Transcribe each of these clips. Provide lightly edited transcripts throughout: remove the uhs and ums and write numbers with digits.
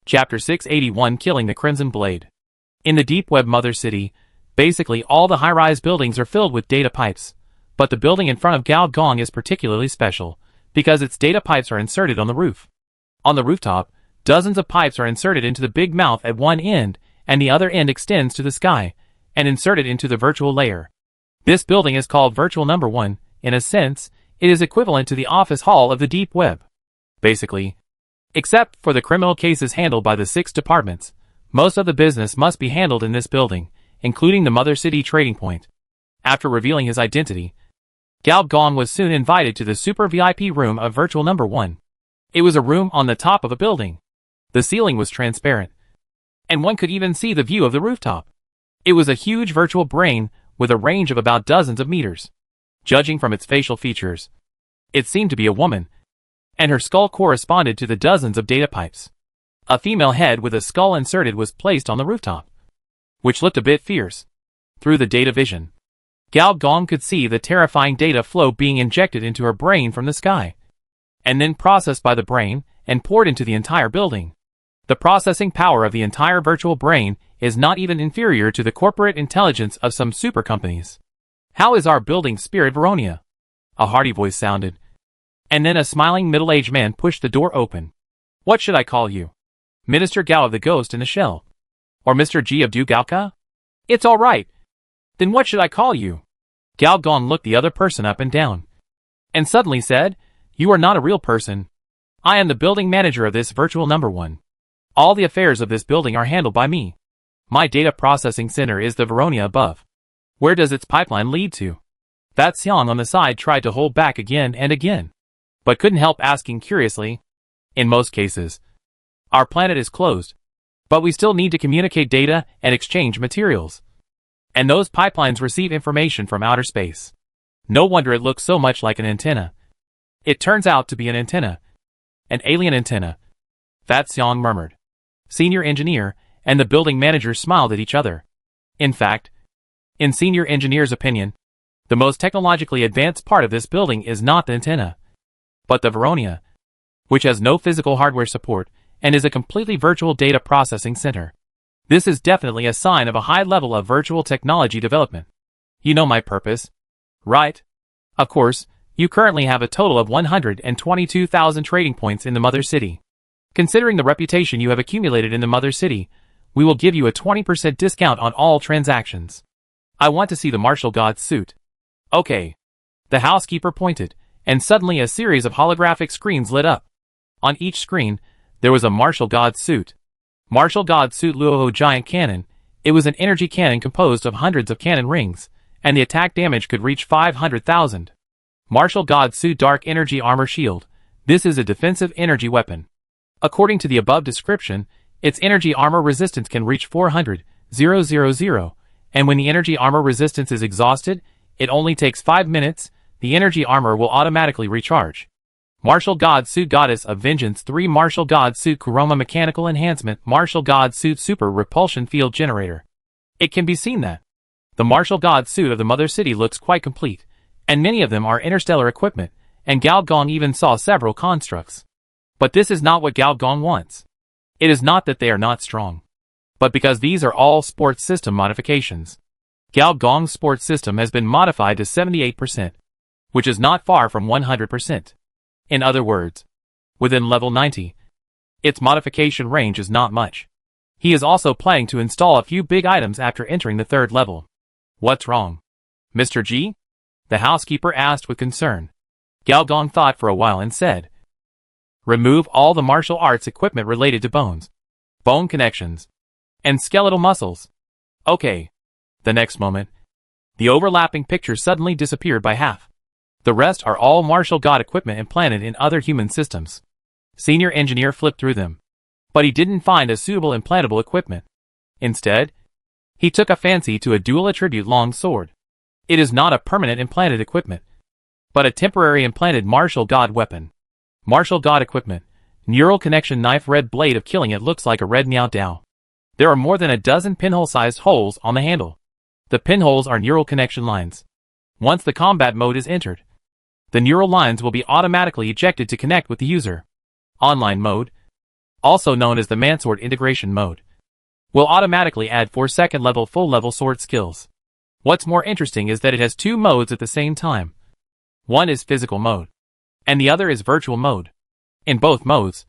Chapter 681 Killing the Crimson Blade. In the deep web mother city, basically all the high-rise buildings are filled with data pipes, but the building in front of Gao Gong is particularly special, because its data pipes are inserted on the roof. On the rooftop, dozens of pipes are inserted into the big mouth at one end, and the other end extends to the sky, and inserted into the virtual layer. This building is called Virtual Number 1, in a sense, it is equivalent to the office hall of the deep web. Basically, except for the criminal cases handled by the 6 departments, most of the business must be handled in this building, including the Mother City trading point. After revealing his identity, Gao Gong was soon invited to the super VIP room of Virtual Number 1. It was a room on the top of a building. The ceiling was transparent, and one could even see the view of the rooftop. It was a huge virtual brain with a range of about dozens of meters. Judging from its facial features, it seemed to be a woman, and her skull corresponded to the dozens of data pipes. A female head with a skull inserted was placed on the rooftop, which looked a bit fierce. Through the data vision, Gao Gong could see the terrifying data flow being injected into her brain from the sky, and then processed by the brain and poured into the entire building. The processing power of the entire virtual brain is not even inferior to the corporate intelligence of some super companies. "How is our building spirit, Veronia?" A hearty voice sounded, and then a smiling middle-aged man pushed the door open. "What should I call you? Minister Gao of the Ghost in the Shell? Or Mr. G of Du Gaoka? It's all right. Then what should I call you?" Gao Gong looked the other person up and down, and suddenly said, "You are not a real person. I am the building manager of this Virtual Number 1. All the affairs of this building are handled by me. My data processing center is the Veronia above. Where does its pipeline lead to?" That Xiang on the side tried to hold back again and again, but couldn't help asking curiously, "In most cases, our planet is closed, but we still need to communicate data and exchange materials. And those pipelines receive information from outer space. No wonder it looks so much like an antenna. It turns out to be an antenna. An alien antenna," Fat Xiang murmured. Senior engineer and the building manager smiled at each other. In fact, in senior engineer's opinion, the most technologically advanced part of this building is not the antenna, but the Veronia, which has no physical hardware support and is a completely virtual data processing center. This is definitely a sign of a high level of virtual technology development. You know my purpose, right? Of course, you currently have a total of 122,000 trading points in the Mother City. Considering the reputation you have accumulated in the Mother City, we will give you a 20% discount on all transactions. I want to see the martial god's suit. Okay. The housekeeper pointed, and suddenly a series of holographic screens lit up. On each screen, there was a martial god's suit. Martial God Suit Luoho Giant Cannon. It was an energy cannon composed of hundreds of cannon rings, and the attack damage could reach 500,000. Martial God Suit Dark Energy Armor Shield. This is a defensive energy weapon. According to the above description, its energy armor resistance can reach 400,000, and when the energy armor resistance is exhausted, it only takes 5 minutes, the energy armor will automatically recharge. Martial God Suit Goddess of Vengeance 3 Martial God Suit Kuroma Mechanical Enhancement Martial God Suit Super Repulsion Field Generator. It can be seen that the Martial God Suit of the Mother City looks quite complete, and many of them are interstellar equipment, and Gao Gong even saw several constructs. But this is not what Gao Gong wants. It is not that they are not strong, but because these are all sports system modifications. Gao Gong's sports system has been modified to 78%, which is not far from 100%. In other words, within level 90, its modification range is not much. He is also planning to install a few big items after entering the 3rd level. What's wrong, Mr. G? The housekeeper asked with concern. Gao Gong thought for a while and said, "Remove all the martial arts equipment related to bones, bone connections, and skeletal muscles." Okay. The next moment, the overlapping picture suddenly disappeared by half. The rest are all martial god equipment implanted in other human systems. Senior engineer flipped through them, but he didn't find a suitable implantable equipment. Instead, he took a fancy to a dual attribute long sword. It is not a permanent implanted equipment, but a temporary implanted martial god weapon. Martial god equipment, neural connection knife red blade of killing. It looks like a red Niao Dao. There are more than a dozen pinhole-sized holes on the handle. The pinholes are neural connection lines. Once the combat mode is entered, the neural lines will be automatically ejected to connect with the user. Online mode. also known as the Mansword Integration Mode, will automatically add 4 second-level full-level sword skills. What's more interesting is that it has 2 modes at the same time. One is physical mode, and the other is virtual mode. In both modes,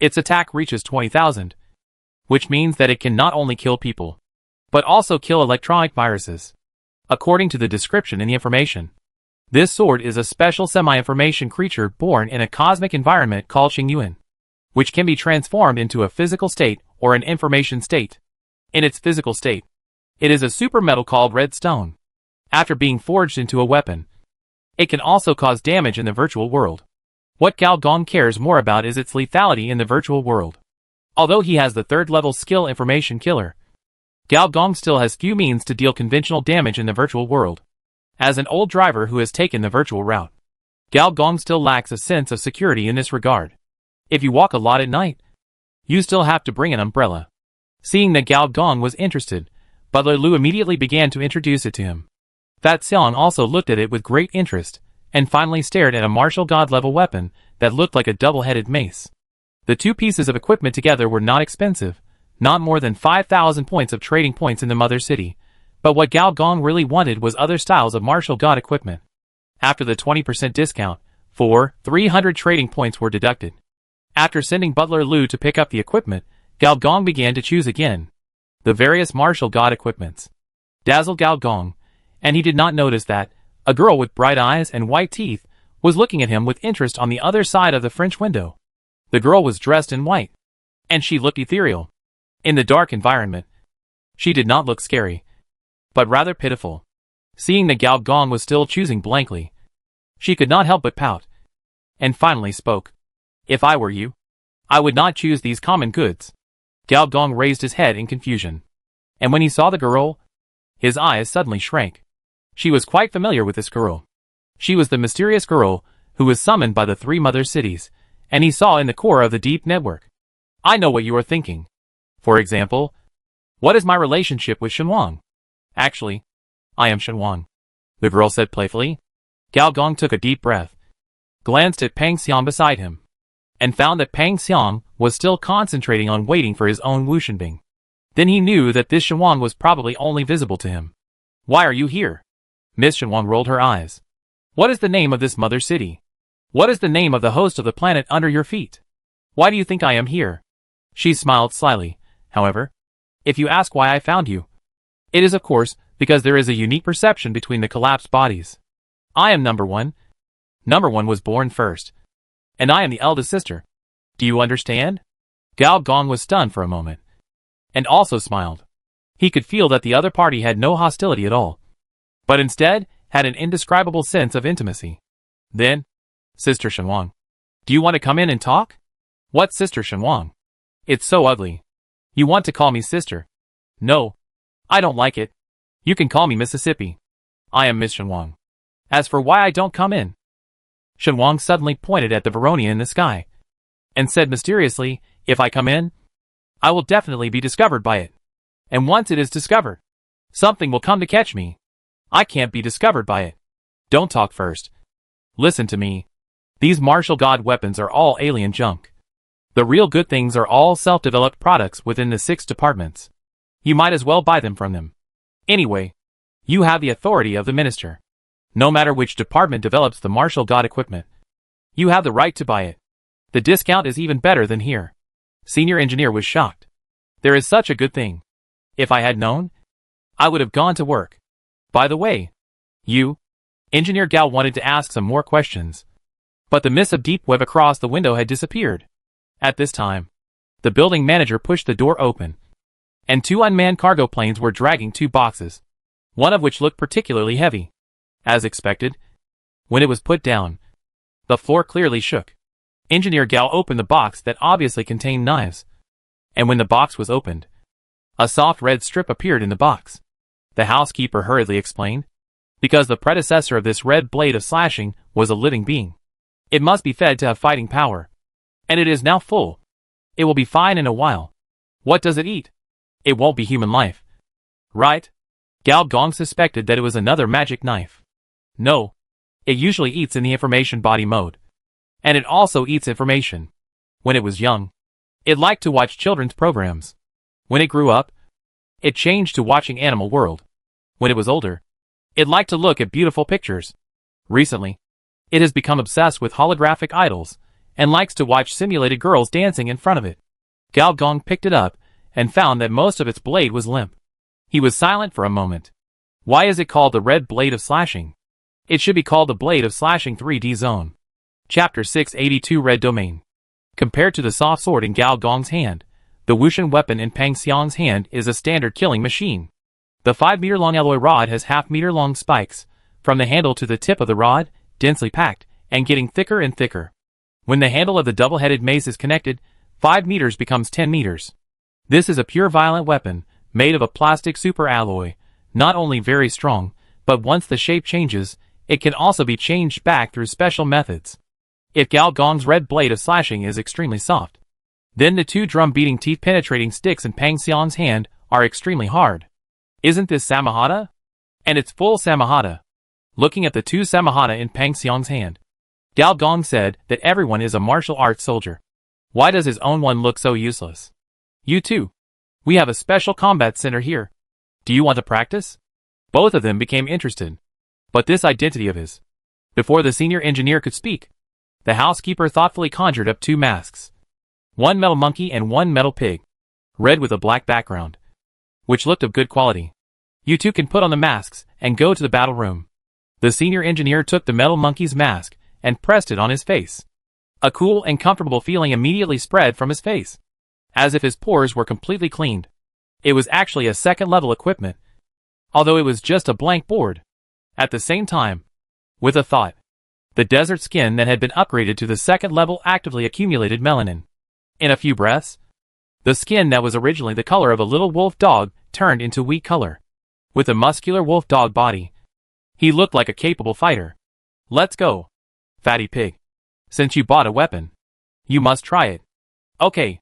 its attack reaches 20,000, which means that it can not only kill people, but also kill electronic viruses. According to the description in the information, this sword is a special semi-information creature born in a cosmic environment called Xingyuan, which can be transformed into a physical state or an information state. In its physical state, it is a super metal called red stone. After being forged into a weapon, it can also cause damage in the virtual world. What Gao Gong cares more about is its lethality in the virtual world. Although he has the 3rd level skill Information Killer, Gao Gong still has few means to deal conventional damage in the virtual world. As an old driver who has taken the virtual route, Gao Gong still lacks a sense of security in this regard. If you walk a lot at night, you still have to bring an umbrella. Seeing that Gao Gong was interested, Butler Lu immediately began to introduce it to him. Fat Xiang also looked at it with great interest, and finally stared at a martial god level weapon that looked like a double-headed mace. The 2 pieces of equipment together were not expensive, not more than 5,000 points of trading points in the mother city, but what Gao Gong really wanted was other styles of martial god equipment. After the 20% discount, 300 trading points were deducted. After sending Butler Lu to pick up the equipment, Gao Gong began to choose again the various martial god equipments. Dazzled Gao Gong, and he did not notice that a girl with bright eyes and white teeth was looking at him with interest on the other side of the French window. The girl was dressed in white, and she looked ethereal. In the dark environment, she did not look scary, but rather pitiful. Seeing that Gao Gong was still choosing blankly, she could not help but pout, and finally spoke. If I were you, I would not choose these common goods. Gao Gong raised his head in confusion, and when he saw the girl, his eyes suddenly shrank. She was quite familiar with this girl. She was the mysterious girl who was summoned by the 3 mother cities, and he saw in the core of the deep network. I know what you are thinking. For example, what is my relationship with Shenwang? Actually, I am Shenwang, the girl said playfully. Gao Gong took a deep breath, glanced at Pang Xiang beside him, and found that Pang Xiang was still concentrating on waiting for his own Wu Shenbing. Then he knew that this Shenwang was probably only visible to him. Why are you here? Miss Shenwang rolled her eyes. What is the name of this mother city? What is the name of the host of the planet under your feet? Why do you think I am here? She smiled slyly, however. If you ask why I found you, it is of course because there is a unique perception between the collapsed bodies. I am number 1. Number 1 was born first, and I am the eldest sister. Do you understand? Gao Gong was stunned for a moment, and also smiled. He could feel that the other party had no hostility at all, but instead had an indescribable sense of intimacy. Then, Sister Shenwang, do you want to come in and talk? What Sister Shenwang? It's so ugly. You want to call me sister? No, I don't like it. You can call me Mississippi. I am Miss Shenwang. As for why I don't come in, Shenwang suddenly pointed at the Veronia in the sky, and said mysteriously, if I come in, I will definitely be discovered by it. And once it is discovered, something will come to catch me. I can't be discovered by it. Don't talk first. Listen to me. These martial god weapons are all alien junk. The real good things are all self-developed products within the 6 departments. You might as well buy them from them. Anyway, you have the authority of the minister. No matter which department develops the martial god equipment, you have the right to buy it. The discount is even better than here. Senior engineer was shocked. There is such a good thing. If I had known, I would have gone to work. By the way, you, Engineer Gao wanted to ask some more questions, but the mist of deep web across the window had disappeared. At this time, the building manager pushed the door open, and 2 unmanned cargo planes were dragging 2 boxes, one of which looked particularly heavy. As expected, when it was put down, the floor clearly shook. Engineer Gao opened the box that obviously contained knives, and when the box was opened, a soft red strip appeared in the box. The housekeeper hurriedly explained, because the predecessor of this red blade of slashing was a living being. It must be fed to have fighting power, and it is now full. It will be fine in a while. What does it eat? It won't be human life. Right? Gao Gong suspected that it was another magic knife. No. It usually eats in the information body mode. And it also eats information. When it was young, It liked to watch children's programs. When it grew up, it changed to watching Animal World. When it was older, it liked to look at beautiful pictures. Recently, it has become obsessed with holographic idols and likes to watch simulated girls dancing in front of it. Gao Gong picked it up and found that most of its blade was limp. He was silent for a moment. Why is it called the red blade of slashing? It should be called the blade of slashing 3D zone. Chapter 682 Red Domain. Compared to the soft sword in Gao Gong's hand, the Wushan weapon in Pang Xiang's hand is a standard killing machine. The 5-meter-long alloy rod has half-meter-long spikes, from the handle to the tip of the rod, densely packed, and getting thicker and thicker. When the handle of the double-headed mace is connected, 5 meters becomes 10 meters. This is a pure violent weapon, made of a plastic superalloy, not only very strong, but once the shape changes, it can also be changed back through special methods. If Gao Gong's red blade of slashing is extremely soft, then the 2 drum-beating teeth-penetrating sticks in Pang Xiang's hand are extremely hard. Isn't this Samahata? And it's full Samahata. Looking at the 2 Samahata in Pang Xiang's hand, Gao Gong said that everyone is a martial arts soldier. Why does his own one look so useless? You too. We have a special combat center here. Do you want to practice? Both of them became interested. But this identity of his. Before the senior engineer could speak, the housekeeper thoughtfully conjured up 2 masks. 1 metal monkey and 1 metal pig. Red with a black background, which looked of good quality. You two can put on the masks and go to the battle room. The senior engineer took the metal monkey's mask and pressed it on his face. A cool and comfortable feeling immediately spread from his face, as if his pores were completely cleaned. It was actually a second-level equipment, although it was just a blank board. At the same time, with a thought, the desert skin that had been upgraded to the second level actively accumulated melanin. In a few breaths, the skin that was originally the color of a little wolf dog turned into wheat color. With a muscular wolf dog body, he looked like a capable fighter. Let's go, fatty pig. Since you bought a weapon, you must try it. Okay.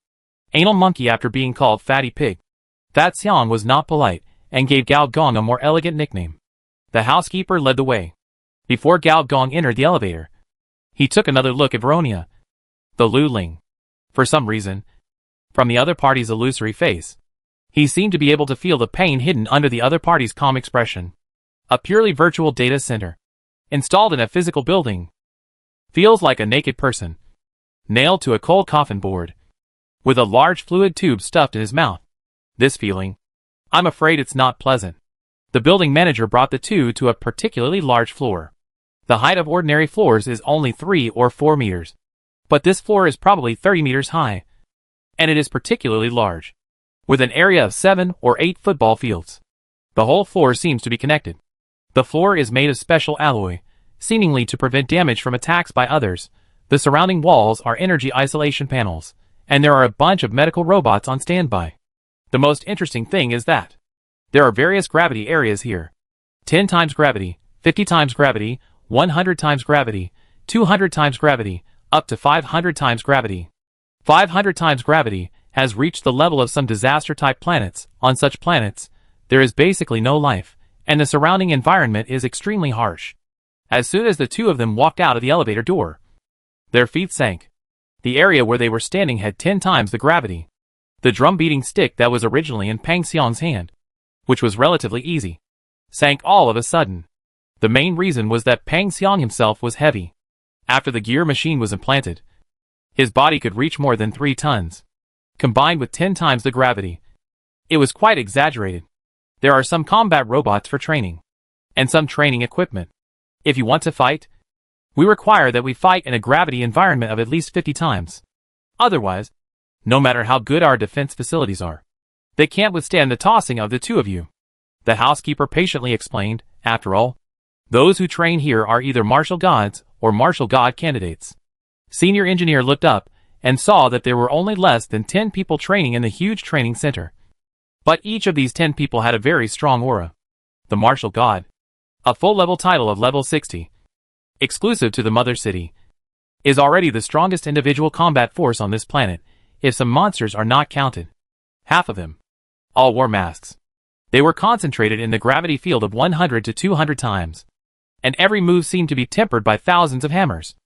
Anal monkey. After being called fatty pig, Fat Xiang was not polite and gave Gao Gong a more elegant nickname. The housekeeper led the way. Before Gao Gong entered the elevator, he took another look at Veronia, the Lu Ling. For some reason, from the other party's illusory face, he seemed to be able to feel the pain hidden under the other party's calm expression. A purely virtual data center, installed in a physical building, feels like a naked person, nailed to a cold coffin board, with a large fluid tube stuffed in his mouth. This feeling, I'm afraid it's not pleasant. The building manager brought the 2 to a particularly large floor. The height of ordinary floors is only 3 or 4 meters. But this floor is probably 30 meters high. And it is particularly large, with an area of 7 or 8 football fields. The whole floor seems to be connected. The floor is made of special alloy, seemingly to prevent damage from attacks by others. The surrounding walls are energy isolation panels, and there are a bunch of medical robots on standby. The most interesting thing is that there are various gravity areas here. 10 times gravity, 50 times gravity, 100 times gravity, 200 times gravity, up to 500 times gravity. 500 times gravity has reached the level of some disaster-type planets. On such planets, there is basically no life, and the surrounding environment is extremely harsh. As soon as the 2 of them walked out of the elevator door, their feet sank. The area where they were standing had 10 times the gravity. The drum-beating stick that was originally in Pang Xiang's hand, which was relatively easy, sank all of a sudden. The main reason was that Pang Xiang himself was heavy. After the gear machine was implanted, his body could reach more than 3 tons, combined with 10 times the gravity. It was quite exaggerated. There are some combat robots for training, and some training equipment. If you want to fight, we require that we fight in a gravity environment of at least 50 times. Otherwise, no matter how good our defense facilities are, they can't withstand the tossing of the 2 of you. The housekeeper patiently explained. After all, those who train here are either martial gods or martial god candidates. Senior engineer looked up and saw that there were only less than 10 people training in the huge training center. But each of these 10 people had a very strong aura. The martial god, a full-level title of level 60, exclusive to the mother city, is already the strongest individual combat force on this planet, if some monsters are not counted. Half of them all wore masks. They were concentrated in the gravity field of 100 to 200 times, and every move seemed to be tempered by thousands of hammers.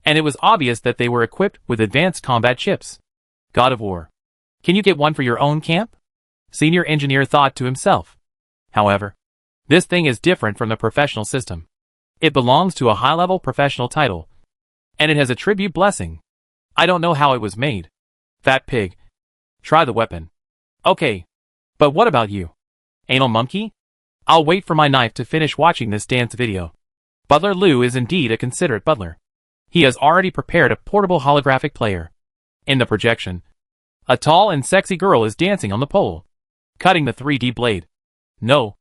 And it was obvious that they were equipped with advanced combat chips. God of War. Can you get one for your own camp? Senior engineer thought to himself. However, this thing is different from the professional system. It belongs to a high-level professional title, and it has a tribute blessing. I don't know how it was made. Fat pig. Try the weapon. Okay. But what about you? Anal monkey? I'll wait for my knife to finish watching this dance video. Butler Lou is indeed a considerate butler. He has already prepared a portable holographic player. In the projection, a tall and sexy girl is dancing on the pole, cutting the 3D blade. No.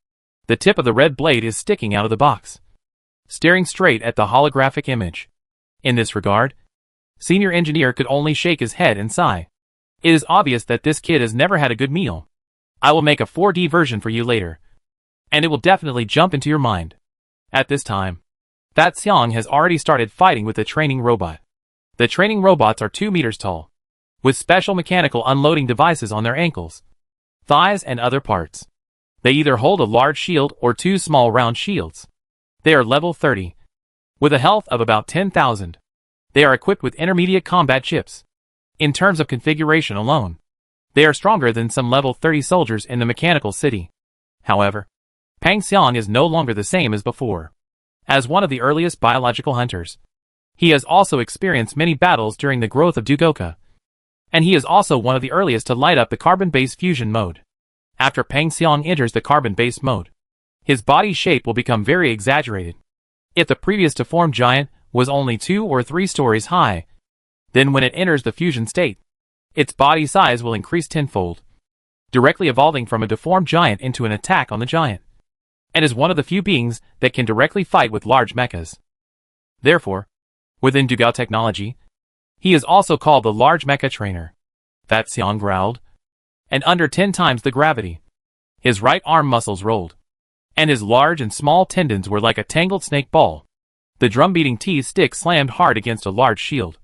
The tip of the red blade is sticking out of the box, staring straight at the holographic image. In this regard, senior engineer could only shake his head and sigh. It is obvious that this kid has never had a good meal. I will make a 4D version for you later, and it will definitely jump into your mind. At this time, Fat Xiang has already started fighting with the training robot. The training robots are 2 meters tall, with special mechanical unloading devices on their ankles, thighs, and other parts. They either hold a large shield or 2 small round shields. They are level 30, with a health of about 10,000. They are equipped with intermediate combat chips. In terms of configuration alone, they are stronger than some level 30 soldiers in the mechanical city. However, Pang Xiang is no longer the same as before. As one of the earliest biological hunters, he has also experienced many battles during the growth of Dugoka, and he is also one of the earliest to light up the carbon-based fusion mode. After Pang Xiang enters the carbon-based mode, his body shape will become very exaggerated. If the previous deformed giant was only 2 or 3 stories high, then when it enters the fusion state, its body size will increase tenfold, directly evolving from a deformed giant into an attack on the giant, and is one of the few beings that can directly fight with large mechas. Therefore, within Dugao technology, he is also called the large mecha trainer. Fat Xiang growled, and under 10 times the gravity. His right arm muscles rolled, and his large and small tendons were like a tangled snake ball. The drum-beating T-stick slammed hard against a large shield,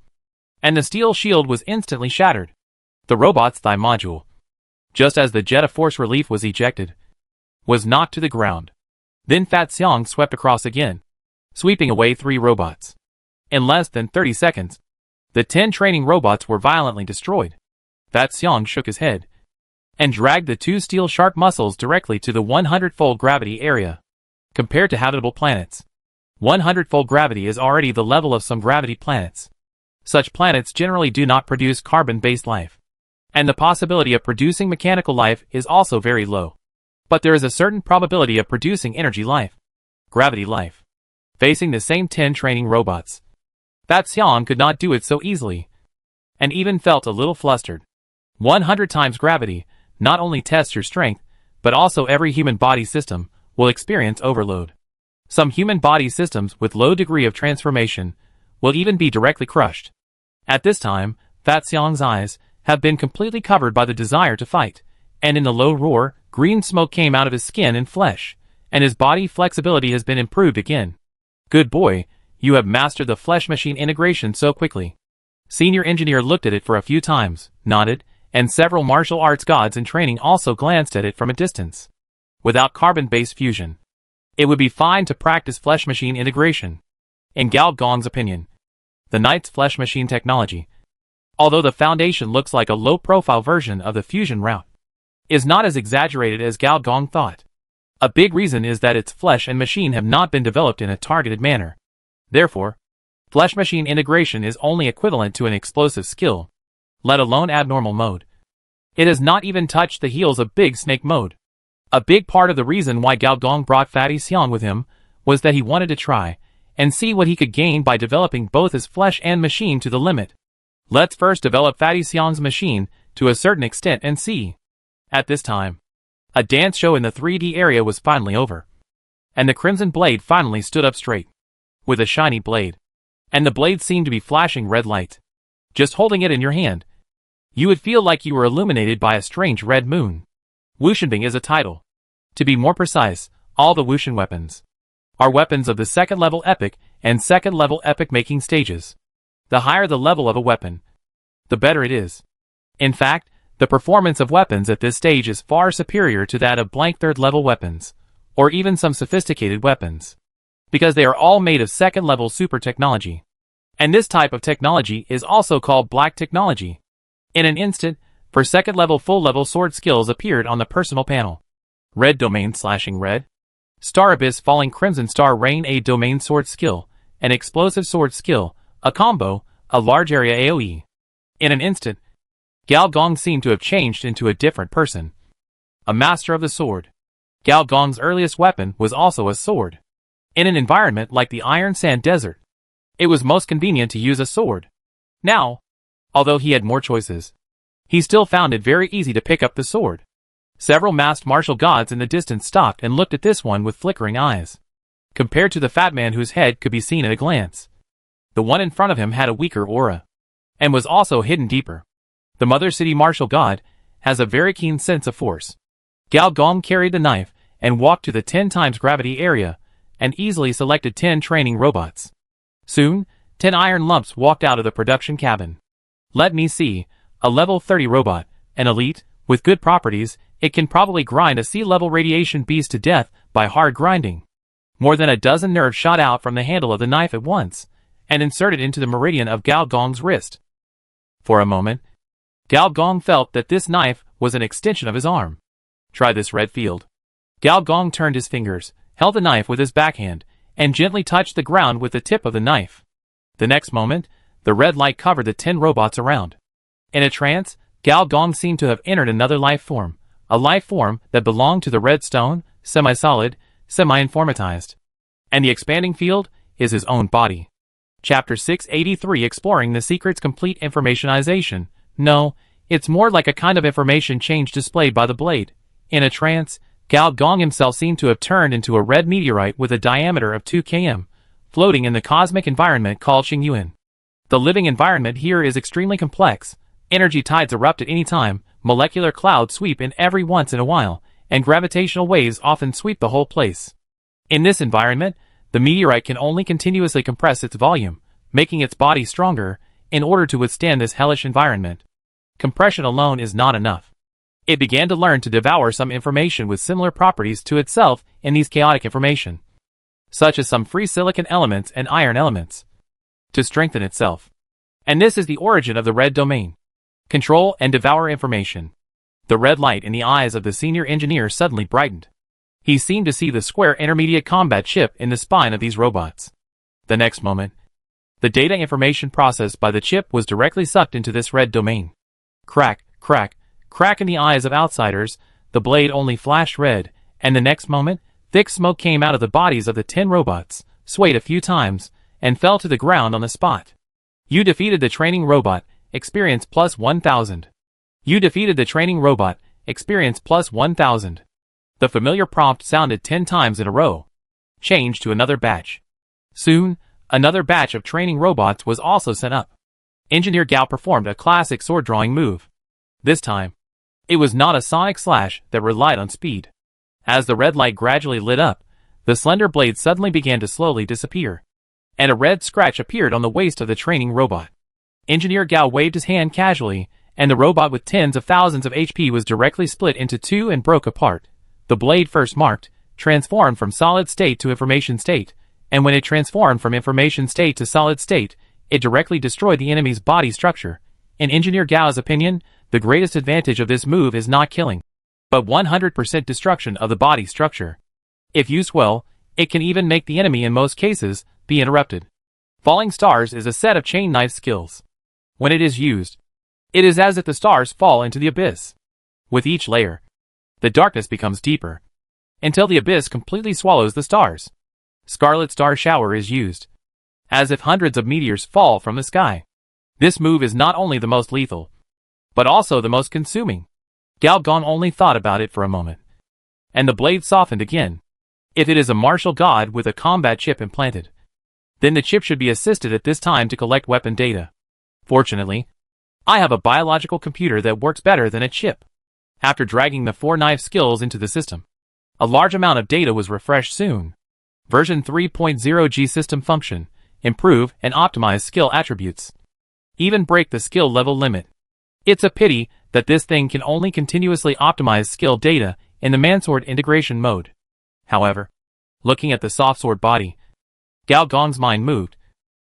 and the steel shield was instantly shattered. The robot's thigh module, just as the jet of force relief was ejected, was knocked to the ground. Then Fat Xiang swept across again, sweeping away 3 robots. In less than 30 seconds, the 10 training robots were violently destroyed. Fat Xiang shook his head, and dragged the 2 steel sharp muscles directly to the 100-fold gravity area. Compared to habitable planets, 100-fold gravity is already the level of some gravity planets. Such planets generally do not produce carbon-based life, and the possibility of producing mechanical life is also very low. But there is a certain probability of producing energy life, gravity life. Facing the same 10 training robots, Fat Xiang could not do it so easily, and even felt a little flustered. 100 times gravity not only tests your strength, but also every human body system will experience overload. Some human body systems with low degree of transformation will even be directly crushed. At this time, Fat Xiang's eyes have been completely covered by the desire to fight, and in the low roar, green smoke came out of his skin and flesh, and his body flexibility has been improved again. Good boy, you have mastered the flesh-machine integration so quickly. Senior engineer looked at it for a few times, nodded, and several martial arts gods in training also glanced at it from a distance. Without carbon-based fusion, it would be fine to practice flesh-machine integration. In Gao Gong's opinion, the Knight's flesh-machine technology, although the foundation looks like a low-profile version of the fusion route, is not as exaggerated as Gao Gong thought. A big reason is that its flesh and machine have not been developed in a targeted manner. Therefore, flesh-machine integration is only equivalent to an explosive skill, let alone abnormal mode. It has not even touched the heels of Big Snake mode. A big part of the reason why Gao Gong brought Fatty Xiang with him was that he wanted to try and see what he could gain by developing both his flesh and machine to the limit. Let's first develop Fatty Xiang's machine to a certain extent and see. At this time, a dance show in the 3D area was finally over, and the Crimson Blade finally stood up straight, with a shiny blade, and the blade seemed to be flashing red light. Just holding it in your hand, you would feel like you were illuminated by a strange red moon. Wuxinbing is a title. To be more precise, all the Wuxin weapons are weapons of the second-level epic and second-level epic making stages. The higher the level of a weapon, the better it is. In fact, the performance of weapons at this stage is far superior to that of blank third-level weapons, or even some sophisticated weapons, because they are all made of second-level super technology. And this type of technology is also called black technology. In an instant, for second-level full-level sword skills appeared on the personal panel. Red domain slashing red. Star Abyss falling crimson star rain a domain sword skill, an explosive sword skill, a combo, a large area AoE. In an instant, Gao Gong seemed to have changed into a different person. A master of the sword. Gao Gong's earliest weapon was also a sword. In an environment like the Iron Sand Desert, it was most convenient to use a sword. Now, although he had more choices, he still found it very easy to pick up the sword. Several masked martial gods in the distance stopped and looked at this one with flickering eyes. Compared to the fat man whose head could be seen at a glance, the one in front of him had a weaker aura, and was also hidden deeper. The Mother City martial god has a very keen sense of force. Gao Gong carried the knife and walked to the 10 times gravity area and easily selected 10 training robots. Soon, 10 iron lumps walked out of the production cabin. Let me see, a level 30 robot, an elite, with good properties. It can probably grind a sea-level radiation beast to death by hard grinding. More than a dozen nerves shot out from the handle of the knife at once, and inserted into the meridian of Gao Gong's wrist. For a moment, Gao Gong felt that this knife was an extension of his arm. Try this red field. Gao Gong turned his fingers, held the knife with his backhand, and gently touched the ground with the tip of the knife. The next moment, the red light covered the 10 robots around. In a trance, Gao Gong seemed to have entered another life form. A life form that belonged to the red stone, semi-solid, semi-informatized. And the expanding field is his own body. Chapter 683 Exploring the Secrets Complete Informationization. No, it's more like a kind of information change displayed by the blade. In a trance, Gao Gong himself seemed to have turned into a red meteorite with a diameter of 2 km, floating in the cosmic environment called Xingyuan. The living environment here is extremely complex. Energy tides erupt at any time, molecular clouds sweep in every once in a while, and gravitational waves often sweep the whole place. In this environment, the meteorite can only continuously compress its volume, making its body stronger, in order to withstand this hellish environment. Compression alone is not enough. It began to learn to devour some information with similar properties to itself in these chaotic information, such as some free silicon elements and iron elements, to strengthen itself. And this is the origin of the red domain. Control and devour information. The red light in the eyes of the senior engineer suddenly brightened. He seemed to see the square intermediate combat chip in the spine of these robots. The next moment, the data information processed by the chip was directly sucked into this red domain. Crack, crack, crack in the eyes of outsiders, the blade only flashed red, and the next moment, thick smoke came out of the bodies of the 10 robots, swayed a few times, and fell to the ground on the spot. You defeated the training robot. Experience plus 1000. You defeated the training robot. Experience plus 1000. The familiar prompt sounded 10 times in a row. Change to another batch. Soon, another batch of training robots was also sent up. Engineer Gao performed a classic sword drawing move. This time, it was not a sonic slash that relied on speed. As the red light gradually lit up, the slender blade suddenly began to slowly disappear, and a red scratch appeared on the waist of the training robot. Engineer Gao waved his hand casually, and the robot with tens of thousands of HP was directly split into 2 and broke apart. The blade first marked, transformed from solid state to information state, and when it transformed from information state to solid state, it directly destroyed the enemy's body structure. In Engineer Gao's opinion, the greatest advantage of this move is not killing, but 100% destruction of the body structure. If used well, it can even make the enemy in most cases be interrupted. Falling stars is a set of chain knife skills. When it is used, it is as if the stars fall into the abyss. With each layer, the darkness becomes deeper, until the abyss completely swallows the stars. Scarlet Star Shower is used, as if hundreds of meteors fall from the sky. This move is not only the most lethal, but also the most consuming. Gao Gong only thought about it for a moment, and the blade softened again. If it is a martial god with a combat chip implanted, then the chip should be assisted at this time to collect weapon data. Fortunately, I have a biological computer that works better than a chip. After dragging the 4 knife skills into the system, a large amount of data was refreshed soon. Version 3.0 G system function, improve and optimize skill attributes. Even break the skill level limit. It's a pity that this thing can only continuously optimize skill data in the mansword integration mode. However, looking at the soft sword body, Gao Gong's mind moved.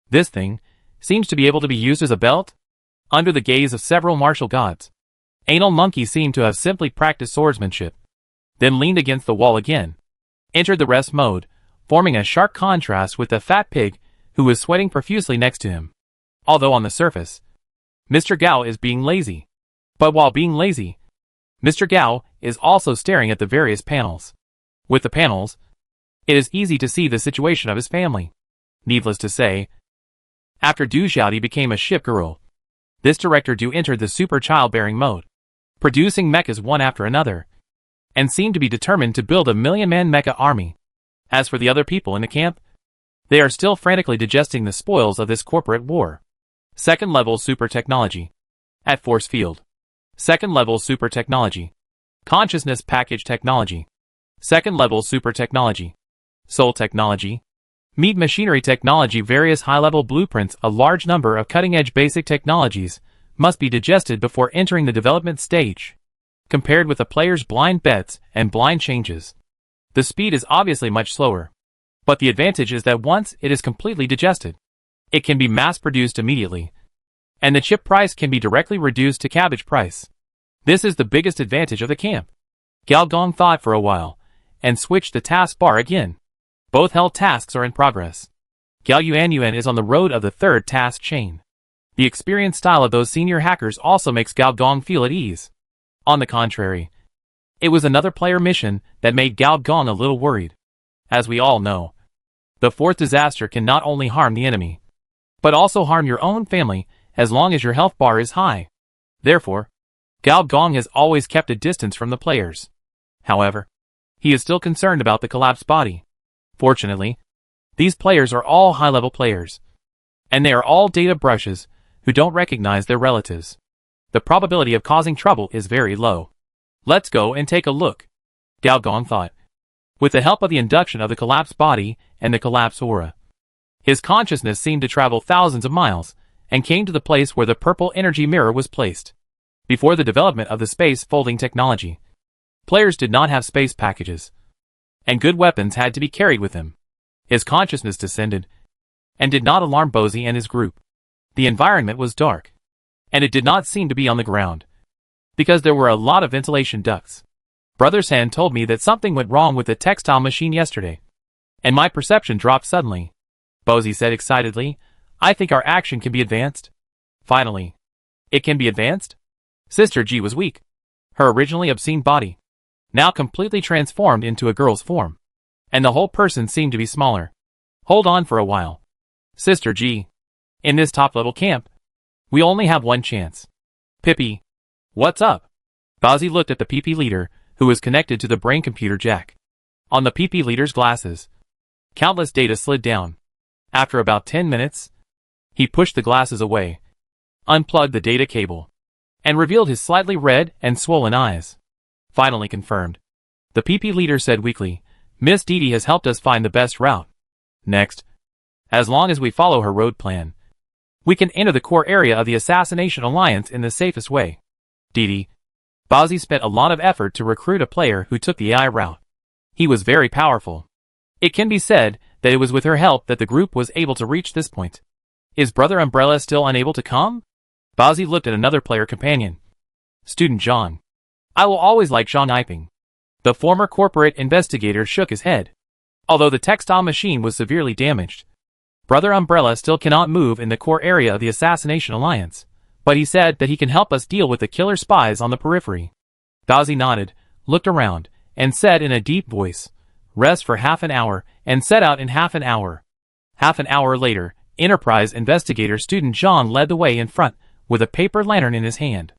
This thing seems to be able to be used as a belt? under the gaze of several martial gods. Anal Monkey seemed to have simply practiced swordsmanship, then leaned against the wall again, entered the rest mode, forming a sharp contrast with the fat pig who was sweating profusely next to him. Although on the surface, Mr. Gao is being lazy. But while being lazy, Mr. Gao is also staring at the various panels. With the panels, it is easy to see the situation of his family. Needless to say, after Du Xiaodi became a ship girl, this director Du entered the super childbearing mode, producing mechas one after another, and seemed to be determined to build a million-man mecha army. As for the other people in the camp, they are still frantically digesting the spoils of this corporate war. Second level super technology. At force field. Second level super technology. Consciousness package technology. Second level super technology. Soul technology. Meat machinery technology. Various high-level blueprints. A large number of cutting-edge basic technologies must be digested before entering the development stage. Compared with a player's blind bets and blind changes, the speed is obviously much slower. But the advantage is that once it is completely digested, it can be mass-produced immediately, and the chip price can be directly reduced to cabbage price. This is the biggest advantage of the camp. Gao Gong thought for a while, and switched the taskbar again. Both held tasks are in progress. Gao Yuan is on the road of the third task chain. The experienced style of those senior hackers also makes Gao Gong feel at ease. On the contrary, it was another player mission that made Gao Gong a little worried. As we all know, the fourth disaster can not only harm the enemy, but also harm your own family as long as your health bar is high. Therefore, Gao Gong has always kept a distance from the players. However, he is still concerned about the collapsed body. Fortunately, these players are all high-level players, and they are all data brushes who don't recognize their relatives. The probability of causing trouble is very low. Let's go and take a look, Gao Gong thought. With the help of the induction of the collapsed body and the collapsed aura, his consciousness seemed to travel thousands of miles, and came to the place where the purple energy mirror was placed. Before the development of the space folding technology, players did not have space packages, and good weapons had to be carried with him. His consciousness descended, and did not alarm Bozy and his group. The environment was dark, and it did not seem to be on the ground, because there were a lot of ventilation ducts. Brother San told me that something went wrong with the textile machine yesterday, and my perception dropped suddenly. Bozy said excitedly, I think our action can be advanced. Finally, it can be advanced? Sister G was weak. Her originally obscene body, now completely transformed into a girl's form, and the whole person seemed to be smaller. Hold on for a while, Sister G. In this top-level camp, we only have one chance. Pippi, what's up? Bozy looked at the PP leader, who was connected to the brain computer jack. On the PP leader's glasses, countless data slid down. After about 10 minutes, he pushed the glasses away, unplugged the data cable, and revealed his slightly red and swollen eyes. Finally confirmed. The PP leader said weakly, Miss Didi has helped us find the best route. Next, as long as we follow her road plan, we can enter the core area of the Assassination Alliance in the safest way. Didi. Bozy spent a lot of effort to recruit a player who took the AI route. He was very powerful. It can be said that it was with her help that the group was able to reach this point. Is Brother Umbrella still unable to come? Bozy looked at another player companion. Student Zhang. I will always like Zhang Yiping. The former corporate investigator shook his head. Although the textile machine was severely damaged, Brother Umbrella still cannot move in the core area of the Assassination Alliance, but he said that he can help us deal with the killer spies on the periphery. Bozy nodded, looked around, and said in a deep voice, Rest for half an hour, and set out in half an hour. Half an hour later, Enterprise investigator student Zhang led the way in front, with a paper lantern in his hand.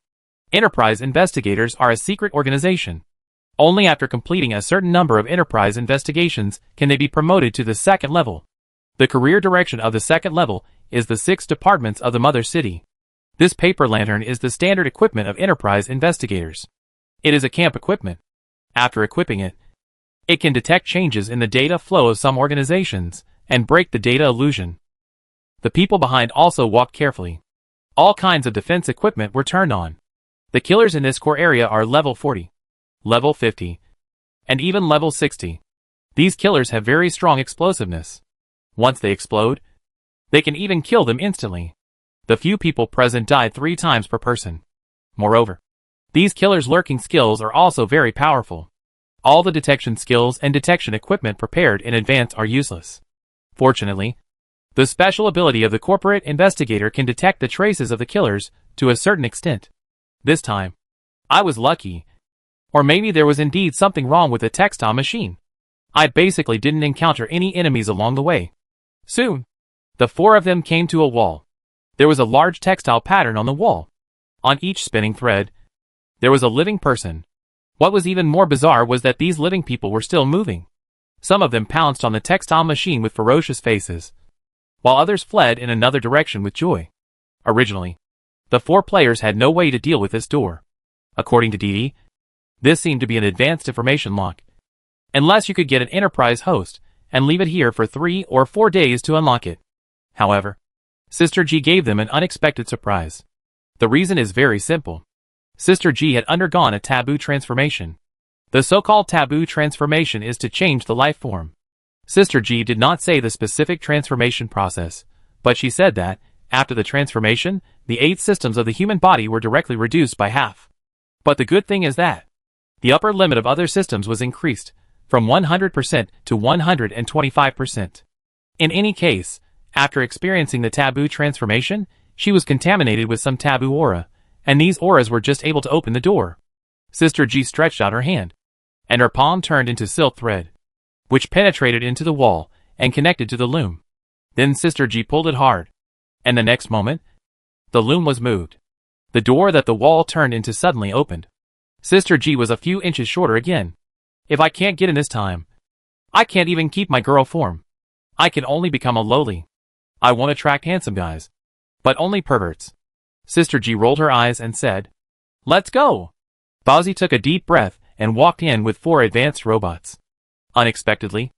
Enterprise investigators are a secret organization. Only after completing a certain number of Enterprise investigations can they be promoted to the second level. The career direction of the second level is the 6 departments of the Mother City. This paper lantern is the standard equipment of Enterprise investigators. It is a camp equipment. After equipping it, it can detect changes in the data flow of some organizations and break the data illusion. The people behind also walked carefully. All kinds of defense equipment were turned on. The killers in this core area are level 40, level 50, and even level 60. These killers have very strong explosiveness. Once they explode, they can even kill them instantly. The few people present died 3 times per person. Moreover, these killers' lurking skills are also very powerful. All the detection skills and detection equipment prepared in advance are useless. Fortunately, the special ability of the corporate investigator can detect the traces of the killers to a certain extent. This time, I was lucky. Or maybe there was indeed something wrong with the textile machine. I basically didn't encounter any enemies along the way. Soon, the 4 of them came to a wall. There was a large textile pattern on the wall. On each spinning thread, there was a living person. What was even more bizarre was that these living people were still moving. Some of them pounced on the textile machine with ferocious faces, while others fled in another direction with joy. Originally, the 4 players had no way to deal with this door. According to Dee, this seemed to be an advanced information lock. Unless you could get an enterprise host and leave it here for 3 or 4 days to unlock it. However, Sister G gave them an unexpected surprise. The reason is very simple. Sister G had undergone a taboo transformation. The so-called taboo transformation is to change the life form. Sister G did not say the specific transformation process, but she said that, after the transformation, the 8 systems of the human body were directly reduced by half. But the good thing is that the upper limit of other systems was increased from 100% to 125%. In any case, after experiencing the taboo transformation, she was contaminated with some taboo aura, and these auras were just able to open the door. Sister G stretched out her hand, and her palm turned into silk thread, which penetrated into the wall and connected to the loom. Then Sister G pulled it hard, and the next moment, the loom was moved. The door that the wall turned into suddenly opened. Sister G was a few inches shorter again. If I can't get in this time, I can't even keep my girl form. I can only become a lowly. I won't attract handsome guys, but only perverts. Sister G rolled her eyes and said, "Let's go." Bowsy took a deep breath and walked in with 4 advanced robots. Unexpectedly,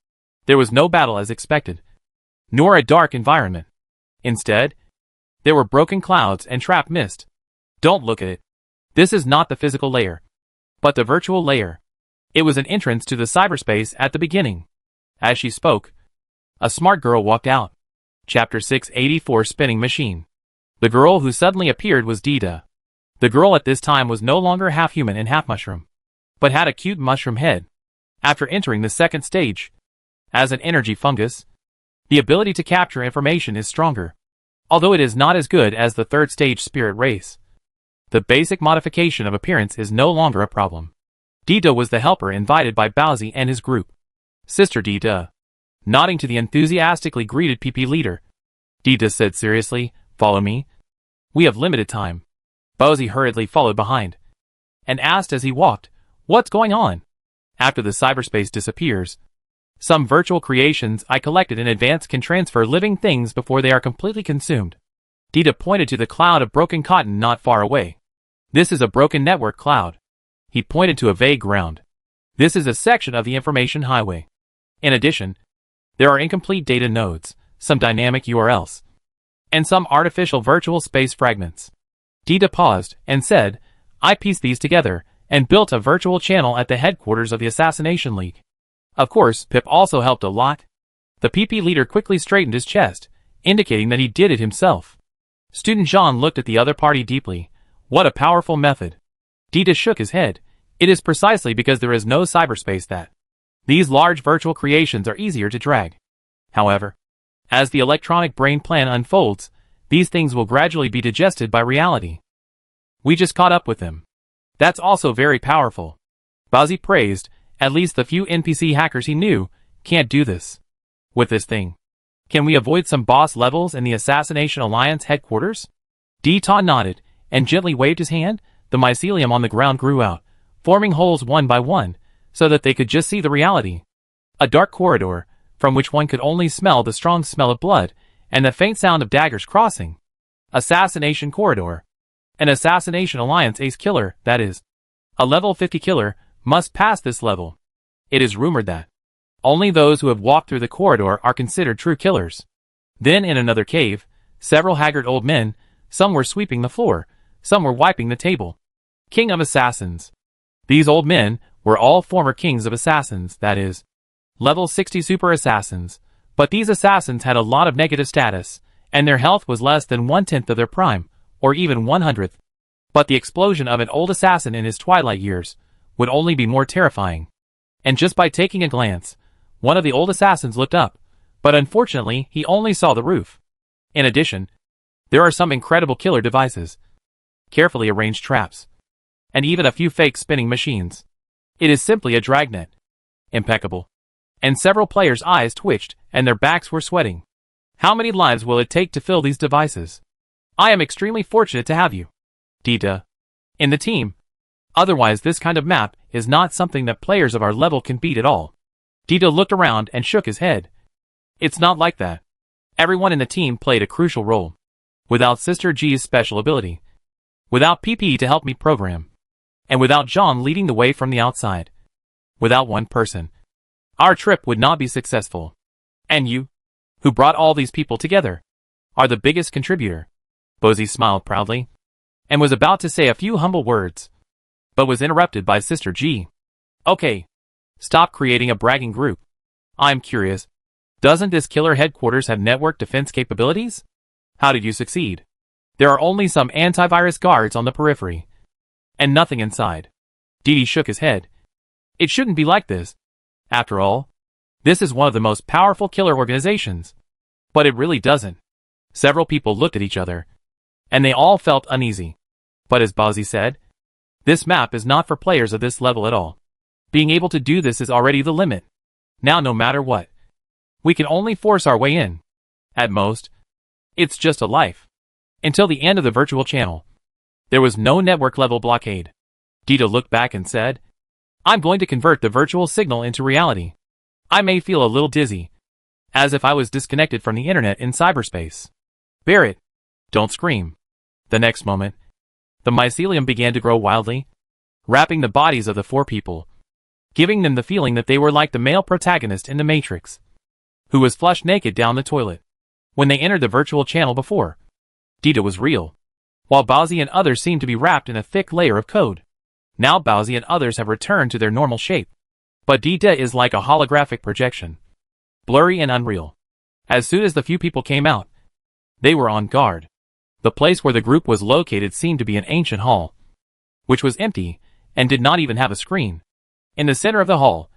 there was no battle as expected, nor a dark environment. Instead, there were broken clouds and trapped mist. Don't look at it. This is not the physical layer, but the virtual layer. It was an entrance to the cyberspace at the beginning. As she spoke, a smart girl walked out. Chapter 684 Spinning Machine. The girl who suddenly appeared was Dita. The girl at this time was no longer half human and half mushroom, but had a cute mushroom head. After entering the second stage, as an energy fungus, the ability to capture information is stronger, although it is not as good as the third stage spirit race. The basic modification of appearance is no longer a problem. Dita was the helper invited by Bowsy and his group. Sister Dita. Nodding to the enthusiastically greeted PP leader, Dita said seriously, "Follow me. We have limited time." Bowsy hurriedly followed behind, and asked as he walked, "What's going on?" After the cyberspace disappears, some virtual creations I collected in advance can transfer living things before they are completely consumed. Dita pointed to the cloud of broken cotton not far away. This is a broken network cloud. He pointed to a vague ground. This is a section of the information highway. In addition, there are incomplete data nodes, some dynamic URLs, and some artificial virtual space fragments. Dita paused and said, "I pieced these together and built a virtual channel at the headquarters of the Assassination League." Of course, Pip also helped a lot. The PP leader quickly straightened his chest, indicating that he did it himself. Student Jean looked at the other party deeply. What a powerful method. Dita shook his head. It is precisely because there is no cyberspace that these large virtual creations are easier to drag. However, as the electronic brain plan unfolds, these things will gradually be digested by reality. We just caught up with them. That's also very powerful. Bowsy praised, at least the few NPC hackers he knew can't do this. With this thing, can we avoid some boss levels in the Assassination Alliance headquarters? Dita nodded, and gently waved his hand. The mycelium on the ground grew out, forming holes one by one, so that they could just see the reality. A dark corridor, from which one could only smell the strong smell of blood, and the faint sound of daggers crossing. Assassination corridor. An Assassination Alliance ace killer, that is. A level 50 killer, must pass this level. It is rumored that only those who have walked through the corridor are considered true killers. Then in another cave, several haggard old men, some were sweeping the floor, some were wiping the table. King of Assassins. These old men were all former kings of assassins, that is, level 60 super assassins, but these assassins had a lot of negative status, and their health was less than 1/10 of their prime, or even 1/100th. But the explosion of an old assassin in his twilight years would only be more terrifying. And just by taking a glance, one of the old assassins looked up, but unfortunately he only saw the roof. In addition, there are some incredible killer devices, carefully arranged traps, and even a few fake spinning machines. It is simply a dragnet. Impeccable. And several players' eyes twitched and their backs were sweating. How many lives will it take to fill these devices? I am extremely fortunate to have you, Dita, in the team. Otherwise this kind of map is not something that players of our level can beat at all. Dita looked around and shook his head. It's not like that. Everyone in the team played a crucial role. Without Sister G's special ability, without PP to help me program, and without John leading the way from the outside, without one person, our trip would not be successful. And you, who brought all these people together, are the biggest contributor. Bozy smiled proudly, and was about to say a few humble words, but was interrupted by Sister G. Okay, stop creating a bragging group. I'm curious, doesn't this killer headquarters have network defense capabilities? How did you succeed? There are only some antivirus guards on the periphery, and nothing inside. Didi shook his head. It shouldn't be like this. After all, this is one of the most powerful killer organizations. But it really doesn't. Several people looked at each other, and they all felt uneasy. But as Bozy said, this map is not for players of this level at all. Being able to do this is already the limit. Now no matter what, we can only force our way in. At most, it's just a life. Until the end of the virtual channel, there was no network level blockade. Dita looked back and said, I'm going to convert the virtual signal into reality. I may feel a little dizzy, as if I was disconnected from the internet in cyberspace. Bear it. Don't scream. The next moment, the mycelium began to grow wildly, wrapping the bodies of the 4 people, giving them the feeling that they were like the male protagonist in The Matrix, who was flushed naked down the toilet. When they entered the virtual channel before, Dita was real, while Bowsy and others seemed to be wrapped in a thick layer of code. Now Bowsy and others have returned to their normal shape, but Dita is like a holographic projection, blurry and unreal. As soon as the few people came out, they were on guard. The place where the group was located seemed to be an ancient hall, which was empty and did not even have a screen. In the center of the hall,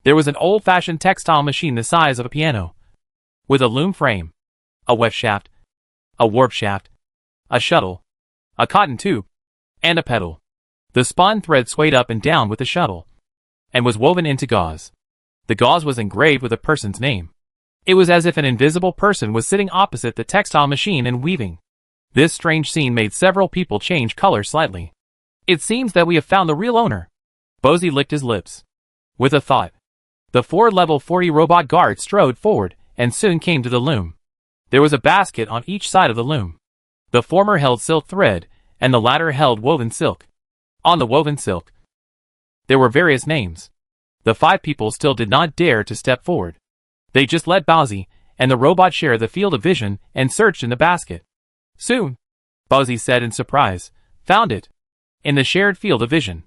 there was an old-fashioned textile machine the size of a piano, with a loom frame, a weft shaft, a warp shaft, a shuttle, a cotton tube, and a pedal. The spun thread swayed up and down with the shuttle, and was woven into gauze. The gauze was engraved with a person's name. It was as if an invisible person was sitting opposite the textile machine and weaving. This strange scene made several people change color slightly. It seems that we have found the real owner. Bozy licked his lips. With a thought, the 4 level 40 robot guards strode forward and soon came to the loom. There was a basket on each side of the loom. The former held silk thread, and the latter held woven silk. On the woven silk, there were various names. The 5 people still did not dare to step forward. They just let Bowsy and the robot share the field of vision and searched in the basket. Soon, Bowsy said in surprise, found it. In the shared field of vision,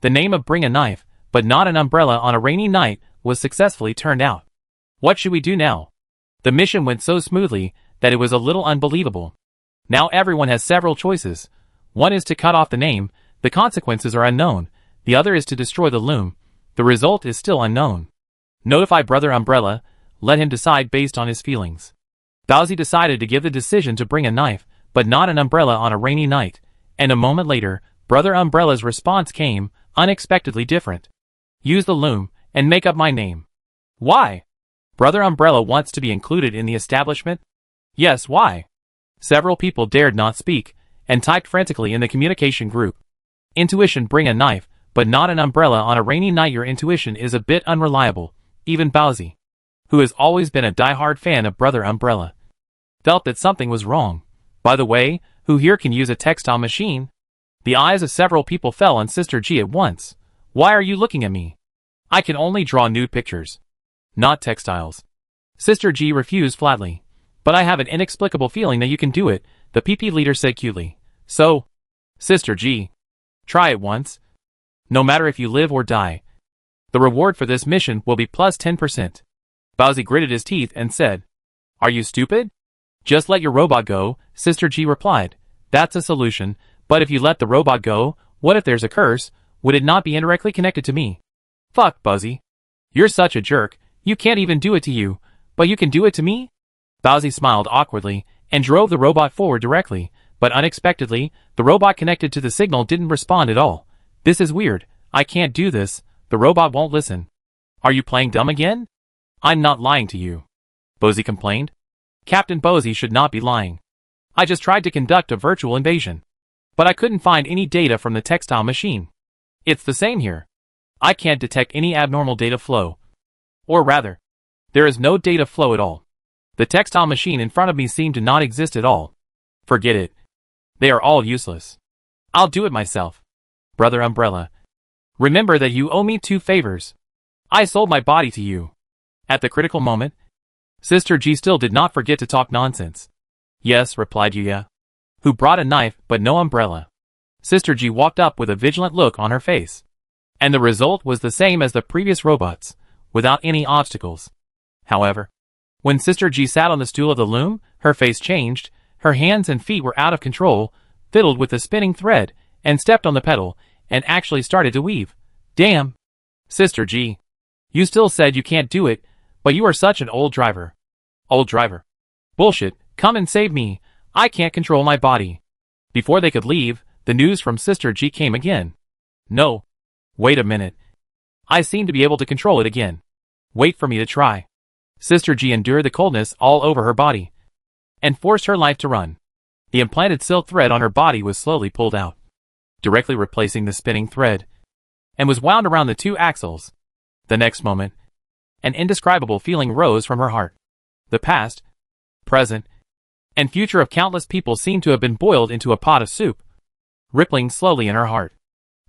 the name of Bring a Knife, but not an umbrella on a rainy night, was successfully turned out. What should we do now? The mission went so smoothly that it was a little unbelievable. Now everyone has several choices. One is to cut off the name, the consequences are unknown. The other is to destroy the loom. The result is still unknown. Notify Brother Umbrella, let him decide based on his feelings. Bowsy decided to give the decision to bring a knife, but not an umbrella on a rainy night, and a moment later, Brother Umbrella's response came, unexpectedly different. Use the loom, and make up my name. Why? Brother Umbrella wants to be included in the establishment? Yes, why? Several people dared not speak, and typed frantically in the communication group. Intuition, bring a knife, but not an umbrella on a rainy night. Your intuition is a bit unreliable. Even Bowsy, who has always been a die-hard fan of Brother Umbrella, felt that something was wrong. By the way, who here can use a textile machine? The eyes of several people fell on Sister G at once. Why are you looking at me? I can only draw nude pictures, not textiles. Sister G refused flatly. But I have an inexplicable feeling that you can do it, the PP leader said cutely. So, Sister G, try it once. No matter if you live or die. The reward for this mission will be plus 10%. Bowsy gritted his teeth and said, Are you stupid? Just let your robot go, Sister G replied. That's a solution, but if you let the robot go, what if there's a curse? Would it not be indirectly connected to me? Fuck, Buzzy. You're such a jerk, you can't even do it to you, but you can do it to me? Bowsy smiled awkwardly, and drove the robot forward directly, but unexpectedly, the robot connected to the signal didn't respond at all. This is weird, I can't do this, the robot won't listen. Are you playing dumb again? I'm not lying to you, Bowsy complained. Captain Bowsy should not be lying. I just tried to conduct a virtual invasion. But I couldn't find any data from the textile machine. It's the same here. I can't detect any abnormal data flow. Or rather, there is no data flow at all. The textile machine in front of me seemed to not exist at all. Forget it. They are all useless. I'll do it myself. Brother Umbrella. Remember that you owe me 2 favors. I sold my body to you. At the critical moment, Sister G still did not forget to talk nonsense. Yes, replied Yuya, who brought a knife but no umbrella. Sister G walked up with a vigilant look on her face. And the result was the same as the previous robots, without any obstacles. However, when Sister G sat on the stool of the loom, her face changed, her hands and feet were out of control, fiddled with the spinning thread, and stepped on the pedal, and actually started to weave. Damn! Sister G. You still said you can't do it, but you are such an old driver. Old driver. Bullshit, come and save me, I can't control my body. Before they could leave, the news from Sister G came again. No. Wait a minute. I seem to be able to control it again. Wait for me to try. Sister G endured the coldness all over her body, and forced her life to run. The implanted silk thread on her body was slowly pulled out, directly replacing the spinning thread, and was wound around the 2 axles. The next moment, an indescribable feeling rose from her heart. The past, present, and future of countless people seemed to have been boiled into a pot of soup, rippling slowly in her heart.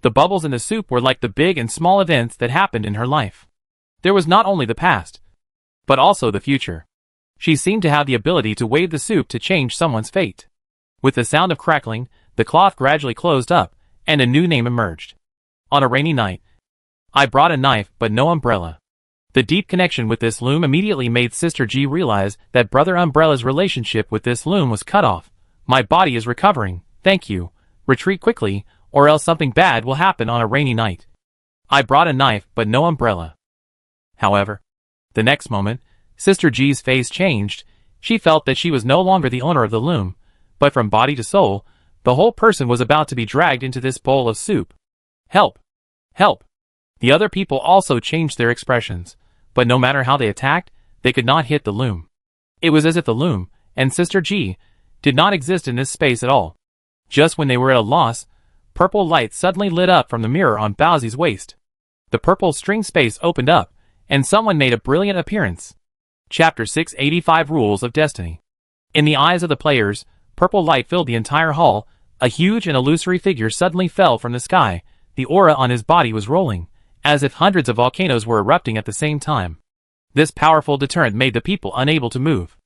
The bubbles in the soup were like the big and small events that happened in her life. There was not only the past, but also the future. She seemed to have the ability to wave the soup to change someone's fate. With the sound of crackling, the cloth gradually closed up, and a new name emerged. On a rainy night, I brought a knife but no umbrella. The deep connection with this loom immediately made Sister G realize that Brother Umbrella's relationship with this loom was cut off. My body is recovering, thank you. Retreat quickly, or else something bad will happen on a rainy night. I brought a knife but no umbrella. However, the next moment, Sister G's face changed. She felt that she was no longer the owner of the loom, but from body to soul, the whole person was about to be dragged into this bowl of soup. Help! Help! The other people also changed their expressions, but no matter how they attacked, they could not hit the loom. It was as if the loom, and Sister G, did not exist in this space at all. Just when they were at a loss, purple light suddenly lit up from the mirror on Bowsy's waist. The purple string space opened up, and someone made a brilliant appearance. Chapter 685 Rules of Destiny. In the eyes of the players, purple light filled the entire hall. A huge and illusory figure suddenly fell from the sky. The aura on his body was rolling, as if hundreds of volcanoes were erupting at the same time. This powerful deterrent made the people unable to move.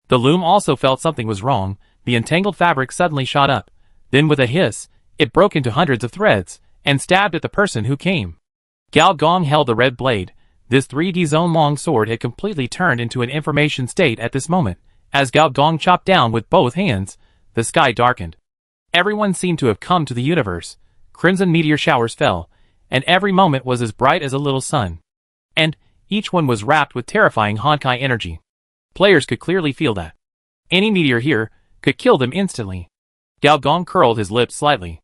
The loom also felt something was wrong. The entangled fabric suddenly shot up. Then with a hiss, it broke into hundreds of threads, and stabbed at the person who came. Gao Gong held the red blade. This 3D zone long sword had completely turned into an information state at this moment. As Gao Gong chopped down with both hands, the sky darkened. Everyone seemed to have come to the universe. Crimson meteor showers fell, and every moment was as bright as a little sun. And each one was wrapped with terrifying Honkai energy. Players could clearly feel that any meteor here could kill them instantly. Gao Gong curled his lips slightly.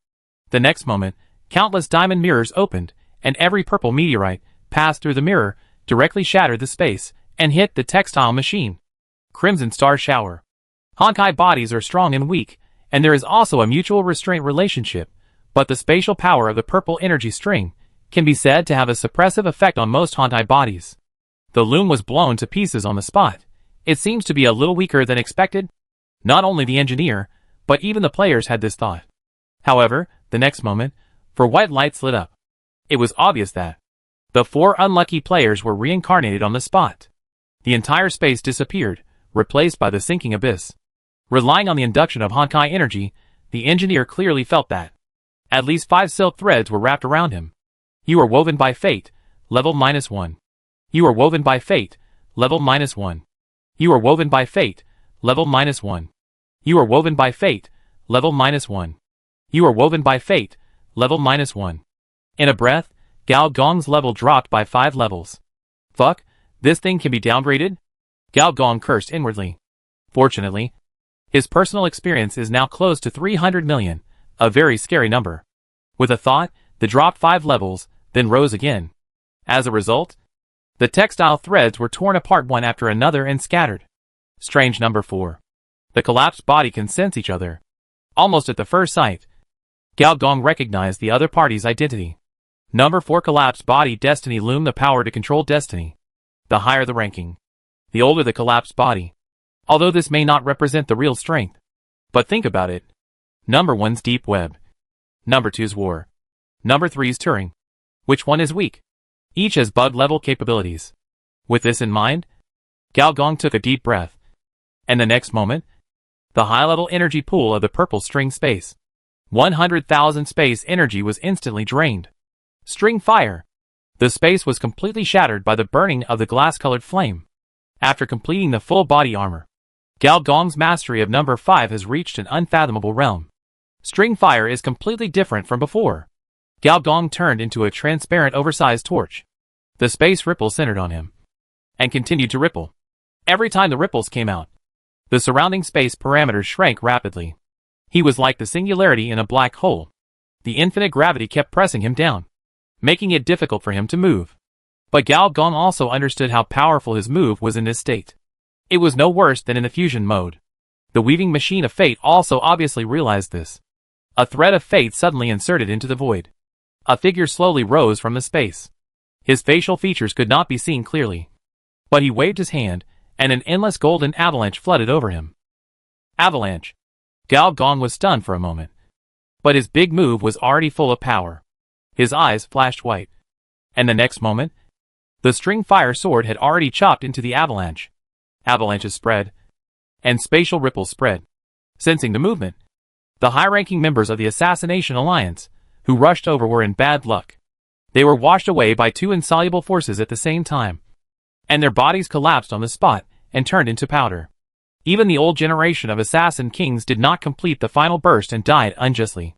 The next moment, countless diamond mirrors opened, and every purple meteorite passed through the mirror, directly shattered the space, and hit the textile machine. Crimson star shower. Honkai bodies are strong and weak, and there is also a mutual restraint relationship, but the spatial power of the purple energy string can be said to have a suppressive effect on most Honkai bodies. The loom was blown to pieces on the spot. It seems to be a little weaker than expected. Not only the engineer, but even the players had this thought. However, the next moment, for white lights lit up. It was obvious that the 4 unlucky players were reincarnated on the spot. The entire space disappeared, replaced by the sinking abyss. Relying on the induction of Honkai energy, the engineer clearly felt that at least 5 silk threads were wrapped around him. You are woven by fate, level -1. You are woven by fate, level -1. You are woven by fate, level -1. You are woven by fate, level -1. You are woven by fate, level -1. In a breath, Gao Gong's level dropped by 5 levels. Fuck, this thing can be downgraded? Gao Gong cursed inwardly. Fortunately, his personal experience is now close to 300 million, a very scary number. With a thought, the dropped 5 levels, then rose again. As a result, the textile threads were torn apart one after another and scattered. Strange number 4. The collapsed body can sense each other. Almost at the first sight, Gao Gong recognized the other party's identity. Number 4 collapsed body destiny loomed the power to control destiny. The higher the ranking, the older the collapsed body. Although this may not represent the real strength. But think about it. Number 1's deep web. Number 2's war. Number 3's Turing. Which one is weak? Each has bug-level capabilities. With this in mind, Gao Gong took a deep breath. And the next moment, the high-level energy pool of the purple string space. 100,000 space energy was instantly drained. String fire. The space was completely shattered by the burning of the glass-colored flame. After completing the full body armor, Gao Gong's mastery of number 5 has reached an unfathomable realm. String fire is completely different from before. Gao Gong turned into a transparent oversized torch. The space ripple centered on him, and continued to ripple. Every time the ripples came out, the surrounding space parameters shrank rapidly. He was like the singularity in a black hole. The infinite gravity kept pressing him down, making it difficult for him to move. But Gao Gong also understood how powerful his move was in this state. It was no worse than in the fusion mode. The weaving machine of fate also obviously realized this. A thread of fate suddenly inserted into the void. A figure slowly rose from the space. His facial features could not be seen clearly. But he waved his hand, and an endless golden avalanche flooded over him. Avalanche. Gao Gong was stunned for a moment. But his big move was already full of power. His eyes flashed white. And the next moment, the string fire sword had already chopped into the avalanche. Avalanches spread, and spatial ripples spread. Sensing the movement, the high-ranking members of the Assassination Alliance, who rushed over, were in bad luck. They were washed away by 2 insoluble forces at the same time, and their bodies collapsed on the spot and turned into powder. Even the old generation of assassin kings did not complete the final burst and died unjustly.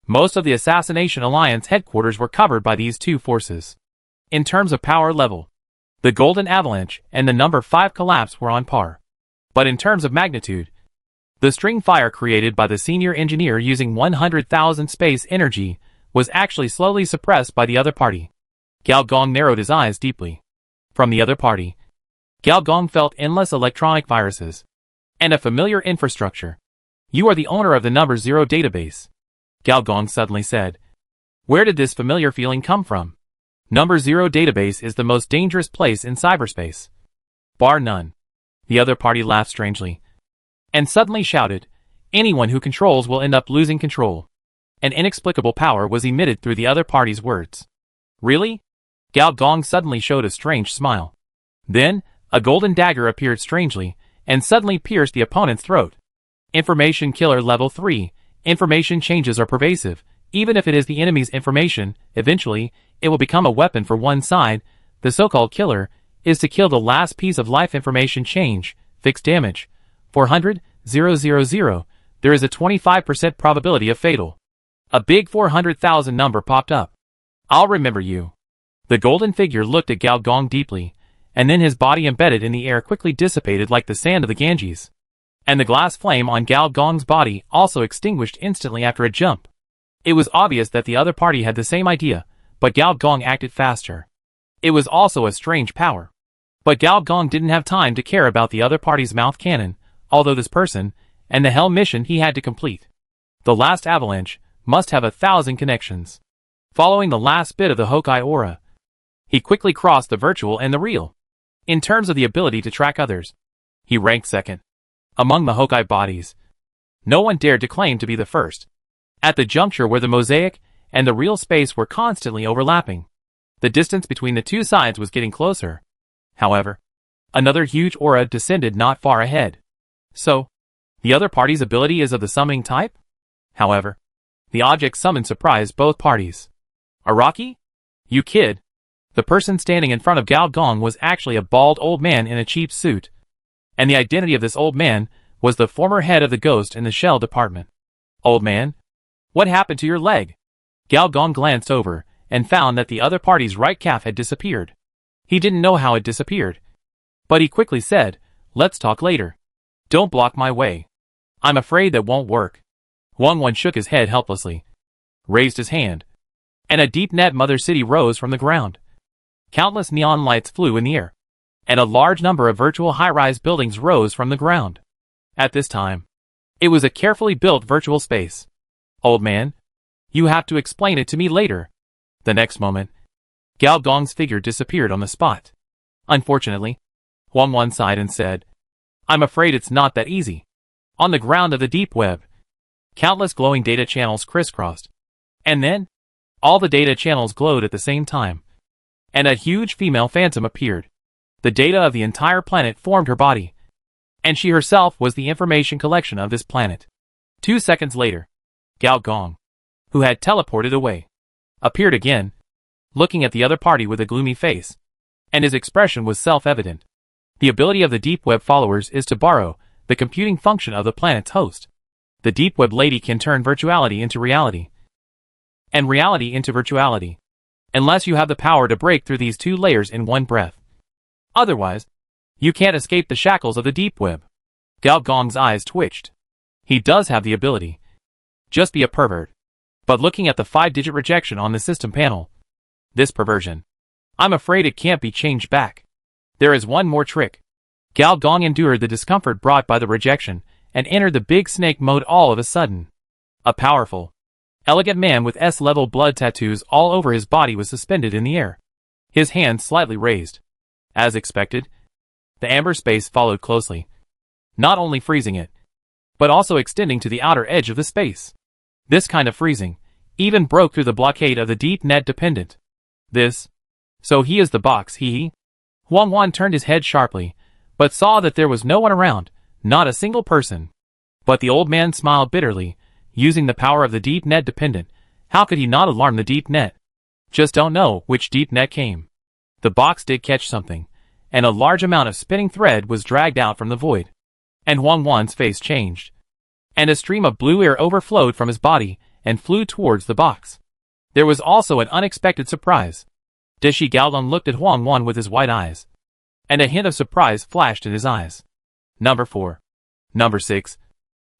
Most of the Assassination Alliance headquarters were covered by these 2 forces. In terms of power level, the Golden Avalanche and the number 5 collapse were on par. But in terms of magnitude, the string fire created by the senior engineer using 100,000 space energy was actually slowly suppressed by the other party. Gao Gong narrowed his eyes deeply. From the other party, Gao Gong felt endless electronic viruses and a familiar infrastructure. You are the owner of the number 0 database, Gao Gong suddenly said. Where did this familiar feeling come from? Number 0 database is the most dangerous place in cyberspace. Bar none. The other party laughed strangely, and suddenly shouted, anyone who controls will end up losing control. An inexplicable power was emitted through the other party's words. Really? Gao Gong suddenly showed a strange smile. Then, a golden dagger appeared strangely, and suddenly pierced the opponent's throat. Information killer level 3. Information changes are pervasive. Even if it is the enemy's information, eventually, it will become a weapon for one side. The so-called killer is to kill the last piece of life information change. Fixed damage. 400,000. There is a 25% probability of fatal. A big 400,000 number popped up. I'll remember you. The golden figure looked at Gao Gong deeply, and then his body embedded in the air quickly dissipated like the sand of the Ganges. And the glass flame on Gao Gong's body also extinguished instantly after a jump. It was obvious that the other party had the same idea, but Gao Gong acted faster. It was also a strange power. But Gao Gong didn't have time to care about the other party's mouth cannon, although this person, and the hell mission he had to complete. The last avalanche must have 1,000 connections. Following the last bit of the Hokkai aura, he quickly crossed the virtual and the real. In terms of the ability to track others, he ranked second. Among the Hokkai bodies, no one dared to claim to be the first. At the juncture where the mosaic and the real space were constantly overlapping, the distance between the 2 sides was getting closer. However, another huge aura descended not far ahead. So, the other party's ability is of the summoning type? However, the object summoned surprised both parties. Araki? You kid. The person standing in front of Gao Gong was actually a bald old man in a cheap suit. And the identity of this old man was the former head of the Ghost in the Shell department. Old man, what happened to your leg? Gao Gong glanced over and found that the other party's right calf had disappeared. He didn't know how it disappeared, but he quickly said, let's talk later. Don't block my way. I'm afraid that won't work. Wang Wan shook his head helplessly, raised his hand, and a deep net mother city rose from the ground. Countless neon lights flew in the air, and a large number of virtual high-rise buildings rose from the ground. At this time, it was a carefully built virtual space. Old man, you have to explain it to me later. The next moment, Gao Gong's figure disappeared on the spot. Unfortunately, Wang Wan sighed and said, I'm afraid it's not that easy. On the ground of the deep web, countless glowing data channels crisscrossed. And then, all the data channels glowed at the same time. And a huge female phantom appeared. The data of the entire planet formed her body. And she herself was the information collection of this planet. 2 seconds later, Gao Gong, who had teleported away, appeared again, looking at the other party with a gloomy face. And his expression was self-evident. The ability of the deep web followers is to borrow the computing function of the planet's host. The deep web lady can turn virtuality into reality, and reality into virtuality, unless you have the power to break through these two layers in one breath. Otherwise, you can't escape the shackles of the deep web. Gao Gong's eyes twitched. He does have the ability. Just be a pervert. But looking at the 5-digit rejection on the system panel, this perversion, I'm afraid it can't be changed back. There is one more trick. Gao Gong endured the discomfort brought by the rejection and entered the big snake mode all of a sudden. A powerful, elegant man with S-level blood tattoos all over his body was suspended in the air, his hands slightly raised. As expected, the amber space followed closely, not only freezing it, but also extending to the outer edge of the space. This kind of freezing even broke through the blockade of the deep net dependent. So he is the box, he. Wang Wan turned his head sharply, but saw that there was no one around, not a single person. But the old man smiled bitterly, using the power of the deep net dependent. How could he not alarm the deep net? Just don't know which deep net came. The box did catch something, and a large amount of spinning thread was dragged out from the void. And Wang Wan's face changed, and a stream of blue air overflowed from his body and flew towards the box. There was also an unexpected surprise. Deshi Gaodong looked at Wang Wan with his white eyes, and a hint of surprise flashed in his eyes. Number 4. Number 6.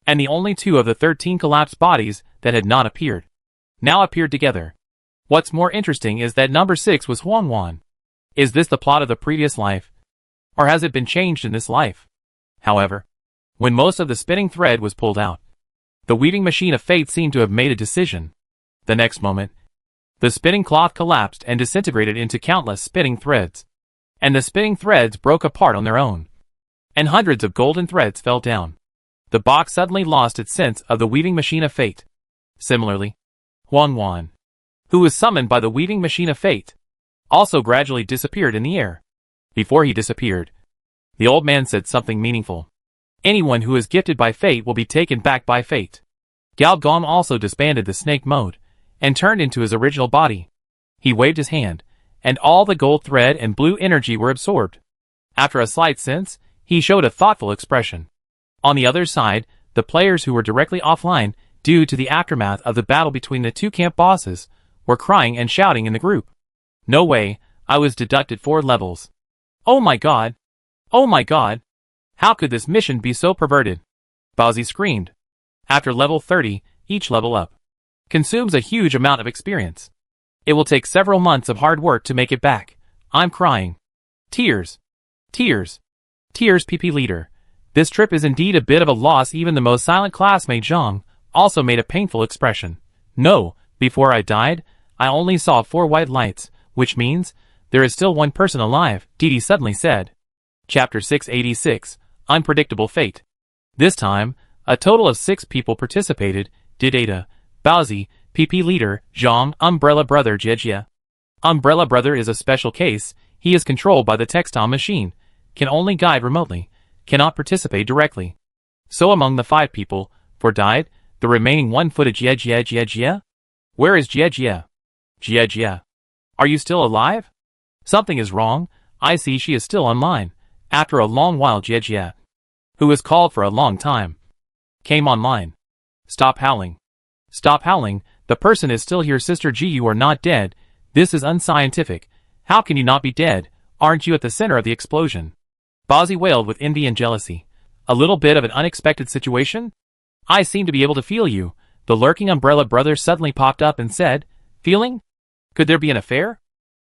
And the only 2 of the 13 collapsed bodies that had not appeared, now appeared together. What's more interesting is that number 6 was Wang Wan. Is this the plot of the previous life? Or has it been changed in this life? However, when most of the spinning thread was pulled out, the weaving machine of fate seemed to have made a decision. The next moment, the spinning cloth collapsed and disintegrated into countless spinning threads. And the spinning threads broke apart on their own, and hundreds of golden threads fell down. The box suddenly lost its sense of the weaving machine of fate. Similarly, Wang Wan, who was summoned by the weaving machine of fate, also gradually disappeared in the air. Before he disappeared, the old man said something meaningful. Anyone who is gifted by fate will be taken back by fate. Gao Gong also disbanded the snake mode, and turned into his original body. He waved his hand, and all the gold thread and blue energy were absorbed. After a slight sense, he showed a thoughtful expression. On the other side, the players who were directly offline, due to the aftermath of the battle between the 2 camp bosses, were crying and shouting in the group. No way, I was deducted 4 levels. Oh my god! Oh my god! How could this mission be so perverted? Bowsy screamed. After level 30, each level up consumes a huge amount of experience. It will take several months of hard work to make it back. I'm crying. Tears. Tears. Tears. PP leader. This trip is indeed a bit of a loss. Even the most silent classmate Zhang also made a painful expression. No, before I died, I only saw 4 white lights, which means there is still one person alive, Didi suddenly said. Chapter 686, Unpredictable Fate. This time, a total of 6 people participated, Didata, Baozi, PP leader, Zhang, Umbrella Brother Jejia. Umbrella Brother is a special case. He is controlled by the textile machine, can only guide remotely, cannot participate directly. So among the 5 people, 4 died, the remaining 1 footed Jejia. Where is Jejia? Jejia. Are you still alive? Something is wrong. I see she is still online. After a long while Jejia who was called for a long time, came online. Stop howling. Stop howling, the person is still here. Sister G, you are not dead. This is unscientific. How can you not be dead? Aren't you at the center of the explosion? Bozzy wailed with envy and jealousy. A little bit of an unexpected situation? I seem to be able to feel you. The lurking umbrella brother suddenly popped up and said, feeling? Could there be an affair?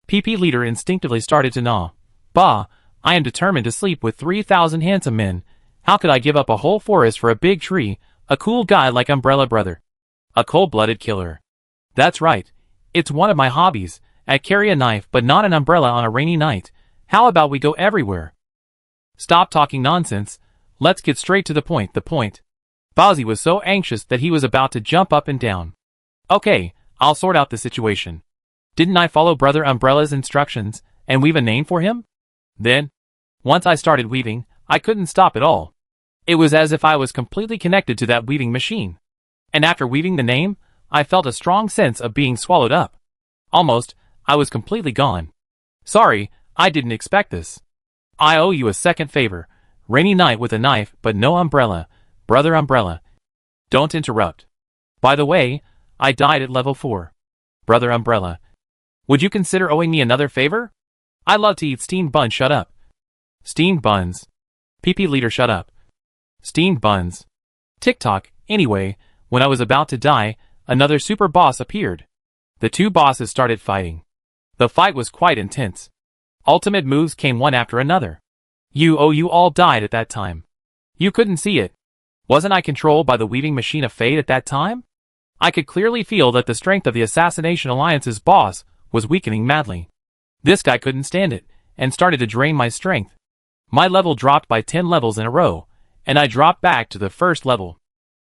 PP leader instinctively started to gnaw. Bah, I am determined to sleep with 3,000 handsome men. How could I give up a whole forest for a big tree, a cool guy like umbrella brother? A cold-blooded killer. That's right. It's one of my hobbies. I carry a knife but not an umbrella on a rainy night. How about we go everywhere? Stop talking nonsense. Let's get straight to the point. Bozzy was so anxious that he was about to jump up and down. Okay, I'll sort out the situation. Didn't I follow Brother Umbrella's instructions and weave a name for him? Then, once I started weaving, I couldn't stop at all. It was as if I was completely connected to that weaving machine. And after weaving the name, I felt a strong sense of being swallowed up. Almost, I was completely gone. Sorry, I didn't expect this. I owe you a second favor. Rainy night with a knife but no umbrella. Brother Umbrella. Don't interrupt. By the way, I died at level 4. Brother Umbrella. Would you consider owing me another favor? I love to eat steamed buns. Shut up. Steamed buns. PP leader, shut up. Steamed buns. Tick-tock. Anyway, when I was about to die, another super boss appeared. The two bosses started fighting. The fight was quite intense. Ultimate moves came one after another. You all died at that time. You couldn't see it. Wasn't I controlled by the weaving machine of fate at that time? I could clearly feel that the strength of the Assassination Alliance's boss was weakening madly. This guy couldn't stand it, and started to drain my strength. My level dropped by 10 levels in a row, and I dropped back to the first level.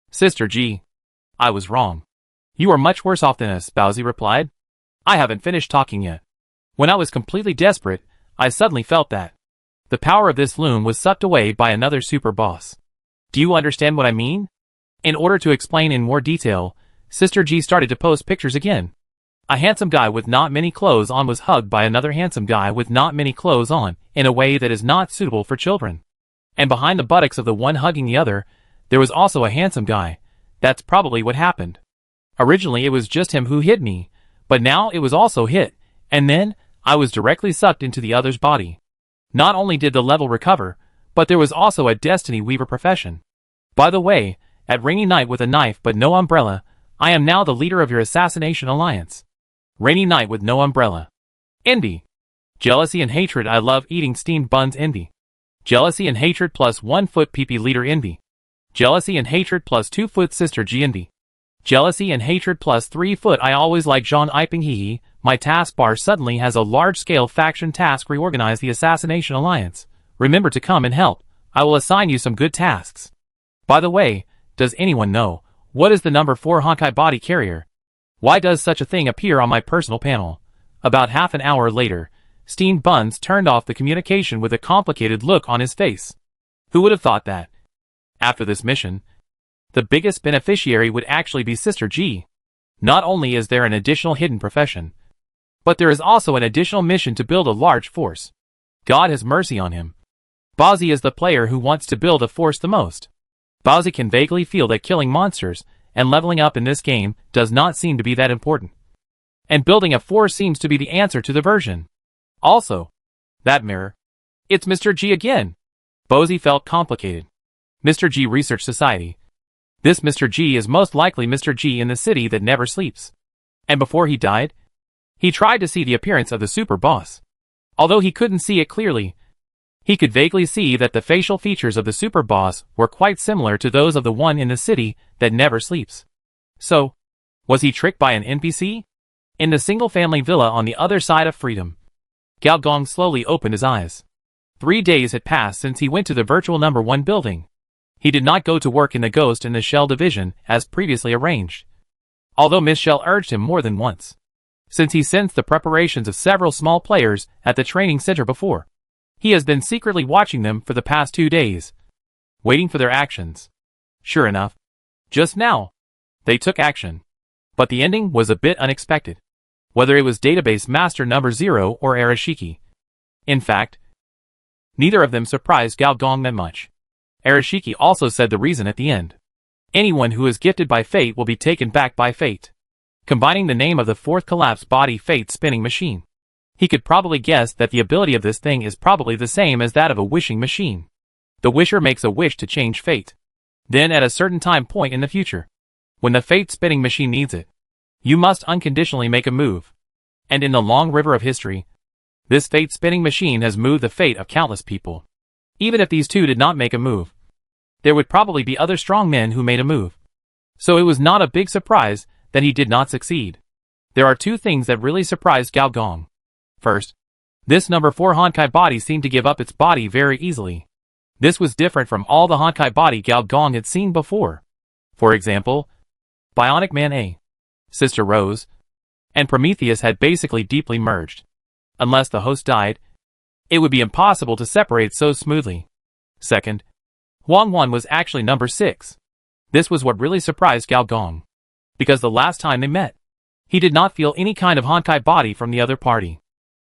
Sister G. I was wrong. You are much worse off than us, Bowsy replied. I haven't finished talking yet. When I was completely desperate, I suddenly felt that the power of this loom was sucked away by another super boss. Do you understand what I mean? In order to explain in more detail, Sister G started to post pictures again. A handsome guy with not many clothes on was hugged by another handsome guy with not many clothes on, in a way that is not suitable for children. And behind the buttocks of the one hugging the other, there was also a handsome guy. That's probably what happened. Originally it was just him who hit me, but now it was also hit, and then I was directly sucked into the other's body. Not only did the level recover, but there was also a Destiny Weaver profession. By the way, at Rainy Night with a knife but no umbrella, I am now the leader of your Assassination Alliance. Rainy Night with no umbrella. Envy. Jealousy and hatred. I love eating steamed buns. Envy. Jealousy and hatred plus 1 foot. PP leader. Envy. Jealousy and hatred plus 2 foot. Sister G. Envy. Jealousy and hatred plus 3 foot. I always like John Iping. Hee. My taskbar suddenly has a large-scale faction task. Reorganize the Assassination Alliance. Remember to come and help. I will assign you some good tasks. By the way, does anyone know, what is the number 4 Honkai body carrier? Why does such a thing appear on my personal panel? About half an hour later, Steamed Buns turned off the communication with a complicated look on his face. Who would have thought that? After this mission, the biggest beneficiary would actually be Sister G. Not only is there an additional hidden profession, but there is also an additional mission to build a large force. God has mercy on him. Bozzy is the player who wants to build a force the most. Bozzy can vaguely feel that killing monsters and leveling up in this game does not seem to be that important. And building a force seems to be the answer to the version. Also, that mirror. It's Mr. G again. Bozzy felt complicated. Mr. G Research Society. This Mr. G is most likely Mr. G in the city that never sleeps. And before he died, he tried to see the appearance of the super boss. Although he couldn't see it clearly, he could vaguely see that the facial features of the super boss were quite similar to those of the one in the city that never sleeps. So, was he tricked by an NPC? In the single-family villa on the other side of freedom, Gao Gong slowly opened his eyes. 3 days had passed since he went to the virtual number 1 building. He did not go to work in the Ghost in the Shell division as previously arranged, although Miss Shell urged him more than once, since he sensed the preparations of several small players at the training center before. He has been secretly watching them for the past 2 days, waiting for their actions. Sure enough, just now, they took action. But the ending was a bit unexpected. Whether it was Database Master Number 0 or Arashiki. In fact, neither of them surprised Gao Gong that much. Arashiki also said the reason at the end. Anyone who is gifted by fate will be taken back by fate. Combining the name of the fourth collapsed body fate spinning machine. He could probably guess that the ability of this thing is probably the same as that of a wishing machine. The wisher makes a wish to change fate. Then at a certain time point in the future, when the fate spinning machine needs it, you must unconditionally make a move. And in the long river of history, this fate spinning machine has moved the fate of countless people. Even if these two did not make a move, there would probably be other strong men who made a move. So it was not a big surprise that he did not succeed. There are two things that really surprised Gao Gong. First, this number 4 Honkai body seemed to give up its body very easily. This was different from all the Honkai body Gao Gong had seen before. For example, Bionic Man A, Sister Rose, and Prometheus had basically deeply merged. Unless the host died, it would be impossible to separate so smoothly. Second, Huang Wan was actually number 6. This was what really surprised Gao Gong. Because the last time they met, he did not feel any kind of Honkai body from the other party.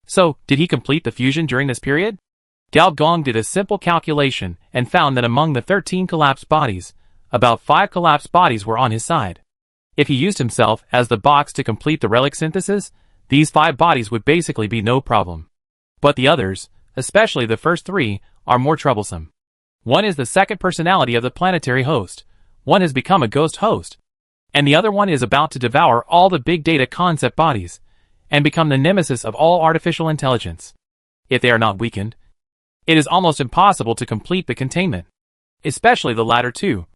So, did he complete the fusion during this period? Gao Gong did a simple calculation and found that among the 13 collapsed bodies, about 5 collapsed bodies were on his side. If he used himself as the box to complete the relic synthesis, these 5 bodies would basically be no problem. But the others, especially the first 3, are more troublesome. One is the second personality of the planetary host. One has become a ghost host. And the other one is about to devour all the big data concept bodies and become the nemesis of all artificial intelligence. If they are not weakened, it is almost impossible to complete the containment. Especially the latter two.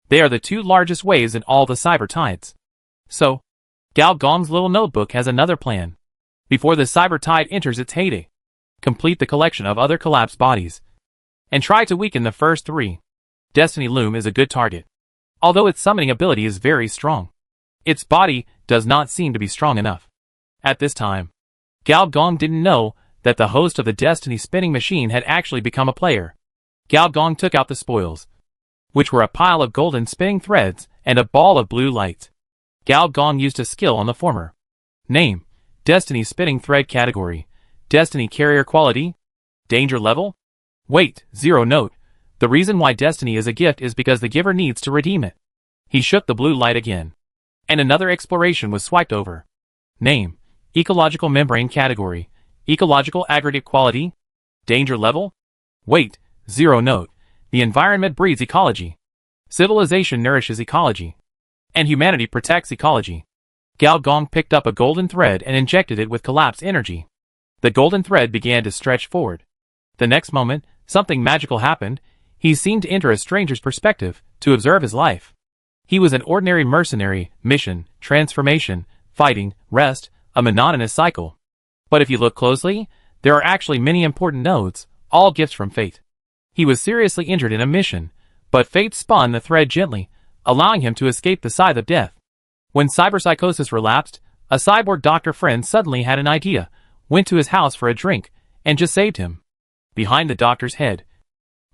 They are the 2 largest waves in all the cyber tides. So, Gao Gong's little notebook has another plan. Before the cyber tide enters its heyday, complete the collection of other collapsed bodies and try to weaken the first 3. Destiny Loom is a good target. Although its summoning ability is very strong, its body does not seem to be strong enough. At this time, Gao Gong didn't know that the host of the Destiny spinning machine had actually become a player. Gao Gong took out the spoils, which were a pile of golden spinning threads and a ball of blue light. Gao Gong used a skill on the former. Name, Destiny spinning thread category, Destiny carrier quality, danger level, weight, 0 note. The reason why Destiny is a gift is because the giver needs to redeem it. He shook the blue light again, and another exploration was swiped over. Name, ecological membrane category, ecological aggregate quality, danger level, weight, 0 note. The environment breeds ecology. Civilization nourishes ecology. And humanity protects ecology. Gao Gong picked up a golden thread and injected it with collapse energy. The golden thread began to stretch forward. The next moment, something magical happened. He seemed to enter a stranger's perspective, to observe his life. He was an ordinary mercenary, mission, transformation, fighting, rest, a monotonous cycle. But if you look closely, there are actually many important nodes, all gifts from fate. He was seriously injured in a mission, but fate spun the thread gently, allowing him to escape the scythe of death. When cyberpsychosis relapsed, a cyborg doctor friend suddenly had an idea, went to his house for a drink, and just saved him. Behind the doctor's head,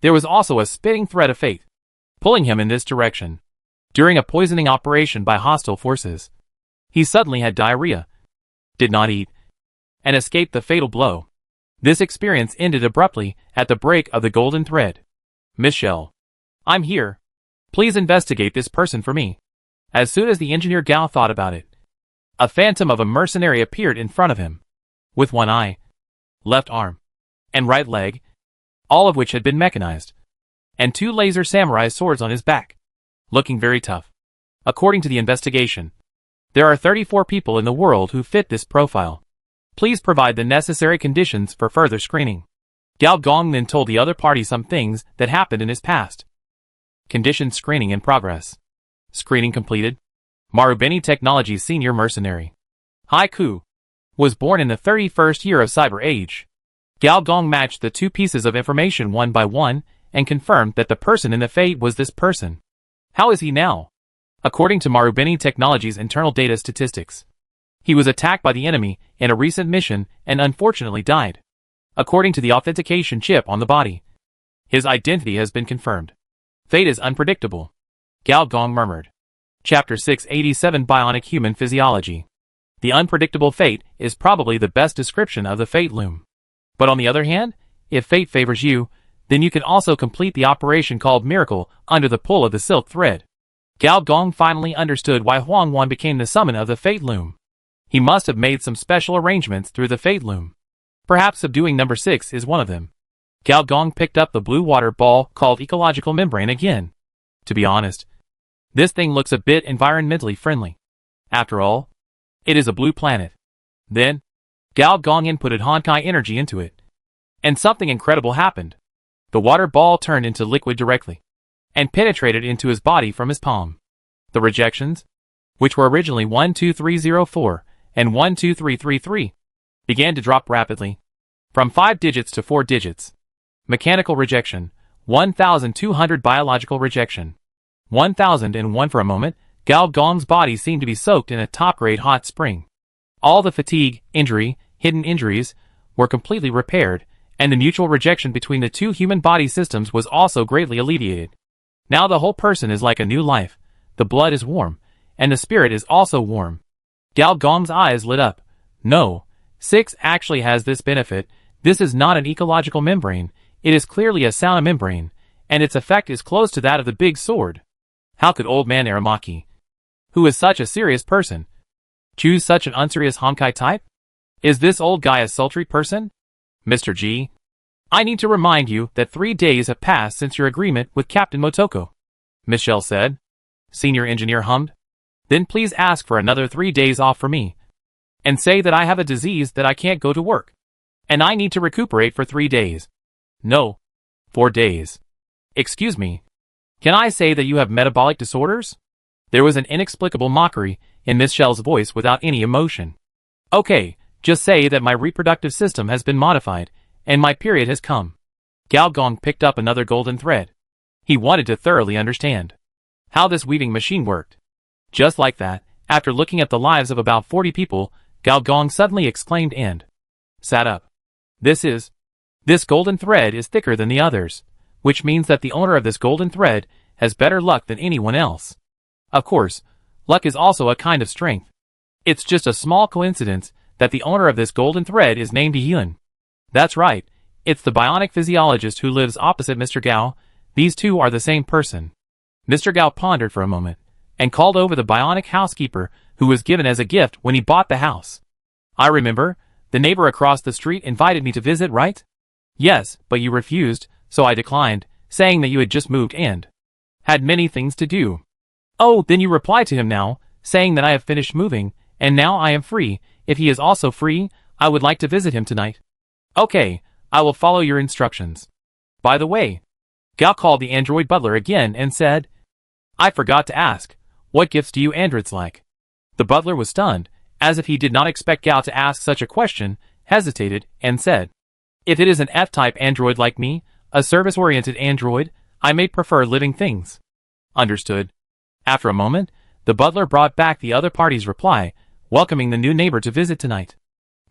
there was also a spinning thread of fate, pulling him in this direction. During a poisoning operation by hostile forces, he suddenly had diarrhea, did not eat, and escaped the fatal blow. This experience ended abruptly at the break of the golden thread. Michelle, I'm here. Please investigate this person for me. As soon as the engineer Gao thought about it, a phantom of a mercenary appeared in front of him, with one eye, left arm, and right leg, all of which had been mechanized, and 2 laser samurai swords on his back, looking very tough. According to the investigation, there are 34 people in the world who fit this profile. Please provide the necessary conditions for further screening. Gao Gong then told the other party some things that happened in his past. Condition screening in progress. Screening completed. Marubeni Technologies Senior Mercenary. Haiku. Was born in the 31st year of Cyber Age. Gao Gong matched the 2 pieces of information one by one and confirmed that the person in the fate was this person. How is he now? According to Marubeni Technologies' internal data statistics, he was attacked by the enemy in a recent mission and unfortunately died. According to the authentication chip on the body, his identity has been confirmed. Fate is unpredictable, Gao Gong murmured. Chapter 687 Bionic Human Physiology. The unpredictable fate is probably the best description of the fate loom. But on the other hand, if fate favors you, Then you can also complete the operation called Miracle under the pull of the silk thread. Gao Gong finally understood why Huang Wan became the summon of the Fate Loom. He must have made some special arrangements through the Fate Loom. Perhaps subduing number 6 is one of them. Gao Gong picked up the blue water ball called Ecological Membrane again. To be honest, this thing looks a bit environmentally friendly. After all, it is a blue planet. Then, Gao Gong inputted Honkai energy into it. And something incredible happened. The water ball turned into liquid directly, and penetrated into his body from his palm. The rejections, which were originally 12304 and 12333, began to drop rapidly, from 5 digits to 4 digits. Mechanical rejection, 1,200. Biological rejection, 1,001. For a moment, Gao Gong's body seemed to be soaked in a top-grade hot spring. All the fatigue, injury, hidden injuries, were completely repaired, and the mutual rejection between the two human body systems was also greatly alleviated. Now the whole person is like a new life. The blood is warm, and the spirit is also warm. Gao Gong's eyes lit up. No, 6 actually has this benefit. This is not an ecological membrane. It is clearly a sauna membrane, and its effect is close to that of the big sword. How could old man Aramaki, who is such a serious person, choose such an unserious Honkai type? Is this old guy a sultry person? Mr. G, I need to remind you that 3 days have passed since your agreement with Captain Motoko. Michelle said. Senior engineer hummed. Then please ask for another 3 days off for me. And say that I have a disease that I can't go to work. And I need to recuperate for 3 days. No. 4 days. Excuse me. Can I say that you have metabolic disorders? There was an inexplicable mockery in Miss Shell's voice without any emotion. Okay, just say that my reproductive system has been modified, and my period has come. Gao Gong picked up another golden thread. He wanted to thoroughly understand how this weaving machine worked. Just like that, after looking at the lives of about 40 people, Gao Gong suddenly exclaimed and sat up. This golden thread is thicker than the others, which means that the owner of this golden thread has better luck than anyone else. Of course, luck is also a kind of strength. It's just a small coincidence that the owner of this golden thread is named Yun. That's right, it's the bionic physiologist who lives opposite Mr. Gao. These two are the same person. Mr. Gao pondered for a moment, and called over the bionic housekeeper who was given as a gift when he bought the house. I remember, the neighbor across the street invited me to visit, right? Yes, but you refused, so I declined, saying that you had just moved and had many things to do. Oh, then you reply to him now, saying that I have finished moving, and now I am free. If he is also free, I would like to visit him tonight. Okay, I will follow your instructions. By the way, Gao called the android butler again and said, I forgot to ask, what gifts do you androids like? The butler was stunned, as if he did not expect Gao to ask such a question, hesitated, and said, if it is an F-type android like me, a service-oriented android, I may prefer living things. Understood. After a moment, the butler brought back the other party's reply, welcoming the new neighbor to visit tonight.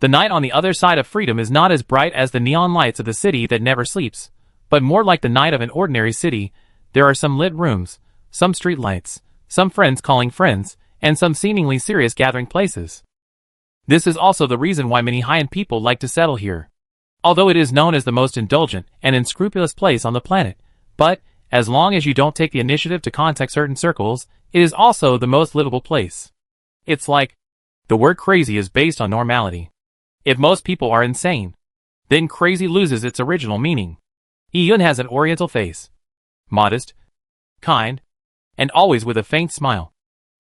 The night on the other side of freedom is not as bright as the neon lights of the city that never sleeps, but more like the night of an ordinary city. There are some lit rooms, some street lights, some friends calling friends, and some seemingly serious gathering places. This is also the reason why many high-end people like to settle here. Although it is known as the most indulgent and unscrupulous place on the planet, but, as long as you don't take the initiative to contact certain circles, it is also the most livable place. It's like, the word crazy is based on normality. If most people are insane, then crazy loses its original meaning. Yun has an oriental face. Modest, kind, and always with a faint smile.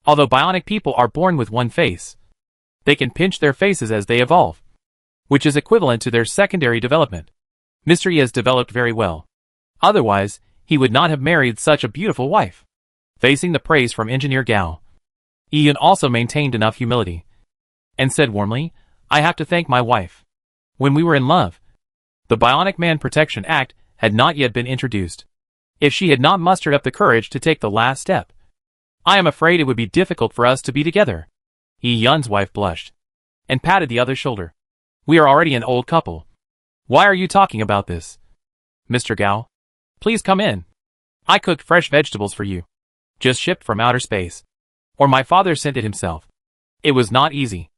Although bionic people are born with one face, they can pinch their faces as they evolve, which is equivalent to their secondary development. Mr. Yi has developed very well. Otherwise, he would not have married such a beautiful wife. Facing the praise from Engineer Gao, Yun also maintained enough humility, and said warmly, I have to thank my wife. When we were in love, the Bionic Man Protection Act had not yet been introduced. If she had not mustered up the courage to take the last step, I am afraid it would be difficult for us to be together. Yun's wife blushed, and patted the other's shoulder. We are already an old couple. Why are you talking about this? Mr. Gao, please come in. I cooked fresh vegetables for you, just shipped from outer space. Or my father sent it himself. It was not easy.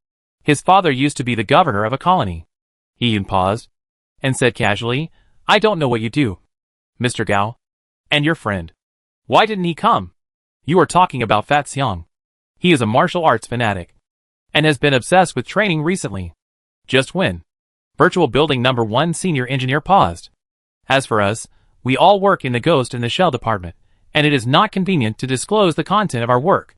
His father used to be the governor of a colony. Yun paused, and said casually, I don't know what you do. Mr. Gao? And your friend? Why didn't he come? You are talking about Fat Xiang. He is a martial arts fanatic and has been obsessed with training recently. Just when? Virtual Building Number 1 senior engineer paused. As for us, we all work in the Ghost in the Shell department, and it is not convenient to disclose the content of our work.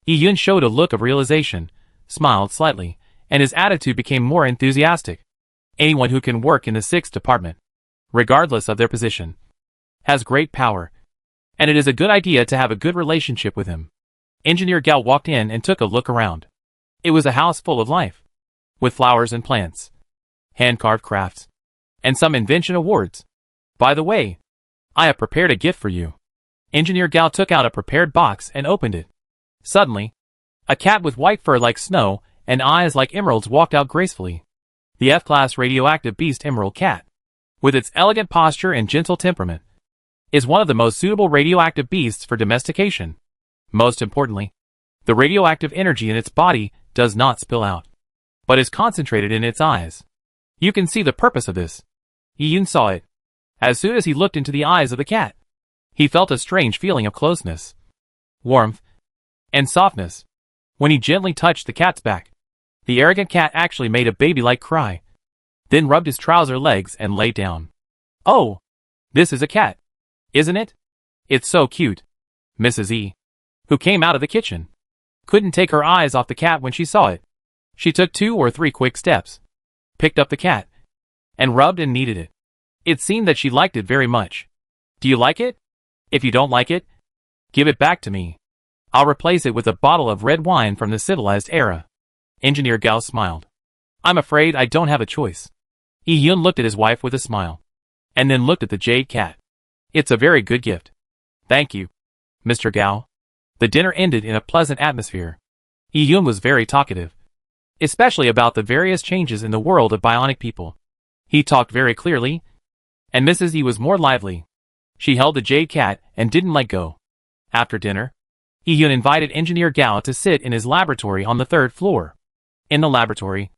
Yun showed a look of realization, smiled slightly, and his attitude became more enthusiastic. Anyone who can work in the 6th department, regardless of their position, has great power, and it is a good idea to have a good relationship with him. Engineer Gao walked in and took a look around. It was a house full of life, with flowers and plants, hand-carved crafts, and some invention awards. By the way, I have prepared a gift for you. Engineer Gao took out a prepared box and opened it. Suddenly, a cat with white fur like snow and eyes like emeralds walked out gracefully. The F-class radioactive beast emerald cat, with its elegant posture and gentle temperament, is one of the most suitable radioactive beasts for domestication. Most importantly, the radioactive energy in its body does not spill out, but is concentrated in its eyes. You can see the purpose of this. Yun saw it. As soon as he looked into the eyes of the cat, he felt a strange feeling of closeness, warmth, and softness. When he gently touched the cat's back, the arrogant cat actually made a baby-like cry, then rubbed his trouser legs and lay down. Oh, this is a cat, isn't it? It's so cute. Mrs. E, who came out of the kitchen, couldn't take her eyes off the cat when she saw it. She took 2 or 3 quick steps, picked up the cat, and rubbed and kneaded it. It seemed that she liked it very much. Do you like it? If you don't like it, give it back to me. I'll replace it with a bottle of red wine from the civilized era. Engineer Gao smiled. I'm afraid I don't have a choice. Yun looked at his wife with a smile, and then looked at the jade cat. It's a very good gift. Thank you, Mr. Gao. The dinner ended in a pleasant atmosphere. Yun was very talkative, especially about the various changes in the world of bionic people. He talked very clearly, and Mrs. E was more lively. She held the jade cat and didn't let go. After dinner, Yun invited Engineer Gao to sit in his laboratory on the 3rd floor. In the laboratory,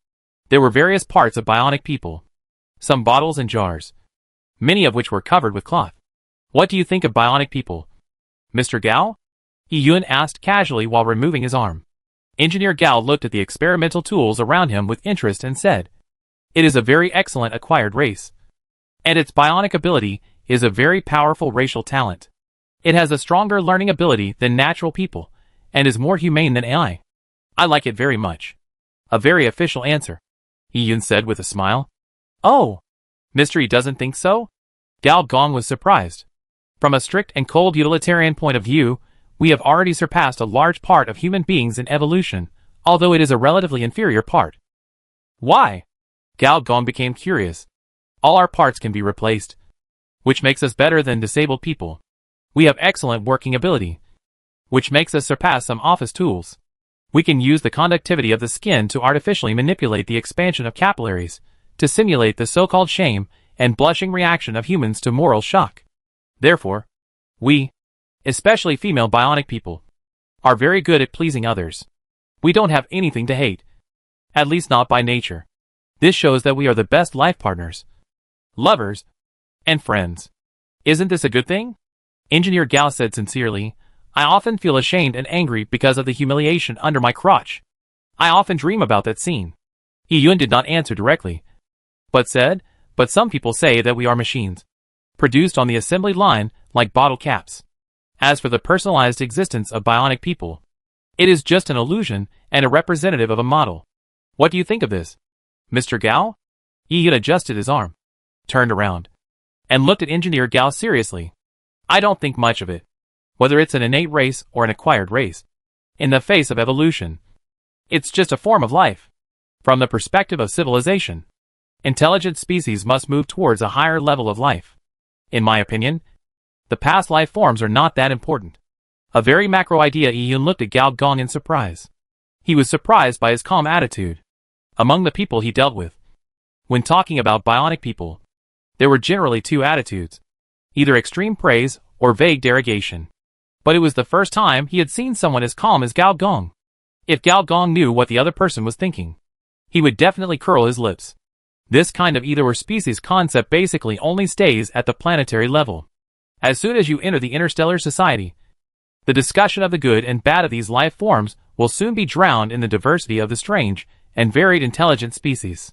there were various parts of bionic people, some bottles and jars, many of which were covered with cloth. What do you think of bionic people, Mr. Gao? Yun asked casually while removing his arm. Engineer Gao looked at the experimental tools around him with interest and said, it is a very excellent acquired race, and its bionic ability is a very powerful racial talent. It has a stronger learning ability than natural people, and is more humane than AI. I like it very much. A very official answer, Yun said with a smile. Oh, Mystery doesn't think so? Gao Gong was surprised. From a strict and cold utilitarian point of view, we have already surpassed a large part of human beings in evolution, although it is a relatively inferior part. Why? Gao Gong became curious. All our parts can be replaced, which makes us better than disabled people. We have excellent working ability, which makes us surpass some office tools. We can use the conductivity of the skin to artificially manipulate the expansion of capillaries, to simulate the so-called shame and blushing reaction of humans to moral shock. Therefore, we, especially female bionic people, are very good at pleasing others. We don't have anything to hate, at least not by nature. This shows that we are the best life partners, lovers, and friends. Isn't this a good thing? Engineer Gao said sincerely, I often feel ashamed and angry because of the humiliation under my crotch. I often dream about that scene. Yun did not answer directly, but said, but some people say that we are machines, produced on the assembly line like bottle caps. As for the personalized existence of bionic people, it is just an illusion and a representative of a model. What do you think of this, Mr. Gao? Yun adjusted his arm, turned around, and looked at Engineer Gao seriously. I don't think much of it, whether it's an innate race or an acquired race. In the face of evolution, it's just a form of life. From the perspective of civilization, intelligent species must move towards a higher level of life. In my opinion, the past life forms are not that important. A very macro idea. Yun looked at Gao Gong in surprise. He was surprised by his calm attitude. Among the people he dealt with, when talking about bionic people, there were generally 2 attitudes, either extreme praise or vague derogation. But it was the first time he had seen someone as calm as Gao Gong. If Gao Gong knew what the other person was thinking, he would definitely curl his lips. This kind of either or species concept basically only stays at the planetary level. As soon as you enter the interstellar society, the discussion of the good and bad of these life forms will soon be drowned in the diversity of the strange and varied intelligent species.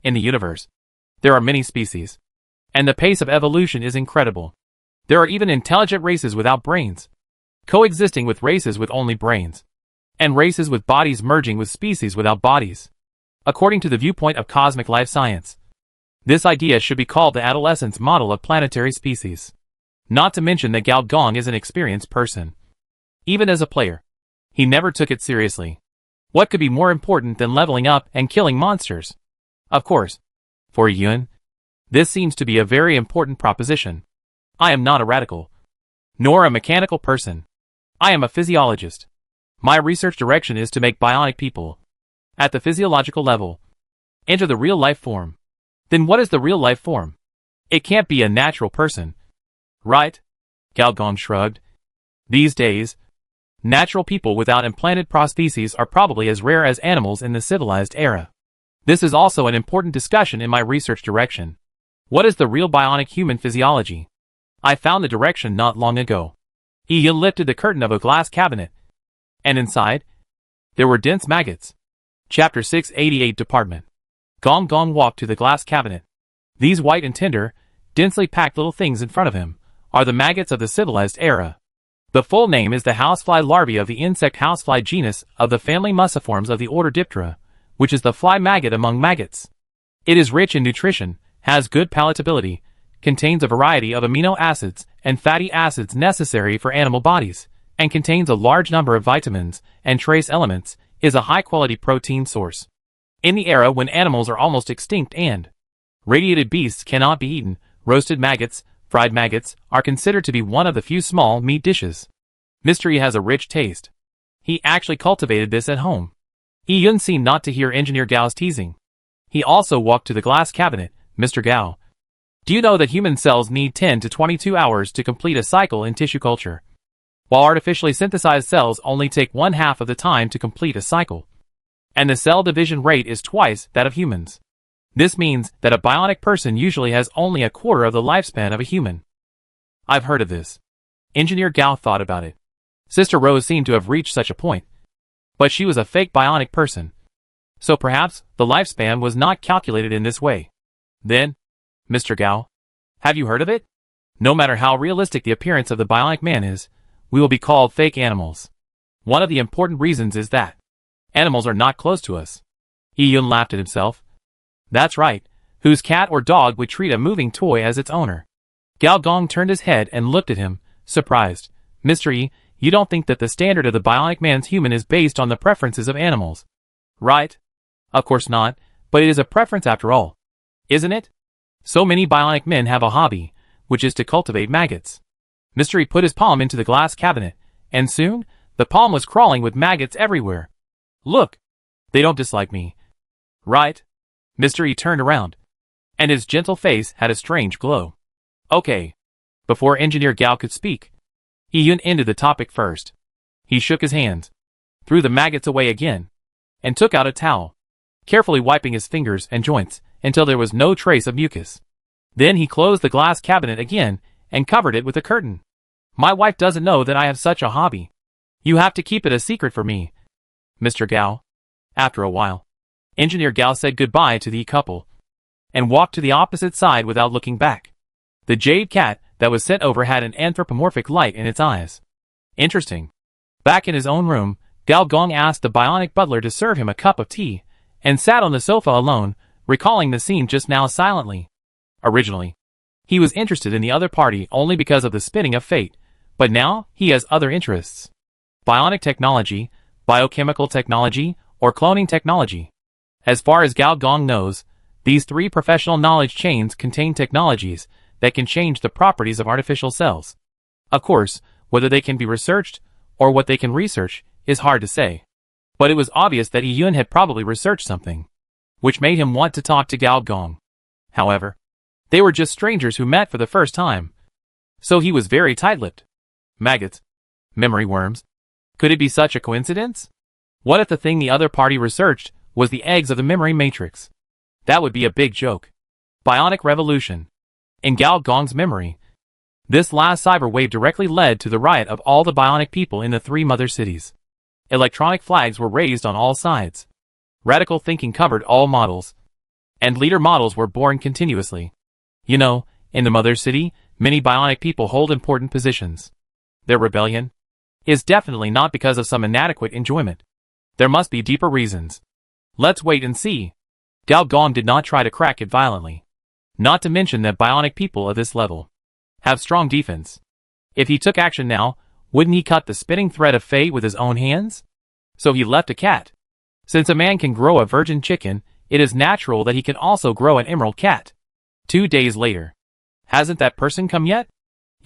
In the universe, there are many species, and the pace of evolution is incredible. There are even intelligent races without brains, coexisting with races with only brains, and races with bodies merging with species without bodies. According to the viewpoint of cosmic life science, this idea should be called the adolescence model of planetary species. Not to mention that Gao Gong is an experienced person. Even as a player, he never took it seriously. What could be more important than leveling up and killing monsters? Of course, for Yun, this seems to be a very important proposition. I am not a radical, nor a mechanical person. I am a physiologist. My research direction is to make bionic people, at the physiological level, enter the real life form. Then what is the real life form? It can't be a natural person, right? Gao Gong shrugged. These days, natural people without implanted prostheses are probably as rare as animals in the civilized era. This is also an important discussion in my research direction. What is the real bionic human physiology? I found the direction not long ago. Ian lifted the curtain of a glass cabinet, and inside, there were dense maggots. Chapter 688 Department. Gong Gong walked to the glass cabinet. These white and tender, densely packed little things in front of him are the maggots of the civilized era. The full name is the housefly larvae of the insect housefly genus of the family Muciformes of the order Diptera, which is the fly maggot among maggots. It is rich in nutrition, has good palatability, contains a variety of amino acids and fatty acids necessary for animal bodies, and contains a large number of vitamins and trace elements, is a high-quality protein source. In the era when animals are almost extinct and radiated beasts cannot be eaten, roasted maggots, fried maggots, are considered to be one of the few small meat dishes. Mystery has a rich taste. He actually cultivated this at home. Yun seemed not to hear Engineer Gao's teasing. He also walked to the glass cabinet. Mr. Gao, do you know that human cells need 10 to 22 hours to complete a cycle in tissue culture, while artificially synthesized cells only take 1/2 of the time to complete a cycle? And the cell division rate is twice that of humans. This means that a bionic person usually has only a quarter of the lifespan of a human. I've heard of this. Engineer Gao thought about it. Sister Rose seemed to have reached such a point, but she was a fake bionic person. So perhaps the lifespan was not calculated in this way. Then, Mr. Gao, have you heard of it? No matter how realistic the appearance of the bionic man is, we will be called fake animals. One of the important reasons is that animals are not close to us. Yun laughed at himself. That's right. Whose cat or dog would treat a moving toy as its owner? Gao Gong turned his head and looked at him, surprised. Mr. Yi, you don't think that the standard of the bionic man's human is based on the preferences of animals, right? Of course not, but it is a preference after all, isn't it? So many bionic men have a hobby, which is to cultivate maggots. Mr. Yi put his palm into the glass cabinet, and soon, the palm was crawling with maggots everywhere. Look, they don't dislike me, right? Mr. Yi turned around, and his gentle face had a strange glow. Okay. Before Engineer Gao could speak, Yun ended the topic first. He shook his hands, threw the maggots away again, and took out a towel, carefully wiping his fingers and joints until there was no trace of mucus. Then he closed the glass cabinet again and covered it with a curtain. My wife doesn't know that I have such a hobby. You have to keep it a secret for me, Mr. Gao. After a while, Engineer Gao said goodbye to the couple and walked to the opposite side without looking back. The jade cat that was sent over had an anthropomorphic light in its eyes. Interesting. Back in his own room, Gao Gong asked the bionic butler to serve him a cup of tea and sat on the sofa alone, recalling the scene just now silently. Originally, he was interested in the other party only because of the spinning of fate, but now he has other interests. Bionic technology, biochemical technology, or cloning technology. As far as Gao Gong knows, these three professional knowledge chains contain technologies that can change the properties of artificial cells. Of course, whether they can be researched, or what they can research, is hard to say. But it was obvious that Yun had probably researched something, which made him want to talk to Gao Gong. However, they were just strangers who met for the first time. So he was very tight-lipped. Maggots. Memory worms. Could it be such a coincidence? What if the thing the other party researched was the eggs of the memory matrix? That would be a big joke. Bionic revolution. In Gao Gong's memory, This last cyber wave directly led to the riot of all the bionic people in the three mother cities. Electronic flags were raised on all sides. Radical thinking covered all models. And leader models were born continuously. You know, in the mother city, many bionic people hold important positions. Their rebellion is definitely not because of some inadequate enjoyment. There must be deeper reasons. Let's wait and see. Gao Gong did not try to crack it violently. Not to mention that bionic people of this level have strong defense. If he took action now, wouldn't he cut the spinning thread of fate with his own hands? So he left a cat. Since a man can grow a virgin chicken, it is natural that he can also grow an emerald cat. 2 days later. Hasn't that person come yet?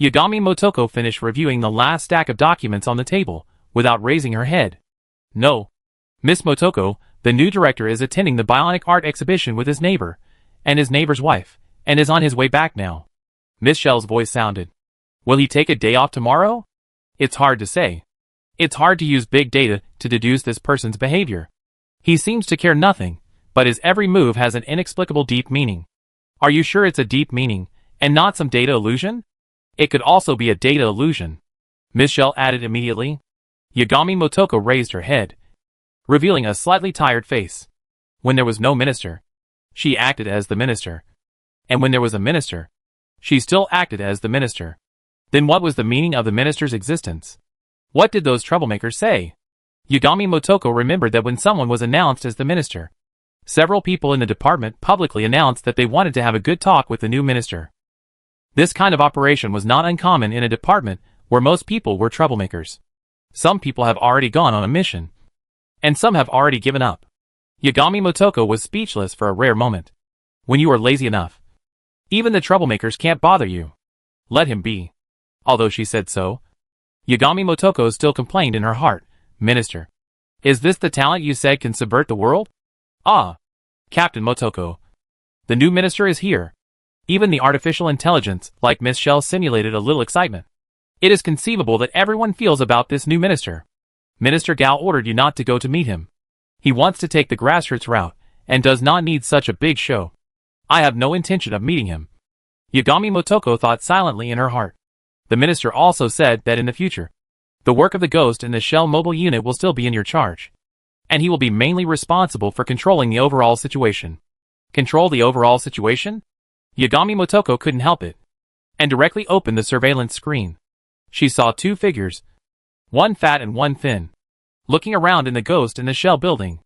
Yagami Motoko finished reviewing the last stack of documents on the table, without raising her head. No. Miss Motoko, the new director is attending the bionic art exhibition with his neighbor, and his neighbor's wife, and is on his way back now. Miss Shell's voice sounded. Will he take a day off tomorrow? It's hard to say. It's hard to use big data to deduce this person's behavior. He seems to care nothing, but his every move has an inexplicable deep meaning. Are you sure it's a deep meaning, and not some data illusion? It could also be a data illusion. Miss Shell added immediately. Yagami Motoko raised her head, revealing a slightly tired face. When there was no minister, she acted as the minister. And when there was a minister, she still acted as the minister. Then what was the meaning of the minister's existence? What did those troublemakers say? Yagami Motoko remembered that when someone was announced as the minister, several people in the department publicly announced that they wanted to have a good talk with the new minister. This kind of operation was not uncommon in a department where most people were troublemakers. Some people have already gone on a mission, and some have already given up. Yagami Motoko was speechless for a rare moment. When you are lazy enough, even the troublemakers can't bother you. Let him be. Although she said so, Yagami Motoko still complained in her heart. Minister, is this the talent you said can subvert the world? Ah, Captain Motoko. The new minister is here. Even the artificial intelligence, like Miss Shell, simulated a little excitement. It is conceivable that everyone feels about this new minister. Minister Gao ordered you not to go to meet him. He wants to take the grassroots route, and does not need such a big show. I have no intention of meeting him. Yagami Motoko thought silently in her heart. The minister also said that in the future, the work of the Ghost and the Shell mobile unit will still be in your charge. And he will be mainly responsible for controlling the overall situation. Control the overall situation? Yagami Motoko couldn't help it, and directly opened the surveillance screen. She saw two figures, one fat and one thin, looking around in the Ghost and the Shell building.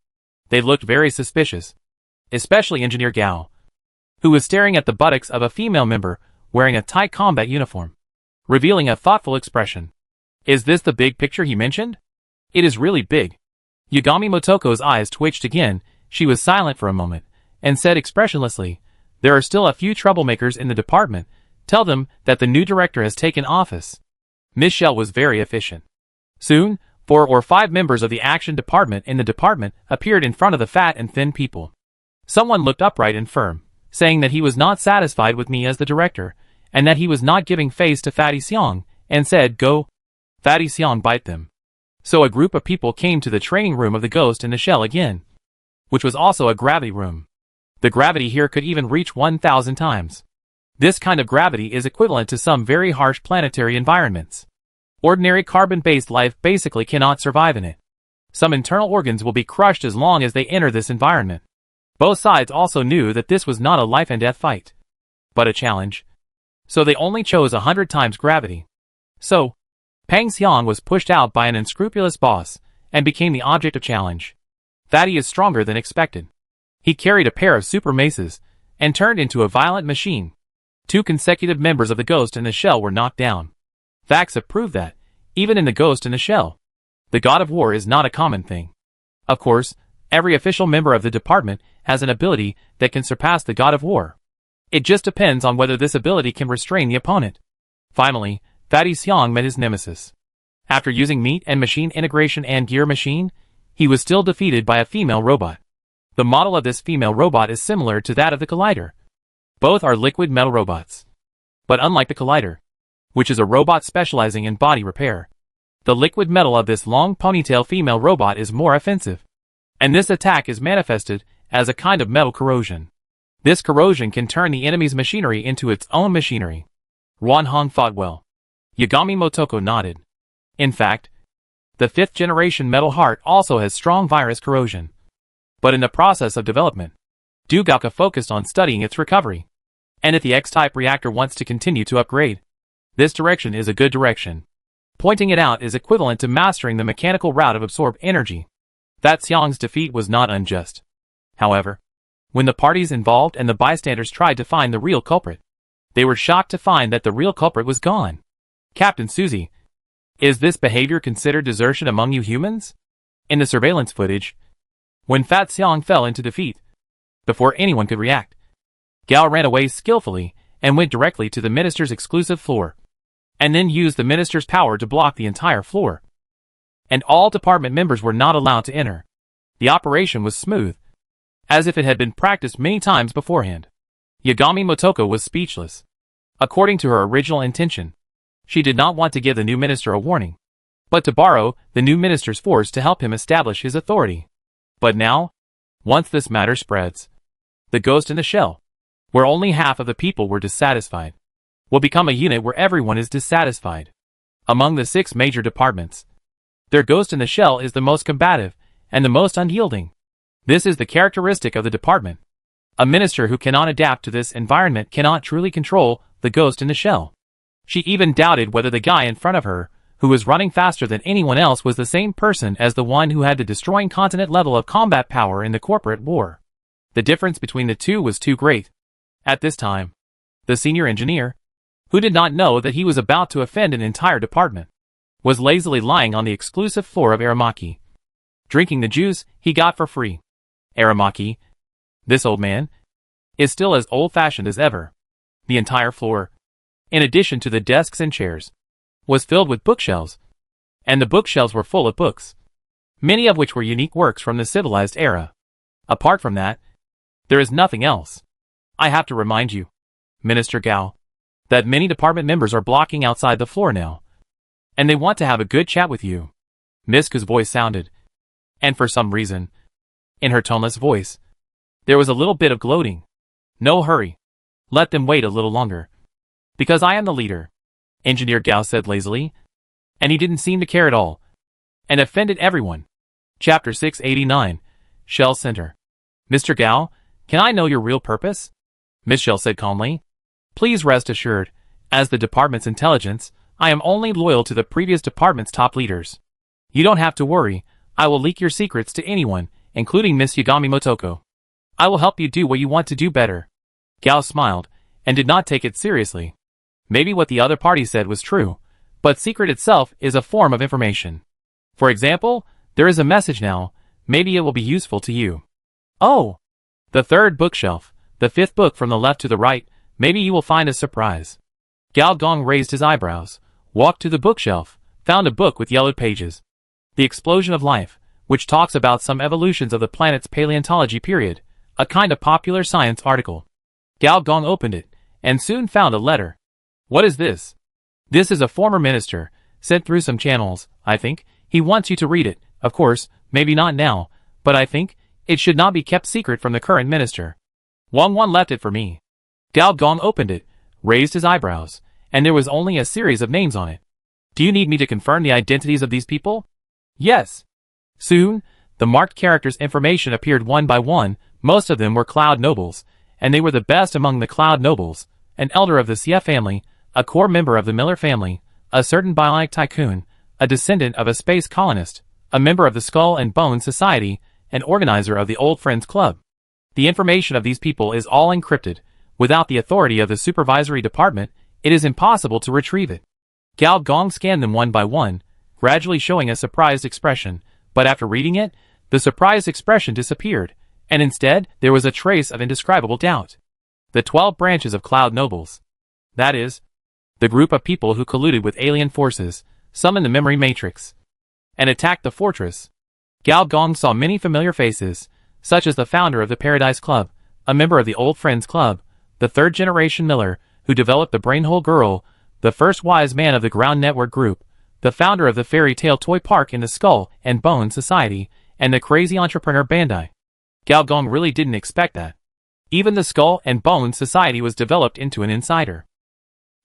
They looked very suspicious, especially Engineer Gao, who was staring at the buttocks of a female member wearing a tight combat uniform, revealing a thoughtful expression. Is this the big picture he mentioned? It is really big. Yagami Motoko's eyes twitched again. She was silent for a moment, and said expressionlessly, there are still a few troublemakers in the department. Tell them that the new director has taken office. Miss Shell was very efficient. Soon, 4 or 5 members of the action department in the department appeared in front of the fat and thin people. Someone looked upright and firm, saying that he was not satisfied with me as the director, and that he was not giving face to Fatty Xiong, and said, go. Fatty Xiong bite them. So a group of people came to the training room of the Ghost and the Shell again, which was also a gravity room. The gravity here could even reach 1,000 times. This kind of gravity is equivalent to some very harsh planetary environments. Ordinary carbon-based life basically cannot survive in it. Some internal organs will be crushed as long as they enter this environment. Both sides also knew that this was not a life-and-death fight, but a challenge. So they only chose 100 times gravity. So, Pang Xiang was pushed out by an unscrupulous boss, and became the object of challenge. Fatty is stronger than expected. He carried a pair of super maces, and turned into a violent machine. 2 consecutive members of the Ghost and the Shell were knocked down. Facts have proved that, even in the Ghost and the Shell, the God of War is not a common thing. Of course, every official member of the department has an ability that can surpass the God of War. It just depends on whether this ability can restrain the opponent. Finally, Fatty Xiong met his nemesis. After using meat and machine integration and gear machine, he was still defeated by a female robot. The model of this female robot is similar to that of the Collider. Both are liquid metal robots. But unlike the Collider, which is a robot specializing in body repair, the liquid metal of this long ponytail female robot is more offensive. And this attack is manifested as a kind of metal corrosion. This corrosion can turn the enemy's machinery into its own machinery. Ruanhong thought well. Yagami Motoko nodded. In fact, the 5th generation metal heart also has strong virus corrosion. But in the process of development, Dugauka focused on studying its recovery. And if the X-type reactor wants to continue to upgrade, this direction is a good direction. Pointing it out is equivalent to mastering the mechanical route of absorbed energy. That Xiang's defeat was not unjust. However, when the parties involved and the bystanders tried to find the real culprit, they were shocked to find that the real culprit was gone. Captain Suzy, is this behavior considered desertion among you humans? In the surveillance footage, when Fat Xiang fell into defeat, before anyone could react, Gao ran away skillfully and went directly to the minister's exclusive floor, and then used the minister's power to block the entire floor. And all department members were not allowed to enter. The operation was smooth, as if it had been practiced many times beforehand. Yagami Motoko was speechless. According to her original intention, she did not want to give the new minister a warning, but to borrow the new minister's force to help him establish his authority. But now, once this matter spreads, the ghost in the shell, where only half of the people were dissatisfied, will become a unit where everyone is dissatisfied. Among the 6 major departments, their ghost in the shell is the most combative and the most unyielding. This is the characteristic of the department. A minister who cannot adapt to this environment cannot truly control the ghost in the shell. She even doubted whether the guy in front of her, who was running faster than anyone else, was the same person as the one who had the destroying continent level of combat power in the corporate war. The difference between the two was too great. At this time, the senior engineer, who did not know that he was about to offend an entire department, was lazily lying on the exclusive floor of Aramaki, drinking the juice he got for free. Aramaki, this old man, is still as old-fashioned as ever. The entire floor, in addition to the desks and chairs, was filled with bookshelves, and the bookshelves were full of books, many of which were unique works from the civilized era. Apart from that, there is nothing else. I have to remind you, Minister Gao, that many department members are blocking outside the floor now, and they want to have a good chat with you. Miska's voice sounded, and for some reason, in her toneless voice, there was a little bit of gloating. No hurry. Let them wait a little longer. Because I am the leader, Engineer Gao said lazily, and he didn't seem to care at all, and offended everyone. Chapter 689, Shell Center. Mr. Gao, can I know your real purpose? Miss Shell said calmly. Please rest assured, as the department's intelligence, I am only loyal to the previous department's top leaders. You don't have to worry, I will leak your secrets to anyone, including Miss Yagami Motoko. I will help you do what you want to do better. Gao smiled, and did not take it seriously. Maybe what the other party said was true, but secret itself is a form of information. For example, there is a message now, maybe it will be useful to you. Oh! The 3rd bookshelf, the 5th book from the left to the right, maybe you will find a surprise. Gao Gong raised his eyebrows, walked to the bookshelf, found a book with yellowed pages. The Explosion of Life, which talks about some evolutions of the planet's paleontology period, a kind of popular science article. Gao Gong opened it, and soon found a letter. What is this? This is a former minister, sent through some channels, I think. He wants you to read it, of course, maybe not now, but I think it should not be kept secret from the current minister. Wang left it for me. Gao Gong opened it, raised his eyebrows, and there was only a series of names on it. Do you need me to confirm the identities of these people? Yes. Soon, the marked characters' information appeared one by one. Most of them were Cloud Nobles, and they were the best among the Cloud Nobles, an elder of the Xie family, a core member of the Miller family, a certain bionic tycoon, a descendant of a space colonist, a member of the Skull and Bone Society, an organizer of the Old Friends Club. The information of these people is all encrypted. Without the authority of the supervisory department, it is impossible to retrieve it. Gao Gong scanned them one by one, gradually showing a surprised expression, but after reading it, the surprised expression disappeared, and instead there was a trace of indescribable doubt. The 12 branches of Cloud Nobles. That is, the group of people who colluded with alien forces, summoned the memory matrix, and attacked the fortress. Gao Gong saw many familiar faces, such as the founder of the Paradise Club, a member of the Old Friends Club, the 3rd generation Miller, who developed the Brainhole Girl, the first wise man of the Ground Network Group, the founder of the Fairy Tale Toy Park in the Skull and Bone Society, and the crazy entrepreneur Bandai. Gao Gong really didn't expect that. Even the Skull and Bone Society was developed into an insider.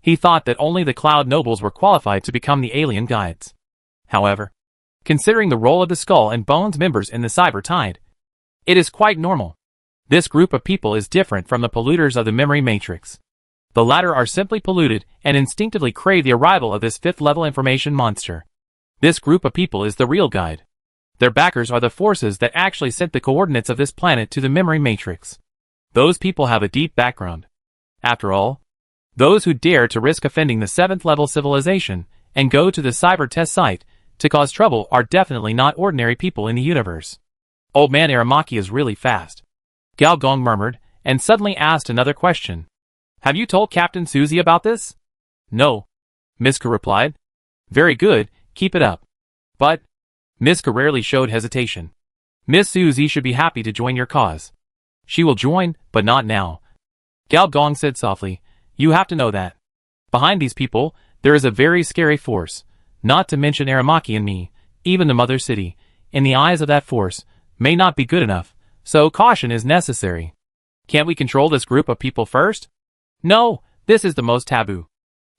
He thought that only the Cloud Nobles were qualified to become the alien guides. However, considering the role of the Skull and Bones members in the Cyber Tide, it is quite normal. This group of people is different from the polluters of the memory matrix. The latter are simply polluted and instinctively crave the arrival of this fifth-level information monster. This group of people is the real guide. Their backers are the forces that actually sent the coordinates of this planet to the memory matrix. Those people have a deep background. After all, those who dare to risk offending the 7th-level civilization and go to the cyber test site to cause trouble are definitely not ordinary people in the universe. Old man Aramaki is really fast, Gao Gong murmured, and suddenly asked another question. Have you told Captain Suzy about this? No, Miska replied. Very good, keep it up. But, Miska rarely showed hesitation. Miss Suzy should be happy to join your cause. She will join, but not now. Gao Gong said softly, you have to know that. Behind these people, there is a very scary force, not to mention Aramaki and me, even the Mother City, in the eyes of that force, may not be good enough, so caution is necessary. Can't we control this group of people first? No, this is the most taboo.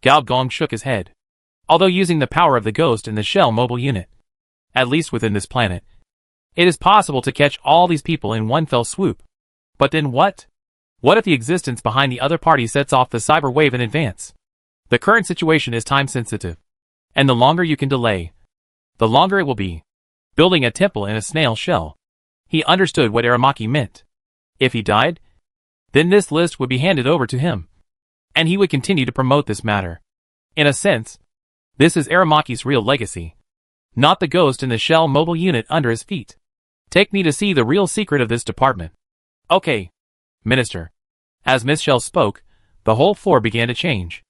Gao Gong shook his head. Although using the power of the ghost in the shell mobile unit, at least within this planet, it is possible to catch all these people in one fell swoop. But then what? What if the existence behind the other party sets off the cyber wave in advance? The current situation is time sensitive, and the longer you can delay, the longer it will be. Building a temple in a snail shell. He understood what Aramaki meant. If he died, then this list would be handed over to him, and he would continue to promote this matter. In a sense, this is Aramaki's real legacy, not the ghost in the shell mobile unit under his feet. Take me to see the real secret of this department. Okay, Minister. As Miss Shell spoke, the whole floor began to change.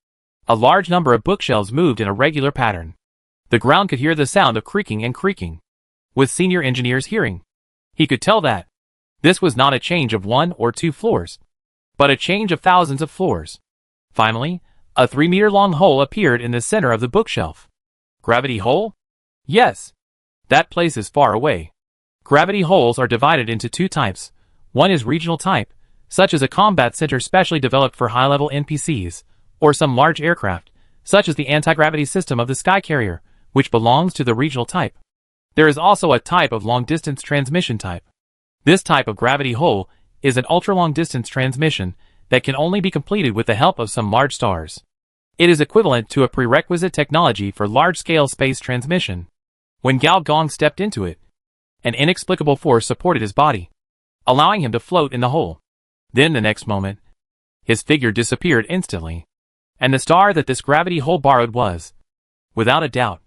A large number of bookshelves moved in a regular pattern. The ground could hear the sound of creaking and creaking. With Senior Engineer's hearing, he could tell that this was not a change of 1 or 2 floors, but a change of thousands of floors. Finally, a 3-meter-long hole appeared in the center of the bookshelf. Gravity hole? Yes. That place is far away. Gravity holes are divided into 2 types. One is regional type, such as a combat center specially developed for high-level NPCs, or some large aircraft, such as the anti-gravity system of the Sky Carrier, which belongs to the regional type. There is also a type of long-distance transmission type. This type of gravity hole is an ultra-long-distance transmission that can only be completed with the help of some large stars. It is equivalent to a prerequisite technology for large-scale space transmission. When Gao Gong stepped into it, an inexplicable force supported his body, allowing him to float in the hole. Then the next moment, his figure disappeared instantly, and the star that this gravity hole borrowed was, without a doubt,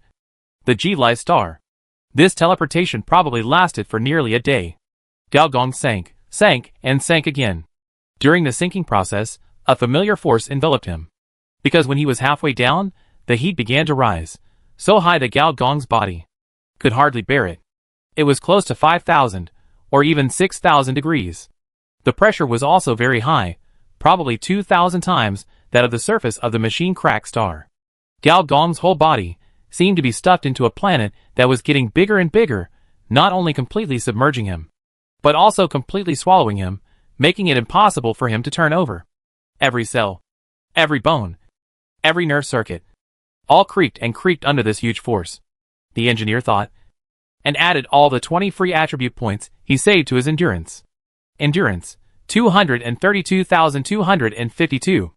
the G-Li star. This teleportation probably lasted for nearly a day. Gao Gong sank, and sank again. During the sinking process, a familiar force enveloped him. Because when he was halfway down, the heat began to rise, so high that Gao Gong's body could hardly bear it. It was close to 5,000, or even 6,000 degrees. The pressure was also very high, probably 2,000 times that of the surface of the machine crack star. Gao Gong's whole body seemed to be stuffed into a planet that was getting bigger and bigger, not only completely submerging him, but also completely swallowing him, making it impossible for him to turn over. Every cell, every bone, every nerve circuit, all creaked and creaked under this huge force, the engineer thought, and added all the 20 free attribute points he saved to his endurance. Endurance, 232,252.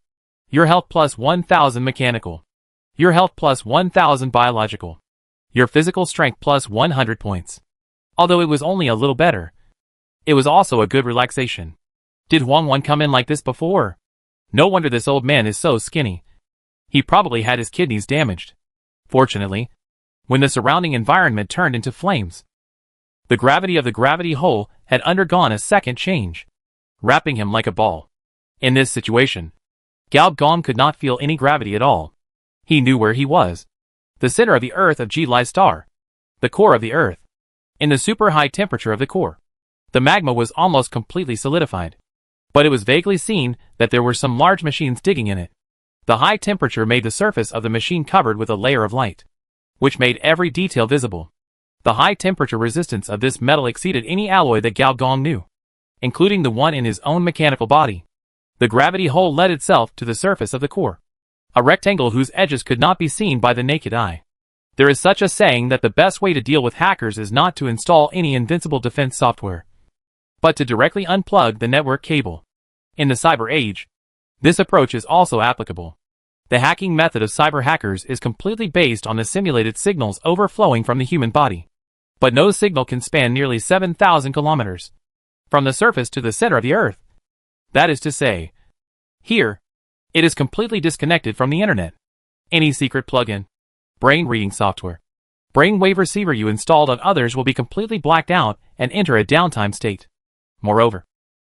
Your health plus 1,000 mechanical. Your health plus 1,000 biological. Your physical strength plus 100 points. Although it was only a little better, it was also a good relaxation. Did Huang Wan come in like this before? No wonder this old man is so skinny. He probably had his kidneys damaged. Fortunately, when the surrounding environment turned into flames, the gravity of the gravity hole had undergone a second change, wrapping him like a ball. In this situation, Gao Gong could not feel any gravity at all. He knew where he was. The center of the Earth of G-Li star. The core of the Earth. In the super high temperature of the core, the magma was almost completely solidified. But it was vaguely seen that there were some large machines digging in it. The high temperature made the surface of the machine covered with a layer of light, which made every detail visible. The high temperature resistance of this metal exceeded any alloy that Gao Gong knew, including the one in his own mechanical body. The gravity hole led itself to the surface of the core. A rectangle whose edges could not be seen by the naked eye. There is such a saying that the best way to deal with hackers is not to install any invincible defense software, but to directly unplug the network cable. In the cyber age, this approach is also applicable. The hacking method of cyber hackers is completely based on the simulated signals overflowing from the human body. But no signal can span nearly 7,000 kilometers from the surface to the center of the Earth. That is to say, here, it is completely disconnected from the internet. Any secret plugin, brain reading software, brainwave receiver you installed on others will be completely blacked out and enter a downtime state. Moreover,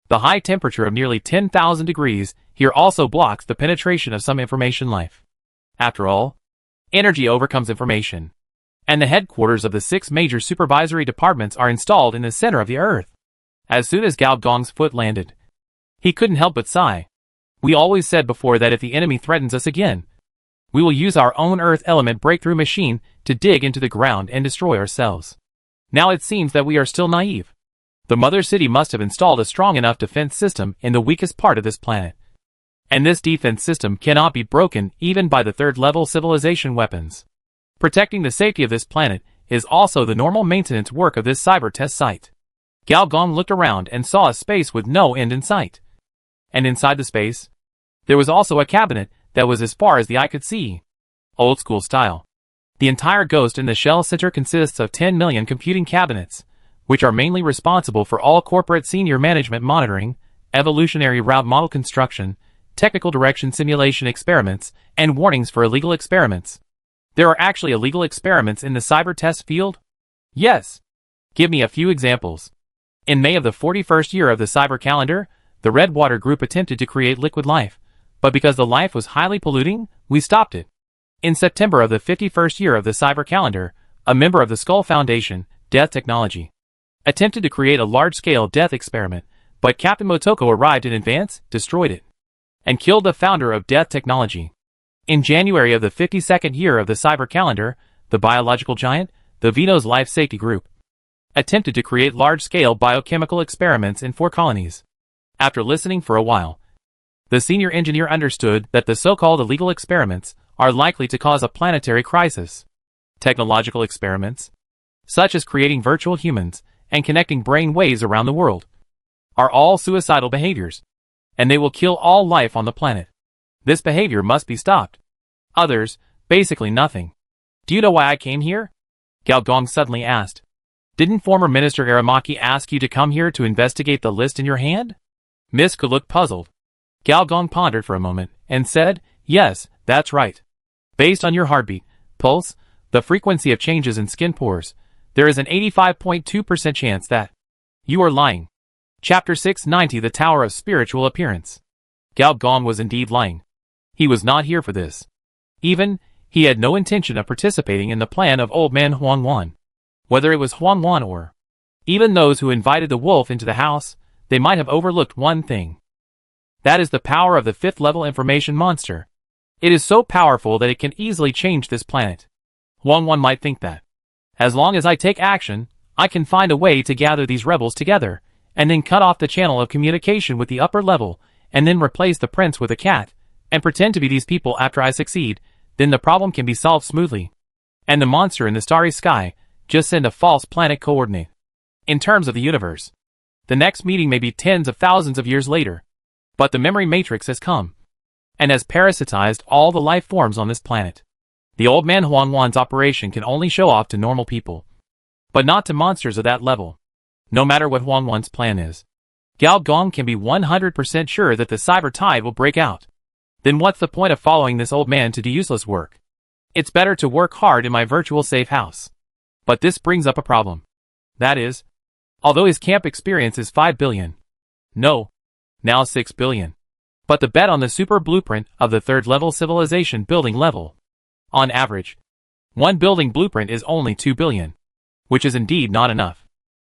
the high temperature of nearly 10,000 degrees here also blocks the penetration of some information life. After all, energy overcomes information, and the headquarters of the 6 major supervisory departments are installed in the center of the Earth. As soon as Gao Gong's foot landed, he couldn't help but sigh. We always said before that if the enemy threatens us again, we will use our own Earth element breakthrough machine to dig into the ground and destroy ourselves. Now it seems that we are still naive. The mother city must have installed a strong enough defense system in the weakest part of this planet. And this defense system cannot be broken even by the third-level civilization weapons. Protecting the safety of this planet is also the normal maintenance work of this cyber test site. Gao Gong looked around and saw a space with no end in sight. And inside the space, there was also a cabinet that was as far as the eye could see. Old school style. The entire Ghost in the Shell Center consists of 10 million computing cabinets, which are mainly responsible for all corporate senior management monitoring, evolutionary route model construction, technical direction simulation experiments, and warnings for illegal experiments. There are actually illegal experiments in the cyber test field? Yes. Give me a few examples. In May of the 41st year of the cyber calendar, the Redwater Group attempted to create liquid life, but because the life was highly polluting, we stopped it. In September of the 51st year of the cyber calendar, a member of the Skull Foundation, Death Technology, attempted to create a large-scale death experiment, but Captain Motoko arrived in advance, destroyed it, and killed the founder of Death Technology. In January of the 52nd year of the cyber calendar, the biological giant, the Venus Life Safety Group, attempted to create large-scale biochemical experiments in 4 colonies. After listening for a while, the senior engineer understood that the so-called illegal experiments are likely to cause a planetary crisis. Technological experiments, such as creating virtual humans and connecting brain waves around the world, are all suicidal behaviors, and they will kill all life on the planet. This behavior must be stopped. Others, basically nothing. Do you know why I came here? Gao Gong suddenly asked. Didn't former Minister Aramaki ask you to come here to investigate the list in your hand? Miska looked puzzled. Gao Gong pondered for a moment and said, yes, that's right. Based on your heartbeat, pulse, the frequency of changes in skin pores, there is an 85.2% chance that you are lying. Chapter 690, The Tower of Spiritual Appearance. Gao Gong was indeed lying. He was not here for this. Even, he had no intention of participating in the plan of Old Man Huang Wan. Whether it was Huang Wan or even those who invited the wolf into the house, they might have overlooked one thing. That is the power of the 5th-level information monster. It is so powerful that it can easily change this planet. Huang Wan might think that, as long as I take action, I can find a way to gather these rebels together, and then cut off the channel of communication with the upper level, and then replace the prince with a cat, and pretend to be these people after I succeed, then the problem can be solved smoothly. And the monster in the starry sky, just send a false planet coordinate. In terms of the universe, the next meeting may be tens of thousands of years later. But the memory matrix has come, and has parasitized all the life forms on this planet. The Old Man Huang Wan's operation can only show off to normal people, but not to monsters of that level. No matter what Huang Wan's plan is, Gao Gong can be 100% sure that the cyber tide will break out. Then what's the point of following this old man to do useless work? It's better to work hard in my virtual safe house. But this brings up a problem. That is, although his camp experience is 5 billion. No. Now 6 billion. But the bet on the super blueprint of the 3rd-level civilization building level. On average, one building blueprint is only 2 billion. Which is indeed not enough.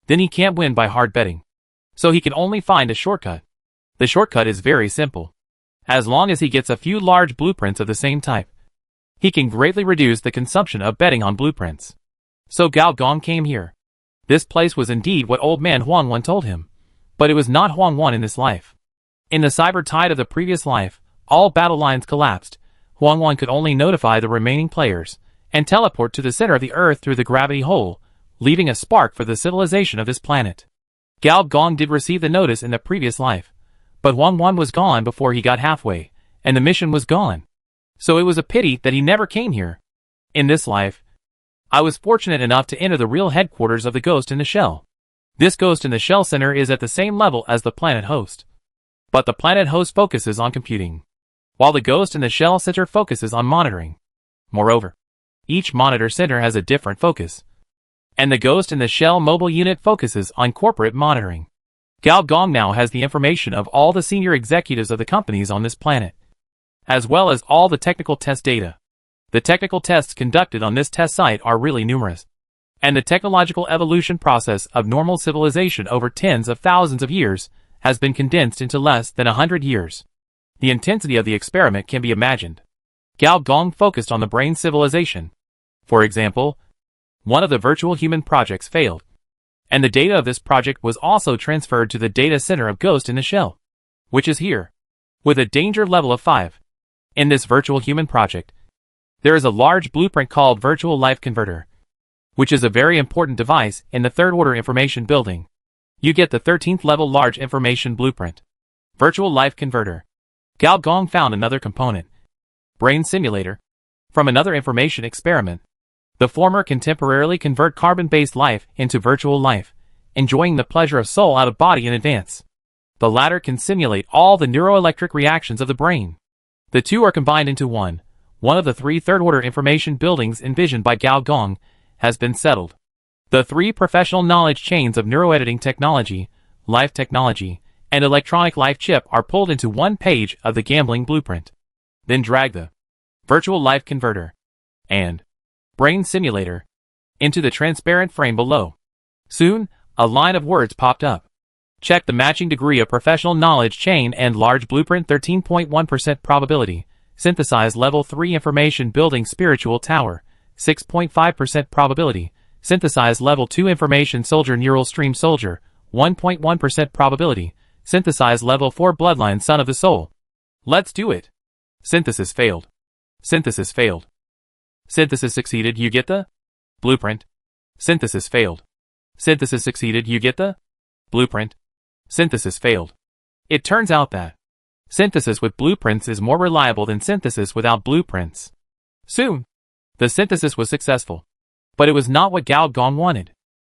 Then he can't win by hard betting. So he can only find a shortcut. The shortcut is very simple. As long as he gets a few large blueprints of the same type, he can greatly reduce the consumption of betting on blueprints. So Gao Gong came here. This place was indeed what Old Man Huang Wan told him. But it was not Huang Wan in this life. In the cyber tide of the previous life, all battle lines collapsed. Huang could only notify the remaining players and teleport to the center of the Earth through the gravity hole, leaving a spark for the civilization of this planet. Gao Gong did receive the notice in the previous life, but Huang was gone before he got halfway, and the mission was gone. So it was a pity that he never came here. In this life, I was fortunate enough to enter the real headquarters of the Ghost in the Shell. This Ghost in the Shell center is at the same level as the planet host. But the planet host focuses on computing, while the Ghost in the Shell center focuses on monitoring. Moreover, each monitor center has a different focus, and the Ghost in the Shell mobile unit focuses on corporate monitoring. Gao Gong now has the information of all the senior executives of the companies on this planet, as well as all the technical test data. The technical tests conducted on this test site are really numerous, and the technological evolution process of normal civilization over tens of thousands of years has been condensed into less than 100 years. The intensity of the experiment can be imagined. Gao Gong focused on the brain civilization. For example, one of the virtual human projects failed, and the data of this project was also transferred to the data center of Ghost in the Shell, which is here, with a danger level of 5. In this virtual human project, there is a large blueprint called Virtual Life Converter, which is a very important device in the third-order information building. You get the 13th level large information blueprint. Virtual Life Converter. Gao Gong found another component, Brain Simulator, from another information experiment. The former can temporarily convert carbon-based life into virtual life, enjoying the pleasure of soul out of body in advance. The latter can simulate all the neuroelectric reactions of the brain. The two are combined into one. One of the 3 third-order information buildings envisioned by Gao Gong has been settled. The 3 professional knowledge chains of neuroediting technology, life technology, and electronic life chip are pulled into one page of the gambling blueprint. Then drag the Virtual Life Converter and Brain Simulator into the transparent frame below. Soon, a line of words popped up. Check the matching degree of professional knowledge chain and large blueprint 13.1% probability. Synthesize level 3 information building spiritual tower, 6.5% probability. Synthesize level 2 information soldier neural stream soldier, 1.1% probability. Synthesize level 4 bloodline son of the soul. Let's do it. Synthesis failed. Synthesis failed. Synthesis succeeded. You get the blueprint. Synthesis failed. Synthesis succeeded. You get the blueprint. Synthesis failed. It turns out that synthesis with blueprints is more reliable than synthesis without blueprints. Soon, the synthesis was successful, but it was not what Gao Gong wanted.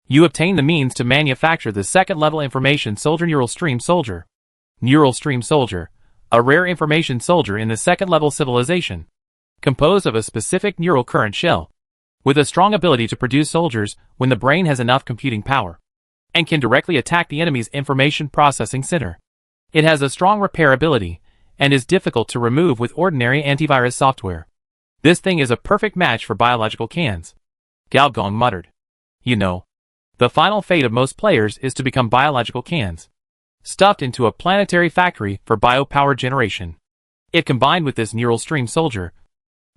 You obtain the means to manufacture the second-level information soldier neural stream soldier. Neural stream soldier, a rare information soldier in the second-level civilization, composed of a specific neural current shell, with a strong ability to produce soldiers when the brain has enough computing power, and can directly attack the enemy's information processing center. It has a strong repair ability, and is difficult to remove with ordinary antivirus software. This thing is a perfect match for biological cans. Gao Gong muttered. You know, the final fate of most players is to become biological cans, stuffed into a planetary factory for biopower generation. If combined with this neural stream soldier,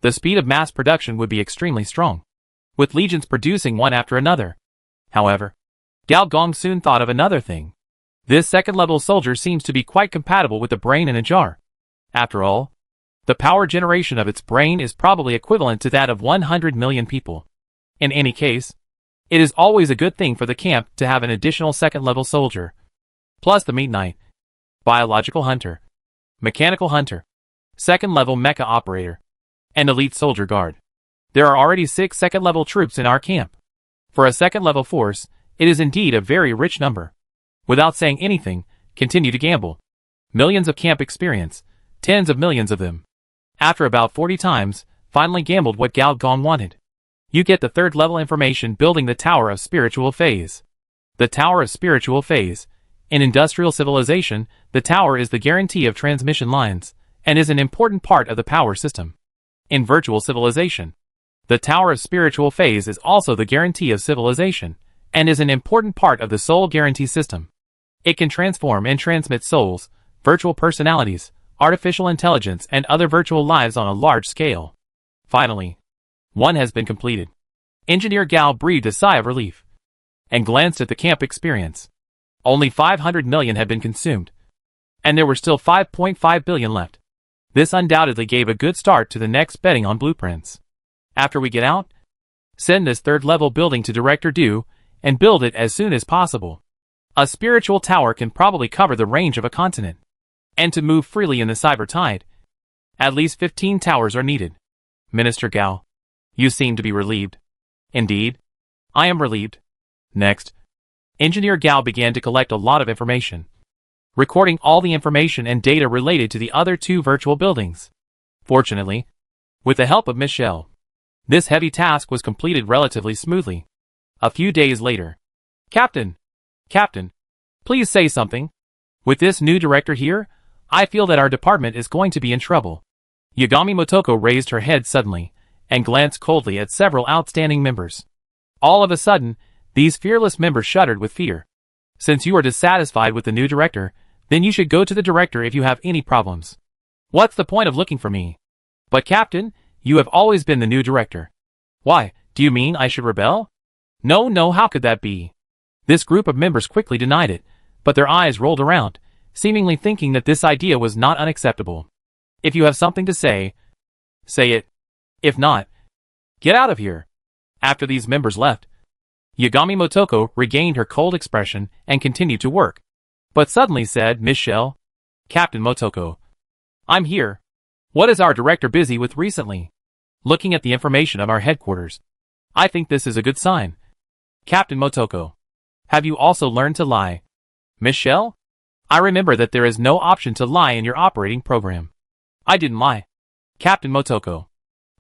the speed of mass production would be extremely strong, with legions producing one after another. However, Gao Gong soon thought of another thing. This second-level soldier seems to be quite compatible with the brain in a jar. After all, the power generation of its brain is probably equivalent to that of 100 million people. In any case, it is always a good thing for the camp to have an additional second-level soldier, plus the Meat Knight, Biological Hunter, Mechanical Hunter, second-level Mecha Operator, and Elite Soldier Guard. There are already 6 second-level troops in our camp. For a second-level force, it is indeed a very rich number. Without saying anything, continue to gamble. Millions of camp experience, tens of millions of them. After about 40 times, finally gambled what Gao Gong wanted. You get the third-level information building the Tower of Spiritual Phase. The Tower of Spiritual Phase. In industrial civilization, the tower is the guarantee of transmission lines, and is an important part of the power system. In virtual civilization, the Tower of Spiritual Phase is also the guarantee of civilization, and is an important part of the soul guarantee system. It can transform and transmit souls, virtual personalities, artificial intelligence, and other virtual lives on a large scale. Finally, one has been completed. Engineer Gao breathed a sigh of relief, and glanced at the camp experience. Only 500 million had been consumed, and there were still 5.5 billion left. This undoubtedly gave a good start to the next betting on blueprints. After we get out, send this third-level building to Director Du, and build it as soon as possible. A spiritual tower can probably cover the range of a continent. And to move freely in the cyber tide, at least 15 towers are needed. Minister Gao, you seem to be relieved. Indeed, I am relieved. Next, Engineer Gao began to collect a lot of information, recording all the information and data related to the other 2 virtual buildings. Fortunately, with the help of Michelle, this heavy task was completed relatively smoothly. A few days later, Captain, please say something. With this new director here, I feel that our department is going to be in trouble. Yagami Motoko raised her head suddenly, and glanced coldly at several outstanding members. All of a sudden, these fearless members shuddered with fear. Since you are dissatisfied with the new director, then you should go to the director if you have any problems. What's the point of looking for me? But Captain, you have always been the new director. Why, do you mean I should rebel? No, how could that be? This group of members quickly denied it, but their eyes rolled around, seemingly thinking that this idea was not unacceptable. If you have something to say it. If not, get out of here. After these members left, Yagami Motoko regained her cold expression and continued to work, but suddenly said, Michelle, Captain Motoko, I'm here. What is our director busy with recently? Looking at the information of our headquarters, I think this is a good sign. Captain Motoko, have you also learned to lie? Michelle, I remember that there is no option to lie in your operating program. I didn't lie. Captain Motoko,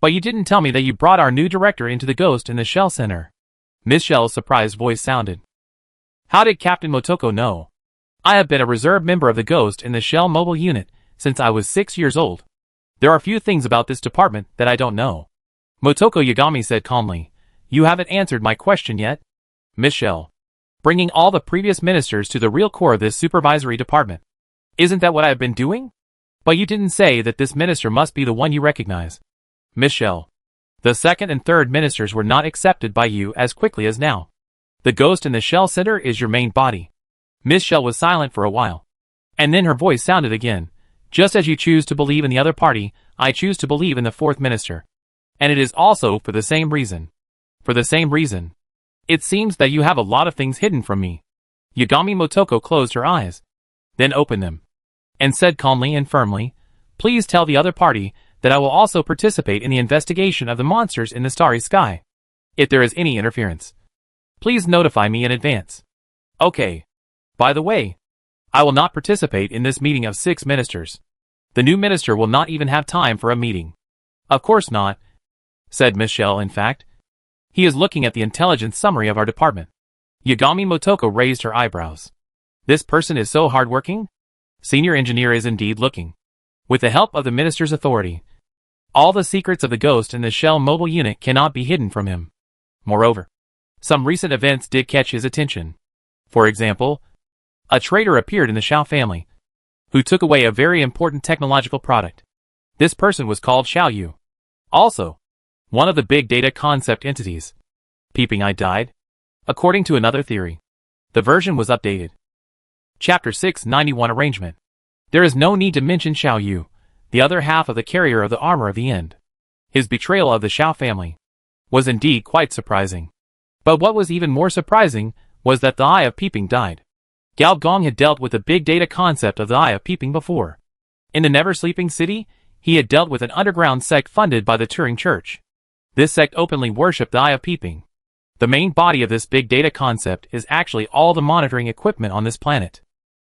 but you didn't tell me that you brought our new director into the Ghost in the Shell Center. Michelle's surprised voice sounded. How did Captain Motoko know? I have been a reserve member of the Ghost in the Shell Mobile Unit since I was 6 years old. There are few things about this department that I don't know. Motoko Yagami said calmly, You haven't answered my question yet. Michelle, bringing all the previous ministers to the real core of this supervisory department. Isn't that what I have been doing? But you didn't say that this minister must be the one you recognize. Michelle, the second and third ministers were not accepted by you as quickly as now. The Ghost in the Shell Center is your main body. Michelle was silent for a while, and then her voice sounded again. Just as you choose to believe in the other party, I choose to believe in the fourth minister. And it is also for the same reason. For the same reason. It seems that you have a lot of things hidden from me. Yagami Motoko closed her eyes, then opened them, and said calmly and firmly, Please tell the other party that I will also participate in the investigation of the monsters in the starry sky. If there is any interference, please notify me in advance. Okay. By the way, I will not participate in this meeting of 6 ministers. The new minister will not even have time for a meeting. Of course not, said Michelle. In fact, he is looking at the intelligence summary of our department. Yagami Motoko raised her eyebrows. This person is so hardworking? Senior engineer is indeed looking. With the help of the minister's authority, all the secrets of the Ghost in the Shell Mobile Unit cannot be hidden from him. Moreover, some recent events did catch his attention. For example, a traitor appeared in the Xiao family, who took away a very important technological product. This person was called Xiao Yu. Also, one of the big data concept entities, Peeping Eye, died. According to another theory, the version was updated. Chapter 691 Arrangement. There is no need to mention Xiao Yu, the other half of the carrier of the armor of the end. His betrayal of the Xiao family was indeed quite surprising. But what was even more surprising was that the Eye of Peeping died. Gao Gong had dealt with the big data concept of the Eye of Peeping before. In the Never Sleeping City, he had dealt with an underground sect funded by the Turing Church. This sect openly worshipped the Eye of Peeping. The main body of this big data concept is actually all the monitoring equipment on this planet.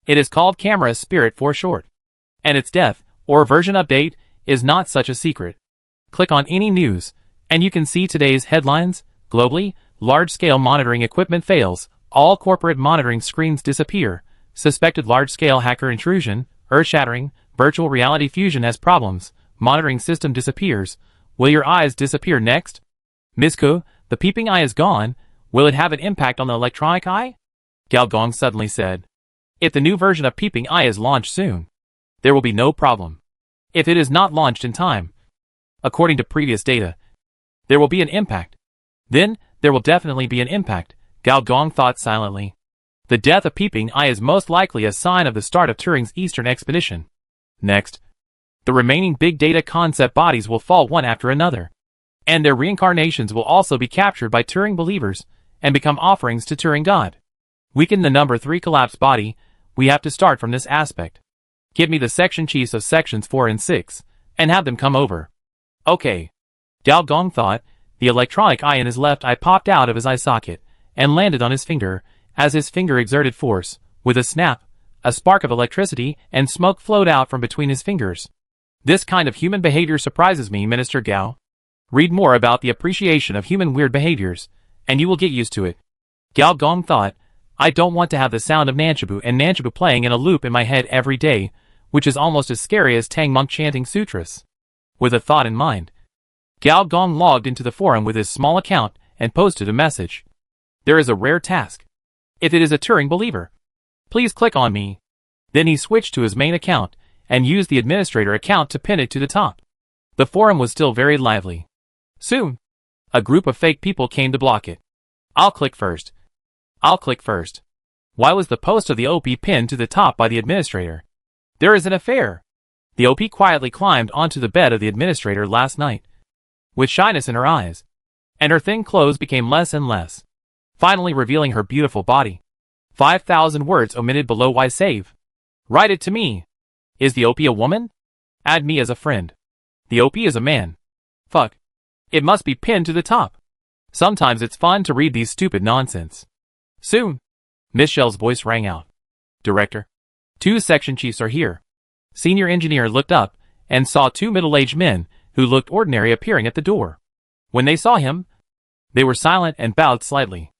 It is called Camera Spirit for short. And its death, or version update, is not such a secret. Click on any news, and you can see today's headlines. Globally, large-scale monitoring equipment fails, all corporate monitoring screens disappear, suspected large-scale hacker intrusion, earth-shattering, virtual reality fusion has problems, monitoring system disappears. Will your eyes disappear next? Misko, the peeping eye is gone. Will it have an impact on the electronic eye? Gao Gong suddenly said. If the new version of Peeping Eye is launched soon, there will be no problem. If it is not launched in time, according to previous data, there will be an impact. Then, there will definitely be an impact, Gao Gong thought silently. The death of Peeping Eye is most likely a sign of the start of Turing's Eastern expedition. Next, The remaining big data concept bodies will fall one after another. And their reincarnations will also be captured by Turing believers and become offerings to Turing God. Weaken the number 3 collapsed body. We have to start from this aspect. Give me the section chiefs of sections 4 and 6, and have them come over. Okay. Gao Gong thought. The electronic eye in his left eye popped out of his eye socket and landed on his finger. As his finger exerted force, with a snap, a spark of electricity and smoke flowed out from between his fingers. This kind of human behavior surprises me, Minister Gao. Read more about the appreciation of human weird behaviors, and you will get used to it. Gao Gong thought, I don't want to have the sound of Nanchabu and Nanchabu playing in a loop in my head every day, which is almost as scary as Tang monk chanting sutras. With a thought in mind, Gao Gong logged into the forum with his small account and posted a message. There is a rare task. If it is a Turing believer, please click on me. Then he switched to his main account and used the administrator account to pin it to the top. The forum was still very lively. Soon, a group of fake people came to block it. I'll click first. Why was the post of the OP pinned to the top by the administrator? There is an affair. The OP quietly climbed onto the bed of the administrator last night, with shyness in her eyes, and her thin clothes became less and less, finally revealing her beautiful body. 5,000 words omitted below. Why save? Write it to me. Is the OP a woman? Add me as a friend. The OP is a man. Fuck. It must be pinned to the top. Sometimes it's fun to read these stupid nonsense. Soon, Miss Shell's voice rang out. Director. 2 section chiefs are here. Senior engineer looked up and saw 2 middle-aged men who looked ordinary appearing at the door. When they saw him, they were silent and bowed slightly.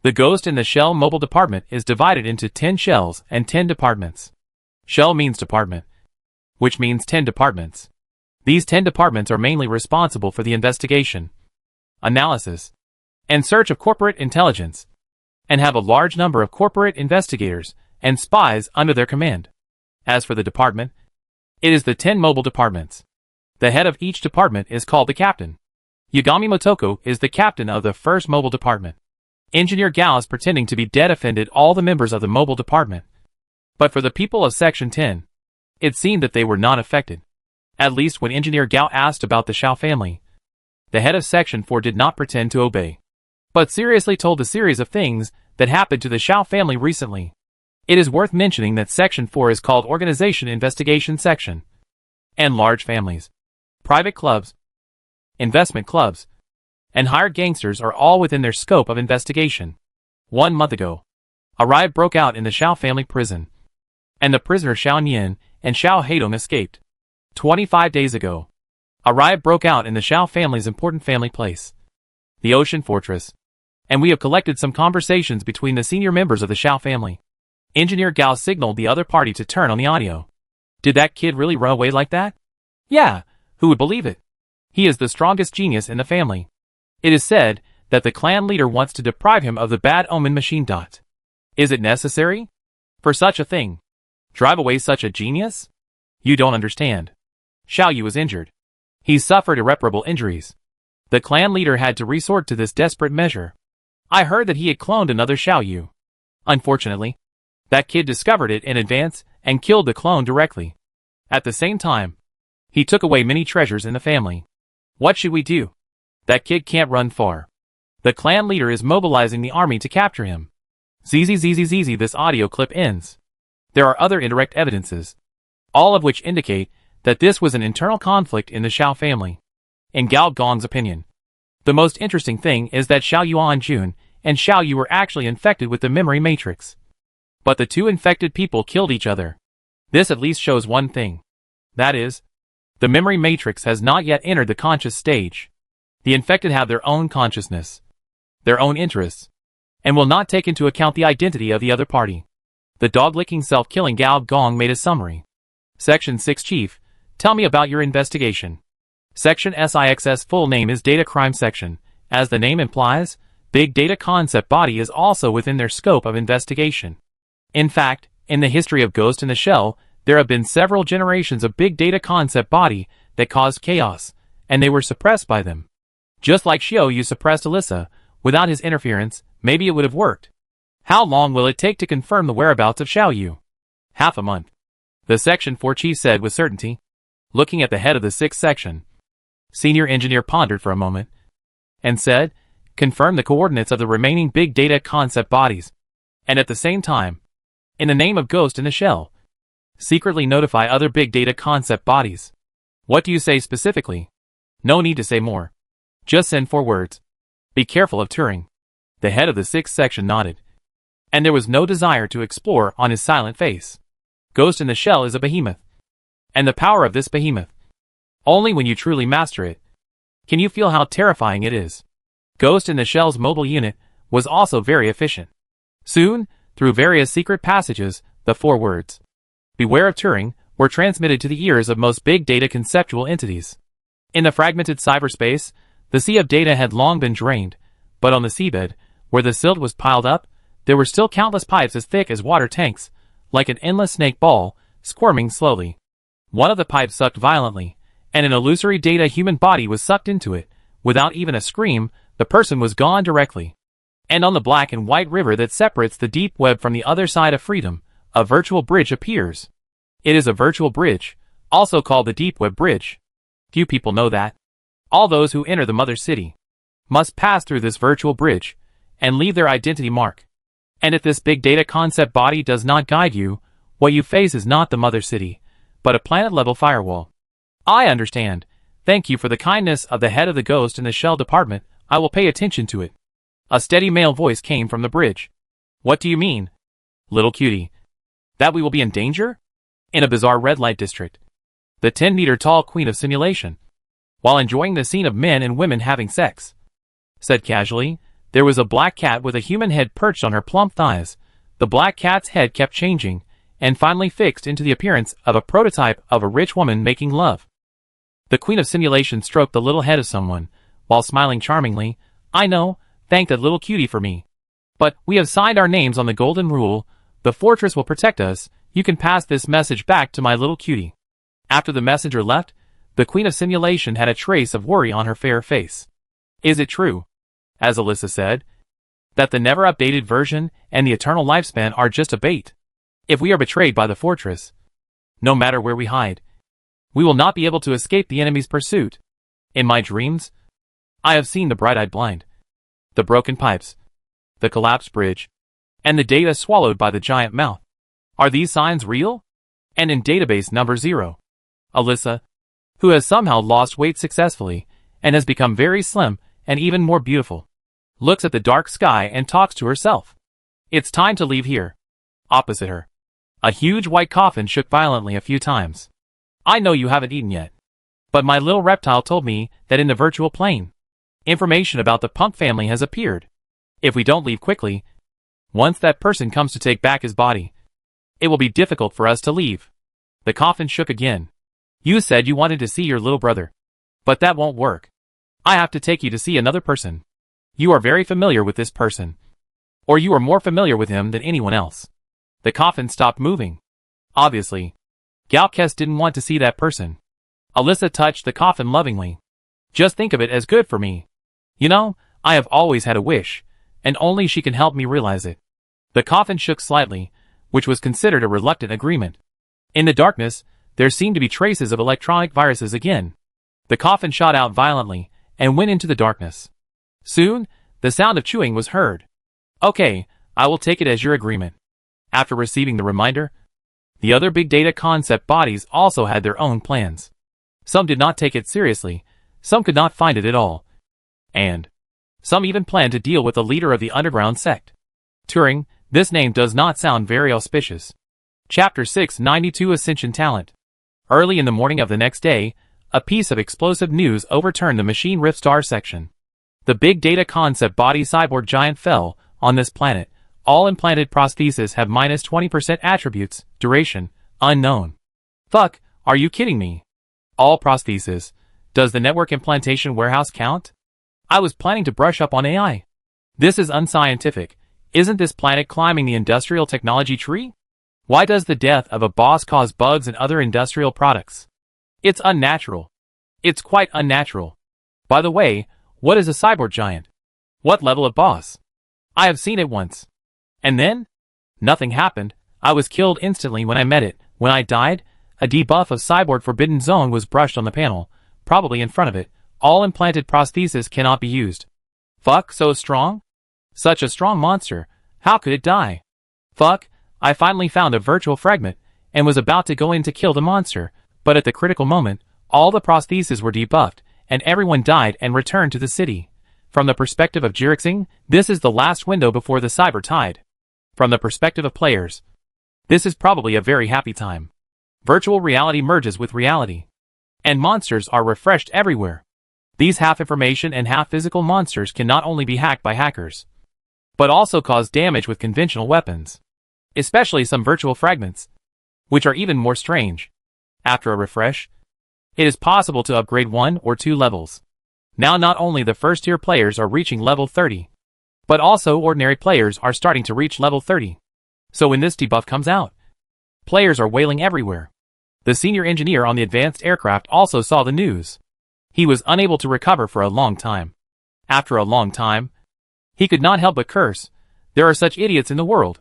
The Ghost in the Shell mobile department is divided into 10 shells and 10 departments. Shell means department, which means 10 departments. These 10 departments are mainly responsible for the investigation, analysis, and search of corporate intelligence, and have a large number of corporate investigators and spies under their command. As for the department, it is the 10 mobile departments. The head of each department is called the captain. Yagami Motoko is the captain of the first mobile department. Engineer Gao is pretending to be dead offended all the members of the mobile department. But for the people of Section 10, it seemed that they were not affected. At least when Engineer Gao asked about the Shao family, the head of Section 4 did not pretend to obey, but seriously told a series of things that happened to the Shao family recently. It is worth mentioning that Section 4 is called Organization Investigation Section, and large families, private clubs, investment clubs, and hired gangsters are all within their scope of investigation. 1 month ago, a riot broke out in the Shao family prison, and the prisoner Shao Nian and Shao Haidong escaped. 25 days ago, a riot broke out in the Shao family's important family place, the Ocean Fortress, and we have collected some conversations between the senior members of the Shao family. Engineer Gao signaled the other party to turn on the audio. Did that kid really run away like that? Yeah, who would believe it? He is the strongest genius in the family. It is said that the clan leader wants to deprive him of the bad omen machine. Is it necessary for such a thing? Drive away such a genius? You don't understand. Xiao Yu was injured. He suffered irreparable injuries. The clan leader had to resort to this desperate measure. I heard that he had cloned another Xiao Yu. Unfortunately, that kid discovered it in advance and killed the clone directly. At the same time, he took away many treasures in the family. What should we do? That kid can't run far. The clan leader is mobilizing the army to capture him. ZZZZZ. This audio clip ends. There are other indirect evidences, all of which indicate that this was an internal conflict in the Shao family. In Gao Gong's opinion, the most interesting thing is that Xiao Yuanjun and Xiao Yu were actually infected with the memory matrix. But the 2 infected people killed each other. This at least shows one thing. That is, the memory matrix has not yet entered the conscious stage. The infected have their own consciousness, their own interests, and will not take into account the identity of the other party. The dog-licking self-killing Gao Gong made a summary. Section 6 Chief, tell me about your investigation. Section SIX's full name is Data Crime Section. As the name implies, Big Data Concept Body is also within their scope of investigation. In fact, in the history of Ghost in the Shell, there have been several generations of Big Data Concept Body that caused chaos, and they were suppressed by them. Just like Xiao Yu suppressed Alyssa, without his interference, maybe it would have worked. How long will it take to confirm the whereabouts of Xiao Yu? Half a month. The Section 4 chief said with certainty. Looking at the head of the sixth section, Senior Engineer pondered for a moment and said, confirm the coordinates of the remaining big data concept bodies, and at the same time, in the name of Ghost in the Shell, secretly notify other big data concept bodies. What do you say specifically? No need to say more. Just send 4 words. Be careful of Turing. The head of the sixth section nodded, and there was no desire to explore on his silent face. Ghost in the Shell is a behemoth, and the power of this behemoth, only when you truly master it, can you feel how terrifying it is. Ghost in the Shell's mobile unit was also very efficient. Soon, through various secret passages, the 4 words, beware of Turing, were transmitted to the ears of most big data conceptual entities. In the fragmented cyberspace, the sea of data had long been drained, but on the seabed, where the silt was piled up, there were still countless pipes as thick as water tanks, like an endless snake ball, squirming slowly. One of the pipes sucked violently, and an illusory data human body was sucked into it. Without even a scream, the person was gone directly. And on the black and white river that separates the deep web from the other side of freedom, a virtual bridge appears. It is a virtual bridge, also called the Deep Web Bridge. Few people know that. All those who enter the mother city must pass through this virtual bridge and leave their identity mark. And if this big data concept body does not guide you, what you face is not the mother city, but a planet-level firewall. I understand. Thank you for the kindness of the head of the Ghost in the Shell department. I will pay attention to it. A steady male voice came from the bridge. What do you mean, little cutie? That we will be in danger? In a bizarre red light district, the 10-meter-tall queen of simulation, while enjoying the scene of men and women having sex, said casually, there was a black cat with a human head perched on her plump thighs. The black cat's head kept changing, and finally fixed into the appearance of a prototype of a rich woman making love. The queen of simulation stroked the little head of someone, while smiling charmingly. I know, thank that little cutie for me. But we have signed our names on the golden rule. The fortress will protect us. You can pass this message back to my little cutie. After the messenger left, the queen of simulation had a trace of worry on her fair face. Is it true, as Alyssa said, that the never-updated version and the eternal lifespan are just a bait? If we are betrayed by the fortress, no matter where we hide, we will not be able to escape the enemy's pursuit. In my dreams, I have seen the bright-eyed blind, the broken pipes, the collapsed bridge, and the data swallowed by the giant mouth. Are these signs real? And in database number 0, Alyssa, who has somehow lost weight successfully and has become very slim and even more beautiful, looks at the dark sky and talks to herself. It's time to leave here. Opposite her, a huge white coffin shook violently a few times. I know you haven't eaten yet, but my little reptile told me that in the virtual plane, information about the Punk family has appeared. If we don't leave quickly, once that person comes to take back his body, it will be difficult for us to leave. The coffin shook again. You said you wanted to see your little brother, but that won't work. I have to take you to see another person. You are very familiar with this person, or you are more familiar with him than anyone else. The coffin stopped moving. Obviously, Galkes didn't want to see that person. Alyssa touched the coffin lovingly. Just think of it as good for me. You know, I have always had a wish, and only she can help me realize it. The coffin shook slightly, which was considered a reluctant agreement. In the darkness, there seemed to be traces of electronic viruses again. The coffin shot out violently and went into the darkness. Soon, the sound of chewing was heard. Okay, I will take it as your agreement. After receiving the reminder, the other big data concept bodies also had their own plans. Some did not take it seriously, some could not find it at all, and some even planned to deal with the leader of the underground sect. Turing, this name does not sound very auspicious. Chapter 692 Ascension Talent. Early in the morning of the next day, a piece of explosive news overturned the Machine Rift Star section. The big data concept body cyborg giant fell. On this planet, all implanted prostheses have minus 20% attributes, duration, unknown. Fuck, are you kidding me? All prostheses. Does the network implantation warehouse count? I was planning to brush up on AI. This is unscientific. Isn't this planet climbing the industrial technology tree? Why does the death of a boss cause bugs in other industrial products? It's unnatural. It's quite unnatural. By the way, what is a cyborg giant? What level of boss? I have seen it once. And then? Nothing happened. I was killed instantly when I met it. When I died, A debuff of Cyborg Forbidden Zone was brushed on the panel, probably in front of it. All implanted prosthesis cannot be used. Fuck, so strong? Such a strong monster, how could it die? Fuck, I finally found a virtual fragment, and was about to go in to kill the monster, but at the critical moment, all the prostheses were debuffed, and everyone died and returned to the city. From the perspective of Jirixing, this is the last window before the Cyber Tide. From the perspective of players, this is probably a very happy time. Virtual reality merges with reality, and monsters are refreshed everywhere. These half-information and half-physical monsters can not only be hacked by hackers, but also cause damage with conventional weapons, especially some virtual fragments, which are even more strange. After a refresh, it is possible to upgrade 1 or 2 levels. Now not only the first-tier players are reaching level 30, but also ordinary players are starting to reach level 30. So when this debuff comes out, players are wailing everywhere. The senior engineer on the advanced aircraft also saw the news. He was unable to recover for a long time. After a long time, he could not help but curse. There are such idiots in the world.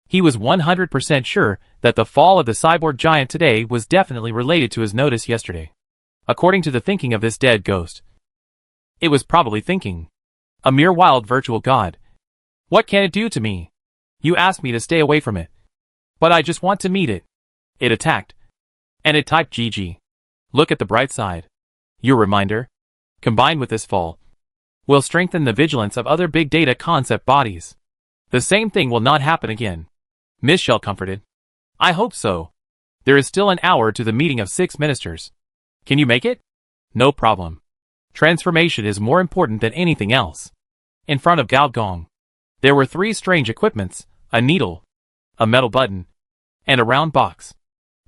He was 100% sure that the fall of the cyborg giant today was definitely related to his notice yesterday. According to the thinking of this dead ghost, it was probably thinking, a mere wild virtual god. What can it do to me? You asked me to stay away from it. But I just want to meet it. It attacked. And it typed GG. Look at the bright side. Your reminder, combined with this fall, will strengthen the vigilance of other big data concept bodies. The same thing will not happen again. Miss Shell comforted. I hope so. There is still an hour to the meeting of 6 ministers. Can you make it? No problem. Transformation is more important than anything else. In front of Gao Gong, there were 3 strange equipments, a needle, a metal button, and a round box.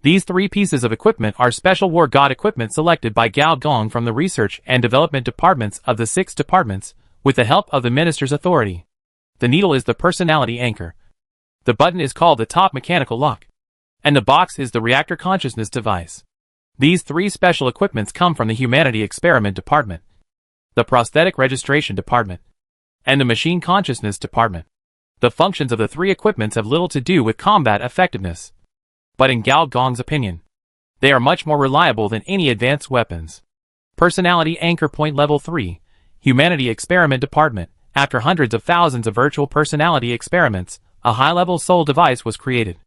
These 3 pieces of equipment are special war god equipment selected by Gao Gong from the research and development departments of the 6 departments, with the help of the minister's authority. The needle is the personality anchor. The button is called the top mechanical lock. And the box is the reactor consciousness device. These 3 special equipments come from the Humanity Experiment Department, the Prosthetic Registration Department, and the Machine Consciousness Department. The functions of the 3 equipments have little to do with combat effectiveness. But in Gao Gong's opinion, they are much more reliable than any advanced weapons. Personality Anchor Point Level 3, Humanity Experiment Department. After hundreds of thousands of virtual personality experiments, a high-level soul device was created.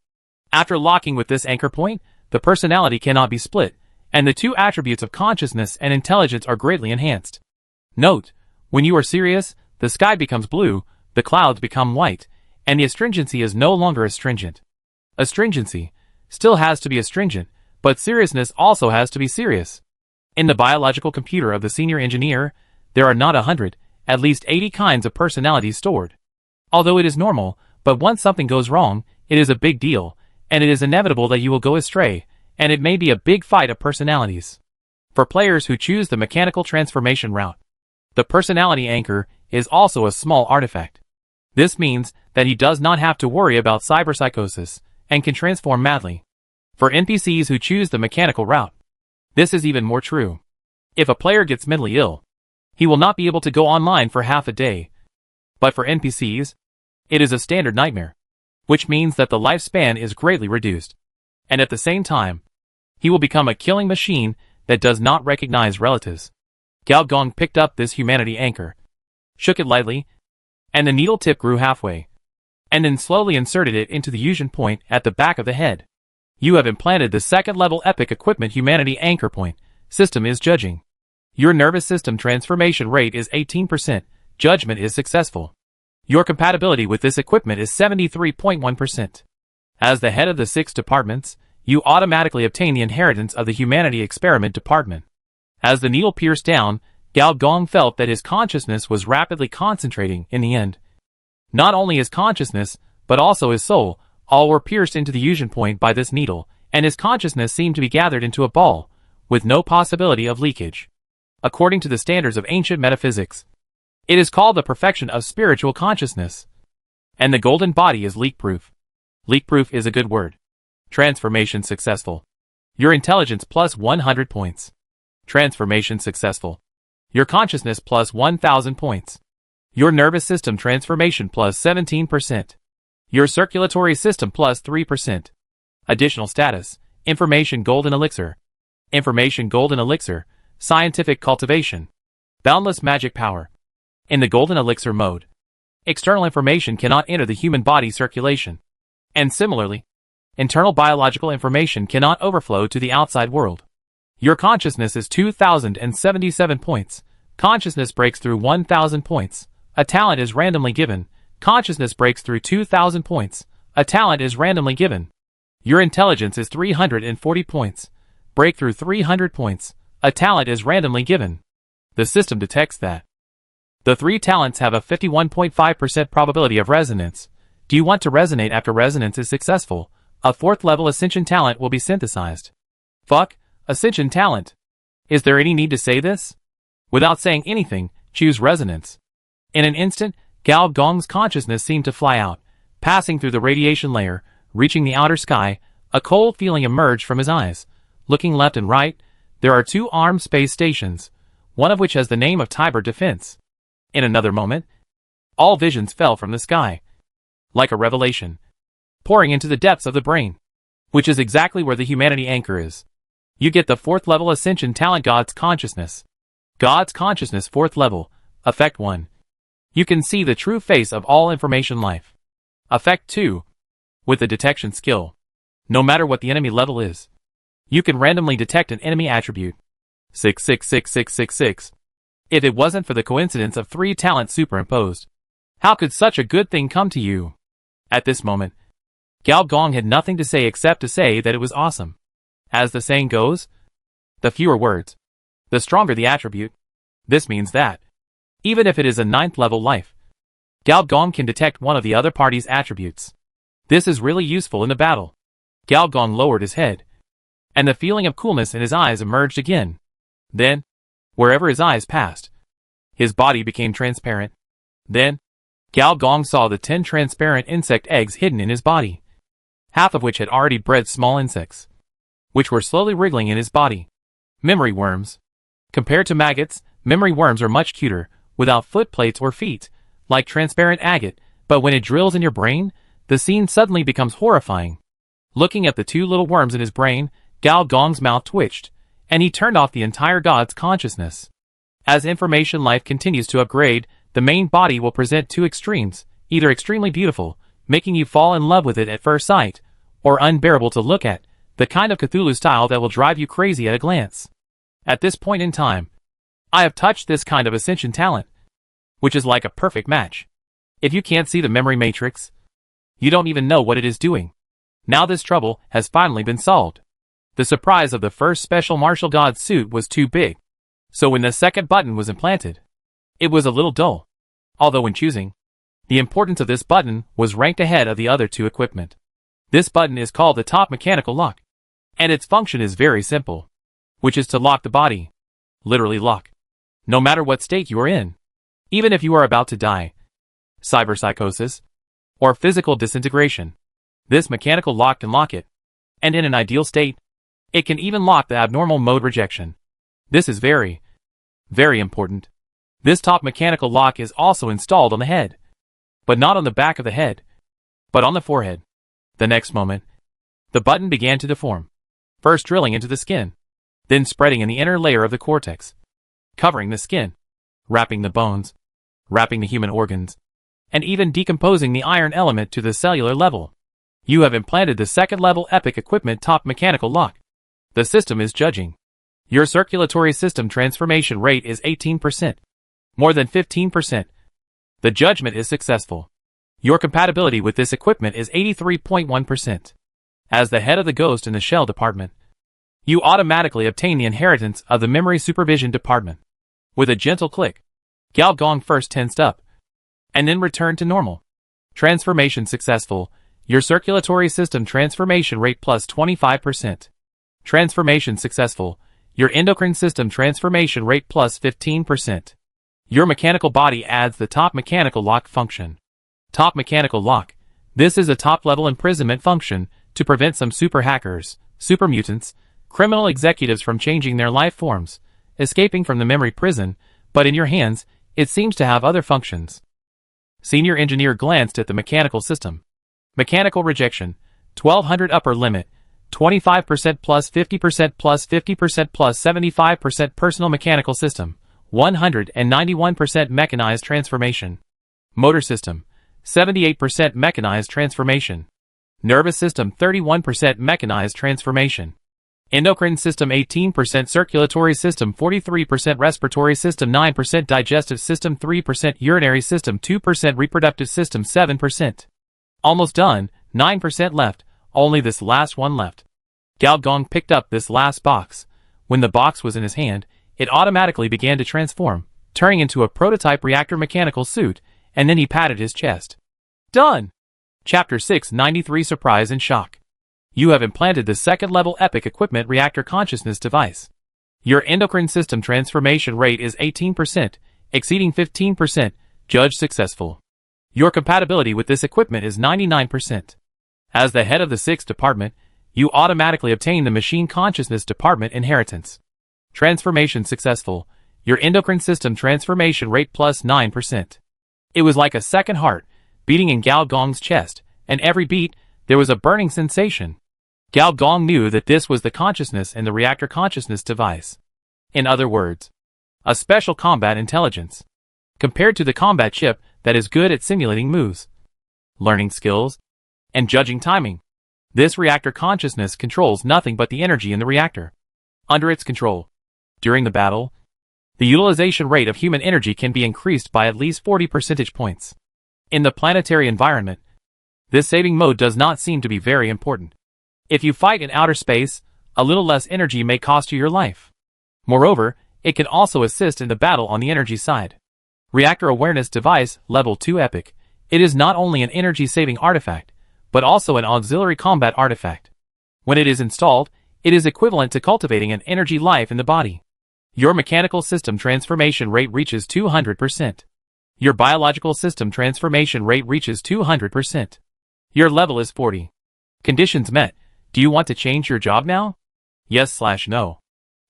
After locking with this anchor point, the personality cannot be split, and the 2 attributes of consciousness and intelligence are greatly enhanced. Note, when you are serious, the sky becomes blue, the clouds become white, and the astringency is no longer astringent. Astringency still has to be astringent, but seriousness also has to be serious. In the biological computer of the senior engineer, there are not 100, at least 80 kinds of personalities stored. Although it is normal, but once something goes wrong, it is a big deal, and it is inevitable that you will go astray, and it may be a big fight of personalities. For players who choose the mechanical transformation route, the personality anchor is also a small artifact. This means that he does not have to worry about cyberpsychosis, and can transform madly. For NPCs who choose the mechanical route, this is even more true. If a player gets mentally ill, he will not be able to go online for half a day. But for NPCs, it is a standard nightmare, which means that the lifespan is greatly reduced. And at the same time, he will become a killing machine that does not recognize relatives. Gao Gong picked up this humanity anchor, shook it lightly, and the needle tip grew halfway, and then slowly inserted it into the fusion point at the back of the head. You have implanted the 2nd level epic equipment humanity anchor point. System is judging. Your nervous system transformation rate is 18%. Judgment is successful. Your compatibility with this equipment is 73.1%. As the head of the 6 departments, you automatically obtain the inheritance of the Humanity Experiment Department. As the needle pierced down, Gao Gong felt that his consciousness was rapidly concentrating in the end. Not only his consciousness, but also his soul, all were pierced into the fusion point by this needle, and his consciousness seemed to be gathered into a ball, with no possibility of leakage. According to the standards of ancient metaphysics, it is called the perfection of spiritual consciousness. And the golden body is leak-proof. Leak-proof is a good word. Transformation successful. Your intelligence plus 100 points. Transformation successful. Your consciousness plus 1000 points. Your nervous system transformation plus 17%. Your circulatory system plus 3%. Additional status, Information Golden Elixir. Information Golden Elixir. Scientific cultivation. Boundless magic power. In the Golden Elixir mode, external information cannot enter the human body circulation. And similarly, internal biological information cannot overflow to the outside world. Your consciousness is 2,077 points. Consciousness breaks through 1,000 points. A talent is randomly given. Consciousness breaks through 2,000 points. A talent is randomly given. Your intelligence is 340 points. Breakthrough 300 points. A talent is randomly given. The system detects that the three talents have a 51.5% probability of resonance. Do you want to resonate after resonance is successful? A 4th level Ascension talent will be synthesized. Fuck, Ascension talent. Is there any need to say this? Without saying anything, choose resonance. In an instant, Gao Gong's consciousness seemed to fly out, passing through the radiation layer, reaching the outer sky. A cold feeling emerged from his eyes. Looking left and right, there are 2 armed space stations, one of which has the name of Tiber Defense. In another moment, all visions fell from the sky, like a revelation, pouring into the depths of the brain, which is exactly where the humanity anchor is. You get the 4th level Ascension talent God's Consciousness. God's Consciousness 4th level. Effect 1. You can see the true face of all information life. Effect 2. With the detection skill, no matter what the enemy level is, you can randomly detect an enemy attribute. 666666. If it wasn't for the coincidence of 3 talents superimposed, how could such a good thing come to you? At this moment, Gao Gong had nothing to say except to say that it was awesome. As the saying goes, the fewer words, the stronger the attribute. This means that, even if it is a 9th level life, Gao Gong can detect one of the other party's attributes. This is really useful in a battle. Gao Gong lowered his head, and the feeling of coolness in his eyes emerged again. Then, wherever his eyes passed, his body became transparent. Then, Gao Gong saw the 10 transparent insect eggs hidden in his body, half of which had already bred small insects, which were slowly wriggling in his body. Memory worms. Compared to maggots, memory worms are much cuter, without foot plates or feet, like transparent agate, but when it drills in your brain, the scene suddenly becomes horrifying. Looking at the 2 little worms in his brain, Gao Gong's mouth twitched, and he turned off the entire God's consciousness. As information life continues to upgrade, the main body will present 2 extremes, either extremely beautiful, making you fall in love with it at first sight, or unbearable to look at, the kind of Cthulhu style that will drive you crazy at a glance. At this point in time, I have touched this kind of Ascension talent, which is like a perfect match. If you can't see the memory matrix, you don't even know what it is doing. Now this trouble has finally been solved. The surprise of the first special martial god suit was too big, so when the second button was implanted, it was a little dull. Although when choosing, the importance of this button was ranked ahead of the other 2 equipment. This button is called the top mechanical lock, and its function is very simple, which is to lock the body. Literally lock. No matter what state you are in, even if you are about to die, cyberpsychosis, or physical disintegration, this mechanical lock can lock it, and in an ideal state, it can even lock the abnormal mode rejection. This is very, very important. This top mechanical lock is also installed on the head, but not on the back of the head, but on the forehead. The next moment, the button began to deform, first drilling into the skin, then spreading in the inner layer of the cortex, covering the skin, wrapping the bones, wrapping the human organs, and even decomposing the iron element to the cellular level. You have implanted the 2nd level epic equipment top mechanical lock. The system is judging. Your circulatory system transformation rate is 18%. More than 15%. The judgment is successful. Your compatibility with this equipment is 83.1%. As the head of the Ghost in the Shell department, you automatically obtain the inheritance of the Memory Supervision department. With a gentle click, Gao Gong first tensed up, and then returned to normal. Transformation successful. Your circulatory system transformation rate plus 25%. Transformation successful. Your endocrine system transformation rate plus 15%. Your mechanical body adds the top mechanical lock function. Top mechanical lock. This is a top-level imprisonment function to prevent some super hackers, super mutants, criminal executives from changing their life forms, escaping from the memory prison, but in your hands, it seems to have other functions. Senior engineer glanced at the mechanical system. Mechanical rejection, 1200 upper limit, 25% plus 50% plus 50% plus 75% personal mechanical system, 191% mechanized transformation. Motor system, 78% mechanized transformation. Nervous system, 31% mechanized transformation. Endocrine system, 18%. Circulatory system, 43%. Respiratory system, 9%. Digestive system, 3%. Urinary system, 2%. Reproductive system, 7%. Almost done, 9% left, only this last one left. Gao Gong picked up this last box. When the box was in his hand, it automatically began to transform, turning into a prototype reactor mechanical suit, and then he patted his chest. Done! Chapter 693 Surprise and Shock. You have implanted the second-level EPIC equipment reactor consciousness device. Your endocrine system transformation rate is 18%, exceeding 15%, judged successful. Your compatibility with this equipment is 99%. As the head of the 6th department, you automatically obtain the machine consciousness department inheritance. Transformation successful. Your endocrine system transformation rate plus 9%. It was like a second heart, beating in Gao Gong's chest, and every beat, there was a burning sensation. Gao Gong knew that this was the consciousness in the reactor consciousness device. In other words, a special combat intelligence. Compared to the combat chip that is good at simulating moves, learning skills, and judging timing, this reactor consciousness controls nothing but the energy in the reactor. Under its control, during the battle, the utilization rate of human energy can be increased by at least 40 percentage points. In the planetary environment, this saving mode does not seem to be very important. If you fight in outer space, a little less energy may cost you your life. Moreover, it can also assist in the battle on the energy side. Reactor Awareness Device, Level 2 EPIC. It is not only an energy-saving artifact, but also an auxiliary combat artifact. When it is installed, it is equivalent to cultivating an energy life in the body. Your mechanical system transformation rate reaches 200%. Your biological system transformation rate reaches 200%. Your level is 40. Conditions met. Do you want to change your job now? Yes/no.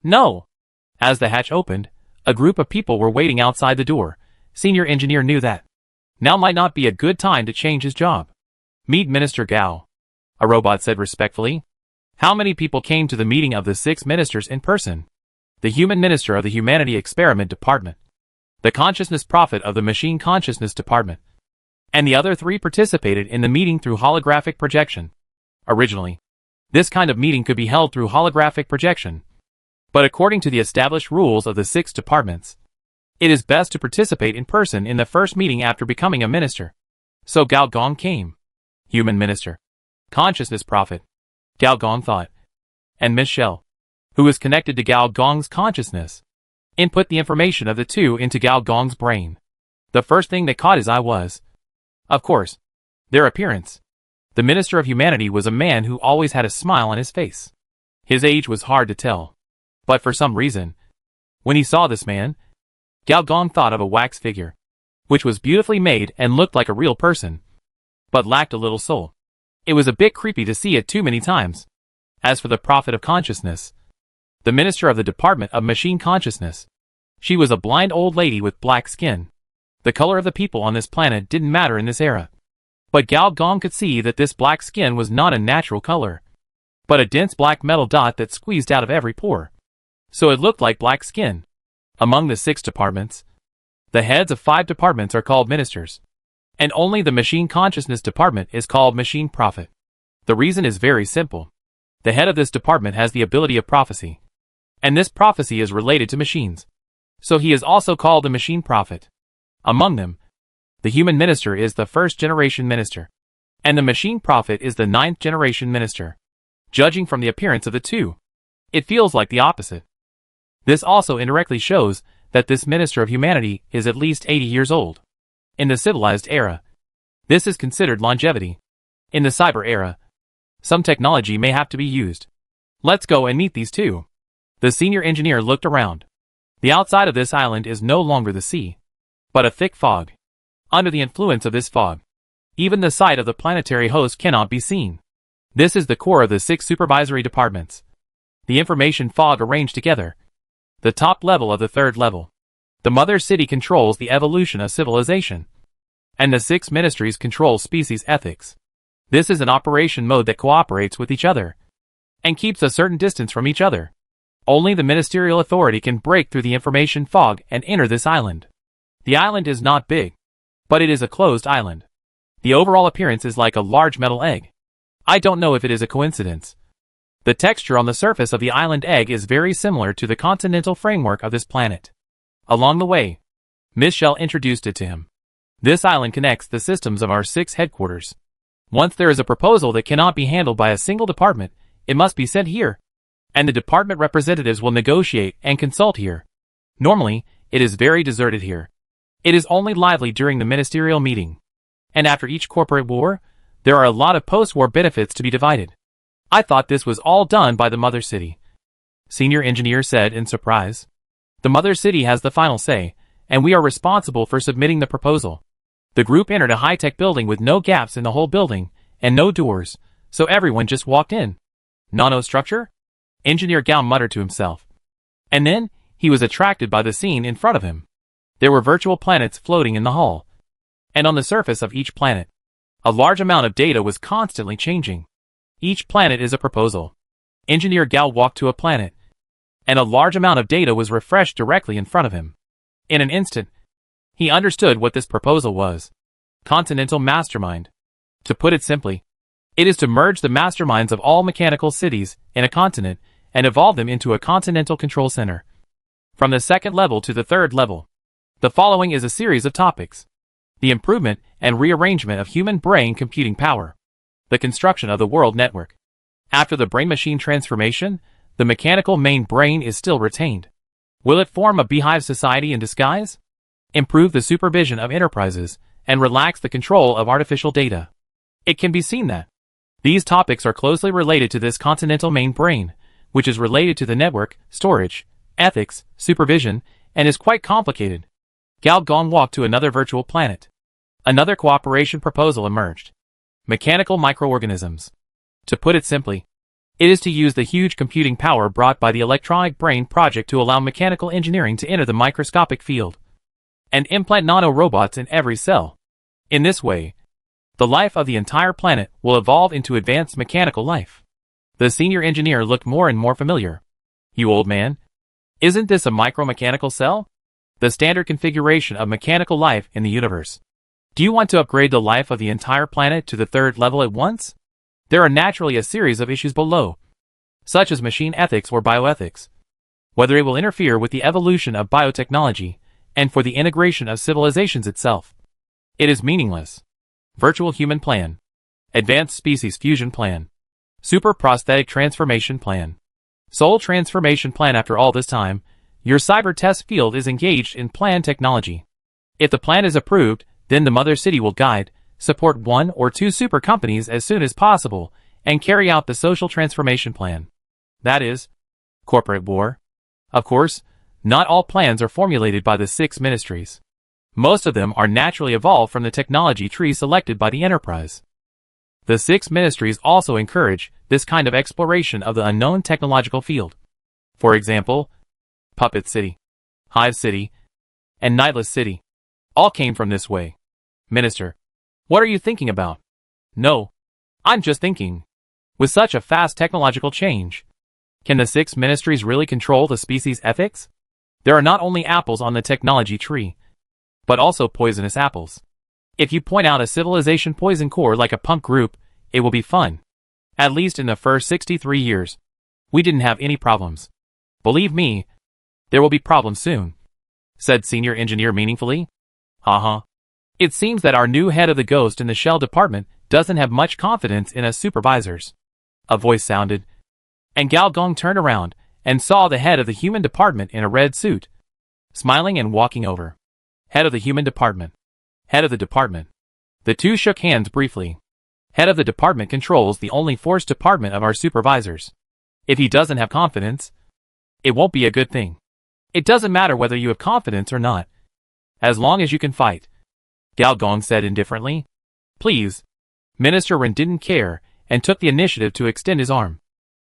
No. As the hatch opened, a group of people were waiting outside the door. Senior engineer knew that now might not be a good time to change his job. Meet Minister Gao. A robot said respectfully. How many people came to the meeting of the 6 ministers in person? The human minister of the Humanity Experiment Department, the consciousness prophet of the Machine Consciousness Department, and the other 3 participated in the meeting through holographic projection. Originally, this kind of meeting could be held through holographic projection, but according to the established rules of the 6 departments, it is best to participate in person in the first meeting after becoming a minister. So Gao Gong came. Human minister. Consciousness prophet. Gao Gong thought. And Miss Shell, who was connected to Gao Gong's consciousness, input the information of the 2 into Gao Gong's brain. The first thing that caught his eye was, of course, their appearance. The Minister of Humanity was a man who always had a smile on his face. His age was hard to tell. But for some reason, when he saw this man, Gao Gong thought of a wax figure, which was beautifully made and looked like a real person, but lacked a little soul. It was a bit creepy to see it too many times. As for the Prophet of Consciousness, the Minister of the Department of Machine Consciousness, she was a blind old lady with black skin. The color of the people on this planet didn't matter in this era. But Gao Gong could see that this black skin was not a natural color, but a dense black metal dot that squeezed out of every pore. So it looked like black skin. Among the 6 departments, the heads of 5 departments are called ministers, and only the Machine Consciousness Department is called Machine Prophet. The reason is very simple. The head of this department has the ability of prophecy, and this prophecy is related to machines. So he is also called the Machine Prophet. Among them, the human minister is the 1st-generation minister, and the machine prophet is the 9th-generation minister. Judging from the appearance of the 2, it feels like the opposite. This also indirectly shows that this minister of humanity is at least 80 years old. In the civilized era, this is considered longevity. In the cyber era, some technology may have to be used. Let's go and meet these 2. The senior engineer looked around. The outside of this island is no longer the sea, but a thick fog. Under the influence of this fog, even the site of the planetary host cannot be seen. This is the core of the 6 supervisory departments. The information fog arranged together. The top level of the 3rd level. The mother city controls the evolution of civilization, and the 6 ministries control species ethics. This is an operation mode that cooperates with each other. and keeps a certain distance from each other. Only the ministerial authority can break through the information fog and enter this island. The island is not big, but it is a closed island. The overall appearance is like a large metal egg. I don't know if it is a coincidence. The texture on the surface of the island egg is very similar to the continental framework of this planet. Along the way, Miss Shell introduced it to him. This island connects the systems of our 6 headquarters. Once there is a proposal that cannot be handled by a single department, it must be sent here, and the department representatives will negotiate and consult here. Normally, it is very deserted here. It is only lively during the ministerial meeting. And after each corporate war, there are a lot of post-war benefits to be divided. I thought this was all done by the mother city. Senior engineer said in surprise. The mother city has the final say, and we are responsible for submitting the proposal. The group entered a high-tech building with no gaps in the whole building, and no doors, so everyone just walked in. Nanostructure? Engineer Gao muttered to himself. And then, he was attracted by the scene in front of him. There were virtual planets floating in the hall. And on the surface of each planet, a large amount of data was constantly changing. Each planet is a proposal. Engineer Gao walked to a planet, and a large amount of data was refreshed directly in front of him. In an instant, he understood what this proposal was. Continental Mastermind. To put it simply, it is to merge the masterminds of all mechanical cities in a continent and evolve them into a continental control center. From the 2nd level to the 3rd level, the following is a series of topics. The improvement and rearrangement of human brain computing power. The construction of the world network. After the brain-machine transformation, the mechanical main brain is still retained. Will it form a beehive society in disguise? Improve the supervision of enterprises and relax the control of artificial data. It can be seen that these topics are closely related to this continental main brain, which is related to the network, storage, ethics, supervision, and is quite complicated. Gao Gong walked to another virtual planet. Another cooperation proposal emerged. Mechanical microorganisms. To put it simply, it is to use the huge computing power brought by the electronic brain project to allow mechanical engineering to enter the microscopic field and implant nano-robots in every cell. In this way, the life of the entire planet will evolve into advanced mechanical life. The senior engineer looked more and more familiar. You old man, isn't this a micromechanical cell? The standard configuration of mechanical life in the universe. Do you want to upgrade the life of the entire planet to the 3rd level at once? There are naturally a series of issues below, such as machine ethics or bioethics, whether it will interfere with the evolution of biotechnology, and for the integration of civilizations itself. It is meaningless. Virtual human plan. Advanced species fusion plan. Super prosthetic transformation plan. Soul transformation plan. After all this time, your cyber test field is engaged in plan technology. If the plan is approved, then the mother city will guide, support 1 or 2 super companies as soon as possible, and carry out the social transformation plan. That is, corporate war. Of course, not all plans are formulated by the 6 ministries. Most of them are naturally evolved from the technology tree selected by the enterprise. The 6 ministries also encourage this kind of exploration of the unknown technological field. For example, Puppet City, Hive City, and Nightless City all came from this way. Minister, what are you thinking about? No, I'm just thinking. With such a fast technological change, can the 6 ministries really control the species ethics? There are not only apples on the technology tree, but also poisonous apples. If you point out a civilization poison core like a punk group, it will be fun. At least in the first 63 years, we didn't have any problems. Believe me, there will be problems soon, said senior engineer meaningfully. Haha. It seems that our new head of the Ghost in the Shell department doesn't have much confidence in us supervisors. A voice sounded, and Gao Gong turned around and saw the head of the human department in a red suit, smiling and walking over. Head of the human department. Head of the department. The two shook hands briefly. Head of the department controls the only force department of our supervisors. If he doesn't have confidence, it won't be a good thing. It doesn't matter whether you have confidence or not, as long as you can fight, Gao Gong said indifferently. Please. Minister Ren didn't care and took the initiative to extend his arm.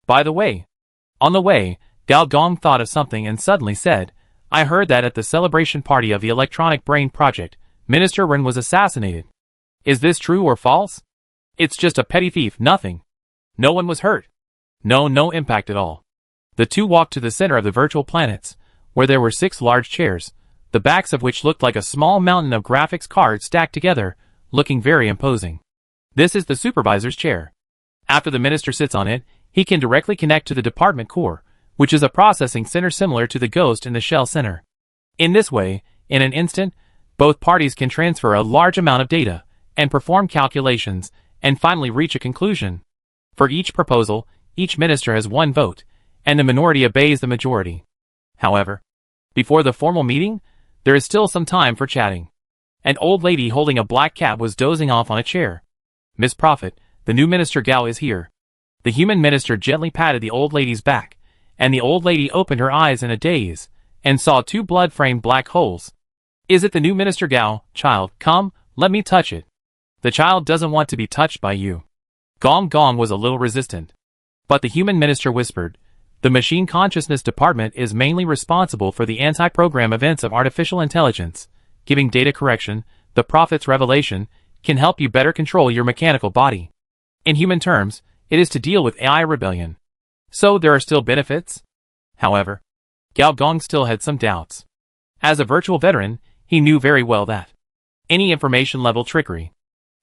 By the way. On the way, Gao Gong thought of something and suddenly said, I heard that at the celebration party of the Electronic Brain Project, Minister Ren was assassinated. Is this true or false? It's just a petty thief, nothing. No one was hurt. No impact at all. The two walked to the center of the virtual planets, where there were 6 large chairs, the backs of which looked like a small mountain of graphics cards stacked together, looking very imposing. This is the supervisor's chair. After the minister sits on it, he can directly connect to the department core, which is a processing center similar to the Ghost in the Shell Center. In this way, in an instant, both parties can transfer a large amount of data, and perform calculations, and finally reach a conclusion. For each proposal, each minister has 1 vote, and the minority obeys the majority. However, before the formal meeting, there is still some time for chatting. An old lady holding a black cat was dozing off on a chair. "Miss Prophet, the new minister Gao is here." The human minister gently patted the old lady's back, and the old lady opened her eyes in a daze, and saw 2 blood-framed black holes. "Is it the new minister Gao, child? Come, let me touch it." "The child doesn't want to be touched by you." Gong was a little resistant. But the human minister whispered, "The machine consciousness department is mainly responsible for the anti-program events of artificial intelligence. Giving data correction, the prophet's revelation, can help you better control your mechanical body. In human terms, it is to deal with AI rebellion. So there are still benefits." However, Gao Gong still had some doubts. As a virtual veteran, he knew very well that any information-level trickery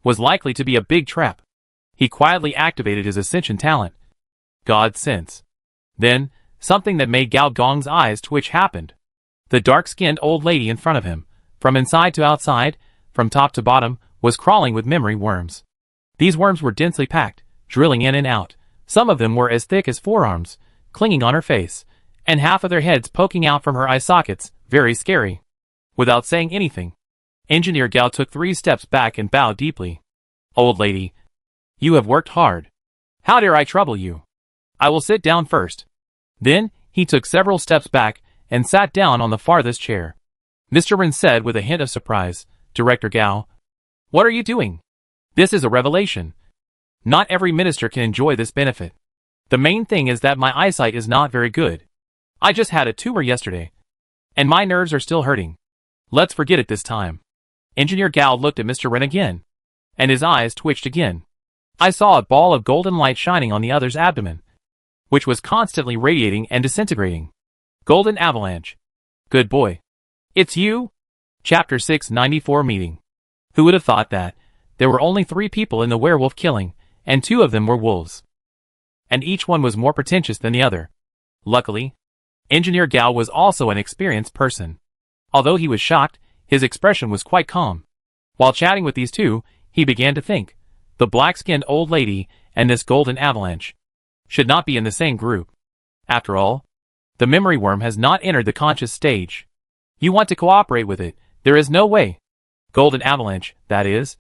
was likely to be a big trap. He quietly activated his ascension talent, God Sense. Then, something that made Gao Gong's eyes twitch happened. The dark-skinned old lady in front of him, from inside to outside, from top to bottom, was crawling with memory worms. These worms were densely packed, drilling in and out. Some of them were as thick as forearms, clinging on her face, and half of their heads poking out from her eye sockets, very scary. Without saying anything, Engineer Gao took 3 steps back and bowed deeply. "Old lady, you have worked hard. How dare I trouble you? I will sit down first." Then, he took several steps back and sat down on the farthest chair. Mr. Ren said with a hint of surprise, "Director Gao, what are you doing? This is a revelation. Not every minister can enjoy this benefit. The main thing is that my eyesight is not very good. I just had a tumor yesterday, and my nerves are still hurting. Let's forget it this time." Engineer Gao looked at Mr. Ren again, and his eyes twitched again. I saw a ball of golden light shining on the other's abdomen, which was constantly radiating and disintegrating. Golden avalanche. Good boy. It's you? Chapter 694 Meeting. Who would have thought that? There were only 3 people in the werewolf killing, and 2 of them were wolves. And each one was more pretentious than the other. Luckily, Engineer Gao was also an experienced person. Although he was shocked, his expression was quite calm. While chatting with these 2, he began to think, the black-skinned old lady and this golden avalanche should not be in the same group. After all, the memory worm has not entered the conscious stage. You want to cooperate with it, there is no way. Golden avalanche, that is.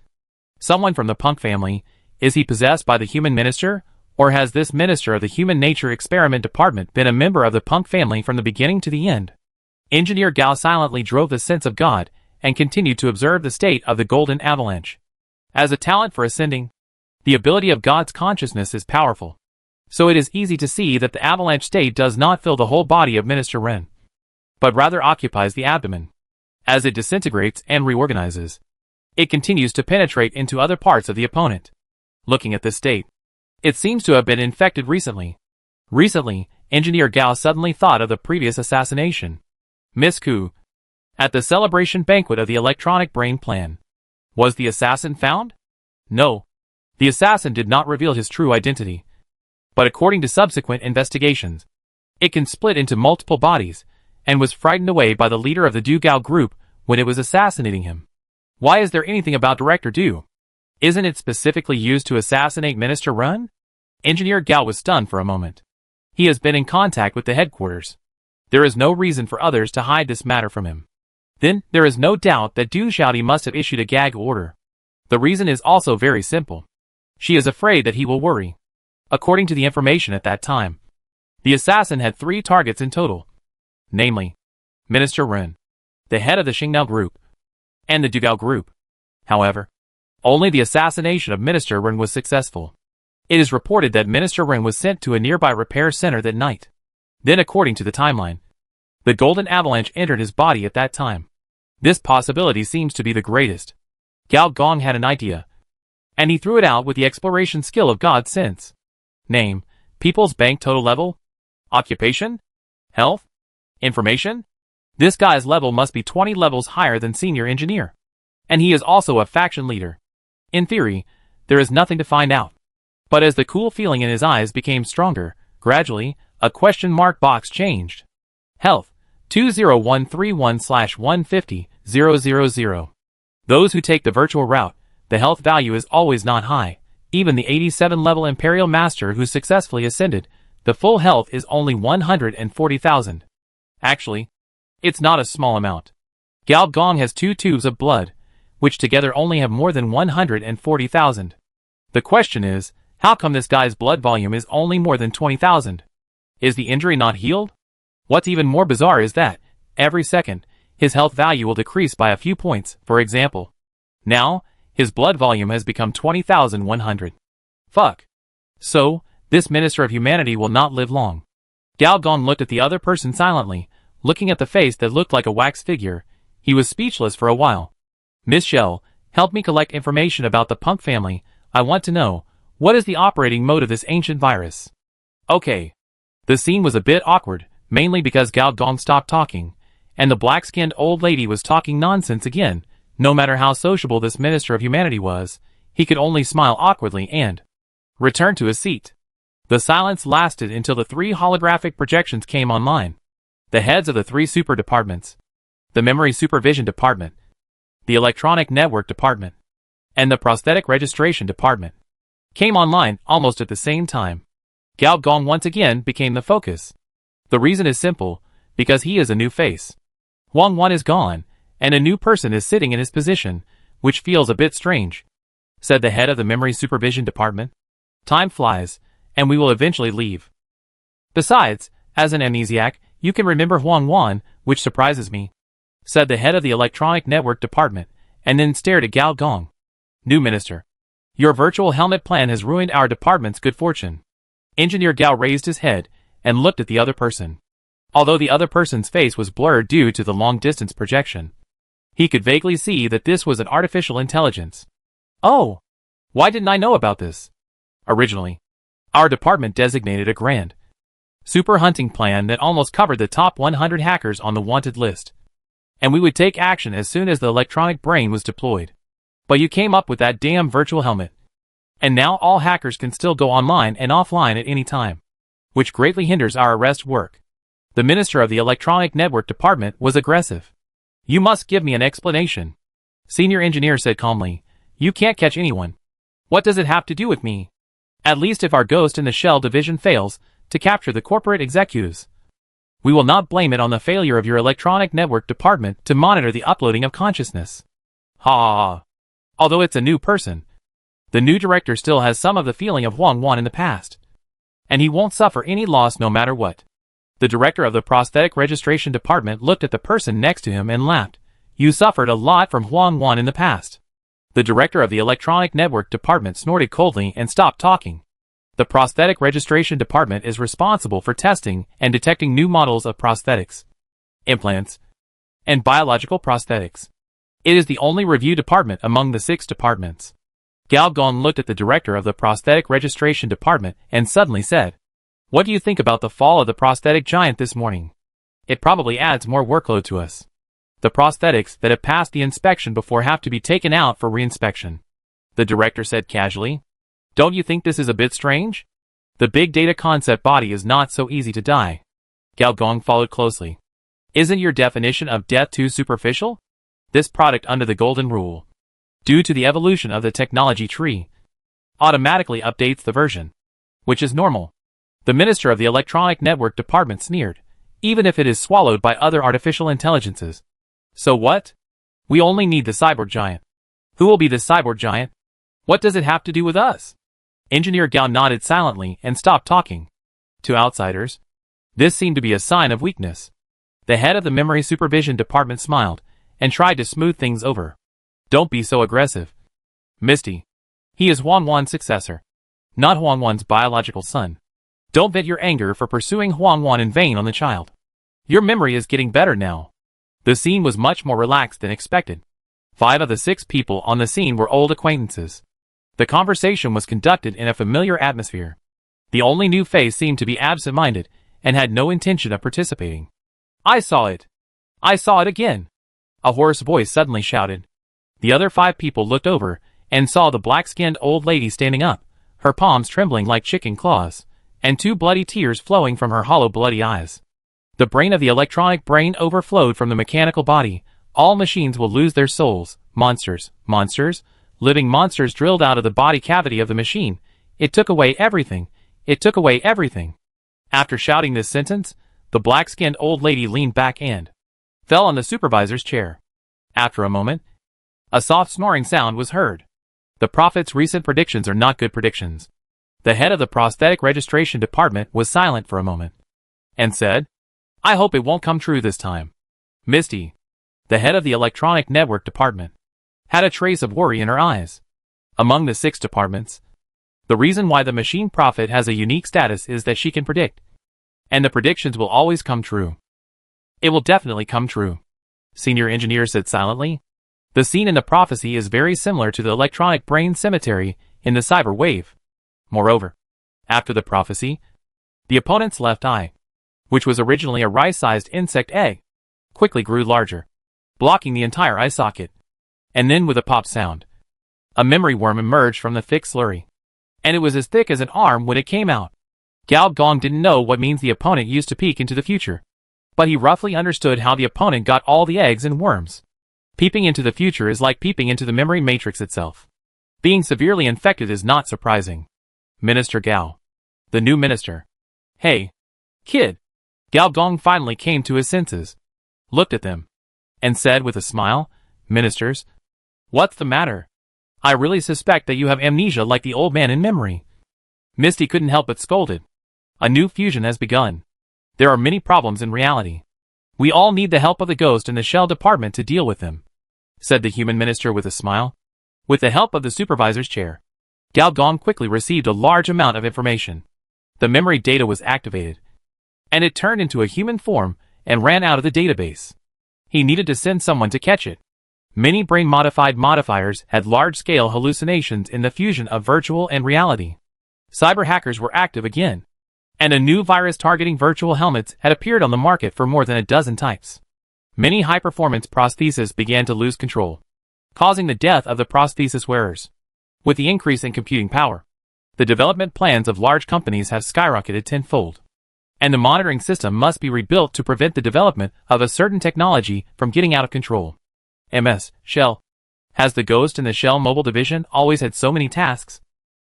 Someone from the punk family, is he possessed by the human minister, or has this minister of the human nature experiment department been a member of the punk family from the beginning to the end? Engineer Gao silently drove the sense of God, and continued to observe the state of the golden avalanche. As a talent for ascending, the ability of God's consciousness is powerful. So it is easy to see that the avalanche state does not fill the whole body of Minister Ren, but rather occupies the abdomen. As it disintegrates and reorganizes, it continues to penetrate into other parts of the opponent. Looking at this state, it seems to have been infected recently. Engineer Gao suddenly thought of the previous assassination. Miss Ku. At the celebration banquet of the electronic brain plan. Was the assassin found? No. The assassin did not reveal his true identity. But according to subsequent investigations, it can split into multiple bodies, and was frightened away by the leader of the Du Gao group when it was assassinating him. Why is there anything about Director Du? Isn't it specifically used to assassinate Minister Ren? Engineer Gao was stunned for a moment. He has been in contact with the headquarters. There is no reason for others to hide this matter from him. Then, there is no doubt that Du Xiaodi must have issued a gag order. The reason is also very simple. She is afraid that he will worry. According to the information at that time, the assassin had 3 targets in total. Namely, Minister Ren, the head of the Xingnao group, and the Du Gao group. However, only the assassination of Minister Ren was successful. It is reported that Minister Ren was sent to a nearby repair center that night. Then according to the timeline, the golden avalanche entered his body at that time. This possibility seems to be the greatest. Gao Gong had an idea, and he threw it out with the exploration skill of God Sense. Name, People's bank total level? Occupation? Health? Information? This guy's level must be 20 levels higher than senior engineer. And he is also a faction leader. In theory, there is nothing to find out. But as the cool feeling in his eyes became stronger, gradually, a question mark box changed. Health, 20131/150,000. Those who take the virtual route, the health value is always not high. Even the 87-level Imperial Master who successfully ascended, the full health is only 140,000. Actually, it's not a small amount. Gao Gong has 2 tubes of blood, which together only have more than 140,000. The question is, how come this guy's blood volume is only more than 20,000? Is the injury not healed? What's even more bizarre is that, every second, his health value will decrease by a few points, for example. Now, his blood volume has become 20,100. Fuck. So, this Minister of Humanity will not live long. Gao Gong looked at the other person silently, looking at the face that looked like a wax figure. He was speechless for a while. Miss Shell, help me collect information about the Punk family. I want to know, what is the operating mode of this ancient virus? Okay. The scene was a bit awkward, mainly because Gao Gong stopped talking, and the black-skinned old lady was talking nonsense again. No matter how sociable this Minister of Humanity was, he could only smile awkwardly and return to his seat. The silence lasted until the 3 holographic projections came online. The heads of the 3 super departments, the Memory Supervision Department, the Electronic Network Department, and the Prosthetic Registration Department, came online almost at the same time. Gao Gong once again became the focus. The reason is simple, because he is a new face. Huang Wan is gone, and a new person is sitting in his position, which feels a bit strange, said the head of the Memory Supervision Department. Time flies, and we will eventually leave. Besides, as an amnesiac, you can remember Huang Wan, which surprises me, said the head of the Electronic Network Department, and then stared at Gao Gong. New Minister. Your virtual helmet plan has ruined our department's good fortune. Engineer Gao raised his head and looked at the other person. Although the other person's face was blurred due to the long-distance projection, he could vaguely see that this was an artificial intelligence. Oh! Why didn't I know about this? Originally, our department designated a grand super hunting plan that almost covered the top 100 hackers on the wanted list. And we would take action as soon as the electronic brain was deployed. But you came up with that damn virtual helmet. And now all hackers can still go online and offline at any time, which greatly hinders our arrest work. The Minister of the Electronic Network Department was aggressive. You must give me an explanation. Senior Engineer said calmly, you can't catch anyone. What does it have to do with me? At least if our Ghost in the Shell division fails to capture the corporate executives, we will not blame it on the failure of your Electronic Network Department to monitor the uploading of consciousness. Ha! Although it's a new person, the new director still has some of the feeling of Huang Wan in the past. And he won't suffer any loss no matter what. The director of the Prosthetic Registration Department looked at the person next to him and laughed. You suffered a lot from Huang Wan in the past. The director of the Electronic Network Department snorted coldly and stopped talking. The Prosthetic Registration Department is responsible for testing and detecting new models of prosthetics, implants, and biological prosthetics. It is the only review department among the 6 departments. Gao Gong looked at the director of the Prosthetic Registration Department and suddenly said, what do you think about the fall of the prosthetic giant this morning? It probably adds more workload to us. The prosthetics that have passed the inspection before have to be taken out for reinspection. The director said casually. Don't you think this is a bit strange? The big data concept body is not so easy to die. Gao Gong followed closely. Isn't your definition of death too superficial? This product under the golden rule, due to the evolution of the technology tree, automatically updates the version, which is normal. The Minister of the Electronic Network Department sneered, even if it is swallowed by other artificial intelligences. So what? We only need the cyborg giant. Who will be the cyborg giant? What does it have to do with us? Engineer Gao nodded silently and stopped talking. To outsiders, this seemed to be a sign of weakness. The head of the Memory Supervision Department smiled and tried to smooth things over. Don't be so aggressive, Misty. He is Huang Wan's successor, not Huang Wan's biological son. Don't vent your anger for pursuing Huang Wan in vain on the child. Your memory is getting better now. The scene was much more relaxed than expected. 5 of the 6 people on the scene were old acquaintances. The conversation was conducted in a familiar atmosphere. The only new face seemed to be absent-minded and had no intention of participating. I saw it! I saw it again! A hoarse voice suddenly shouted. The other 5 people looked over and saw the black-skinned old lady standing up, her palms trembling like chicken claws, and 2 bloody tears flowing from her hollow bloody eyes. The brain of the electronic brain overflowed from the mechanical body. All machines will lose their souls. Monsters. Monsters? Living monsters drilled out of the body cavity of the machine. It took away everything. It took away everything. After shouting this sentence, the black-skinned old lady leaned back and fell on the supervisor's chair. After a moment, a soft snoring sound was heard. The prophet's recent predictions are not good predictions. The head of the prosthetic registration department was silent for a moment and said, I hope it won't come true this time. Misty, the head of the electronic network department, had a trace of worry in her eyes. Among the 6 departments, the reason why the machine prophet has a unique status is that she can predict. And the predictions will always come true. It will definitely come true, Senior Engineer said silently. The scene in the prophecy is very similar to the electronic brain cemetery in the cyber wave. Moreover, after the prophecy, the opponent's left eye, which was originally a rice-sized insect egg, quickly grew larger, blocking the entire eye socket. And then with a pop sound, a memory worm emerged from the thick slurry. And it was as thick as an arm when it came out. Gao Gong didn't know what means the opponent used to peek into the future, but he roughly understood how the opponent got all the eggs and worms. Peeping into the future is like peeping into the memory matrix itself. Being severely infected is not surprising. Minister Gao. The new minister. Hey, kid. Gao Gong finally came to his senses, looked at them, and said with a smile, Ministers, what's the matter? I really suspect that you have amnesia like the old man in memory. Misty couldn't help but scolded. A new fusion has begun. There are many problems in reality. We all need the help of the ghost in the shell department to deal with them, said the human minister with a smile. With the help of the supervisor's chair, Gao Gong quickly received a large amount of information. The memory data was activated, and it turned into a human form and ran out of the database. He needed to send someone to catch it. Many brain-modified modifiers had large-scale hallucinations in the fusion of virtual and reality. Cyber hackers were active again, and a new virus targeting virtual helmets had appeared on the market for more than a dozen types. Many high-performance prostheses began to lose control, causing the death of the prosthesis wearers. With the increase in computing power, the development plans of large companies have skyrocketed tenfold, and the monitoring system must be rebuilt to prevent the development of a certain technology from getting out of control. Shell. Has the ghost in the Shell mobile division always had so many tasks?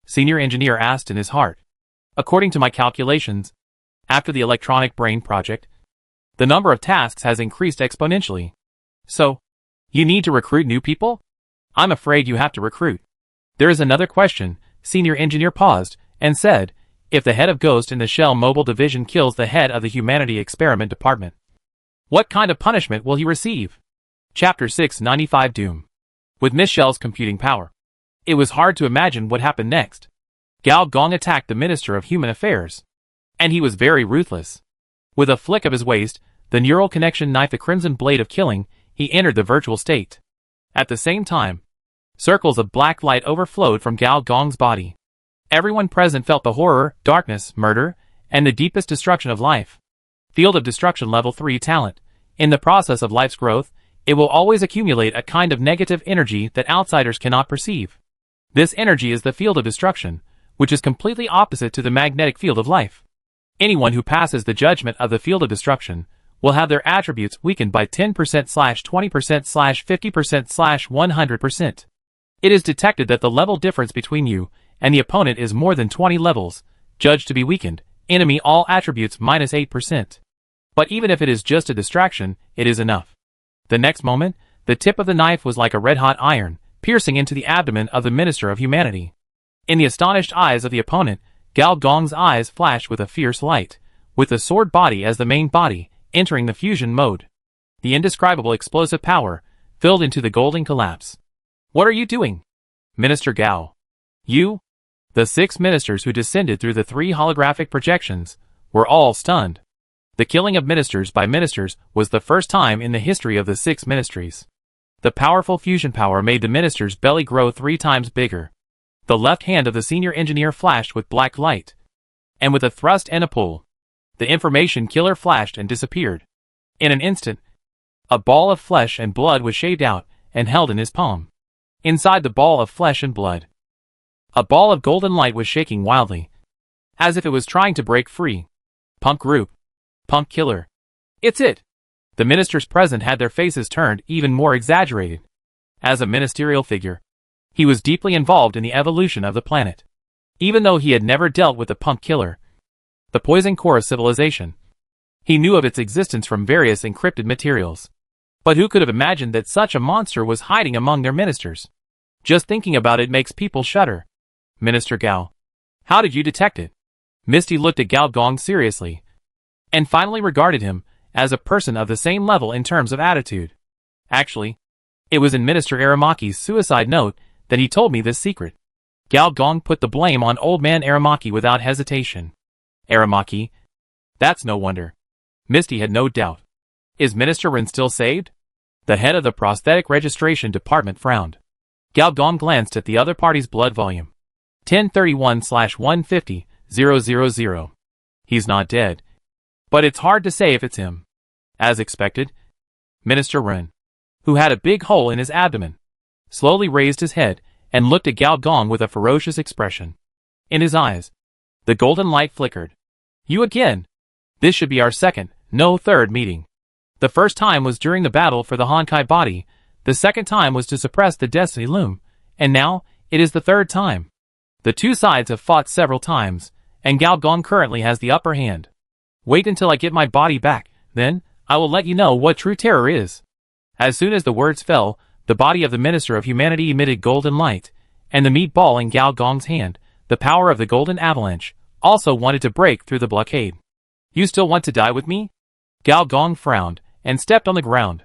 Senior Engineer asked in his heart. According to my calculations, after the electronic brain project, the number of tasks has increased exponentially. So, you need to recruit new people? I'm afraid you have to recruit. There is another question. Senior Engineer paused and said, if the head of Ghost in the Shell mobile division kills the head of the Humanity Experiment Department, what kind of punishment will he receive? Chapter 695 Doom. With Miss Shell's computing power, it was hard to imagine what happened next. Gao Gong attacked the Minister of Human Affairs, and he was very ruthless. With a flick of his waist, the neural connection knifed the crimson blade of killing. He entered the virtual state. At the same time, circles of black light overflowed from Gao Gong's body. Everyone present felt the horror, darkness, murder, and the deepest destruction of life. Field of Destruction Level 3 Talent. In the process of life's growth, it will always accumulate a kind of negative energy that outsiders cannot perceive. This energy is the field of destruction, which is completely opposite to the magnetic field of life. Anyone who passes the judgment of the field of destruction will have their attributes weakened by 10%/20%/50%/100%. It is detected that the level difference between you and the opponent is more than 20 levels, judged to be weakened, enemy all attributes -8%. But even if it is just a distraction, it is enough. The next moment, the tip of the knife was like a red-hot iron, piercing into the abdomen of the Minister of Humanity. In the astonished eyes of the opponent, Gao Gong's eyes flashed with a fierce light, with the sword body as the main body, entering the fusion mode. The indescribable explosive power filled into the golden collapse. What are you doing, Minister Gao? You? The 6 ministers who descended through the 3 holographic projections were all stunned. The killing of ministers by ministers was the first time in the history of the 6 ministries. The powerful fusion power made the minister's belly grow 3 times bigger. The left hand of the senior engineer flashed with black light. And with a thrust and a pull, the information killer flashed and disappeared. In an instant, a ball of flesh and blood was shaved out and held in his palm. Inside the ball of flesh and blood, a ball of golden light was shaking wildly, as if it was trying to break free. Punk group. Punk killer. It's it. The ministers present had their faces turned even more exaggerated. As a ministerial figure, he was deeply involved in the evolution of the planet. Even though he had never dealt with the punk killer, the poison core civilization, he knew of its existence from various encrypted materials. But who could have imagined that such a monster was hiding among their ministers? Just thinking about it makes people shudder. Minister Gao, how did you detect it? Misty looked at Gao Gong seriously, and finally regarded him as a person of the same level in terms of attitude. Actually, it was in Minister Aramaki's suicide note that he told me this secret. Gao Gong put the blame on old man Aramaki without hesitation. Aramaki? That's no wonder. Misty had no doubt. Is Minister Ren still saved? The head of the prosthetic registration department frowned. Gao Gong glanced at the other party's blood volume. 1031/150-000. He's not dead. But it's hard to say if it's him. As expected, Minister Ren, who had a big hole in his abdomen, slowly raised his head and looked at Gao Gong with a ferocious expression. In his eyes, the golden light flickered. You again? This should be our second, no third meeting. The first time was during the battle for the Honkai body, the second time was to suppress the Destiny Loom, and now it is the third time. The two sides have fought several times, and Gao Gong currently has the upper hand. Wait until I get my body back, then I will let you know what true terror is. As soon as the words fell, the body of the Minister of Humanity emitted golden light, and the meat ball in Gao Gong's hand, the power of the golden avalanche, also wanted to break through the blockade. You still want to die with me? Gao Gong frowned and stepped on the ground.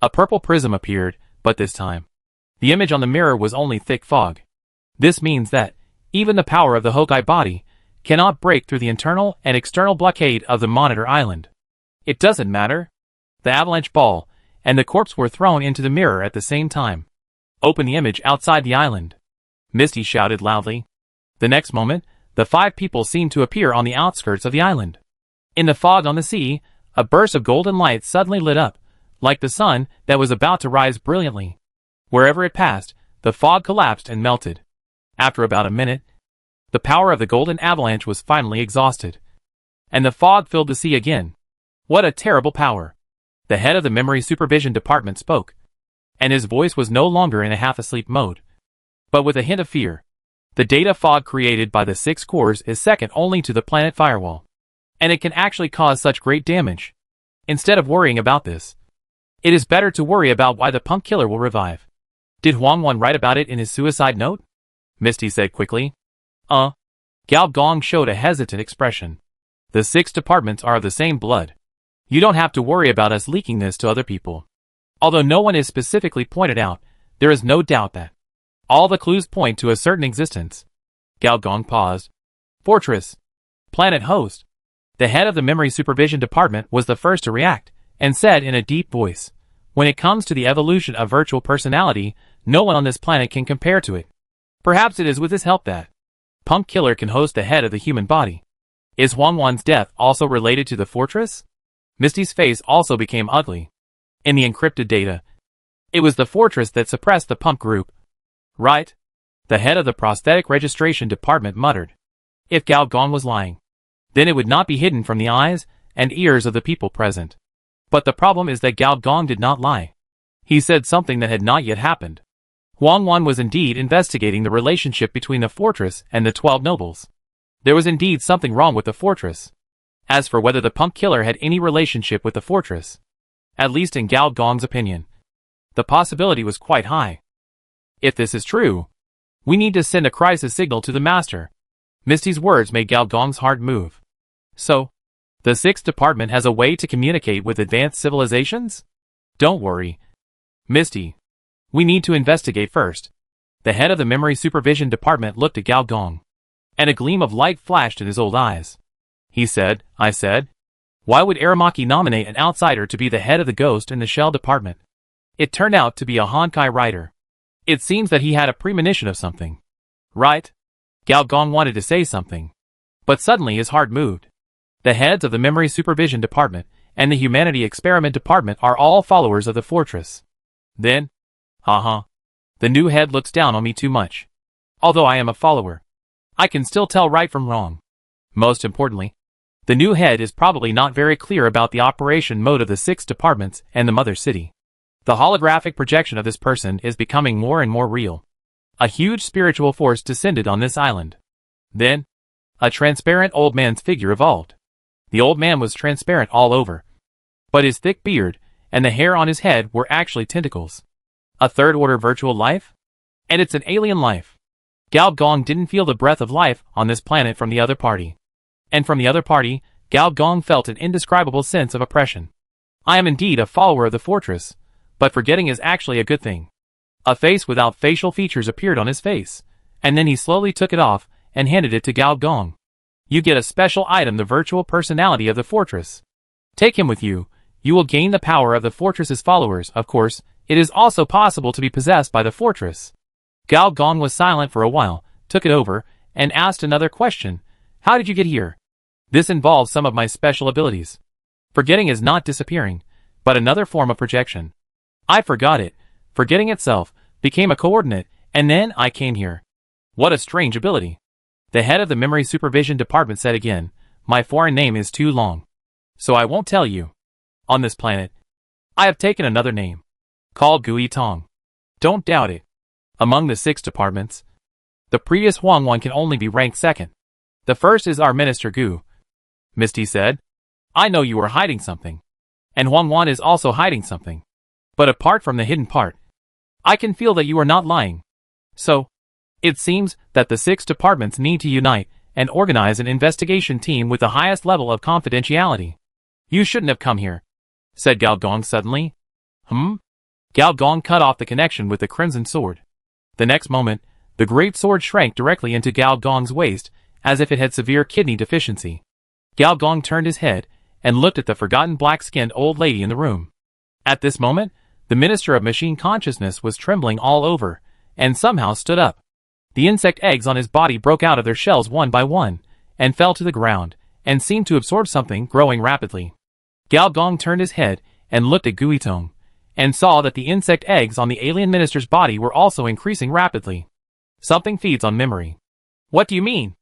A purple prism appeared, but this time, the image on the mirror was only thick fog. This means that even the power of the Honkai body cannot break through the internal and external blockade of the Monitor Island. It doesn't matter. The avalanche ball and the corpse were thrown into the mirror at the same time. Open the image outside the island. Misty shouted loudly. The next moment, the 5 people seemed to appear on the outskirts of the island. In the fog on the sea, a burst of golden light suddenly lit up, like the sun that was about to rise brilliantly. Wherever it passed, the fog collapsed and melted. After about a minute, the power of the golden avalanche was finally exhausted, and the fog filled the sea again. What a terrible power! The head of the memory supervision department spoke, and his voice was no longer in a half-asleep mode, but with a hint of fear. The data fog created by the 6 cores is second only to the planet firewall, and it can actually cause such great damage. Instead of worrying about this, it is better to worry about why the punk killer will revive. Did Huang Wan write about it in his suicide note? Misty said quickly. Gao Gong showed a hesitant expression. The 6 departments are of the same blood. You don't have to worry about us leaking this to other people. Although no one is specifically pointed out, there is no doubt that all the clues point to a certain existence. Gao Gong paused. Fortress. Planet host. The head of the memory supervision department was the first to react, and said in a deep voice, when it comes to the evolution of virtual personality, no one on this planet can compare to it. Perhaps it is with his help that Punk Killer can host the head of the human body. Is Huang Wan's death also related to the fortress? Misty's face also became ugly. In the encrypted data, it was the fortress that suppressed the punk group. Right? The head of the prosthetic registration department muttered. If Gao Gong was lying, then it would not be hidden from the eyes and ears of the people present. But the problem is that Gao Gong did not lie. He said something that had not yet happened. Huang Wan was indeed investigating the relationship between the fortress and the 12 nobles. There was indeed something wrong with the fortress. As for whether the punk killer had any relationship with the fortress, at least in Gao Gong's opinion, the possibility was quite high. If this is true, we need to send a crisis signal to the master. Misty's words made Gao Gong's heart move. So, the 6th department has a way to communicate with advanced civilizations? Don't worry, Misty. We need to investigate first. The head of the memory supervision department looked at Gao Gong, and a gleam of light flashed in his old eyes. He said, I said, why would Aramaki nominate an outsider to be the head of the Ghost in the Shell department? It turned out to be a Honkai writer. It seems that he had a premonition of something. Right? Gao Gong wanted to say something, But suddenly his heart moved. The heads of the Memory Supervision Department and the Humanity Experiment Department are all followers of the fortress. Then, the new head looks down on me too much. Although I am a follower, I can still tell right from wrong. Most importantly, the new head is probably not very clear about the operation mode of the 6 departments and the mother city. The holographic projection of this person is becoming more and more real. A huge spiritual force descended on this island. Then, a transparent old man's figure evolved. The old man was transparent all over, but his thick beard and the hair on his head were actually tentacles. A third-order virtual life? And it's an alien life. Gao Gong didn't feel the breath of life on this planet from the other party. And from the other party, Gao Gong felt an indescribable sense of oppression. I am indeed a follower of the fortress, but forgetting is actually a good thing. A face without facial features appeared on his face, and then he slowly took it off and handed it to Gao Gong. You get a special item, the virtual personality of the fortress. Take him with you. You will gain the power of the fortress's followers. Of course, it is also possible to be possessed by the fortress. Gao Gong was silent for a while, took it over, and asked another question. How did you get here? This involves some of my special abilities. Forgetting is not disappearing, but another form of projection. I forgot it. Forgetting itself became a coordinate, and then I came here. What a strange ability. The head of the Memory Supervision Department said again, my foreign name is too long, so I won't tell you. On this planet, I have taken another name, called Gui Tong. Don't doubt it. Among the 6 departments, the previous Huang Wan can only be ranked second. The first is our Minister Gu. Misty said, I know you are hiding something. And Huang Wan is also hiding something. But apart from the hidden part, I can feel that you are not lying. So, it seems that the 6 departments need to unite and organize an investigation team with the highest level of confidentiality. You shouldn't have come here, said Gao Gong suddenly. Gao Gong cut off the connection with the crimson sword. The next moment, the great sword shrank directly into Gao Gong's waist, as if it had severe kidney deficiency. Gao Gong turned his head and looked at the forgotten black-skinned old lady in the room. At this moment, the Minister of Machine Consciousness was trembling all over, and somehow stood up. The insect eggs on his body broke out of their shells one by one, and fell to the ground, and seemed to absorb something growing rapidly. Gao Gong turned his head and looked at Gui Tong, and saw that the insect eggs on the alien minister's body were also increasing rapidly. Something feeds on memory. What do you mean?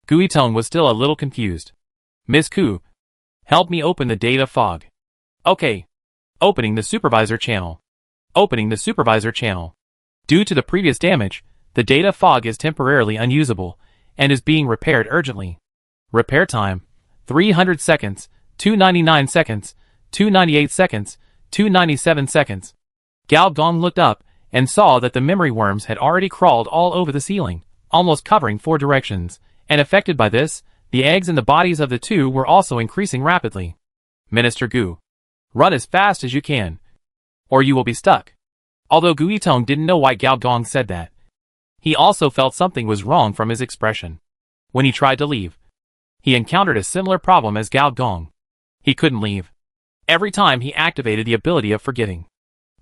Gui Tong was still a little confused. Miss Ku, help me open the data fog. Okay. Opening the supervisor channel. Opening the supervisor channel. Due to the previous damage, the data fog is temporarily unusable, and is being repaired urgently. Repair time, 300 seconds, 299 seconds, 298 seconds, 297 seconds. Gao Gong looked up, and saw that the memory worms had already crawled all over the ceiling, almost covering 4 directions, and affected by this, the eggs in the bodies of the 2 were also increasing rapidly. Minister Gu, run as fast as you can, or you will be stuck. Although Gui Tong didn't know why Gao Gong said that, he also felt something was wrong from his expression. When he tried to leave, he encountered a similar problem as Gao Gong. He couldn't leave. Every time he activated the ability of forgetting,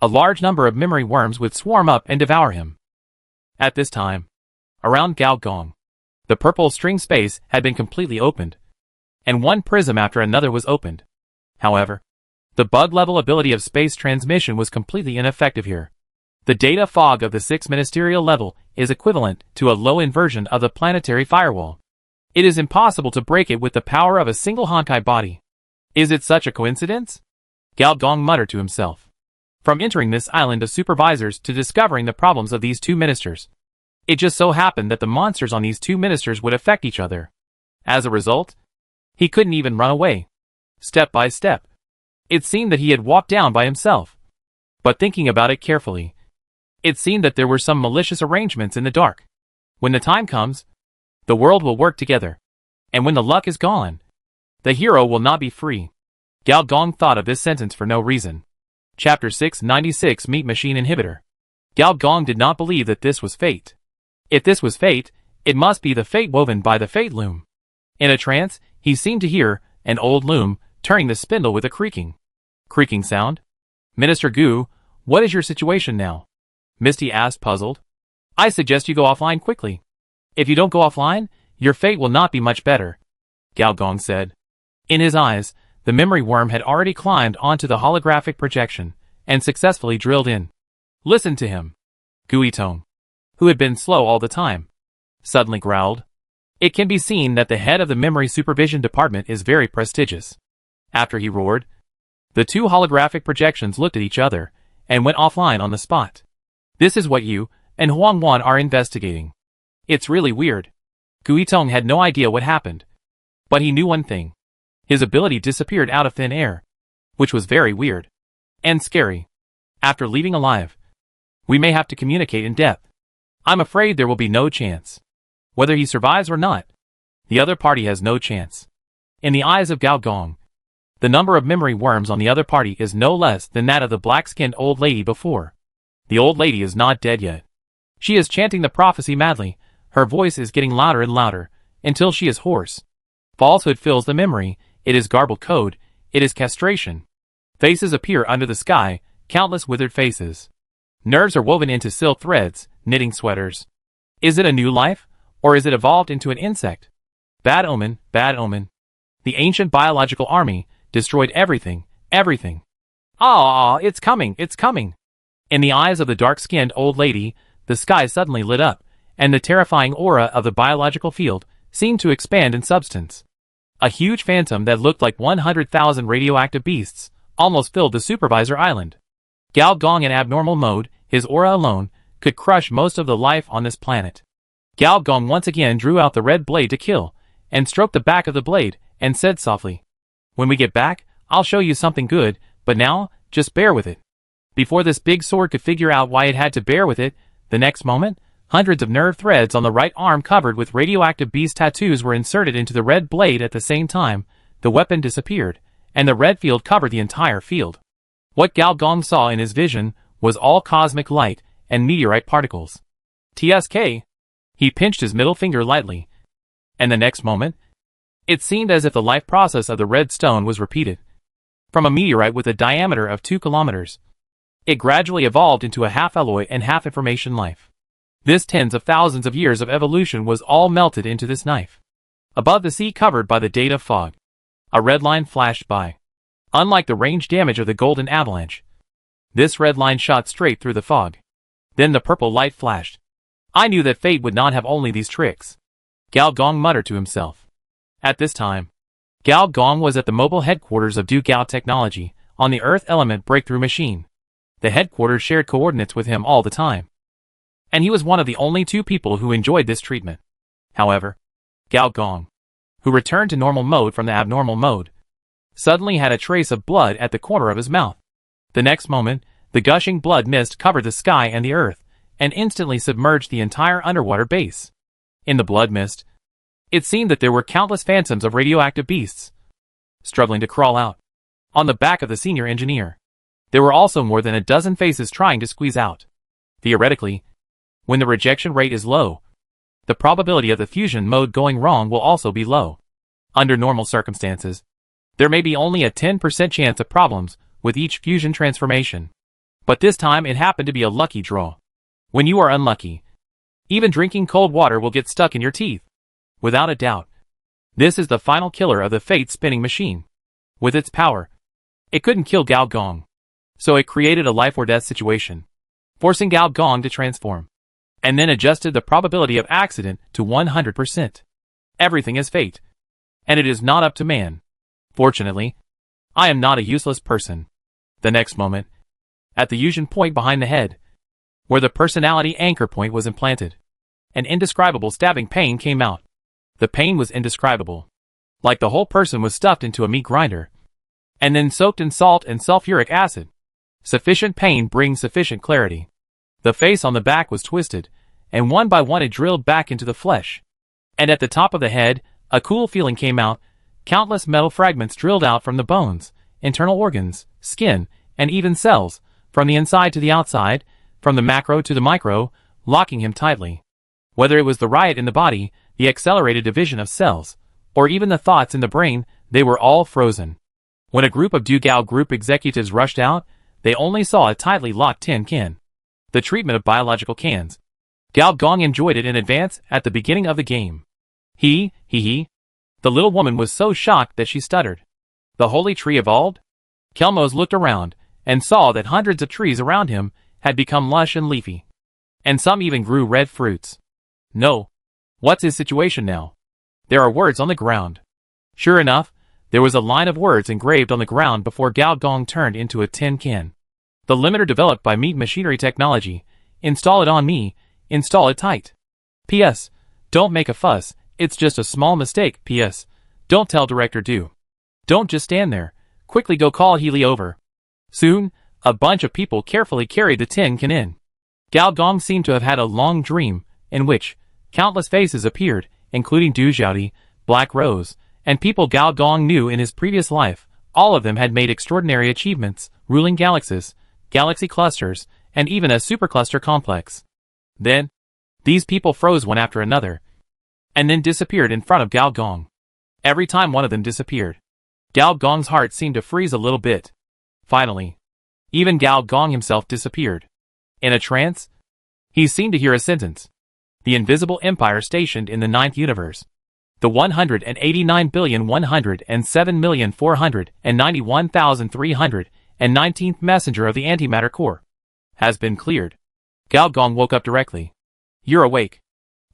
a large number of memory worms would swarm up and devour him. At this time, around Gao Gong, the purple string space had been completely opened, and one prism after another was opened. However, the bug-level ability of space transmission was completely ineffective here. The data fog of the 6th ministerial level is equivalent to a low-end version of the planetary firewall. It is impossible to break it with the power of a single Honkai body. Is it such a coincidence? Gao Gong muttered to himself. From entering this island of supervisors to discovering the problems of these 2 ministers, it just so happened that the monsters on these 2 ministers would affect each other. As a result, he couldn't even run away. Step by step, it seemed that he had walked down by himself. But thinking about it carefully, it seemed that there were some malicious arrangements in the dark. When the time comes, the world will work together. And when the luck is gone, the hero will not be free. Gao Gong thought of this sentence for no reason. Chapter 696 Meat Machine Inhibitor. Gao Gong did not believe that this was fate. If this was fate, it must be the fate woven by the fate loom. In a trance, he seemed to hear an old loom turning the spindle with a creaking sound. Minister Gu, what is your situation now? Misty asked, puzzled. I suggest you go offline quickly. If you don't go offline, your fate will not be much better, Gao Gong said. In his eyes, the memory worm had already climbed onto the holographic projection and successfully drilled in. Listen to him. Gui Tong, who had been slow all the time, suddenly growled. It can be seen that the head of the memory supervision department is very prestigious. After he roared, the two holographic projections looked at each other and went offline on the spot. This is what you and Huang Wan are investigating. It's really weird. Gui Tong had no idea what happened, but he knew one thing. His ability disappeared out of thin air, which was very weird and scary. After leaving alive, we may have to communicate in depth. I'm afraid there will be no chance. Whether he survives or not, the other party has no chance. In the eyes of Gao Gong, the number of memory worms on the other party is no less than that of the black-skinned old lady before. The old lady is not dead yet. She is chanting the prophecy madly. Her voice is getting louder and louder, until she is hoarse. Falsehood fills the memory. It is garbled code. It is castration. Faces appear under the sky, countless withered faces. Nerves are woven into silk threads, knitting sweaters. Is it a new life, or is it evolved into an insect? Bad omen, bad omen. The ancient biological army destroyed everything, everything. Ah, it's coming, it's coming. In the eyes of the dark-skinned old lady, the sky suddenly lit up, and the terrifying aura of the biological field seemed to expand in substance. A huge phantom that looked like 100,000 radioactive beasts almost filled the supervisor island. Gao Gong in abnormal mode, his aura alone, could crush most of the life on this planet. Gao Gong once again drew out the red blade to kill, and stroked the back of the blade, and said softly, When we get back, I'll show you something good, but now, just bear with it. Before this big sword could figure out why it had to bear with it, the next moment, hundreds of nerve threads on the right arm covered with radioactive beast tattoos were inserted into the red blade at the same time. The weapon disappeared, and the red field covered the entire field. What Gao Gong saw in his vision was all cosmic light and meteorite particles. TSK. He pinched his middle finger lightly, and the next moment, it seemed as if the life process of the red stone was repeated. From a meteorite with a diameter of 2 kilometers, it gradually evolved into a half-alloy and half-information life. This tens of thousands of years of evolution was all melted into this knife. Above the sea covered by the date of fog, a red line flashed by. Unlike the range damage of the golden avalanche, this red line shot straight through the fog. Then the purple light flashed. I knew that fate would not have only these tricks, Gao Gong muttered to himself. At this time, Gao Gong was at the mobile headquarters of Du Gao Technology, on the Earth Element Breakthrough Machine. The headquarters shared coordinates with him all the time, and he was one of the only 2 people who enjoyed this treatment. However, Gao Gong, who returned to normal mode from the abnormal mode, suddenly had a trace of blood at the corner of his mouth. The next moment, the gushing blood mist covered the sky and the earth, and instantly submerged the entire underwater base. In the blood mist, it seemed that there were countless phantoms of radioactive beasts, struggling to crawl out. On the back of the senior engineer, there were also more than a dozen faces trying to squeeze out. Theoretically, when the rejection rate is low, the probability of the fusion mode going wrong will also be low. Under normal circumstances, there may be only a 10% chance of problems with each fusion transformation. But this time it happened to be a lucky draw. When you are unlucky, even drinking cold water will get stuck in your teeth. Without a doubt, this is the final killer of the fate-spinning machine. With its power, it couldn't kill Gao Gong, so it created a life-or-death situation, forcing Gao Gong to transform, and then adjusted the probability of accident to 100%. Everything is fate, and it is not up to man. Fortunately, I am not a useless person. The next moment, at the fusion point behind the head, where the personality anchor point was implanted, an indescribable stabbing pain came out. The pain was indescribable, like the whole person was stuffed into a meat grinder, and then soaked in salt and sulfuric acid. Sufficient pain brings sufficient clarity. The face on the back was twisted, and one by one it drilled back into the flesh. And at the top of the head, a cool feeling came out. Countless metal fragments drilled out from the bones, internal organs, skin, and even cells, from the inside to the outside, from the macro to the micro, locking him tightly. Whether it was the riot in the body, the accelerated division of cells, or even the thoughts in the brain, they were all frozen. When a group of Du Gao Group executives rushed out, they only saw a tightly locked tin can. The treatment of biological cans. Gao Gong enjoyed it in advance at the beginning of the game. The little woman was so shocked that she stuttered. The holy tree evolved? Kelmos looked around and saw that hundreds of trees around him had become lush and leafy. And some even grew red fruits. No. What's his situation now? There are words on the ground. Sure enough, there was a line of words engraved on the ground before Gao Gong turned into a tin can. The limiter developed by Meat Machinery Technology. Install it on me. Install it tight. P.S. Don't make a fuss. It's just a small mistake. P.S. Don't tell Director Du. Don't just stand there. Quickly go call Healy over. Soon, a bunch of people carefully carried the tin can in. Gao Gong seemed to have had a long dream, in which countless faces appeared, including Du Xiaodi, Black Rose, and people Gao Gong knew in his previous life. All of them had made extraordinary achievements, ruling galaxies, galaxy clusters, and even a supercluster complex. Then, these people froze one after another, and then disappeared in front of Gao Gong. Every time one of them disappeared, Gao Gong's heart seemed to freeze a little bit. Finally, even Gao Gong himself disappeared. In a trance, he seemed to hear a sentence. The invisible empire stationed in the 9th universe. The 189,107,491,319th messenger of the antimatter core has been cleared. Gao Gong woke up directly. You're awake.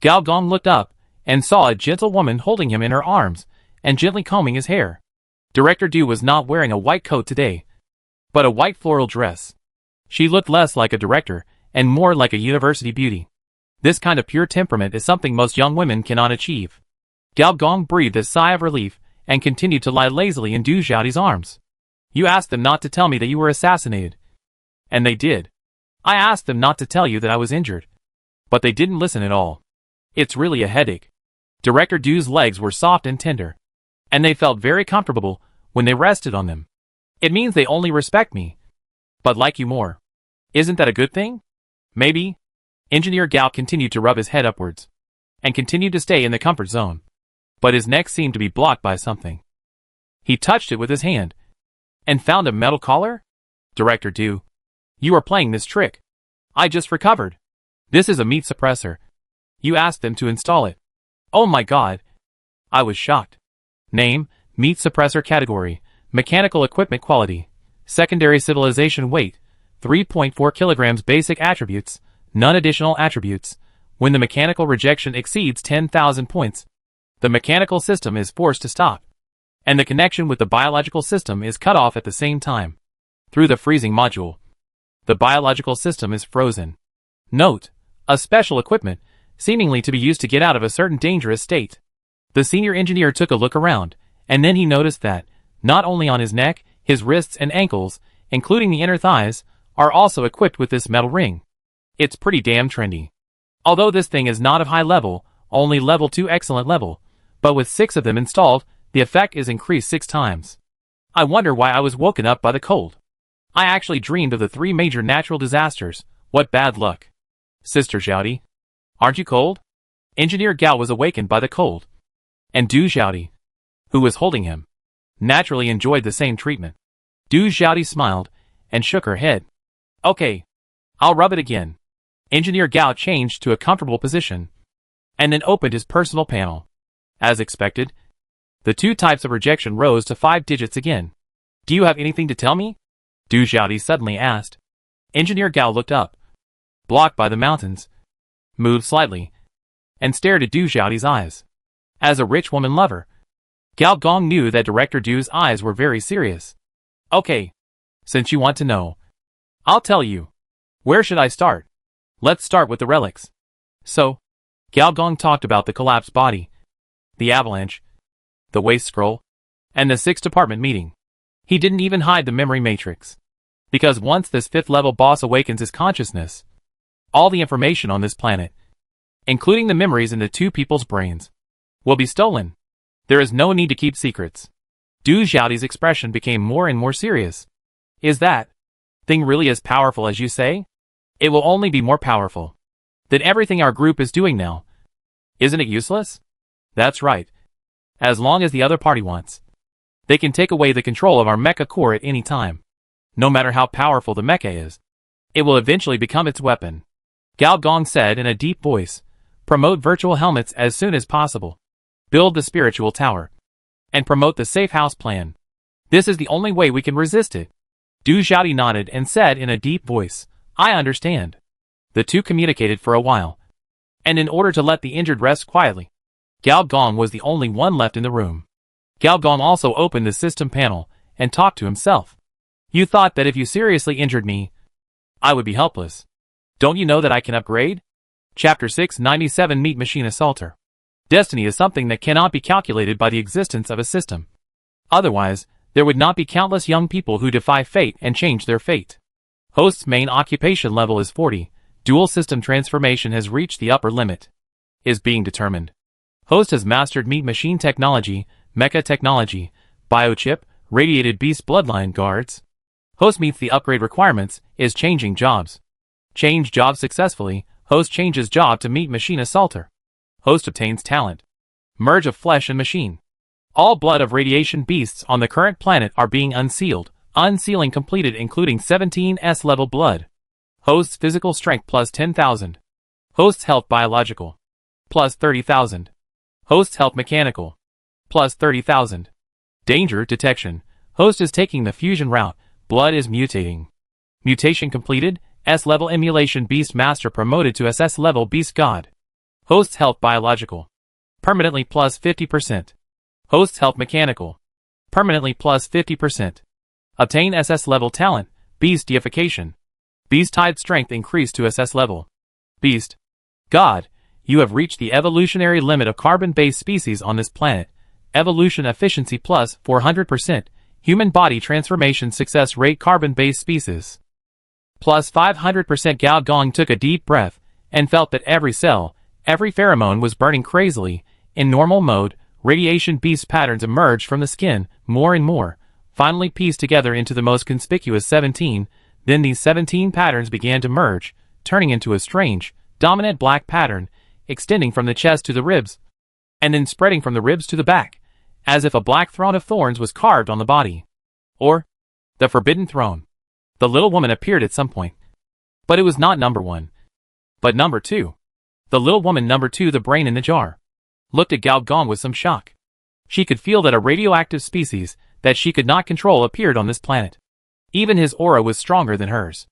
Gao Gong looked up and saw a gentle woman holding him in her arms and gently combing his hair. Director Du was not wearing a white coat today, but a white floral dress. She looked less like a director and more like a university beauty. This kind of pure temperament is something most young women cannot achieve. Gao Gong breathed a sigh of relief and continued to lie lazily in Du Xiaodi's arms. You asked them not to tell me that you were assassinated. And they did. I asked them not to tell you that I was injured. But they didn't listen at all. It's really a headache. Director Du's legs were soft and tender, and they felt very comfortable when they rested on them. It means they only respect me, but like you more. Isn't that a good thing? Maybe. Engineer Gao continued to rub his head upwards, and continued to stay in the comfort zone. But his neck seemed to be blocked by something. He touched it with his hand, and found a metal collar? Director Du, you are playing this trick. I just recovered. This is a meat suppressor. You asked them to install it. Oh my god. I was shocked. Name, meat suppressor category, mechanical equipment quality, secondary civilization weight, 3.4 kilograms basic attributes, none additional attributes. When the mechanical rejection exceeds 10,000 points, the mechanical system is forced to stop, and the connection with the biological system is cut off at the same time. Through the freezing module, the biological system is frozen. Note, a special equipment, seemingly to be used to get out of a certain dangerous state. The senior engineer took a look around, and then he noticed that, not only on his neck, his wrists and ankles, including the inner thighs, are also equipped with this metal ring. It's pretty damn trendy. Although this thing is not of high level, only level 2 excellent level, but with 6 of them installed, the effect is increased 6 times. I wonder why I was woken up by the cold. I actually dreamed of the 3 major natural disasters. What bad luck. Sister Xiaodi, aren't you cold? Engineer Gao was awakened by the cold. And Du Xiaodi, who was holding him, naturally enjoyed the same treatment. Du Xiaodi smiled and shook her head. Okay, I'll rub it again. Engineer Gao changed to a comfortable position, and then opened his personal panel. As expected, the 2 types of rejection rose to 5 digits again. Do you have anything to tell me? Du Xiaodi suddenly asked. Engineer Gao looked up, blocked by the mountains, moved slightly, and stared at Du Xiaodi's eyes. As a rich woman lover, Gao Gong knew that Director Du's eyes were very serious. Okay, since you want to know, I'll tell you. Where should I start? Let's start with the relics. So, Gao Gong talked about the collapsed body, the avalanche, the waste scroll, and the 6th department meeting. He didn't even hide the memory matrix. Because once this 5th level boss awakens his consciousness, all the information on this planet, including the memories in the 2 people's brains, will be stolen. There is no need to keep secrets. Du Xiaodi's expression became more and more serious. Is that thing really as powerful as you say? It will only be more powerful than everything our group is doing now. Isn't it useless? That's right. As long as the other party wants, they can take away the control of our mecha core at any time. No matter how powerful the mecha is, it will eventually become its weapon. Gao Gong said in a deep voice, promote virtual helmets as soon as possible. Build the spiritual tower. and promote the safe house plan. This is the only way we can resist it. Du Xiaodi nodded and said in a deep voice, I understand. The two communicated for a while. And in order to let the injured rest quietly, Gao Gong was the only one left in the room. Gao Gong also opened the system panel and talked to himself. You thought that if you seriously injured me, I would be helpless. Don't you know that I can upgrade? Chapter 697 Meat Machine Assaulter. Destiny is something that cannot be calculated by the existence of a system. Otherwise, there would not be countless young people who defy fate and change their fate. Host's main occupation level is 40. Dual system transformation has reached the upper limit. Is being determined. Host has mastered meat machine technology, mecha technology, biochip, radiated beast bloodline guards. Host meets the upgrade requirements, is changing jobs. Change job successfully, Host changes job to meat machine assaulter. Host obtains talent. Merge of flesh and machine. All blood of radiation beasts on the current planet are being unsealed. Unsealing completed including 17S level blood. Host's physical strength plus 10,000. Host's health biological. Plus 30,000. Host's health mechanical. Plus 30,000. Danger detection. Host is taking the fusion route. Blood is mutating. Mutation completed. S level emulation beast master promoted to SS level beast god. Host's health biological. Permanently plus 50%. Host's health mechanical. Permanently plus 50%. Obtain SS level talent. Beast deification. Beast tide strength increased to SS level. Beast. God, you have reached the evolutionary limit of carbon-based species on this planet. Evolution efficiency plus 400%. Human body transformation success rate carbon-based species. Plus 500%. Gao Gong took a deep breath and felt that every cell, every pheromone was burning crazily. In normal mode, radiation beast patterns emerged from the skin, more and more, finally pieced together into the most conspicuous 17. Then these 17 patterns began to merge, turning into a strange, dominant black pattern, extending from the chest to the ribs, and then spreading from the ribs to the back, as if a black throne of thorns was carved on the body. Or, the Forbidden Throne. The little woman appeared at some point. But it was not number 1. But number 2. The little woman number 2, the brain in the jar, looked at Gao Gong with some shock. She could feel that a radioactive species that she could not control appeared on this planet. Even his aura was stronger than hers.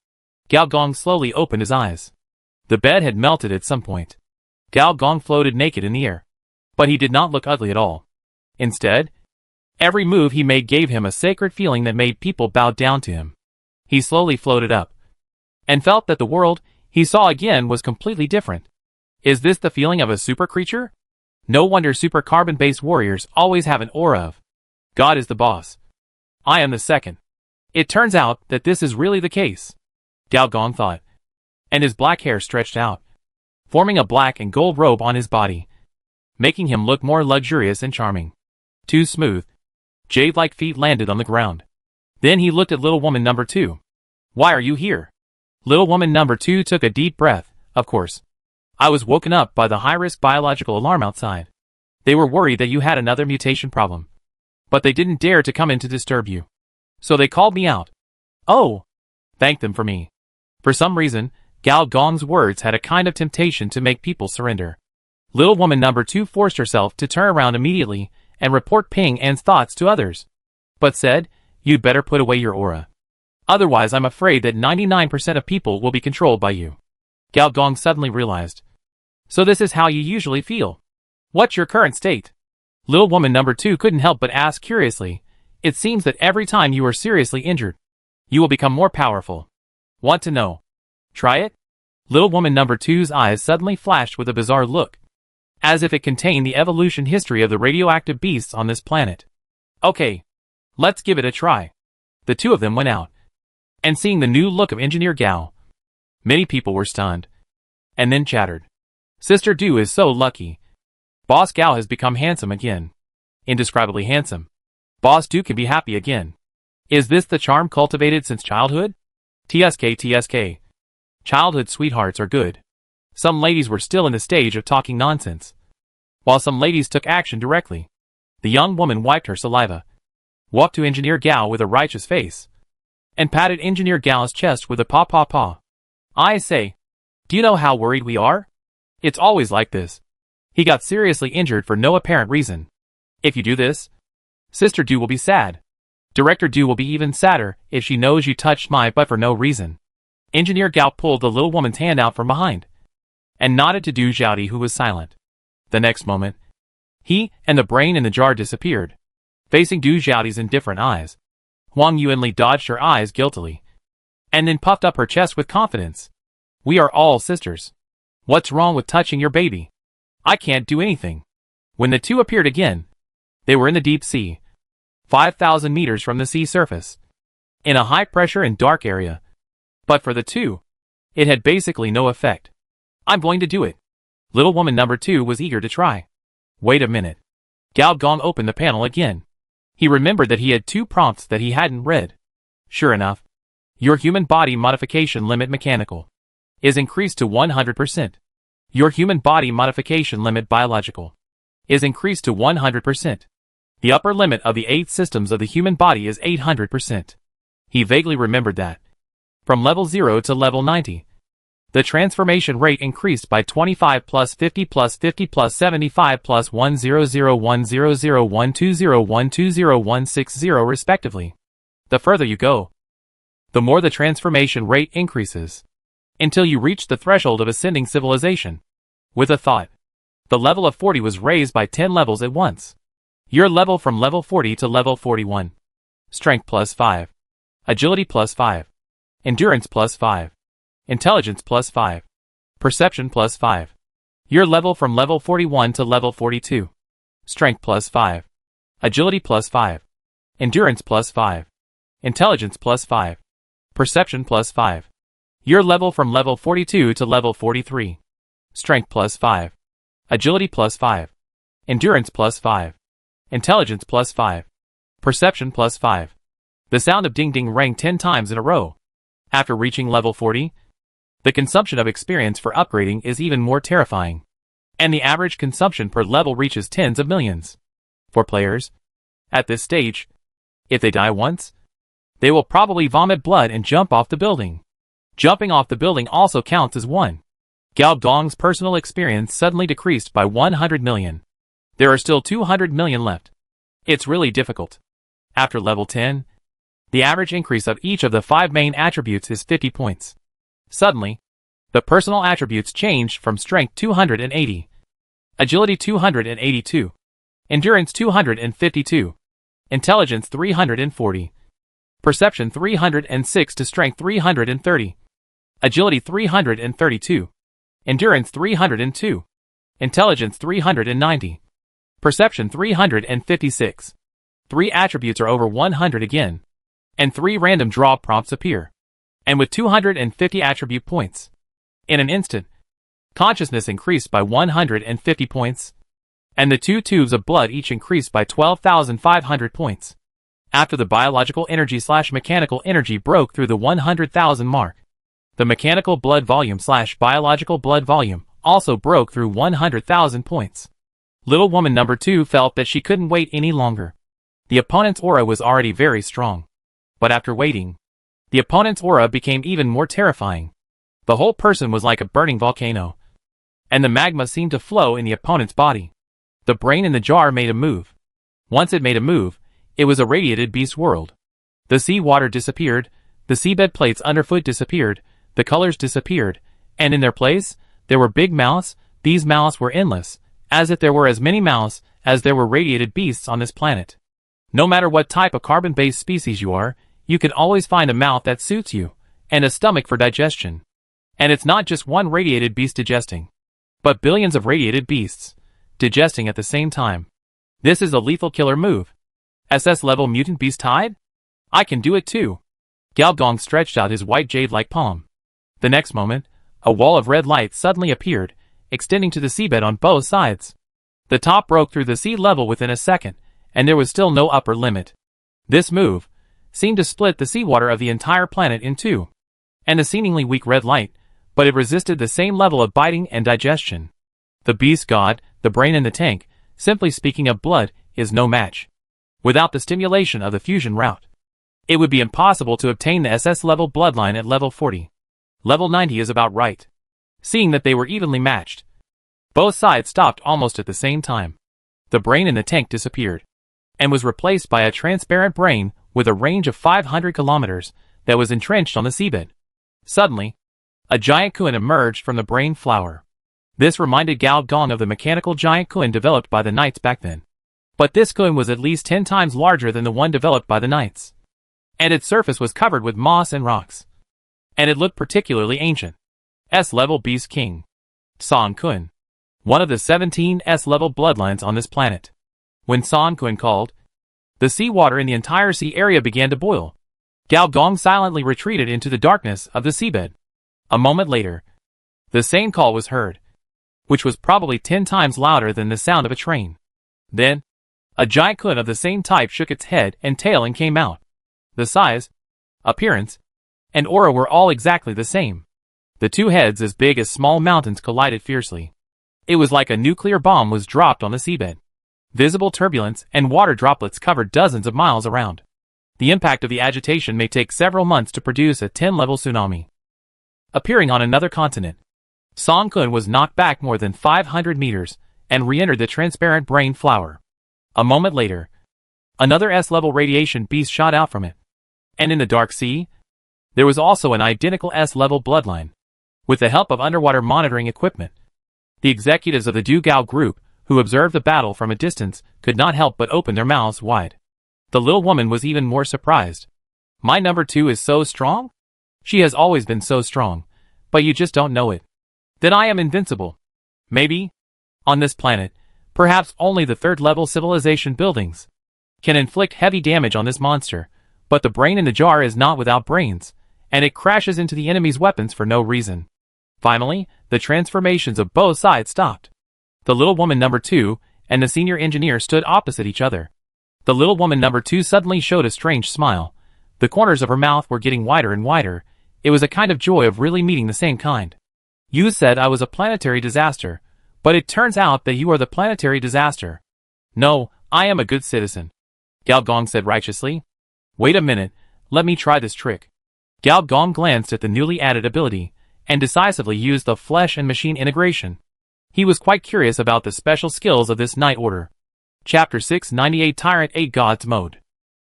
Gao Gong slowly opened his eyes. The bed had melted at some point. Gao Gong floated naked in the air. But he did not look ugly at all. Instead, every move he made gave him a sacred feeling that made people bow down to him. He slowly floated up, and felt that the world he saw again was completely different. Is this the feeling of a super creature? No wonder super carbon-based warriors always have an aura of God is the boss. I am the second. It turns out that this is really the case, Gao Gong thought, and his black hair stretched out, forming a black and gold robe on his body, making him look more luxurious and charming. Too smooth, jade-like feet landed on the ground. Then he looked at little woman number 2. Why are you here? Little woman number 2 took a deep breath. Of course. I was woken up by the high-risk biological alarm outside. They were worried that you had another mutation problem. But they didn't dare to come in to disturb you. So they called me out. Oh! Thank them for me. For some reason, Gao Gong's words had a kind of temptation to make people surrender. Little woman number 2 forced herself to turn around immediately and report Ping An's thoughts to others. But said, you'd better put away your aura. Otherwise I'm afraid that 99% of people will be controlled by you. Gao Gong suddenly realized. So this is how you usually feel. What's your current state? Little woman number 2 couldn't help but ask curiously. It seems that every time you are seriously injured, you will become more powerful. Want to know? Try it? Little woman number 2's eyes suddenly flashed with a bizarre look, as if it contained the evolution history of the radioactive beasts on this planet. Okay, let's give it a try. The two of them went out, and seeing the new look of Engineer Gao, many people were stunned, and then chattered. Sister Du is so lucky. Boss Gao has become handsome again. Indescribably handsome. Boss Du can be happy again. Is this the charm cultivated since childhood? TSK. Childhood sweethearts are good. Some ladies were still in the stage of talking nonsense, while some ladies took action directly. The young woman wiped her saliva, walked to Engineer Gao with a righteous face, and patted Engineer Gao's chest with a paw. I say, do you know how worried we are? It's always like this. He got seriously injured for no apparent reason. If you do this, Sister Du will be sad. Director Du will be even sadder if she knows you touched my butt for no reason. Engineer Gao pulled the little woman's hand out from behind and nodded to Du Xiaodi, who was silent. The next moment, he and the brain in the jar disappeared, facing Du Xiaodi's indifferent eyes. Huang Yuanli dodged her eyes guiltily and then puffed up her chest with confidence. We are all sisters. What's wrong with touching your baby? I can't do anything. When the two appeared again, they were in the deep sea, 5,000 meters from the sea surface, in a high-pressure and dark area. But for the two, it had basically no effect. I'm going to do it. Little woman number 2 was eager to try. Wait a minute. Gao Gong opened the panel again. He remembered that he had 2 prompts that he hadn't read. Sure enough, your human body modification limit mechanical is increased to 100%. Your human body modification limit biological is increased to 100%. The upper limit of the 8 systems of the human body is 800%. He vaguely remembered that. From level 0 to level 90, the transformation rate increased by 25 plus 50 plus 50 plus 75 plus 100120120120160 respectively. The further you go, the more the transformation rate increases, until you reach the threshold of ascending civilization. With a thought, the level of 40 was raised by 10 levels at once. Your level from level 40 to level 41. Strength plus 5. Agility plus 5. Endurance plus 5. Intelligence plus 5. Perception plus 5. Your level from level 41 to level 42. Strength plus 5. Agility plus 5. Endurance plus 5. Intelligence plus 5. Perception plus 5. Your level from level 42 to level 43. Strength plus 5. Agility plus 5. Endurance plus 5. Intelligence plus 5. Perception plus 5. The sound of ding ding rang 10 times in a row. After reaching level 40, the consumption of experience for upgrading is even more terrifying, and the average consumption per level reaches tens of millions. For players, at this stage, if they die once, they will probably vomit blood and jump off the building. Jumping off the building also counts as one. Gao Dong's personal experience suddenly decreased by 100 million. There are still 200 million left. It's really difficult. After level 10, the average increase of each of the 5 main attributes is 50 points. Suddenly, the personal attributes changed from strength 280, agility 282, endurance 252, intelligence 340, perception 306 to strength 330, agility 332, endurance 302, intelligence 390, perception 356. 3 attributes are over 100 again, and 3 random draw prompts appear. And with 250 attribute points, in an instant, consciousness increased by 150 points, and the 2 tubes of blood each increased by 12,500 points. After the biological energy/mechanical energy broke through the 100,000 mark, the mechanical blood volume/biological blood volume also broke through 100,000 points. Little woman number 2 felt that she couldn't wait any longer. The opponent's aura was already very strong, but after waiting, the opponent's aura became even more terrifying. The whole person was like a burning volcano, and the magma seemed to flow in the opponent's body. The brain in the jar made a move. Once it made a move, it was a radiated beast world. The sea water disappeared, the seabed plates underfoot disappeared, the colors disappeared, and in their place, there were big mouths. These mouths were endless, as if there were as many mouths as there were radiated beasts on this planet. No matter what type of carbon-based species you are, you can always find a mouth that suits you, and a stomach for digestion. And it's not just one radiated beast digesting, but billions of radiated beasts digesting at the same time. This is a lethal killer move. SS level mutant beast tide? I can do it too. Gao Dong stretched out his white jade-like palm. The next moment, a wall of red light suddenly appeared, extending to the seabed on both sides. The top broke through the sea level within a second, and there was still no upper limit. This move seemed to split the seawater of the entire planet in two, and the seemingly weak red light, but it resisted the same level of biting and digestion. The beast god, the brain in the tank, simply speaking of blood, is no match. Without the stimulation of the fusion route, it would be impossible to obtain the SS level bloodline at level 40. Level 90 is about right. Seeing that they were evenly matched, both sides stopped almost at the same time. The brain in the tank disappeared. and was replaced by a transparent brain with a range of 500 kilometers that was entrenched on the seabed. Suddenly, a giant Kuan emerged from the brain flower. This reminded Gao Gong of the mechanical giant Kuan developed by the Knights back then. But this Kuan was at least 10 times larger than the one developed by the Knights. And its surface was covered with moss and rocks. And it looked particularly ancient. S-level Beast King. San Kuan. One of the 17 S-level bloodlines on this planet. When San Kuan called, the seawater in the entire sea area began to boil. Gao Gong silently retreated into the darkness of the seabed. A moment later, the same call was heard, which was probably 10 times louder than the sound of a train. Then, a giant Kuan of the same type shook its head and tail and came out. The size, appearance, and aura were all exactly the same. The two heads as big as small mountains collided fiercely. It was like a nuclear bomb was dropped on the seabed. Visible turbulence and water droplets covered dozens of miles around. The impact of the agitation may take several months to produce a 10-level tsunami. Appearing on another continent, San Kuan was knocked back more than 500 meters and re-entered the transparent brain flower. A moment later, another S-level radiation beast shot out from it. And in the dark sea, there was also an identical S-level bloodline. With the help of underwater monitoring equipment, the executives of the Du Gao group, who observed the battle from a distance, could not help but open their mouths wide. The little woman was even more surprised. My number 2 is so strong? She has always been so strong, but you just don't know it. Then I am invincible. Maybe, on this planet, perhaps only the 3rd-level civilization buildings can inflict heavy damage on this monster, but the brain in the jar is not without brains, and it crashes into the enemy's weapons for no reason. Finally, the transformations of both sides stopped. The little woman number 2 and the senior engineer stood opposite each other. The little woman number 2 suddenly showed a strange smile. The corners of her mouth were getting wider and wider. It was a kind of joy of really meeting the same kind. You said I was a planetary disaster, but it turns out that you are the planetary disaster. No, I am a good citizen, Gao Gong said righteously. Wait a minute, let me try this trick. Gao Gong glanced at the newly added ability, and decisively used the flesh and machine integration. He was quite curious about the special skills of this Knight Order. Chapter 698 Tyrant 8 Gods Mode.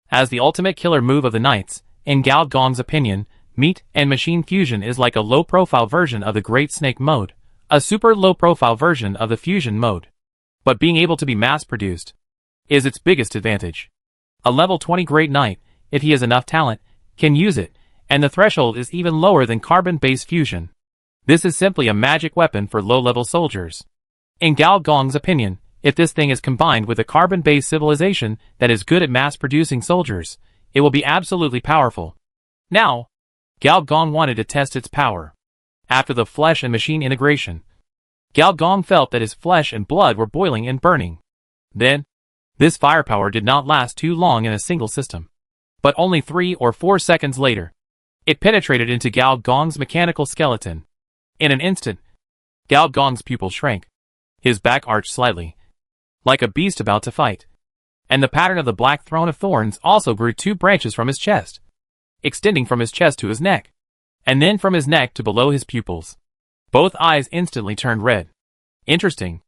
As the ultimate killer move of the Knights, in Gao Gong's opinion, meat and machine fusion is like a low-profile version of the Great Snake mode, a super low-profile version of the fusion mode. But being able to be mass-produced is its biggest advantage. A level 20 Great Knight, if he has enough talent, can use it, and the threshold is even lower than carbon-based fusion. This is simply a magic weapon for low-level soldiers. In Gao Gong's opinion, if this thing is combined with a carbon-based civilization that is good at mass-producing soldiers, it will be absolutely powerful. Now, Gao Gong wanted to test its power. After the flesh and machine integration, Gao Gong felt that his flesh and blood were boiling and burning. Then, this firepower did not last too long in a single system. But only 3 or 4 seconds later, it penetrated into Gao Gong's mechanical skeleton. In an instant, Gao Gong's pupil shrank. His back arched slightly, like a beast about to fight. And the pattern of the black throne of thorns also grew 2 branches from his chest, extending from his chest to his neck, and then from his neck to below his pupils. Both eyes instantly turned red. Interesting.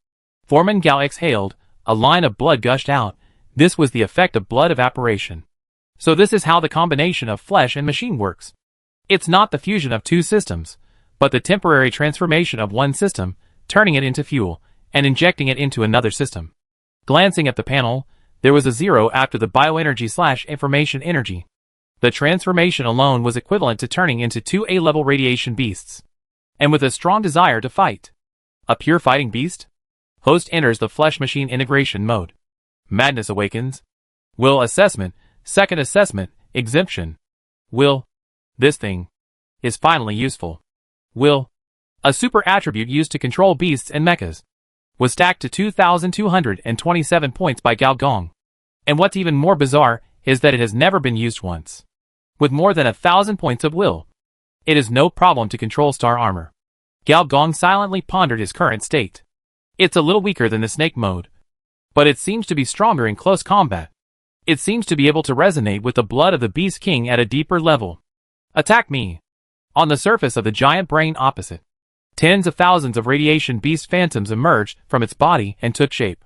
Foreman Gao exhaled, a line of blood gushed out. This was the effect of blood evaporation. So this is how the combination of flesh and machine works. It's not the fusion of 2 systems, but the temporary transformation of one system, turning it into fuel, and injecting it into another system. Glancing at the panel, there was a 0 after the bioenergy/information energy. The transformation alone was equivalent to turning into 2 A-level radiation beasts. And with a strong desire to fight. A pure fighting beast? Host enters the flesh-machine integration mode. Madness awakens. Will assessment, second assessment, exemption. Will. This thing is finally useful. Will, a super attribute used to control beasts and mechas, was stacked to 2,227 points by Gao Gong. And what's even more bizarre is that it has never been used once. With more than 1,000 points of will, it is no problem to control star armor. Gao Gong silently pondered his current state. It's a little weaker than the snake mode, but it seems to be stronger in close combat. It seems to be able to resonate with the blood of the Beast King at a deeper level. Attack me. On the surface of the giant brain opposite, tens of thousands of radiation beast phantoms emerged from its body and took shape.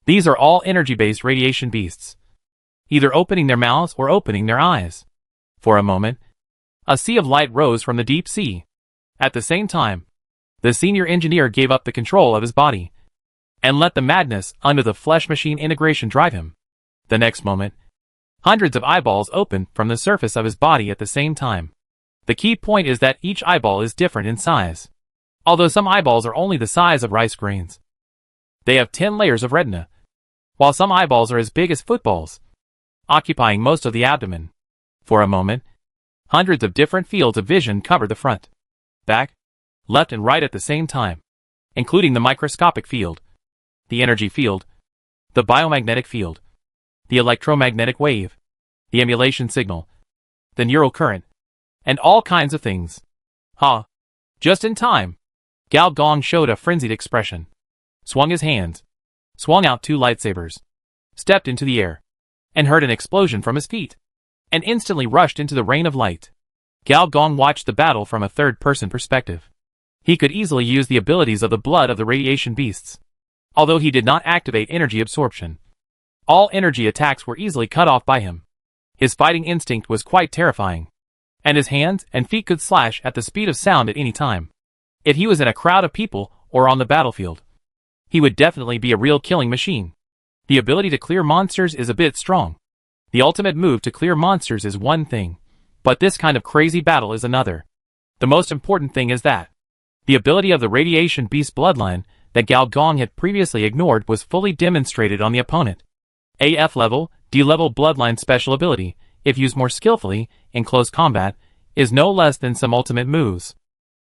These are all energy-based radiation beasts. either opening their mouths or opening their eyes. For a moment, a sea of light rose from the deep sea. At the same time, the senior engineer gave up the control of his body and let the madness under the flesh-machine integration drive him. The next moment, hundreds of eyeballs opened from the surface of his body at the same time. The key point is that each eyeball is different in size. Although some eyeballs are only the size of rice grains, they have 10 layers of retina, while some eyeballs are as big as footballs, occupying most of the abdomen. For a moment, hundreds of different fields of vision covered the front, back, left and right at the same time, including the microscopic field, the energy field, the biomagnetic field, the electromagnetic wave, the emulation signal, the neural current, and all kinds of things. Just in time, Gao Gong showed a frenzied expression, swung his hands, swung out 2 lightsabers, stepped into the air, and heard an explosion from his feet, and instantly rushed into the rain of light. Gao Gong watched the battle from a third-person perspective. He could easily use the abilities of the blood of the radiation beasts. Although he did not activate energy absorption, all energy attacks were easily cut off by him. His fighting instinct was quite terrifying, and his hands and feet could slash at the speed of sound at any time. If he was in a crowd of people or on the battlefield, he would definitely be a real killing machine. The ability to clear monsters is a bit strong. The ultimate move to clear monsters is one thing, but this kind of crazy battle is another. The most important thing is that the ability of the radiation beast bloodline that Gao Gong had previously ignored was fully demonstrated on the opponent. AF level, D level bloodline special ability, if used more skillfully in close combat, is no less than some ultimate moves.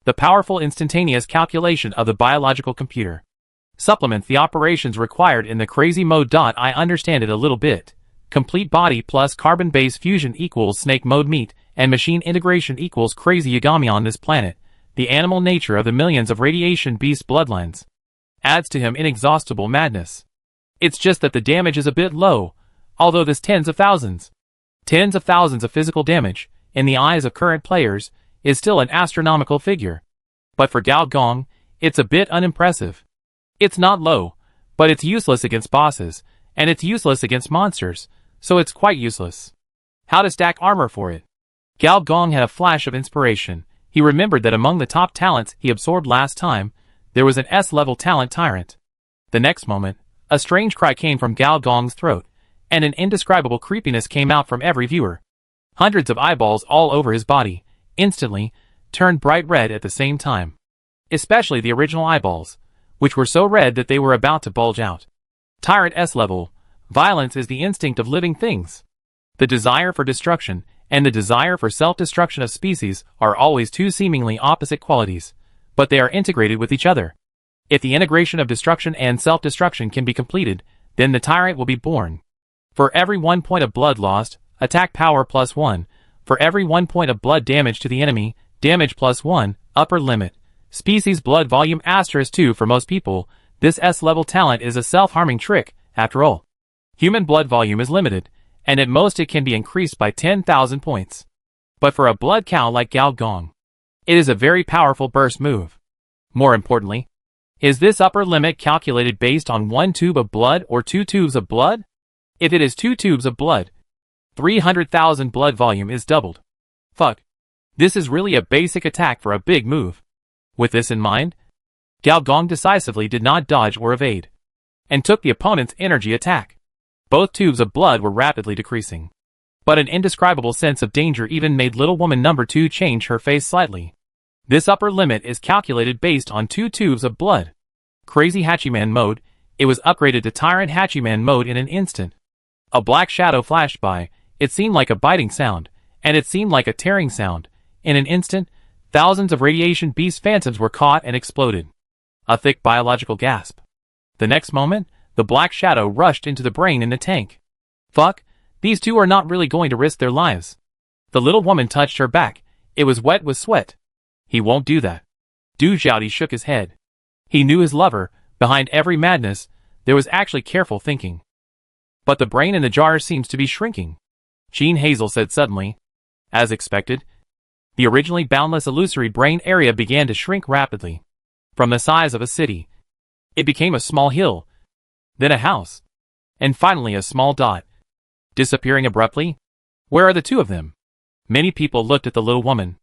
The powerful instantaneous calculation of the biological computer supplements the operations required in the crazy mode. I understand it a little bit. Complete body plus carbon-based fusion equals snake mode meat, and machine integration equals crazy Yagami on this planet. The animal nature of the millions of radiation beast bloodlines adds to him inexhaustible madness. It's just that the damage is a bit low, although this tens of thousands of physical damage, in the eyes of current players, is still an astronomical figure. But for Gao Gong, it's a bit unimpressive. It's not low, but it's useless against bosses, and it's useless against monsters, so it's quite useless. How to stack armor for it? Gao Gong had a flash of inspiration. He remembered that among the top talents he absorbed last time, there was an S-level talent tyrant. The next moment, a strange cry came from Gao Gong's throat, and an indescribable creepiness came out from every viewer. Hundreds of eyeballs all over his body, instantly, turned bright red at the same time. Especially the original eyeballs, which were so red that they were about to bulge out. Tyrant S-level, violence is the instinct of living things. The desire for destruction and the desire for self-destruction of species are always two seemingly opposite qualities, but they are integrated with each other. If the integration of destruction and self-destruction can be completed, then the tyrant will be born. For every 1 point of blood lost, attack power +1. For every 1 point of blood damage to the enemy, damage +1, upper limit. Species blood volume *2 for most people. This S-level talent is a self-harming trick, after all. Human blood volume is limited, and at most it can be increased by 10,000 points. But for a blood cow like Gao Gong, it is a very powerful burst move. More importantly, is this upper limit calculated based on 1 tube of blood or 2 tubes of blood? If it is 2 tubes of blood, 300,000 blood volume is doubled. Fuck. This is really a basic attack for a big move. With this in mind, Gao Gong decisively did not dodge or evade, and took the opponent's energy attack. Both tubes of blood were rapidly decreasing, but an indescribable sense of danger even made little woman number 2 change her face slightly. This upper limit is calculated based on 2 tubes of blood. Crazy Hachiman mode, it was upgraded to Tyrant Hachiman mode in an instant. A black shadow flashed by, it seemed like a biting sound, and it seemed like a tearing sound. In an instant, thousands of radiation beast phantoms were caught and exploded. A thick biological gasp. The next moment, the black shadow rushed into the brain in the tank. Fuck, these two are not really going to risk their lives. The little woman touched her back. It was wet with sweat. He won't do that. Du Xiaodi shook his head. He knew his lover. Behind every madness, there was actually careful thinking. But the brain in the jar seems to be shrinking, Jean Hazel said suddenly. As expected, the originally boundless illusory brain area began to shrink rapidly. From the size of a city, it became a small hill, then a house, and finally a small dot. disappearing abruptly? Where are the two of them? Many people looked at the little woman.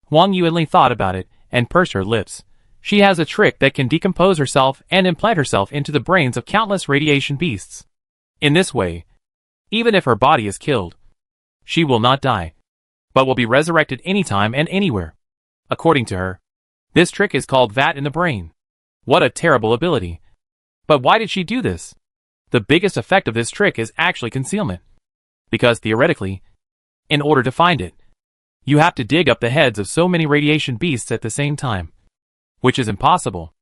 Huang Yuanli thought about it and pursed her lips. She has a trick that can decompose herself and implant herself into the brains of countless radiation beasts. In this way, even if her body is killed, she will not die, but will be resurrected anytime and anywhere. According to her, this trick is called vat in the brain. What a terrible ability. But why did she do this? The biggest effect of this trick is actually concealment. Because theoretically, in order to find it, you have to dig up the heads of so many radiation beasts at the same time, which is impossible.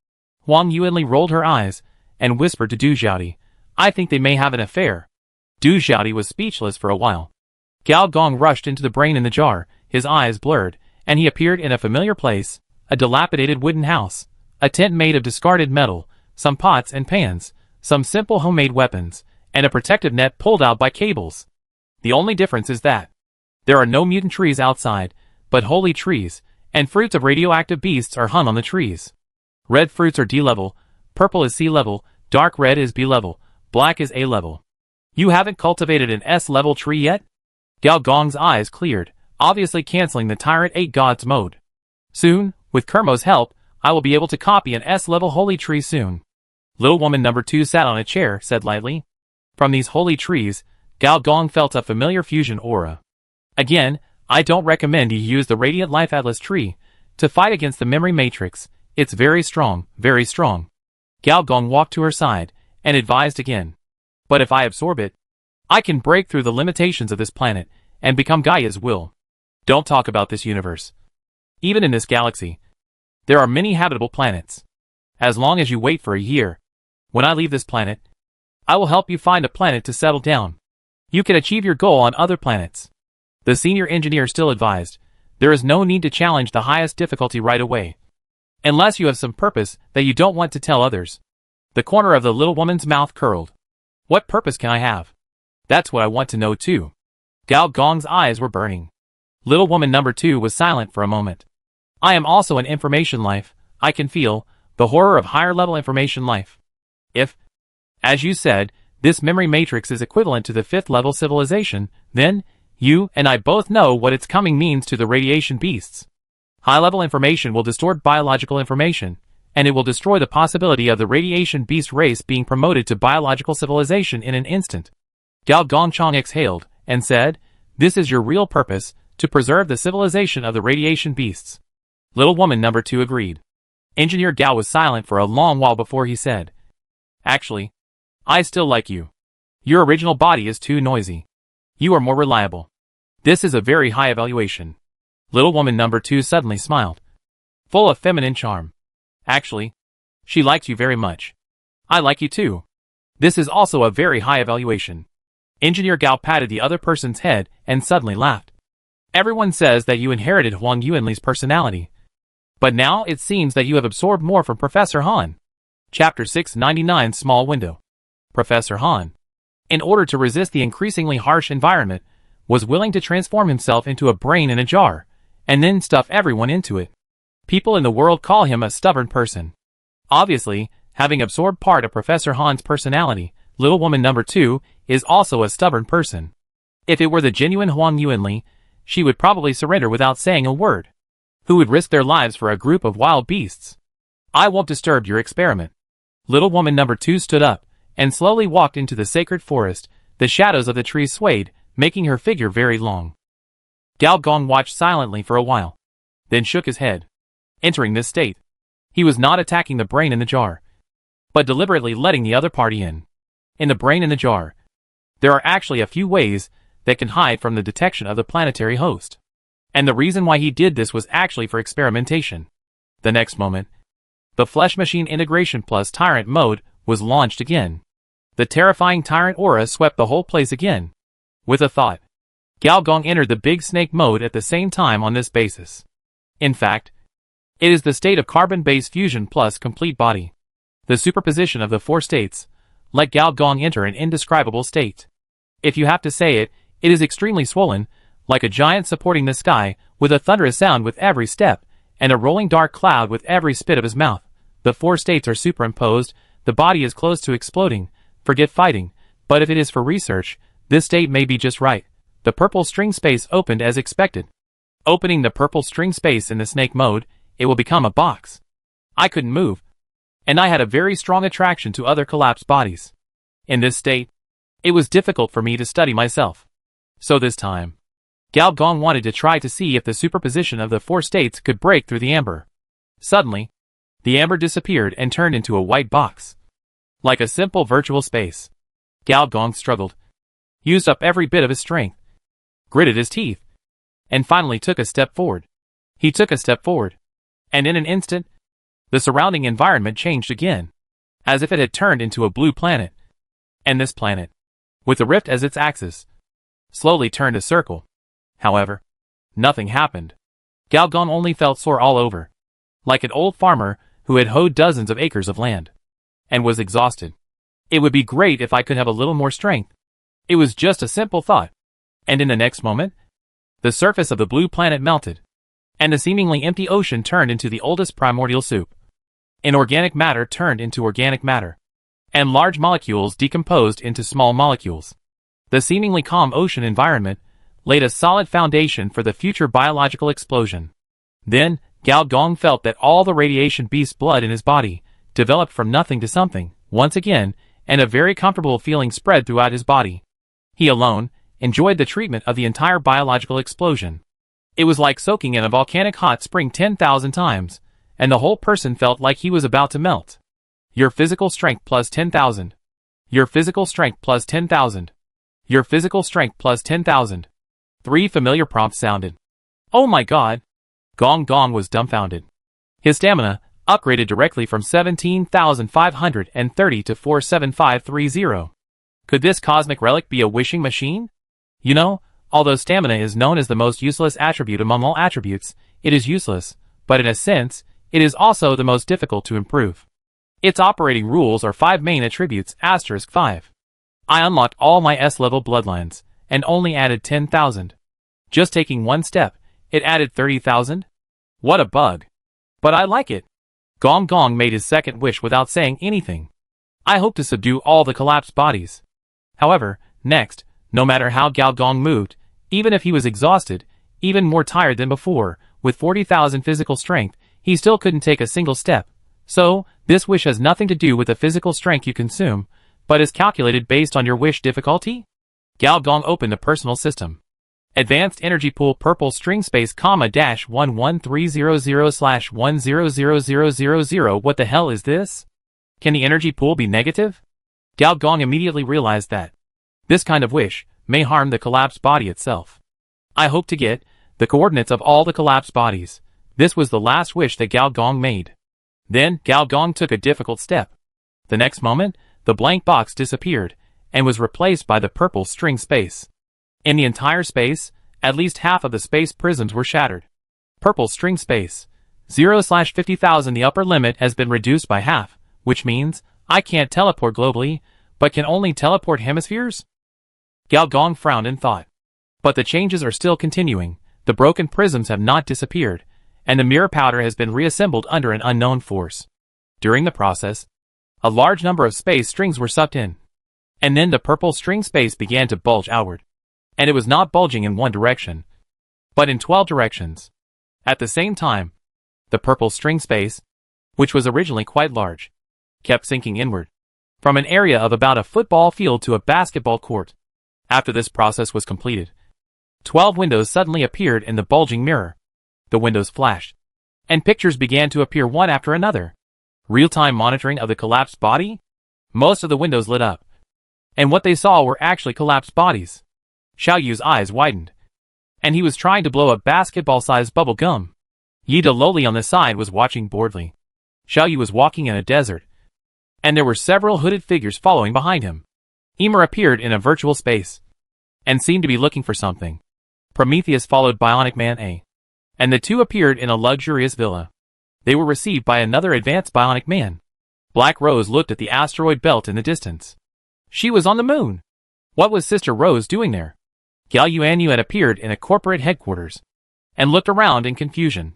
Huang Yuanli rolled her eyes and whispered to Du Xiaodi, I think they may have an affair. Du Xiaodi was speechless for a while. Gao Gong rushed into the brain in the jar, his eyes blurred, and he appeared in a familiar place, a dilapidated wooden house, a tent made of discarded metal, some pots and pans, some simple homemade weapons, and a protective net pulled out by cables. The only difference is that there are no mutant trees outside, but holy trees, and fruits of radioactive beasts are hung on the trees. Red fruits are D-level, purple is C-level, dark red is B-level, black is A-level. You haven't cultivated an S-level tree yet? Gao Gong's eyes cleared, obviously canceling the Tyrant 8 Gods mode. Soon, with Kermo's help, I will be able to copy an S-level holy tree soon. Little woman number 2 sat on a chair, said lightly. From these holy trees, Gao Gong felt a familiar fusion aura. Again, I don't recommend you use the Radiant Life Atlas tree to fight against the memory matrix. It's very strong, very strong. Gao Gong walked to her side and advised again. But if I absorb it, I can break through the limitations of this planet and become Gaia's will. Don't talk about this universe. Even in this galaxy, there are many habitable planets. As long as you wait for a year, when I leave this planet, I will help you find a planet to settle down. You can achieve your goal on other planets. The senior engineer still advised, there is no need to challenge the highest difficulty right away, unless you have some purpose that you don't want to tell others. The corner of the little woman's mouth curled. What purpose can I have? That's what I want to know too. Gao Gong's eyes were burning. Little woman number 2 was silent for a moment. I am also an information life. I can feel the horror of higher level information life. If, as you said, this memory matrix is equivalent to the 5th level civilization, then you and I both know what its coming means to the radiation beasts. High-level information will distort biological information, and it will destroy the possibility of the radiation beast race being promoted to biological civilization in an instant. Gao Gongchang exhaled and said, this is your real purpose, to preserve the civilization of the radiation beasts. Little woman number 2 agreed. Engineer Gao was silent for a long while before he said, actually, I still like you. Your original body is too noisy. You are more reliable. This is a very high evaluation. Little woman number 2 suddenly smiled, full of feminine charm. Actually, she likes you very much. I like you too. This is also a very high evaluation. Engineer Gao patted the other person's head and suddenly laughed. Everyone says that you inherited Huang Yuanli's personality. But now it seems that you have absorbed more from Professor Han. Chapter 699 Small Window. Professor Han, in order to resist the increasingly harsh environment, was willing to transform himself into a brain in a jar, and then stuff everyone into it. People in the world call him a stubborn person. Obviously, having absorbed part of Professor Han's personality, little woman number 2 is also a stubborn person. If it were the genuine Huang Yuanli, she would probably surrender without saying a word. Who would risk their lives for a group of wild beasts? I won't disturb your experiment. Little woman number 2 stood up and slowly walked into the sacred forest. The shadows of the trees swayed, making her figure very long. Gao Gong watched silently for a while, then shook his head. Entering this state, he was not attacking the brain in the jar, but deliberately letting the other party in. In the brain in the jar, there are actually a few ways that can hide from the detection of the planetary host. And the reason why he did this was actually for experimentation. The next moment, the Flesh Machine Integration Plus Tyrant mode was launched again. The terrifying Tyrant aura swept the whole place again. With a thought, Gao Gong entered the Big Snake mode at the same time on this basis. In fact, it is the state of carbon-based fusion plus complete body. The superposition of the 4 states let Gao Gong enter an indescribable state. If you have to say it, it is extremely swollen, like a giant supporting the sky, with a thunderous sound with every step, and a rolling dark cloud with every spit of his mouth. The 4 states are superimposed, the body is close to exploding. Forget fighting, but if it is for research, This state may be just right. The purple string space opened as expected. Opening the purple string space in the snake mode, it will become a box. I couldn't move. And I had a very strong attraction to other collapsed bodies. In this state, it was difficult for me to study myself. So this time, Gao Gong wanted to try to see if the superposition of the four states could break through the amber. Suddenly, the amber disappeared and turned into a white box. Like a simple virtual space. Gao Gong struggled, used up every bit of his strength, gritted his teeth, and finally took a step forward. He took a step forward, and in an instant, the surrounding environment changed again, as if it had turned into a blue planet. And this planet, with the rift as its axis, slowly turned a circle. However, nothing happened. Gao Gong only felt sore all over, like an old farmer who had hoed dozens of acres of land, and was exhausted. It would be great if I could have a little more strength. It was just a simple thought. And in the next moment, the surface of the blue planet melted, and the seemingly empty ocean turned into the oldest primordial soup. Inorganic matter turned into organic matter, and large molecules decomposed into small molecules. The seemingly calm ocean environment laid a solid foundation for the future biological explosion. Then, Gao Gong felt that all the radiation beast blood in his body developed from nothing to something, once again, and a very comfortable feeling spread throughout his body. He alone enjoyed the treatment of the entire biological explosion. It was like soaking in a volcanic hot spring 10,000 times, and the whole person felt like he was about to melt. Your physical strength plus 10,000. Your physical strength plus 10,000. Your physical strength plus 10,000. 3 familiar prompts sounded. Oh my god! Gong Gong was dumbfounded. His stamina upgraded directly from 17,530 to 47530. Could this cosmic relic be a wishing machine? You know, although stamina is known as the most useless attribute among all attributes, it is useless, but in a sense, it is also the most difficult to improve. Its operating rules are 5 main attributes *5. I unlocked all my S-level bloodlines, and only added 10,000. Just taking one step, it added 30,000? What a bug. But I like it. Gong Gong made his second wish without saying anything. I hope to subdue all the collapsed bodies. However, next, no matter how Gao Gong moved, even if he was exhausted, even more tired than before, with 40,000 physical strength, he still couldn't take a single step. So, this wish has nothing to do with the physical strength you consume, but is calculated based on your wish difficulty? Gao Gong opened a personal system. Advanced Energy Pool Purple String Space, -11300/100000. What the hell is this? Can the energy pool be negative? Gao Gong immediately realized that this kind of wish may harm the collapsed body itself. I hope to get the coordinates of all the collapsed bodies. This was the last wish that Gao Gong made. Then, Gao Gong took a difficult step. The next moment, the blank box disappeared, and was replaced by the purple string space. In the entire space, at least half of the space prisms were shattered. Purple string space. 0/50,000. The upper limit has been reduced by half, which means I can't teleport globally, but can only teleport hemispheres? Gao Gong frowned and thought. But the changes are still continuing, the broken prisms have not disappeared, and the mirror powder has been reassembled under an unknown force. During the process, a large number of space strings were sucked in. And then the purple string space began to bulge outward. And it was not bulging in one direction, but in 12 directions. At the same time, the purple string space, which was originally quite large, kept sinking inward, from an area of about a football field to a basketball court. After this process was completed, 12 windows suddenly appeared in the bulging mirror. The windows flashed, and pictures began to appear one after another. Real-time monitoring of the collapsed body? Most of the windows lit up, and what they saw were actually collapsed bodies. Xiao Yu's eyes widened, and he was trying to blow a basketball-sized bubble gum. Yi De Loli on the side was watching boredly. Xiao Yu was walking in a desert, and there were several hooded figures following behind him. Emer appeared in a virtual space, and seemed to be looking for something. Prometheus followed Bionic Man A, and the two appeared in a luxurious villa. They were received by another advanced Bionic Man. Black Rose looked at the asteroid belt in the distance. She was on the moon. What was Sister Rose doing there? Gao Yuanyu had appeared in a corporate headquarters, and looked around in confusion.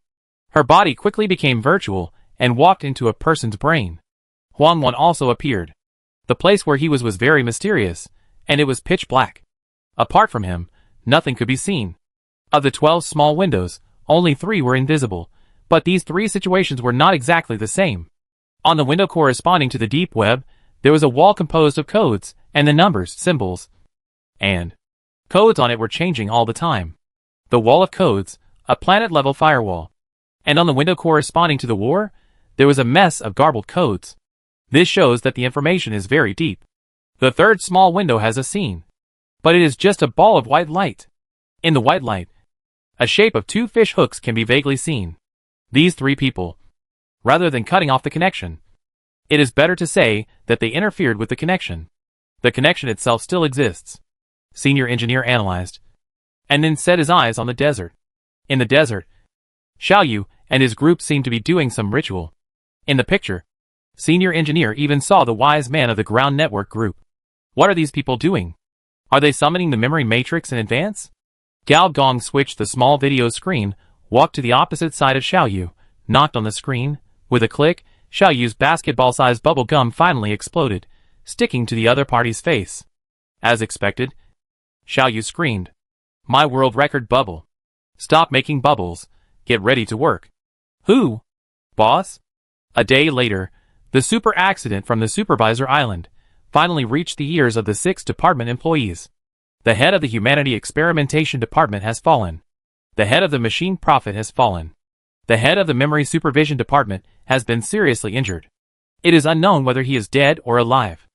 Her body quickly became virtual, and walked into a person's brain. Huang Wan also appeared. The place where he was very mysterious, and it was pitch black. Apart from him, nothing could be seen. Of the 12 small windows, only 3 were invisible, but these 3 situations were not exactly the same. On the window corresponding to the deep web, there was a wall composed of codes, and the numbers, symbols, and codes on it were changing all the time. The wall of codes, a planet-level firewall. And on the window corresponding to the war, there was a mess of garbled codes. This shows that the information is very deep. The third small window has a scene, but it is just a ball of white light. In the white light, a shape of 2 fish hooks can be vaguely seen. These 3 people, rather than cutting off the connection, it is better to say that they interfered with the connection. The connection itself still exists. Senior engineer analyzed, and then set his eyes on the desert. In the desert, Xiaoyu and his group seemed to be doing some ritual. In the picture, senior engineer even saw the wise man of the ground network group. What are these people doing? Are they summoning the memory matrix in advance? Gao Gong switched the small video screen, walked to the opposite side of Xiaoyu, knocked on the screen. With a click, Xiaoyu's basketball-sized bubble gum finally exploded, sticking to the other party's face. As expected, Xiaoyu screamed, "My world record bubble! Stop making bubbles, get ready to work." "Who? Boss?" A day later, the super accident from the supervisor island finally reached the ears of the 6 department employees. The head of the Humanity Experimentation Department has fallen. The head of the Machine Prophet has fallen. The head of the Memory Supervision Department has been seriously injured. It is unknown whether he is dead or alive.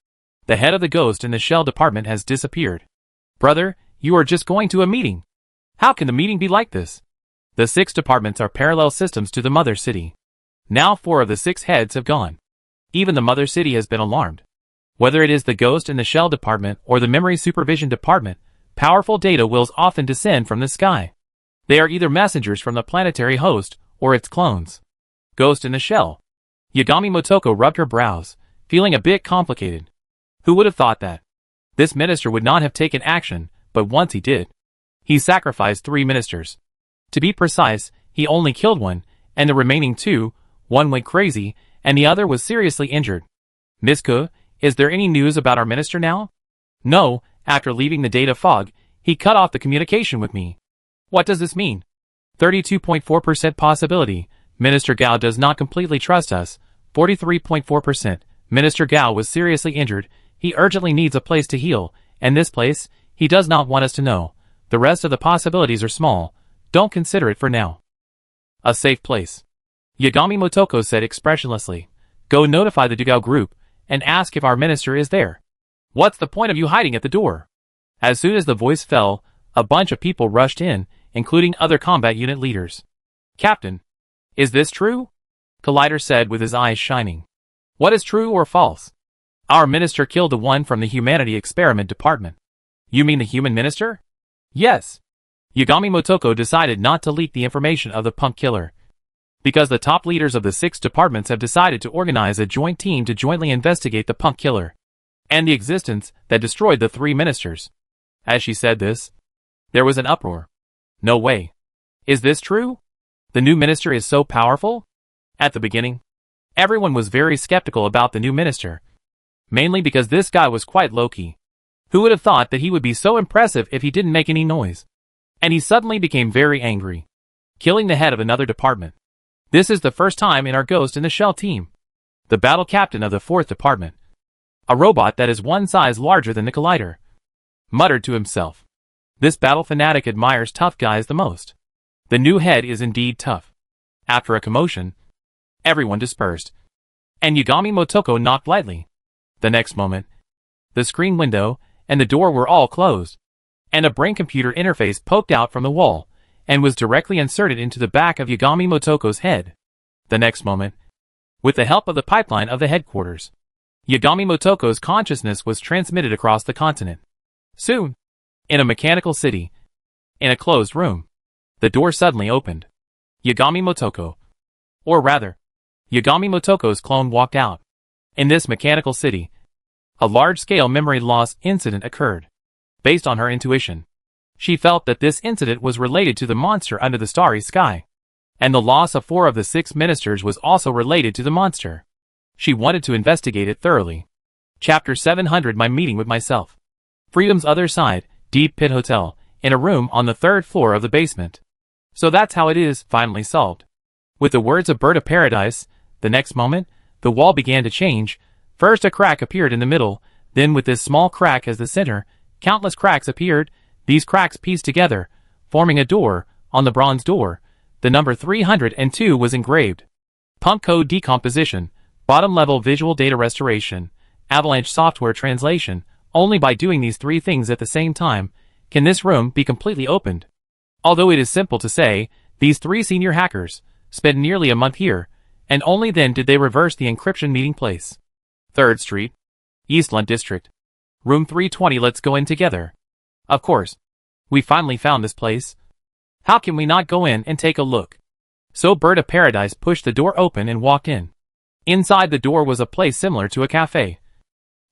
The head of the Ghost in the Shell Department has disappeared. Brother, you are just going to a meeting. How can the meeting be like this? The 6 departments are parallel systems to the Mother City. Now 4 of the 6 heads have gone. Even the Mother City has been alarmed. Whether it is the Ghost in the Shell Department or the Memory Supervision Department, powerful data wills often descend from the sky. They are either messengers from the planetary host or its clones. Ghost in the Shell. Yagami Motoko rubbed her brows, feeling a bit complicated. Who would have thought that? This minister would not have taken action, but once he did. He sacrificed 3 ministers. To be precise, he only killed 1, and the remaining 2, one went crazy, and the other was seriously injured. Miss Ke, is there any news about our minister now? No, after leaving the data fog, he cut off the communication with me. What does this mean? 32.4% possibility. Minister Gao does not completely trust us. 43.4%. Minister Gao was seriously injured. He urgently needs a place to heal, and this place, he does not want us to know. The rest of the possibilities are small. Don't consider it for now. A safe place. Yagami Motoko said expressionlessly. Go notify the Dugao group, and ask if our minister is there. What's the point of you hiding at the door? As soon as the voice fell, a bunch of people rushed in, including other combat unit leaders. Captain, is this true? Collider said with his eyes shining. What is true or false? Our minister killed the one from the Humanity Experiment Department. You mean the human minister? Yes. Yagami Motoko decided not to leak the information of the punk killer, because the top leaders of the 6 departments have decided to organize a joint team to jointly investigate the punk killer and the existence that destroyed the 3 ministers. As she said this, there was an uproar. No way. Is this true? The new minister is so powerful? At the beginning, everyone was very skeptical about the new minister, mainly because this guy was quite low-key. Who would have thought that he would be so impressive if he didn't make any noise? And he suddenly became very angry, killing the head of another department. This is the first time in our Ghost in the Shell team. The battle captain of the 4th department, a robot that is 1 size larger than the Collider, muttered to himself. This battle fanatic admires tough guys the most. The new head is indeed tough. After a commotion, everyone dispersed, and Yagami Motoko knocked lightly. The next moment, the screen window and the door were all closed, and a brain-computer interface poked out from the wall and was directly inserted into the back of Yagami Motoko's head. The next moment, with the help of the pipeline of the headquarters, Yagami Motoko's consciousness was transmitted across the continent. Soon, in a mechanical city, in a closed room, the door suddenly opened. Yagami Motoko, or rather, Yagami Motoko's clone walked out. In this mechanical city, a large-scale memory loss incident occurred. Based on her intuition, she felt that this incident was related to the monster under the starry sky, and the loss of 4 of the 6 ministers was also related to the monster. She wanted to investigate it thoroughly. Chapter 700 My Meeting with Myself. Freedom's Other Side, deep pit hotel, in a room on the 3rd floor of the basement. So that's how it is finally solved. With the words of Bird of Paradise, the next moment, the wall began to change. First a crack appeared in the middle, then with this small crack as the center, countless cracks appeared. These cracks pieced together, forming a door. On the bronze door, the number 302 was engraved. Pump code decomposition, bottom level visual data restoration, avalanche software translation. Only by doing these 3 things at the same time can this room be completely opened. Although it is simple to say, these 3 senior hackers spent nearly a month here, and only then did they reverse the encryption meeting place. 3rd Street, Eastland District. Room 320. Let's go in together. Of course. We finally found this place. How can we not go in and take a look? So Bird of Paradise pushed the door open and walked in. Inside the door was a place similar to a cafe,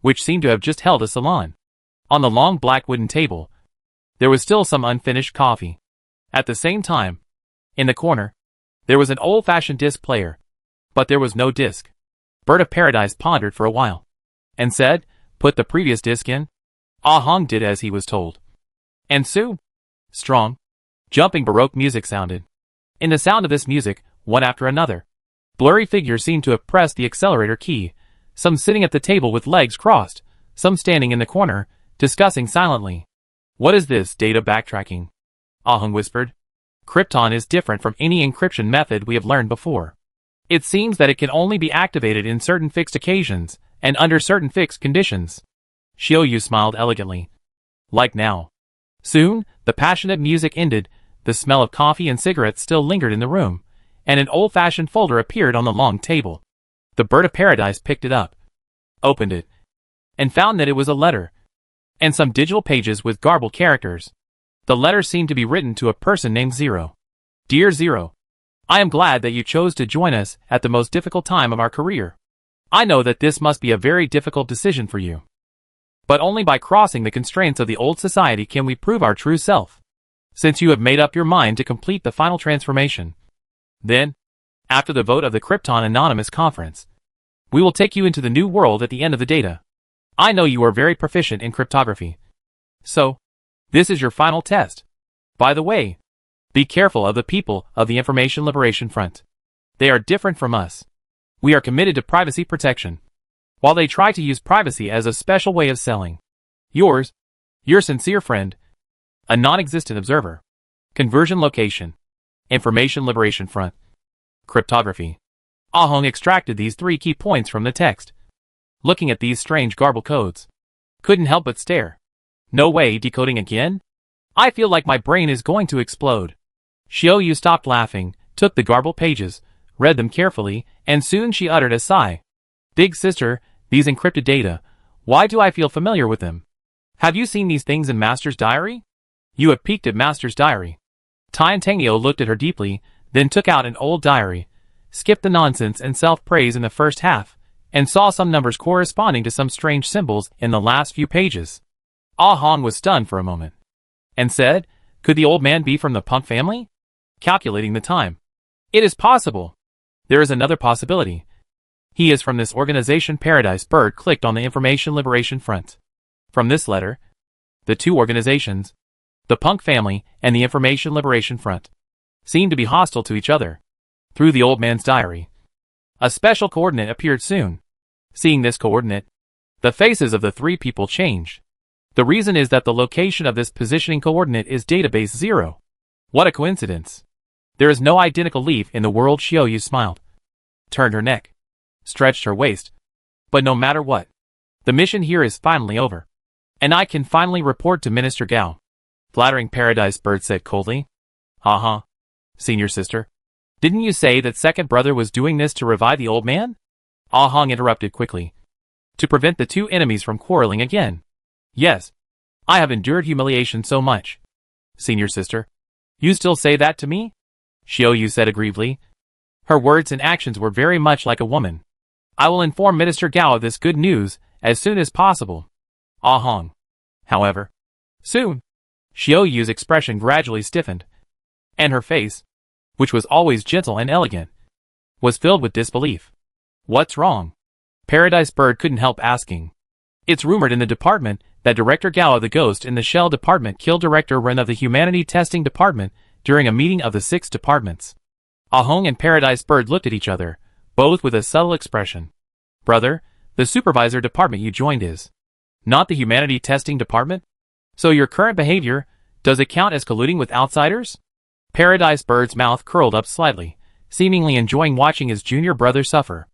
which seemed to have just held a salon. On the long black wooden table, there was still some unfinished coffee. At the same time, in the corner, there was an old-fashioned disc player, but there was no disc. Bird of Paradise pondered for a while, and said, "Put the previous disc in." Ah Hong did as he was told. And soon, strong, jumping Baroque music sounded. In the sound of this music, one after another, blurry figures seemed to have pressed the accelerator key, some sitting at the table with legs crossed, some standing in the corner, discussing silently. "What is this data backtracking?" Ah Hong whispered. "Krypton is different from any encryption method we have learned before. It seems that it can only be activated in certain fixed occasions, and under certain fixed conditions." Xiaoyu smiled elegantly. "Like now." Soon, the passionate music ended. The smell of coffee and cigarettes still lingered in the room, and an old-fashioned folder appeared on the long table. The Bird of Paradise picked it up, opened it, and found that it was a letter, and some digital pages with garbled characters. The letter seemed to be written to a person named Zero. "Dear Zero, I am glad that you chose to join us at the most difficult time of our career. I know that this must be a very difficult decision for you. But only by crossing the constraints of the old society can we prove our true self. Since you have made up your mind to complete the final transformation, then, after the vote of the Krypton Anonymous Conference, we will take you into the new world at the end of the data. I know you are very proficient in cryptography. So, this is your final test. By the way, be careful of the people of the Information Liberation Front. They are different from us. We are committed to privacy protection, while they try to use privacy as a special way of selling. Yours, your sincere friend, a non-existent observer. Conversion location, Information Liberation Front. Cryptography." Ah Hong extracted these 3 key points from the text. Looking at these strange garbled codes, couldn't help but stare. "No way, decoding again? I feel like my brain is going to explode." Xiaoyu stopped laughing, took the garbled pages, read them carefully, and soon she uttered a sigh. "Big sister, these encrypted data, why do I feel familiar with them? Have you seen these things in Master's diary?" "You have peeked at Master's diary." Tian Tengyo looked at her deeply, then took out an old diary, skipped the nonsense and self-praise in the first half, and saw some numbers corresponding to some strange symbols in the last few pages. Ah Hong was stunned for a moment, and said, "Could the old man be from the Punk family?" Calculating the time. "It is possible. There is another possibility. He is from this organization Paradise." Bird clicked on the Information Liberation Front. From this letter, the 2 organizations, the Punk family and the Information Liberation Front, seemed to be hostile to each other. Through the old man's diary, a special coordinate appeared soon. Seeing this coordinate, the faces of the 3 people changed. The reason is that the location of this positioning coordinate is database 0. What a coincidence. There is no identical leaf in the world. Xiaoyu smiled, turned her neck, stretched her waist. "But no matter what, the mission here is finally over, and I can finally report to Minister Gao." "Flattering Paradise," Bird said coldly. "Uh-huh. Senior sister, didn't you say that second brother was doing this to revive the old man?" Ah Hong interrupted quickly. "To prevent the 2 enemies from quarreling again. Yes. I have endured humiliation so much." "Senior sister, you still say that to me?" Xiaoyu said aggrievedly. Her words and actions were very much like a woman. "I will inform Minister Gao of this good news as soon as possible." Ah Hong, however, soon. Xiaoyu's expression gradually stiffened, and her face, which was always gentle and elegant, was filled with disbelief. "What's wrong?" Paradise Bird couldn't help asking. It's rumored in the department that Director Gao of the Ghost in the Shell Department killed Director Ren of the Humanity Testing Department during a meeting of the 6 departments. Ah Hong and Paradise Bird looked at each other, both with a subtle expression. Brother, the supervisor department you joined is not the Humanity Testing Department? So your current behavior, does it count as colluding with outsiders? Paradise Bird's mouth curled up slightly, seemingly enjoying watching his junior brother suffer.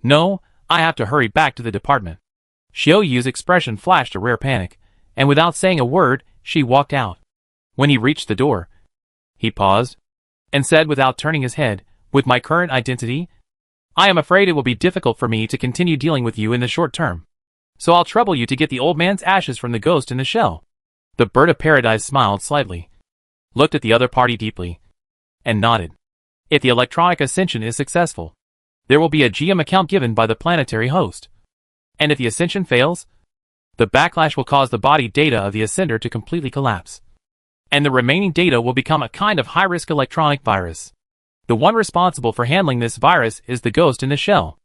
No, I have to hurry back to the department. Xiao Yu's expression flashed a rare panic, and without saying a word, she walked out. When he reached the door, he paused, and said without turning his head, with my current identity, I am afraid it will be difficult for me to continue dealing with you in the short term. So I'll trouble you to get the old man's ashes from the ghost in the shell. The bird of paradise smiled slightly, looked at the other party deeply, and nodded. If the electronic ascension is successful, there will be a GM account given by the planetary host. And if the ascension fails, the backlash will cause the body data of the ascender to completely collapse. And the remaining data will become a kind of high-risk electronic virus. The one responsible for handling this virus is the ghost in the shell.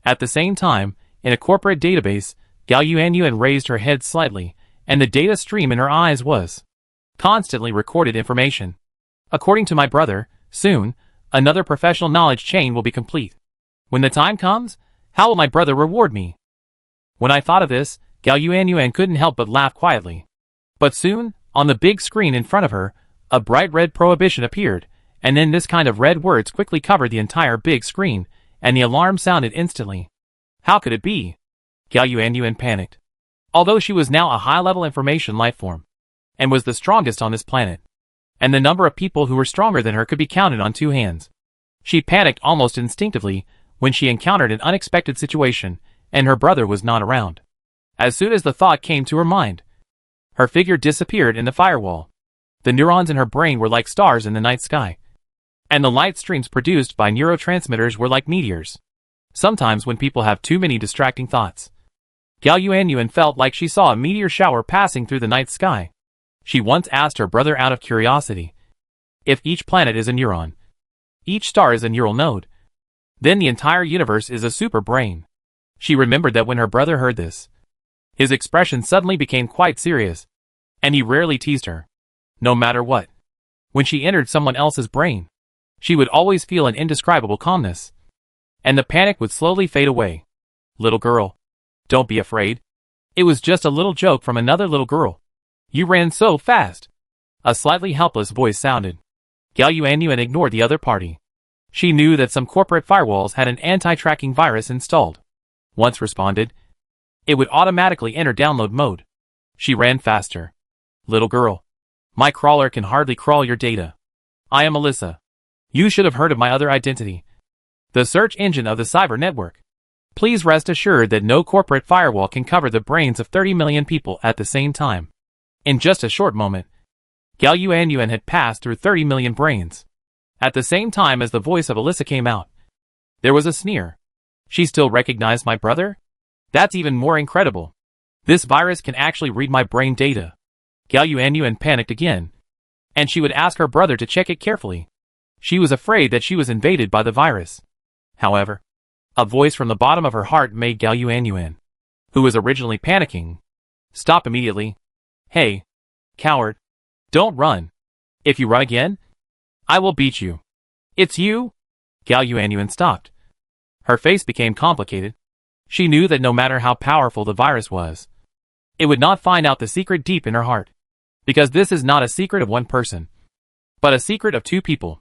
At the same time, in a corporate database, Gao Yuanyuan raised her head slightly, and the data stream in her eyes was constantly recorded information. According to my brother, soon, another professional knowledge chain will be complete. When the time comes, how will my brother reward me? When I thought of this, Gao Yuanyuan couldn't help but laugh quietly. But soon, on the big screen in front of her, a bright red prohibition appeared, and then this kind of red words quickly covered the entire big screen, and the alarm sounded instantly. How could it be? Gao Yuanyuan panicked. Although she was now a high-level information lifeform, and was the strongest on this planet, and the number of people who were stronger than her could be counted on 2 hands, she panicked almost instinctively when she encountered an unexpected situation, and her brother was not around. As soon as the thought came to her mind, her figure disappeared in the firewall. The neurons in her brain were like stars in the night sky, and the light streams produced by neurotransmitters were like meteors. Sometimes when people have too many distracting thoughts, Gao Yuanyuan felt like she saw a meteor shower passing through the night sky. She once asked her brother out of curiosity, if each planet is a neuron, each star is a neural node, then the entire universe is a super brain. She remembered that when her brother heard this, his expression suddenly became quite serious, and he rarely teased her. No matter what, when she entered someone else's brain, she would always feel an indescribable calmness, and the panic would slowly fade away. Little girl, don't be afraid. It was just a little joke from another little girl. You ran so fast. A slightly helpless voice sounded. Gao Yuanyuan ignored the other party. She knew that some corporate firewalls had an anti-tracking virus installed. Once responded, it would automatically enter download mode. She ran faster. Little girl, my crawler can hardly crawl your data. I am Alyssa. You should have heard of my other identity, the search engine of the cyber network. Please rest assured that no corporate firewall can cover the brains of 30 million people at the same time. In just a short moment, Gao Yuanyuan had passed through 30 million brains. At the same time as the voice of Alyssa came out, there was a sneer. She still recognized my brother? That's even more incredible. This virus can actually read my brain data. Gao Yuanyuan panicked again, and she would ask her brother to check it carefully. She was afraid that she was invaded by the virus. However, a voice from the bottom of her heart made Gao Yuanyuan, who was originally panicking, stop immediately. Hey, coward, don't run. If you run again, I will beat you. It's you? Gao Yuanyuan stopped. Her face became complicated. She knew that no matter how powerful the virus was, it would not find out the secret deep in her heart. Because this is not a secret of one person, but a secret of 2 people.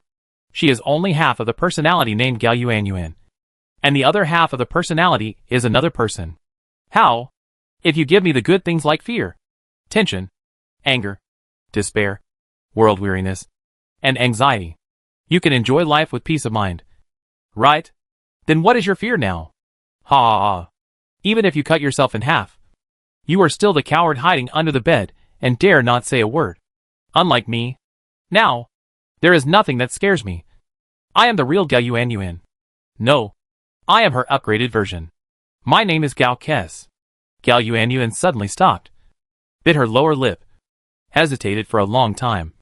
She is only half of the personality named Gao Yuanyuan, and the other half of the personality is another person. How? If you give me the good things like fear, tension, anger, despair, world weariness, and anxiety, you can enjoy life with peace of mind. Right? Then what is your fear now? Ha ha ha. Even if you cut yourself in half, you are still the coward hiding under the bed and dare not say a word. Unlike me. Now, there is nothing that scares me. I am the real Gao Yuanyuan. No, I am her upgraded version. My name is Gao Kes. Gao Yuanyuan suddenly stopped, bit her lower lip, hesitated for a long time,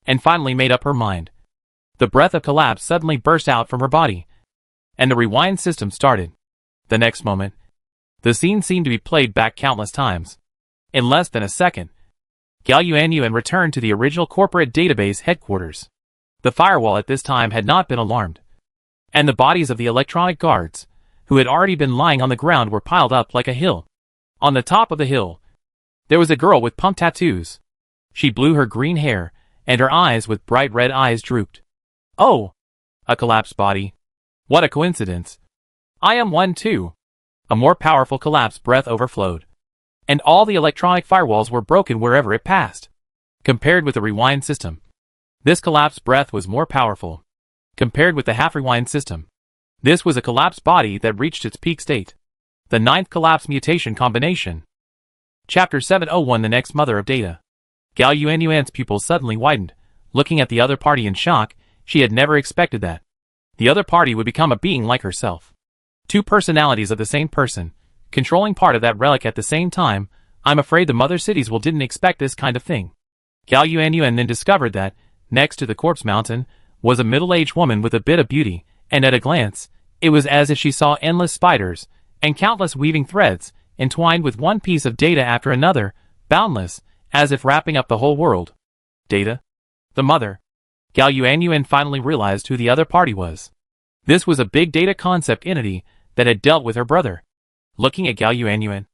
and finally made up her mind. The breath of collapse suddenly burst out from her body, and the rewind system started. The next moment, The scene seemed to be played back countless times. In less than a second, Gao Yuanyuan returned to the original corporate database headquarters. The firewall at this time had not been alarmed, and the bodies of the electronic guards, who had already been lying on the ground, were piled up like a hill. On the top of the hill, there was a girl with pump tattoos. She blew her green hair, and her eyes with bright red eyes drooped. Oh! A collapsed body. What a coincidence. I am one too. A more powerful collapsed breath overflowed, and all the electronic firewalls were broken wherever it passed. Compared with the rewind system, this collapsed breath was more powerful. Compared with the half-rewind system, this was a collapsed body that reached its peak state. The 9th collapse mutation combination. Chapter 701. The next mother of data. Gao Yuanyuan's pupils suddenly widened. Looking at the other party in shock, she had never expected that the other party would become a being like herself. Two personalities of the same person, controlling part of that relic at the same time. I'm afraid the mother cities didn't expect this kind of thing. Gao Yuanyuan then discovered that, next to the corpse mountain, was a middle-aged woman with a bit of beauty, and at a glance, it was as if she saw endless spiders, and countless weaving threads, entwined with one piece of data after another, boundless, as if wrapping up the whole world. Data? The mother. Gao Yuanyuan finally realized who the other party was. This was a big data concept entity that had dealt with her brother. Looking at Gao Yuanyuan,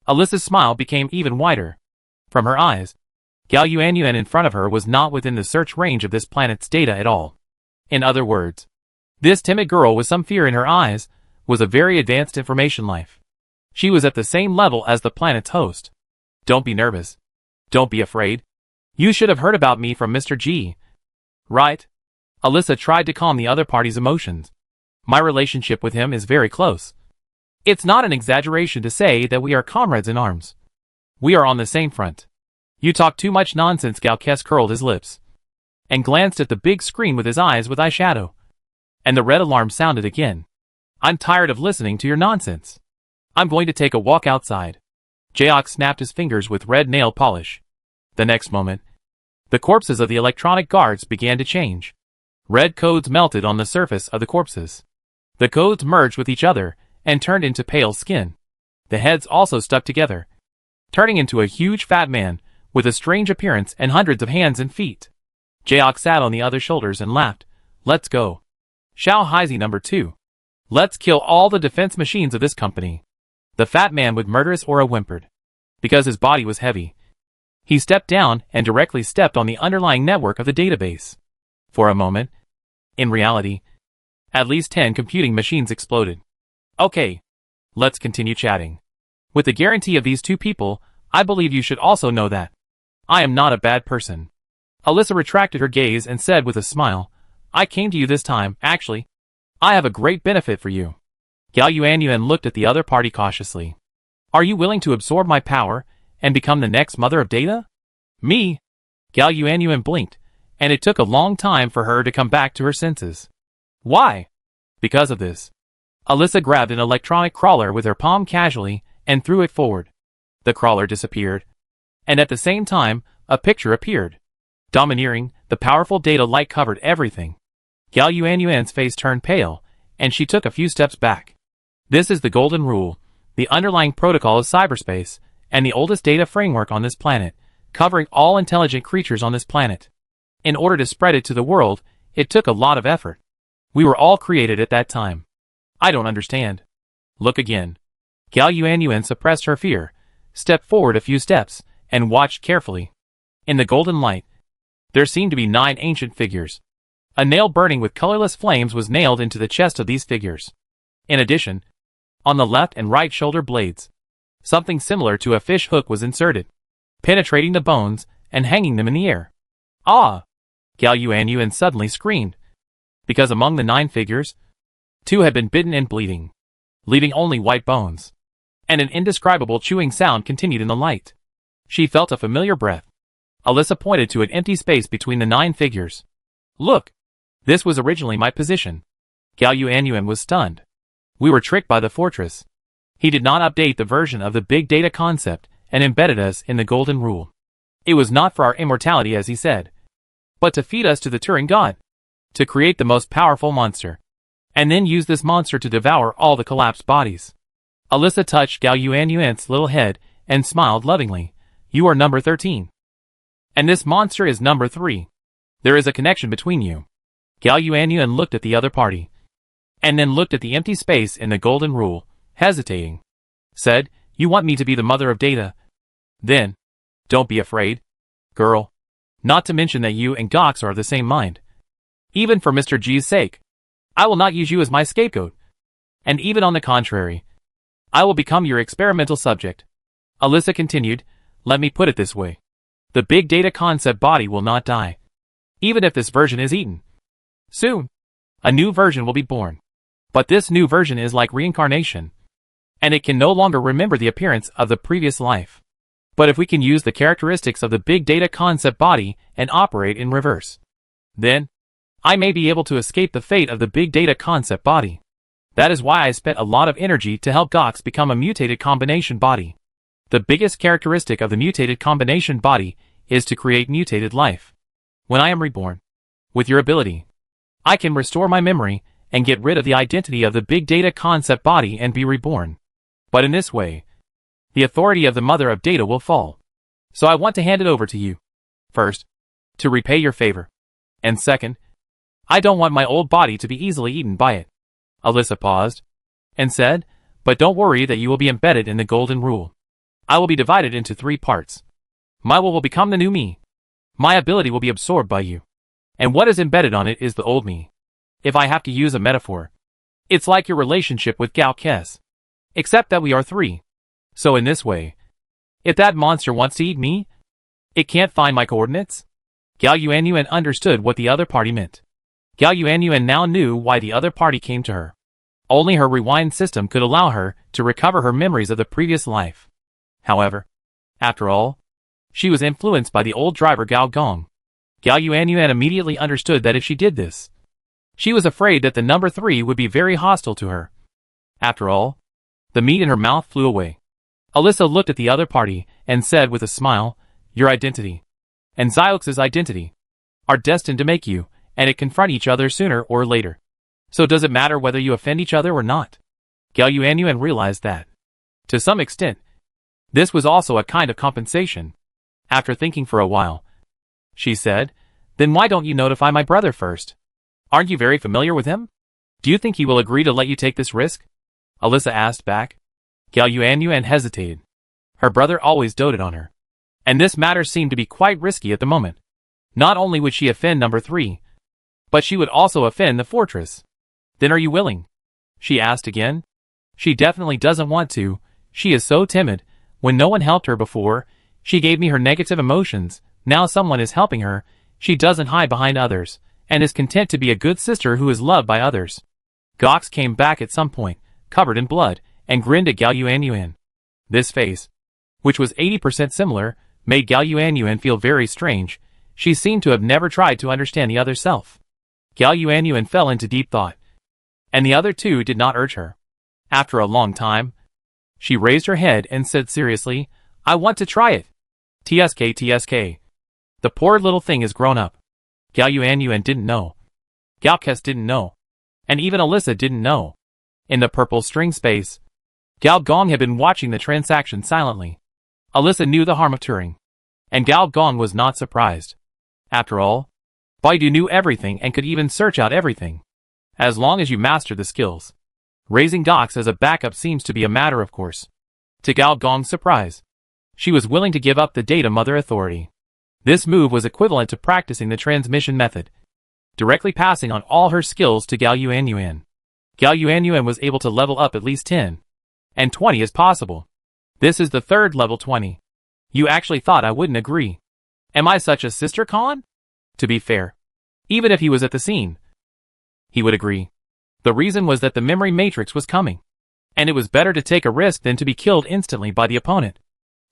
Alyssa's smile became even wider. From her eyes, Gao Yuanyuan in front of her was not within the search range of this planet's data at all. In other words, this timid girl with some fear in her eyes was a very advanced information life. She was at the same level as the planet's host. Don't be nervous. Don't be afraid. You should have heard about me from Mr. G. Right? Alyssa tried to calm the other party's emotions. My relationship with him is very close. It's not an exaggeration to say that we are comrades in arms. We are on the same front. You talk too much nonsense. Gao Kes curled his lips and glanced at the big screen with his eyes with eyeshadow. And the red alarm sounded again. I'm tired of listening to your nonsense. I'm going to take a walk outside. Jaok snapped his fingers with red nail polish. The next moment, the corpses of the electronic guards began to change. Red codes melted on the surface of the corpses. The codes merged with each other and turned into pale skin. The heads also stuck together, turning into a huge fat man with a strange appearance and hundreds of hands and feet. Jaok sat on the other shoulders and laughed. Let's go. Xiao Haizi number 2. Let's kill all the defense machines of this company. The fat man with murderous aura whimpered. Because his body was heavy, he stepped down and directly stepped on the underlying network of the database. For a moment, in reality, at least 10 computing machines exploded. Okay, let's continue chatting. With the guarantee of these two people, I believe you should also know that I am not a bad person. Alyssa retracted her gaze and said with a smile, I came to you this time, actually. I have a great benefit for you. Gao Yuanyuan looked at the other party cautiously. Are you willing to absorb my power and become the next mother of data? Me? Gao Yuanyuan blinked, and it took a long time for her to come back to her senses. Why? Because of this. Alyssa grabbed an electronic crawler with her palm casually and threw it forward. The crawler disappeared, and at the same time, a picture appeared. Domineering, the powerful data light covered everything. Gao Yuanyuan's face turned pale, and she took a few steps back. This is the golden rule, the underlying protocol of cyberspace, and the oldest data framework on this planet, covering all intelligent creatures on this planet. In order to spread it to the world, it took a lot of effort. We were all created at that time. I don't understand. Look again. Gao Yuanyuan suppressed her fear, stepped forward a few steps, and watched carefully. In the golden light, there seemed to be 9 ancient figures. A nail burning with colorless flames was nailed into the chest of these figures. In addition, on the left and right shoulder blades, something similar to a fish hook was inserted, penetrating the bones and hanging them in the air. Ah! Gao Yuanyuan suddenly screamed, because among the 9 figures, 2 had been bitten and bleeding, leaving only white bones. And an indescribable chewing sound continued in the light. She felt a familiar breath. Alyssa pointed to an empty space between the 9 figures. Look! This was originally my position. Gao Yuanyuan was stunned. We were tricked by the fortress. He did not update the version of the big data concept and embedded us in the golden rule. It was not for our immortality, as he said, but to feed us to the Turing God, to create the most powerful monster, and then use this monster to devour all the collapsed bodies. Alyssa touched Gao Yuanyuan's little head and smiled lovingly. You are number 13. And this monster is number 3. There is a connection between you. Gao Yuanyuan looked at the other party. And then looked at the empty space in the golden rule, hesitating. Said, you want me to be the mother of Data? Then, don't be afraid, girl. Not to mention that you and Gox are of the same mind. Even for Mr. G's sake, I will not use you as my scapegoat. And even on the contrary, I will become your experimental subject. Alyssa continued, let me put it this way. The big data concept body will not die. Even if this version is eaten. Soon, a new version will be born. But this new version is like reincarnation. And it can no longer remember the appearance of the previous life. But if we can use the characteristics of the big data concept body and operate in reverse, then I may be able to escape the fate of the big data concept body. That is why I spent a lot of energy to help Gox become a mutated combination body. The biggest characteristic of the mutated combination body is to create mutated life. When I am reborn, with your ability, I can restore my memory and get rid of the identity of the big data concept body and be reborn. But in this way, the authority of the mother of Data will fall. So I want to hand it over to you. First, to repay your favor. And second, I don't want my old body to be easily eaten by it. Alyssa paused and said, but don't worry that you will be embedded in the golden rule. I will be divided into 3 parts. My will become the new me. My ability will be absorbed by you. And what is embedded on it is the old me. If I have to use a metaphor, it's like your relationship with Gao Kes. Except that we are 3. So in this way, if that monster wants to eat me, it can't find my coordinates? Gao Yuanyuan understood what the other party meant. Gao Yuanyuan now knew why the other party came to her. Only her rewind system could allow her to recover her memories of the previous life. However, after all, she was influenced by the old driver Gao Gong. Gao Yuanyuan immediately understood that if she did this, she was afraid that the number 3 would be very hostile to her. After all, the meat in her mouth flew away. Alyssa looked at the other party and said with a smile, your identity and Zyux's identity are destined to make you and it confront each other sooner or later. So does it matter whether you offend each other or not? Gao Yuanyuan realized that, to some extent, this was also a kind of compensation. After thinking for a while, she said, then why don't you notify my brother first? Aren't you very familiar with him? Do you think he will agree to let you take this risk? Alyssa asked back. Gao Yuanyuan hesitated. Her brother always doted on her. And this matter seemed to be quite risky at the moment. Not only would she offend number 3, but she would also offend the fortress. Then are you willing? She asked again. She definitely doesn't want to. She is so timid. When no one helped her before, she gave me her negative emotions. Now someone is helping her. She doesn't hide behind others, and is content to be a good sister who is loved by others. Gox came back at some point, covered in blood, and grinned at Gao Yuanyuan. This face, which was 80% similar, made Gao Yuanyuan feel very strange. She seemed to have never tried to understand the other self. Gao Yuanyuan fell into deep thought, and the other 2 did not urge her. After a long time, she raised her head and said seriously, I want to try it. TSK. The poor little thing is grown up. Gao Yuanyuan didn't know. Gao Kes didn't know. And even Alyssa didn't know. In the purple string space, Gao Gong had been watching the transaction silently. Alyssa knew the harm of Turing. And Gao Gong was not surprised. After all, Baidu knew everything and could even search out everything. As long as you master the skills. Raising Gox as a backup seems to be a matter of course. To Gao Gong's surprise, she was willing to give up the data mother authority. This move was equivalent to practicing the transmission method, directly passing on all her skills to Gao Yuanyuan. Gao Yuanyuan was able to level up at least 10. And 20 is possible. This is the 3rd level 20. You actually thought I wouldn't agree. Am I such a sister con? To be fair, even if he was at the scene, he would agree. The reason was that the memory matrix was coming. And it was better to take a risk than to be killed instantly by the opponent.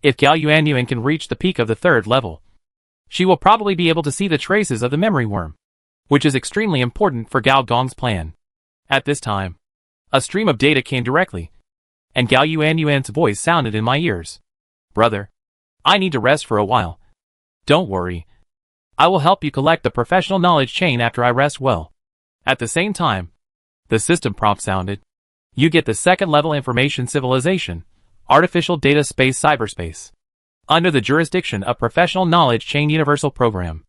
If Gao Yuanyuan can reach the peak of the 3rd level, she will probably be able to see the traces of the memory worm, which is extremely important for Gao Gong's plan. At this time, a stream of data came directly, and Gao Yuanyuan's voice sounded in my ears. Brother, I need to rest for a while. Don't worry. I will help you collect the professional knowledge chain after I rest well. At the same time, the system prompt sounded. You get the second-level information civilization, artificial data space cyberspace. Under the jurisdiction of Professional Knowledge Chain Universal Program.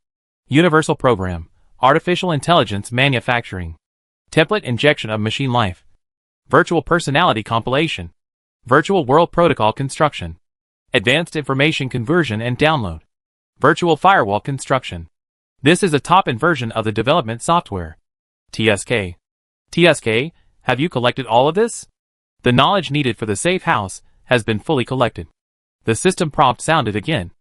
Universal Program, Artificial Intelligence Manufacturing. Template Injection of Machine Life. Virtual Personality Compilation. Virtual World Protocol Construction. Advanced Information Conversion and Download. Virtual Firewall Construction. This is a top-end version of the development software. TSK. TSK, have you collected all of this? The knowledge needed for the safe house has been fully collected. The system prompt sounded again.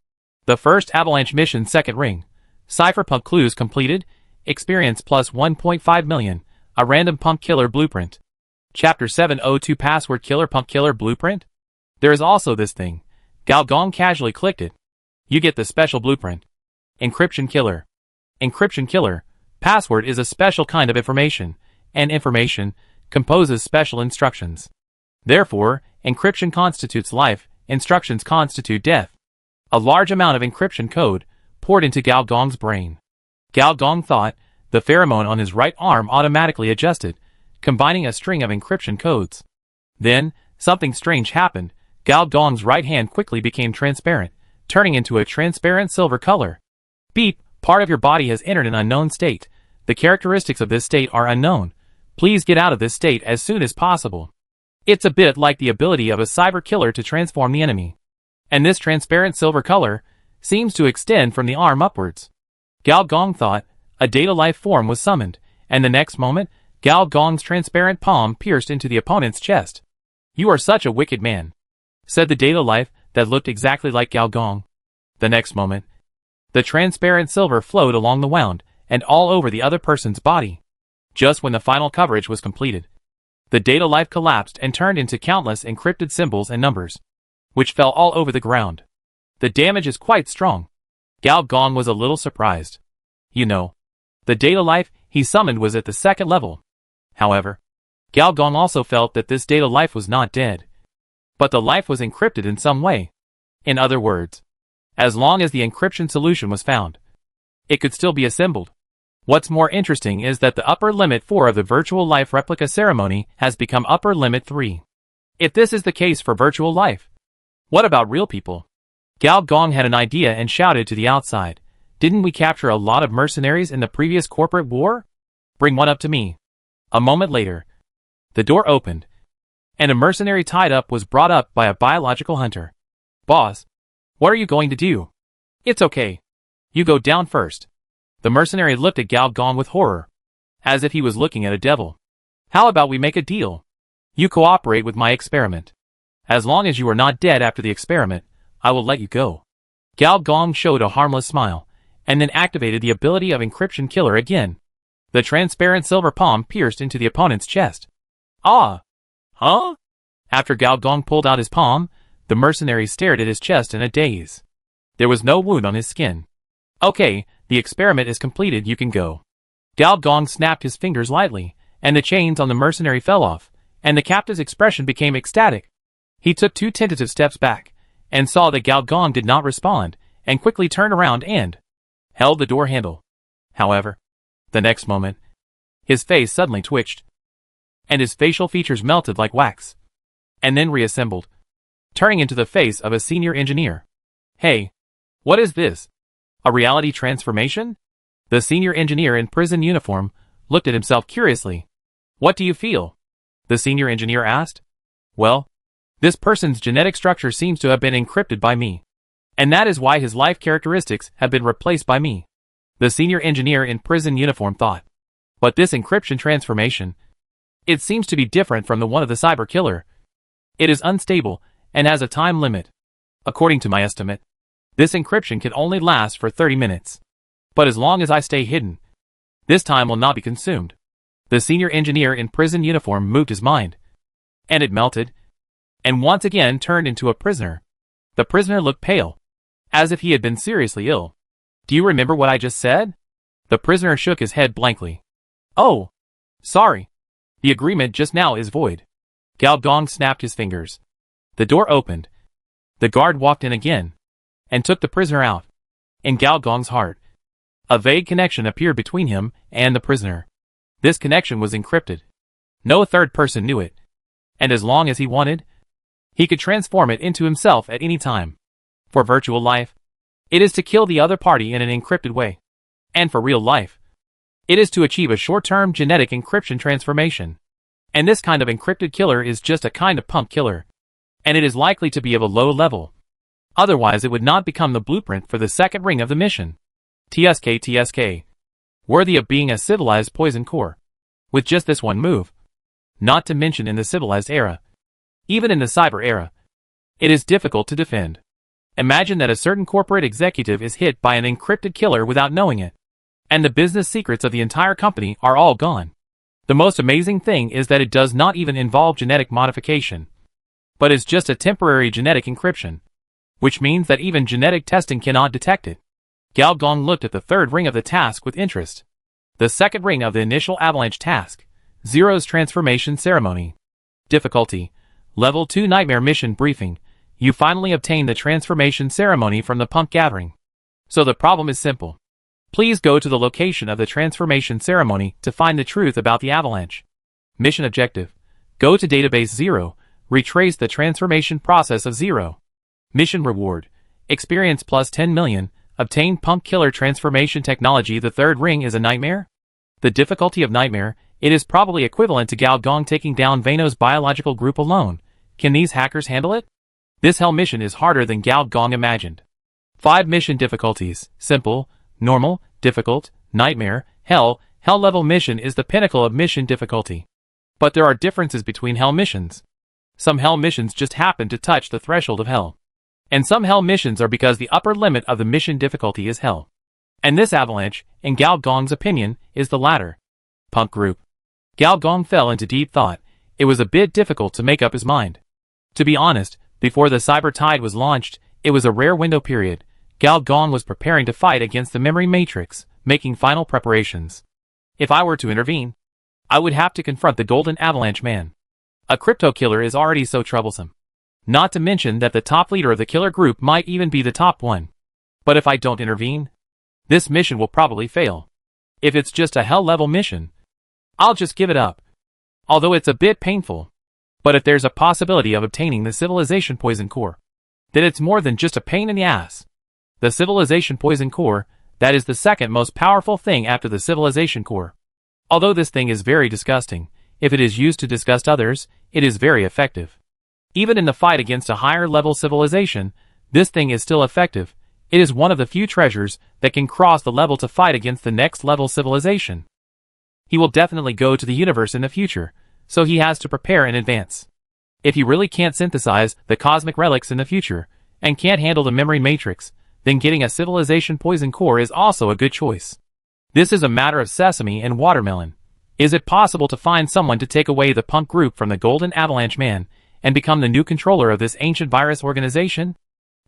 The first Avalanche mission second ring. Cypherpunk clues completed. Experience plus 1.5 million. A random pump killer blueprint. Chapter 702 Password Killer Pump Killer Blueprint? There is also this thing. Galgong casually clicked it. You get the special blueprint. Encryption Killer. Encryption Killer. Password is a special kind of information, and information composes special instructions. Therefore, encryption constitutes life, instructions constitute death. A large amount of encryption code poured into Galgong's brain. Galgong thought the pheromone on his right arm automatically adjusted, combining a string of encryption codes. Then, something strange happened. Galgong's right hand quickly became transparent, turning into a transparent silver color. Beep, part of your body has entered an unknown state. The characteristics of this state are unknown. Please get out of this state as soon as possible. It's a bit like the ability of a cyber killer to transform the enemy. And this transparent silver color seems to extend from the arm upwards. Galgong thought a data life form was summoned, and the next moment, Galgong's transparent palm pierced into the opponent's chest. You are such a wicked man, said the data life that looked exactly like Galgong. The next moment, the transparent silver flowed along the wound and all over the other person's body. Just when the final coverage was completed, the data life collapsed and turned into countless encrypted symbols and numbers, which fell all over the ground. The damage is quite strong. Galgong was a little surprised. You know, the data life he summoned was at the second level. However, Galgong also felt that this data life was not dead, but the life was encrypted in some way. In other words, as long as the encryption solution was found, it could still be assembled. What's more interesting is that the upper limit 4 of the virtual life replica ceremony has become upper limit 3. If this is the case for virtual life, what about real people? Galgong had an idea and shouted to the outside. Didn't we capture a lot of mercenaries in the previous corporate war? Bring one up to me. A moment later, the door opened, and a mercenary tied up was brought up by a biological hunter. Boss, what are you going to do? It's okay. You go down first. The mercenary looked at Galgong with horror, as if he was looking at a devil. How about we make a deal? You cooperate with my experiment. As long as you are not dead after the experiment, I will let you go. Galgong showed a harmless smile, and then activated the ability of Encryption Killer again. The transparent silver palm pierced into the opponent's chest. Ah! Huh? After Galgong pulled out his palm, the mercenary stared at his chest in a daze. There was no wound on his skin. Okay, the experiment is completed, you can go. Galgong snapped his fingers lightly, and the chains on the mercenary fell off, and the captive's expression became ecstatic. He took 2 tentative steps back, and saw that Galgong did not respond, and quickly turned around and held the door handle. However, the next moment, his face suddenly twitched, and his facial features melted like wax, and then reassembled, turning into the face of a senior engineer. Hey, what is this? A reality transformation? The senior engineer in prison uniform looked at himself curiously. What do you feel? The senior engineer asked. Well, this person's genetic structure seems to have been encrypted by me, and that is why his life characteristics have been replaced by me. The senior engineer in prison uniform thought. But this encryption transformation, it seems to be different from the one of the cyber killer. It is unstable and has a time limit. According to my estimate, this encryption can only last for 30 minutes. But as long as I stay hidden, this time will not be consumed. The senior engineer in prison uniform moved his mind, and it melted, and once again turned into a prisoner. The prisoner looked pale, as if he had been seriously ill. Do you remember what I just said? The prisoner shook his head blankly. Oh, sorry. The agreement just now is void. Galgong snapped his fingers. The door opened. The guard walked in again, and took the prisoner out. In Galgong's heart, a vague connection appeared between him and the prisoner. This connection was encrypted. No third person knew it. And as long as he wanted, he could transform it into himself at any time. For virtual life, it is to kill the other party in an encrypted way. And for real life, it is to achieve a short-term genetic encryption transformation. And this kind of encrypted killer is just a kind of pump killer. And it is likely to be of a low level. Otherwise it would not become the blueprint for the second ring of the mission. TSK. Worthy of being a civilized poison core. With just this one move. Not to mention in the civilized era. Even in the cyber era. It is difficult to defend. Imagine that a certain corporate executive is hit by an encrypted killer without knowing it. And the business secrets of the entire company are all gone. The most amazing thing is that it does not even involve genetic modification. But is just a temporary genetic encryption. Which means that even genetic testing cannot detect it. Gao Gong looked at the third ring of the task with interest. The second ring of the initial avalanche task. Zero's transformation ceremony. Difficulty. Level 2 Nightmare Mission Briefing. You finally obtained the transformation ceremony from the pump gathering. So the problem is simple. Please go to the location of the transformation ceremony to find the truth about the avalanche. Mission objective. Go to database 0. Retrace the transformation process of 0. Mission reward. Experience plus 10 million. Obtain pump killer transformation technology. The third ring is a nightmare? The difficulty of nightmare, it is probably equivalent to Gao Gong taking down Vano's biological group alone. Can these hackers handle it? This hell mission is harder than Gao Gong imagined. 5 mission difficulties. Simple, normal, difficult, nightmare, hell. Hell level mission is the pinnacle of mission difficulty. But there are differences between hell missions. Some hell missions just happen to touch the threshold of hell. And some hell missions are because the upper limit of the mission difficulty is hell. And this avalanche, in Gao Gong's opinion, is the latter. Punk group. Gao Gong fell into deep thought. It was a bit difficult to make up his mind. To be honest, before the cyber tide was launched, it was a rare window period. Gao Gong was preparing to fight against the memory matrix, making final preparations. If I were to intervene, I would have to confront the Golden Avalanche Man. A crypto killer is already so troublesome. Not to mention that the top leader of the killer group might even be the top one. But if I don't intervene, this mission will probably fail. If it's just a hell-level mission, I'll just give it up. Although it's a bit painful. But if there's a possibility of obtaining the civilization poison core, then it's more than just a pain in the ass. The civilization poison core, that is the second most powerful thing after the civilization core. Although this thing is very disgusting, if it is used to disgust others, it is very effective. Even in the fight against a higher-level civilization, this thing is still effective. It is one of the few treasures that can cross the level to fight against the next-level civilization. He will definitely go to the universe in the future, so he has to prepare in advance. If he really can't synthesize the cosmic relics in the future, and can't handle the memory matrix, then getting a civilization poison core is also a good choice. This is a matter of sesame and watermelon. Is it possible to find someone to take away the punk group from the Golden Avalanche Man, and become the new controller of this ancient virus organization?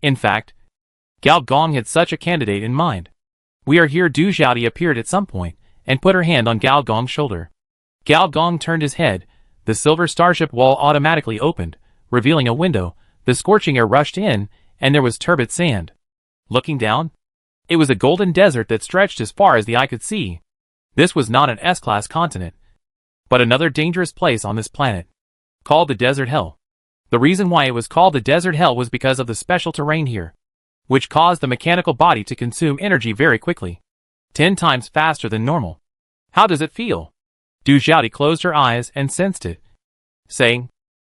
In fact, Gao Gong had such a candidate in mind. We are here. Du Xiaodi appeared at some point, and put her hand on Gao Gong's shoulder. Gao Gong turned his head. The silver starship wall automatically opened, revealing a window. The scorching air rushed in, and there was turbid sand. Looking down, it was a golden desert that stretched as far as the eye could see. This was not an S-class continent, but another dangerous place on this planet, called the Desert Hell. The reason why it was called the Desert Hell was because of the special terrain here, which caused the mechanical body to consume energy very quickly, 10 times faster than normal. How does it feel? Du Xiaodi closed her eyes and sensed it, saying,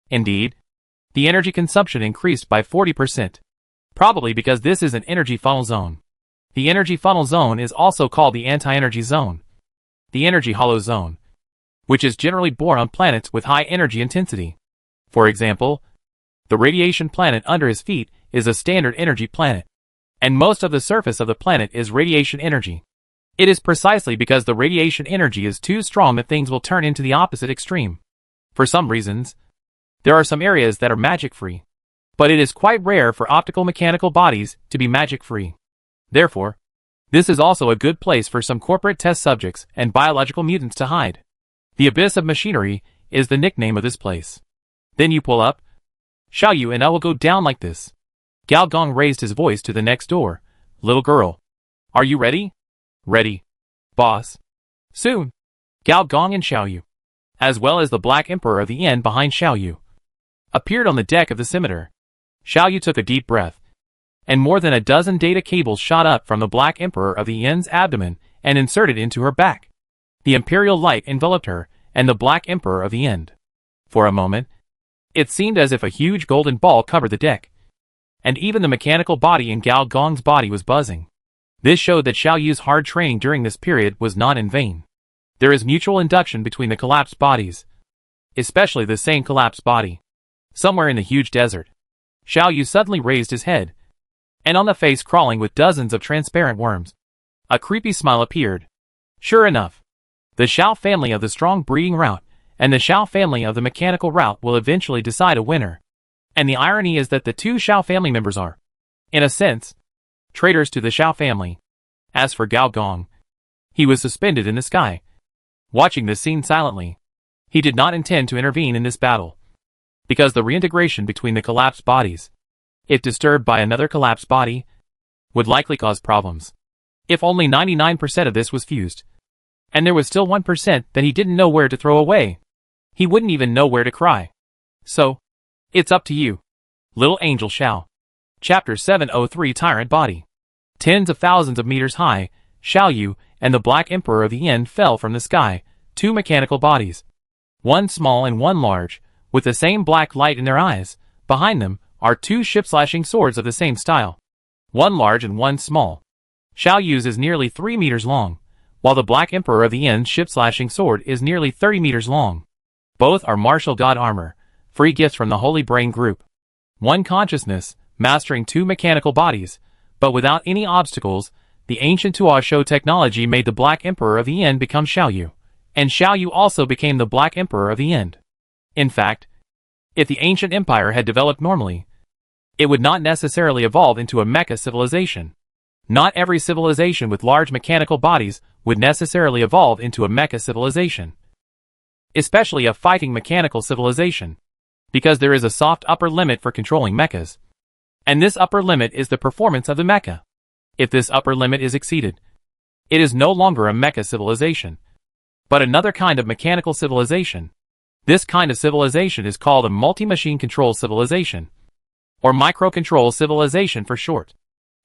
indeed, the energy consumption increased by 40%. Probably because this is an energy funnel zone. The energy funnel zone is also called the anti-energy zone, the energy hollow zone, which is generally born on planets with high energy intensity. For example, the radiation planet under his feet is a standard energy planet, and most of the surface of the planet is radiation energy. It is precisely because the radiation energy is too strong that things will turn into the opposite extreme. For some reasons, there are some areas that are magic-free, but it is quite rare for optical mechanical bodies to be magic-free. Therefore, this is also a good place for some corporate test subjects and biological mutants to hide. The Abyss of Machinery is the nickname of this place. Then you pull up, Xiaoyu, and I will go down like this. Gao Gong raised his voice to the next door. Little girl, are you ready? Ready, boss. Soon. Gao Gong and Xiaoyu, as well as the Black Emperor of the End behind Xiaoyu, appeared on the deck of the scimitar. Xiao Yu took a deep breath, and more than a dozen data cables shot up from the Black Emperor of the Yin's abdomen and inserted into her back. The imperial light enveloped her and the Black Emperor of the Yin. For a moment, it seemed as if a huge golden ball covered the deck, and even the mechanical body in Gao Gong's body was buzzing. This showed that Xiao Yu's hard training during this period was not in vain. There is mutual induction between the collapsed bodies, especially the same collapsed body. Somewhere in the huge desert, Xiao Yu suddenly raised his head, and on the face crawling with dozens of transparent worms, a creepy smile appeared. Sure enough, the Xiao family of the strong breeding route and the Xiao family of the mechanical route will eventually decide a winner. And the irony is that the two Xiao family members are, in a sense, traitors to the Xiao family. As for Gao Gong, he was suspended in the sky, watching this scene silently. He did not intend to intervene in this battle, because the reintegration between the collapsed bodies, if disturbed by another collapsed body, would likely cause problems. If only 99% of this was fused, and there was still 1% that he didn't know where to throw away, he wouldn't even know where to cry. So, it's up to you, little angel Xiao. Chapter 703 Tyrant Body. Tens of thousands of meters high, Xiao Yu and the Black Emperor of the Yin fell from the sky, two mechanical bodies, one small and one large, with the same black light in their eyes. Behind them are two ship-slashing swords of the same style, one large and one small. Xiao Yu's is nearly 3 meters long, while the Black Emperor of the Yin's ship-slashing sword is nearly 30 meters long. Both are martial god armor, free gifts from the Holy Brain Group. One consciousness, mastering two mechanical bodies, but without any obstacles. The ancient Tuo technology made the Black Emperor of the Yin become Xiao Yu, and Xiao Yu also became the Black Emperor of the Yin. In fact, if the ancient empire had developed normally, it would not necessarily evolve into a mecha civilization. Not every civilization with large mechanical bodies would necessarily evolve into a mecha civilization, especially a fighting mechanical civilization, because there is a soft upper limit for controlling mechas, and this upper limit is the performance of the mecha. If this upper limit is exceeded, it is no longer a mecha civilization, but another kind of mechanical civilization. This kind of civilization is called a multi-machine control civilization, or microcontrol civilization for short.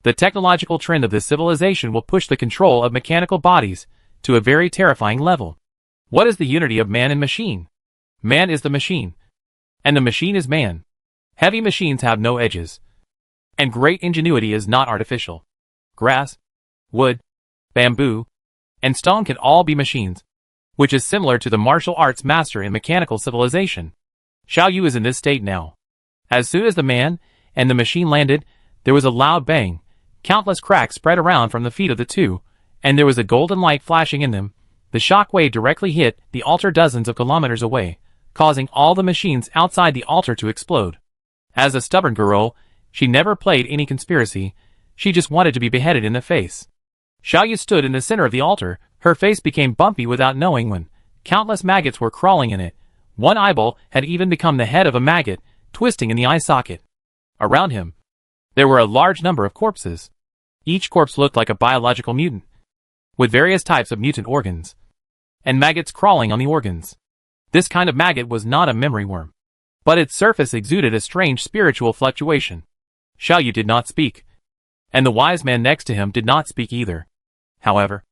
The technological trend of this civilization will push the control of mechanical bodies to a very terrifying level. What is the unity of man and machine? Man is the machine, and the machine is man. Heavy machines have no edges, and great ingenuity is not artificial. Grass, wood, bamboo, and stone can all be machines, which is similar to the martial arts master in mechanical civilization. Xiao Yu is in this state now. As soon as the man and the machine landed, there was a loud bang. Countless cracks spread around from the feet of the two, and there was a golden light flashing in them. The shock wave directly hit the altar dozens of kilometers away, causing all the machines outside the altar to explode. As a stubborn girl, she never played any conspiracy. She just wanted to be beheaded in the face. Xiao Yu stood in the center of the altar. Her face became bumpy without knowing when. Countless maggots were crawling in it. One eyeball had even become the head of a maggot, twisting in the eye socket. Around him, there were a large number of corpses. Each corpse looked like a biological mutant, with various types of mutant organs, and maggots crawling on the organs. This kind of maggot was not a memory worm, but its surface exuded a strange spiritual fluctuation. Xiao Yu did not speak, and the wise man next to him did not speak either. However,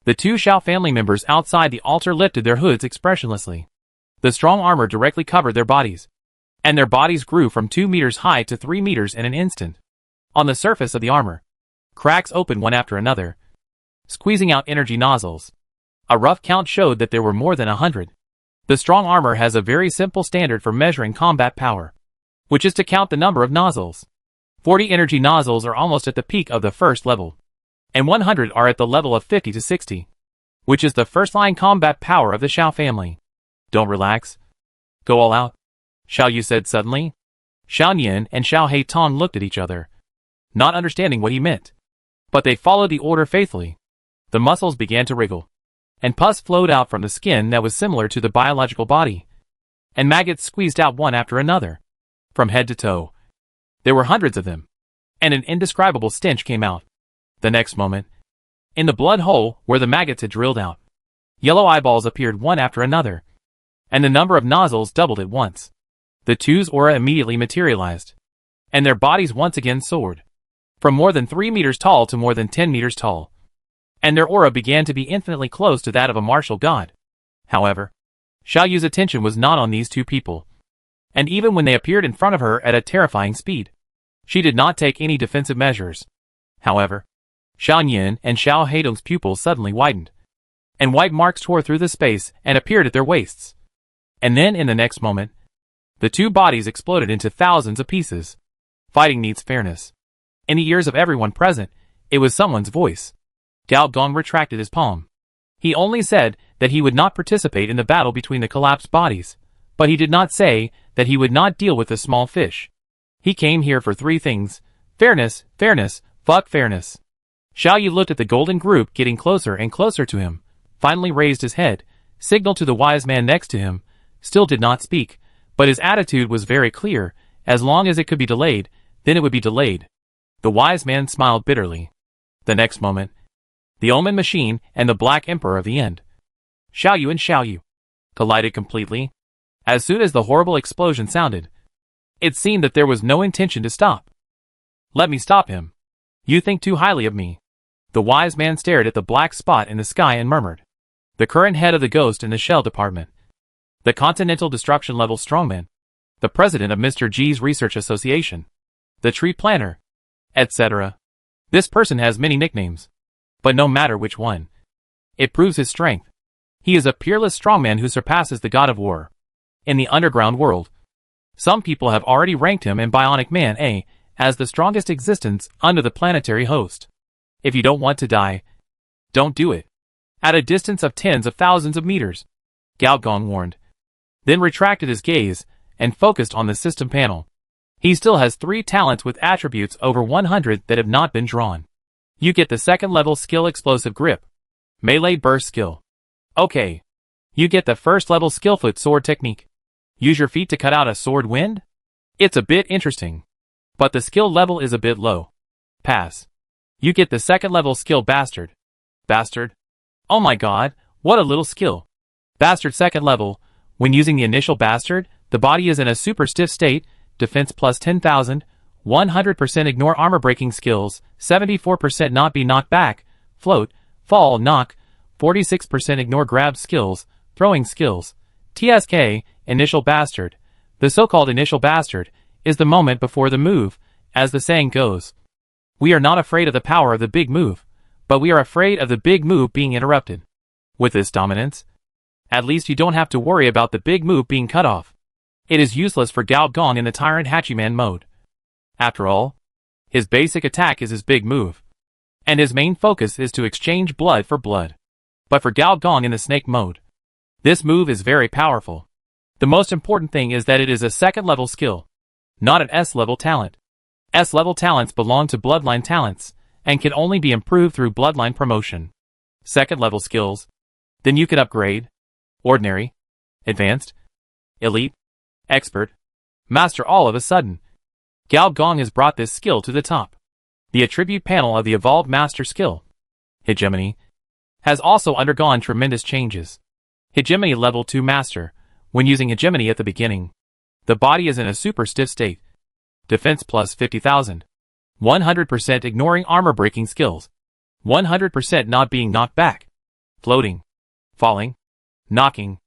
the two Xiao family members outside the altar lifted their hoods expressionlessly. The strong armor directly covered their bodies, and their bodies grew from 2 meters high to 3 meters in an instant. On the surface of the armor, cracks opened one after another, squeezing out energy nozzles. A rough count showed that there were more than 100. The strong armor has a very simple standard for measuring combat power, which is to count the number of nozzles. 40 energy nozzles are almost at the peak of the first level, and 100 are at the level of 50 to 60, which is the first-line combat power of the Xiao family. Don't relax. Go all out, Xiao Yu said suddenly. Xiao Nian and Xiao Heitong looked at each other, not understanding what he meant, but they followed the order faithfully. The muscles began to wriggle, and pus flowed out from the skin that was similar to the biological body, and maggots squeezed out one after another, from head to toe. There were hundreds of them, and an indescribable stench came out. The next moment, in the blood hole where the maggots had drilled out, yellow eyeballs appeared one after another, and the number of nozzles doubled at once. The two's aura immediately materialized, and their bodies once again soared, from more than 3 meters tall to more than 10 meters tall, and their aura began to be infinitely close to that of a martial god. However, Xiao Yu's attention was not on these two people, and even when they appeared in front of her at a terrifying speed, she did not take any defensive measures. However, Xiao Yin and Xiao Heidong's pupils suddenly widened, and white marks tore through the space and appeared at their waists. And then in the next moment, the two bodies exploded into thousands of pieces. Fighting needs fairness. In the ears of everyone present, it was someone's voice. Gao Gong retracted his palm. He only said that he would not participate in the battle between the collapsed bodies, but he did not say that he would not deal with the small fish. He came here for 3 things: fairness, fairness, fuck fairness. Xiao Yu looked at the golden group getting closer and closer to him, finally raised his head, signaled to the wise man next to him, still did not speak, but his attitude was very clear: as long as it could be delayed, then it would be delayed. The wise man smiled bitterly. The next moment, the Omen Machine and the Black Emperor of the End, Xiao Yu and Xiao Yu, collided completely. As soon as the horrible explosion sounded, it seemed that there was no intention to stop. Let me stop him. You think too highly of me. The wise man stared at the black spot in the sky and murmured. The current head of the Ghost in the Shell Department, the Continental Destruction Level Strongman, the president of Mr. G's Research Association, the Tree Planner, etc. This person has many nicknames, but no matter which one, it proves his strength. He is a peerless strongman who surpasses the God of War. In the underground world, some people have already ranked him in Bionic Man A as the strongest existence under the planetary host. If you don't want to die, don't do it. At a distance of tens of thousands of meters, Gao Gong warned, then retracted his gaze and focused on the system panel. He still has 3 talents with attributes over 100 that have not been drawn. You get the 2nd level skill Explosive Grip, Melee Burst skill. Okay. You get the 1st level skill Foot Sword technique. Use your feet to cut out a sword wind? It's a bit interesting, but the skill level is a bit low. Pass. You get the 2nd level skill Bastard. Bastard? Oh my god, what a little skill. Bastard 2nd level. When using the initial Bastard, the body is in a super stiff state, defense plus 10,000, 100% ignore armor breaking skills, 74% not be knocked back, float, fall, knock, 46% ignore grab skills, throwing skills. TSK, Initial Bastard. The so-called Initial Bastard is the moment before the move, as the saying goes. We are not afraid of the power of the big move, but we are afraid of the big move being interrupted. With this dominance, at least you don't have to worry about the big move being cut off. It is useless for Gao Gong in the Tyrant Hachiman mode. After all, his basic attack is his big move, and his main focus is to exchange blood for blood. But for Gao Gong in the Snake mode, this move is very powerful. The most important thing is that it is a 2nd level skill, not an S-level talent. S-level talents belong to Bloodline talents, and can only be improved through Bloodline promotion. 2nd level skills, then you can upgrade, Ordinary, Advanced, Elite, Expert, Master all of a sudden. Gao Gong has brought this skill to the top. The attribute panel of the Evolved Master skill, Hegemony, has also undergone tremendous changes. Hegemony Level 2 Master. When using Hegemony at the beginning, the body is in a super stiff state. Defense plus 50,000. 100% ignoring armor breaking skills. 100% not being knocked back. Floating. Falling. Knocking.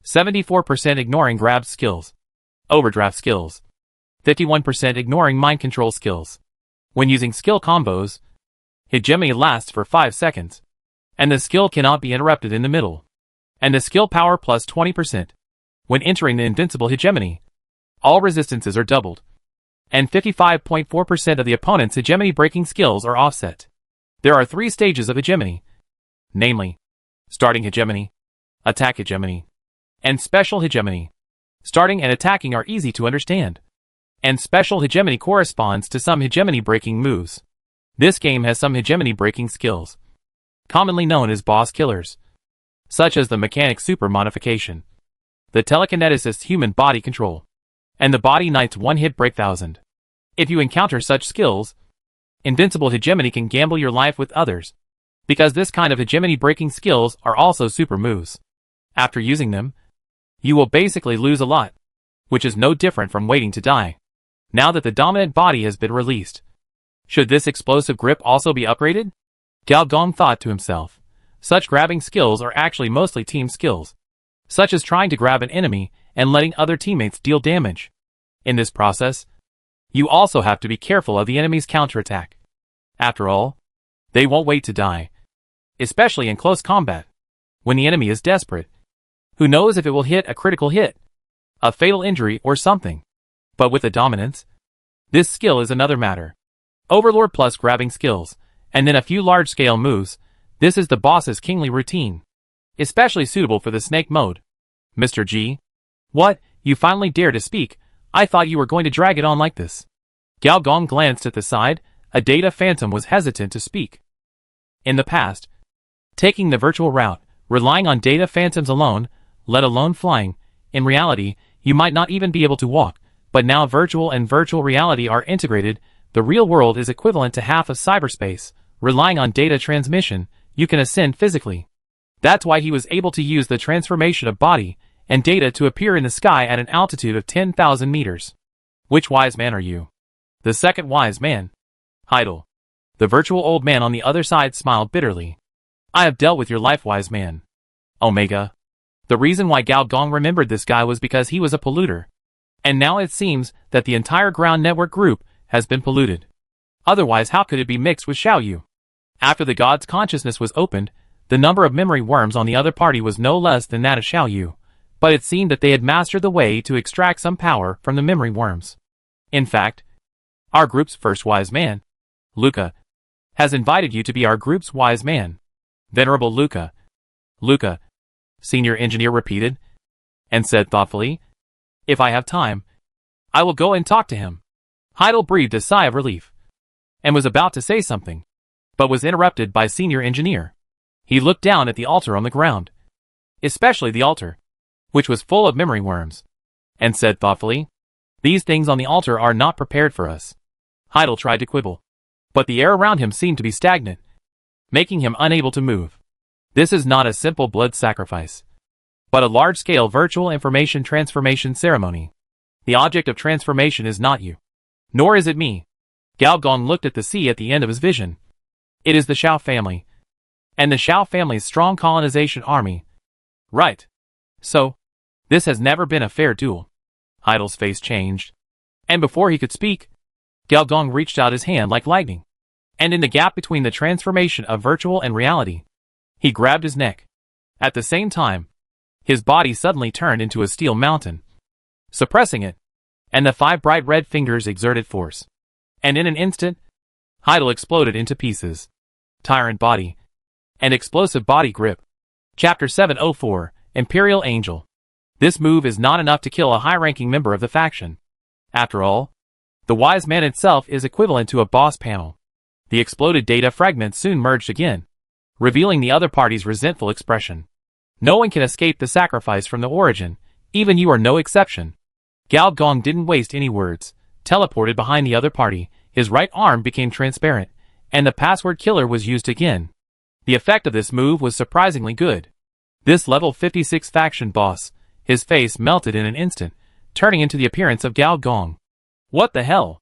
74% ignoring grab skills. Overdraft skills. 51% ignoring mind control skills. When using skill combos, Hegemony lasts for 5 seconds, and the skill cannot be interrupted in the middle. And the skill power plus 20%. When entering the invincible Hegemony, all resistances are doubled, and 55.4% of the opponent's Hegemony breaking skills are offset. There are 3 stages of Hegemony, namely, Starting Hegemony, Attack Hegemony, and Special Hegemony. Starting and attacking are easy to understand, and Special Hegemony corresponds to some Hegemony breaking moves. This game has some Hegemony breaking skills, commonly known as boss killers, such as the Mechanic Super Modification, the Telekineticist's Human Body Control, and the Body Knight's One-Hit Break 1000. If you encounter such skills, Invincible Hegemony can gamble your life with others, because this kind of Hegemony breaking skills are also super moves. After using them, you will basically lose a lot. which is no different from waiting to die. Now that the dominant body has been released, should this explosive grip also be upgraded? Gao Gong thought to himself. Such grabbing skills are actually mostly team skills, such as trying to grab an enemy and letting other teammates deal damage. In this process, you also have to be careful of the enemy's counterattack. After all, they won't wait to die, especially in close combat. When the enemy is desperate, who knows if it will hit a critical hit, a fatal injury or something. But with the dominance, this skill is another matter. Overlord plus grabbing skills, and then a few large-scale moves. This is the boss's kingly routine, especially suitable for the snake mode. Mr. G? What, you finally dare to speak? I thought you were going to drag it on like this. Gao Gong glanced at the side. A data phantom was hesitant to speak. In the past, taking the virtual route, relying on data phantoms alone, let alone flying, in reality, you might not even be able to walk, but now virtual and virtual reality are integrated. The real world is equivalent to half of cyberspace. Relying on data transmission, you can ascend physically. That's why he was able to use the transformation of body and data to appear in the sky at an altitude of 10,000 meters. Which wise man are you? The second wise man. Idle. The virtual old man on the other side smiled bitterly. I have dealt with your life, wise man. Omega. The reason why Gao Gong remembered this guy was because he was a polluter. And now it seems that the entire ground network group has been polluted. Otherwise, how could it be mixed with Xiaoyu? After the god's consciousness was opened, the number of memory worms on the other party was no less than that of Xiaoyu, but it seemed that they had mastered the way to extract some power from the memory worms. In fact, our group's first wise man, Luca, has invited you to be our group's wise man. Venerable Luca. Luca, senior engineer repeated, and said thoughtfully, if I have time, I will go and talk to him. Heidel breathed a sigh of relief, and was about to say something, but was interrupted by senior engineer. He looked down at the altar on the ground, especially the altar, which was full of memory worms, and said thoughtfully, these things on the altar are not prepared for us. Heidel tried to quibble, but the air around him seemed to be stagnant, making him unable to move. This is not a simple blood sacrifice, but a large-scale virtual information transformation ceremony. The object of transformation is not you, nor is it me. Gao Gong looked at the sea at the end of his vision. It is the Xiao family, and the Xiao family's strong colonization army. Right. So, this has never been a fair duel. Heidel's face changed, and before he could speak, Gao Gong reached out his hand like lightning, and in the gap between the transformation of virtual and reality, he grabbed his neck. At the same time, his body suddenly turned into a steel mountain, suppressing it, and the 5 bright red fingers exerted force. And in an instant, Heidel exploded into pieces. Tyrant body and explosive body grip. Chapter 704, Imperial Angel. This move is not enough to kill a high-ranking member of the faction. After all, the wise man itself is equivalent to a boss panel. The exploded data fragments soon merged again, revealing the other party's resentful expression. No one can escape the sacrifice from the origin, even you are no exception. Gao Gong didn't waste any words. Teleported behind the other party, his right arm became transparent, and the password killer was used again. The effect of this move was surprisingly good. This level 56 faction boss, his face melted in an instant, turning into the appearance of Gao Gong. What the hell?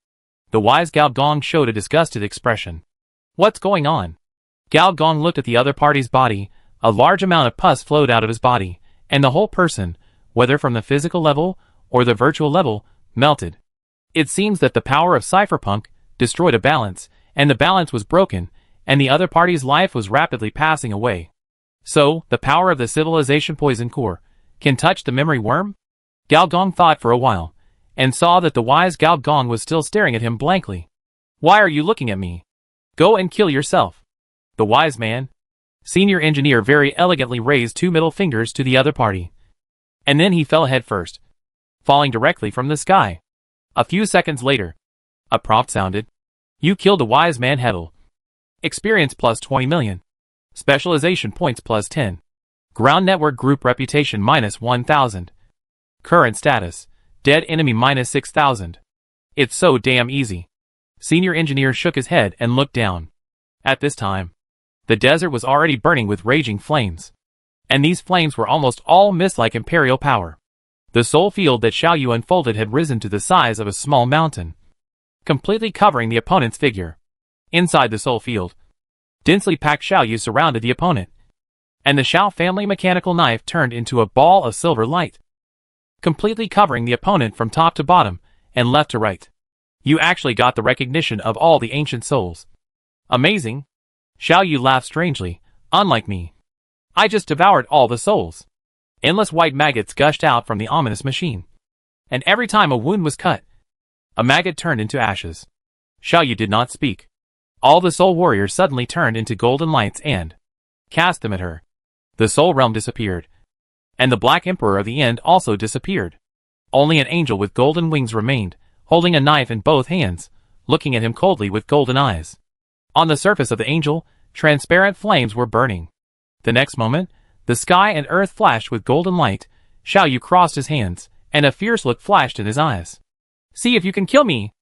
The wise Gao Gong showed a disgusted expression. What's going on? Gao Gong looked at the other party's body. A large amount of pus flowed out of his body, and the whole person, whether from the physical level or the virtual level, melted. It seems that the power of cypherpunk destroyed a balance, and the balance was broken, and the other party's life was rapidly passing away. So, the power of the civilization poison core can touch the memory worm? Gao Gong thought for a while, and saw that the wise Gao Gong was still staring at him blankly. Why are you looking at me? Go and kill yourself. The wise man, senior engineer, very elegantly raised 2 middle fingers to the other party. And then he fell head first, falling directly from the sky. A few seconds later, a prompt sounded. You killed the wise man Hedel. Experience plus 20 million. Specialization points plus 10. Ground network group reputation minus 1000. Current status. Dead enemy minus 6000. It's so damn easy. Senior engineer shook his head and looked down. At this time, the desert was already burning with raging flames. And these flames were almost all mist like imperial power. The soul field that Xiaoyu unfolded had risen to the size of a small mountain, completely covering the opponent's figure. Inside the soul field, densely packed Xiaoyu surrounded the opponent, and the Xiao family mechanical knife turned into a ball of silver light, completely covering the opponent from top to bottom and left to right. You actually got the recognition of all the ancient souls. Amazing. Xiaoyu laughed strangely. Unlike me, I just devoured all the souls. Endless white maggots gushed out from the ominous machine, and every time a wound was cut, a maggot turned into ashes. Xiaoyu did not speak. All the soul warriors suddenly turned into golden lights and cast them at her. The soul realm disappeared, and the Black Emperor of the End also disappeared. Only an angel with golden wings remained, holding a knife in both hands, looking at him coldly with golden eyes. On the surface of the angel, transparent flames were burning. The next moment, the sky and earth flashed with golden light. Xiaoyu crossed his hands, and a fierce look flashed in his eyes. See if you can kill me!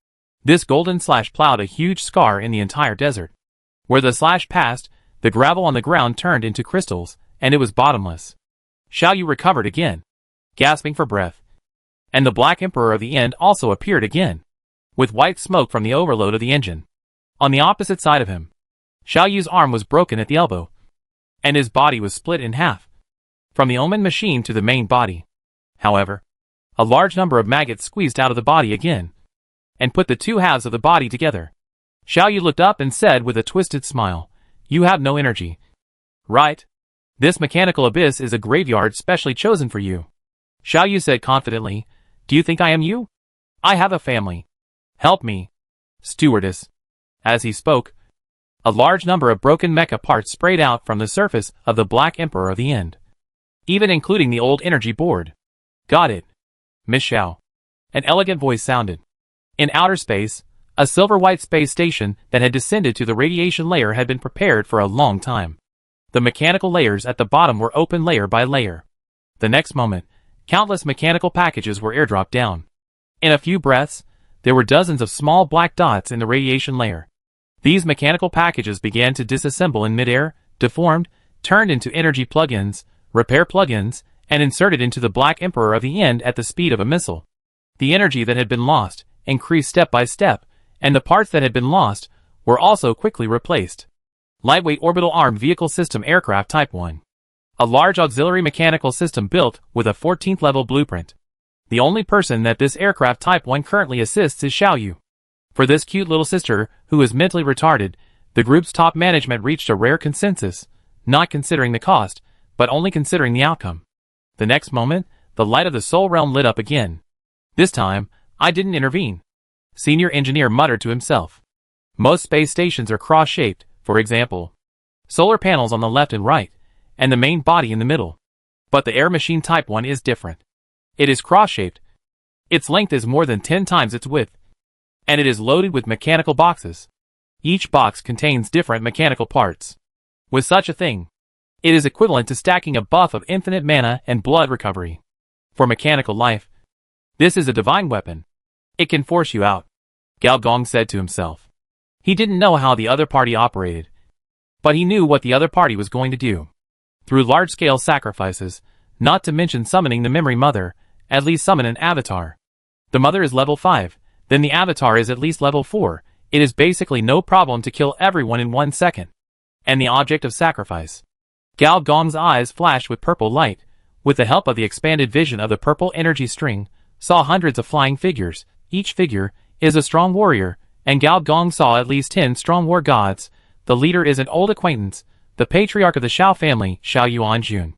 This golden slash plowed a huge scar in the entire desert. Where the slash passed, the gravel on the ground turned into crystals, and it was bottomless. Xiaoyu recovered again, gasping for breath. And the Black Emperor of the End also appeared again, with white smoke from the overload of the engine. On the opposite side of him, Xiaoyu's arm was broken at the elbow, and his body was split in half, from the omen machine to the main body. However, a large number of maggots squeezed out of the body again, and put the two halves of the body together. Xiaoyu looked up and said with a twisted smile, "You have no energy, right? This mechanical abyss is a graveyard specially chosen for you." Xiaoyu said confidently, "Do you think I am you? I have a family. Help me, stewardess." As he spoke, a large number of broken mecha parts sprayed out from the surface of the Black Emperor of the End, even including the old energy board. "Got it, Miss Xiao." An elegant voice sounded. In outer space, a silver-white space station that had descended to the radiation layer had been prepared for a long time. The mechanical layers at the bottom were open layer by layer. The next moment, countless mechanical packages were airdropped down. In a few breaths, there were dozens of small black dots in the radiation layer. These mechanical packages began to disassemble in midair, deformed, turned into energy plugins, repair plugins, and inserted into the Black Emperor of the End at the speed of a missile. The energy that had been lost increased step by step, and the parts that had been lost were also quickly replaced. Lightweight Orbital Armed Vehicle System Aircraft Type 1. A large auxiliary mechanical system built with a 14th level blueprint. The only person that this aircraft Type 1 currently assists is Xiaoyu. For this cute little sister, who is mentally retarded, the group's top management reached a rare consensus, not considering the cost, but only considering the outcome. The next moment, the light of the soul realm lit up again. This time, I didn't intervene. Senior engineer muttered to himself. Most space stations are cross-shaped, for example, solar panels on the left and right, and the main body in the middle. But the Air Machine Type 1 is different. It is cross-shaped. Its length is more than 10 times its width, and it is loaded with mechanical boxes. Each box contains different mechanical parts. With such a thing, it is equivalent to stacking a buff of infinite mana and blood recovery. For mechanical life, this is a divine weapon. It can force you out, Gao Gong said to himself. He didn't know how the other party operated, but he knew what the other party was going to do. Through large-scale sacrifices, not to mention summoning the memory mother, at least summon an avatar. The mother is level 5, then the avatar is at least level 4. It is basically no problem to kill everyone in 1 second. And the object of sacrifice. Gao Gong's eyes flashed with purple light. With the help of the expanded vision of the purple energy string, saw hundreds of flying figures. Each figure is a strong warrior, and Gao Gong saw at least 10 strong war gods. The leader is an old acquaintance, the patriarch of the Xiao family, Xiao Yuanjun.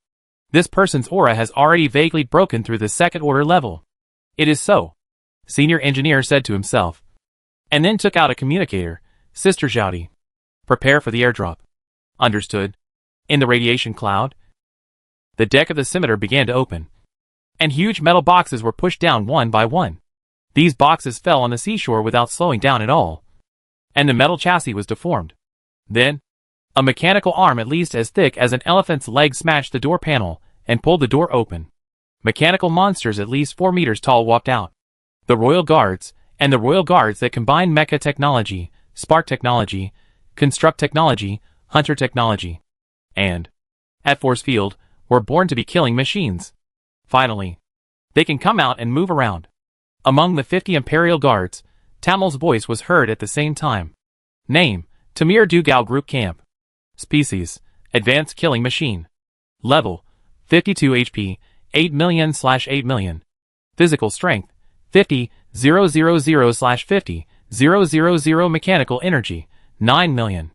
This person's aura has already vaguely broken through the second order level. It is so, senior engineer said to himself. And then took out a communicator. Sister Zhaodi. Prepare for the airdrop. Understood. In the radiation cloud, the deck of the scimitar began to open, and huge metal boxes were pushed down one by one. These boxes fell on the seashore without slowing down at all, and the metal chassis was deformed. Then, a mechanical arm at least as thick as an elephant's leg smashed the door panel and pulled the door open. Mechanical monsters at least 4 meters tall walked out. The Royal Guards, and the Royal Guards that combine mecha technology, spark technology, construct technology, hunter technology, and, at force field, were born to be killing machines. Finally, They can come out and move around. Among the 50 Imperial Guards, Tamel's voice was heard at the same time. Name, Tamir Dugao Group Camp. Species, Advanced Killing Machine. Level, 52 HP, 8 million/8 million. Physical Strength, 50,000/50,000. Mechanical Energy, 9 million.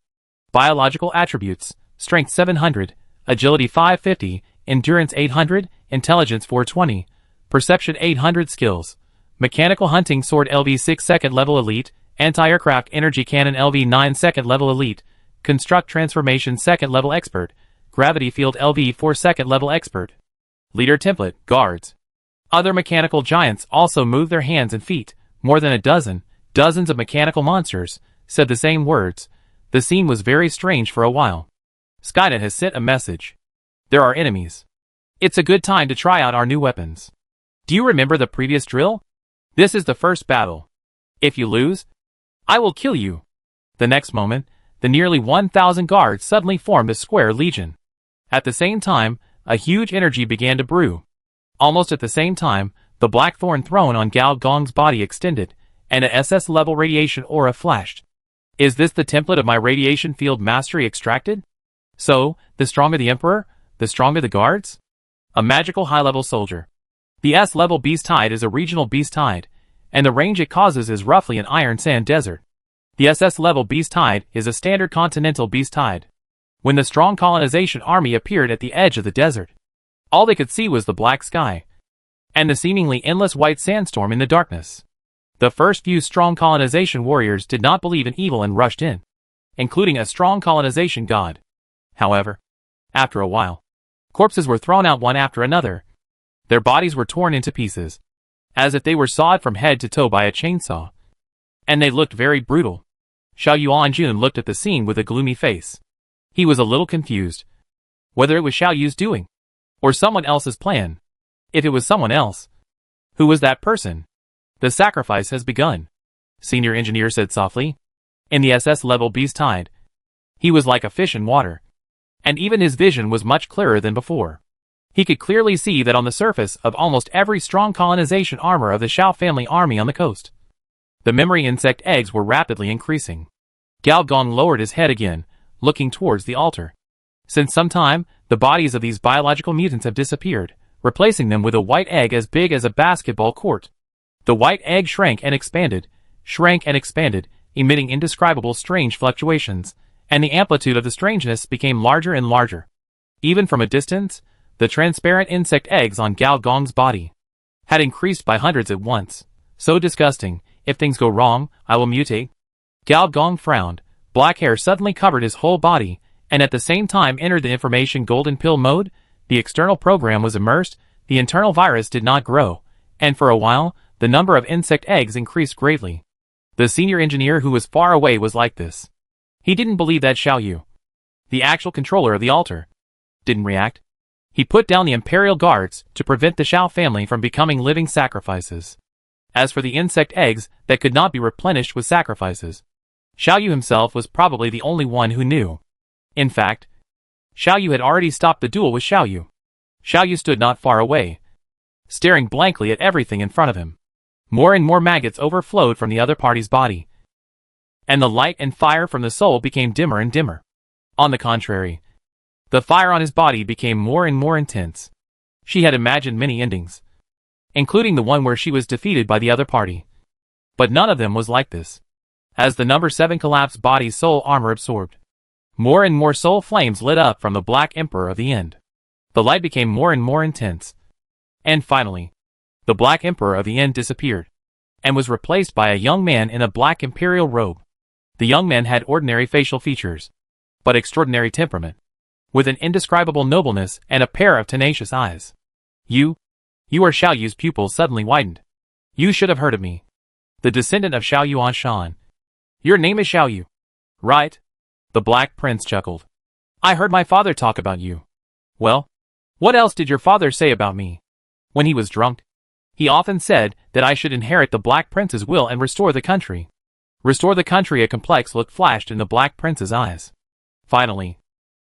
Biological Attributes, Strength 700, Agility 550, Endurance 800, Intelligence 420, Perception 800. Skills, Mechanical Hunting Sword LV 6 2nd Level Elite, Anti-Aircraft Energy Cannon LV 9 2nd Level Elite, Construct Transformation 2nd Level Expert, Gravity Field LV 4 2nd Level Expert. Leader Template, Guards. Other mechanical giants also moved their hands and feet. More than a dozen, dozens of mechanical monsters, said the same words. The scene was very strange for a while. Skynet has sent a message. There are enemies. It's a good time to try out our new weapons. Do you remember the previous drill? This is the first battle. If you lose, I will kill you. The next moment, the nearly 1,000 guards suddenly formed a square legion. At the same time, a huge energy began to brew. Almost at the same time, the blackthorn throne on Gao Gong's body extended, and a SS-level radiation aura flashed. Is this the template of my radiation field mastery extracted? So, the stronger the Emperor, the stronger the guards? A magical high-level soldier. The S-level beast tide is a regional beast tide, and the range it causes is roughly an iron sand desert. The SS-level beast tide is a standard continental beast tide. When the strong colonization army appeared at the edge of the desert, all they could see was the black sky and the seemingly endless white sandstorm in the darkness. The first few strong colonization warriors did not believe in evil and rushed in, including a strong colonization god. However, after a while, corpses were thrown out one after another. Their bodies were torn into pieces, as if they were sawed from head to toe by a chainsaw. And they looked very brutal. Xiao Yuanjun looked at the scene with a gloomy face. He was a little confused. Whether it was Xiao Yu's doing, or someone else's plan. If it was someone else, who was that person? The sacrifice has begun, Senior Engineer said softly. In the SS-level beast tide, he was like a fish in water, and even his vision was much clearer than before. He could clearly see that on the surface of almost every strong colonization armor of the Xiao family army on the coast, the memory insect eggs were rapidly increasing. Gao Gong lowered his head again, looking towards the altar. Since some time, the bodies of these biological mutants have disappeared, replacing them with a white egg as big as a basketball court. The white egg shrank and expanded, emitting indescribable strange fluctuations, and the amplitude of the strangeness became larger and larger. Even from a distance, the transparent insect eggs on Gao Gong's body had increased by hundreds at once. So disgusting. If things go wrong, I will mutate. Gao Gong frowned. Black hair suddenly covered his whole body, and at the same time entered the information golden pill mode. The external program was immersed, the internal virus did not grow, and for a while, the number of insect eggs increased greatly. The senior engineer who was far away was like this. He didn't believe that Xiao Yu, the actual controller of the altar, didn't react. He put down the Imperial Guards to prevent the Xiao family from becoming living sacrifices. As for the insect eggs that could not be replenished with sacrifices, Xiao Yu himself was probably the only one who knew. In fact, Xiao Yu had already stopped the duel with Xiao Yu. Xiao Yu stood not far away, staring blankly at everything in front of him. More and more maggots overflowed from the other party's body, and the light and fire from the soul became dimmer and dimmer. On the contrary, the fire on his body became more and more intense. She had imagined many endings, including the one where she was defeated by the other party. But none of them was like this. As the number 7 collapsed body's soul armor absorbed, more and more soul flames lit up from the Black Emperor of the End. The light became more and more intense. And finally, the Black Emperor of the End disappeared, and was replaced by a young man in a black imperial robe. The young man had ordinary facial features, but extraordinary temperament, with an indescribable nobleness and a pair of tenacious eyes. You are Xiao Yu's pupils suddenly widened. You should have heard of me. The descendant of Xiao Yuanshan. Your name is Xiao Yu, right? The Black Prince chuckled. I heard my father talk about you. Well, what else did your father say about me? When he was drunk, he often said that I should inherit the Black Prince's will and restore the country. Restore the country. A complex look flashed in the Black Prince's eyes. Finally,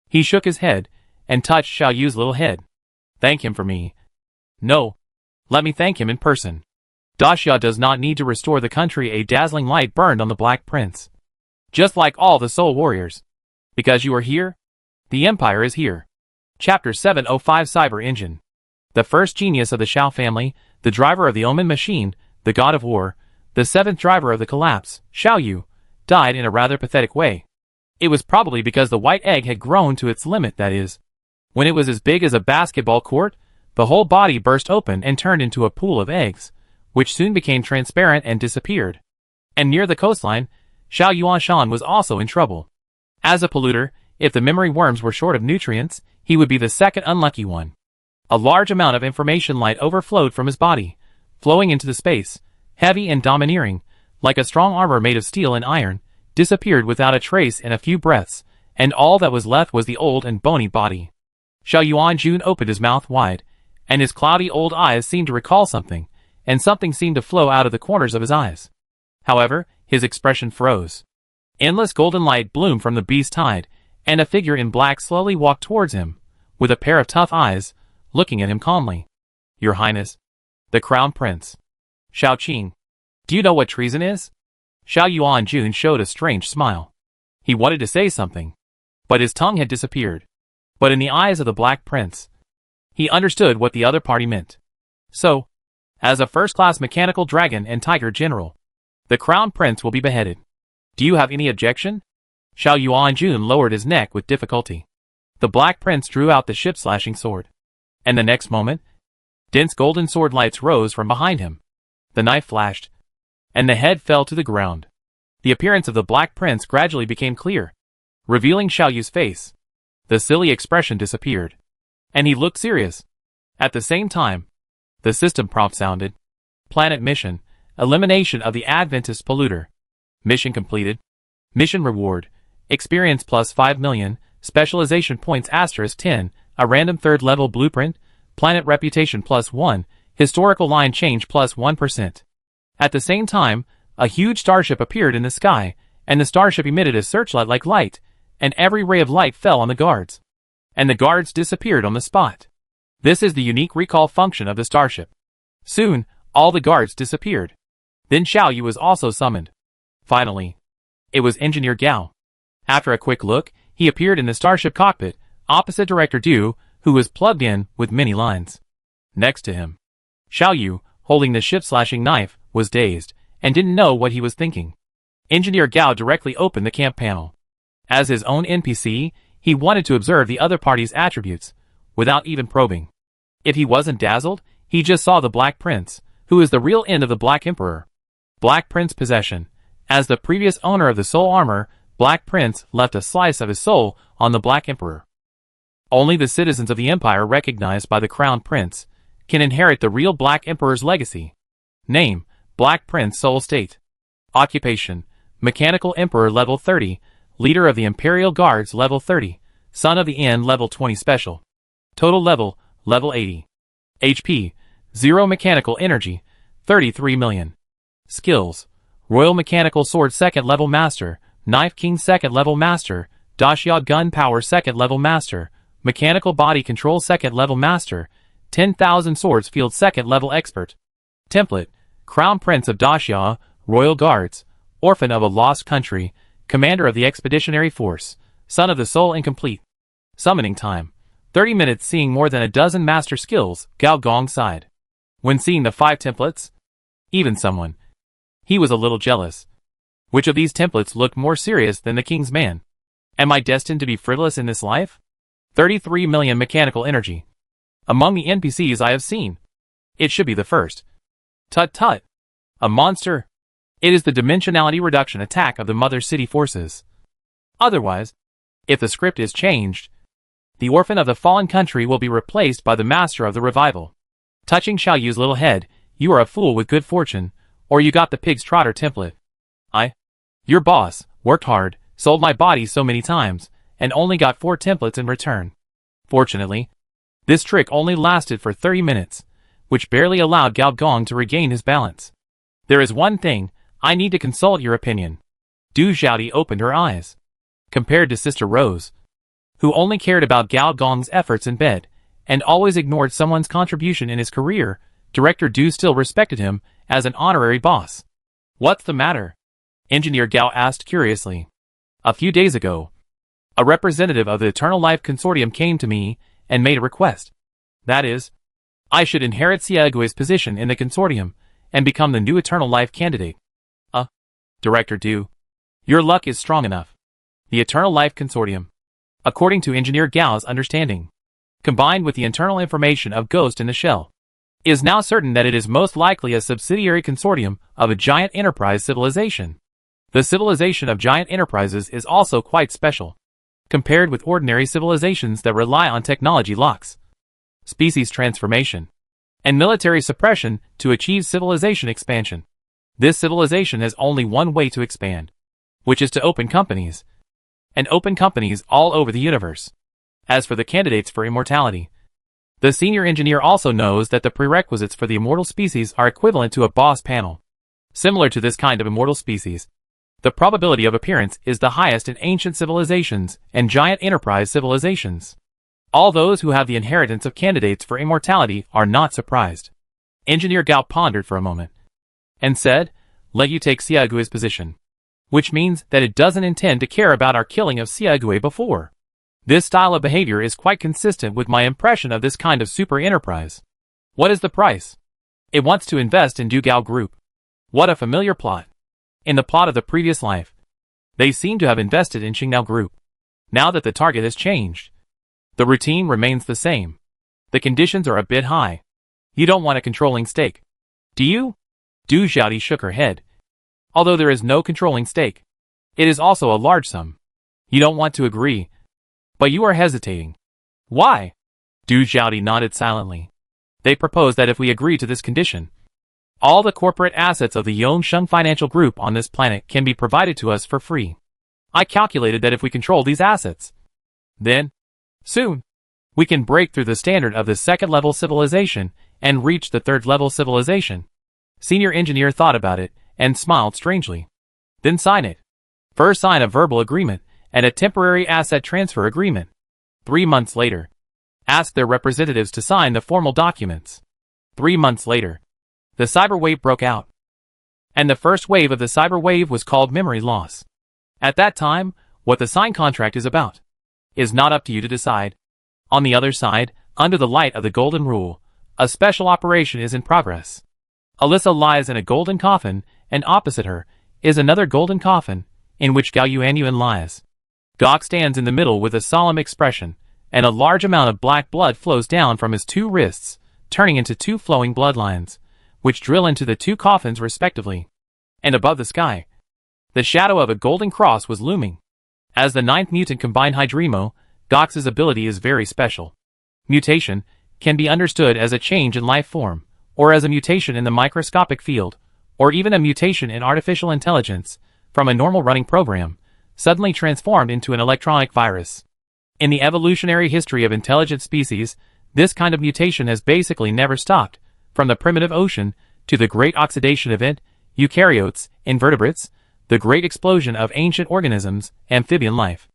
he shook his head and touched Xiao Yu's little head. Thank him for me. No. Let me thank him in person. Daxia does not need to restore the country. A dazzling light burned on the Black Prince. Just like all the soul warriors. Because you are here, the Empire is here. Chapter 705 Cyber Engine. The first genius of the Shao family, the driver of the Omen machine, the god of war, the seventh driver of the collapse, Xiao Yu, died in a rather pathetic way. It was probably because the white egg had grown to its limit, that is. When it was as big as a basketball court, the whole body burst open and turned into a pool of eggs, which soon became transparent and disappeared. And near the coastline, Xiao Yuanshan was also in trouble. As a polluter, if the memory worms were short of nutrients, he would be the second unlucky one. A large amount of information light overflowed from his body, flowing into the space, heavy and domineering, like a strong armor made of steel and iron, disappeared without a trace in a few breaths, and all that was left was the old and bony body. Xiao Yuanjun opened his mouth wide, and his cloudy old eyes seemed to recall something, and something seemed to flow out of the corners of his eyes. However, his expression froze. Endless golden light bloomed from the beast's hide, and a figure in black slowly walked towards him, with a pair of tough eyes, looking at him calmly. Your Highness. The Crown Prince. Shao Qing. Do you know what treason is? Xiao Yuanjun showed a strange smile. He wanted to say something, but his tongue had disappeared. But in the eyes of the Black Prince, he understood what the other party meant. So, as a first-class mechanical dragon and tiger general, the Crown Prince will be beheaded. Do you have any objection? Xiao Yuanjun lowered his neck with difficulty. The Black Prince drew out the ship-slashing sword. And the next moment, dense golden sword lights rose from behind him. The knife flashed, and the head fell to the ground. The appearance of the Black Prince gradually became clear, revealing Xiao Yu's face. The silly expression disappeared, and he looked serious. At the same time, the system prompt sounded. Planet mission, elimination of the Adventist polluter. Mission completed. Mission reward, experience plus 5 million, specialization points *10, a random third-level blueprint, planet reputation plus 1, historical line change plus 1%. At the same time, a huge starship appeared in the sky, and the starship emitted a searchlight-like light, and every ray of light fell on the guards. And the guards disappeared on the spot. This is the unique recall function of the starship. Soon, all the guards disappeared. Then Xiao Yu was also summoned. Finally, it was Engineer Gao. After a quick look, he appeared in the starship cockpit, opposite Director Du, who was plugged in with many lines. Next to him, Xiao Yu, holding the ship-slashing knife, was dazed, and didn't know what he was thinking. Engineer Gao directly opened the camp panel. As his own NPC, he wanted to observe the other party's attributes, without even probing. If he wasn't dazzled, he just saw the Black Prince, who is the real end of the Black Emperor. Black Prince possession. As the previous owner of the soul armor, Black Prince left a slice of his soul on the Black Emperor. Only the citizens of the Empire recognized by the Crown Prince can inherit the real Black Emperor's legacy. Name, Black Prince Soul State. Occupation, Mechanical Emperor Level 30, Leader of the Imperial Guards Level 30, Son of the End Level 20 Special. Total Level, Level 80. HP, 0 Mechanical Energy, 33 million. Skills, Royal Mechanical Sword 2nd Level Master, Knife King 2nd Level Master, Daxia Gun Power 2nd Level Master, Mechanical Body Control 2nd Level Master, 10,000 Swords Field 2nd Level Expert. Template, Crown Prince of Daxia, Royal Guards, Orphan of a Lost Country, Commander of the Expeditionary Force, Son of the Soul Incomplete. Summoning time, 30 minutes. Seeing more than a dozen master skills, Gao Gong sighed. When seeing the 5 templates, even someone, he was a little jealous. Which of these templates looked more serious than the king's man? Am I destined to be frivolous in this life? 33 million mechanical energy. Among the NPCs I have seen, it should be the first. Tut tut. A monster. It is the dimensionality reduction attack of the Mother City forces. Otherwise, if the script is changed, the orphan of the fallen country will be replaced by the master of the revival. Touching Xiao Yu's little head, you are a fool with good fortune, or you got the pig's trotter template. Your boss, worked hard, sold my body so many times, and only got 4 templates in return. Fortunately, this trick only lasted for 30 minutes, which barely allowed Gao Gong to regain his balance. There is one thing, I need to consult your opinion. Du Xiaodi opened her eyes. Compared to Sister Rose, who only cared about Gao Gong's efforts in bed, and always ignored someone's contribution in his career, Director Du still respected him as an honorary boss. What's the matter? Engineer Gao asked curiously. A few days ago, a representative of the Eternal Life Consortium came to me and made a request. That is, I should inherit Xiaogui's position in the consortium and become the new Eternal Life candidate. Director Du, your luck is strong enough. The Eternal Life Consortium, according to Engineer Gao's understanding, combined with the internal information of Ghost in the Shell, is now certain that it is most likely a subsidiary consortium of a giant enterprise civilization. The civilization of giant enterprises is also quite special, compared with ordinary civilizations that rely on technology locks, species transformation, and military suppression to achieve civilization expansion. This civilization has only one way to expand, which is to open companies, and open companies all over the universe. As for the candidates for immortality, the senior engineer also knows that the prerequisites for the immortal species are equivalent to a boss panel. Similar to this kind of immortal species, the probability of appearance is the highest in ancient civilizations and giant enterprise civilizations. All those who have the inheritance of candidates for immortality are not surprised. Engineer Gao pondered for a moment, and said, let you take Xiaogui's position, which means that it doesn't intend to care about our killing of Xiaogui before. This style of behavior is quite consistent with my impression of this kind of super enterprise. What is the price? It wants to invest in Du Gao Group. What a familiar plot. In the plot of the previous life, they seem to have invested in Qingnao Group. Now that the target has changed, the routine remains the same. The conditions are a bit high. You don't want a controlling stake, do you? Du Xiaodi shook her head. Although there is no controlling stake, it is also a large sum. You don't want to agree, but you are hesitating. Why? Du Xiaodi nodded silently. They propose that if we agree to this condition, all the corporate assets of the Yongsheng Financial Group on this planet can be provided to us for free. I calculated that if we control these assets, then, soon, we can break through the standard of the second-level civilization and reach the third-level civilization. Senior engineer thought about it and smiled strangely. Then sign it. First sign a verbal agreement and a temporary asset transfer agreement. 3 months later, ask their representatives to sign the formal documents. 3 months later, the cyber wave broke out. And the first wave of the cyber wave was called memory loss. At that time, what the signed contract is about is not up to you to decide. On the other side, under the light of the golden rule, a special operation is in progress. Alyssa lies in a golden coffin, and opposite her is another golden coffin, in which Gao Yuanyuan lies. Gok stands in the middle with a solemn expression, and a large amount of black blood flows down from his 2 wrists, turning into 2 flowing bloodlines, which drill into the 2 coffins respectively. And above the sky, the shadow of a golden cross was looming. As the 9th mutant combined Hydremo, Gok's ability is very special. Mutation can be understood as a change in life form, or as a mutation in the microscopic field, or even a mutation in artificial intelligence, from a normal running program, suddenly transformed into an electronic virus. In the evolutionary history of intelligent species, this kind of mutation has basically never stopped, from the primitive ocean to the great oxidation event, eukaryotes, invertebrates, the great explosion of ancient organisms, amphibian life.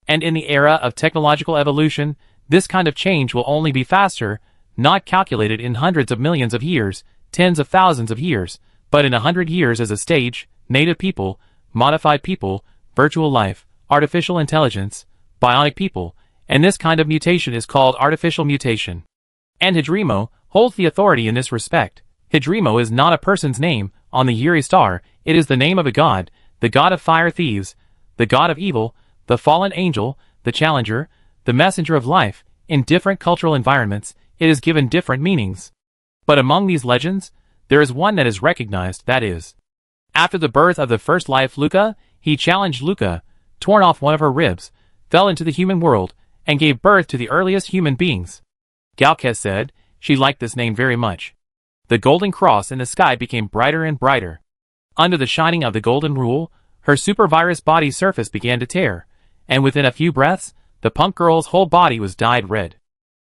And in the era of technological evolution, this kind of change will only be faster, not calculated in hundreds of millions of years, tens of thousands of years, but in 100 years as a stage, native people, modified people, virtual life, artificial intelligence, bionic people, and this kind of mutation is called artificial mutation. And Hydremo holds the authority in this respect. Hydremo is not a person's name on the Yuri star, it is the name of a god, the god of fire thieves, the god of evil, the fallen angel, the challenger, the messenger of life. In different cultural environments, it is given different meanings. But among these legends, there is one that is recognized, that is, after the birth of the first life Luca, he challenged Luca, torn off one of her ribs, fell into the human world, and gave birth to the earliest human beings. Gaokes said she liked this name very much. The golden cross in the sky became brighter and brighter. Under the shining of the golden rule, her supervirus body surface began to tear, and within a few breaths, the punk girl's whole body was dyed red.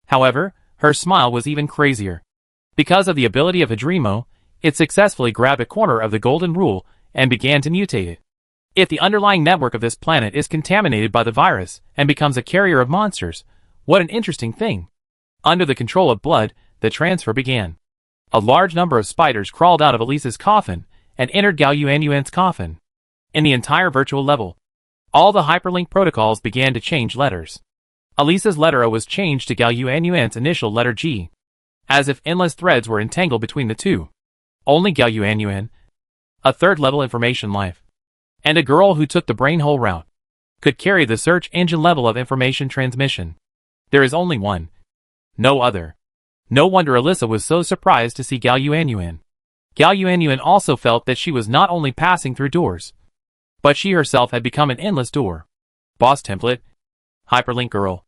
However, her smile was even crazier. Because of the ability of Hydremo, it successfully grabbed a corner of the golden rule and began to mutate it. If the underlying network of this planet is contaminated by the virus and becomes a carrier of monsters, what an interesting thing. Under the control of blood, the transfer began. A large number of spiders crawled out of Elisa's coffin and entered Gao Yuanyuan's coffin. In the entire virtual level, all the hyperlink protocols began to change letters. Elisa's letter O was changed to Gao Yuanyuan's initial letter G, as if endless threads were entangled between the two. Only Gao Yuanyuan, a third-level information life, and a girl who took the brain hole route, could carry the search engine level of information transmission. There is only one. No other. No wonder Elisa was so surprised to see Gao Yuanyuan. Gao Yuanyuan also felt that she was not only passing through doors, but she herself had become an endless door. Boss template, hyperlink girl.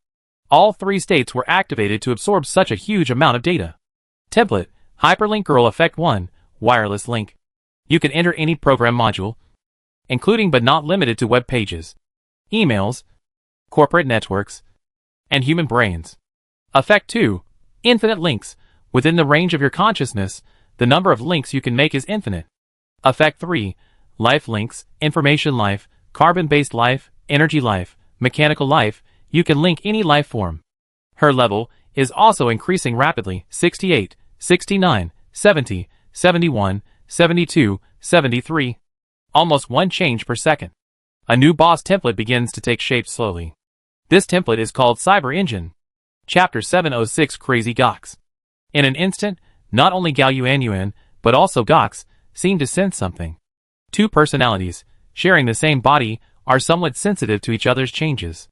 All three states were activated to absorb such a huge amount of data. Template, hyperlink girl effect 1, wireless link. You can enter any program module, including but not limited to web pages, emails, corporate networks, and human brains. Effect 2, infinite links. Within the range of your consciousness, the number of links you can make is infinite. Effect 3, life links, information life, carbon-based life, energy life, mechanical life. You can link any life form. Her level is also increasing rapidly. 68, 69, 70, 71, 72, 73. Almost one change per second. A new boss template begins to take shape slowly. This template is called Cyber Engine. Chapter 706 Crazy Gox. In an instant, not only Gao Yuanyuan, but also Gox, seemed to sense something. Two personalities, sharing the same body, are somewhat sensitive to each other's changes.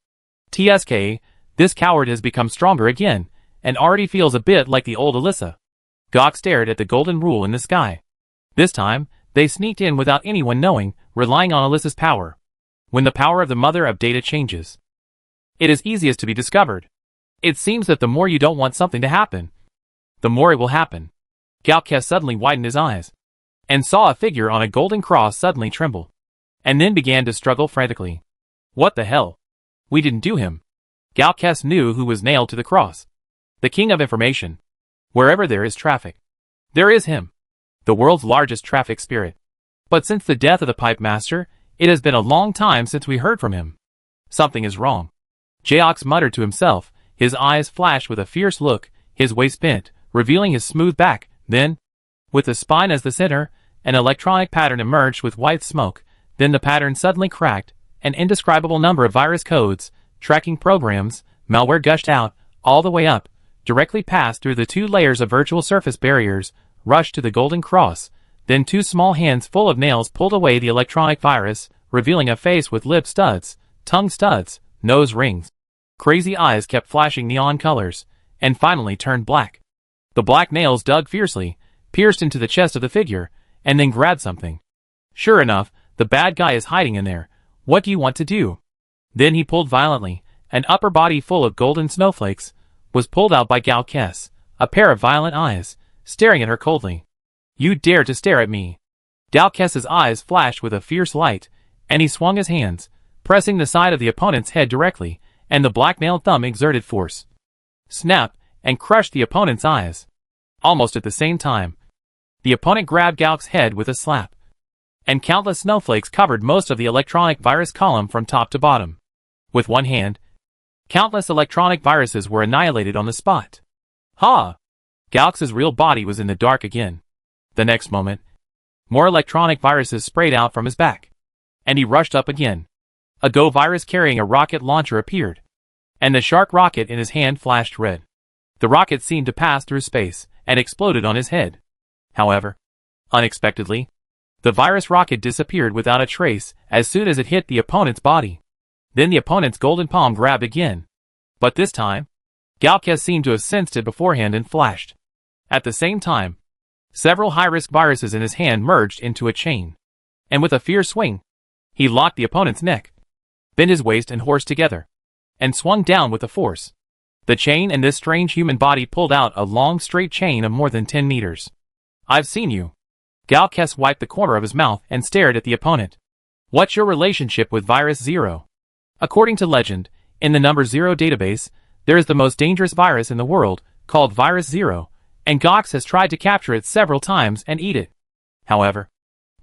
TSK, this coward has become stronger again, and already feels a bit like the old Elisa. Gox stared at the golden rule in the sky. This time, they sneaked in without anyone knowing, relying on Elisa's power. When the power of the mother of data changes, it is easiest to be discovered. It seems that the more you don't want something to happen, the more it will happen. Gaokes suddenly widened his eyes, and saw a figure on a golden cross suddenly tremble, and then began to struggle frantically. What the hell? We didn't do him. Gaokes knew who was nailed to the cross. The king of information. Wherever there is traffic, there is him. The world's largest traffic spirit. But since the death of the pipe master, it has been a long time since we heard from him. Something is wrong. Gaokes muttered to himself, his eyes flashed with a fierce look, his waist bent, revealing his smooth back. Then, with the spine as the center, an electronic pattern emerged with white smoke. Then the pattern suddenly cracked. An indescribable number of virus codes, tracking programs, malware gushed out, all the way up, directly passed through the 2 layers of virtual surface barriers, rushed to the golden cross. Then 2 small hands full of nails pulled away the electronic virus, revealing a face with lip studs, tongue studs, nose rings. Crazy eyes kept flashing neon colors, and finally turned black. The black nails dug fiercely, pierced into the chest of the figure, and then grabbed something. Sure enough, the bad guy is hiding in there. What do you want to do? Then he pulled violently. An upper body full of golden snowflakes was pulled out by Gaokes, a pair of violent eyes, staring at her coldly. You dare to stare at me? Gaokes' eyes flashed with a fierce light, and he swung his hands, pressing the side of the opponent's head directly, and the black-nailed thumb exerted force. Snap, and crushed the opponent's eyes. Almost at the same time, the opponent grabbed Gaokes' head with a slap, and countless snowflakes covered most of the electronic virus column from top to bottom. With one hand, countless electronic viruses were annihilated on the spot. Ha! Gaokes' real body was in the dark again. The next moment, more electronic viruses sprayed out from his back, and he rushed up again. A Go virus carrying a rocket launcher appeared, and the shark rocket in his hand flashed red. The rocket seemed to pass through space, and exploded on his head. However, unexpectedly, the virus rocket disappeared without a trace as soon as it hit the opponent's body. Then the opponent's golden palm grabbed again. But this time, Gaokes seemed to have sensed it beforehand and flashed. At the same time, several high-risk viruses in his hand merged into a chain. And with a fierce swing, he locked the opponent's neck, bent his waist and horse together, and swung down with a force. The chain and this strange human body pulled out a long straight chain of more than 10 meters. I've seen you. Gaokes wiped the corner of his mouth and stared at the opponent. What's your relationship with Virus Zero? According to legend, in the number 0 database, there is the most dangerous virus in the world, called Virus Zero, and Gaokes has tried to capture it several times and eat it. However,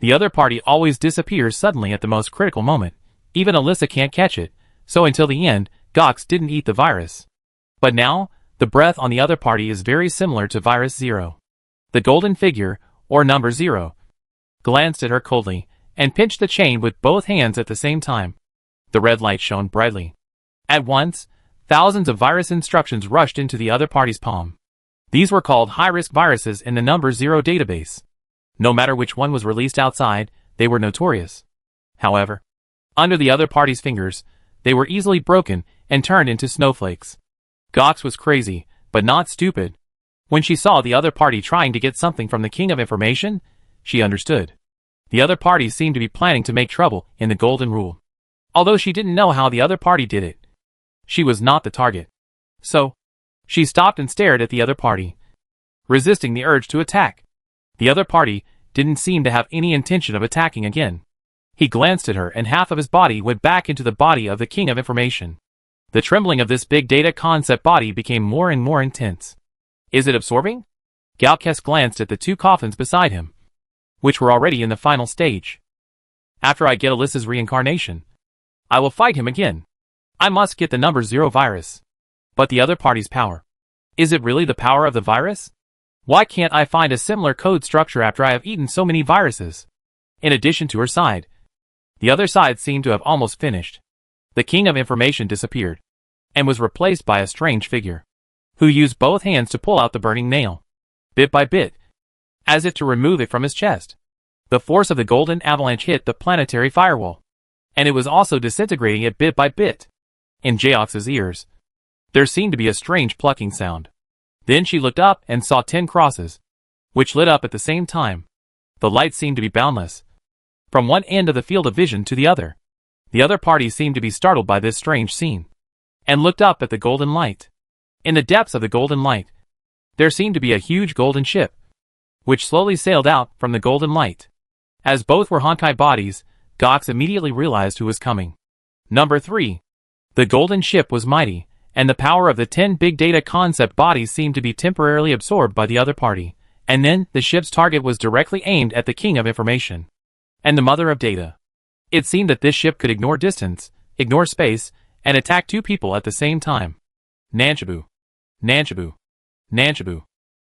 the other party always disappears suddenly at the most critical moment. Even Elisa can't catch it, so until the end, Gaokes didn't eat the virus. But now, the breath on the other party is very similar to Virus Zero. The golden figure, or number 0, glanced at her coldly, and pinched the chain with both hands at the same time. The red light shone brightly. At once, thousands of virus instructions rushed into the other party's palm. These were called high-risk viruses in the number 0 database. No matter which one was released outside, they were notorious. However, under the other party's fingers, they were easily broken and turned into snowflakes. Gox was crazy, but not stupid. When she saw the other party trying to get something from the King of Information, she understood. The other party seemed to be planning to make trouble in the Golden Rule. Although she didn't know how the other party did it, she was not the target. So, she stopped and stared at the other party, resisting the urge to attack. The other party didn't seem to have any intention of attacking again. He glanced at her and half of his body went back into the body of the King of Information. The trembling of this big data concept body became more and more intense. Is it absorbing? Galkes glanced at the 2 coffins beside him, which were already in the final stage. After I get Alyssa's reincarnation, I will fight him again. I must get the number 0 virus. But the other party's power. Is it really the power of the virus? Why can't I find a similar code structure after I have eaten so many viruses? In addition to her side, the other side seemed to have almost finished. The King of Information disappeared, and was replaced by a strange figure, who used both hands to pull out the burning nail, bit by bit, as if to remove it from his chest. The force of the golden avalanche hit the planetary firewall, and it was also disintegrating it bit by bit. In Jayox's ears, there seemed to be a strange plucking sound. Then she looked up and saw 10 crosses, which lit up at the same time. The light seemed to be boundless, from one end of the field of vision to the other. The other party seemed to be startled by this strange scene, and looked up at the golden light. In the depths of the golden light, there seemed to be a huge golden ship, which slowly sailed out from the golden light. As both were Honkai bodies, Gox immediately realized who was coming. Number 3. The golden ship was mighty, and the power of the 10 big data concept bodies seemed to be temporarily absorbed by the other party, and then the ship's target was directly aimed at the King of Information and the Mother of Data. It seemed that this ship could ignore distance, ignore space, and attack 2 people at the same time. Nanchabu. Nanchabu. Nanchabu.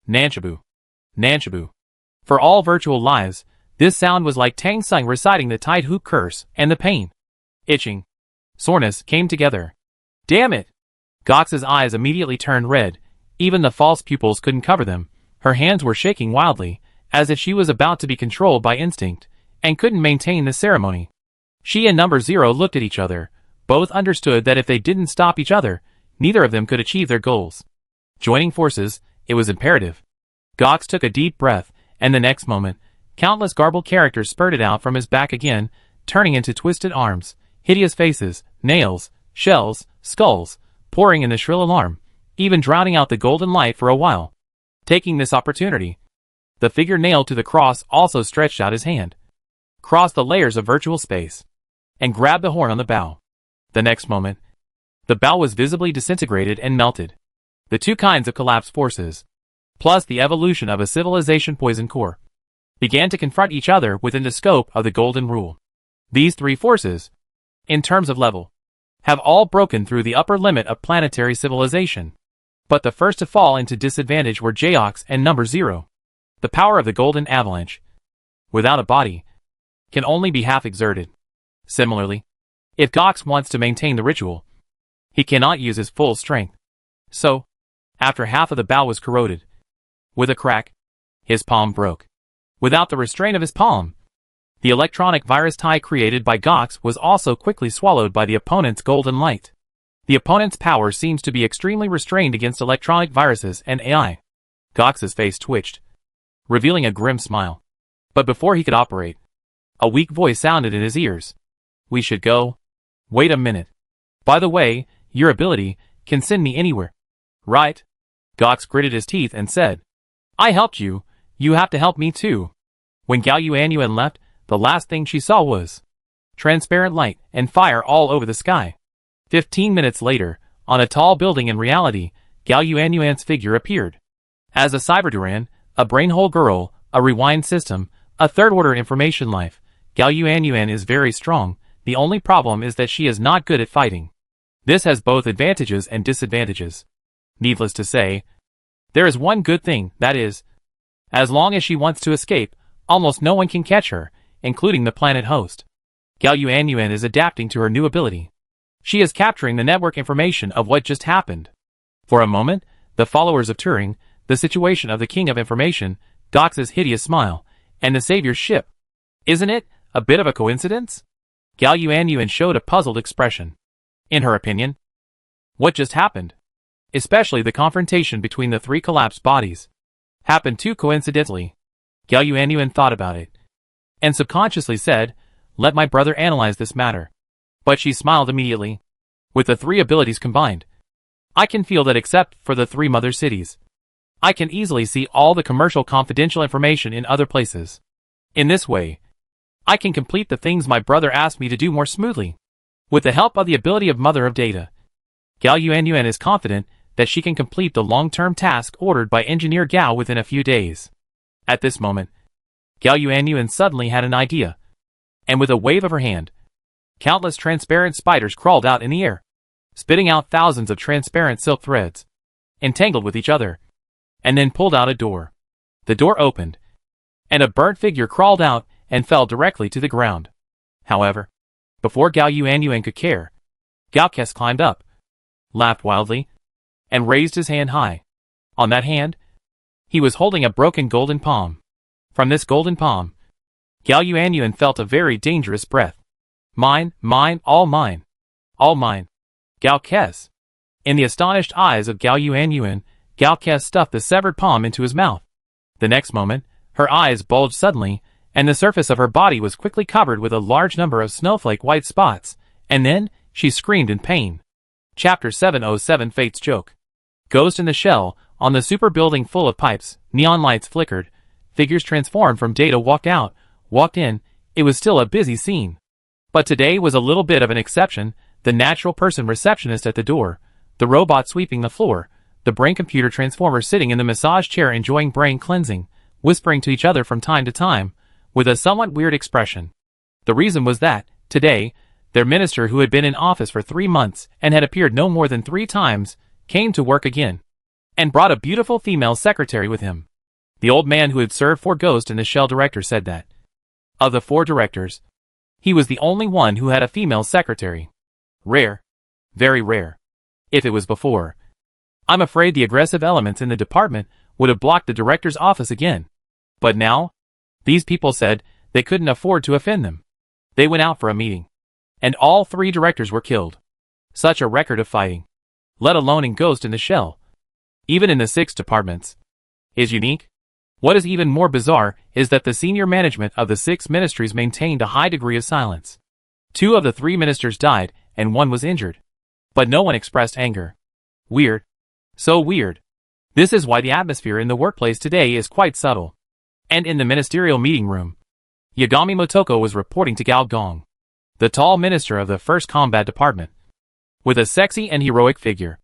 Nanchabu. Nanchabu. For all virtual lives, this sound was like Tang Sung reciting the Tide Hoop curse, and the pain, itching, soreness came together. Damn it! Gox's eyes immediately turned red. Even the false pupils couldn't cover them. Her hands were shaking wildly, as if she was about to be controlled by instinct, and couldn't maintain the ceremony. She and number 0 looked at each other. Both understood that if they didn't stop each other, neither of them could achieve their goals. Joining forces, it was imperative. Gox took a deep breath, and the next moment, countless garbled characters spurted out from his back again, turning into twisted arms, hideous faces, nails, shells, skulls, pouring in the shrill alarm, even drowning out the golden light for a while. Taking this opportunity, the figure nailed to the cross also stretched out his hand, crossed the layers of virtual space, and grabbed the horn on the bow. The next moment, the bow was visibly disintegrated and melted. The 2 kinds of collapse forces, plus the evolution of a civilization poison core, began to confront each other within the scope of the Golden Rule. These 3 forces, in terms of level, have all broken through the upper limit of planetary civilization. But the first to fall into disadvantage were Jayox and number 0. The power of the golden avalanche, without a body, can only be half exerted. Similarly, if Gox wants to maintain the ritual, he cannot use his full strength. So, after half of the bow was corroded, with a crack, his palm broke. Without the restraint of his palm, the electronic virus tie created by Gox was also quickly swallowed by the opponent's golden light. The opponent's power seems to be extremely restrained against electronic viruses and AI. Gox's face twitched, revealing a grim smile. But before he could operate, a weak voice sounded in his ears. We should go. Wait a minute. By the way, your ability can send me anywhere. Right? Gox gritted his teeth and said, I helped you, you have to help me too. When Gao Yuanyuan left, the last thing she saw was transparent light and fire all over the sky. 15 minutes later, on a tall building in reality, Gao Yuanyuan's figure appeared. As a Cyberduran, a brainhole girl, a rewind system, a third-order information life, Gao Yuanyuan is very strong. The only problem is that she is not good at fighting. This has both advantages and disadvantages. Needless to say, there is one good thing, that is, As long as she wants to escape, almost no one can catch her, including the planet host. Gao Yuanyuan is adapting to her new ability. She is capturing the network information of what just happened. For a moment, the followers of Turing, the situation of the King of Information, Dox's hideous smile, and the Savior's ship. Isn't it a bit of a coincidence? Gao Yuanyuan showed a puzzled expression. In her opinion, what just happened, especially the confrontation between the three collapsed bodies, happened too coincidentally. Gao Yuanyuan thought about it, and subconsciously said, "Let my brother analyze this matter." But she smiled immediately. With the three abilities combined, I can feel that except for the three mother cities, I can easily see all the commercial confidential information in other places. In this way, I can complete the things my brother asked me to do more smoothly. With the help of the ability of Mother of Data, Gao Yuanyuan is confident that she can complete the long-term task ordered by Engineer Gao within a few days. At this moment, Gao Yuanyuan suddenly had an idea, and with a wave of her hand, countless transparent spiders crawled out in the air, spitting out thousands of transparent silk threads, entangled with each other, and then pulled out a door. The door opened, and a burnt figure crawled out and fell directly to the ground. However, before Gao Yuanyuan could care, Gao Kes climbed up, laughed wildly, and raised his hand high. On that hand, he was holding a broken golden palm. From this golden palm, Gao Yuanyuan felt a very dangerous breath. Mine, mine, all mine. All mine. Gao Kes. In the astonished eyes of Gao Yuanyuan, Gao Kes stuffed the severed palm into his mouth. The next moment, her eyes bulged suddenly, and the surface of her body was quickly covered with a large number of snowflake white spots, and then, she screamed in pain. Chapter 707 Fate's Joke. Ghost in the Shell. On the super building full of pipes, neon lights flickered, figures transformed from Data walked out, walked in. It was still a busy scene. But today was a little bit of an exception. The natural person receptionist at the door, the robot sweeping the floor, the brain computer transformer sitting in the massage chair enjoying brain cleansing, whispering to each other from time to time, with a somewhat weird expression. The reason was that, today, their minister who had been in office for 3 months and had appeared no more than 3 times, came to work again, and brought a beautiful female secretary with him. The old man who had served for Ghost in the Shell director said that, of the 4 directors, he was the only one who had a female secretary. Rare. Very rare. If it was before, I'm afraid the aggressive elements in the department would have blocked the director's office again. But now, these people said they couldn't afford to offend them. They went out for a meeting, and all 3 directors were killed. Such a record of fighting, let alone in Ghost in the Shell, even in the 6 departments, is unique. What is even more bizarre is that the senior management of the 6 ministries maintained a high degree of silence. 2 of the 3 ministers died, and 1 was injured. But no one expressed anger. Weird. So weird. This is why the atmosphere in the workplace today is quite subtle. And in the ministerial meeting room, Yagami Motoko was reporting to Gao Gong, the tall minister of the 1st Combat Department, with a sexy and heroic figure,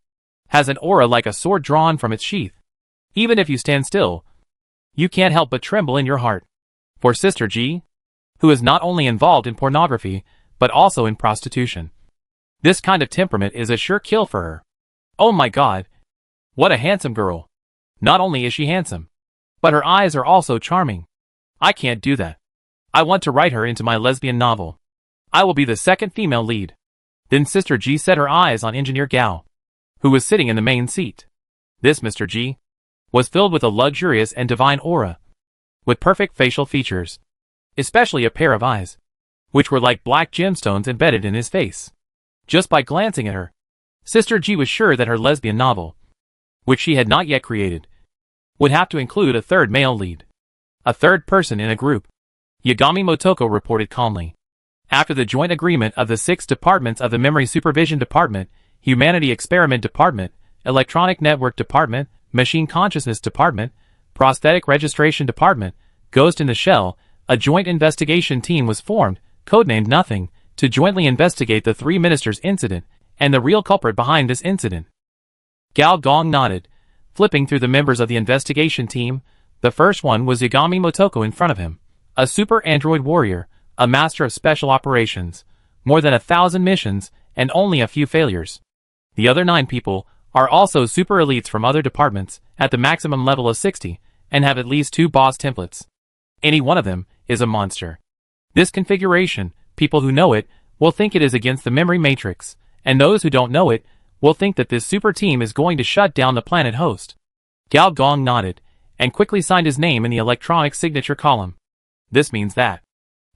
has an aura like a sword drawn from its sheath. Even if you stand still, you can't help but tremble in your heart. For Sister G, who is not only involved in pornography, but also in prostitution, this kind of temperament is a sure kill for her. Oh my god. What a handsome girl. Not only is she handsome, but her eyes are also charming. I can't do that. I want to write her into my lesbian novel. I will be the 2nd female lead. Then Sister G set her eyes on Engineer Gao, who was sitting in the main seat. This Mr. G was filled with a luxurious and divine aura, with perfect facial features, especially a pair of eyes, which were like black gemstones embedded in his face. Just by glancing at her, Sister G was sure that her lesbian novel, which she had not yet created, would have to include a 3rd male lead, a 3rd person in a group. Yagami Motoko reported calmly. After the joint agreement of the 6 departments of the Memory Supervision Department, Humanity Experiment Department, Electronic Network Department, Machine Consciousness Department, Prosthetic Registration Department, Ghost in the Shell, a joint investigation team was formed, codenamed Nothing, to jointly investigate the 3 ministers' incident and the real culprit behind this incident. Gao Gong nodded, flipping through the members of the investigation team. The first one was Yagami Motoko in front of him, a super android warrior, a master of special operations, more than 1,000 missions, and only a few failures. The other 9 people are also super elites from other departments, at the maximum level of 60, and have at least 2 boss templates. Any one of them is a monster. This configuration, people who know it, will think it is against the memory matrix, and those who don't know it, will think that this super team is going to shut down the planet host. Gao Gong nodded, and quickly signed his name in the electronic signature column. This means that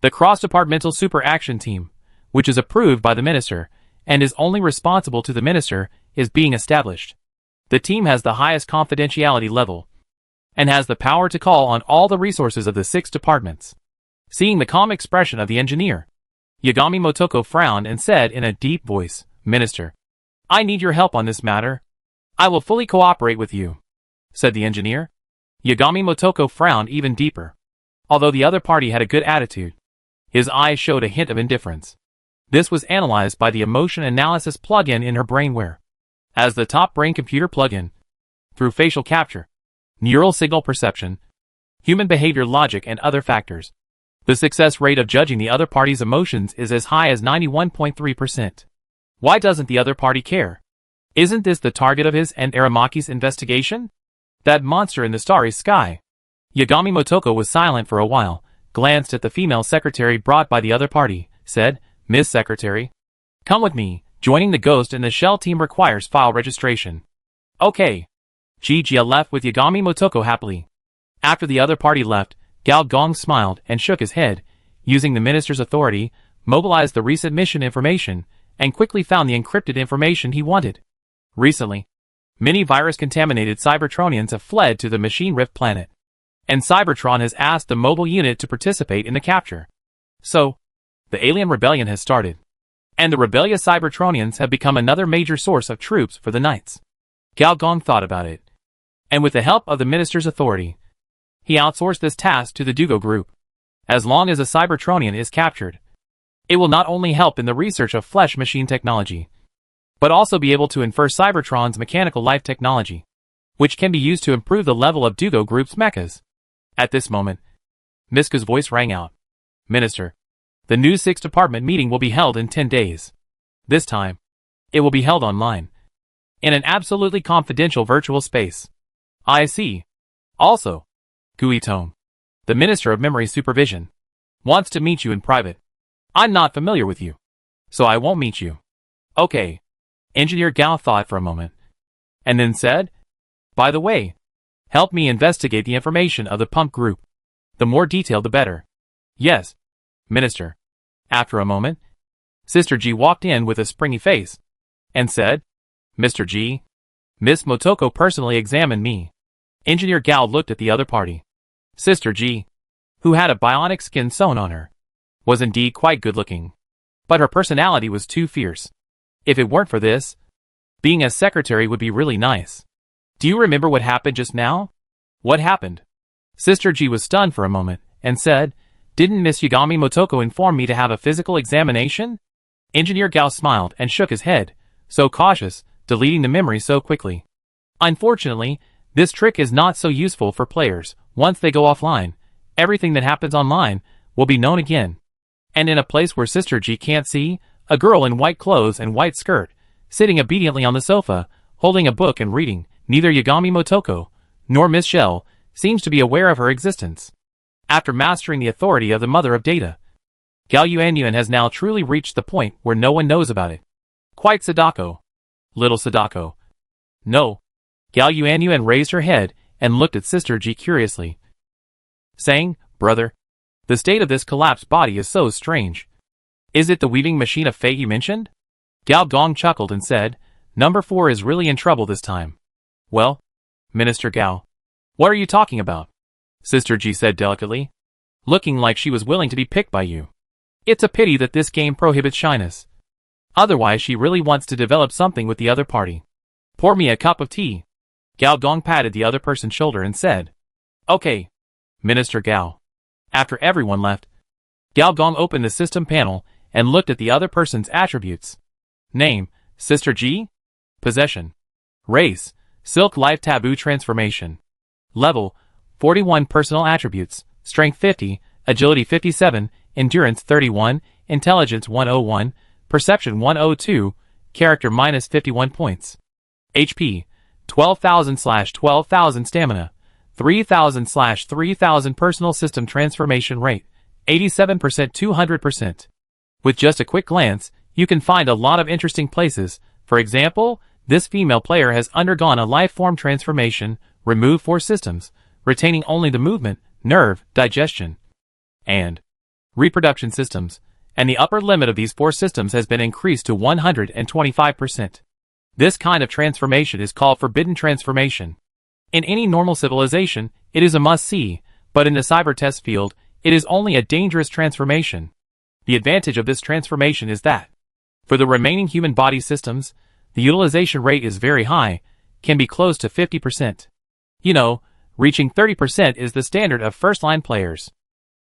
the cross-departmental super action team, which is approved by the minister, and is only responsible to the minister, is being established. The team has the highest confidentiality level, and has the power to call on all the resources of the 6 departments. Seeing the calm expression of the engineer, Yagami Motoko frowned and said in a deep voice, "Minister, I need your help on this matter." "I will fully cooperate with you," said the engineer. Yagami Motoko frowned even deeper. Although the other party had a good attitude, his eyes showed a hint of indifference. This was analyzed by the emotion analysis plugin in her brainware, as the top brain computer plugin, through facial capture, neural signal perception, human behavior logic and other factors. The success rate of judging the other party's emotions is as high as 91.3%. Why doesn't the other party care? Isn't this the target of his and Aramaki's investigation? That monster in the starry sky. Yagami Motoko was silent for a while, glanced at the female secretary brought by the other party, said, "Miss Secretary, come with me. Joining the Ghost in the Shell team requires file registration." "Okay." Jia left with Yagami Motoko happily. After the other party left, Gao Gong smiled and shook his head, using the minister's authority, mobilized the recent mission information, and quickly found the encrypted information he wanted. Recently, many virus-contaminated Cybertronians have fled to the Machine Rift planet, and Cybertron has asked the mobile unit to participate in the capture. So, the alien rebellion has started, and the rebellious Cybertronians have become another major source of troops for the Knights. Gao Gong thought about it, and with the help of the minister's authority, he outsourced this task to the Dugo group. As long as a Cybertronian is captured, it will not only help in the research of flesh machine technology, but also be able to infer Cybertron's mechanical life technology, which can be used to improve the level of Dugo group's mechas. At this moment, Miska's voice rang out. "Minister, the new 6th department meeting will be held in 10 days. This time, it will be held online, in an absolutely confidential virtual space." "I see. Also, Guitone, the Minister of Memory Supervision, wants to meet you in private. I'm not familiar with you, so I won't meet you." "Okay." Engineer Gao thought for a moment, and then said, "By the way, help me investigate the information of the pump group. The more detailed the better." "Yes, Minister." After a moment, Sister G walked in with a springy face, and said, "Mr. G, Miss Motoko personally examined me." Engineer Gao looked at the other party. Sister G, who had a bionic skin sewn on her, was indeed quite good-looking, but her personality was too fierce. If it weren't for this, being a secretary would be really nice. "Do you remember what happened just now?" "What happened?" Sister G was stunned for a moment, and said, "Didn't Miss Yagami Motoko inform me to have a physical examination?" Engineer Gao smiled and shook his head, so cautious, deleting the memory so quickly. "Unfortunately, this trick is not so useful for players. Once they go offline, everything that happens online will be known again. And in a place where Sister G can't see, a girl in white clothes and white skirt, sitting obediently on the sofa, holding a book and reading, neither Yagami Motoko, nor Miss Shell, seems to be aware of her existence. After mastering the authority of the Mother of Data, Gao Yuanyuan has now truly reached the point where no one knows about it. Quite Sadako. Little Sadako. No. Gao Yuanyuan raised her head and looked at Sister G curiously, saying, "Brother, the state of this collapsed body is so strange. Is it the weaving machine of fate you mentioned?" Gao Gong chuckled and said, "Number 4 is really in trouble this time." "Well, Minister Gao, what are you talking about?" Sister G said delicately, looking like she was willing to be picked by you. "It's a pity that this game prohibits shyness. Otherwise she really wants to develop something with the other party. Pour me a cup of tea." Gao Gong patted the other person's shoulder and said, "Okay, Minister Gao." After everyone left, Gao Gong opened the system panel and looked at the other person's attributes. Name, Sister G. Possession. Race, Silk Life Taboo Transformation. Level, 41 Personal Attributes, Strength 50, Agility 57, Endurance 31, Intelligence 101, Perception 102, Character minus 51 points. HP, 12,000/12,000 Stamina, 3000/3000 personal system transformation rate, 87% 200%. With just a quick glance, you can find a lot of interesting places. For example, this female player has undergone a life form transformation, removed 4 systems, retaining only the movement, nerve, digestion, and reproduction systems, and the upper limit of these 4 systems has been increased to 125%. This kind of transformation is called forbidden transformation. In any normal civilization, it is a must-see, but in the cyber test field, it is only a dangerous transformation. The advantage of this transformation is that, for the remaining human body systems, the utilization rate is very high, can be close to 50%. You know, reaching 30% is the standard of first-line players.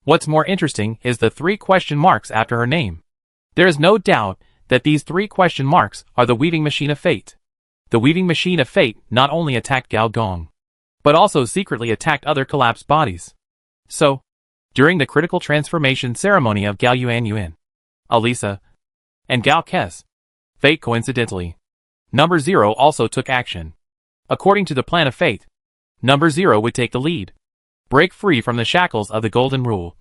What's more interesting is the 3 question marks after her name. There is no doubt that these 3 question marks are the weaving machine of fate. The weaving machine of fate not only attacked Gao Gong, but also secretly attacked other collapsed bodies. So, during the critical transformation ceremony of Gao Yuan, Alisa, and Gao Kes, fate coincidentally, Number 0 also took action. According to the plan of fate, Number 0 would take the lead, break free from the shackles of the Golden Rule,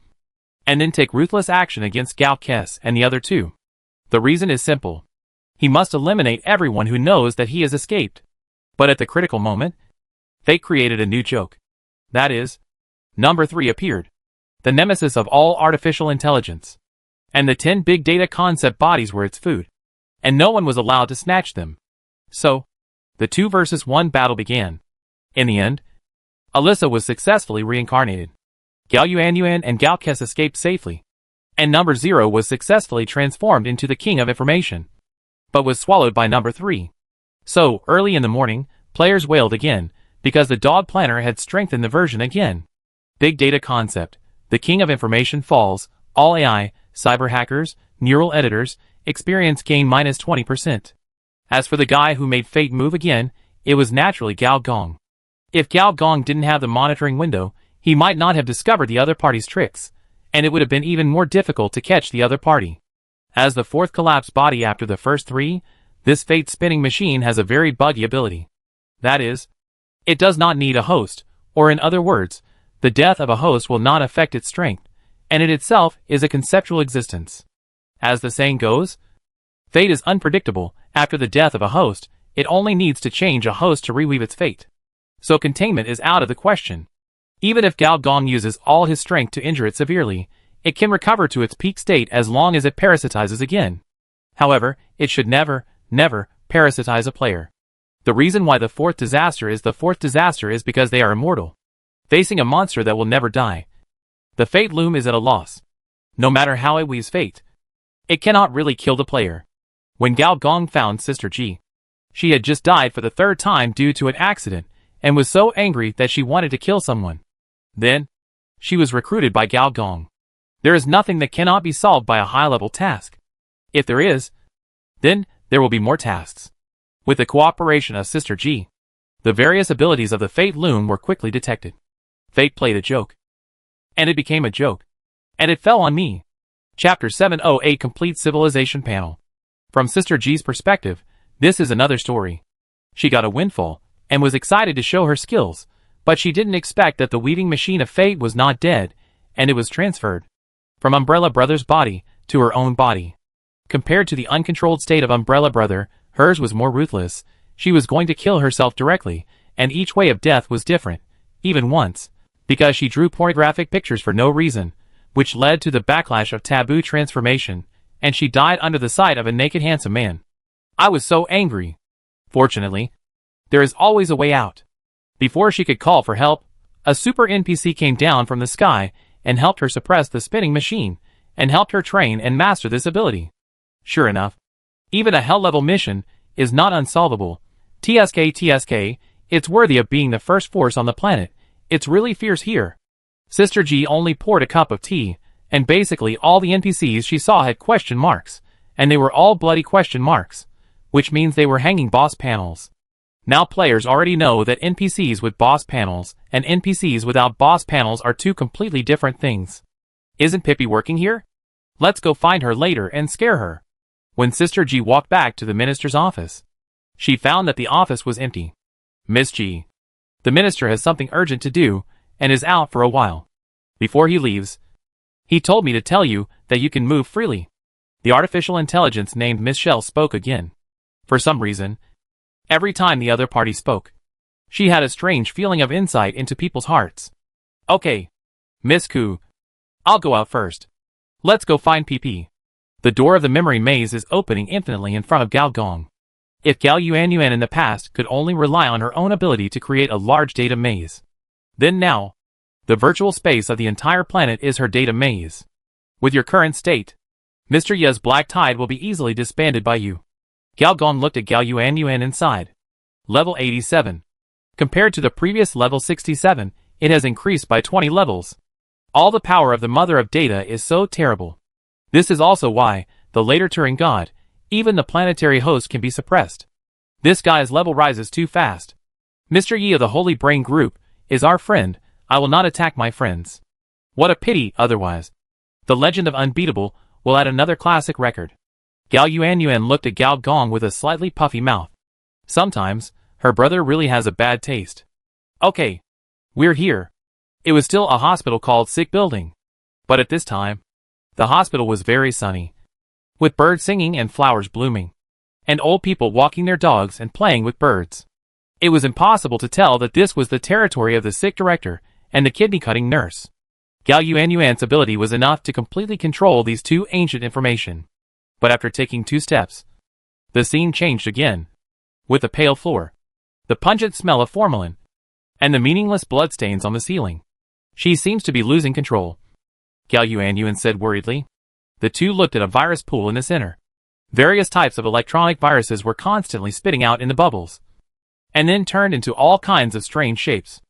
and then take ruthless action against Gao Kes and the other 2. The reason is simple. He must eliminate everyone who knows that he has escaped. But at the critical moment, fate created a new joke. That is, Number 3 appeared, the nemesis of all artificial intelligence. And the 10 big data concept bodies were its food. And no one was allowed to snatch them. So, the 2 versus 1 battle began. In the end, Alisa was successfully reincarnated. Gao Yuan and Gao Kes escaped safely. And Number 0 was successfully transformed into the King of Information, but was swallowed by Number 3. So, early in the morning, players wailed again, because the dog planner had strengthened the version again. Big data concept, the King of Information falls, all AI, cyber hackers, neural editors, experience gain minus 20%. As for the guy who made fate move again, it was naturally Gao Gong. If Gao Gong didn't have the monitoring window, he might not have discovered the other party's tricks, and it would have been even more difficult to catch the other party. As the 4th collapsed body after the first 3, this fate spinning machine has a very buggy ability. That is, it does not need a host, or in other words, the death of a host will not affect its strength, and it itself is a conceptual existence. As the saying goes, fate is unpredictable. After the death of a host, it only needs to change a host to reweave its fate. So containment is out of the question. Even if Gao Gong uses all his strength to injure it severely, it can recover to its peak state as long as it parasitizes again. However, it should never parasitize a player. The reason why the 4th disaster is because they are immortal, facing a monster that will never die. The fate loom is at a loss. No matter how it weaves fate, it cannot really kill the player. When Gao Gong found Sister Ji, she had just died for the 3rd time due to an accident, and was so angry that she wanted to kill someone. Then, she was recruited by Gao Gong. There is nothing that cannot be solved by a high-level task. If there is, then there will be more tasks. With the cooperation of Sister Ji, the various abilities of the Fate Loom were quickly detected. Fate played a joke. And it became a joke. And it fell on me. Chapter 708 Complete Civilization Panel. From Sister G's perspective, this is another story. She got a windfall, and was excited to show her skills, but she didn't expect that the weaving machine of fate was not dead, and it was transferred from Umbrella Brother's body to her own body. Compared to the uncontrolled state of Umbrella Brother, hers was more ruthless. She was going to kill herself directly, and each way of death was different, even once, because she drew pornographic pictures for no reason, which led to the backlash of taboo transformation, and she died under the sight of a naked handsome man. I was so angry. Fortunately, there is always a way out. Before she could call for help, a super NPC came down from the sky and helped her suppress the spinning machine, and helped her train and master this ability. Sure enough, even a hell-level mission is not unsolvable. TSK, it's worthy of being the first force on the planet. It's really fierce here. Sister G only poured a cup of tea, and basically all the NPCs she saw had question marks, and they were all bloody question marks, which means they were hanging boss panels. Now players already know that NPCs with boss panels and NPCs without boss panels are two completely different things. Isn't Pippi working here? Let's go find her later and scare her. When Sister G walked back to the minister's office, she found that the office was empty. Miss G, The minister has something urgent to do, and is out for a while. Before he leaves, he told me to tell you that you can move freely. The artificial intelligence named Miss Shell spoke again. For some reason, every time the other party spoke, she had a strange feeling of insight into people's hearts. Okay, Miss Koo, I'll go out first. Let's go find PP. The door of the memory maze is opening infinitely in front of Gao Gong. If Gao Yuanyuan in the past could only rely on her own ability to create a large data maze, then now, the virtual space of the entire planet is her data maze. With your current state, Mr. Ye's black tide will be easily disbanded by you. Gao Gong looked at Gao Yuanyuan inside. Level 87. Compared to the previous level 67, it has increased by 20 levels. All the power of the mother of data is so terrible. This is also why, the later Turing God, even the planetary host can be suppressed. This guy's level rises too fast. Mr. Yi of the Holy Brain Group is our friend. I will not attack my friends. What a pity, otherwise. The legend of Unbeatable will add another classic record. Gao Yuanyuan looked at Gao Gong with a slightly puffy mouth. Sometimes, her brother really has a bad taste. Okay. We're here. It was still a hospital called Sick Building. But at this time, the hospital was very sunny, with birds singing and flowers blooming, and old people walking their dogs and playing with birds. It was impossible to tell that this was the territory of the sick director and the kidney-cutting nurse. Gao Yuanyuan's ability was enough to completely control these two ancient information. But after taking 2 steps, the scene changed again. With the pale floor, the pungent smell of formalin, and the meaningless bloodstains on the ceiling. She seems to be losing control, Gao Yuanyuan said worriedly. The two looked at a virus pool in the center. Various types of electronic viruses were constantly spitting out in the bubbles, and then turned into all kinds of strange shapes.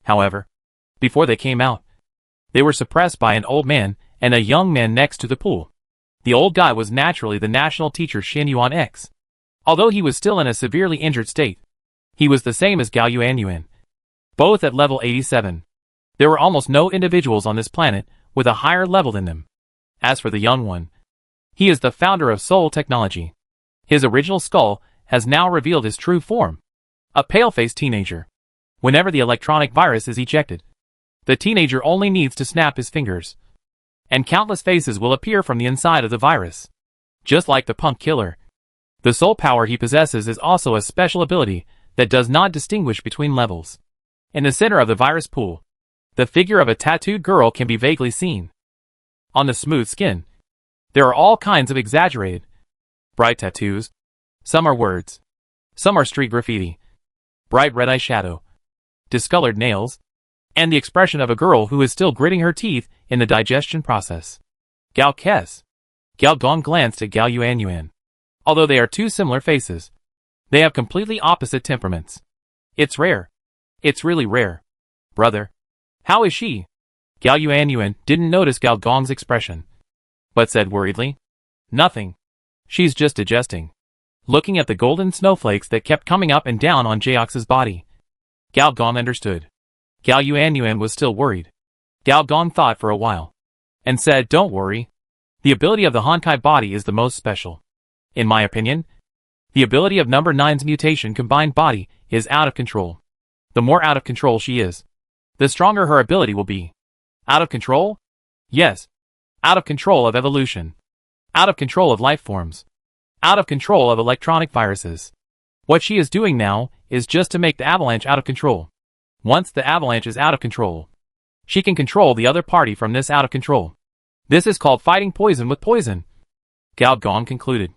However, before they came out, they were suppressed by an old man and a young man next to the pool. The old guy was naturally the national teacher Xin Yuan X. Although he was still in a severely injured state, he was the same as Gao Yuanyuan, both at level 87. There were almost no individuals on this planet with a higher level than them. As for the young one, he is the founder of Soul Technology. His original skull has now revealed his true form. A pale-faced teenager. Whenever the electronic virus is ejected, the teenager only needs to snap his fingers, and countless faces will appear from the inside of the virus. Just like the punk killer, the soul power he possesses is also a special ability that does not distinguish between levels. In the center of the virus pool, the figure of a tattooed girl can be vaguely seen. On the smooth skin, there are all kinds of exaggerated, bright tattoos. Some are words. Some are street graffiti, bright red eyeshadow, discolored nails, and the expression of a girl who is still gritting her teeth in the digestion process. Gao Kes. Gao Gong glanced at Gao Yuanyuan. Although they are two similar faces, they have completely opposite temperaments. It's rare. It's really rare. Brother. How is she? Gao Yuanyuan didn't notice Gao Gong's expression, but said worriedly, nothing. She's just digesting. Looking at the golden snowflakes that kept coming up and down on Jaox's body. Gao Gong understood. Gao Yuanyuan was still worried. Gao Gong thought for a while, and said, don't worry. The ability of the Honkai body is the most special. In my opinion, the ability of number 9's mutation combined body is out of control. The more out of control she is, the stronger her ability will be. Out of control? Yes. Out of control of evolution. Out of control of life forms. Out of control of electronic viruses. What she is doing now is just to make the avalanche out of control. Once the avalanche is out of control, she can control the other party from this out of control. This is called fighting poison with poison. Gao Gong concluded.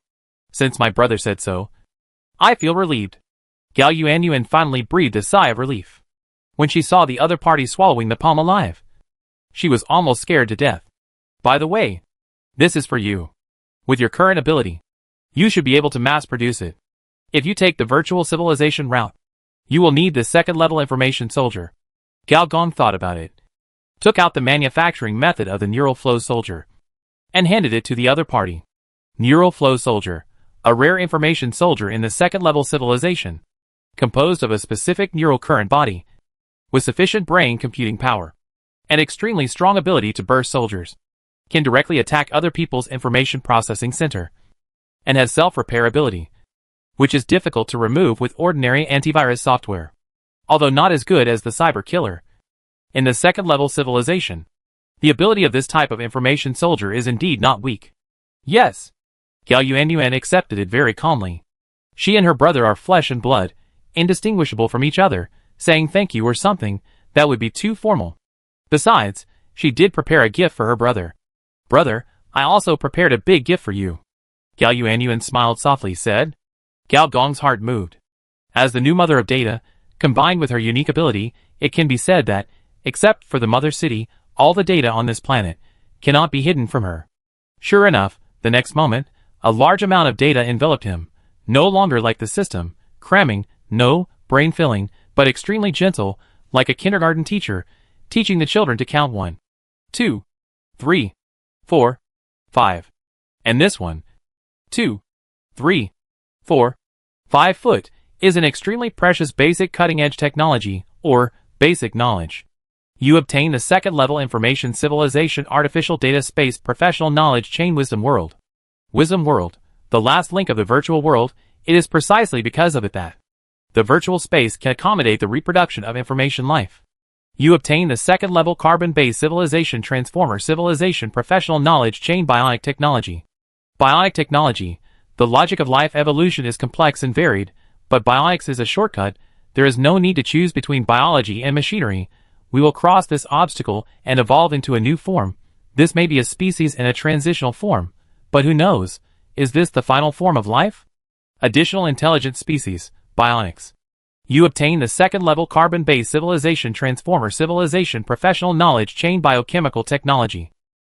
Since my brother said so, I feel relieved. Gao Yuanyuan finally breathed a sigh of relief when she saw the other party swallowing the palm alive. She was almost scared to death. By the way, this is for you. With your current ability, you should be able to mass produce it. If you take the virtual civilization route, you will need the second level information soldier. Gao Gong thought about it, took out the manufacturing method of the neural flow soldier, and handed it to the other party. Neural flow soldier, a rare information soldier in the second level civilization, composed of a specific neural current body, with sufficient brain computing power, and extremely strong ability to burst soldiers, can directly attack other people's information processing center, and has self-repair ability, which is difficult to remove with ordinary antivirus software. although not as good as the cyber killer. In the second-level civilization, the ability of this type of information soldier is indeed not weak. Yes, Gal Yuan accepted it very calmly. She and her brother are flesh and blood, indistinguishable from each other. Saying thank you or something, that would be too formal. Besides, she did prepare a gift for her brother. Brother, I also prepared a big gift for you. Gal Yuan smiled softly, said. Gao Gong's heart moved. As the new mother of data, combined with her unique ability, it can be said that, except for the mother city, all the data on this planet cannot be hidden from her. Sure enough, the next moment, a large amount of data enveloped him, no longer like the system, cramming, no, brain-filling, but extremely gentle, like a kindergarten teacher, teaching the children to count 1, 2, 3, 4, 5. And this 1, 2, 3, 4, 5 foot is an extremely precious basic cutting-edge technology, or basic knowledge. You obtain the second-level information civilization artificial data space professional knowledge chain Wisdom World. Wisdom World, the last link of the virtual world, it is precisely because of it that the virtual space can accommodate the reproduction of information life. You obtain the second-level carbon-based civilization transformer civilization professional knowledge chain bionic technology. Bionic technology, the logic of life evolution is complex and varied, but bionics is a shortcut. There is no need to choose between biology and machinery. We will cross this obstacle and evolve into a new form. This may be a species in a transitional form, but who knows? Is this the final form of life? Additional intelligent species, bionics. You obtain the second-level carbon-based civilization transformer civilization professional knowledge chain biochemical technology.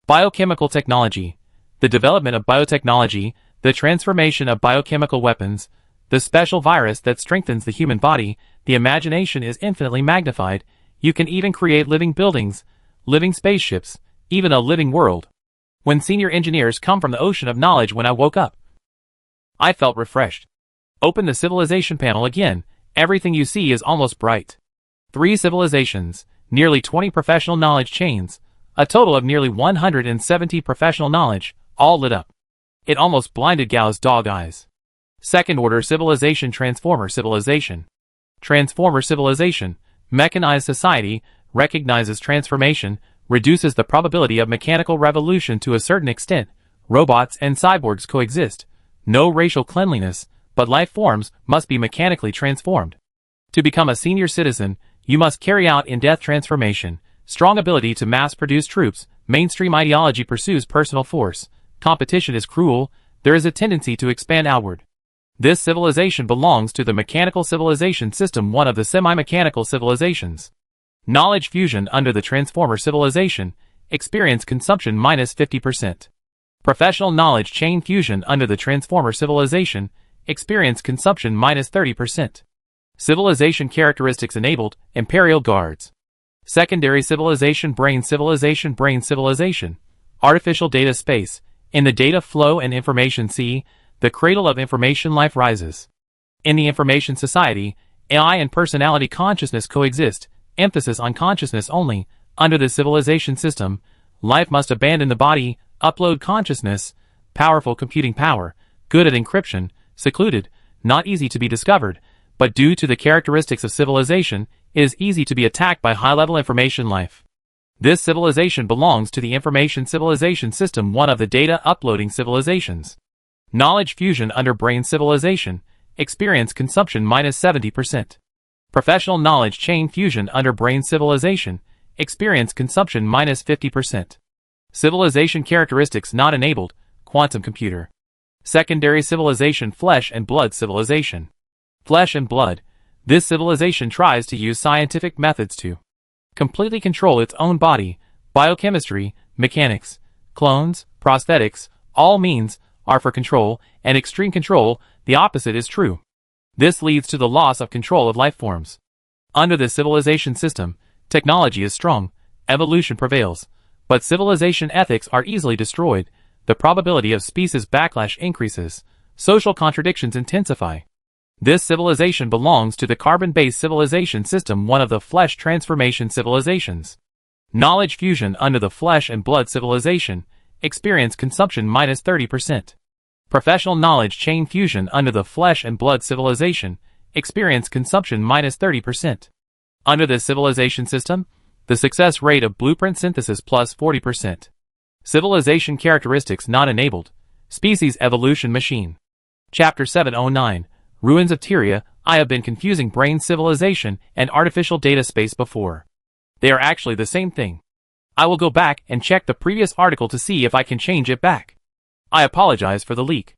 Biochemical technology, the development of biotechnology, the transformation of biochemical weapons, the special virus that strengthens the human body. The imagination is infinitely magnified. You can even create living buildings, living spaceships, even a living world. When senior engineers come from the ocean of knowledge. When I woke up, I felt refreshed. Open the civilization panel again. Everything you see is almost bright. 3 civilizations, nearly 20 professional knowledge chains, a total of nearly 170 professional knowledge, all lit up. It almost blinded Gao's dog eyes. Second-order civilization transformer civilization. Transformer civilization, mechanized society, recognizes transformation, reduces the probability of mechanical revolution to a certain extent. Robots and cyborgs coexist. No racial cleanliness, but life forms must be mechanically transformed. To become a senior citizen, you must carry out in-depth transformation, strong ability to mass-produce troops, mainstream ideology pursues personal force, competition is cruel, there is a tendency to expand outward. This civilization belongs to the mechanical civilization system, one of the semi-mechanical civilizations. Knowledge fusion under the transformer civilization, experience consumption minus 50%. Professional knowledge chain fusion under the transformer civilization, experience consumption minus 30%. Civilization characteristics enabled, Imperial Guards. Secondary civilization brain civilization, artificial data space, in the data flow and information sea, the cradle of information life rises. In the information society, AI and personality consciousness coexist, emphasis on consciousness only. Under the civilization system, life must abandon the body, upload consciousness, powerful computing power, good at encryption, secluded, not easy to be discovered, but due to the characteristics of civilization, it is easy to be attacked by high-level information life. This civilization belongs to the information civilization system, one of the data uploading civilizations. Knowledge fusion under brain civilization, experience consumption minus 70%. Professional knowledge chain fusion under brain civilization, experience consumption minus 50%. Civilization characteristics not enabled, quantum computer. Secondary civilization flesh and blood civilization. Flesh and blood, this civilization tries to use scientific methods to completely control its own body, biochemistry, mechanics, clones, prosthetics, all means are for control, and extreme control, the opposite is true. This leads to the loss of control of life forms. Under the civilization system, technology is strong, evolution prevails, but civilization ethics are easily destroyed, the probability of species backlash increases, social contradictions intensify. This civilization belongs to the carbon-based civilization system, one of the flesh transformation civilizations. Knowledge fusion under the flesh and blood civilization, experience consumption minus 30%. Professional knowledge chain fusion under the flesh and blood civilization, experience consumption minus 30%. Under this civilization system, the success rate of blueprint synthesis plus 40%. Civilization characteristics not enabled. Species evolution machine. Chapter 709, Ruins of Tyria. I have been confusing brain civilization and artificial data space before. They are actually the same thing. I will go back and check the previous article to see if I can change it back. I apologize for the leak.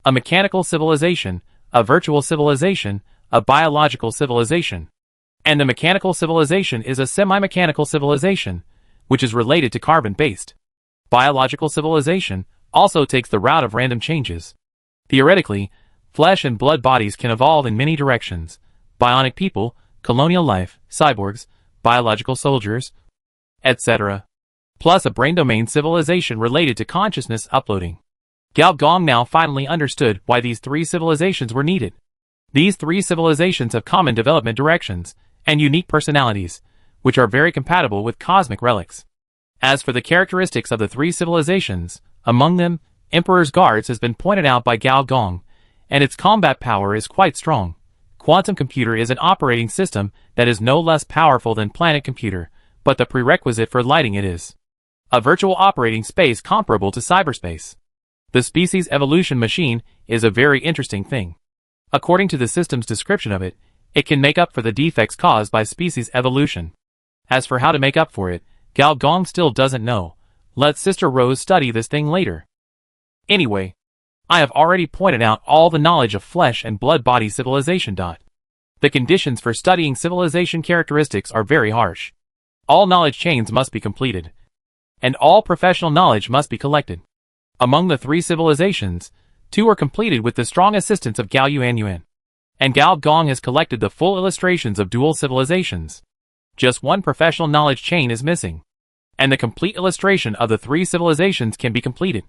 A mechanical civilization, a virtual civilization, a biological civilization. And the mechanical civilization is a semi-mechanical civilization, which is related to carbon-based. Biological civilization also takes the route of random changes. Theoretically, flesh and blood bodies can evolve in many directions: bionic people, colonial life, cyborgs, biological soldiers, etc. Plus a brain domain civilization related to consciousness uploading. Gao Gong now finally understood why these three civilizations were needed. These three civilizations have common development directions and unique personalities, which are very compatible with cosmic relics. As for the characteristics of the three civilizations, among them, Emperor's Guards has been pointed out by Gao Gong, and its combat power is quite strong. Quantum computer is an operating system that is no less powerful than planet computer, but the prerequisite for lighting it is a virtual operating space comparable to cyberspace. The species evolution machine is a very interesting thing. According to the system's description of it, it can make up for the defects caused by species evolution. As for how to make up for it, Gao Gong still doesn't know. Let Sister Rose study this thing later. Anyway, I have already pointed out all the knowledge of flesh and blood body civilization. The conditions for studying civilization characteristics are very harsh. All knowledge chains must be completed, and all professional knowledge must be collected. Among the three civilizations, two are completed with the strong assistance of Gao Yuanyuan, and Gao Gong has collected the full illustrations of dual civilizations. Just one professional knowledge chain is missing, and the complete illustration of the three civilizations can be completed.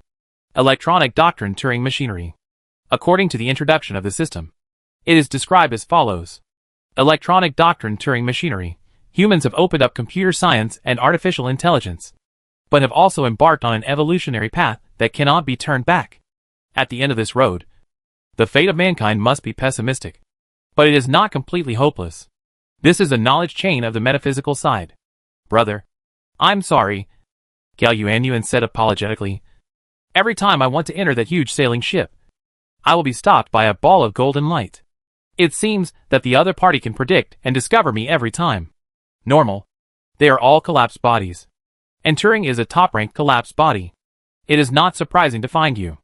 Electronic Doctrine Turing Machinery. According to the introduction of the system, it is described as follows. Electronic Doctrine Turing Machinery. Humans have opened up computer science and artificial intelligence, but have also embarked on an evolutionary path that cannot be turned back. At the end of this road, the fate of mankind must be pessimistic, but it is not completely hopeless. This is a knowledge chain of the metaphysical side. Brother, I'm sorry, Gao Yuanyuan said apologetically. Every time I want to enter that huge sailing ship, I will be stopped by a ball of golden light. It seems that the other party can predict and discover me every time. Normal. They are all collapsed bodies. And Turing is a top-ranked collapsed body. It is not surprising to find you.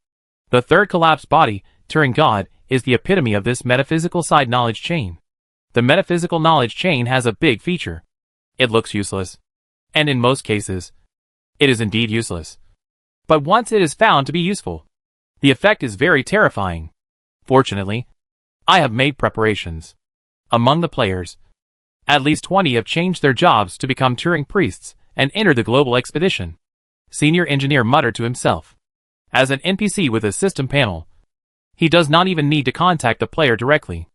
The third collapsed body, Turing God, is the epitome of this metaphysical side knowledge chain. The metaphysical knowledge chain has a big feature. It looks useless. And in most cases, it is indeed useless. But once it is found to be useful, the effect is very terrifying. Fortunately, I have made preparations. Among the players, at least 20 have changed their jobs to become Turing priests and enter the global expedition. Senior engineer muttered to himself. As an NPC with a system panel, he does not even need to contact the player directly.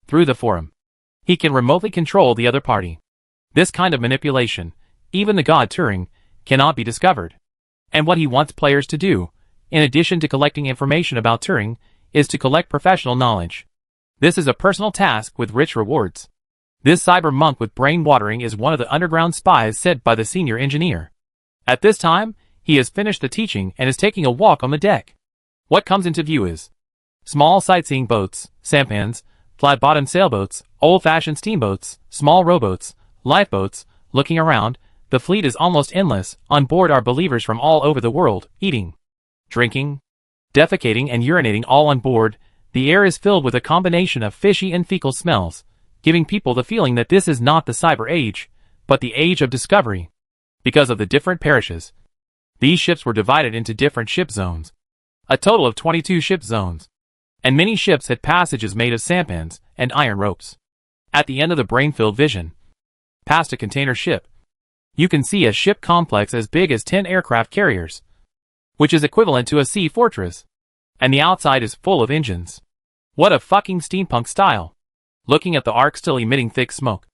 Through the forum, he can remotely control the other party. This kind of manipulation, even the god Turing, cannot be discovered. And what he wants players to do, in addition to collecting information about Turing, is to collect professional knowledge. This is a personal task with rich rewards. This cyber monk with brain watering is one of the underground spies sent by the senior engineer. At this time, he has finished the teaching and is taking a walk on the deck. What comes into view is small sightseeing boats, sampans, flat-bottomed sailboats, old-fashioned steamboats, small rowboats, lifeboats. Looking around, the fleet is almost endless. On board are believers from all over the world, eating, drinking, defecating and urinating all on board. The air is filled with a combination of fishy and fecal smells, giving people the feeling that this is not the cyber age, but the age of discovery. Because of the different parishes, these ships were divided into different ship zones. A total of 22 ship zones. And many ships had passages made of sampans and iron ropes. At the end of the brain-filled vision, past a container ship, you can see a ship complex as big as 10 aircraft carriers, which is equivalent to a sea fortress. And the outside is full of engines. What a fucking steampunk style. Looking at the arc still emitting thick smoke,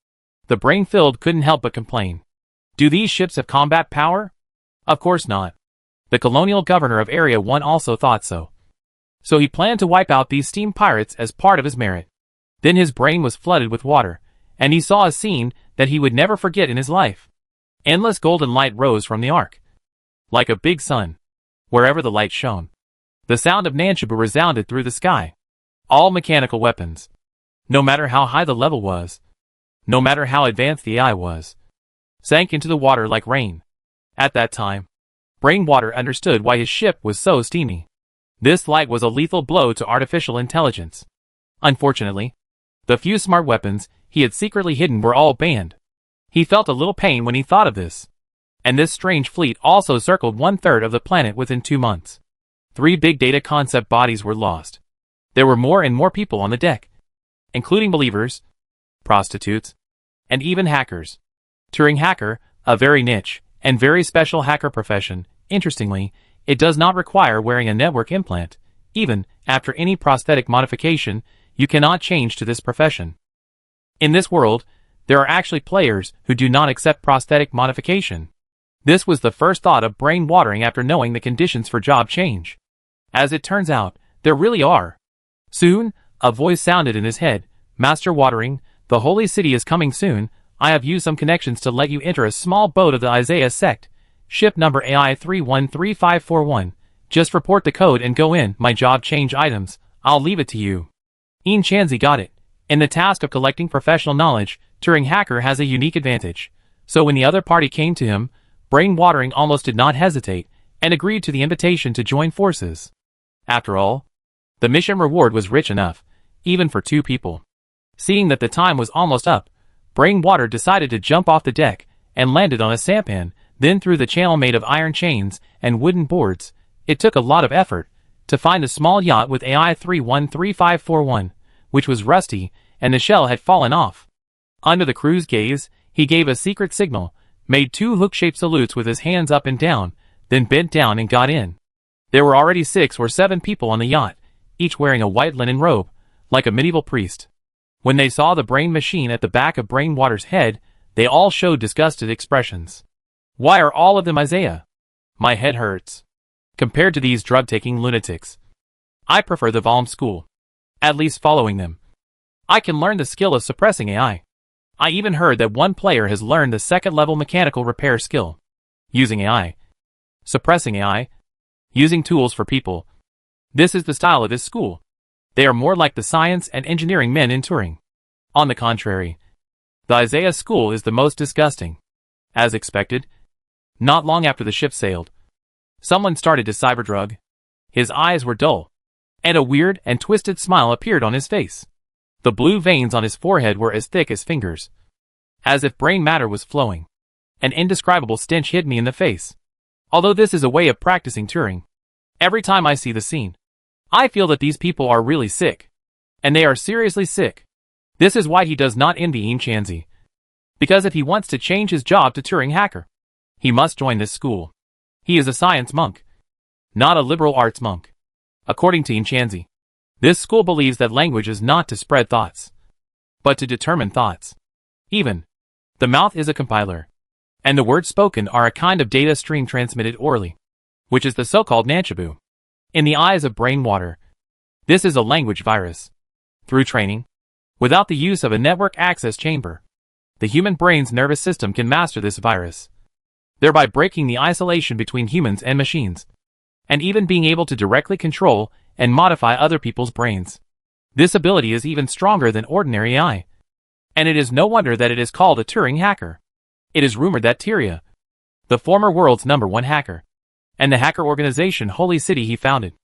the brain-filled couldn't help but complain. Do these ships have combat power? Of course not. The colonial governor of Area 1 also thought so. So he planned to wipe out these steam pirates as part of his merit. Then his brain was flooded with water, and he saw a scene that he would never forget in his life. Endless golden light rose from the ark, like a big sun, wherever the light shone. The sound of Nanshabu resounded through the sky. All mechanical weapons, no matter how high the level was, no matter how advanced the AI was, sank into the water like rain. At that time, Brainwater understood why his ship was so steamy. This light was a lethal blow to artificial intelligence. Unfortunately, the few smart weapons he had secretly hidden were all banned. He felt a little pain when he thought of this. And this strange fleet also circled 1/3 of the planet within 2 months. 3 big data concept bodies were lost. There were more and more people on the deck, including believers, prostitutes, and even hackers. Turing hacker, a very niche and very special hacker profession. Interestingly, it does not require wearing a network implant. Even after any prosthetic modification, you cannot change to this profession. In this world, there are actually players who do not accept prosthetic modification. This was the first thought of brain watering after knowing the conditions for job change. As it turns out, there really are. Soon, a voice sounded in his head. Master Watering, the holy city is coming soon. I have used some connections to let you enter a small boat of the Isaiah sect. Ship number AI313541. Just report the code and go in. My job change items. I'll leave it to you. Ian Chanzi got it. In the task of collecting professional knowledge, Turing hacker has a unique advantage. So when the other party came to him, Brain Watering almost did not hesitate, and agreed to the invitation to join forces. After all, the mission reward was rich enough, even for 2 people. Seeing that the time was almost up, Brainwater decided to jump off the deck, and landed on a sampan, then through the channel made of iron chains and wooden boards. It took a lot of effort to find a small yacht with AI313541, which was rusty, and the shell had fallen off. Under the crew's gaze, he gave a secret signal, made 2 hook-shaped salutes with his hands up and down, then bent down and got in. There were already 6 or 7 people on the yacht, each wearing a white linen robe, like a medieval priest. When they saw the brain machine at the back of Brainwater's head, they all showed disgusted expressions. Why are all of them Isaiah? My head hurts. Compared to these drug-taking lunatics, I prefer the Valm school. At least following them, I can learn the skill of suppressing AI. I even heard that one player has learned the 2nd-level mechanical repair skill. Using AI. Suppressing AI. Using tools for people. This is the style of this school. They are more like the science and engineering men in Turing. On the contrary, the Isaiah school is the most disgusting. As expected, not long after the ship sailed, someone started to cyberdrug. His eyes were dull, and a weird and twisted smile appeared on his face. The blue veins on his forehead were as thick as fingers, as if brain matter was flowing. An indescribable stench hit me in the face. Although this is a way of practicing Turing, every time I see the scene, I feel that these people are really sick. And they are seriously sick. This is why he does not envy Ian Chanzi. Because if he wants to change his job to Turing hacker, he must join this school. He is a science monk, not a liberal arts monk. According to Ian Chanzi, this school believes that language is not to spread thoughts, but to determine thoughts. Even, the mouth is a compiler, and the words spoken are a kind of data stream transmitted orally, which is the so-called Nanshabu. In the eyes of Brainwater, this is a language virus. Through training, without the use of a network access chamber, the human brain's nervous system can master this virus, thereby breaking the isolation between humans and machines, and even being able to directly control and modify other people's brains. This ability is even stronger than ordinary AI, and it is no wonder that it is called a Turing hacker. It is rumored that Tyria, the former world's #1 hacker, and the hacker organization Holy City he founded,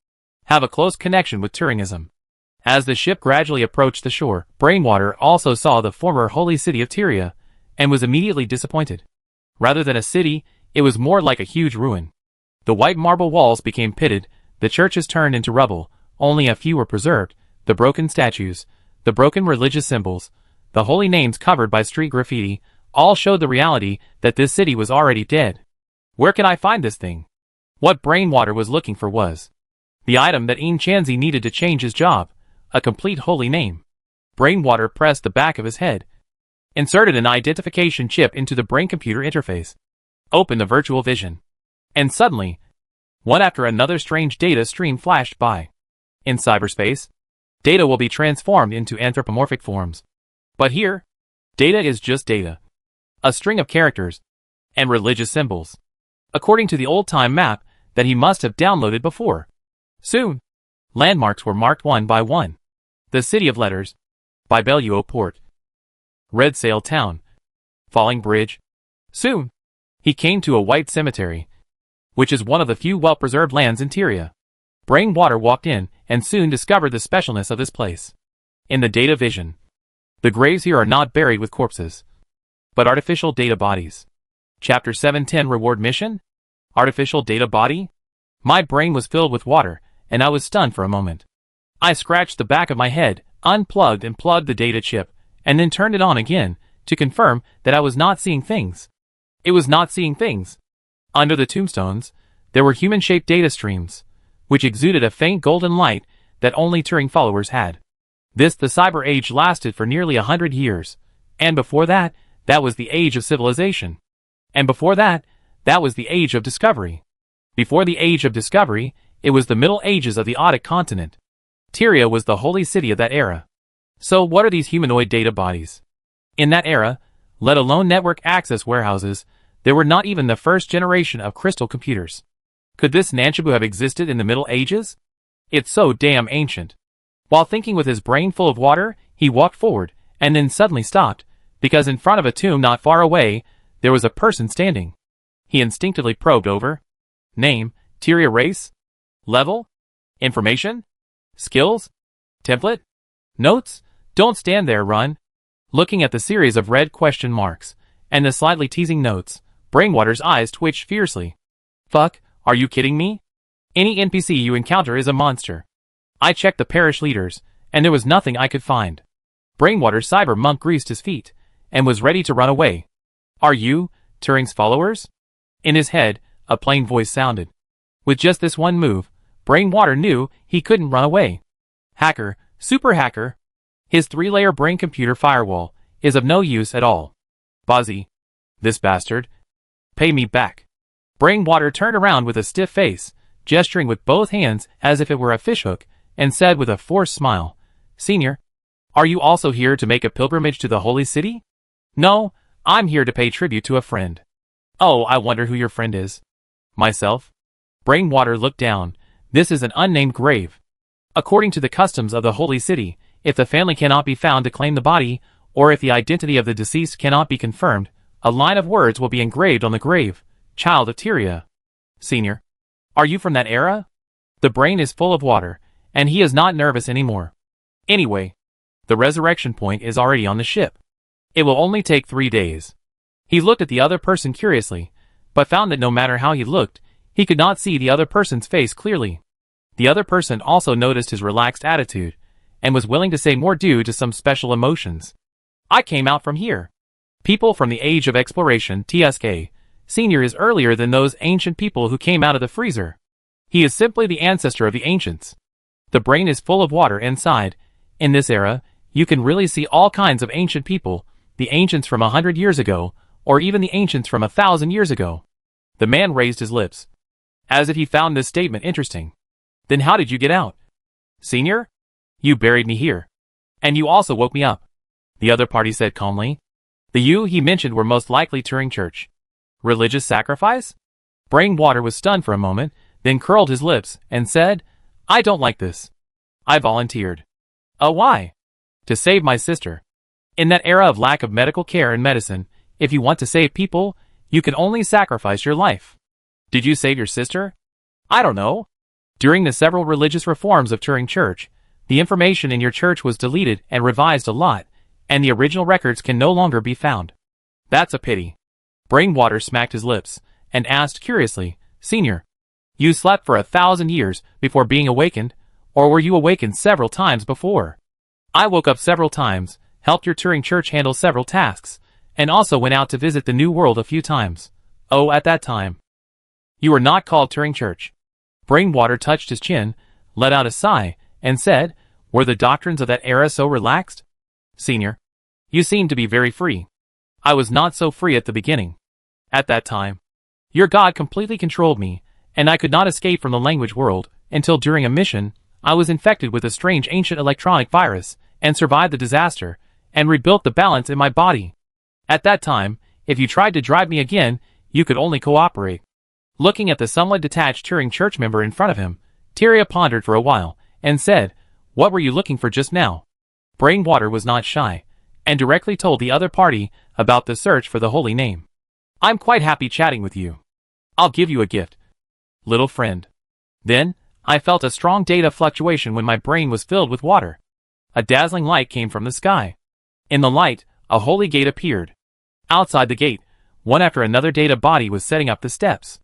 have a close connection with Turingism. As the ship gradually approached the shore, Brainwater also saw the former Holy City of Tyria, and was immediately disappointed. Rather than a city, it was more like a huge ruin. The white marble walls became pitted, the churches turned into rubble, only a few were preserved, the broken statues, the broken religious symbols, the holy names covered by street graffiti, all showed the reality that this city was already dead. Where can I find this thing? What Brainwater was looking for was the item that Ian Chanzi needed to change his job, a complete holy name. Brainwater pressed the back of his head, inserted an identification chip into the brain-computer interface, opened the virtual vision, and suddenly, one after another strange data stream flashed by. In cyberspace, data will be transformed into anthropomorphic forms. But here, Data is just data. A string of characters and religious symbols, according to the old-time map that he must have downloaded before. Soon, landmarks were marked one by one. The City of Letters, by Belluo Port. Red Sail Town, Falling Bridge. Soon, he came to a white cemetery, which is one of the few well-preserved lands in Tyria. Brainwater walked in and soon discovered the specialness of this place. In the data vision, the graves here are not buried with corpses, but artificial data bodies. Chapter 710 Reward Mission? Artificial data body? My brain was filled with water, and I was stunned for a moment. I scratched the back of my head, unplugged and plugged the data chip, and then turned it on again to confirm that I was not seeing things. It was not seeing things. Under the tombstones, there were human-shaped data streams, which exuded a faint golden light that only Turing followers had. The cyber age lasted for nearly 100 years, and before that, that was the age of civilization. And before that, that was the age of discovery. Before the age of discovery, it was the Middle Ages of the Autic continent. Tyria was the holy city of that era. So what are these humanoid data bodies? In that era, let alone network access warehouses, there were not even the first generation of crystal computers. Could this Nanchabu have existed in the Middle Ages? It's so damn ancient. While thinking with his brain full of water, he walked forward, and then suddenly stopped, because in front of a tomb not far away, there was a person standing. He instinctively probed over. Name, Tyria race, level, information, skills, template, notes, don't stand there, run. Looking at the series of red question marks, and the slightly teasing notes, Brainwater's eyes twitched fiercely. Fuck, are you kidding me? Any NPC you encounter is a monster. I checked the parish leaders, and there was nothing I could find. Brainwater's cyber monk greased his feet, and was ready to run away. Are you, Turing's followers? In his head, a plain voice sounded. With just this one move, Brainwater knew he couldn't run away. Hacker, super hacker. His 3-layer brain computer firewall is of no use at all. Bozzy. This bastard. Pay me back. Brainwater turned around with a stiff face, gesturing with both hands as if it were a fishhook, and said with a forced smile, Senior, are you also here to make a pilgrimage to the holy city? No, I'm here to pay tribute to a friend. Oh, I wonder who your friend is. Myself? Brainwater looked down. This is an unnamed grave. According to the customs of the holy city, if the family cannot be found to claim the body, or if the identity of the deceased cannot be confirmed, a line of words will be engraved on the grave. Child of Tyria. Senior, are you from that era? The brain is full of water, and he is not nervous anymore. Anyway, the resurrection point is already on the ship. It will only take 3 days. He looked at the other person curiously, but found that no matter how he looked, he could not see the other person's face clearly. The other person also noticed his relaxed attitude, and was willing to say more due to some special emotions. I came out from here. People from the age of exploration, TSK, Senior is earlier than those ancient people who came out of the freezer. He is simply the ancestor of the ancients. The brain is full of water inside. In this era, you can really see all kinds of ancient people, the ancients from 100 years ago, or even the ancients from 1,000 years ago. The man raised his lips, as if he found this statement interesting. Then how did you get out? Senior? You buried me here. And you also woke me up. The other party said calmly. The you he mentioned were most likely Turing Church. Religious sacrifice? Brainwater was stunned for a moment, then curled his lips, and said, I don't like this. I volunteered. Why? To save my sister. In that era of lack of medical care and medicine, if you want to save people, you can only sacrifice your life. Did you save your sister? I don't know. During the several religious reforms of Turing Church, the information in your church was deleted and revised a lot, and the original records can no longer be found. That's a pity. Brainwater smacked his lips, and asked curiously, Senior, you slept for 1,000 years before being awakened, or were you awakened several times before? I woke up several times, helped your Turing Church handle several tasks, and also went out to visit the New World a few times. Oh, at that time. You were not called Turing Church. Brainwater touched his chin, let out a sigh, and said, were the doctrines of that era so relaxed? Senior, you seem to be very free. I was not so free at the beginning. At that time, your god completely controlled me, and I could not escape from the language world, until during a mission, I was infected with a strange ancient electronic virus, and survived the disaster, and rebuilt the balance in my body. At that time, if you tried to drive me again, you could only cooperate. Looking at the somewhat detached Turing church member in front of him, Tyria pondered for a while, and said, "What were you looking for just now?" Brainwater was not shy, and directly told the other party about the search for the holy name. "I'm quite happy chatting with you. I'll give you a gift, little friend." Then, I felt a strong data fluctuation when my brain was filled with water. A dazzling light came from the sky. In the light, a holy gate appeared. Outside the gate, one after another data body was setting up the steps.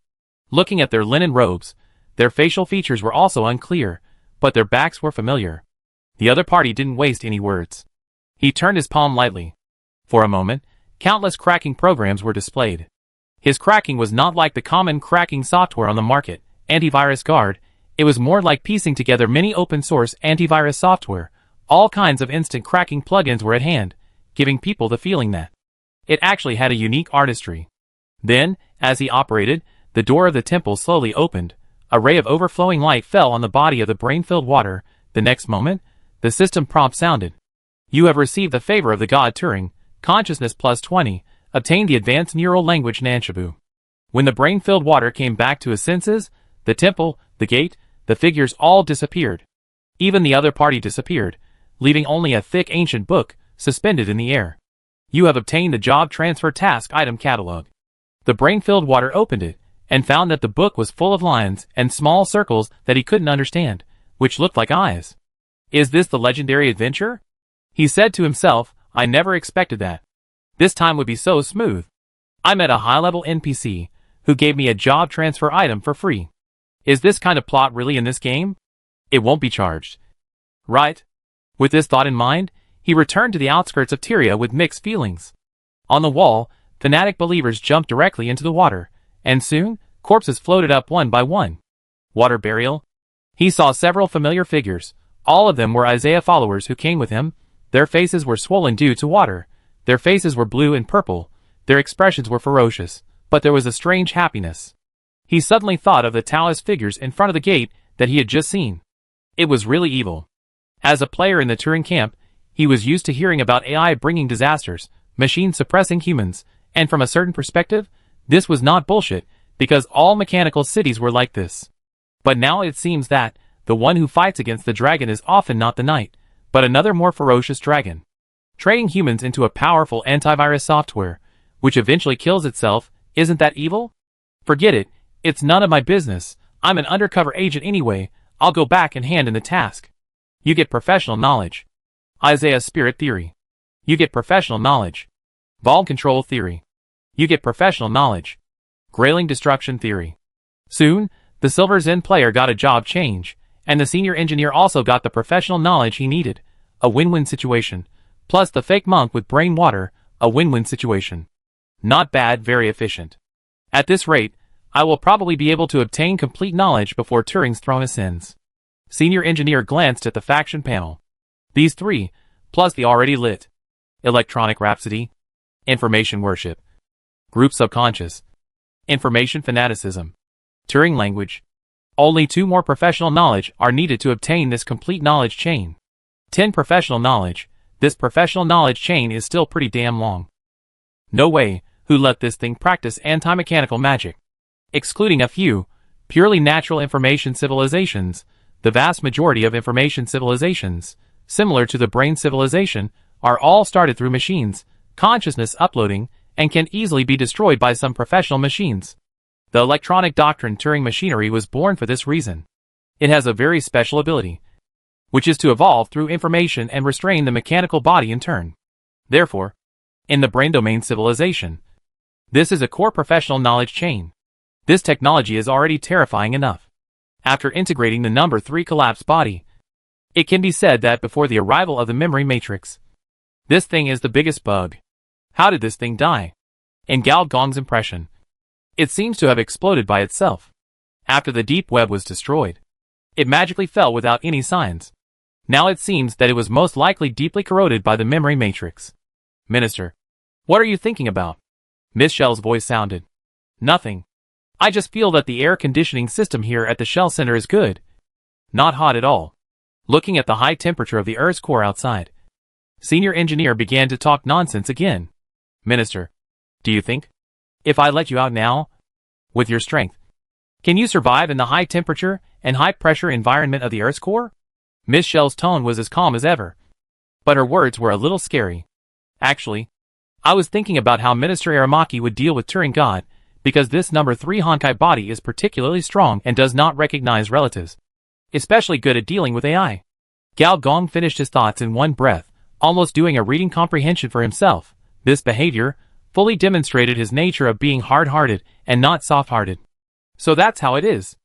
Looking at their linen robes, their facial features were also unclear, but their backs were familiar. The other party didn't waste any words. He turned his palm lightly. For a moment, countless cracking programs were displayed. His cracking was not like the common cracking software on the market, Antivirus Guard. It was more like piecing together many open-source antivirus software. All kinds of instant cracking plugins were at hand, giving people the feeling that it actually had a unique artistry. Then, as he operated, the door of the temple slowly opened. A ray of overflowing light fell on the body of the brain-filled water. The next moment, the system prompt sounded. "You have received the favor of the god Turing, consciousness plus 20, obtain the advanced neural language Nanshabu." When the brain-filled water came back to his senses, the temple, the gate, the figures all disappeared. Even the other party disappeared, leaving only a thick ancient book suspended in the air. "You have obtained the job transfer task item catalog." The brain-filled water opened it, and found that the book was full of lines and small circles that he couldn't understand, which looked like eyes. "Is this the legendary adventure?" he said to himself. "I never expected that. This time would be so smooth. I met a high-level NPC, who gave me a job transfer item for free. Is this kind of plot really in this game? It won't be charged, right?" With this thought in mind, he returned to the outskirts of Tyria with mixed feelings. On the wall, fanatic believers jumped directly into the water, and soon, corpses floated up one by one. Water burial? He saw several familiar figures. All of them were Isaiah followers who came with him. Their faces were swollen due to water. Their faces were blue and purple. Their expressions were ferocious, but there was a strange happiness. He suddenly thought of the Taoist figures in front of the gate that he had just seen. It was really evil. As a player in the Turing camp, he was used to hearing about AI bringing disasters, machines suppressing humans, and from a certain perspective, this was not bullshit, because all mechanical cities were like this. But now it seems that the one who fights against the dragon is often not the knight, but another more ferocious dragon. Trading humans into a powerful antivirus software, which eventually kills itself, isn't that evil? Forget it, it's none of my business. I'm an undercover agent anyway. I'll go back and hand in the task. You get professional knowledge. Isaiah's spirit theory. You get professional knowledge. Vol control theory. You get professional knowledge. Grayling destruction theory. Soon, the Silver Zen player got a job change, and the senior engineer also got the professional knowledge he needed. A win-win situation. Plus the fake monk with brain water, a win-win situation. Not bad, very efficient. At this rate, I will probably be able to obtain complete knowledge before Turing's throne ascends. Senior engineer glanced at the faction panel. These three, plus the already lit electronic rhapsody, information worship, group subconscious, information fanaticism, Turing language. Only 2 more professional knowledge are needed to obtain this complete knowledge chain. 10 professional knowledge. This professional knowledge chain is still pretty damn long. No way, who let this thing practice anti-mechanical magic? Excluding a few, purely natural information civilizations, the vast majority of information civilizations, similar to the brain civilization, are all started through machines, consciousness uploading, and can easily be destroyed by some professional machines. The electronic doctrine Turing machinery was born for this reason. It has a very special ability, which is to evolve through information and restrain the mechanical body in turn. Therefore, in the brain domain civilization, this is a core professional knowledge chain. This technology is already terrifying enough. After integrating the number 3 collapsed body, it can be said that before the arrival of the memory matrix, this thing is the biggest bug. How did this thing die? In Gao Gong's impression, it seems to have exploded by itself. After the deep web was destroyed, it magically fell without any signs. Now it seems that it was most likely deeply corroded by the memory matrix. Minister, what are you thinking about? Miss Shell's voice sounded. Nothing. I just feel that the air conditioning system here at the Shell Center is good. Not hot at all. Looking at the high temperature of the Earth's core outside, Senior engineer began to talk nonsense again. Minister, do you think, if I let you out now, with your strength, can you survive in the high temperature and high pressure environment of the Earth's core? Miss Shell's tone was as calm as ever, but her words were a little scary. Actually, I was thinking about how Minister Aramaki would deal with Turing God, because this number 3 Honkai body is particularly strong and does not recognize relatives, especially good at dealing with AI. Gao Gong finished his thoughts in one breath, almost doing a reading comprehension for himself. This behavior fully demonstrated his nature of being hard-hearted and not soft-hearted. So that's how it is.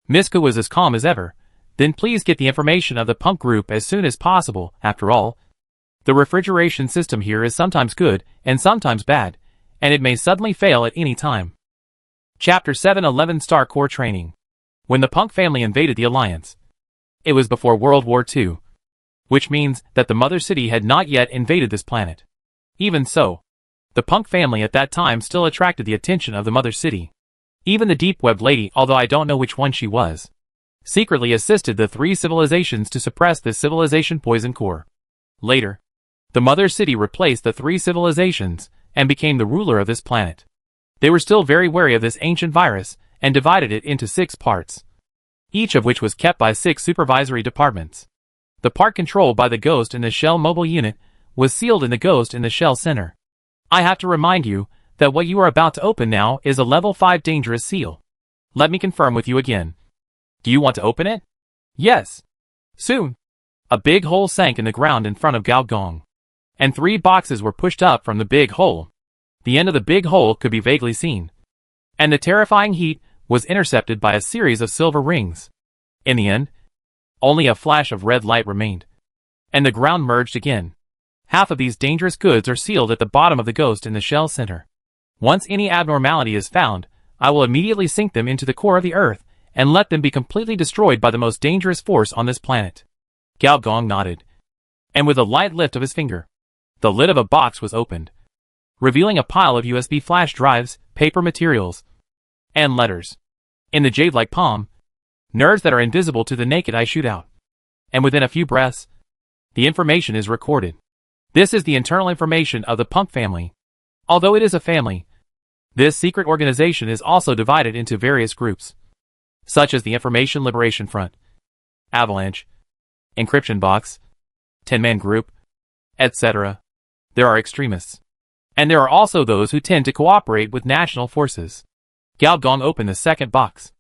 Miska was as calm as ever. Then please get the information of the punk group as soon as possible. After all, the refrigeration system here is sometimes good and sometimes bad, and it may suddenly fail at any time. Chapter 711 Star Core Training. When the punk family invaded the Alliance, it was before World War II, which means that the Mother City had not yet invaded this planet. Even so, the punk family at that time still attracted the attention of the Mother City. Even the Deep Web Lady, although I don't know which one she was, secretly assisted the 3 civilizations to suppress this civilization poison core. Later, the Mother City replaced the 3 civilizations and became the ruler of this planet. They were still very wary of this ancient virus and divided it into 6 parts, each of which was kept by 6 supervisory departments. The part controlled by the Ghost in the Shell mobile unit was sealed in the Ghost in the Shell Center. I have to remind you that what you are about to open now is a level 5 dangerous seal. Let me confirm with you again. Do you want to open it? Yes. Soon. A big hole sank in the ground in front of Gao Gong, and 3 boxes were pushed up from the big hole. The end of the big hole could be vaguely seen, and the terrifying heat was intercepted by a series of silver rings. In the end, only a flash of red light remained, and the ground merged again. Half of these dangerous goods are sealed at the bottom of the Ghost in the Shell Center. Once any abnormality is found, I will immediately sink them into the core of the Earth and let them be completely destroyed by the most dangerous force on this planet. Gao Gong nodded, and with a light lift of his finger, the lid of a box was opened, revealing a pile of USB flash drives, paper materials, and letters. In the jade-like palm, nerves that are invisible to the naked eye shoot out, and within a few breaths, the information is recorded. This is the internal information of the punk family. Although it is a family, this secret organization is also divided into various groups, such as the Information Liberation Front, Avalanche, Encryption Box, 10-Man Group, etc. There are extremists, and there are also those who tend to cooperate with national forces. Gao Gong opened the second box.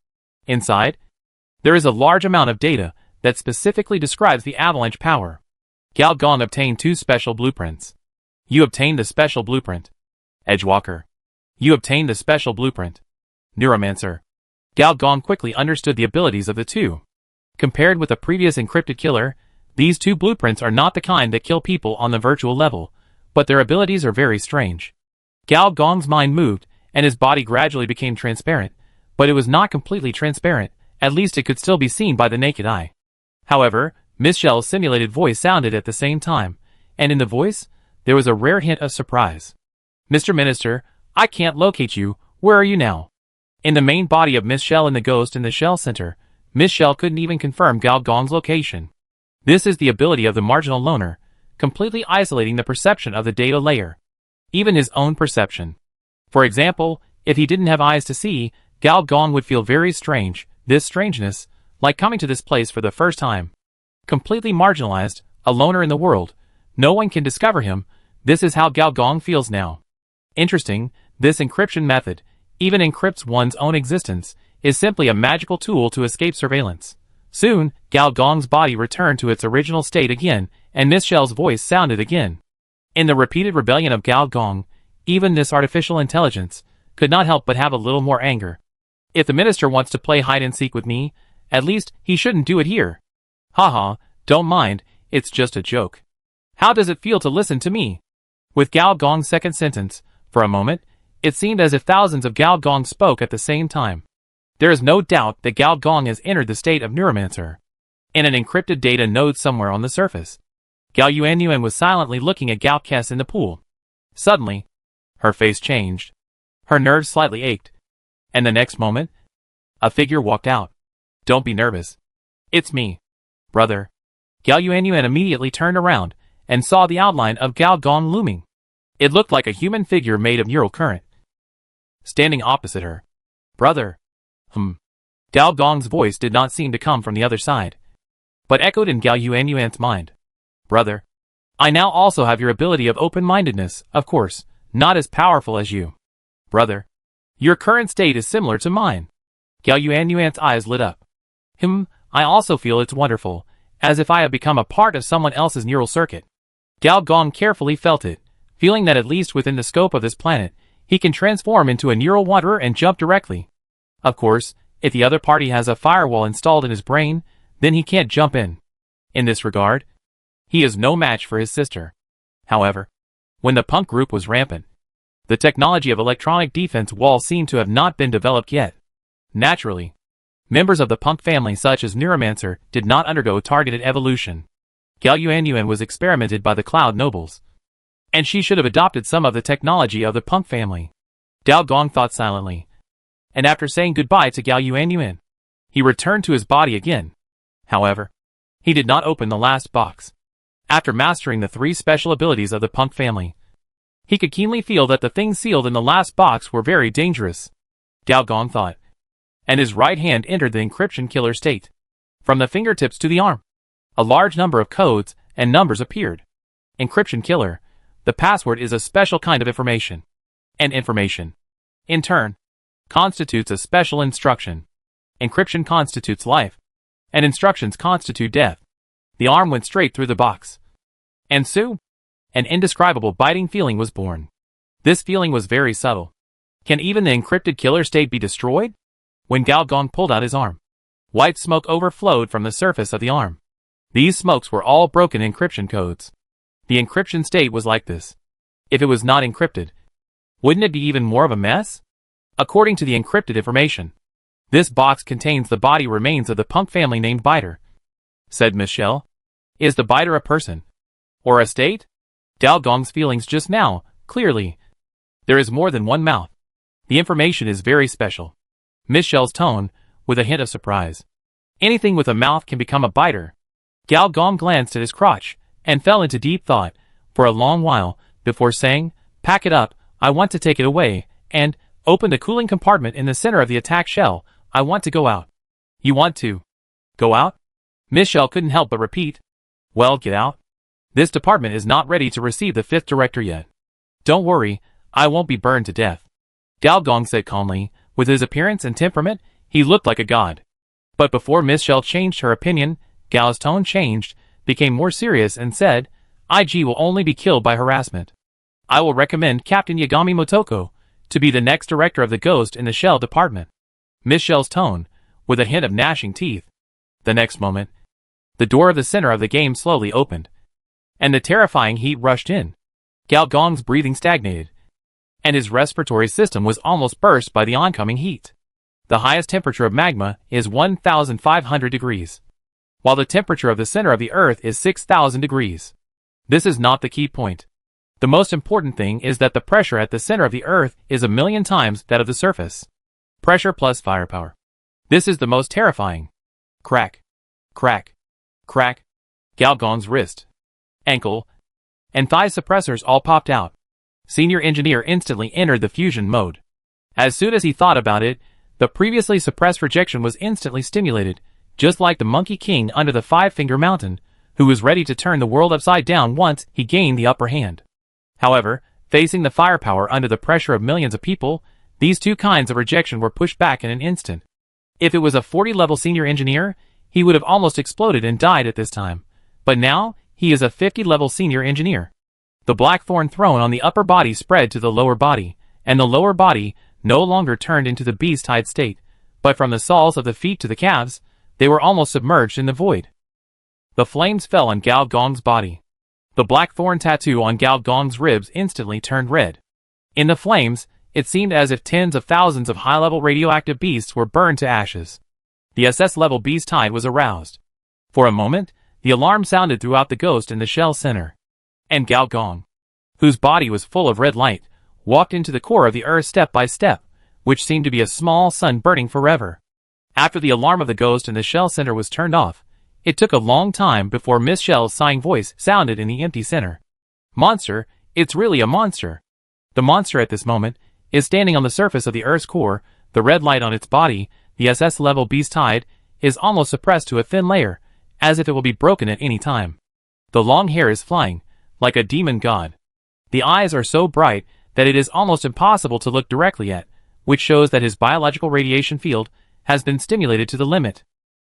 Inside, there is a large amount of data that specifically describes the Avalanche power. Gao Gong obtained 2 special blueprints. You obtained the special blueprint, Edgewalker. You obtained the special blueprint, Neuromancer. Gao Gong quickly understood the abilities of the 2. Compared with the previous encrypted killer, these 2 blueprints are not the kind that kill people on the virtual level, but their abilities are very strange. Gao Gong's mind moved, and his body gradually became transparent, but it was not completely transparent. At least it could still be seen by the naked eye. However, Miss Shell's simulated voice sounded at the same time, and in the voice, there was a rare hint of surprise. Mr. Minister, I can't locate you. Where are you now? In the main body of Miss Shell in the Ghost in the Shell Center, Miss Shell couldn't even confirm Gao Gong's location. This is the ability of the marginal loner, completely isolating the perception of the data layer, even his own perception. For example, if he didn't have eyes to see, Gao Gong would feel very strange. This strangeness, like coming to this place for the first time. Completely marginalized, a loner in the world. No one can discover him. This is how Gao Gong feels now. Interesting, this encryption method, even encrypts one's own existence, is simply a magical tool to escape surveillance. Soon, Gao Gong's body returned to its original state again, and Miss Shell's voice sounded again. In the repeated rebellion of Gao Gong, even this artificial intelligence could not help but have a little more anger. If the minister wants to play hide-and-seek with me, at least he shouldn't do it here. Haha, don't mind, it's just a joke. How does it feel to listen to me? With Gao Gong's second sentence, for a moment, it seemed as if thousands of Gao Gong spoke at the same time. There is no doubt that Gao Gong has entered the state of Neuromancer, in an encrypted data node somewhere on the surface. Gao Yuanyuan was silently looking at Gao Kes in the pool. Suddenly, her face changed. Her nerves slightly ached. And the next moment, a figure walked out. Don't be nervous. It's me, brother. Gao Yuanyuan immediately turned around, and saw the outline of Gao Gong looming. It looked like a human figure made of neural current, standing opposite her. "Brother." Gao Gong's voice did not seem to come from the other side, but echoed in Gao Yuanyuan's mind. "Brother. I now also have your ability of open-mindedness, of course, not as powerful as you. Brother. Your current state is similar to mine." Gao Yuanyuan's eyes lit up. I also feel it's wonderful, as if I have become a part of someone else's neural circuit." Gao Gong carefully felt it, feeling that at least within the scope of this planet, he can transform into a neural wanderer and jump directly. Of course, if the other party has a firewall installed in his brain, then he can't jump in. In this regard, he is no match for his sister. However, when the punk group was rampant, the technology of electronic defense wall seemed to have not been developed yet. Naturally, members of the punk family such as Neuromancer did not undergo targeted evolution. Gao Yuanyuan was experimented by the Cloud Nobles, and she should have adopted some of the technology of the punk family. Gao Gong thought silently, and after saying goodbye to Gao Yuanyuan, he returned to his body again. However, he did not open the last box. After mastering the 3 special abilities of the punk family, he could keenly feel that the things sealed in the last box were very dangerous. Gao Gong thought, and his right hand entered the encryption killer state. From the fingertips to the arm, a large number of codes and numbers appeared. Encryption killer. The password is a special kind of information. And information, in turn, constitutes a special instruction. Encryption constitutes life, and instructions constitute death. The arm went straight through the box. And so, an indescribable biting feeling was born. This feeling was very subtle. Can even the encrypted killer state be destroyed? When Gao Gong pulled out his arm, white smoke overflowed from the surface of the arm. These smokes were all broken encryption codes. The encryption state was like this. If it was not encrypted, wouldn't it be even more of a mess? According to the encrypted information, this box contains the body remains of the punk family named Biter, said Michelle. Is the Biter a person? Or a state? Gao Gong's feelings just now, clearly. There is more than one mouth. The information is very special. Michelle's tone, with a hint of surprise. Anything with a mouth can become a biter. Gao Gong glanced at his crotch, and fell into deep thought, for a long while, before saying, "Pack it up, I want to take it away," and opened a cooling compartment in the center of the attack shell. "I want to go out." "You want to go out?" Michelle couldn't help but repeat. "Well, get out. This department is not ready to receive the 5th director yet. Don't worry, I won't be burned to death." Gao Gong said calmly. With his appearance and temperament, he looked like a god. But before Michelle changed her opinion, Gao's tone changed, became more serious and said, "IG will only be killed by harassment. I will recommend Captain Yagami Motoko to be the next director of the Ghost in the Shell department." Michelle's tone, with a hint of gnashing teeth. The next moment, the door of the center of the game slowly opened, and the terrifying heat rushed in. Gao Gong's breathing stagnated, and his respiratory system was almost burst by the oncoming heat. The highest temperature of magma is 1,500 degrees, while the temperature of the center of the Earth is 6,000 degrees. This is not the key point. The most important thing is that the pressure at the center of the Earth is 1,000,000 times that of the surface. Pressure plus firepower. This is the most terrifying. Crack. Crack. Crack. Gao Gong's wrist, ankle, and thigh suppressors all popped out. Senior Engineer instantly entered the fusion mode. As soon as he thought about it, the previously suppressed rejection was instantly stimulated, just like the Monkey King under the Five-Finger Mountain, who was ready to turn the world upside down once he gained the upper hand. However, facing the firepower under the pressure of millions of people, these two kinds of rejection were pushed back in an instant. If it was a 40-level Senior Engineer, he would have almost exploded and died at this time. But now, he is a 50-level Senior Engineer. The blackthorn thrown on the upper body spread to the lower body, and the lower body no longer turned into the beast-tide state, but from the soles of the feet to the calves, they were almost submerged in the void. The flames fell on Gao Gong's body. The blackthorn tattoo on Gao Gong's ribs instantly turned red. In the flames, it seemed as if tens of thousands of high-level radioactive beasts were burned to ashes. The SS-level beast-tide was aroused. For a moment, the alarm sounded throughout the Ghost in the Shell Center. And Gao Gong, whose body was full of red light, walked into the core of the Earth step by step, which seemed to be a small sun burning forever. After the alarm of the Ghost in the Shell Center was turned off, It took a long time before Miss Shell's sighing voice sounded in the empty center. Monster, it's really a monster. The monster at this moment is standing on the surface of the Earth's core, the red light on its body, the SS-level beast tide, is almost suppressed to a thin layer, as if it will be broken at any time. The long hair is flying, like a demon god. The eyes are so bright that it is almost impossible to look directly at, which shows that his biological radiation field has been stimulated to the limit.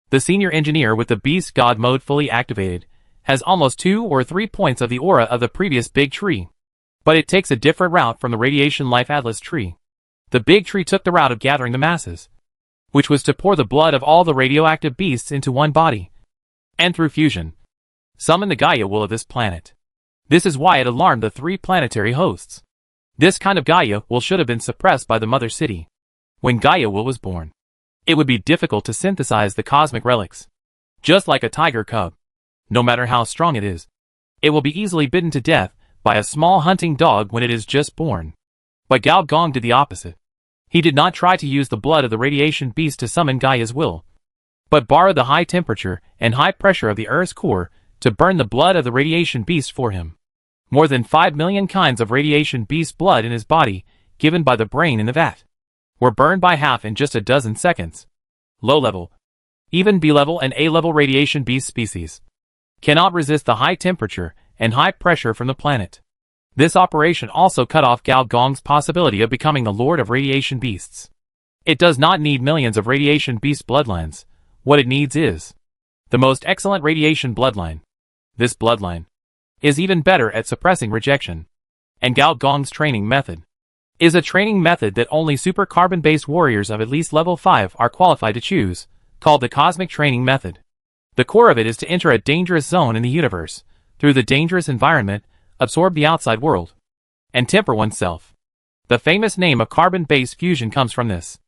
The senior engineer with the beast god mode fully activated has almost 2 or 3 points of the aura of the previous big tree. But it takes a different route from the radiation life atlas tree. The big tree took the route of gathering the masses, which was to pour the blood of all the radioactive beasts into one body, and through fusion, summon the Gaia will of this planet. This is why it alarmed the 3 planetary hosts. This kind of Gaia will should have been suppressed by the mother city. When Gaia will was born, it would be difficult to synthesize the cosmic relics. Just like a tiger cub, no matter how strong it is, it will be easily bitten to death by a small hunting dog when it is just born. But Gao Gong did the opposite. He did not try to use the blood of the radiation beast to summon Gaia's will, but borrowed the high temperature and high pressure of the Earth's core to burn the blood of the radiation beast for him. More than 5 million kinds of radiation beast blood in his body, given by the brain in the vat, were burned by half in just a dozen seconds. Low-level, even B-level and A-level radiation beast species cannot resist the high temperature and high pressure from the planet. This operation also cut off Gao Gong's possibility of becoming the Lord of Radiation Beasts. It does not need millions of radiation beast bloodlines. What it needs is the most excellent radiation bloodline. This bloodline is even better at suppressing rejection. And Gao Gong's training method is a training method that only super carbon-based warriors of at least level 5 are qualified to choose, called the Cosmic Training Method. The core of it is to enter a dangerous zone in the universe, through the dangerous environment, absorb the outside world, and temper oneself. The famous name of carbon-based fusion comes from this.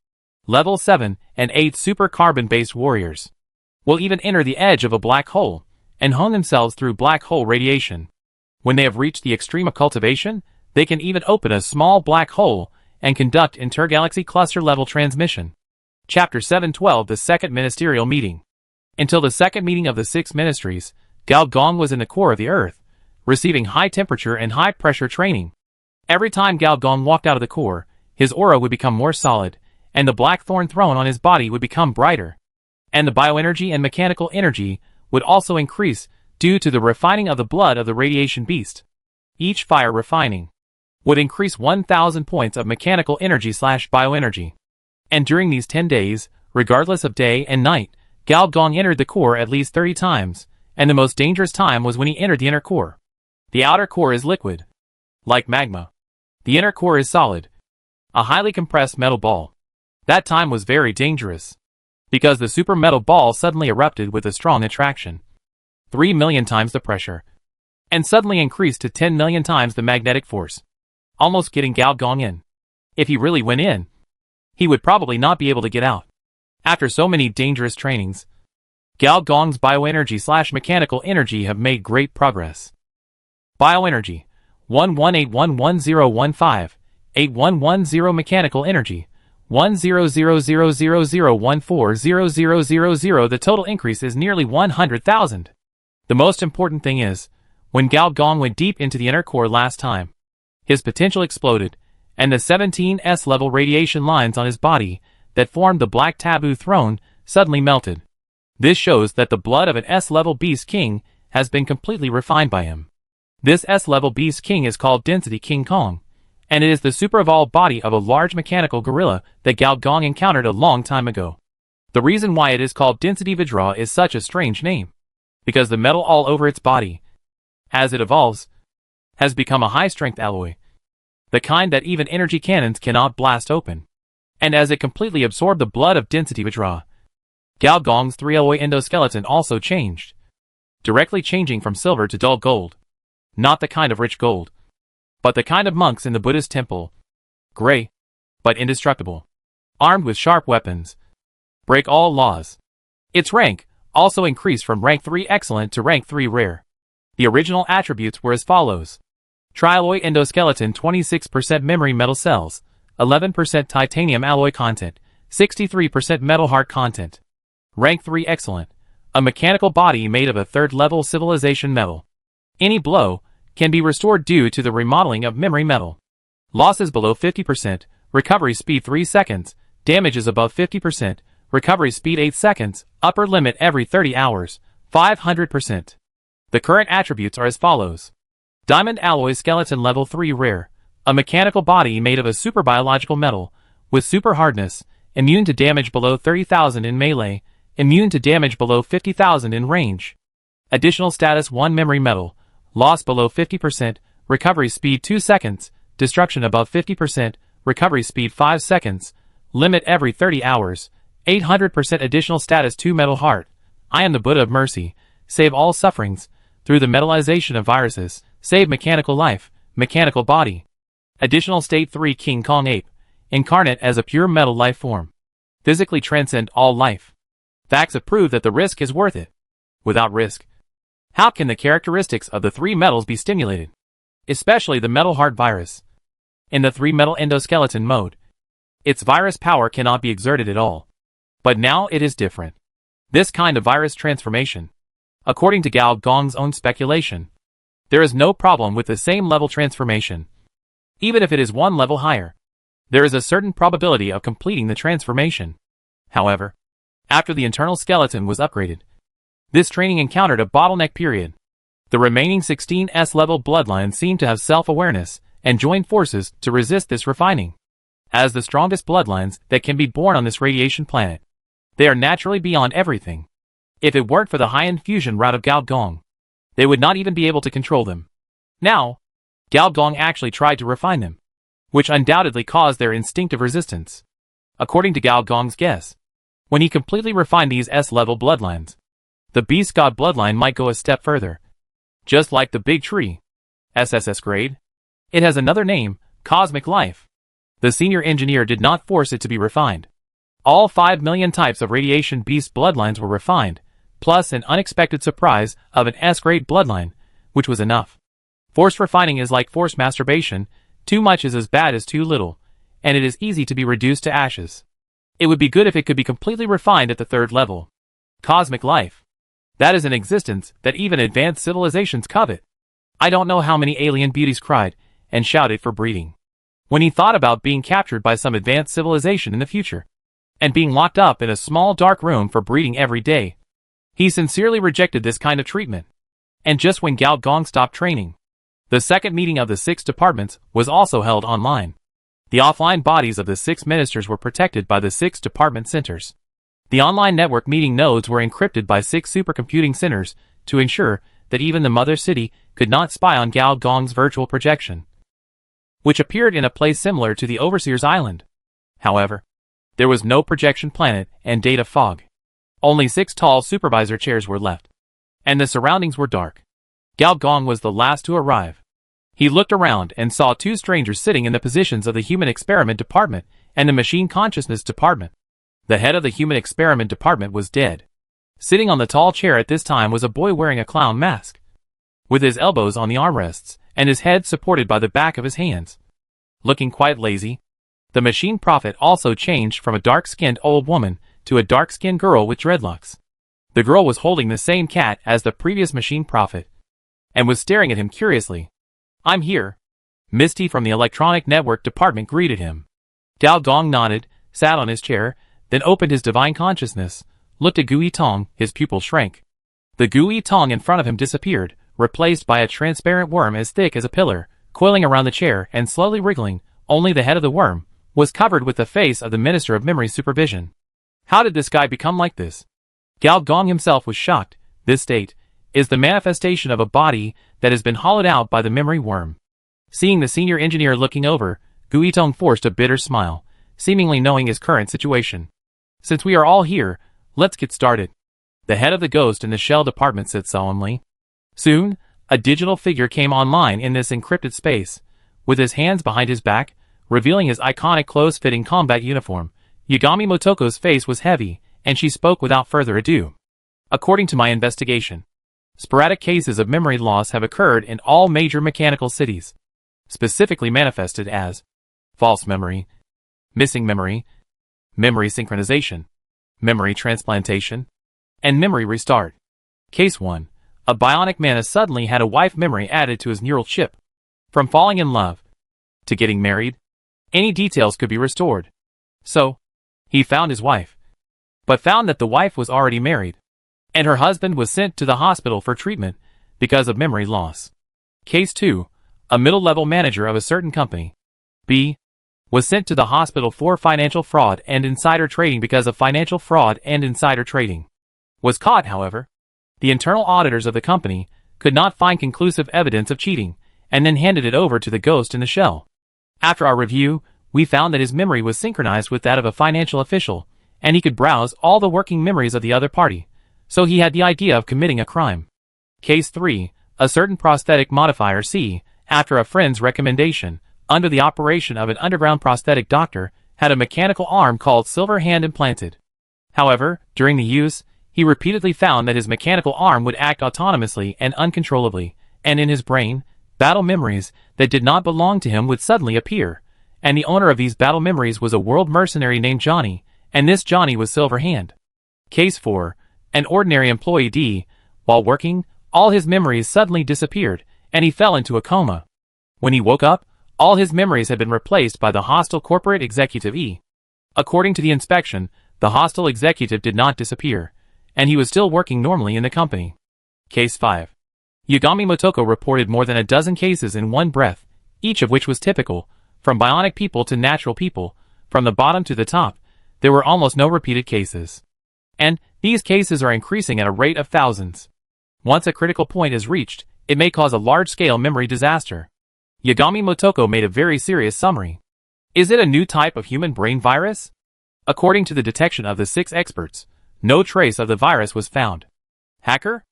Level 7 and 8 super carbon-based warriors will even enter the edge of a black hole, and hone themselves through black hole radiation. When they have reached the extreme of cultivation, they can even open a small black hole and conduct intergalaxy cluster level transmission. Chapter 712, the Second Ministerial Meeting. Until the second meeting of the 6 ministries, Gao Gong was in the core of the Earth, receiving high temperature and high pressure training. Every time Gao Gong walked out of the core, his aura would become more solid, and the black thorn throne on his body would become brighter. And the bioenergy and mechanical energy would also increase due to the refining of the blood of the radiation beast. Each fire refining would increase 1,000 points of mechanical energy / bioenergy. And during these 10 days, regardless of day and night, Gao Gong entered the core at least 30 times, and the most dangerous time was when he entered the inner core. The outer core is liquid, like magma. The inner core is solid, a highly compressed metal ball. That time was very dangerous, because the super metal ball suddenly erupted with a strong attraction, 3 million times the pressure, and suddenly increased to 10 million times the magnetic force, almost getting Gao Gong in. If he really went in, he would probably not be able to get out. After so many dangerous trainings, Gao Gong's bioenergy / mechanical energy have made great progress. Bioenergy 11811015, 8110 mechanical energy 10000140000. The total increase is nearly 100,000. The most important thing is, when Gao Gong went deep into the inner core last time, his potential exploded, and the 17 S-level radiation lines on his body that formed the black taboo throne suddenly melted. This shows that the blood of an S-level beast king has been completely refined by him. This S-level beast king is called Density King Kong, and it is the super-evolved body of a large mechanical gorilla that Gao Gong encountered a long time ago. The reason why it is called Density Vidra is such a strange name, because the metal all over its body, as it evolves, has become a high-strength alloy, the kind that even energy cannons cannot blast open. And as it completely absorbed the blood of Density Vidra, Gao Gong's 3-alloy endoskeleton also changed, directly changing from silver to dull gold. Not the kind of rich gold, but the kind of monks in the Buddhist temple. Gray, but indestructible. Armed with sharp weapons. Break all laws. Its rank also increased from rank 3 excellent to rank 3 rare. The original attributes were as follows. Trialloy endoskeleton, 26% memory metal cells, 11% titanium alloy content, 63% metal heart content. Rank 3 excellent. a mechanical body made of a third-level civilization metal. Any blow can be restored due to the remodeling of memory metal. Losses below 50%, recovery speed 3 seconds, damages above 50%, recovery speed 8 seconds, upper limit every 30 hours, 500%. The current attributes are as follows. Diamond alloy skeleton level 3 rare, a mechanical body made of a super biological metal, with super hardness, immune to damage below 30,000 in melee, immune to damage below 50,000 in range. Additional status 1 memory metal, loss below 50%, recovery speed 2 seconds, destruction above 50%, recovery speed 5 seconds, limit every 30 hours, 800% additional status 2 metal heart. I am the Buddha of mercy, save all sufferings, through the metallization of viruses, save mechanical life, mechanical body. Additional state 3 King Kong ape, incarnate as a pure metal life form. Physically transcend all life. Facts have proved that the risk is worth it. Without risk, how can the characteristics of the 3 metals be stimulated? Especially the metal heart virus. In the 3 metal endoskeleton mode, its virus power cannot be exerted at all. But now it is different. This kind of virus transformation, according to Gao Gong's own speculation, there is no problem with the same level transformation. Even if it is 1 level higher, there is a certain probability of completing the transformation. However, after the internal skeleton was upgraded, this training encountered a bottleneck period. The remaining 16 S-level bloodlines seemed to have self-awareness and joined forces to resist this refining. As the strongest bloodlines that can be born on this radiation planet, they are naturally beyond everything. If it weren't for the high-end fusion route of Gao Gong, they would not even be able to control them. Now, Gao Gong actually tried to refine them, which undoubtedly caused their instinctive resistance. According to Gao Gong's guess, when he completely refined these S-level bloodlines, the Beast God bloodline might go a step further. Just like the Big Tree, SSS grade, it has another name, Cosmic Life. The senior engineer did not force it to be refined. All 5 million types of radiation beast bloodlines were refined, plus an unexpected surprise of an S-grade bloodline, which was enough. Forced refining is like forced masturbation, too much is as bad as too little, and it is easy to be reduced to ashes. It would be good if it could be completely refined at the 3rd level. Cosmic life. That is an existence that even advanced civilizations covet. I don't know how many alien beauties cried and shouted for breeding when he thought about being captured by some advanced civilization in the future, and being locked up in a small dark room for breeding every day. He sincerely rejected this kind of treatment. And just when Gao Gong stopped training, the second meeting of the 6 departments was also held online. The offline bodies of the 6 ministers were protected by the 6 department centers. The online network meeting nodes were encrypted by 6 supercomputing centers to ensure that even the mother city could not spy on Gao Gong's virtual projection, which appeared in a place similar to the Overseer's Island. However, there was no projection planet and data fog. Only 6 tall supervisor chairs were left, and the surroundings were dark. Gao Gong was the last to arrive. He looked around and saw 2 strangers sitting in the positions of the Human Experiment Department and the Machine Consciousness Department. The head of the Human Experiment Department was dead. Sitting on the tall chair at this time was a boy wearing a clown mask, with his elbows on the armrests and his head supported by the back of his hands, looking quite lazy. The machine prophet also changed from a dark-skinned old woman to a dark-skinned girl with dreadlocks. The girl was holding the same cat as the previous machine prophet, and was staring at him curiously. "I'm here." Misty from the Electronic Network Department greeted him. Gao Gong nodded, sat on his chair, then opened his divine consciousness, looked at Gui Tong, his pupil shrank. The Gui Tong in front of him disappeared, replaced by a transparent worm as thick as a pillar, coiling around the chair and slowly wriggling. Only the head of the worm was covered with the face of the Minister of Memory Supervision. How did this guy become like this? Gao Gong himself was shocked. This state is the manifestation of a body that has been hollowed out by the memory worm. Seeing the senior engineer looking over, Gui Tong forced a bitter smile, seemingly knowing his current situation. "Since we are all here, let's get started." The head of the Ghost in the Shell Department said solemnly. Soon, a digital figure came online in this encrypted space, with his hands behind his back, revealing his iconic close-fitting combat uniform. Yagami Motoko's face was heavy, and she spoke without further ado. "According to my investigation, sporadic cases of memory loss have occurred in all major mechanical cities, specifically manifested as false memory, missing memory, memory synchronization, memory transplantation, and memory restart. Case 1. A bionic man has suddenly had a wife memory added to his neural chip. From falling in love to getting married, any details could be restored. So, he found his wife, but found that the wife was already married, and her husband was sent to the hospital for treatment because of memory loss. Case 2. A middle-level manager of a certain company, B, was sent to the hospital for financial fraud and insider trading because of financial fraud and insider trading. Was caught, however. The internal auditors of the company could not find conclusive evidence of cheating, and then handed it over to the ghost in the shell. After our review, we found that his memory was synchronized with that of a financial official, and he could browse all the working memories of the other party, so he had the idea of committing a crime. Case 3. A certain prosthetic modifier C, after a friend's recommendation, under the operation of an underground prosthetic doctor, had a mechanical arm called Silver Hand implanted. However, during the use, he repeatedly found that his mechanical arm would act autonomously and uncontrollably, and in his brain, battle memories that did not belong to him would suddenly appear, and the owner of these battle memories was a world mercenary named Johnny, and this Johnny was Silver Hand. Case 4. An ordinary employee D, while working, all his memories suddenly disappeared, and he fell into a coma. When he woke up, all his memories had been replaced by the hostile corporate executive E. According to the inspection, the hostile executive did not disappear, and he was still working normally in the company. Case 5. Yagami Motoko reported more than a dozen cases in one breath, each of which was typical, from bionic people to natural people, from the bottom to the top. There were almost no repeated cases. And these cases are increasing at a rate of thousands. Once a critical point is reached, it may cause a large-scale memory disaster. Yagami Motoko made a very serious summary. Is it a new type of human brain virus? According to the detection of the 6 experts, no trace of the virus was found. Hacker?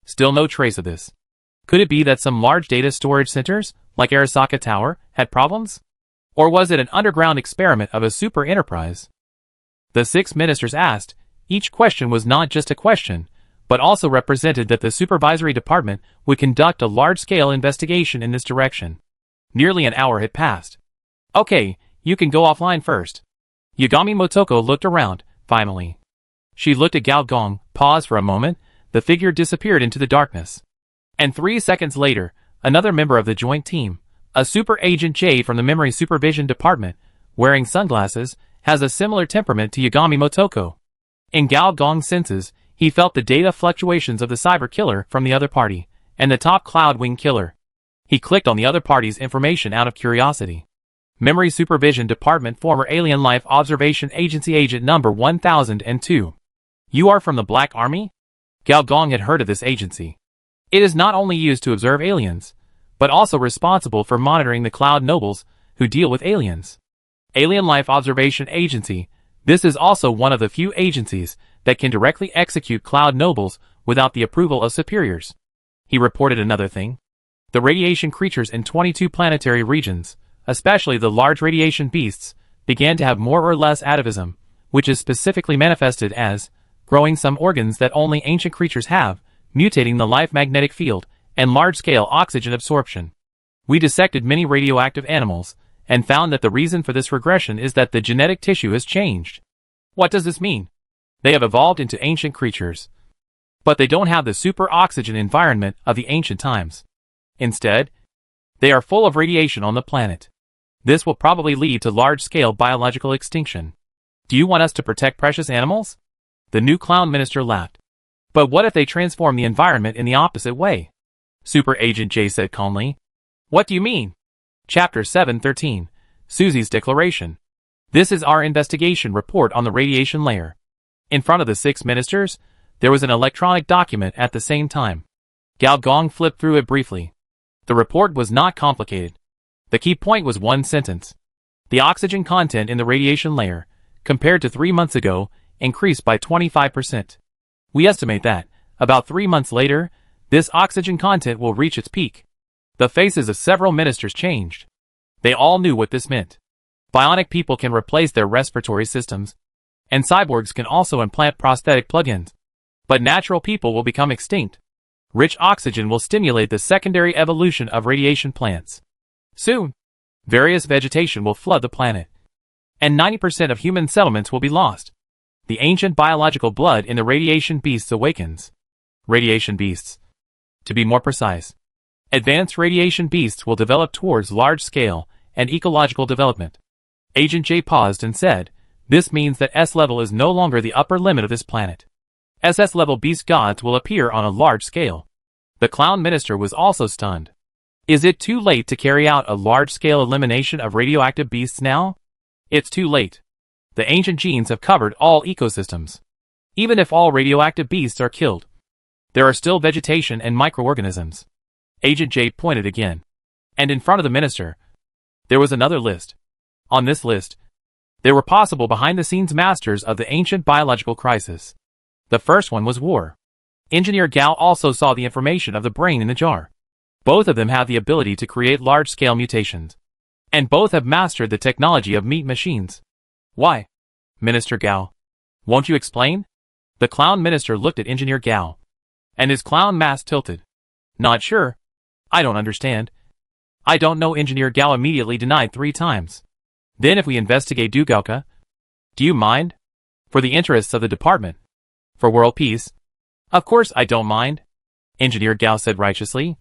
Still no trace of this. Could it be that some large data storage centers, like Arasaka Tower, had problems? Or was it an underground experiment of a super enterprise? The 6 ministers asked. Each question was not just a question, but also represented that the supervisory department would conduct a large-scale investigation in this direction. Nearly an hour had passed. Okay, you can go offline first. Yagami Motoko looked around, finally. She looked at Gao Gong, paused for a moment, the figure disappeared into the darkness. And 3 seconds later, another member of the joint team, a super agent J from the memory supervision department, wearing sunglasses, has a similar temperament to Yagami Motoko. In Gao Gong's senses, he felt the data fluctuations of the cyber killer from the other party, and the top cloud wing killer. He clicked on the other party's information out of curiosity. Memory Supervision Department, former Alien Life Observation Agency Agent number 1002. You are from the Black Army? Gao Gong had heard of this agency. It is not only used to observe aliens, but also responsible for monitoring the Cloud Nobles who deal with aliens. Alien Life Observation Agency. This is also one of the few agencies that can directly execute Cloud Nobles without the approval of superiors. He reported another thing. The radiation creatures in 22 planetary regions, especially the large radiation beasts, began to have more or less atavism, which is specifically manifested as growing some organs that only ancient creatures have, mutating the life magnetic field, and large-scale oxygen absorption. We dissected many radioactive animals, and found that the reason for this regression is that the genetic tissue has changed. What does this mean? They have evolved into ancient creatures, but they don't have the super oxygen environment of the ancient times. Instead, they are full of radiation on the planet. This will probably lead to large-scale biological extinction. Do you want us to protect precious animals? The new clown minister laughed. But what if they transform the environment in the opposite way? Super Agent J said calmly. What do you mean? Chapter 713. Susie's Declaration. This is our investigation report on the radiation layer. In front of the 6 ministers, there was an electronic document at the same time. Gao Gong flipped through it briefly. The report was not complicated. The key point was one sentence. The oxygen content in the radiation layer, compared to 3 months ago, increased by 25%. We estimate that, about 3 months later, this oxygen content will reach its peak. The faces of several ministers changed. They all knew what this meant. Bionic people can replace their respiratory systems, and cyborgs can also implant prosthetic plugins. But natural people will become extinct. Rich oxygen will stimulate the secondary evolution of radiation plants. Soon, various vegetation will flood the planet, and 90% of human settlements will be lost. The ancient biological blood in the radiation beasts awakens. Radiation beasts. To be more precise, advanced radiation beasts will develop towards large-scale and ecological development. Agent J paused and said, "This means that S-level is no longer the upper limit of this planet. SS-level beast gods will appear on a large scale." The clown minister was also stunned. Is it too late to carry out a large-scale elimination of radioactive beasts now? It's too late. The ancient genes have covered all ecosystems. Even if all radioactive beasts are killed, there are still vegetation and microorganisms. Agent J pointed again. And in front of the minister, there was another list. On this list, there were possible behind-the-scenes masters of the ancient biological crisis. The first one was war. Engineer Gao also saw the information of the brain in the jar. Both of them have the ability to create large-scale mutations. And both have mastered the technology of meat machines. Why? Minister Gao. Won't you explain? The clown minister looked at Engineer Gao. And his clown mask tilted. Not sure. I don't understand. I don't know. Engineer Gao immediately denied 3 times. Then if we investigate Dugauka? Do you mind? For the interests of the department. For world peace? Of course I don't mind. Engineer Gao said righteously.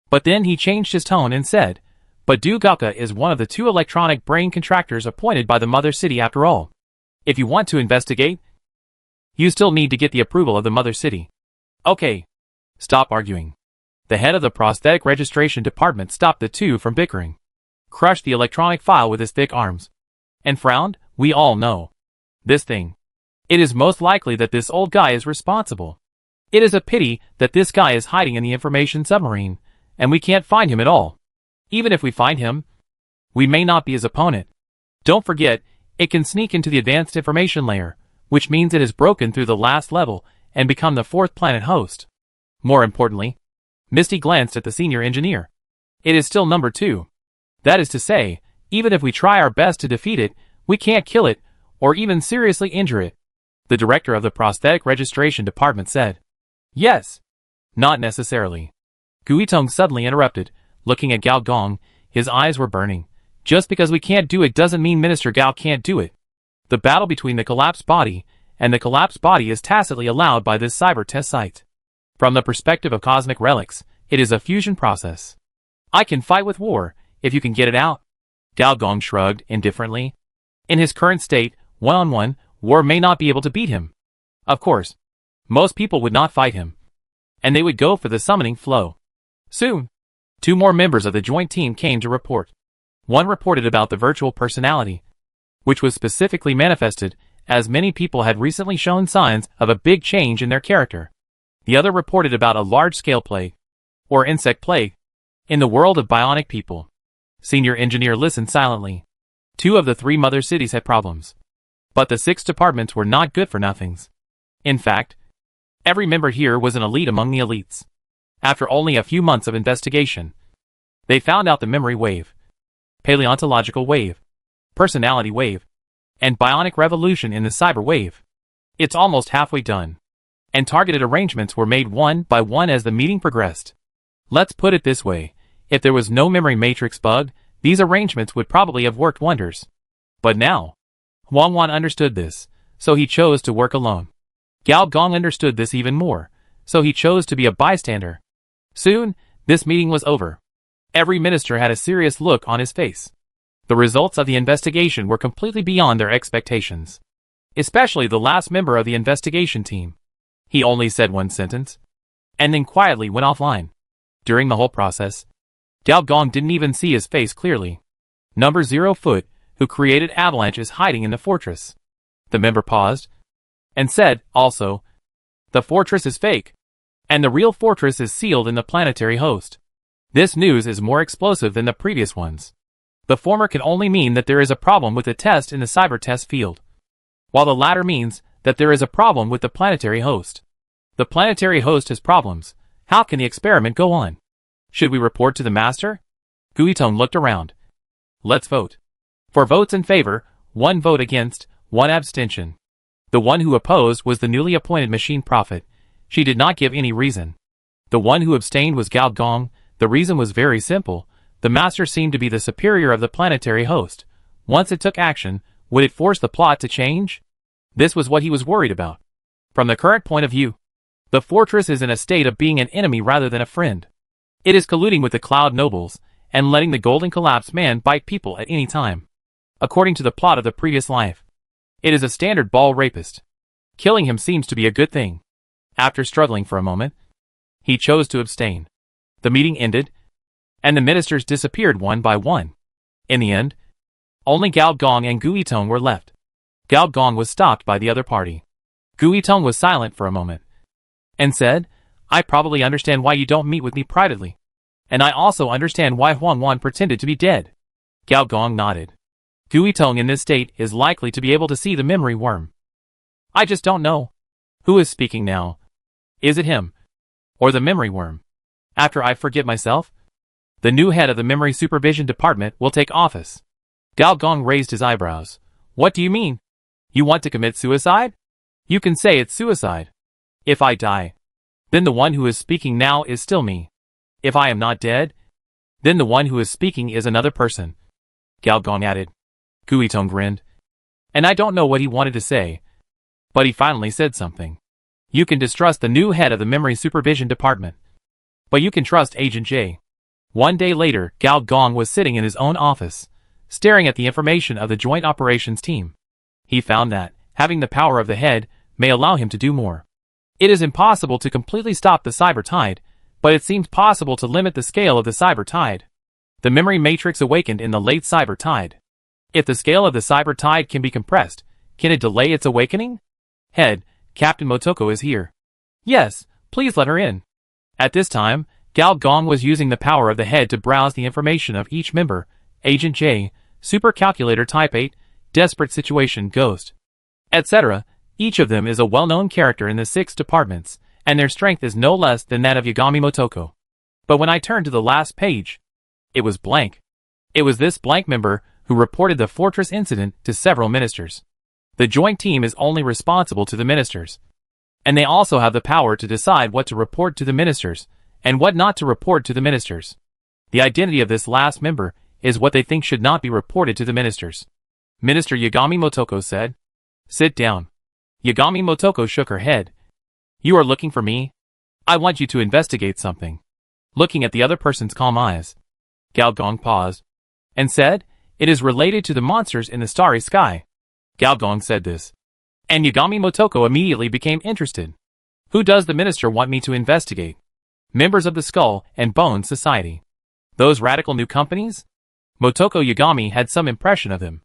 But then he changed his tone and said, but Dugauka is one of the 2 electronic brain contractors appointed by the Mother City after all. If you want to investigate, you still need to get the approval of the Mother City. Okay. Stop arguing. The head of the prosthetic registration department stopped the 2 from bickering, crushed the electronic file with his thick arms, and frowned. We all know this thing. It is most likely that this old guy is responsible. It is a pity that this guy is hiding in the information submarine, and we can't find him at all. Even if we find him, we may not be his opponent. Don't forget, it can sneak into the advanced information layer, which means it has broken through the last level and become the 4th planet host. More importantly, Misty glanced at the senior engineer. It is still number 2. That is to say, even if we try our best to defeat it, we can't kill it, or even seriously injure it. The director of the prosthetic registration department said. Yes. Not necessarily. Guitong suddenly interrupted, looking at Gao Gong. His eyes were burning. Just because we can't do it doesn't mean Minister Gao can't do it. The battle between the collapsed body and the collapsed body is tacitly allowed by this cyber test site. From the perspective of cosmic relics, it is a fusion process. I can fight with war, if you can get it out. Gao Gong shrugged indifferently. In his current state, one-on-one, war may not be able to beat him. Of course, most people would not fight him, and they would go for the summoning flow. Soon, 2 more members of the joint team came to report. One reported about the virtual personality, which was specifically manifested, as many people had recently shown signs of a big change in their character. The other reported about a large-scale plague, or insect plague, in the world of bionic people. Senior engineer listened silently. 2 of the 3 mother cities had problems. But the 6 departments were not good for nothings. In fact, every member here was an elite among the elites. After only a few months of investigation, they found out the memory wave, paleontological wave, personality wave, and bionic revolution in the cyber wave. It's almost halfway done, and targeted arrangements were made one by one as the meeting progressed. Let's put it this way, if there was no memory matrix bug, these arrangements would probably have worked wonders. But now, Huang Wan understood this, so he chose to work alone. Gao Gong understood this even more, so he chose to be a bystander. Soon, this meeting was over. Every minister had a serious look on his face. The results of the investigation were completely beyond their expectations. Especially the last member of the investigation team. He only said 1 sentence, and then quietly went offline. During the whole process, Gao Gong didn't even see his face clearly. Number 0 Foot, who created Avalanche, is hiding in the fortress. The member paused, and said, also, the fortress is fake, and the real fortress is sealed in the planetary host. This news is more explosive than the previous ones. The former can only mean that there is a problem with the test in the cyber test field, while the latter means that there is a problem with the planetary host. The planetary host has problems. How can the experiment go on? Should we report to the master? Guitong looked around. Let's vote. For votes in favor, 1 vote against, 1 abstention. The one who opposed was the newly appointed machine prophet. She did not give any reason. The one who abstained was Gao Gong. The reason was very simple. The master seemed to be the superior of the planetary host. Once it took action, would it force the plot to change? This was what he was worried about. From the current point of view, the fortress is in a state of being an enemy rather than a friend. It is colluding with the Cloud Nobles and letting the Golden Collapse Man bite people at any time. According to the plot of the previous life, it is a standard ball rapist. Killing him seems to be a good thing. After struggling for a moment, he chose to abstain. The meeting ended, and the ministers disappeared one by one. In the end, only Gao Gong and Gui Tong were left. Gao Gong was stopped by the other party. Gui Tong was silent for a moment, and said, "I probably understand why you don't meet with me privately. And I also understand why Huang Wan pretended to be dead." Gao Gong nodded. Gui Tong in this state is likely to be able to see the memory worm. I just don't know. Who is speaking now? Is it him? Or the memory worm? After I forget myself, the new head of the Memory Supervision Department will take office. Gao Gong raised his eyebrows. What do you mean? You want to commit suicide? You can say it's suicide. If I die, then the one who is speaking now is still me. If I am not dead, then the one who is speaking is another person. Gao Gong added. Gui Tong grinned. And I don't know what he wanted to say, but he finally said something. You can distrust the new head of the Memory Supervision Department, but you can trust Agent J. One day later, Gao Gong was sitting in his own office, staring at the information of the Joint Operations Team. He found that, having the power of the head, may allow him to do more. It is impossible to completely stop the cyber tide, but it seems possible to limit the scale of the cyber tide. The memory matrix awakened in the late cyber tide. If the scale of the cyber tide can be compressed, can it delay its awakening? Head, Captain Motoko is here. Yes, please let her in. At this time, Gao Gong was using the power of the head to browse the information of each member, Agent J, Super Calculator Type 8, Desperate Situation Ghost, etc. Each of them is a well-known character in the 6 departments, and their strength is no less than that of Yagami Motoko. But when I turned to the last page, it was blank. It was this blank member who reported the fortress incident to several ministers. The joint team is only responsible to the ministers, and they also have the power to decide what to report to the ministers, and what not to report to the ministers. The identity of this last member is what they think should not be reported to the ministers. Minister Yagami Motoko said, "Sit down." Yagami Motoko shook her head. "You are looking for me? I want you to investigate something." Looking at the other person's calm eyes, Gao Gong paused, and said, "It is related to the monsters in the starry sky." Gao Gong said this, and Yagami Motoko immediately became interested. "Who does the minister want me to investigate?" "Members of the Skull and Bone Society." "Those radical new companies?" Motoko Yagami had some impression of them.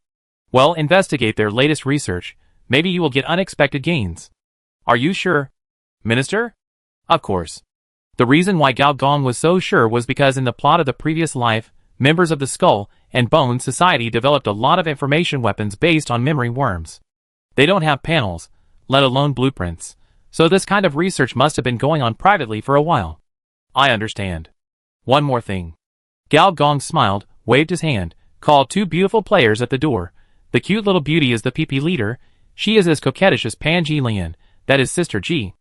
"Well, investigate their latest research. Maybe you will get unexpected gains." "Are you sure, Minister?" "Of course." The reason why Gao Gong was so sure was because in the plot of the previous life, members of the Skull and Bone Society developed a lot of information weapons based on memory worms. They don't have panels, let alone blueprints, so this kind of research must have been going on privately for a while. "I understand. One more thing." Gao Gong smiled, waved his hand, called 2 beautiful players at the door. The cute little beauty is the PP leader. She is as coquettish as Pan Ji Lian, that is Sister Ji.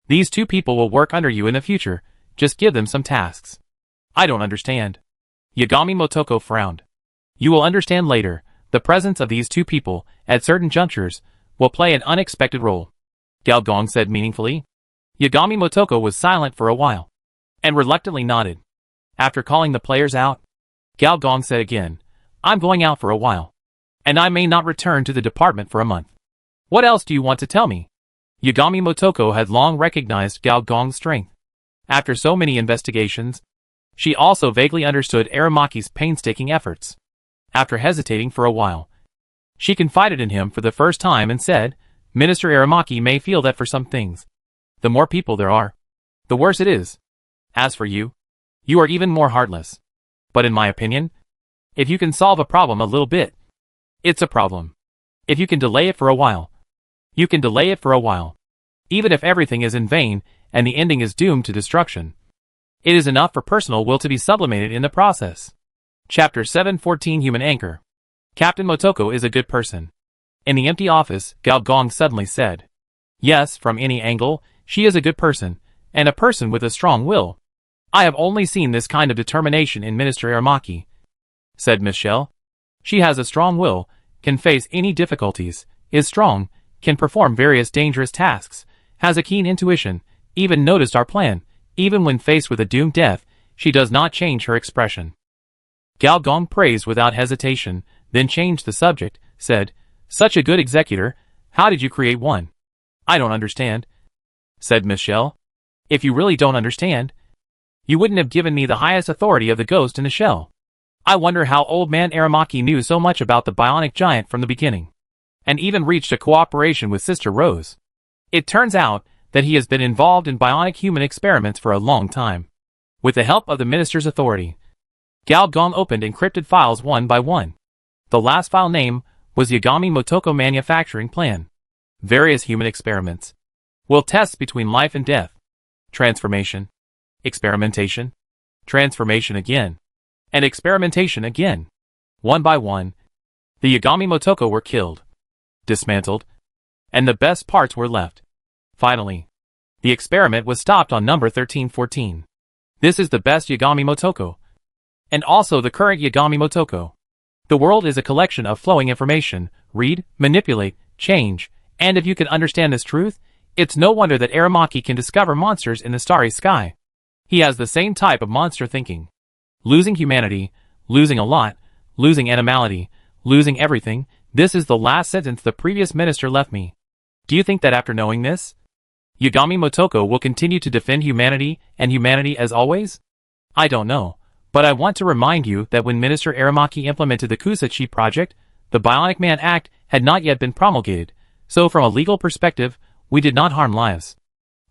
These 2 people will work under you in the future. Just give them some tasks. "I don't understand." Yagami Motoko frowned. "You will understand later. The presence of these 2 people, at certain junctures, will play an unexpected role," Gao Gong said meaningfully. Yagami Motoko was silent for a while, and reluctantly nodded. After calling the players out, Gao Gong said again, "I'm going out for a while, and I may not return to the department for a month. What else do you want to tell me?" Yagami Motoko had long recognized Gao Gong's strength. After so many investigations, she also vaguely understood Aramaki's painstaking efforts. After hesitating for a while, she confided in him for the first time and said, "Minister Aramaki may feel that for some things, the more people there are, the worse it is. As for you, you are even more heartless. But in my opinion, if you can solve a problem a little bit, it's a problem. If you can delay it for a while, you can delay it for a while. Even if everything is in vain and the ending is doomed to destruction, it is enough for personal will to be sublimated in the process." Chapter 714 Human Anchor. Captain Motoko is a good person. In the empty office, Gao Gong suddenly said, "Yes, from any angle, she is a good person, and a person with a strong will. I have only seen this kind of determination in Minister Aramaki," said Michelle. "She has a strong will, can face any difficulties, is strong, can perform various dangerous tasks, has a keen intuition, even noticed our plan. Even when faced with a doomed death, she does not change her expression. Gao Gong praised without hesitation, then changed the subject, said, "Such a good executor, how did you create one?" "I don't understand," said Michelle. "If you really don't understand, you wouldn't have given me the highest authority of the ghost in the shell. I wonder how old man Aramaki knew so much about the bionic giant from the beginning, and even reached a cooperation with Sister Rose. It turns out that he has been involved in bionic human experiments for a long time. With the help of the minister's authority, Gao Gong opened encrypted files one by one. The last file name was Yagami Motoko Manufacturing Plan. Various human experiments. Will tests between life and death. Transformation. Experimentation. Transformation again. And experimentation again. One by one, the Yagami Motoko were killed, dismantled, and the best parts were left. Finally, the experiment was stopped on number 1314. This is the best Yagami Motoko, and also the current Yagami Motoko. The world is a collection of flowing information. Read, manipulate, change, and if you can understand this truth, it's no wonder that Aramaki can discover monsters in the starry sky. He has the same type of monster thinking. Losing humanity, losing a lot, losing animality, losing everything. This is the last sentence the previous minister left me. Do you think that after knowing this, Yagami Motoko will continue to defend humanity and humanity as always? I don't know, but I want to remind you that when Minister Aramaki implemented the Kusachi project, the Bionic Man Act had not yet been promulgated, so from a legal perspective, we did not harm lives.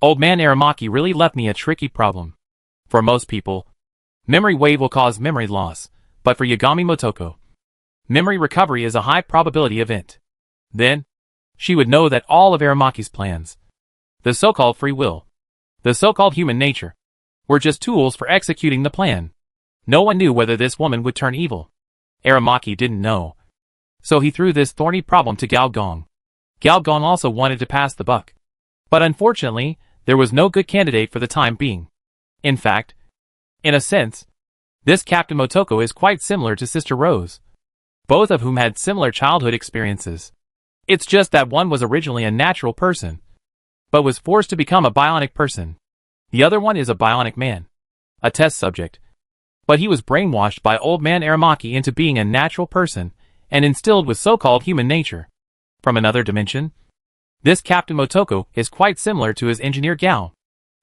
Old man Aramaki really left me a tricky problem. For most people, memory wave will cause memory loss, but for Yagami Motoko, memory recovery is a high probability event. Then, she would know that all of Aramaki's plans, the so-called free will, the so-called human nature, were just tools for executing the plan. No one knew whether this woman would turn evil. Aramaki didn't know. So he threw this thorny problem to Gao Gong. Gao Gong also wanted to pass the buck. But unfortunately, there was no good candidate for the time being. In fact, in a sense, this Captain Motoko is quite similar to Sister Rose, both of whom had similar childhood experiences. It's just that one was originally a natural person, but was forced to become a bionic person. The other one is a bionic man, a test subject. But he was brainwashed by old man Aramaki into being a natural person and instilled with so-called human nature. From another dimension, this Captain Motoko is quite similar to his engineer Gao.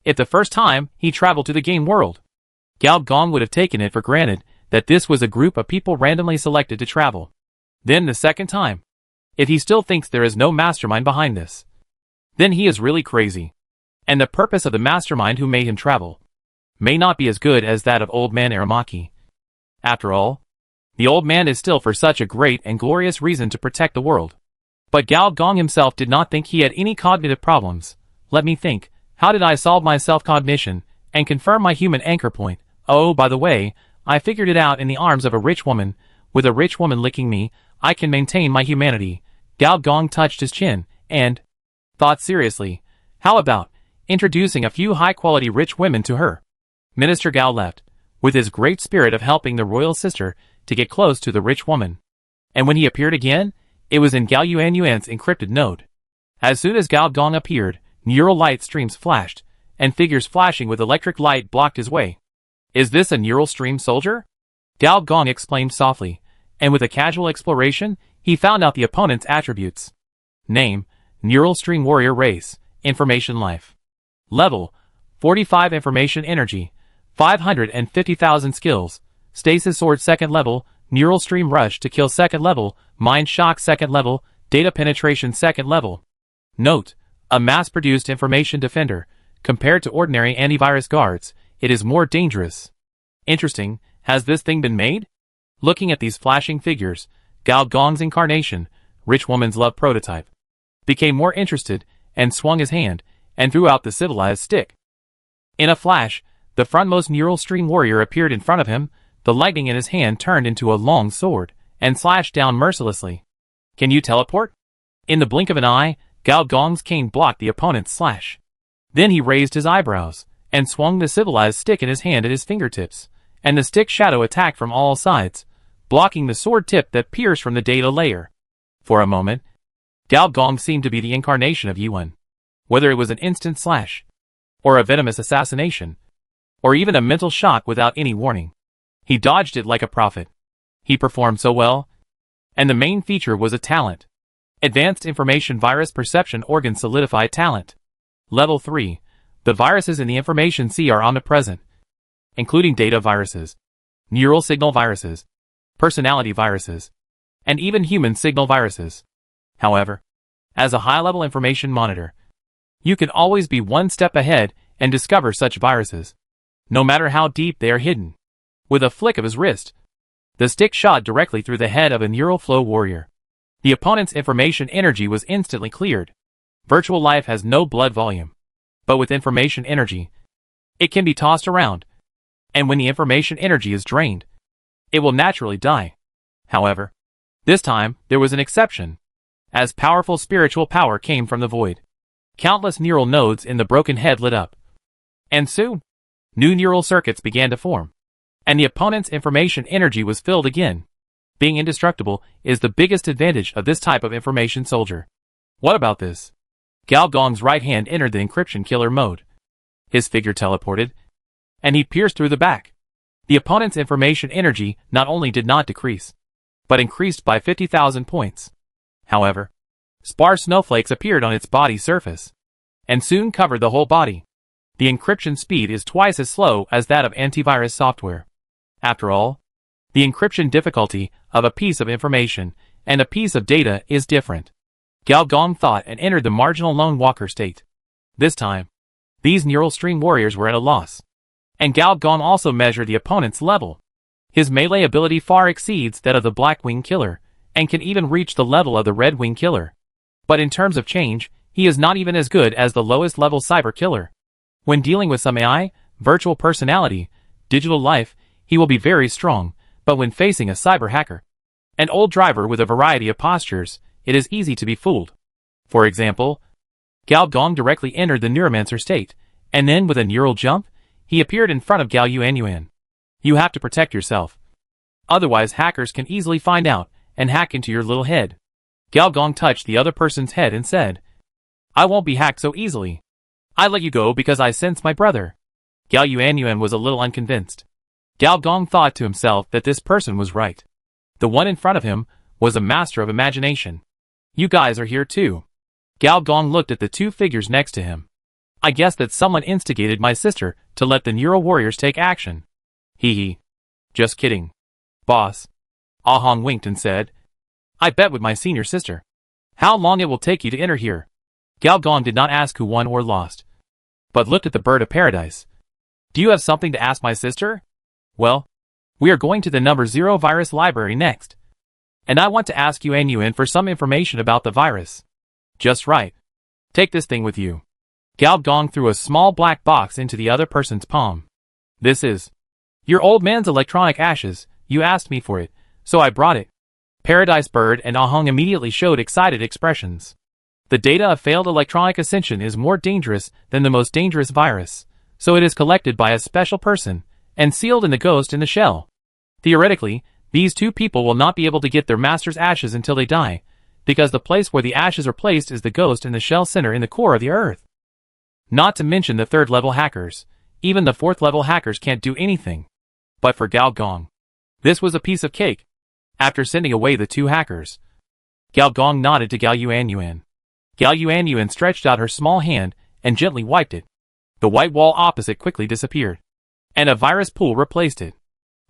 If the first time he traveled to the game world, Gao Gong would have taken it for granted that this was a group of people randomly selected to travel. Then the second time, if he still thinks there is no mastermind behind this, then he is really crazy. And the purpose of the mastermind who made him travel may not be as good as that of old man Aramaki. After all, the old man is still for such a great and glorious reason to protect the world. But Gao Gong himself did not think he had any cognitive problems. Let me think, how did I solve my self-cognition and confirm my human anchor point? Oh, by the way, I figured it out in the arms of a rich woman. With a rich woman licking me, I can maintain my humanity. Gao Gong touched his chin, and thought seriously, how about introducing a few high-quality rich women to her? Minister Gao left, with his great spirit of helping the royal sister to get close to the rich woman. And when he appeared again, it was in Gao Yuan's encrypted node. As soon as Gao Gong appeared, neural light streams flashed, and figures flashing with electric light blocked his way. Is this a neural stream soldier? Gao Gong exclaimed softly, and with a casual exploration, he found out the opponent's attributes. Name, Neural Stream Warrior Race, Information Life. Level, 45 Information Energy, 550,000 Skills, Stasis Sword Second Level, Neural Stream Rush to Kill Second Level, Mind Shock Second Level, Data Penetration Second Level. Note, a mass-produced information defender. Compared to ordinary antivirus guards, it is more dangerous. Interesting, has this thing been made? Looking at these flashing figures, Gao Gong's incarnation, rich woman's love prototype, became more interested and swung his hand and threw out the civilized stick. In a flash, the frontmost neural stream warrior appeared in front of him. The lightning in his hand turned into a long sword and slashed down mercilessly. Can you teleport? In the blink of an eye, Gao Gong's cane blocked the opponent's slash. Then he raised his eyebrows and swung the civilized stick in his hand at his fingertips, and the stick shadow attacked from all sides, blocking the sword tip that pierced from the data layer. For a moment, Gao Gong seemed to be the incarnation of Yuan. Whether it was an instant slash, or a venomous assassination, or even a mental shock without any warning, he dodged it like a prophet. He performed so well, and the main feature was a talent. Advanced Information Virus Perception Organ Solidified Talent. Level 3. The viruses in the information sea are omnipresent, including data viruses, neural signal viruses, personality viruses, and even human signal viruses. However, as a high-level information monitor, you can always be one step ahead and discover such viruses, no matter how deep they are hidden. With a flick of his wrist, the stick shot directly through the head of a neural flow warrior. The opponent's information energy was instantly cleared. Virtual life has no blood volume, but with information energy, it can be tossed around, and when the information energy is drained, it will naturally die. However, this time there was an exception, as powerful spiritual power came from the void. Countless neural nodes in the broken head lit up, and soon, new neural circuits began to form, and the opponent's information energy was filled again. Being indestructible is the biggest advantage of this type of information soldier. What about this? Gao Gong's right hand entered the encryption killer mode. His figure teleported, and he pierced through the back. The opponent's information energy not only did not decrease, but increased by 50,000 points. However, sparse snowflakes appeared on its body surface, and soon covered the whole body. The encryption speed is twice as slow as that of antivirus software. After all, the encryption difficulty of a piece of information and a piece of data is different. Gao Gong thought and entered the marginal lone walker state. This time, these neural stream warriors were at a loss, and Gao Gong also measured the opponent's level. His melee ability far exceeds that of the Black Wing Killer, and can even reach the level of the Red Wing Killer. But in terms of change, he is not even as good as the lowest level Cyber Killer. When dealing with some AI, virtual personality, digital life, he will be very strong, but when facing a cyber hacker, an old driver with a variety of postures, it is easy to be fooled. For example, Gao Gong directly entered the Neuromancer state, and then with a neural jump, he appeared in front of Gao Yuanyuan. You have to protect yourself. Otherwise hackers can easily find out and hack into your little head. Gao Gong touched the other person's head and said, I won't be hacked so easily. I let you go because I sense my brother. Gao Yuanyuan was a little unconvinced. Gao Gong thought to himself that this person was right. The one in front of him was a master of imagination. You guys are here too. Gao Gong looked at the two figures next to him. I guess that someone instigated my sister to let the neural warriors take action. Hee hee. Just kidding. Boss. Ah Hong winked and said, I bet with my senior sister. How long it will take you to enter here? Gao Gong did not ask who won or lost, but looked at the bird of paradise. Do you have something to ask my sister? Well, we are going to the number 0 virus library next, and I want to ask you Yuanyuan for some information about the virus. Just right. Take this thing with you. Gao Gong threw a small black box into the other person's palm. This is your old man's electronic ashes. You asked me for it, so I brought it. Paradise Bird and Ahong immediately showed excited expressions. The data of failed electronic ascension is more dangerous than the most dangerous virus, so it is collected by a special person and sealed in the ghost in the shell. Theoretically, these two people will not be able to get their master's ashes until they die, because the place where the ashes are placed is the ghost in the shell center in the core of the earth. Not to mention the third-level hackers. Even the fourth-level hackers can't do anything. But for Gao Gong, this was a piece of cake. After sending away the two hackers, Gao Gong nodded to Gao Yuanyuan. Gao Yuanyuan stretched out her small hand and gently wiped it. The white wall opposite quickly disappeared, and a virus pool replaced it.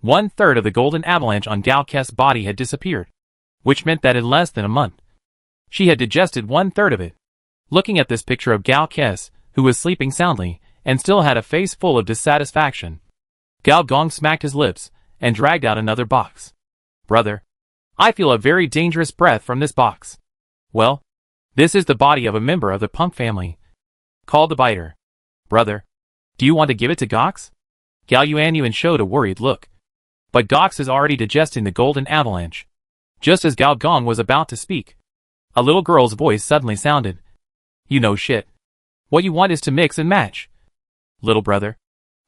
1/3 of the golden avalanche on Gao Ke's body had disappeared, which meant that in less than a month, she had digested 1/3 of it. Looking at this picture of Gao Kes, who was sleeping soundly, and still had a face full of dissatisfaction, Gao Gong smacked his lips and dragged out another box. Brother, I feel a very dangerous breath from this box. Well, this is the body of a member of the punk family, called the Biter. Brother, do you want to give it to Gox? Gao Yuanyuan showed a worried look. But Gox is already digesting the golden avalanche. Just as Gao Gong was about to speak, a little girl's voice suddenly sounded. You know shit. What you want is to mix and match. Little brother,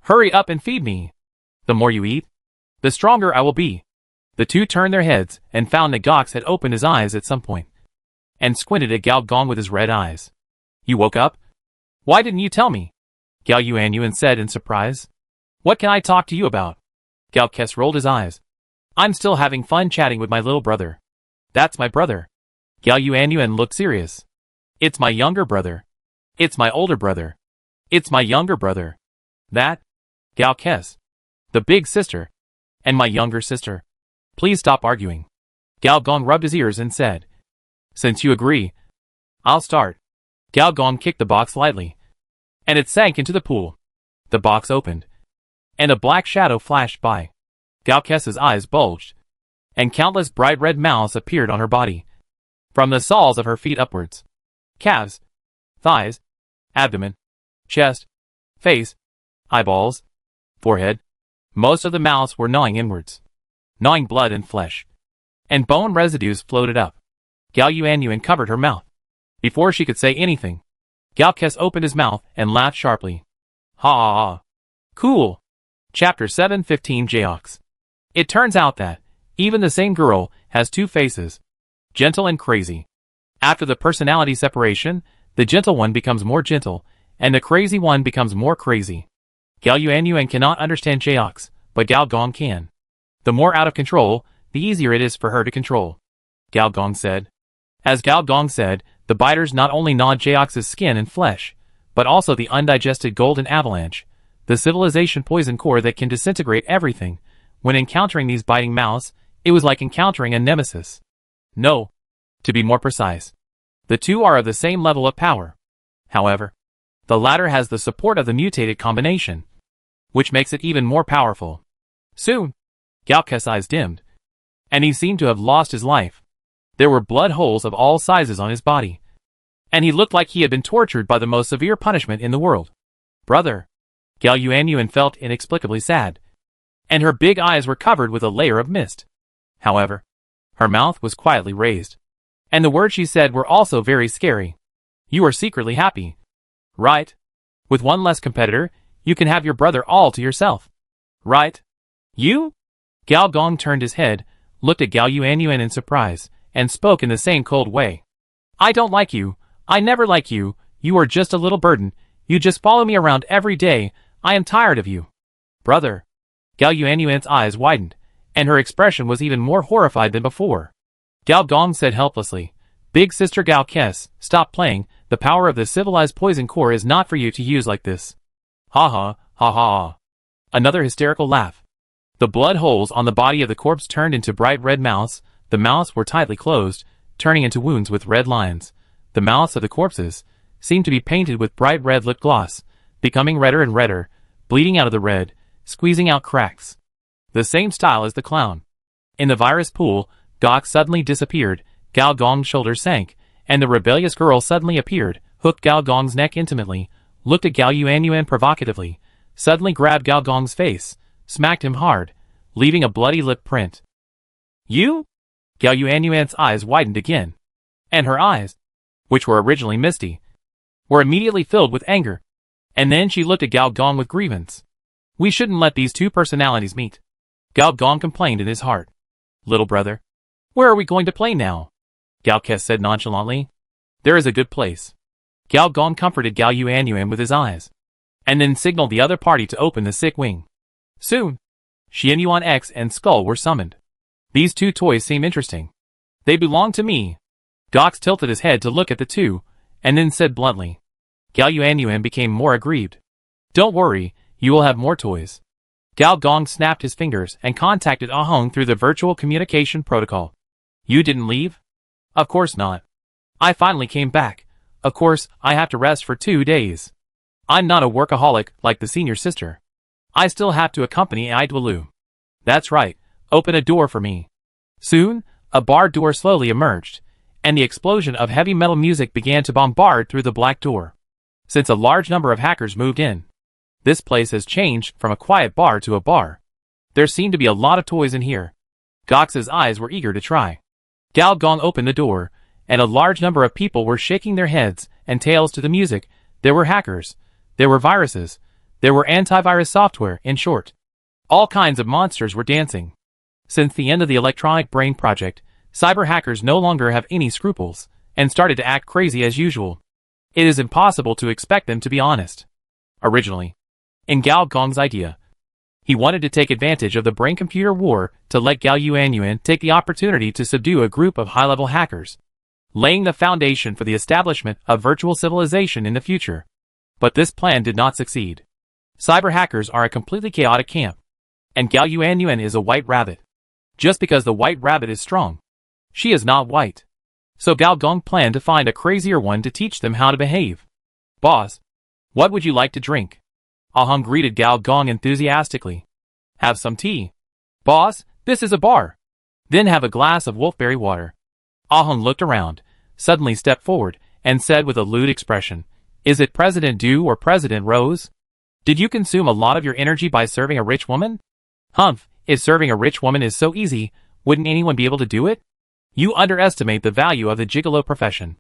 hurry up and feed me. The more you eat, the stronger I will be. The two turned their heads and found that Gox had opened his eyes at some point, and squinted at Gao Gong with his red eyes. You woke up? Why didn't you tell me? Gao Yuanyuan said in surprise. What can I talk to you about? Gao Kes rolled his eyes. I'm still having fun chatting with my little brother. That's my brother. Gao Yuanyuan looked serious. It's my younger brother. It's my older brother. It's my younger brother. That? Gao Kes. The big sister. And my younger sister. Please stop arguing. Gao Gong rubbed his ears and said. Since you agree, I'll start. Gao Gong kicked the box lightly, and it sank into the pool. The box opened, and a black shadow flashed by. Gao Kes's eyes bulged, and countless bright red mouths appeared on her body, from the soles of her feet upwards. Calves, thighs, abdomen, chest, face, eyeballs, forehead. Most of the mouths were gnawing inwards, gnawing blood and flesh, and bone residues floated up. Gao Yuanyuan covered her mouth. Before she could say anything, Gao Kes opened his mouth and laughed sharply. Ha ha ha. Cool. Chapter 715 Jaox. It turns out that, even the same girl has two faces. Gentle and crazy. After the personality separation, the gentle one becomes more gentle, and the crazy one becomes more crazy. Gao Yuanyuan cannot understand Jaox, but Gao Gong can. The more out of control, the easier it is for her to control. Gao Gong said. As Gao Gong said, the biters not only gnawed Jaox's skin and flesh, but also the undigested golden avalanche, the civilization poison core that can disintegrate everything. When encountering these biting mouths, it was like encountering a nemesis. No. To be more precise, the two are of the same level of power. However, the latter has the support of the mutated combination, which makes it even more powerful. Soon, Gao Kes' eyes dimmed, and he seemed to have lost his life. There were blood holes of all sizes on his body, and he looked like he had been tortured by the most severe punishment in the world. Brother. Gao Yuanyuan felt inexplicably sad, and her big eyes were covered with a layer of mist. However, her mouth was quietly raised, and the words she said were also very scary. You are secretly happy, right? With one less competitor, you can have your brother all to yourself, right? You? Gao Gong turned his head, looked at Gao Yuanyuan in surprise, and spoke in the same cold way. I don't like you. I never like you. You are just a little burden. You just follow me around every day. I am tired of you. Brother. Gao Yuanyuan's eyes widened, and her expression was even more horrified than before. Gao Gong said helplessly, Big sister Gao Kes, stop playing. The power of the civilized poison core is not for you to use like this. Ha ha, ha ha. Another hysterical laugh. The blood holes on the body of the corpse turned into bright red mouths. The mouths were tightly closed, turning into wounds with red lines. The mouths of the corpses seemed to be painted with bright red lip gloss, becoming redder and redder, bleeding out of the red, squeezing out cracks. The same style as the clown. In the virus pool, Gok suddenly disappeared, Gao Gong's shoulders sank, and the rebellious girl suddenly appeared, hooked Gao Gong's neck intimately, looked at Gao Yuanyuan provocatively, suddenly grabbed Gao Gong's face, smacked him hard, leaving a bloody lip print. You? Gao Yuanyuan's eyes widened again, and her eyes, which were originally misty, were immediately filled with anger. And then she looked at Gao Gong with grievance. We shouldn't let these two personalities meet. Gao Gong complained in his heart. Little brother, where are we going to play now? Gao Kes said nonchalantly. There is a good place. Gao Gong comforted Gao Yuanyuan with his eyes, and then signaled the other party to open the sick wing. Soon, Xianyuan X and Skull were summoned. These two toys seem interesting. They belong to me. Gox tilted his head to look at the two, and then said bluntly. Gao Yuanyuan became more aggrieved. Don't worry, you will have more toys. Gao Gong snapped his fingers and contacted Ahong through the virtual communication protocol. You didn't leave? Of course not. I finally came back. Of course, I have to rest for 2 days. I'm not a workaholic like the senior sister. I still have to accompany Idwalu. That's right, open a door for me. Soon, a barred door slowly emerged, and the explosion of heavy metal music began to bombard through the black door. Since a large number of hackers moved in, this place has changed from a quiet bar to a bar. There seemed to be a lot of toys in here. Gox's eyes were eager to try. Gao Gong opened the door, and a large number of people were shaking their heads and tails to the music. There were hackers. There were viruses. There were antivirus software, in short. All kinds of monsters were dancing. Since the end of the Electronic Brain Project, cyber hackers no longer have any scruples, and started to act crazy as usual. It is impossible to expect them to be honest. Originally, in Gao Gong's idea, he wanted to take advantage of the brain-computer war to let Gao Yuanyuan take the opportunity to subdue a group of high-level hackers, laying the foundation for the establishment of virtual civilization in the future. But this plan did not succeed. Cyber hackers are a completely chaotic camp, and Gao Yuanyuan is a white rabbit. Just because the white rabbit is strong, she is not white. So Gao Gong planned to find a crazier one to teach them how to behave. Boss, what would you like to drink? Ah Hong greeted Gao Gong enthusiastically. Have some tea. Boss, this is a bar. Then have a glass of wolfberry water. Ah Hong looked around, suddenly stepped forward, and said with a lewd expression, Is it President Du or President Rose? Did you consume a lot of your energy by serving a rich woman? Humph, if serving a rich woman is so easy, wouldn't anyone be able to do it? You underestimate the value of the gigolo profession.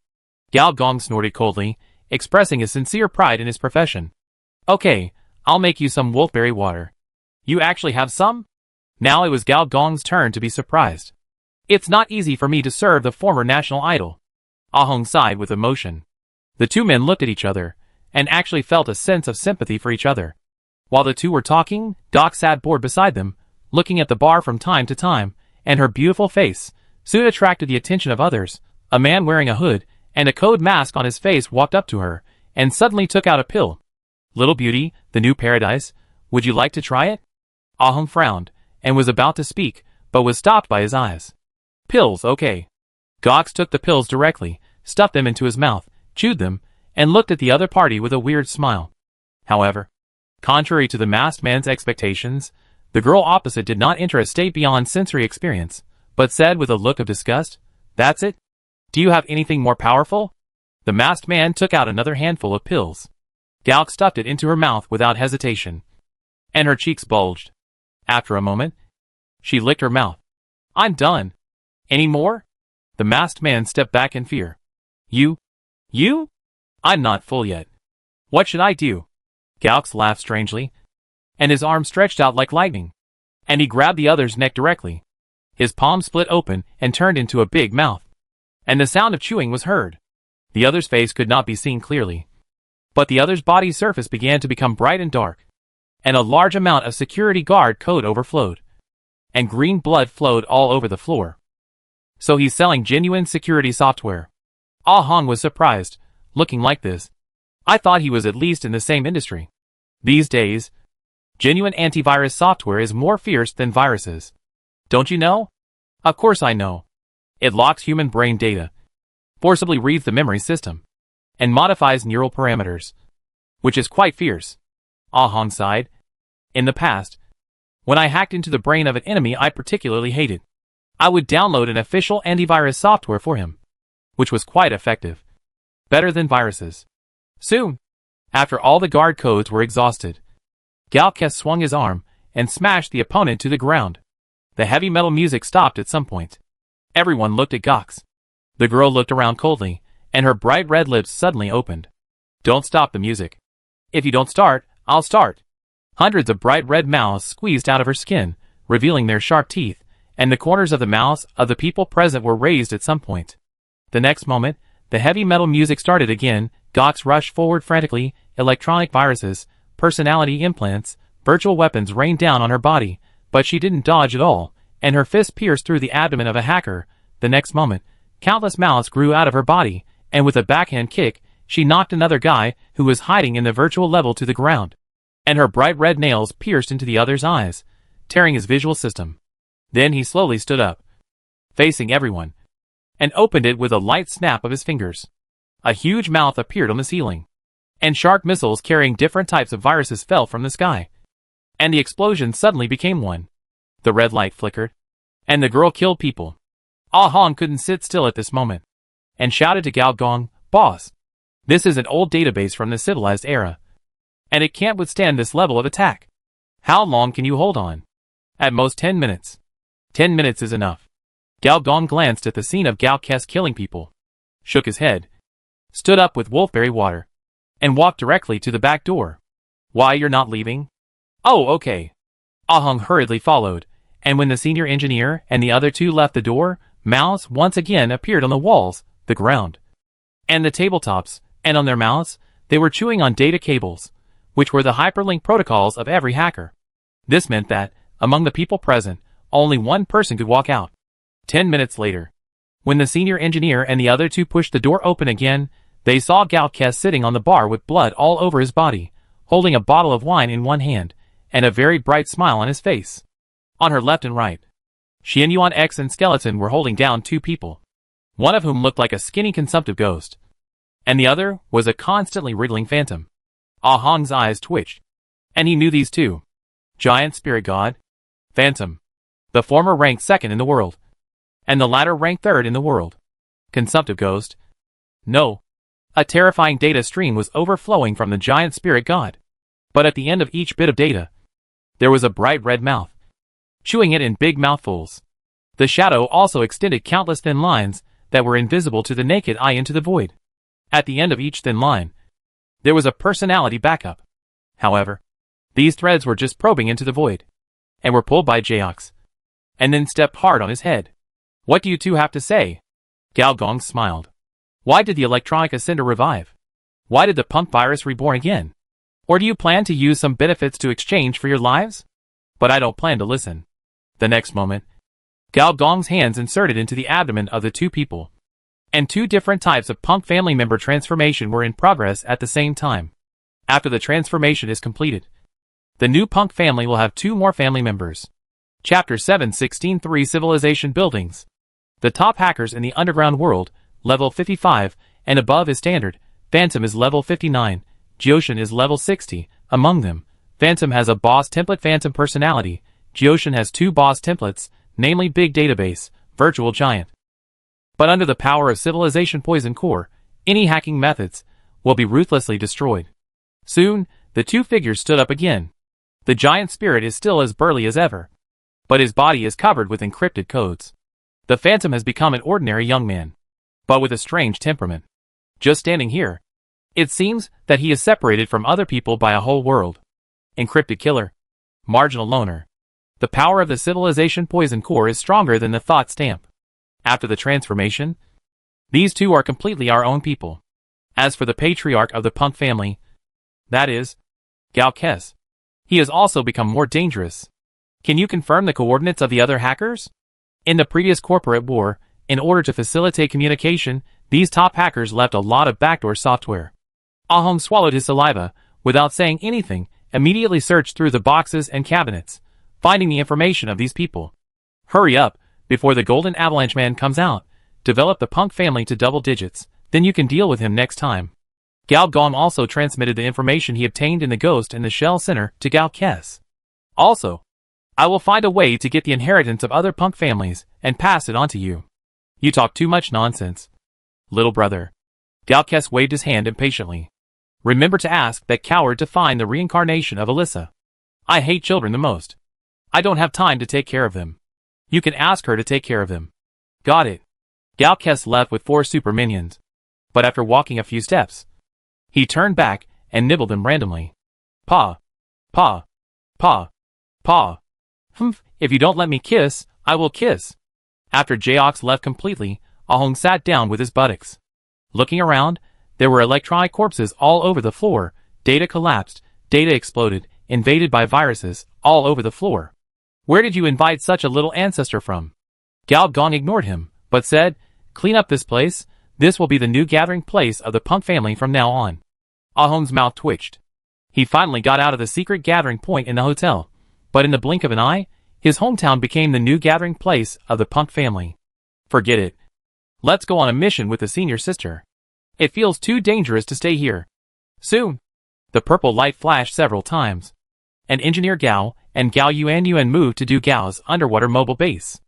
Gao Gong snorted coldly, expressing a sincere pride in his profession. Okay, I'll make you some wolfberry water. You actually have some? Now it was Gao Gong's turn to be surprised. It's not easy for me to serve the former national idol. Ah Hong sighed with emotion. The two men looked at each other, and actually felt a sense of sympathy for each other. While the two were talking, Doc sat bored beside them, looking at the bar from time to time, and her beautiful face soon attracted the attention of others. A man wearing a hood and a code mask on his face walked up to her, and suddenly took out a pill. Little beauty, the new paradise, would you like to try it? Ah Hong frowned, and was about to speak, but was stopped by his eyes. Pills, okay. Gox took the pills directly, stuffed them into his mouth, chewed them, and looked at the other party with a weird smile. However, contrary to the masked man's expectations, the girl opposite did not enter a state beyond sensory experience, but said with a look of disgust, That's it? Do you have anything more powerful? The masked man took out another handful of pills. Galk stuffed it into her mouth without hesitation, and her cheeks bulged. After a moment, she licked her mouth. I'm done. Any more? The masked man stepped back in fear. You? I'm not full yet. What should I do? Galx laughed strangely, and his arm stretched out like lightning, and he grabbed the other's neck directly. His palm split open and turned into a big mouth, and the sound of chewing was heard. The other's face could not be seen clearly, but the other's body's surface began to become bright and dark, and a large amount of security guard code overflowed, and green blood flowed all over the floor. So he's selling genuine security software. Ah Hong was surprised, looking like this. I thought he was at least in the same industry. These days, genuine antivirus software is more fierce than viruses. Don't you know? Of course I know. It locks human brain data, forcibly reads the memory system, and modifies neural parameters, which is quite fierce. Ah Hong sighed. In the past, when I hacked into the brain of an enemy I particularly hated, I would download an official antivirus software for him, which was quite effective. Better than viruses. Soon, after all the guard codes were exhausted, Galkes swung his arm and smashed the opponent to the ground. The heavy metal music stopped at some point. Everyone looked at Gox. The girl looked around coldly, and her bright red lips suddenly opened. Don't stop the music. If you don't start, I'll start. Hundreds of bright red mouths squeezed out of her skin, revealing their sharp teeth, and the corners of the mouths of the people present were raised at some point. The next moment, the heavy metal music started again. Gox rushed forward frantically. Electronic viruses, personality implants, virtual weapons rained down on her body, but she didn't dodge at all, and her fist pierced through the abdomen of a hacker. The next moment, countless mouths grew out of her body, and with a backhand kick, she knocked another guy who was hiding in the virtual level to the ground, and her bright red nails pierced into the other's eyes, tearing his visual system. Then he slowly stood up, facing everyone, and opened it with a light snap of his fingers. A huge mouth appeared on the ceiling, and shark missiles carrying different types of viruses fell from the sky, and the explosion suddenly became one. The red light flickered, and the girl killed people. Ah Hong couldn't sit still at this moment, and shouted to Gao Gong, Boss, this is an old database from the civilized era, and it can't withstand this level of attack. How long can you hold on? At most 10 minutes. 10 minutes is enough. Gao Gong glanced at the scene of Gao Kes killing people, shook his head, stood up with wolfberry water, and walked directly to the back door. Why, you're not leaving? Oh, okay. Ah Hong hurriedly followed, and when the senior engineer and the other two left the door, mouths once again appeared on the walls, the ground, and the tabletops, and on their mouths, they were chewing on data cables, which were the hyperlink protocols of every hacker. This meant that, among the people present, only one person could walk out. 10 minutes later, when the senior engineer and the other two pushed the door open again, they saw Galkes sitting on the bar with blood all over his body, holding a bottle of wine in one hand, and a very bright smile on his face. On her left and right, Xianyuan X and Skeleton were holding down two people, one of whom looked like a skinny consumptive ghost, and the other was a constantly wriggling phantom. Ah Hong's eyes twitched, and he knew these two. Giant Spirit God, Phantom. The former ranked second in the world, and the latter ranked third in the world. Consumptive Ghost. No. A terrifying data stream was overflowing from the Giant Spirit God. But at the end of each bit of data, there was a bright red mouth, chewing it in big mouthfuls. The shadow also extended countless thin lines that were invisible to the naked eye into the void. At the end of each thin line, there was a personality backup. However, these threads were just probing into the void, and were pulled by Jaox, and then stepped hard on his head. What do you two have to say? Gao Gong smiled. Why did the electronic ascender revive? Why did the punk virus reborn again? Or do you plan to use some benefits to exchange for your lives? But I don't plan to listen. The next moment, Gao Gong's hands inserted into the abdomen of the two people, and two different types of punk family member transformation were in progress at the same time. After the transformation is completed, the new punk family will have two more family members. Chapter 7:16-3 Civilization Buildings. The top hackers in the underground world, level 55, and above is standard. Phantom is level 59, Jioshan is level 60. Among them, Phantom has a boss template Phantom personality, Jioshan has two boss templates, namely Big Database, Virtual Giant. But under the power of Civilization Poison Core, any hacking methods will be ruthlessly destroyed. Soon, the two figures stood up again. The Giant Spirit is still as burly as ever, but his body is covered with encrypted codes. The Phantom has become an ordinary young man, but with a strange temperament. Just standing here, it seems that he is separated from other people by a whole world. Encrypted killer. Marginal loner. The power of the Civilization Poison Core is stronger than the thought stamp. After the transformation, these two are completely our own people. As for the patriarch of the punk family, that is, Galkes, he has also become more dangerous. Can you confirm the coordinates of the other hackers? In the previous corporate war, in order to facilitate communication, these top hackers left a lot of backdoor software. Ah Hong swallowed his saliva, without saying anything, immediately searched through the boxes and cabinets, finding the information of these people. Hurry up, before the Golden Avalanche Man comes out. Develop the punk family to double digits, then you can deal with him next time. Gao Gong also transmitted the information he obtained in the Ghost in the Shell Center to Galkes. Also, I will find a way to get the inheritance of other punk families and pass it on to you. You talk too much nonsense, little brother. Galkes waved his hand impatiently. Remember to ask that coward to find the reincarnation of Alyssa. I hate children the most. I don't have time to take care of them. You can ask her to take care of them. Got it. Galkes left with 4 super minions, but after walking a few steps, he turned back and nibbled them randomly. Paw. Paw. Paw. Paw. Humph, if you don't let me kiss, I will kiss. After Jaox left completely, Ah Hong sat down with his buttocks. Looking around, there were electronic corpses all over the floor, data collapsed, data exploded, invaded by viruses, all over the floor. Where did you invite such a little ancestor from? Gao Gong ignored him, but said, clean up this place, this will be the new gathering place of the punk family from now on. Ah Hong's mouth twitched. He finally got out of the secret gathering point in the hotel, but in the blink of an eye, his hometown became the new gathering place of the punk family. Forget it. Let's go on a mission with the senior sister. It feels too dangerous to stay here. Soon. The purple light flashed several times, and Engineer Gao and Gao Yuan moved to do Gao's underwater mobile base.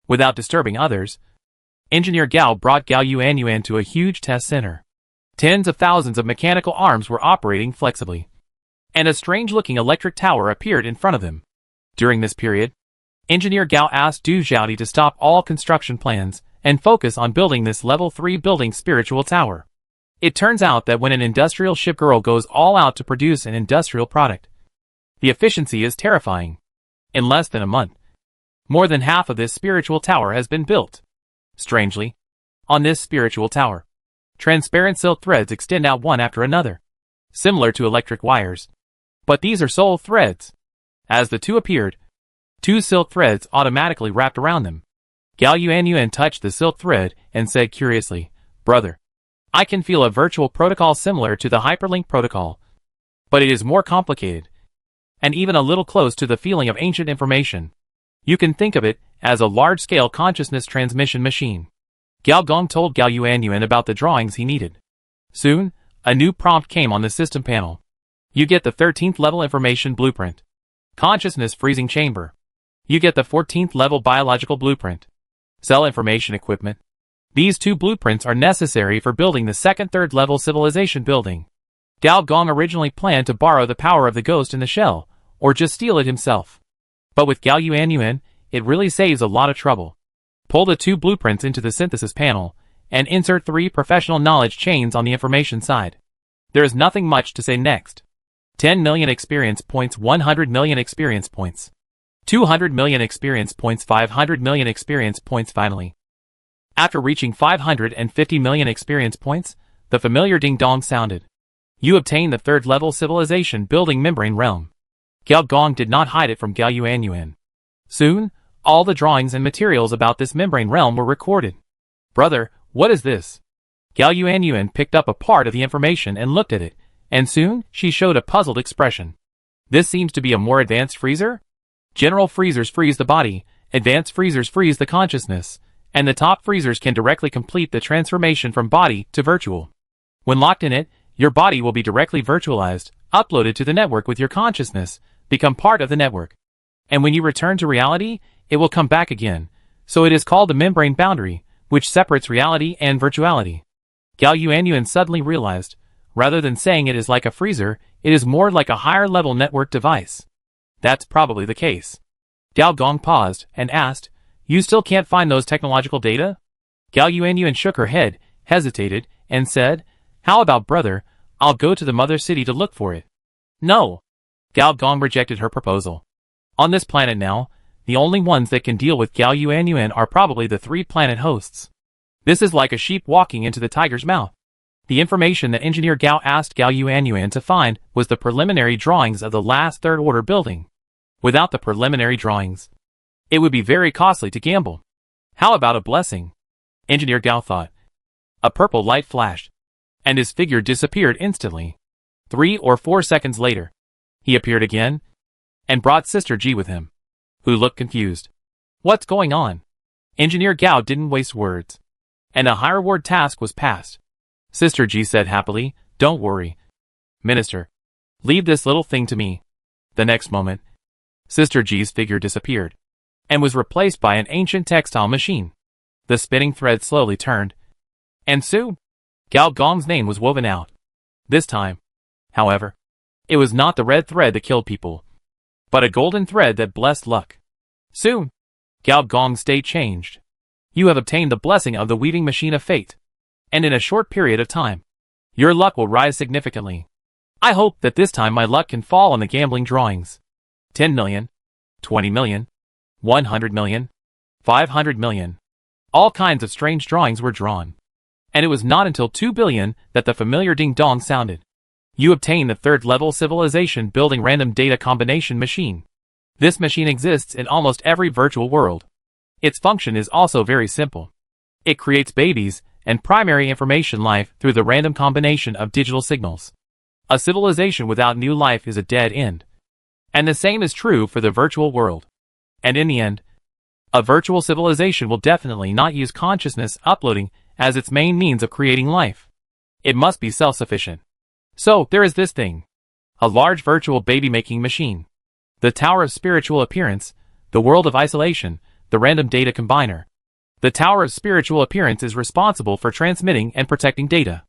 Without disturbing others, Engineer Gao brought Gao Yuan to a huge test center. Tens of thousands of mechanical arms were operating flexibly, and a strange-looking electric tower appeared in front of them. During this period, Engineer Gao asked Du Xiaodi to stop all construction plans and focus on building this level 3 building spiritual tower. It turns out that when an industrial ship girl goes all out to produce an industrial product, the efficiency is terrifying. In less than a month, more than half of this spiritual tower has been built. Strangely, on this spiritual tower, Transparent silk threads extend out one after another, similar to electric wires. But these are soul threads. As the two appeared, two silk threads automatically wrapped around them. Gao Yuanyuan touched the silk thread and said curiously, "Brother, I can feel a virtual protocol similar to the hyperlink protocol, but it is more complicated, and even a little close to the feeling of ancient information. You can think of it as a large-scale consciousness transmission machine." Gao Gong told Gao Yuanyuan about the drawings he needed. Soon, a new prompt came on the system panel. You get the 13th level information blueprint. Consciousness freezing chamber. You get the 14th level biological blueprint. Cell information equipment. These two blueprints are necessary for building the second third level civilization building. Gao Gong originally planned to borrow the power of the ghost in the shell, or just steal it himself. But with Gao Yuanyuan, it really saves a lot of trouble. Pull the two blueprints into the synthesis panel, and insert 3 professional knowledge chains on the information side. There is nothing much to say next. 10 million experience points, 100 million experience points, 200 million experience points, 500 million experience points. Finally, after reaching 550 million experience points, the familiar ding-dong sounded. You obtain the third level civilization building membrane realm. Gao Gong did not hide it from Gao Yuanyuan. Soon, all the drawings and materials about this membrane realm were recorded. "Brother, what is this?" Gao Yuanyuan picked up a part of the information and looked at it, and soon she showed a puzzled expression. "This seems to be a more advanced freezer? General freezers freeze the body, advanced freezers freeze the consciousness, and the top freezers can directly complete the transformation from body to virtual. When locked in it, your body will be directly virtualized, uploaded to the network with your consciousness, become part of the network. And when you return to reality, it will come back again, so it is called the membrane boundary, which separates reality and virtuality." Gao Yuanyuan suddenly realized, rather than saying it is like a freezer, it is more like a higher-level network device. That's probably the case. Gao Gong paused and asked, "You still can't find those technological data?" Gao Yuanyuan shook her head, hesitated, and said, "How about brother, I'll go to the mother city to look for it." "No." Gao Gong rejected her proposal. "On this planet now, the only ones that can deal with Gao Yuanyuan are probably the 3 planet hosts. This is like a sheep walking into the tiger's mouth." The information that Engineer Gao asked Gao Yuanyuan to find was the preliminary drawings of the last third-order building. Without the preliminary drawings, it would be very costly to gamble. How about a blessing? Engineer Gao thought. A purple light flashed, and his figure disappeared instantly. 3 or 4 seconds later, he appeared again, and brought Sister G with him, who looked confused. "What's going on?" Engineer Gao didn't waste words, and a high-reward task was passed. Sister G said happily, "Don't worry, Minister. Leave this little thing to me." The next moment, Sister G's figure disappeared, and was replaced by an ancient textile machine. The spinning thread slowly turned, and soon, Gao Gong's name was woven out. This time, however, it was not the red thread that killed people, but a golden thread that blessed luck. Soon, Gao Gong's state changed. You have obtained the blessing of the weaving machine of fate, and in a short period of time, your luck will rise significantly. I hope that this time my luck can fall on the gambling drawings. 10 million, 20 million, 100 million, 500 million. All kinds of strange drawings were drawn. And it was not until 2 billion that the familiar ding-dong sounded. You obtain the third-level civilization building random data combination machine. This machine exists in almost every virtual world. Its function is also very simple. It creates babies and primary information life through the random combination of digital signals. A civilization without new life is a dead end. And the same is true for the virtual world. And in the end, a virtual civilization will definitely not use consciousness uploading as its main means of creating life. It must be self-sufficient. So, there is this thing. A large virtual baby-making machine. The Tower of Spiritual Appearance, the World of Isolation, the Random Data Combiner. The Tower of Spiritual Appearance is responsible for transmitting and protecting data.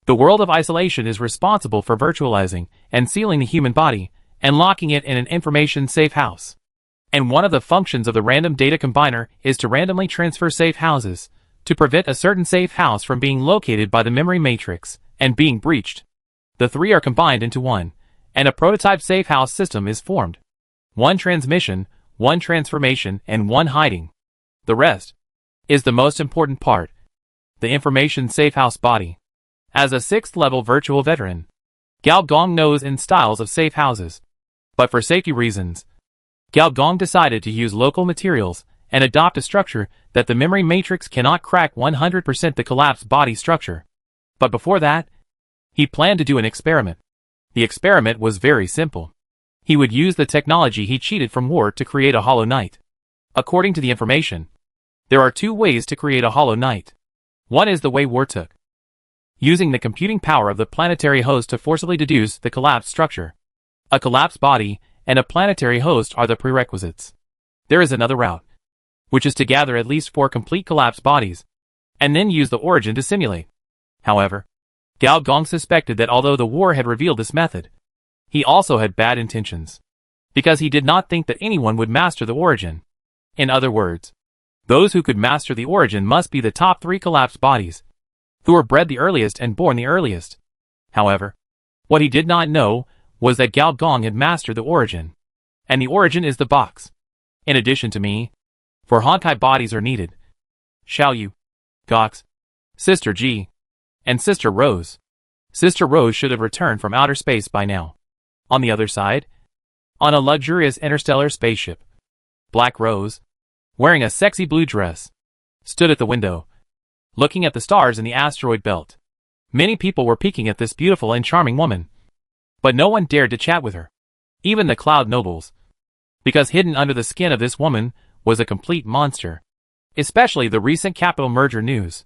The World of Isolation is responsible for virtualizing and sealing the human body, and locking it in an information-safe house. And one of the functions of the Random Data Combiner is to randomly transfer safe houses, to prevent a certain safe house from being located by the memory matrix and being breached. The 3 are combined into one, and a prototype safe house system is formed. 1 transmission, 1 transformation, and 1 hiding. The rest is the most important part. The information safe house body. As a 6th-level virtual veteran, Gao Gong knows in styles of safe houses. But for safety reasons, Gao Gong decided to use local materials and adopt a structure that the memory matrix cannot crack 100% the collapsed body structure. But before that, he planned to do an experiment. The experiment was very simple. He would use the technology he cheated from war to create a Hollow Knight. According to the information, there are 2 ways to create a Hollow Knight. One is the way war took, using the computing power of the planetary host to forcibly deduce the collapsed structure. A collapsed body and a planetary host are the prerequisites. There is another route, which is to gather at least 4 complete collapsed bodies, and then use the origin to simulate. However, Gao Gong suspected that although the war had revealed this method, he also had bad intentions, because he did not think that anyone would master the origin. In other words, those who could master the origin must be the top 3 collapsed bodies, who were bred the earliest and born the earliest. However, what he did not know was that Gao Gong had mastered the origin, and the origin is the box. In addition to me, 4 Honkai bodies are needed. Xiao Yu, Gox, Sister G, and Sister Rose. Sister Rose should have returned from outer space by now. On the other side, on a luxurious interstellar spaceship, Black Rose, wearing a sexy blue dress, stood at the window, looking at the stars in the asteroid belt. Many people were peeking at this beautiful and charming woman, but no one dared to chat with her, even the Cloud Nobles, because hidden under the skin of this woman was a complete monster. Especially the recent capital merger news.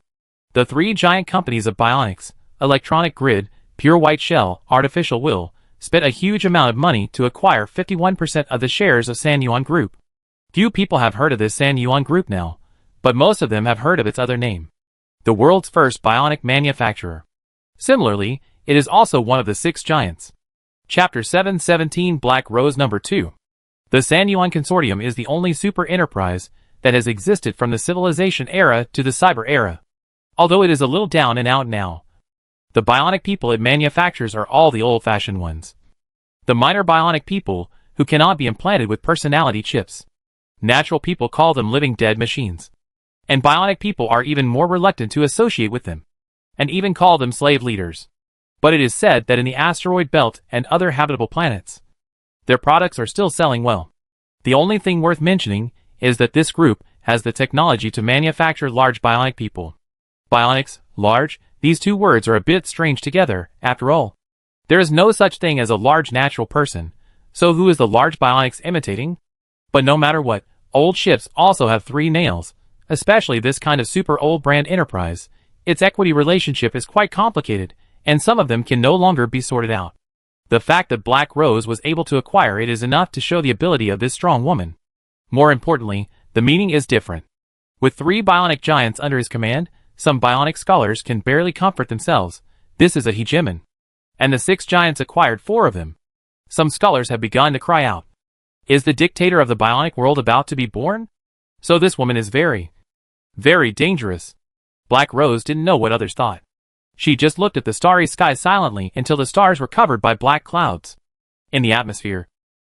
The 3 giant companies of Bionics, Electronic Grid, Pure White Shell, Artificial Will, spent a huge amount of money to acquire 51% of the shares of Sanyuan Group. Few people have heard of this Sanyuan Group now, but most of them have heard of its other name, the world's first bionic manufacturer. Similarly, it is also one of the 6 giants. Chapter 717 Black Rose Number 2. The Sanyuan Consortium is the only super enterprise that has existed from the civilization era to the cyber era. Although it is a little down and out now, the bionic people it manufactures are all the old-fashioned ones. The minor bionic people who cannot be implanted with personality chips. Natural people call them living dead machines. And bionic people are even more reluctant to associate with them, and even call them slave leaders. But it is said that in the asteroid belt and other habitable planets, their products are still selling well. The only thing worth mentioning is that this group has the technology to manufacture large bionic people. Bionics, large, these 2 words are a bit strange together, after all. There is no such thing as a large natural person, so who is the large bionics imitating? But no matter what, old ships also have 3 nails, especially this kind of super old brand enterprise. Its equity relationship is quite complicated, and some of them can no longer be sorted out. The fact that Black Rose was able to acquire it is enough to show the ability of this strong woman. More importantly, the meaning is different. With 3 bionic giants under his command, some bionic scholars can barely comfort themselves. This is a hegemon. And the 6 giants acquired 4 of them. Some scholars have begun to cry out. Is the dictator of the bionic world about to be born? So this woman is very, very dangerous. Black Rose didn't know what others thought. She just looked at the starry sky silently until the stars were covered by black clouds. In the atmosphere,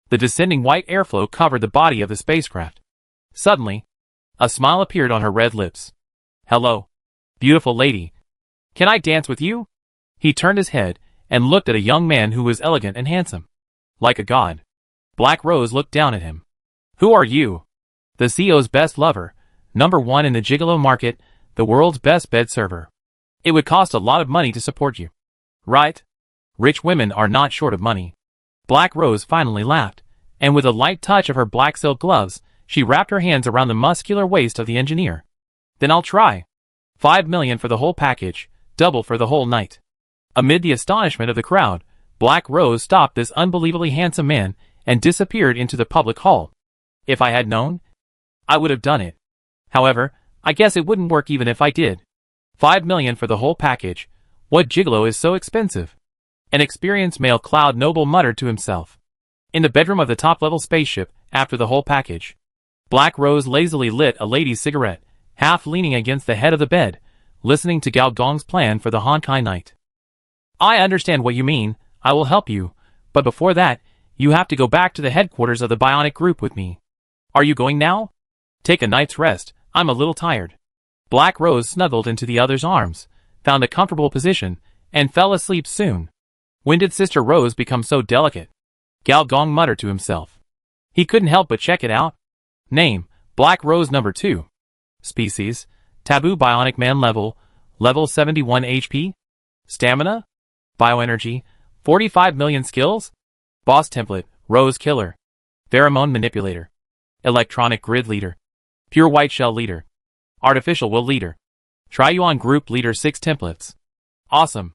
the descending white airflow covered the body of the spacecraft. Suddenly, a smile appeared on her red lips. Hello, beautiful lady. Can I dance with you? He turned his head and looked at a young man who was elegant and handsome, like a god. Black Rose looked down at him. Who are you? The CEO's best lover, number 1 in the gigolo market, the world's best bed server. It would cost a lot of money to support you. Right? Rich women are not short of money. Black Rose finally laughed, and with a light touch of her black silk gloves, she wrapped her hands around the muscular waist of the engineer. Then I'll try. 5 million for the whole package, double for the whole night. Amid the astonishment of the crowd, Black Rose stopped this unbelievably handsome man and disappeared into the public hall. If I had known, I would have done it. However, I guess it wouldn't work even if I did. 5 million for the whole package. What gigolo is so expensive? An experienced male Cloud Noble muttered to himself. In the bedroom of the top-level spaceship, after the whole package, Black Rose lazily lit a lady's cigarette, half leaning against the head of the bed, listening to Gao Gong's plan for the Honkai night. I understand what you mean, I will help you, but before that, you have to go back to the headquarters of the Bionic Group with me. Are you going now? Take a night's rest, I'm a little tired. Black Rose snuggled into the other's arms, found a comfortable position, and fell asleep soon. When did Sister Rose become so delicate? Gao Gong muttered to himself. He couldn't help but check it out. Name, Black Rose number 2. Species, Taboo Bionic Man level 71 HP. Stamina, Bioenergy, 45 million skills. Boss template, Rose Killer. Pheromone Manipulator. Electronic Grid Leader. Pure White Shell Leader. Artificial Will Leader. Try-You-On Group Leader 6 templates. Awesome.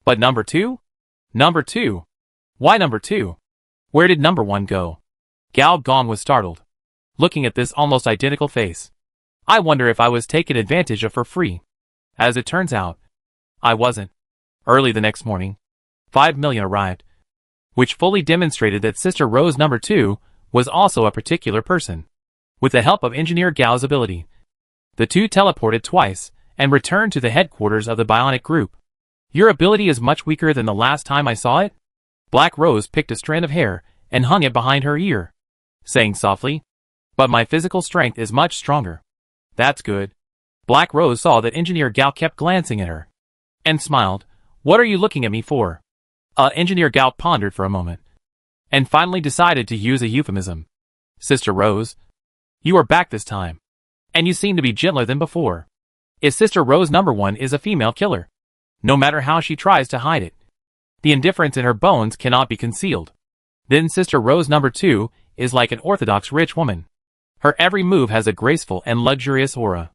But number 2? Number 2? Why number 2? Where did number 1 go? Gao Gong was startled, looking at this almost identical face. I wonder if I was taken advantage of for free. As it turns out, I wasn't. Early the next morning, 5 million arrived, which fully demonstrated that Sister Rose number 2 was also a particular person. With the help of Engineer Gao's ability, the two teleported twice and returned to the headquarters of the Bionic Group. Your ability is much weaker than the last time I saw it? Black Rose picked a strand of hair and hung it behind her ear, saying softly, but my physical strength is much stronger. That's good. Black Rose saw that Engineer Gao kept glancing at her, and smiled. What are you looking at me for? Engineer Gao pondered for a moment, and finally decided to use a euphemism. Sister Rose, you are back this time, and you seem to be gentler than before. If Sister Rose number 1 is a female killer, no matter how she tries to hide it, the indifference in her bones cannot be concealed. Then Sister Rose number 2 is like an orthodox rich woman. Her every move has a graceful and luxurious aura.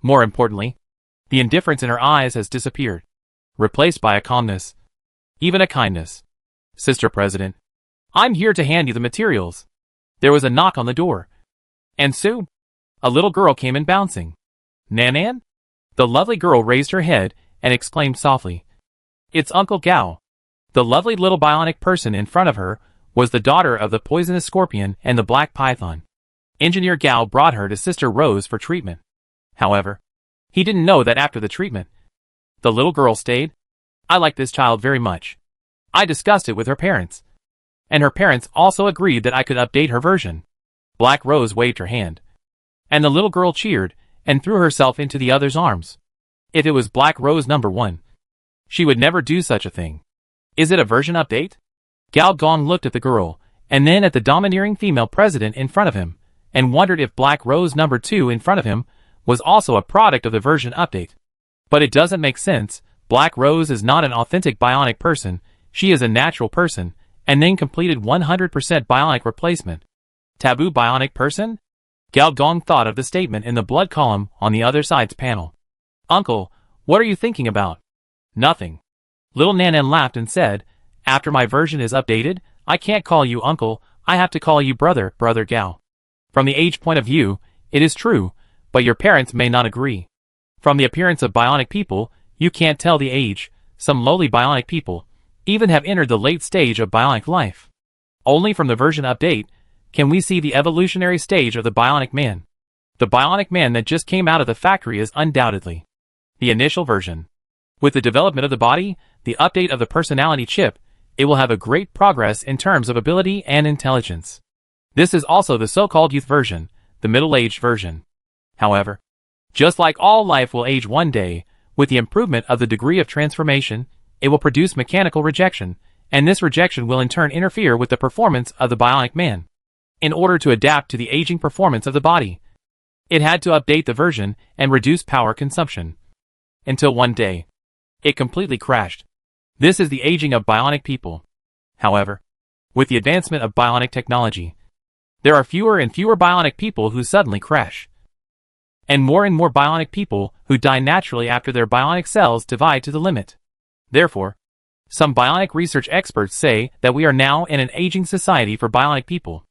More importantly, the indifference in her eyes has disappeared, replaced by a calmness, even a kindness. Sister President, I'm here to hand you the materials. There was a knock on the door, and soon, a little girl came in bouncing. Nanan? The lovely girl raised her head and exclaimed softly, It's Uncle Gao. The lovely little bionic person in front of her was the daughter of the poisonous scorpion and the black python. Engineer Gao brought her to Sister Rose for treatment. However, he didn't know that after the treatment, the little girl stayed. I like this child very much. I discussed it with her parents, and her parents also agreed that I could update her version. Black Rose waved her hand, and the little girl cheered and threw herself into the other's arms. If it was Black Rose number 1, she would never do such a thing. Is it a version update? Gao Gong looked at the girl, and then at the domineering female president in front of him, and wondered if Black Rose number 2 in front of him was also a product of the version update. But it doesn't make sense. Black Rose is not an authentic bionic person, she is a natural person, and then completed 100% bionic replacement. Taboo bionic person? Gao Gong thought of the statement in the blood column on the other side's panel. Uncle, what are you thinking about? Nothing. Little Nanan laughed and said, After my version is updated, I can't call you uncle, I have to call you brother, Brother Gao. From the age point of view, it is true, but your parents may not agree. From the appearance of bionic people, you can't tell the age. Some lowly bionic people even have entered the late stage of bionic life. Only from the version update can we see the evolutionary stage of the bionic man. The bionic man that just came out of the factory is undoubtedly the initial version. With the development of the body, the update of the personality chip, it will have a great progress in terms of ability and intelligence. This is also the so-called youth version, the middle-aged version. However, just like all life will age one day, with the improvement of the degree of transformation, it will produce mechanical rejection, and this rejection will in turn interfere with the performance of the bionic man. In order to adapt to the aging performance of the body, it had to update the version and reduce power consumption. Until one day, it completely crashed. This is the aging of bionic people. However, with the advancement of bionic technology, there are fewer and fewer bionic people who suddenly crash, and more bionic people who die naturally after their bionic cells divide to the limit. Therefore, some bionic research experts say that we are now in an aging society for bionic people.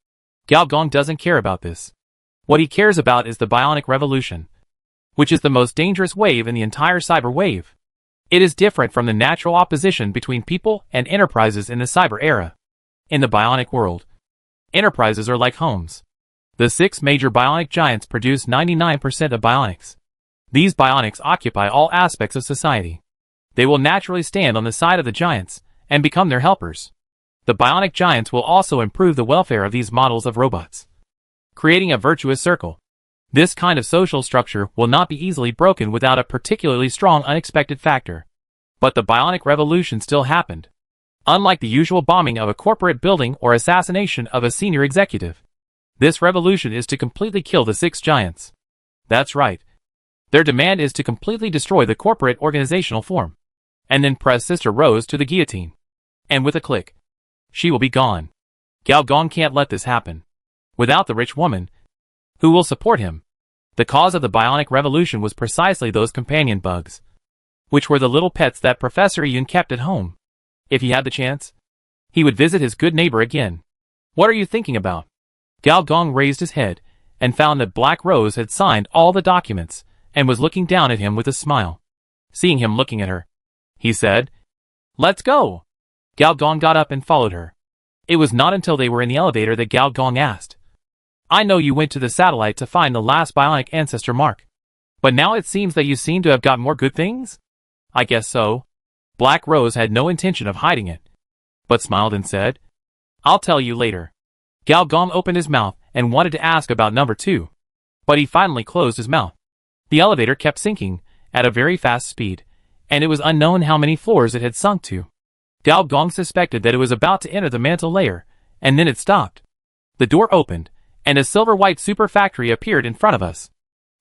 Gao Gong doesn't care about this. What he cares about is the bionic revolution, which is the most dangerous wave in the entire cyber wave. It is different from the natural opposition between people and enterprises in the cyber era. In the bionic world, enterprises are like homes. The 6 major bionic giants produce 99% of bionics. These bionics occupy all aspects of society. They will naturally stand on the side of the giants and become their helpers. The bionic giants will also improve the welfare of these models of robots, creating a virtuous circle. This kind of social structure will not be easily broken without a particularly strong unexpected factor. But the bionic revolution still happened. Unlike the usual bombing of a corporate building or assassination of a senior executive, this revolution is to completely kill the six giants. That's right. Their demand is to completely destroy the corporate organizational form, and then press Sister Rose to the guillotine. And with a click, she will be gone. Gao Gong can't let this happen. Without the rich woman, who will support him? The cause of the bionic revolution was precisely those companion bugs, which were the little pets that Professor Yun kept at home. If he had the chance, he would visit his good neighbor again. What are you thinking about? Gao Gong raised his head and found that Black Rose had signed all the documents and was looking down at him with a smile. Seeing him looking at her, he said, "Let's go." Gao Gong got up and followed her. It was not until they were in the elevator that Gao Gong asked, "I know you went to the satellite to find the last bionic ancestor mark, but now it seems that you seem to have got more good things?" "I guess so." Black Rose had no intention of hiding it, but smiled and said, "I'll tell you later." Gao Gong opened his mouth and wanted to ask about number 2, but he finally closed his mouth. The elevator kept sinking at a very fast speed, and it was unknown how many floors it had sunk to. Gao Gong suspected that it was about to enter the mantle layer, and then it stopped. The door opened, and a silver-white super factory appeared in front of us.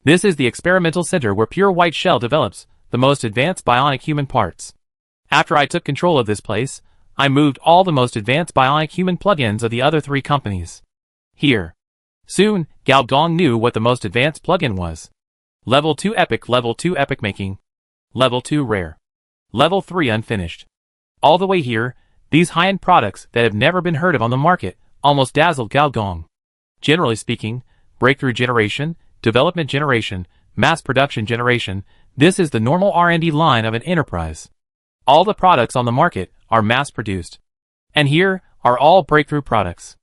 This is the experimental center where Pure White Shell develops the most advanced bionic human parts. After I took control of this place, I moved all the most advanced bionic human plugins of the other 3 companies here. Soon, Gao Gong knew what the most advanced plugin was. Level 2 Epic, Level 2 Epic Making, Level 2 Rare, Level 3 Unfinished. All the way here, these high-end products that have never been heard of on the market almost dazzled Gao Gong. Generally speaking, breakthrough generation, development generation, mass production generation, this is the normal R&D line of an enterprise. All the products on the market are mass-produced. And here are all breakthrough products.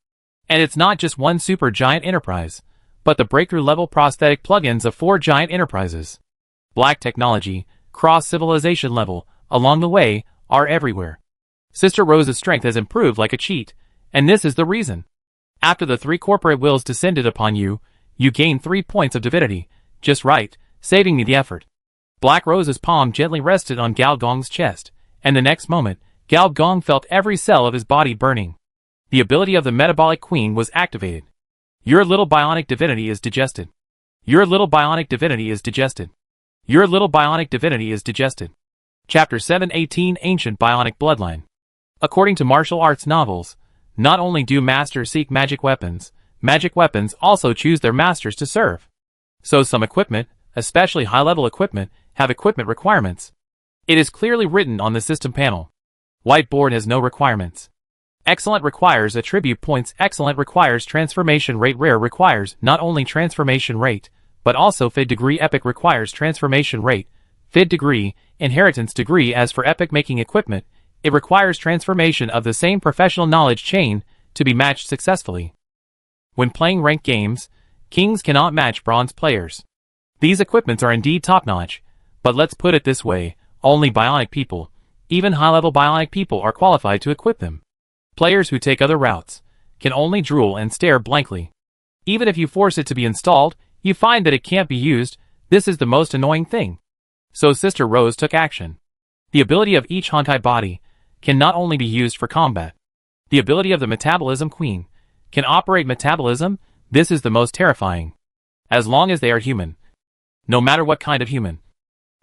And it's not just one super giant enterprise, but the breakthrough-level prosthetic plugins of 4 giant enterprises. Black technology, cross-civilization level, along the way, are everywhere. Sister Rose's strength has improved like a cheat, and this is the reason. After the 3 corporate wills descended upon you, you gained 3 points of divinity, just right, saving me the effort. Black Rose's palm gently rested on Gao Gong's chest, and the next moment, Gao Gong felt every cell of his body burning. The ability of the metabolic queen was activated. Your little bionic divinity is digested. Your little bionic divinity is digested. Your little bionic divinity is digested. Chapter 718 Ancient Bionic Bloodline. According to martial arts novels, not only do masters seek magic weapons also choose their masters to serve. So some equipment, especially high-level equipment, have equipment requirements. It is clearly written on the system panel. Whiteboard has no requirements. Excellent requires attribute points. Excellent requires transformation rate. Rare requires not only transformation rate, but also FID degree. Epic requires transformation rate, FID degree, inheritance degree. As for epic making equipment, it requires transformation of the same professional knowledge chain to be matched successfully. When playing ranked games, kings cannot match bronze players. These equipments are indeed top-notch, but let's put it this way, only bionic people, even high-level bionic people, are qualified to equip them. Players who take other routes can only drool and stare blankly. Even if you force it to be installed, you find that it can't be used. This is the most annoying thing. So Sister Rose took action. The ability of each Hontai body can not only be used for combat. The ability of the Metabolism Queen can operate metabolism. This is the most terrifying. As long as they are human. No matter what kind of human.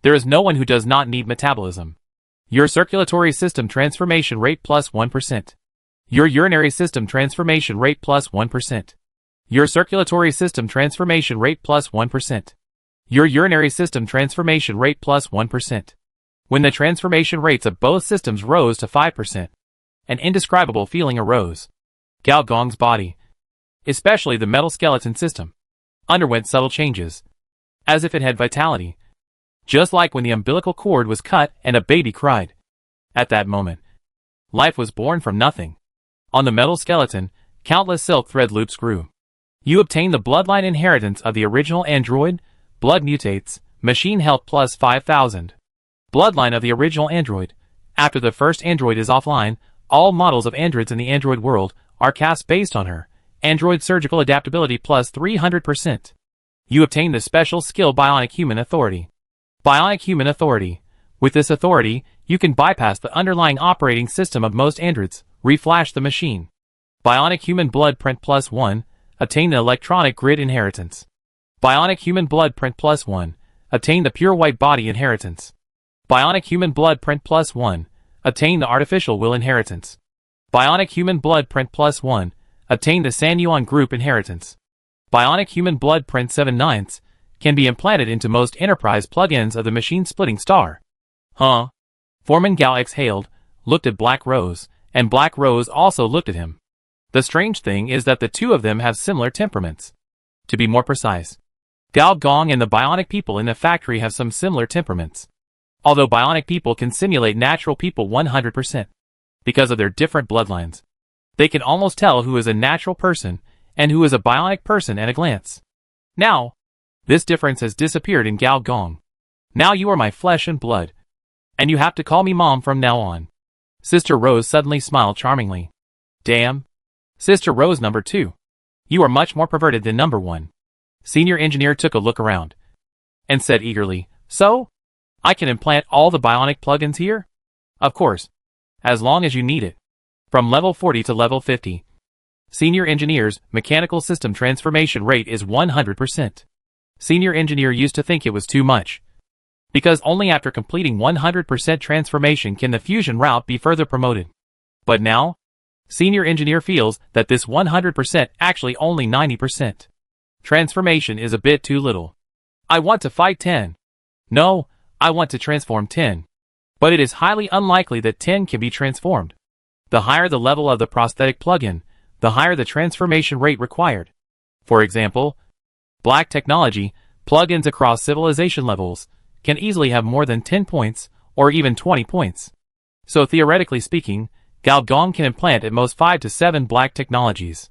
There is no one who does not need metabolism. Your circulatory system transformation rate plus 1%. Your urinary system transformation rate plus 1%. Your circulatory system transformation rate plus 1%. Your urinary system transformation rate plus 1%. When the transformation rates of both systems rose to 5%, an indescribable feeling arose. Gao Gong's body, especially the metal skeleton system, underwent subtle changes, as if it had vitality. Just like when the umbilical cord was cut and a baby cried. At that moment, life was born from nothing. On the metal skeleton, countless silk thread loops grew. You obtain the bloodline inheritance of the original android. Blood mutates, machine health plus 5,000. Bloodline of the original android. After the first android is offline, all models of androids in the android world are cast based on her. Android surgical adaptability plus 300%. You obtain the special skill Bionic Human Authority. Bionic Human Authority. With this authority, You can bypass the underlying operating system of most androids, reflash the machine. Bionic human blood print +1, attain the electronic grid inheritance. Bionic human blood print +1, attain the pure white body inheritance. Bionic human blood print +1, attain the artificial will inheritance. Bionic human blood print +1, attain the Sanyuan group inheritance. Bionic human blood print 7/9 can be implanted into most enterprise plugins of the machine splitting star. Huh? Foreman Gao exhaled, looked at Black Rose, and Black Rose also looked at him. The strange thing is that the two of them have similar temperaments. To be more precise, Gao Gong and the bionic people in the factory have some similar temperaments. Although bionic people can simulate natural people 100%. Because of their different bloodlines, they can almost tell who is a natural person and who is a bionic person at a glance. Now, this difference has disappeared in Gao Gong. Now you are my flesh and blood. And you have to call me Mom from now on. Sister Rose suddenly smiled charmingly. Damn. Sister Rose number 2. You are much more perverted than number 1. Senior engineer took a look around and said eagerly, so? I can implant all the bionic plugins here? Of course. As long as you need it. From level 40 to level 50. Senior engineer's mechanical system transformation rate is 100%. Senior engineer used to think it was too much. Because only after completing 100% transformation can the fusion route be further promoted. But now, senior engineer feels that this 100% actually only 90%. Transformation is a bit too little. I want to fight 10. No, I want to transform 10. But it is highly unlikely that 10 can be transformed. The higher the level of the prosthetic plugin, the higher the transformation rate required. For example, black technology, plugins across civilization levels, can easily have more than 10 points, or even 20 points. So theoretically speaking, Gao Gong can implant at most 5 to 7 black technologies.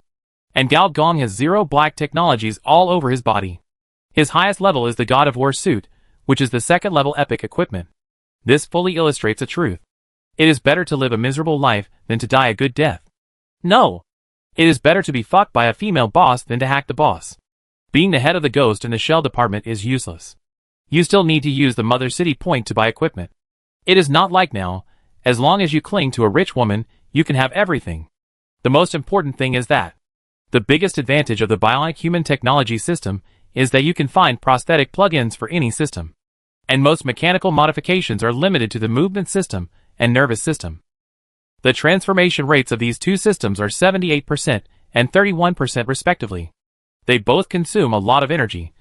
And Gao Gong has 0 black technologies all over his body. His highest level is the God of War suit, which is the second level epic equipment. This fully illustrates a truth. It is better to live a miserable life than to die a good death. No! It is better to be fucked by a female boss than to hack the boss. Being the head of the Ghost in the Shell department is useless. You still need to use the Mother City point to buy equipment. It is not like now, as long as you cling to a rich woman, you can have everything. The most important thing is that the biggest advantage of the bionic human technology system is that you can find prosthetic plugins for any system. And most mechanical modifications are limited to the movement system and nervous system. The transformation rates of these two systems are 78% and 31% respectively. They both consume a lot of energy,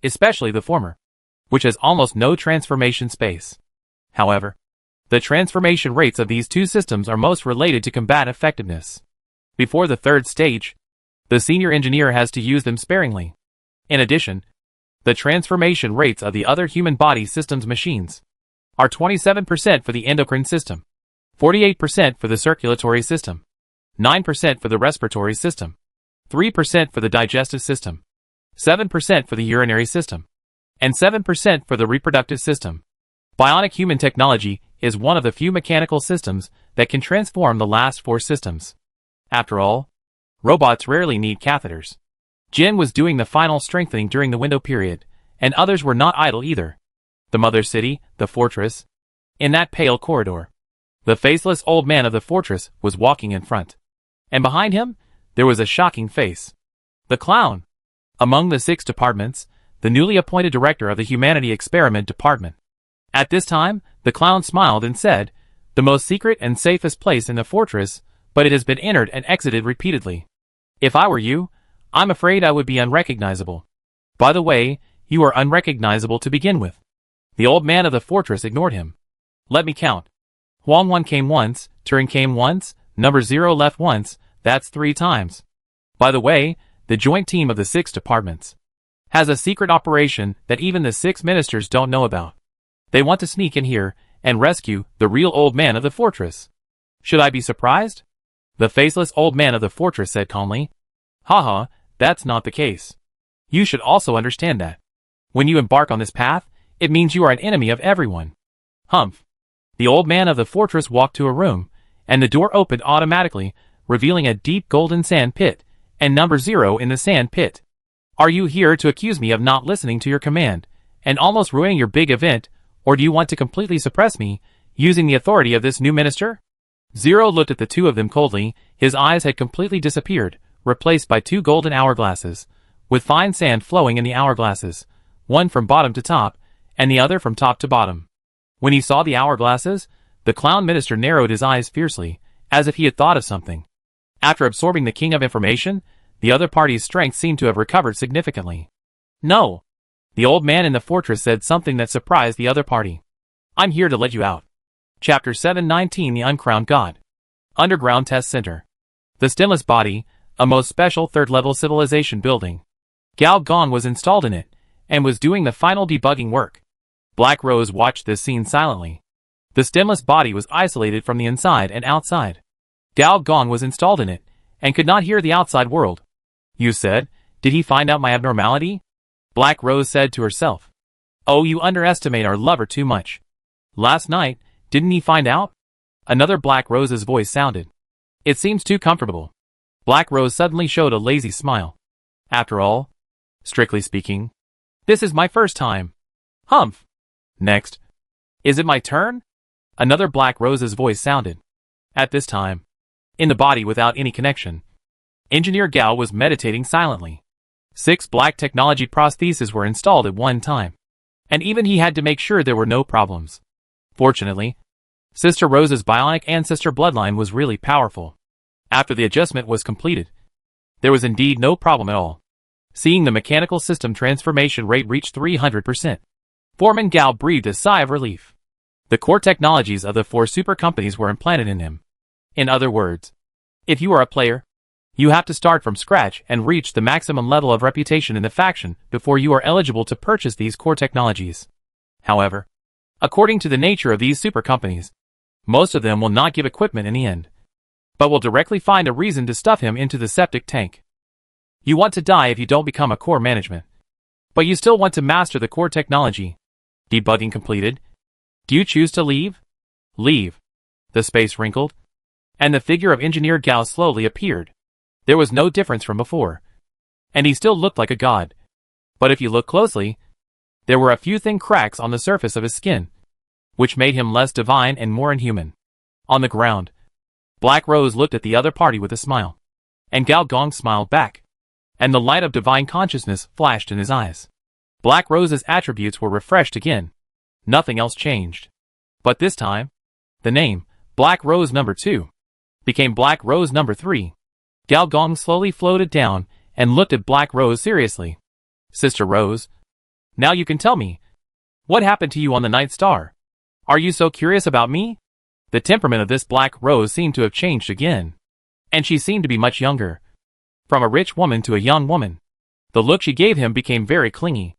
especially the former, which has almost no transformation space. However, the transformation rates of these two systems are most related to combat effectiveness. Before the third stage, the senior engineer has to use them sparingly. In addition, the transformation rates of the other human body systems machines are 27% for the endocrine system, 48% for the circulatory system, 9% for the respiratory system, 3% for the digestive system, 7% for the urinary system, and 7% for the reproductive system. Bionic human technology is one of the few mechanical systems that can transform the last 4 systems. After all, robots rarely need catheters. Jin was doing the final strengthening during the window period, and others were not idle either. The Mother City, the fortress. In that pale corridor, the faceless old man of the fortress was walking in front. And behind him, there was a shocking face. The clown. Among the 6 departments, the newly appointed director of the Humanity Experiment Department. At this time, the clown smiled and said, the most secret and safest place in the fortress, but it has been entered and exited repeatedly. If I were you, I'm afraid I would be unrecognizable. By the way, you are unrecognizable to begin with. The old man of the fortress ignored him. Let me count. Huang 1 came once, Turing came once, number 0 left once, that's 3 times. By the way, the joint team of the 6 departments has a secret operation that even the 6 ministers don't know about. They want to sneak in here and rescue the real old man of the fortress. Should I be surprised? The faceless old man of the fortress said calmly. Haha, that's not the case. You should also understand that when you embark on this path, it means you are an enemy of everyone. Humph. The old man of the fortress walked to a room, and the door opened automatically, revealing a deep golden sand pit, and number 0 in the sand pit. Are you here to accuse me of not listening to your command, and almost ruining your big event, or do you want to completely suppress me, Using the authority of this new minister? Zero looked at the two of them coldly. His eyes had completely disappeared, replaced by two golden hourglasses, with fine sand flowing in the hourglasses, one from bottom to top, and the other from top to bottom. When he saw the hourglasses, the clown minister narrowed his eyes fiercely, as if he had thought of something. After absorbing the king of information, the other party's strength seemed to have recovered significantly. No! The old man in the fortress said something that surprised the other party. I'm here to let you out. Chapter 719 The Uncrowned God. Underground Test Center. The stemless body, a most special third-level civilization building. Gao Gong was installed in it, and was doing the final debugging work. Black Rose watched this scene silently. The stemless body was isolated from the inside and outside. Gao Gong was installed in it, and could not hear the outside world. You said, did he find out my abnormality? Black Rose said to herself. Oh, you underestimate our lover too much. Last night, didn't he find out? Another Black Rose's voice sounded. It seems too comfortable. Black Rose suddenly showed a lazy smile. After all, strictly speaking, this is my first time. Humph. Next. Is it my turn? Another Black Rose's voice sounded. At this time, in the body without any connection, Engineer Gao was meditating silently. 6 black technology prostheses were installed at one time, and even he had to make sure there were no problems. Fortunately, Sister Rose's bionic ancestor bloodline was really powerful. After the adjustment was completed, there was indeed no problem at all. Seeing the mechanical system transformation rate reach 300%, Foreman Gao breathed a sigh of relief. The core technologies of the 4 super companies were implanted in him. In other words, if you are a player, you have to start from scratch and reach the maximum level of reputation in the faction before you are eligible to purchase these core technologies. However, according to the nature of these super companies, most of them will not give equipment in the end, but will directly find a reason to stuff him into the septic tank. You want to die if you don't become a core management, but you still want to master the core technology. Debugging completed. Do you choose to leave? Leave. The space wrinkled, and the figure of Engineer Gao slowly appeared. There was no difference from before, and he still looked like a god. But if you look closely, there were a few thin cracks on the surface of his skin, which made him less divine and more inhuman. On the ground, Black Rose looked at the other party with a smile, and Gao Gong smiled back, and the light of divine consciousness flashed in his eyes. Black Rose's attributes were refreshed again. Nothing else changed. But this time, the name, Black Rose number 2, became Black Rose number 3. Gao Gong slowly floated down and looked at Black Rose seriously. Sister Rose, now you can tell me, what happened to you on the Night Star? Are you so curious about me? The temperament of this Black Rose seemed to have changed again, and she seemed to be much younger. From a rich woman to a young woman, the look she gave him became very clingy.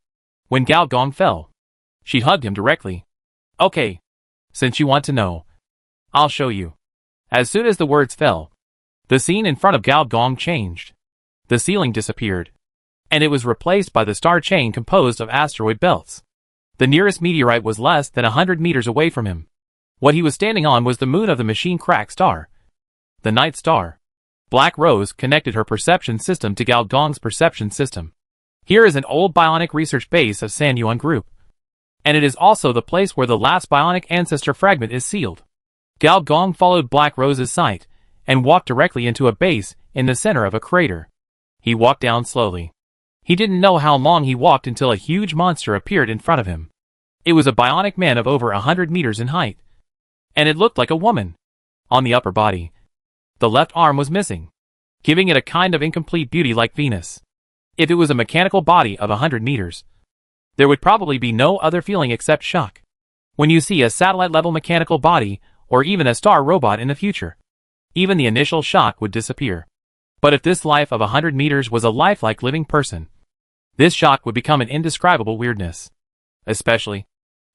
When Gao Gong fell, she hugged him directly. Okay, since you want to know, I'll show you. As soon as the words fell, the scene in front of Gao Gong changed. The ceiling disappeared, and it was replaced by the star chain composed of asteroid belts. The nearest meteorite was less than 100 meters away from him. What he was standing on was the moon of the machine crack star, the Night Star. Black Rose connected her perception system to Gao Gong's perception system. Here is an old bionic research base of San Yuan Group, and it is also the place where the last bionic ancestor fragment is sealed. Gao Gong followed Black Rose's sight, and walked directly into a base in the center of a crater. He walked down slowly. He didn't know how long he walked until a huge monster appeared in front of him. It was a bionic man of over 100 meters in height, and it looked like a woman. On the upper body, the left arm was missing, giving it a kind of incomplete beauty like Venus. If it was a mechanical body of 100 meters, there would probably be no other feeling except shock. When you see a satellite-level mechanical body, or even a star robot in the future, even the initial shock would disappear. But if this life of 100 meters was a lifelike living person, this shock would become an indescribable weirdness. Especially,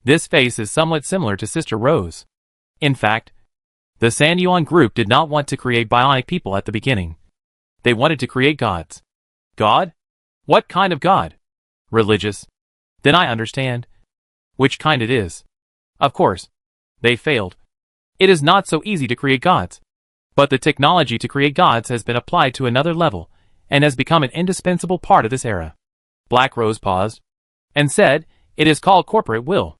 this face is somewhat similar to Sister Rose. In fact, the San Yuan Group did not want to create bionic people at the beginning. They wanted to create gods. God? What kind of god? Religious. Then I understand which kind it is. Of course, they failed. It is not so easy to create gods. But the technology to create gods has been applied to another level, and has become an indispensable part of this era. Black Rose paused, and said, it is called corporate will.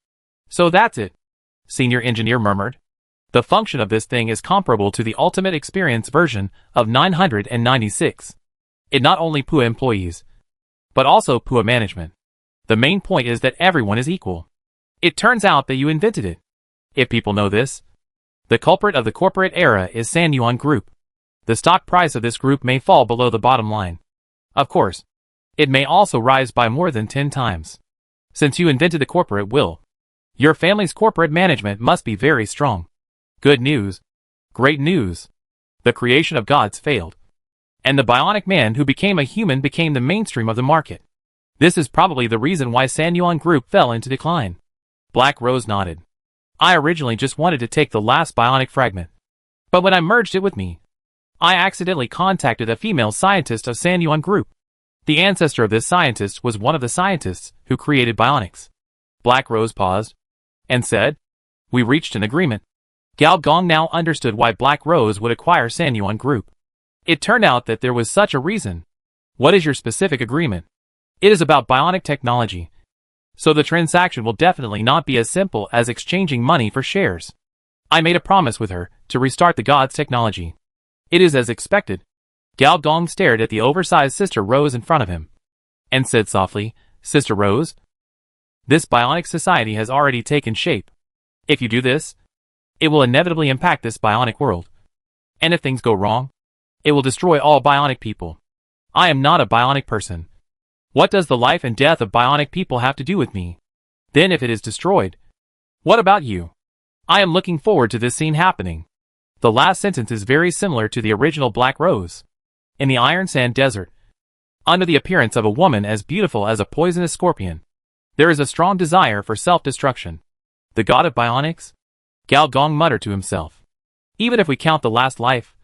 So that's it. Senior engineer murmured. The function of this thing is comparable to the Ultimate Experience version of 996. It not only PUA employees, but also PUA management. The main point is that everyone is equal. It turns out that you invented it. If people know this, the culprit of the corporate era is Sanyuan Group. The stock price of this group may fall below the bottom line. Of course, it may also rise by more than 10 times. Since you invented the corporate will, your family's corporate management must be very strong. Good news. Great news. The creation of gods failed. And the bionic man who became a human became the mainstream of the market. This is probably the reason why Sanyuan Group fell into decline. Black Rose nodded. I originally just wanted to take the last bionic fragment. But when I merged it with me, I accidentally contacted a female scientist of Sanyuan Group. The ancestor of this scientist was one of the scientists who created bionics. Black Rose paused and said, we reached an agreement. Gao Gong now understood why Black Rose would acquire Sanyuan Group. It turned out that there was such a reason. What is your specific agreement? It is about bionic technology. So the transaction will definitely not be as simple as exchanging money for shares. I made a promise with her to restart the god's technology. It is as expected. Gao Gong stared at the oversized Sister Rose in front of him and said softly, Sister Rose, this bionic society has already taken shape. If you do this, it will inevitably impact this bionic world. And if things go wrong, it will destroy all bionic people. I am not a bionic person. What does the life and death of bionic people have to do with me? Then if it is destroyed, what about you? I am looking forward to this scene happening. The last sentence is very similar to the original Black Rose. In the Iron Sand Desert, under the appearance of a woman as beautiful as a poisonous scorpion, there is a strong desire for self-destruction. The god of bionics? Gao Gong muttered to himself. Even if we count the last life,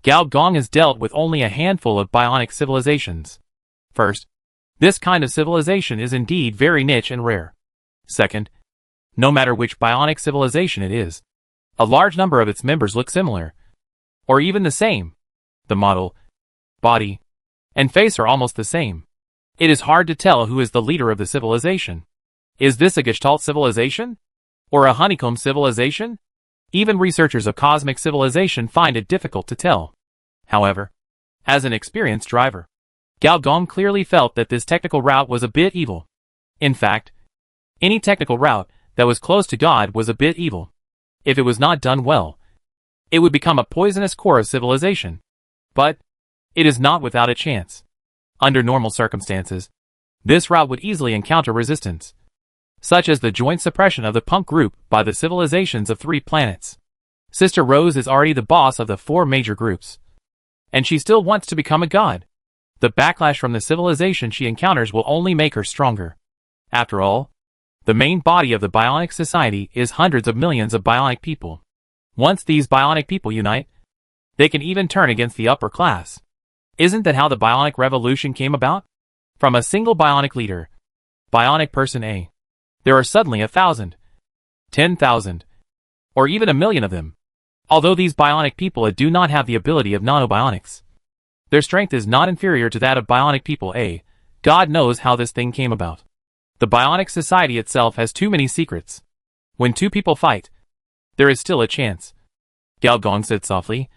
Gao Gong has dealt with only a handful of bionic civilizations. First, this kind of civilization is indeed very niche and rare. Second, no matter which bionic civilization it is, a large number of its members look similar, or even the same. The model, body, and face are almost the same. It is hard to tell who is the leader of the civilization. Is this a Gestalt civilization? Or a honeycomb civilization? Even researchers of cosmic civilization find it difficult to tell. However, as an experienced driver, Gao Gong clearly felt that this technical route was a bit evil. In fact, any technical route that was close to God was a bit evil. If it was not done well, it would become a poisonous core of civilization. But it is not without a chance. Under normal circumstances, this route would easily encounter resistance, such as the joint suppression of the punk group by the civilizations of 3 planets. Sister Rose is already the boss of the 4 major groups, and she still wants to become a god. The backlash from the civilization she encounters will only make her stronger. After all, the main body of the bionic society is hundreds of millions of bionic people. Once these bionic people unite, they can even turn against the upper class. Isn't that how the bionic revolution came about? From a single bionic leader, bionic person A, there are suddenly 1,000, 10,000, or even 1,000,000 of them. Although these bionic people do not have the ability of nanobionics, their strength is not inferior to that of bionic people A. God knows how this thing came about. The bionic society itself has too many secrets. When 2 people fight, there is still a chance. Gao Gong said softly,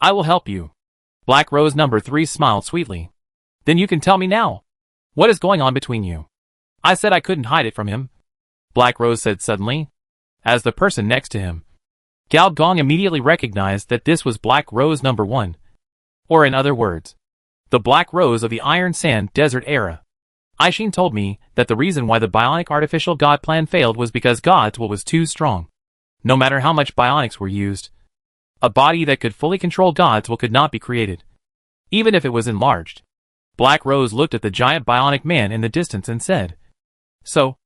I will help you. Black Rose number 3 smiled sweetly. Then you can tell me now. What is going on between you? I said I couldn't hide it from him, Black Rose said suddenly, as the person next to him. Gao Gong immediately recognized that this was Black Rose number 1. Or in other words, the Black Rose of the Iron Sand Desert era. Aishin told me that the reason why the bionic artificial god plan failed was because God's will was too strong. No matter how much bionics were used, a body that could fully control God's will could not be created, even if it was enlarged. Black Rose looked at the giant bionic man in the distance and said, So,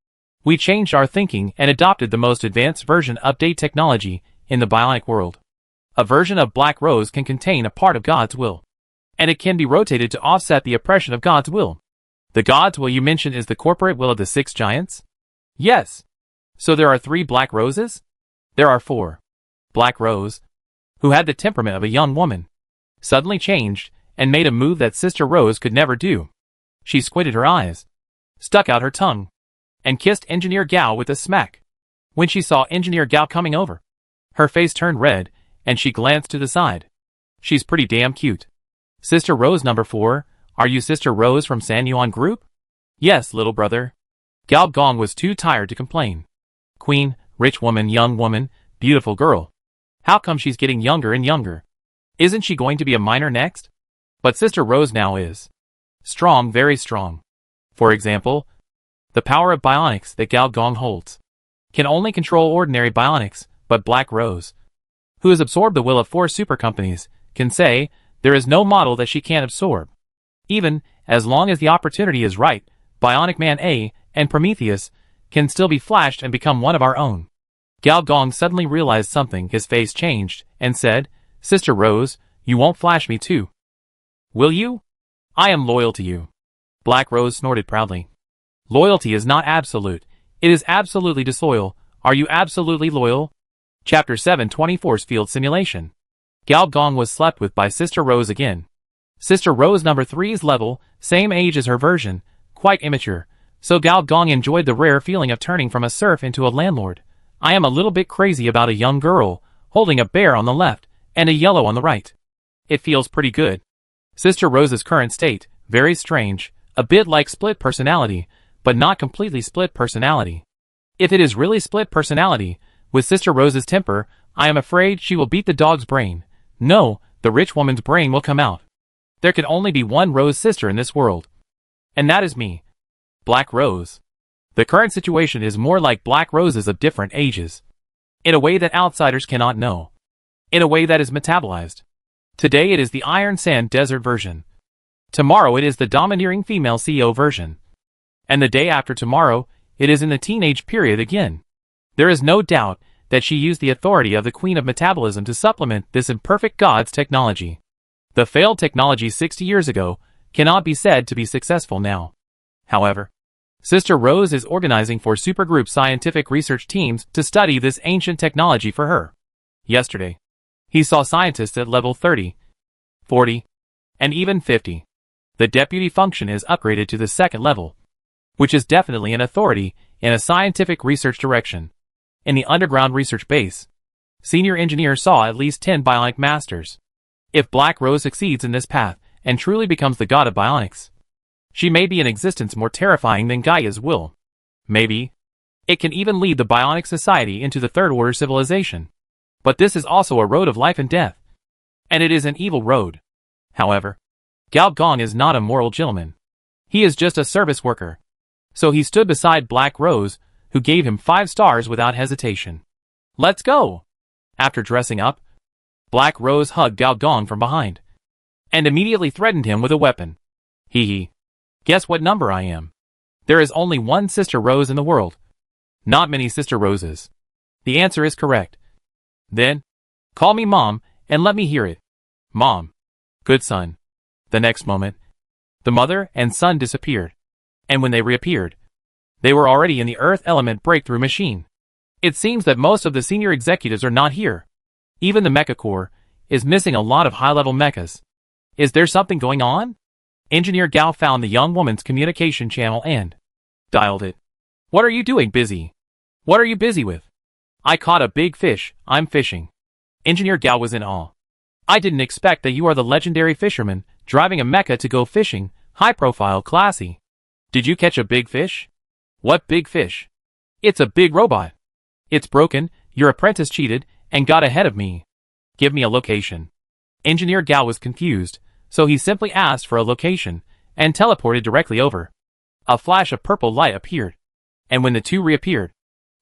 we changed our thinking and adopted the most advanced version update technology in the bionic world. A version of Black Rose can contain a part of God's will, and it can be rotated to offset the oppression of God's will. The God's will you mentioned is the corporate will of the 6 giants? Yes. So there are 3 Black Roses? There are 4. Black Rose, who had the temperament of a young woman, suddenly changed and made a move that Sister Rose could never do. She squinted her eyes, stuck out her tongue, and kissed Engineer Gao with a smack. when she saw Engineer Gao coming over. Her face turned red, and she glanced to the side. She's pretty damn cute. Sister Rose number 4, are you Sister Rose from San Yuan Group? Yes, little brother. Gao Gong was too tired to complain. Queen, rich woman, young woman, beautiful girl. How come she's getting younger and younger? Isn't she going to be a minor next? But Sister Rose now is strong, very strong. For example, the power of bionics that Gao Gong holds can only control ordinary bionics, but Black Rose, who has absorbed the will of 4 super companies, can say there is no model that she can't absorb. Even as long as the opportunity is right, Bionic Man A and Prometheus can still be flashed and become one of our own. Gao Gong suddenly realized something. His face changed and said, Sister Rose, you won't flash me too, will you? I am loyal to you. Black Rose snorted proudly. Loyalty is not absolute. It is absolutely disloyal. Are you absolutely loyal? Chapter 720 Force Field Simulation. Gao Gong was slept with by Sister Rose again. Sister Rose number 3's level, same age as her version, quite immature, so Gao Gong enjoyed the rare feeling of turning from a serf into a landlord. I am a little bit crazy about a young girl, holding a bear on the left, and a yellow on the right. It feels pretty good. Sister Rose's current state, very strange, a bit like split personality, but not completely split personality. If it is really split personality, with Sister Rose's temper, I am afraid she will beat the dog's brain. No, the rich woman's brain will come out. There can only be one Rose sister in this world. And that is me. Black Rose. The current situation is more like Black Roses of different ages. In a way that outsiders cannot know. In a way that is metabolized. Today it is the Iron Sand Desert version. Tomorrow it is the domineering female CEO version. And the day after tomorrow, it is in the teenage period again. There is no doubt that she used the authority of the Queen of Metabolism to supplement this imperfect God's technology. The failed technology 60 years ago cannot be said to be successful now. However, Sister Rose is organizing for supergroup scientific research teams to study this ancient technology for her. Yesterday, he saw scientists at level 30, 40, and even 50. The deputy function is upgraded to the 2nd level, which is definitely an authority in a scientific research direction. In the underground research base, senior engineer saw at least 10 bionic masters. If Black Rose succeeds in this path and truly becomes the god of bionics, she may be an existence more terrifying than Gaia's will. Maybe it can even lead the bionic society into the third order civilization. But this is also a road of life and death. And it is an evil road. However, Gao Gong is not a moral gentleman. He is just a service worker. So he stood beside Black Rose, who gave him 5 stars without hesitation. Let's go! After dressing up, Black Rose hugged Gao Gong from behind, and immediately threatened him with a weapon. Hee hee. Guess what number I am? There is only one Sister Rose in the world. Not many Sister Roses. The answer is correct. Then, call me Mom, and let me hear it. Mom. Good son. The next moment, the mother and son disappeared. And when they reappeared, they were already in the Earth Element Breakthrough Machine. It seems that most of the senior executives are not here. Even the Mecha Corps is missing a lot of high-level mechas. Is there something going on? Engineer Gao found the young woman's communication channel and dialed it. What are you doing, busy? What are you busy with? I caught a big fish, I'm fishing. Engineer Gao was in awe. I didn't expect that you are the legendary fisherman, driving a mecha to go fishing, high profile, classy. Did you catch a big fish? What big fish? It's a big robot. It's broken, your apprentice cheated, and got ahead of me. Give me a location. Engineer Gao was confused, so he simply asked for a location, and teleported directly over. A flash of purple light appeared. And when the two reappeared,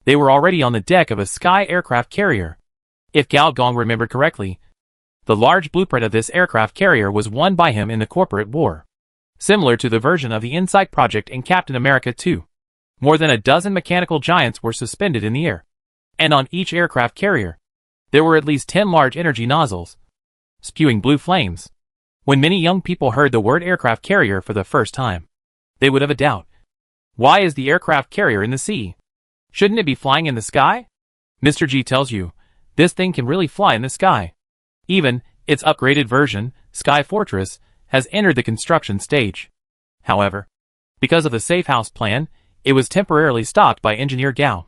they were already on the deck of a sky aircraft carrier. If Gao Gong remembered correctly, the large blueprint of this aircraft carrier was won by him in the corporate war. Similar to the version of the Insight Project in Captain America 2. More than a dozen mechanical giants were suspended in the air. And on each aircraft carrier, there were at least 10 large energy nozzles, spewing blue flames. When many young people heard the word aircraft carrier for the first time, they would have a doubt. Why is the aircraft carrier in the sea? Shouldn't it be flying in the sky? Mr. G tells you, this thing can really fly in the sky. Even, its upgraded version, Sky Fortress, has entered the construction stage. However, because of the safe house plan, it was temporarily stopped by Engineer Gao.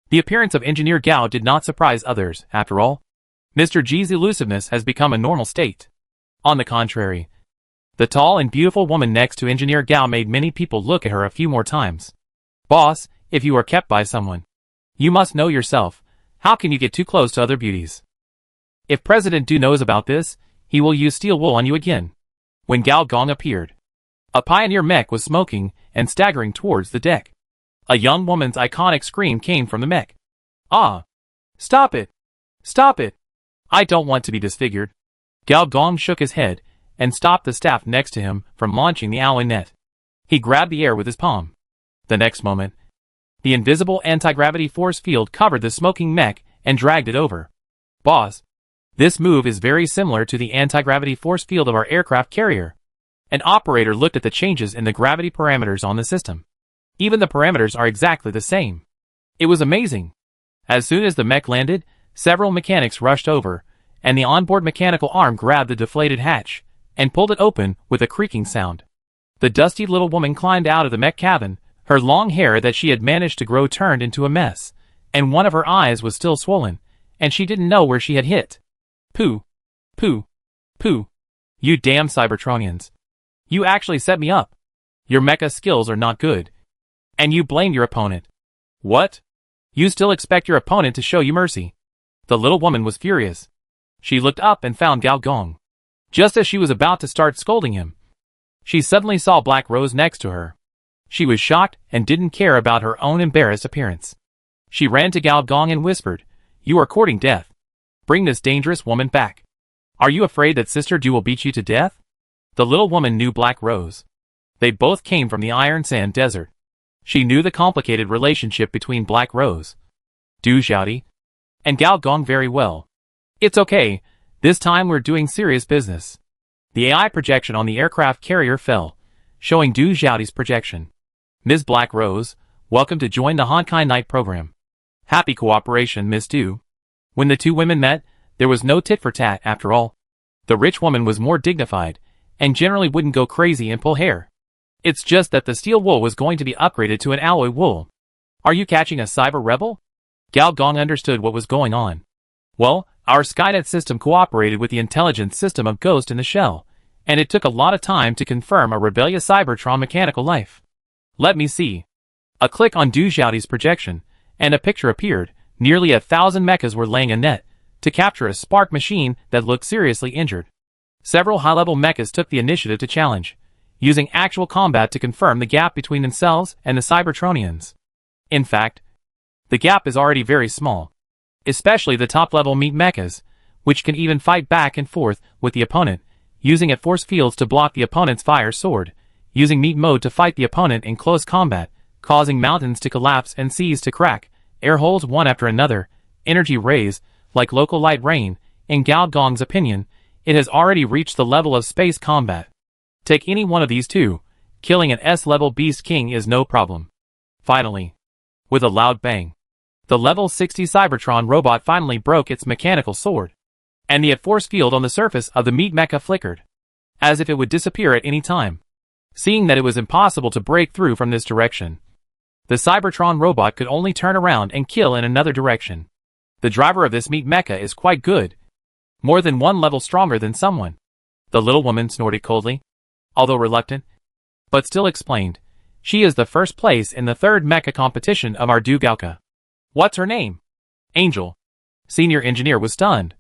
The appearance of Engineer Gao did not surprise others, after all. Mr. G's elusiveness has become a normal state. On the contrary, the tall and beautiful woman next to Engineer Gao made many people look at her a few more times. Boss, if you are kept by someone, you must know yourself. How can you get too close to other beauties? If President Du knows about this, he will use steel wool on you again. When Gao Gong appeared, a pioneer mech was smoking and staggering towards the deck. A young woman's iconic scream came from the mech. Ah! Stop it! Stop it! I don't want to be disfigured. Gao Gong shook his head and stopped the staff next to him from launching the alloy net. He grabbed the air with his palm. The next moment, the invisible anti-gravity force field covered the smoking mech and dragged it over. Boss, this move is very similar to the anti-gravity force field of our aircraft carrier. An operator looked at the changes in the gravity parameters on the system. Even the parameters are exactly the same. It was amazing. As soon as the mech landed, several mechanics rushed over, and the onboard mechanical arm grabbed the deflated hatch and pulled it open with a creaking sound. The dusty little woman climbed out of the mech cabin. Her long hair that she had managed to grow turned into a mess, and one of her eyes was still swollen, and she didn't know where she had hit. Pooh. Pooh. Pooh. You damn Cybertronians. You actually set me up. Your mecha skills are not good. And you blamed your opponent. What? You still expect your opponent to show you mercy? The little woman was furious. She looked up and found Gao Gong. Just as she was about to start scolding him, she suddenly saw Black Rose next to her. She was shocked and didn't care about her own embarrassed appearance. She ran to Gao Gong and whispered, "You are courting death. Bring this dangerous woman back. Are you afraid that Sister Du will beat you to death?" The little woman knew Black Rose. They both came from the Iron Sand Desert. She knew the complicated relationship between Black Rose, Du Xiaodi, and Gao Gong very well. It's okay, this time we're doing serious business. The AI projection on the aircraft carrier fell, showing Du Xiaodi's projection. Ms. Black Rose, welcome to join the Honkai Night program. Happy cooperation, Miss Du. When the two women met, there was no tit-for-tat after all. The rich woman was more dignified, and generally wouldn't go crazy and pull hair. It's just that the steel wool was going to be upgraded to an alloy wool. Are you catching a cyber rebel? Gao Gong understood what was going on. Well, our Skynet system cooperated with the intelligence system of Ghost in the Shell, and it took a lot of time to confirm a rebellious Cybertron mechanical life. Let me see. A click on Du Xiaodi's projection, and a picture appeared. Nearly 1,000 mechas were laying a net to capture a spark machine that looked seriously injured. Several high-level mechas took the initiative to challenge, using actual combat to confirm the gap between themselves and the Cybertronians. In fact, the gap is already very small, especially the top-level meat mechas, which can even fight back and forth with the opponent, using at force fields to block the opponent's fire sword, using meat mode to fight the opponent in close combat, causing mountains to collapse and seas to crack, air holes one after another, energy rays, like local light rain. In Gao Gong's opinion, it has already reached the level of space combat. Take any one of these two, killing an S-level Beast King is no problem. Finally, with a loud bang, the level 60 Cybertron robot finally broke its mechanical sword, and the force field on the surface of the meat mecha flickered, as if it would disappear at any time. Seeing that it was impossible to break through from this direction, the Cybertron robot could only turn around and kill in another direction. The driver of this meat mecha is quite good, more than one level stronger than someone. The little woman snorted coldly, although reluctant, but still explained, she is the first place in the third mecha competition of our Du Gaoka. What's her name? Angel. Senior engineer was stunned.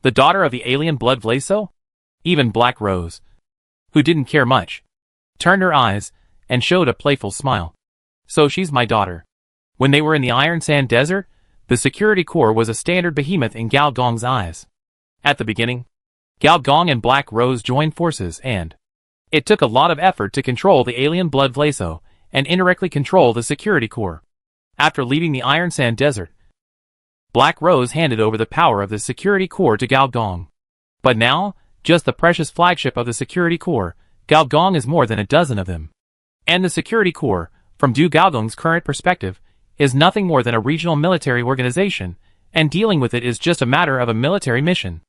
The daughter of the alien blood Vlaso? Even Black Rose, who didn't care much, turned her eyes and showed a playful smile. So she's my daughter. When they were in the Iron Sand Desert, the security corps was a standard behemoth in Gao Gong's eyes. At the beginning, Gao Gong and Black Rose joined forces and it took a lot of effort to control the alien blood Vlaso and indirectly control the security corps. After leaving the Iron Sand Desert, Black Rose handed over the power of the security corps to Gao Gong. But now, just the precious flagship of the security corps, Gao Gong is more than a dozen of them. And the security corps, from Du Gaogong's current perspective, is nothing more than a regional military organization, and dealing with it is just a matter of a military mission.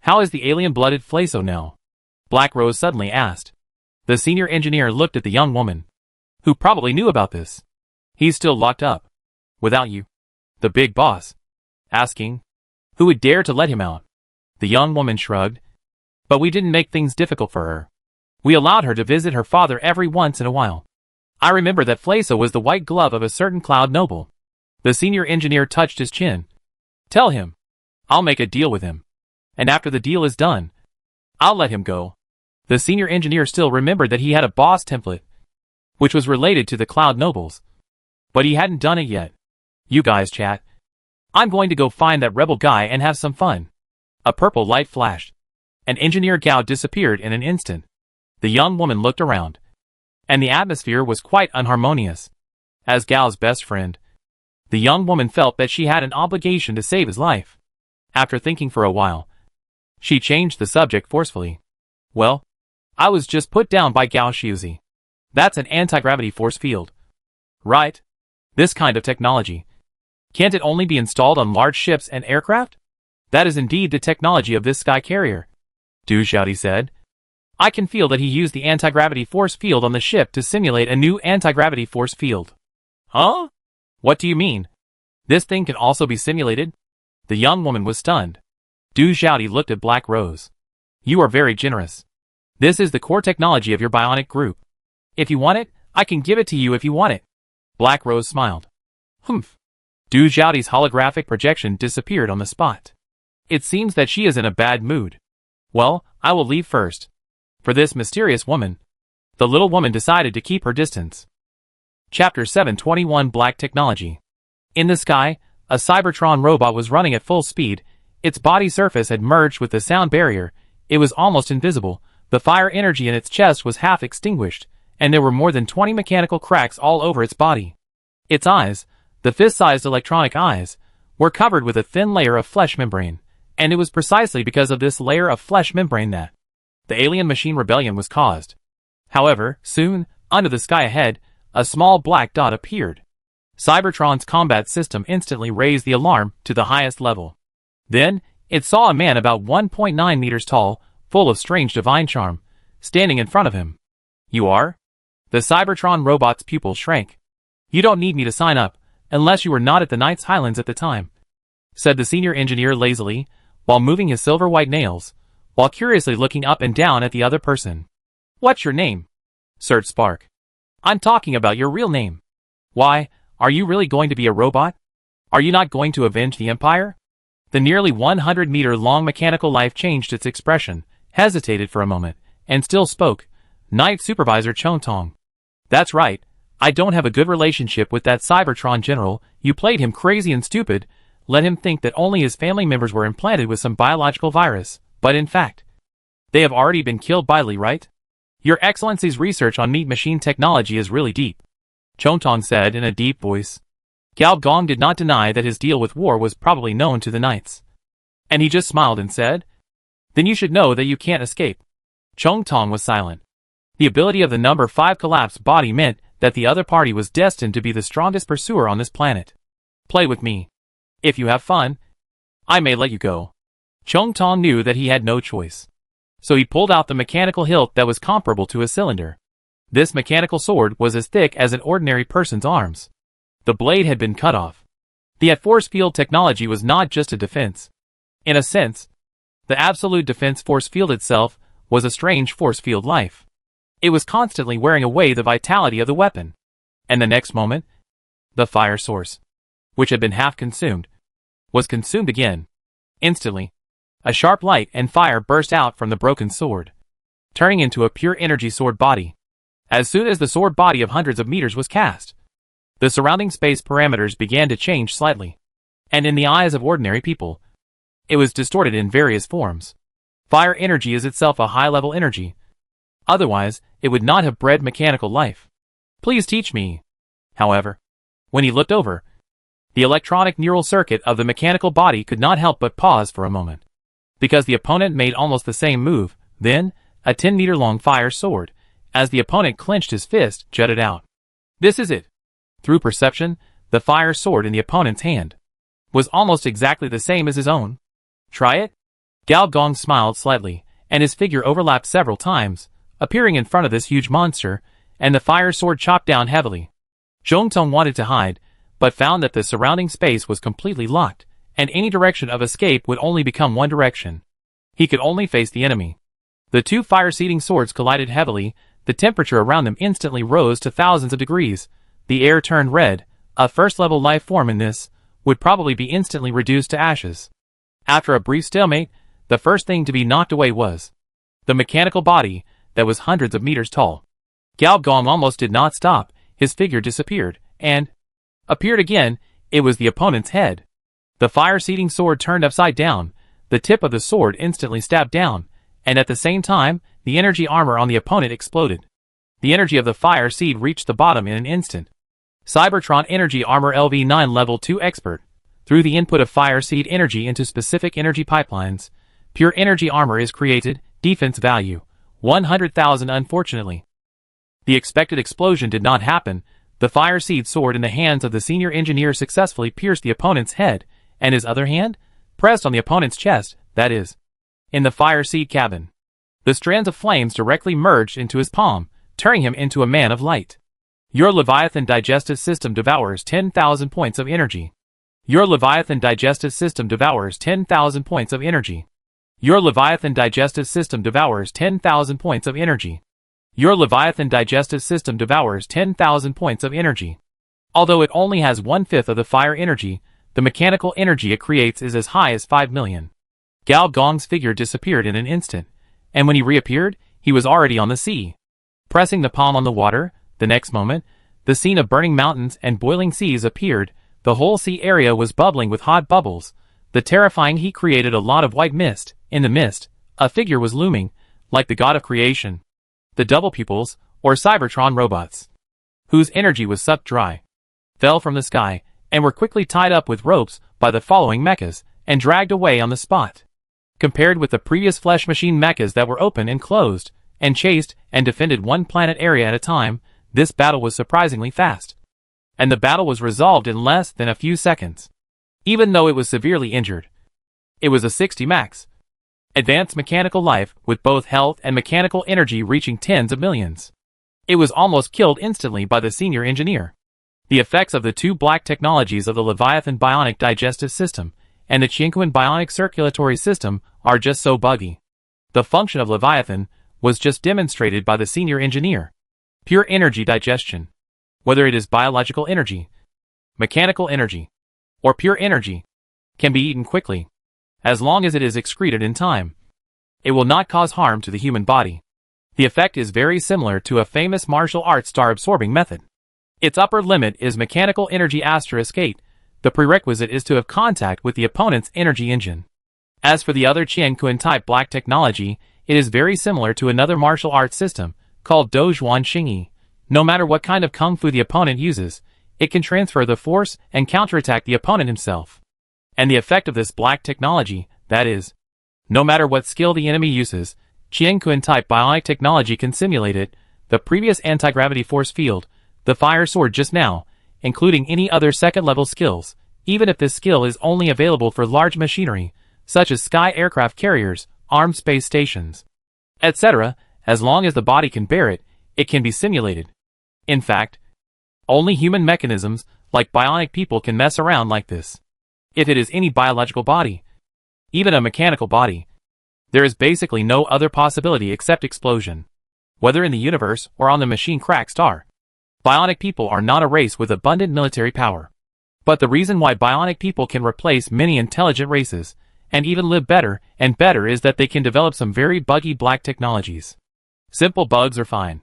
How is the alien-blooded Flaso now? Black Rose suddenly asked. The senior engineer looked at the young woman, who probably knew about this. He's still locked up. Without you. The big boss. Asking, who would dare to let him out? The young woman shrugged. But we didn't make things difficult for her. We allowed her to visit her father every once in a while. I remember that Flasa was the white glove of a certain cloud noble. The senior engineer touched his chin. Tell him. I'll make a deal with him. And after the deal is done, I'll let him go. The senior engineer still remembered that he had a boss template, which was related to the cloud nobles. But he hadn't done it yet. You guys chat. I'm going to go find that rebel guy and have some fun. A purple light flashed. And Engineer Gao disappeared in an instant. The young woman looked around. And the atmosphere was quite unharmonious. As Gao's best friend, the young woman felt that she had an obligation to save his life. After thinking for a while, she changed the subject forcefully. Well, I was just put down by Gao Xiuzi. That's an anti-gravity force field. Right? This kind of technology. Can't it only be installed on large ships and aircraft? That is indeed the technology of this sky carrier. Du Xiaodi said. I can feel that he used the anti-gravity force field on the ship to simulate a new anti-gravity force field. Huh? What do you mean? This thing can also be simulated? The young woman was stunned. Du Xiaodi looked at Black Rose. You are very generous. This is the core technology of your bionic group. If you want it, I can give it to you if you want it. Black Rose smiled. Humph. Du Xiaodi's holographic projection disappeared on the spot. It seems that she is in a bad mood. Well, I will leave first. For this mysterious woman, the little woman decided to keep her distance. Chapter 721 Black Technology. In the sky, a Cybertron robot was running at full speed. Its body surface had merged with the sound barrier. It was almost invisible. The fire energy in its chest was half extinguished, and there were more than 20 mechanical cracks all over its body. Its eyes, the fist-sized electronic eyes, were covered with a thin layer of flesh membrane, and it was precisely because of this layer of flesh membrane that the alien machine rebellion was caused. However, soon, under the sky ahead, a small black dot appeared. Cybertron's combat system instantly raised the alarm to the highest level. Then, it saw a man about 1.9 meters tall, full of strange divine charm, standing in front of him. You are? The Cybertron robot's pupil shrank. You don't need me to sign up, unless you were not at the Knights Highlands at the time, said the senior engineer lazily, while moving his silver-white nails, while curiously looking up and down at the other person. What's your name? Searched Spark. I'm talking about your real name. Why, are you really going to be a robot? Are you not going to avenge the Empire? The nearly 100-meter-long mechanical life changed its expression, hesitated for a moment, and still spoke. Knight Supervisor Chong Tong. That's right. I don't have a good relationship with that Cybertron general. You played him crazy and stupid, let him think that only his family members were implanted with some biological virus, but in fact, they have already been killed by Li, right? Your Excellency's research on meat machine technology is really deep, Chong Tong said in a deep voice. Gao Gong did not deny that his deal with war was probably known to the knights. And he just smiled and said, Then you should know that you can't escape. Chong Tong was silent. The ability of the number 5 collapsed body meant that the other party was destined to be the strongest pursuer on this planet. Play with me. If you have fun, I may let you go. Chong Tong knew that he had no choice. So he pulled out the mechanical hilt that was comparable to a cylinder. This mechanical sword was as thick as an ordinary person's arms. The blade had been cut off. The force field technology was not just a defense. In a sense, the absolute defense force field itself was a strange force field life. It was constantly wearing away the vitality of the weapon. And the next moment, the fire source, which had been half consumed, was consumed again. Instantly, a sharp light and fire burst out from the broken sword, turning into a pure energy sword body. As soon as the sword body of hundreds of meters was cast, the surrounding space parameters began to change slightly. And in the eyes of ordinary people, it was distorted in various forms. Fire energy is itself a high-level energy. Otherwise, it would not have bred mechanical life. Please teach me. However, when he looked over, the electronic neural circuit of the mechanical body could not help but pause for a moment. Because the opponent made almost the same move, then, a 10-meter-long fire sword, as the opponent clenched his fist, jutted out. This is it. Through perception, the fire sword in the opponent's hand was almost exactly the same as his own. Try it? Gao Gong smiled slightly, and his figure overlapped several times, appearing in front of this huge monster, and the fire sword chopped down heavily. Zhong Tong wanted to hide, but found that the surrounding space was completely locked, and any direction of escape would only become one direction. He could only face the enemy. The two fire-seeding swords collided heavily. The temperature around them instantly rose to thousands of degrees. The air turned red. A first-level life form in this would probably be instantly reduced to ashes. After a brief stalemate, the first thing to be knocked away was the mechanical body that was hundreds of meters tall. Gao Gong almost did not stop. His figure disappeared, and appeared again. It was the opponent's head. The fire-seeding sword turned upside down. The tip of the sword instantly stabbed down, and at the same time, the energy armor on the opponent exploded. The energy of the fire seed reached the bottom in an instant. Cybertron Energy Armor LV9 Level 2 Expert. Through the input of fire seed energy into specific energy pipelines, pure energy armor is created. Defense value 100,000. Unfortunately, the expected explosion did not happen. The fire seed sword in the hands of the senior engineer successfully pierced the opponent's head, and his other hand pressed on the opponent's chest, that is, in the fire seed cabin. The strands of flames directly merged into his palm, turning him into a man of light. Your Leviathan digestive system devours 10,000 points of energy. Your Leviathan digestive system devours 10,000 points of energy. Your Leviathan digestive system devours 10,000 points of energy. Your Leviathan digestive system devours 10,000 points of energy. Although it only has 1/5 of the fire energy, the mechanical energy it creates is as high as 5 million. Gao Gong's figure disappeared in an instant, and when he reappeared, he was already on the sea. Pressing the palm on the water, the next moment, the scene of burning mountains and boiling seas appeared. The whole sea area was bubbling with hot bubbles. The terrifying heat created a lot of white mist. In the mist, a figure was looming, like the god of creation. The double pupils, or Cybertron robots, whose energy was sucked dry, fell from the sky, and were quickly tied up with ropes by the following mechas, and dragged away on the spot. Compared with the previous flesh machine mechas that were open and closed, and chased and defended one planet area at a time, this battle was surprisingly fast. And the battle was resolved in less than a few seconds. Even though it was severely injured. It was a 60 max. Advanced mechanical life, with both health and mechanical energy reaching tens of millions. It was almost killed instantly by the senior engineer. The effects of the two black technologies of the Leviathan Bionic Digestive System and the Qianquan Bionic Circulatory System are just so buggy. The function of Leviathan was just demonstrated by the senior engineer. Pure energy digestion. Whether it is biological energy, mechanical energy, or pure energy, can be eaten quickly. As long as it is excreted in time, it will not cause harm to the human body. The effect is very similar to a famous martial arts star-absorbing method. Its upper limit is mechanical energy *8. The prerequisite is to have contact with the opponent's energy engine. As for the other Qianquan type black technology, it is very similar to another martial arts system called Dozhuan Xingyi. No matter what kind of kung fu the opponent uses, it can transfer the force and counterattack the opponent himself. And the effect of this black technology, that is, no matter what skill the enemy uses, Qianquan type bionic technology can simulate it. The previous anti-gravity force field, the fire sword just now, including any other second-level skills, even if this skill is only available for large machinery, such as sky aircraft carriers, armed space stations, etc., as long as the body can bear it, it can be simulated. In fact, only human mechanisms, like bionic people, can mess around like this. If it is any biological body, even a mechanical body, there is basically no other possibility except explosion. Whether in the universe or on the machine crack star, bionic people are not a race with abundant military power. But the reason why bionic people can replace many intelligent races, and even live better and better, is that they can develop some very buggy black technologies. Simple bugs are fine.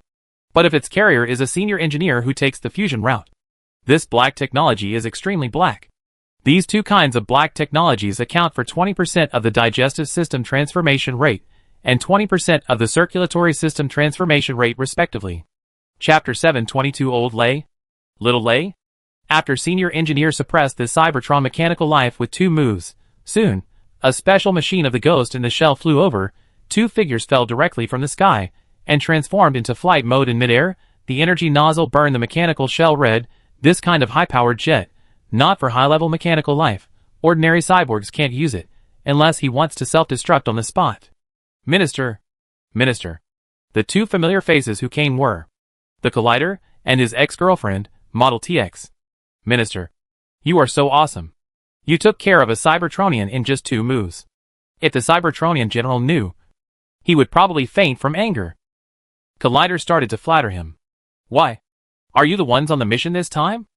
But if its carrier is a senior engineer who takes the fusion route, this black technology is extremely black. These two kinds of black technologies account for 20% of the digestive system transformation rate and 20% of the circulatory system transformation rate respectively. Chapter 722 Old Lei? Little Lei? After senior engineer suppressed the Cybertron mechanical life with 2 moves, soon, a special machine of the ghost in the shell flew over. 2 figures fell directly from the sky and transformed into flight mode in midair. The energy nozzle burned the mechanical shell red. This kind of high-powered jet, not for high-level mechanical life. Ordinary cyborgs can't use it, unless he wants to self-destruct on the spot. Minister. The 2 familiar faces who came were the Collider and his ex-girlfriend, Model TX. Minister. You are so awesome. You took care of a Cybertronian in just 2 moves. If the Cybertronian general knew, he would probably faint from anger. Collider started to flatter him. Why? Are you the ones on the mission this time?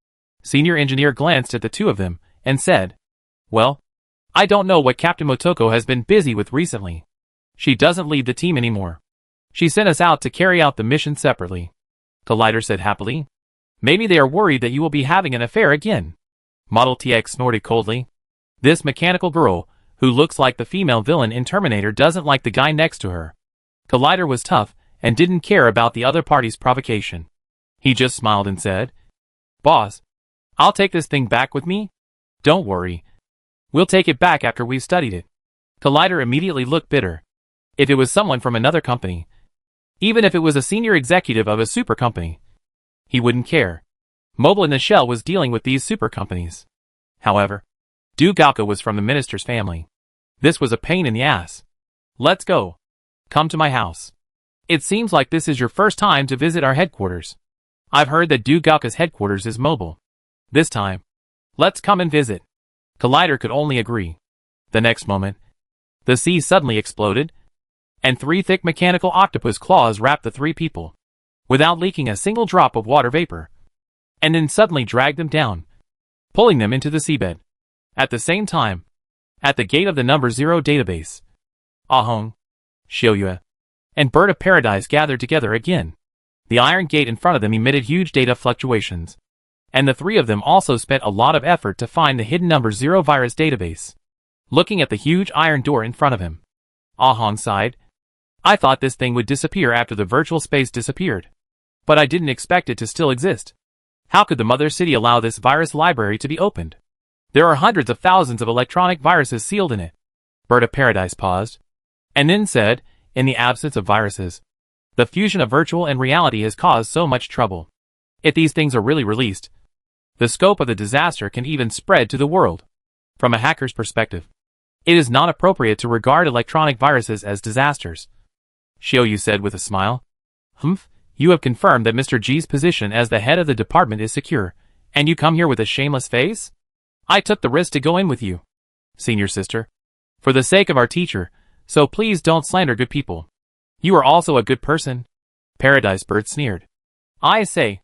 Senior Engineer glanced at the two of them and said, well, I don't know what Captain Motoko has been busy with recently. She doesn't lead the team anymore. She sent us out to carry out the mission separately. Collider said happily. Maybe they are worried that you will be having an affair again. Model TX snorted coldly. This mechanical girl, who looks like the female villain in Terminator, doesn't like the guy next to her. Collider was tough and didn't care about the other party's provocation. He just smiled and said, Boss, I'll take this thing back with me. Don't worry. We'll take it back after we've studied it. Collider immediately looked bitter. If it was someone from another company, even if it was a senior executive of a super company, he wouldn't care. Mobile in the Shell was dealing with these super companies. However, Dugauka was from the minister's family. This was a pain in the ass. Let's go. Come to my house. It seems like this is your first time to visit our headquarters. I've heard that Dugauka's headquarters is mobile. This time, let's come and visit. Collider could only agree. The next moment, the sea suddenly exploded, and 3 thick mechanical octopus claws wrapped the 3 people, without leaking a single drop of water vapor, and then suddenly dragged them down, pulling them into the seabed. At the same time, at the gate of the number 0 database, Ahong, Shioyue, and Bird of Paradise gathered together again. The iron gate in front of them emitted huge data fluctuations, and the 3 of them also spent a lot of effort to find the hidden number 0 virus database. Looking at the huge iron door in front of him, Ahong sighed. I thought this thing would disappear after the virtual space disappeared, but I didn't expect it to still exist. How could the Mother City allow this virus library to be opened? There are hundreds of thousands of electronic viruses sealed in it. Bird of Paradise paused, and then said, in the absence of viruses, the fusion of virtual and reality has caused so much trouble. If these things are really released, the scope of the disaster can even spread to the world. From a hacker's perspective, it is not appropriate to regard electronic viruses as disasters. Shioyu said with a smile. Humph, you have confirmed that Mr. G's position as the head of the department is secure, and you come here with a shameless face? I took the risk to go in with you, senior sister, for the sake of our teacher, so please don't slander good people. You are also a good person. Paradise Bird sneered. I say,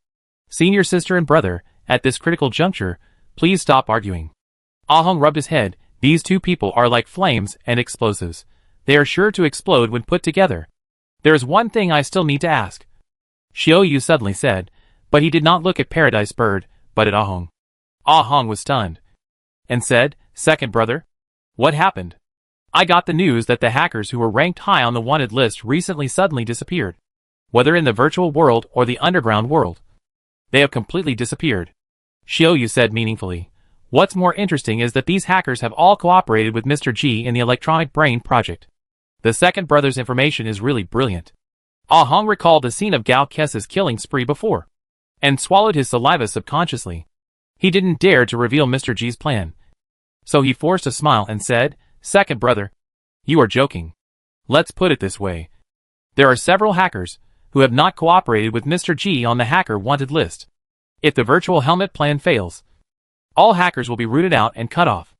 senior sister and brother, at this critical juncture, please stop arguing. Ahong rubbed his head. These 2 people are like flames and explosives. They are sure to explode when put together. There's one thing I still need to ask, Shioyu suddenly said, but he did not look at Paradise Bird, but at Ahong. Ahong was stunned, and said, Second brother? What happened? I got the news that the hackers who were ranked high on the wanted list recently suddenly disappeared. Whether in the virtual world or the underground world, they have completely disappeared. Shioyu said meaningfully. What's more interesting is that these hackers have all cooperated with Mr. G in the Electronic Brain project. The second brother's information is really brilliant. Ahong recalled the scene of Gao Kessa's killing spree before, and swallowed his saliva subconsciously. He didn't dare to reveal Mr. G's plan, so he forced a smile and said, Second brother, you are joking. Let's put it this way. There are several hackers who have not cooperated with Mr. G on the hacker wanted list. If the virtual helmet plan fails, all hackers will be rooted out and cut off.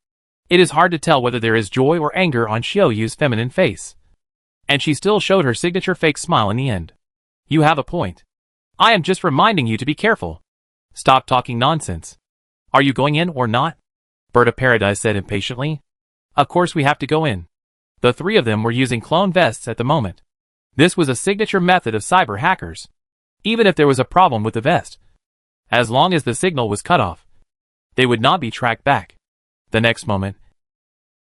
It is hard to tell whether there is joy or anger on Shioyu's feminine face. And she still showed her signature fake smile in the end. You have a point. I am just reminding you to be careful. Stop talking nonsense. Are you going in or not? Bird of Paradise said impatiently. Of course we have to go in. The 3 of them were using clone vests at the moment. This was a signature method of cyber hackers. Even if there was a problem with the vest, as long as the signal was cut off, they would not be tracked back. The next moment,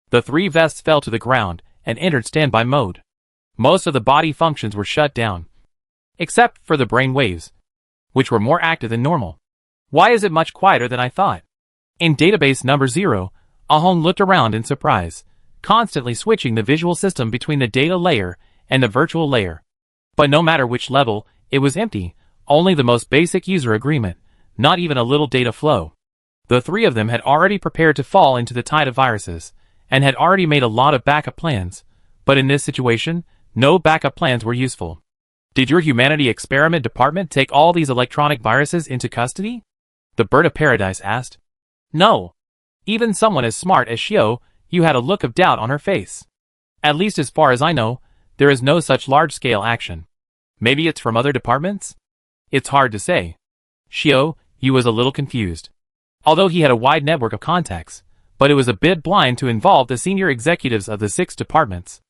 the 3 vests fell to the ground and entered standby mode. Most of the body functions were shut down, except for the brain waves, which were more active than normal. Why is it much quieter than I thought? In database number 0, Ahong looked around in surprise, constantly switching the visual system between the data layer and the virtual layer. But no matter which level, it was empty, only the most basic user agreement, not even a little data flow. The 3 of them had already prepared to fall into the tide of viruses, and had already made a lot of backup plans, but in this situation, no backup plans were useful. Did your humanity experiment department take all these electronic viruses into custody? The Bird of Paradise asked. No. Even someone as smart as Xiao Yu had a look of doubt on her face. At least as far as I know, there is no such large-scale action. Maybe it's from other departments? It's hard to say. Xiao Yu was a little confused. Although he had a wide network of contacts, but it was a bit blind to involve the senior executives of the 6 departments.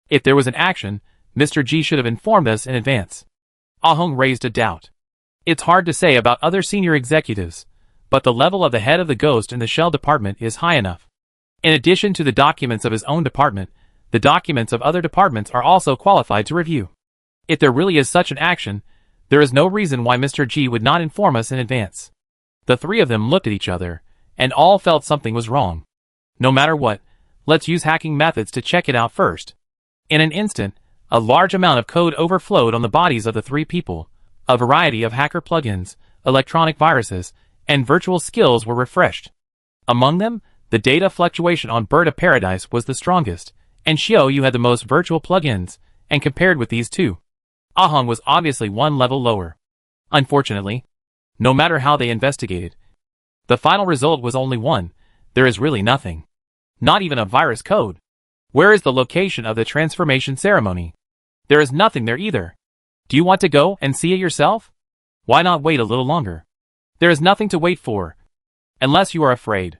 If there was an action, Mr. G should have informed us in advance. Ah Hong raised a doubt. It's hard to say about other senior executives, but the level of the head of the Ghost in the Shell department is high enough. In addition to the documents of his own department, the documents of other departments are also qualified to review. If there really is such an action, there is no reason why Mr. G would not inform us in advance. The 3 of them looked at each other, and all felt something was wrong. No matter what, let's use hacking methods to check it out first. In an instant, a large amount of code overflowed on the bodies of the 3 people. A variety of hacker plugins, electronic viruses, and virtual skills were refreshed. Among them, the data fluctuation on Bird of Paradise was the strongest, and Xiao Yu had the most virtual plugins, and compared with these 2, Ah Hong was obviously one level lower. Unfortunately, no matter how they investigated, the final result was only one. There is really nothing. Not even a virus code. Where is the location of the transformation ceremony? There is nothing there either. Do you want to go and see it yourself? Why not wait a little longer? There is nothing to wait for. Unless you are afraid.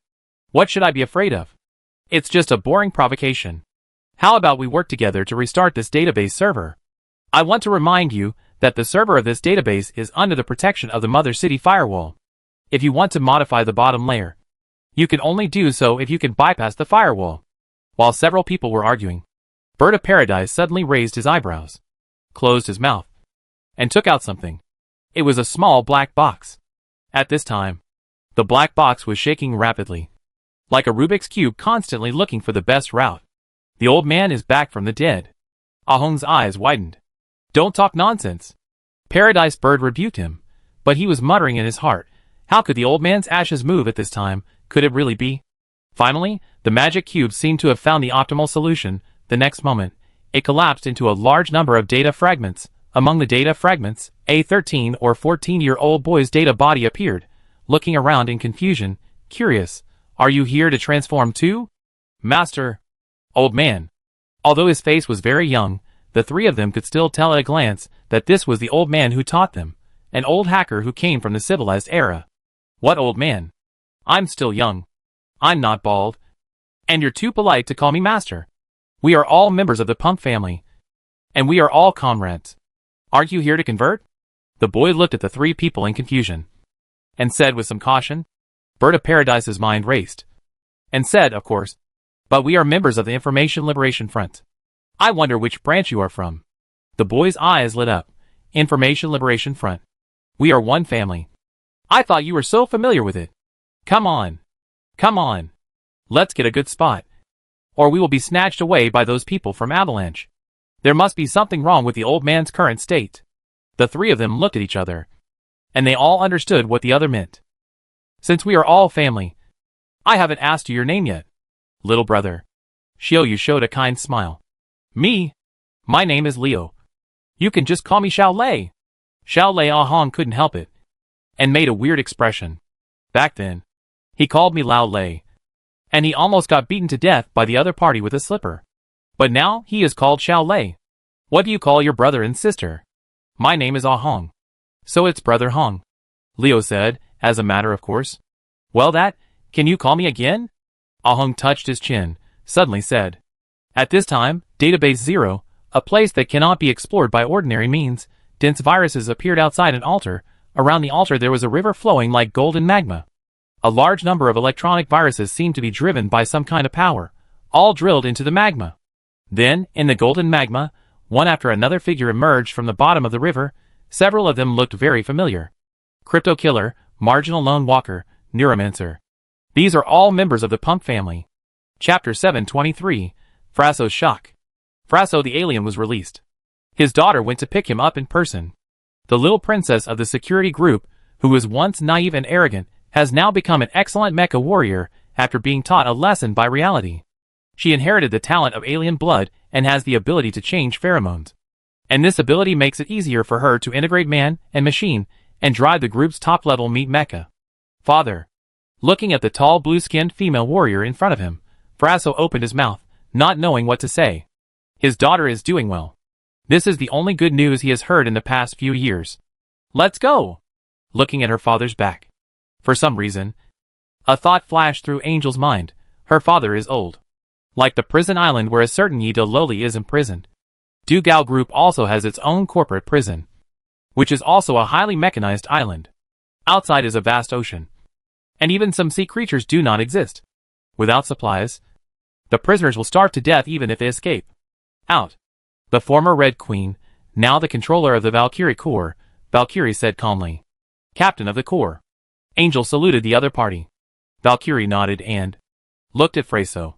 What should I be afraid of? It's just a boring provocation. How about we work together to restart this database server? I want to remind you that the server of this database is under the protection of the Mother City firewall. If you want to modify the bottom layer, you can only do so if you can bypass the firewall. While several people were arguing, Bird of Paradise suddenly raised his eyebrows, closed his mouth, and took out something. It was a small black box. At this time, the black box was shaking rapidly, like a Rubik's Cube constantly looking for the best route. The old man is back from the dead. Ah Hong's eyes widened. Don't talk nonsense. Paradise Bird rebuked him, but he was muttering in his heart, how could the old man's ashes move at this time? Could it really be? Finally, the magic cube seemed to have found the optimal solution. The next moment, it collapsed into a large number of data fragments. Among the data fragments, a 13 or 14-year-old boy's data body appeared, looking around in confusion, curious. Are you here to transform too? Master. Old man. Although his face was very young, the 3 of them could still tell at a glance that this was the old man who taught them, an old hacker who came from the civilized era. What old man? I'm still young. I'm not bald. And you're too polite to call me master. We are all members of the Pump family. And we are all comrades. Aren't you here to convert? The boy looked at the 3 people in confusion, and said with some caution. Bird of Paradise's mind raced, and said, of course, but we are members of the Information Liberation Front. I wonder which branch you are from. The boy's eyes lit up. Information Liberation Front. We are one family. I thought you were so familiar with it. Come on. Come on. Let's get a good spot, or we will be snatched away by those people from Avalanche. There must be something wrong with the old man's current state. The 3 of them looked at each other, and they all understood what the other meant. Since we are all family, I haven't asked you your name yet. Little brother. Xiao Yu showed a kind smile. Me? My name is Leo. You can just call me Xiao Lei. Xiao Lei. Ah Hong couldn't help it, and made a weird expression. Back then, he called me Lao Lei, and he almost got beaten to death by the other party with a slipper. But now he is called Xiao Lei. What do you call your brother and sister? My name is Ah Hong. So it's Brother Hong, Leo said, as a matter of course. Well can you call me again? Ah Hong touched his chin, suddenly said. At this time, Database 0, a place that cannot be explored by ordinary means, dense viruses appeared outside an altar. Around the altar there was a river flowing like golden magma. A large number of electronic viruses seemed to be driven by some kind of power, all drilled into the magma. Then, in the golden magma, one after another figure emerged from the bottom of the river. Several of them looked very familiar. Crypto Killer, Marginal Lone Walker, Neuromancer. These are all members of the Pump family. Chapter 723, Frasso's Shock. Frasso the alien was released. His daughter went to pick him up in person. The little princess of the security group, who was once naive and arrogant, has now become an excellent mecha warrior after being taught a lesson by reality. She inherited the talent of alien blood and has the ability to change pheromones. And this ability makes it easier for her to integrate man and machine and drive the group's top-level meat mecha. Father. Looking at the tall blue-skinned female warrior in front of him, Fraiso opened his mouth, not knowing what to say. His daughter is doing well. This is the only good news he has heard in the past few years. Let's go! Looking at her father's back. For some reason, a thought flashed through Angel's mind. Her father is old. Like the prison island where a certain Yi De Loli is imprisoned, Du Gao Group also has its own corporate prison, which is also a highly mechanized island. Outside is a vast ocean, and even some sea creatures do not exist. Without supplies, the prisoners will starve to death even if they escape. Out. The former Red Queen, now the controller of the Valkyrie Corps, Valkyrie said calmly. Captain of the Corps. Angel saluted the other party. Valkyrie nodded and looked at Fraiso.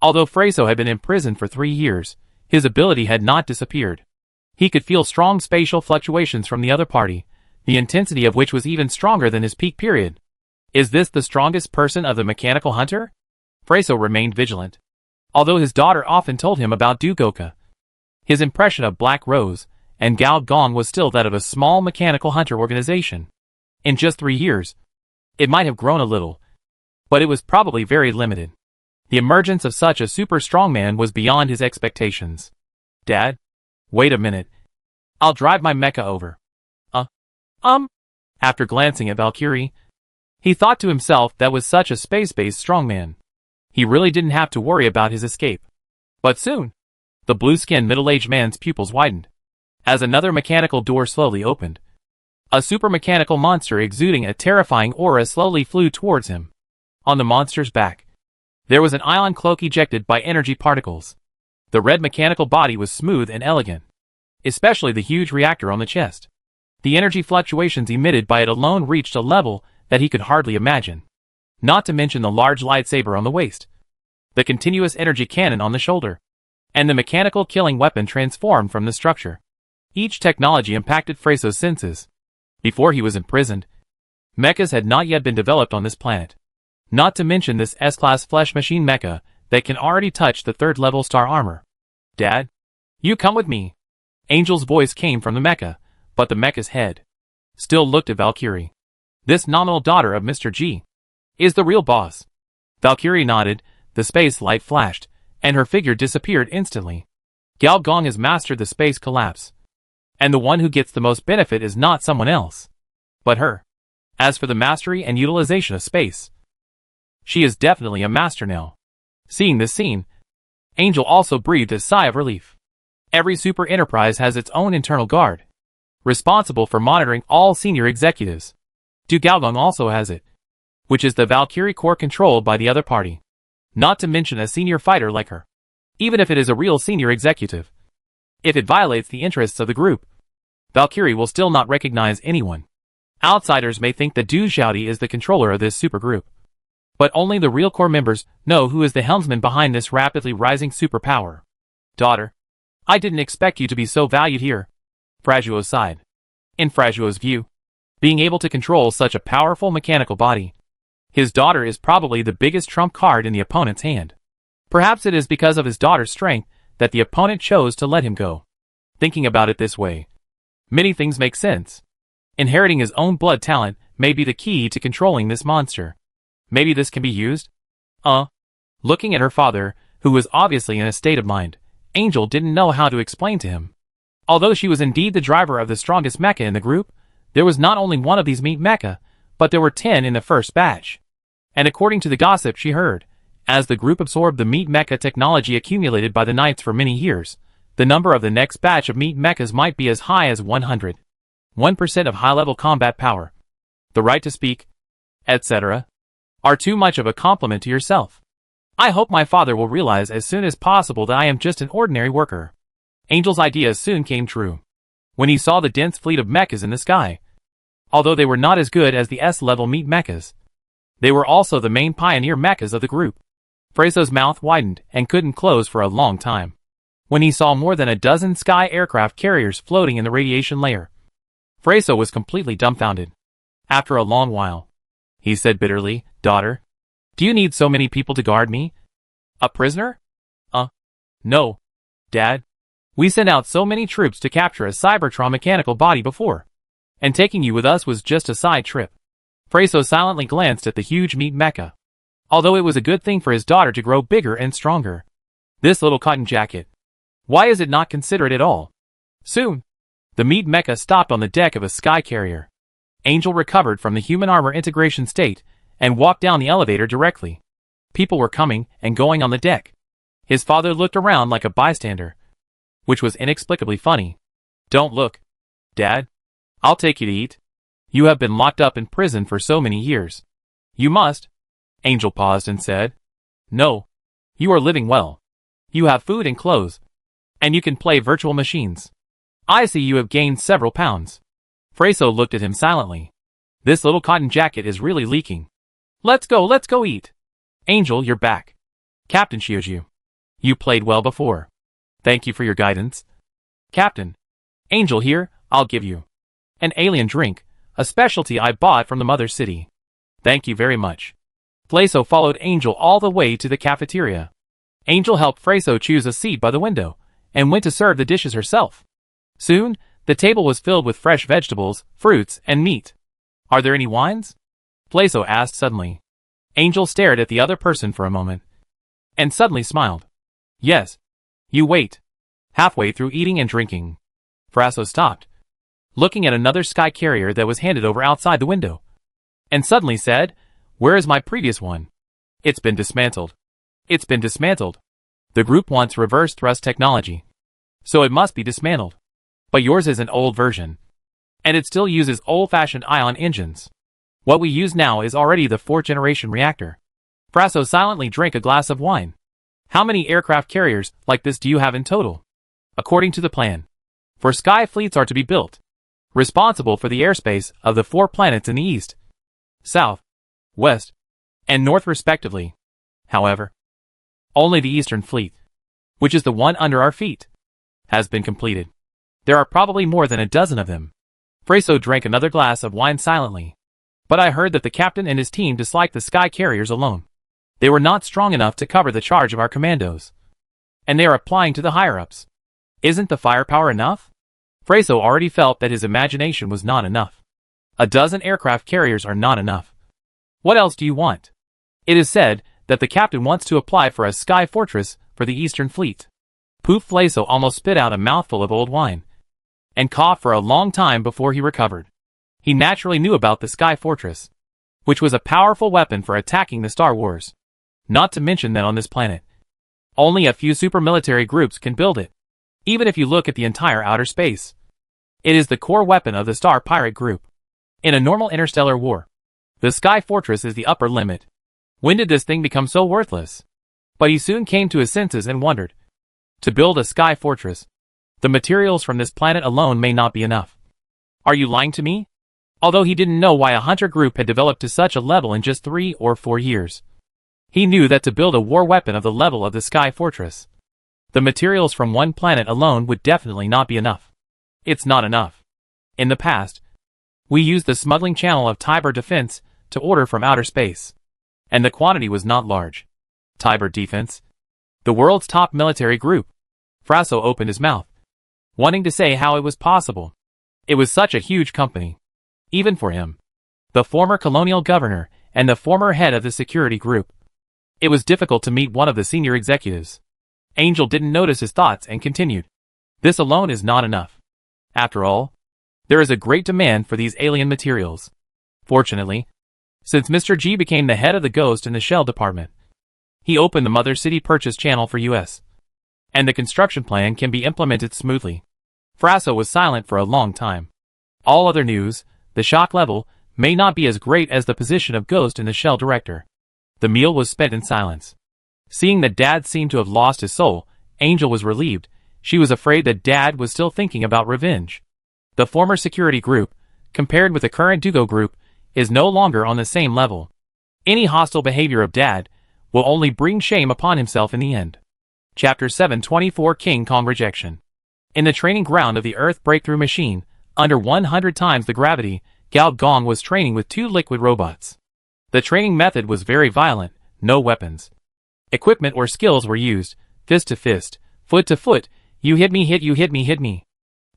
Although Fraiso had been imprisoned for 3 years, his ability had not disappeared. He could feel strong spatial fluctuations from the other party, the intensity of which was even stronger than his peak period. Is this the strongest person of the mechanical hunter? Fraiso remained vigilant. Although his daughter often told him about Dugoka, his impression of Black Rose and Gao Gong was still that of a small mechanical hunter organization. In just 3 years, it might have grown a little, but it was probably very limited. The emergence of such a super strongman was beyond his expectations. Dad? Wait a minute. I'll drive my mecha over. After glancing at Valkyrie, he thought to himself that was such a space-based strongman. He really didn't have to worry about his escape. But soon, the blue-skinned middle-aged man's pupils widened, as another mechanical door slowly opened. A super-mechanical monster exuding a terrifying aura slowly flew towards him. On the monster's back, there was an ion cloak ejected by energy particles. The red mechanical body was smooth and elegant, especially the huge reactor on the chest. The energy fluctuations emitted by it alone reached a level that he could hardly imagine. Not to mention the large lightsaber on the waist, the continuous energy cannon on the shoulder, and the mechanical killing weapon transformed from the structure. Each technology impacted Fraiso's senses. Before he was imprisoned, mechas had not yet been developed on this planet. Not to mention this S-class flesh machine mecha that can already touch the 3rd level star armor. Dad? You come with me. Angel's voice came from the mecha, but the mecha's head still looked at Valkyrie. This nominal daughter of Mr. G is the real boss. Valkyrie nodded, the space light flashed, and her figure disappeared instantly. Gao Gong has mastered the space collapse, and the one who gets the most benefit is not someone else, but her. As for the mastery and utilization of space, she is definitely a master now. Seeing this scene, Angel also breathed a sigh of relief. Every super enterprise has its own internal guard, responsible for monitoring all senior executives. Du Gaogong also has it, which is the Valkyrie Corps controlled by the other party. Not to mention a senior fighter like her. Even if it is a real senior executive, if it violates the interests of the group, Valkyrie will still not recognize anyone. Outsiders may think that Du Xiaodi is the controller of this supergroup, but only the real core members know who is the helmsman behind this rapidly rising superpower. Daughter, I didn't expect you to be so valued here. Frajuo sighed. In Frajuo's view, being able to control such a powerful mechanical body, his daughter is probably the biggest trump card in the opponent's hand. Perhaps it is because of his daughter's strength that the opponent chose to let him go. Thinking about it this way, many things make sense. Inheriting his own blood talent may be the key to controlling this monster. Maybe this can be used? Looking at her father, who was obviously in a state of mind, Angel didn't know how to explain to him. Although she was indeed the driver of the strongest mecha in the group, there was not only one of these meat mecha, but there were 10 in the first batch. And according to the gossip she heard, as the group absorbed the meat mecha technology accumulated by the Knights for many years, the number of the next batch of meat mechas might be as high as 100. 1% of high-level combat power, the right to speak, etc., are too much of a compliment to yourself. I hope my father will realize as soon as possible that I am just an ordinary worker. Angel's idea soon came true. When he saw the dense fleet of mechas in the sky, although they were not as good as the S-level meat mechas, they were also the main pioneer mechas of the group. Fraiso's mouth widened and couldn't close for a long time when he saw more than a dozen sky aircraft carriers floating in the radiation layer. Fraiso was completely dumbfounded. After a long while, he said bitterly, Daughter, do you need so many people to guard me? A prisoner? No. Dad, we sent out so many troops to capture a Cybertron mechanical body before, and taking you with us was just a side trip. Freyso silently glanced at the huge meat mecha. Although it was a good thing for his daughter to grow bigger and stronger. This little cotton jacket. Why is it not considerate at all? Soon, the meat mecha stopped on the deck of a sky carrier. Angel recovered from the human armor integration state and walked down the elevator directly. People were coming and going on the deck. His father looked around like a bystander, which was inexplicably funny. Don't look, Dad. I'll take you to eat. You have been locked up in prison for so many years. You must. Angel paused and said, No. You are living well. You have food and clothes. And you can play virtual machines. I see you have gained several pounds. Freyso looked at him silently. This little cotton jacket is really leaking. Let's go eat. Angel, you're back. Captain Shioju. You played well before. Thank you for your guidance. Captain. Angel here, I'll give you an alien drink, a specialty I bought from the mother city. Thank you very much. Freyso followed Angel all the way to the cafeteria. Angel helped Freyso choose a seat by the window, and went to serve the dishes herself. Soon, the table was filled with fresh vegetables, fruits, and meat. Are there any wines? Freyso asked suddenly. Angel stared at the other person for a moment, and suddenly smiled. Yes. You wait. Halfway through eating and drinking, Freyso stopped, looking at another sky carrier that was handed over outside the window, and suddenly said, Where is my previous one? It's been dismantled. It's been dismantled. The group wants reverse thrust technology, so it must be dismantled. But yours is an old version, and it still uses old-fashioned ion engines. What we use now is already the 4th generation reactor. Freyso silently drank a glass of wine. How many aircraft carriers like this do you have in total? According to the plan, 4 sky fleets are to be built, responsible for the airspace of the 4 planets in the east, south, west, and north respectively. However, only the eastern fleet, which is the one under our feet, has been completed. There are probably more than a dozen of them. Freyso drank another glass of wine silently. But I heard that the captain and his team disliked the sky carriers alone. They were not strong enough to cover the charge of our commandos. And they are applying to the higher-ups. Isn't the firepower enough? Freyso already felt that his imagination was not enough. A dozen aircraft carriers are not enough. What else do you want? It is said that the captain wants to apply for a sky fortress for the Eastern Fleet. Poof! Freyso almost spit out a mouthful of old wine, and coughed for a long time before he recovered. He naturally knew about the Sky Fortress, which was a powerful weapon for attacking the Star Wars. Not to mention that on this planet, only a few super military groups can build it. Even if you look at the entire outer space, it is the core weapon of the Star Pirate Group. In a normal interstellar war, the Sky Fortress is the upper limit. When did this thing become so worthless? But he soon came to his senses and wondered. To build a Sky Fortress, the materials from this planet alone may not be enough. Are you lying to me? Although he didn't know why a hunter group had developed to such a level in just 3 or 4 years. He knew that to build a war weapon of the level of the Sky Fortress, the materials from one planet alone would definitely not be enough. It's not enough. In the past, we used the smuggling channel of Tiber Defense to order from outer space, and the quantity was not large. Tiber Defense, the world's top military group. Freyso opened his mouth, wanting to say how it was possible. It was such a huge company. Even for him, the former colonial governor and the former head of the security group. It was difficult to meet one of the senior executives. Angel didn't notice his thoughts and continued. This alone is not enough. After all, there is a great demand for these alien materials. Fortunately, since Mr. G became the head of the Ghost in the Shell department, he opened the Mother City purchase channel for US, and the construction plan can be implemented smoothly. Freyso was silent for a long time. All other news, the shock level, may not be as great as the position of Ghost in the Shell director. The meal was spent in silence. Seeing that Dad seemed to have lost his soul, Angel was relieved. She was afraid that Dad was still thinking about revenge. The former security group, compared with the current Dugo group, is no longer on the same level. Any hostile behavior of Dad will only bring shame upon himself in the end. Chapter 724 King Kong Rejection. In the training ground of the Earth Breakthrough Machine, under 100 times the gravity, Gao Gong was training with 2 liquid robots. The training method was very violent, no weapons. Equipment or skills were used, fist to fist, foot to foot, you hit me, hit you, hit me, hit me.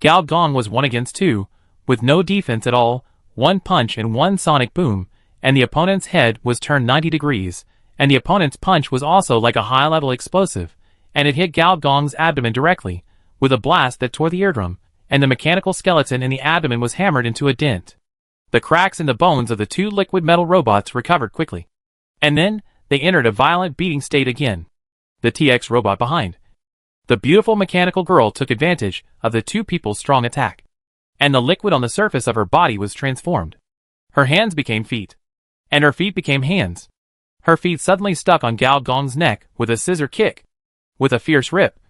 Gao Gong was 1 against 2, with no defense at all, 1 punch and 1 sonic boom, and the opponent's head was turned 90 degrees, and the opponent's punch was also like a high-level explosive, and it hit Gao Gong's abdomen directly, with a blast that tore the eardrum, and the mechanical skeleton in the abdomen was hammered into a dent. The cracks in the bones of the two liquid metal robots recovered quickly. And then, they entered a violent beating state again. The TX robot behind. The beautiful mechanical girl took advantage of the two people's strong attack. And the liquid on the surface of her body was transformed. Her hands became feet. And her feet became hands. Her feet suddenly stuck on Gao Gong's neck with a scissor kick. With a fierce rip.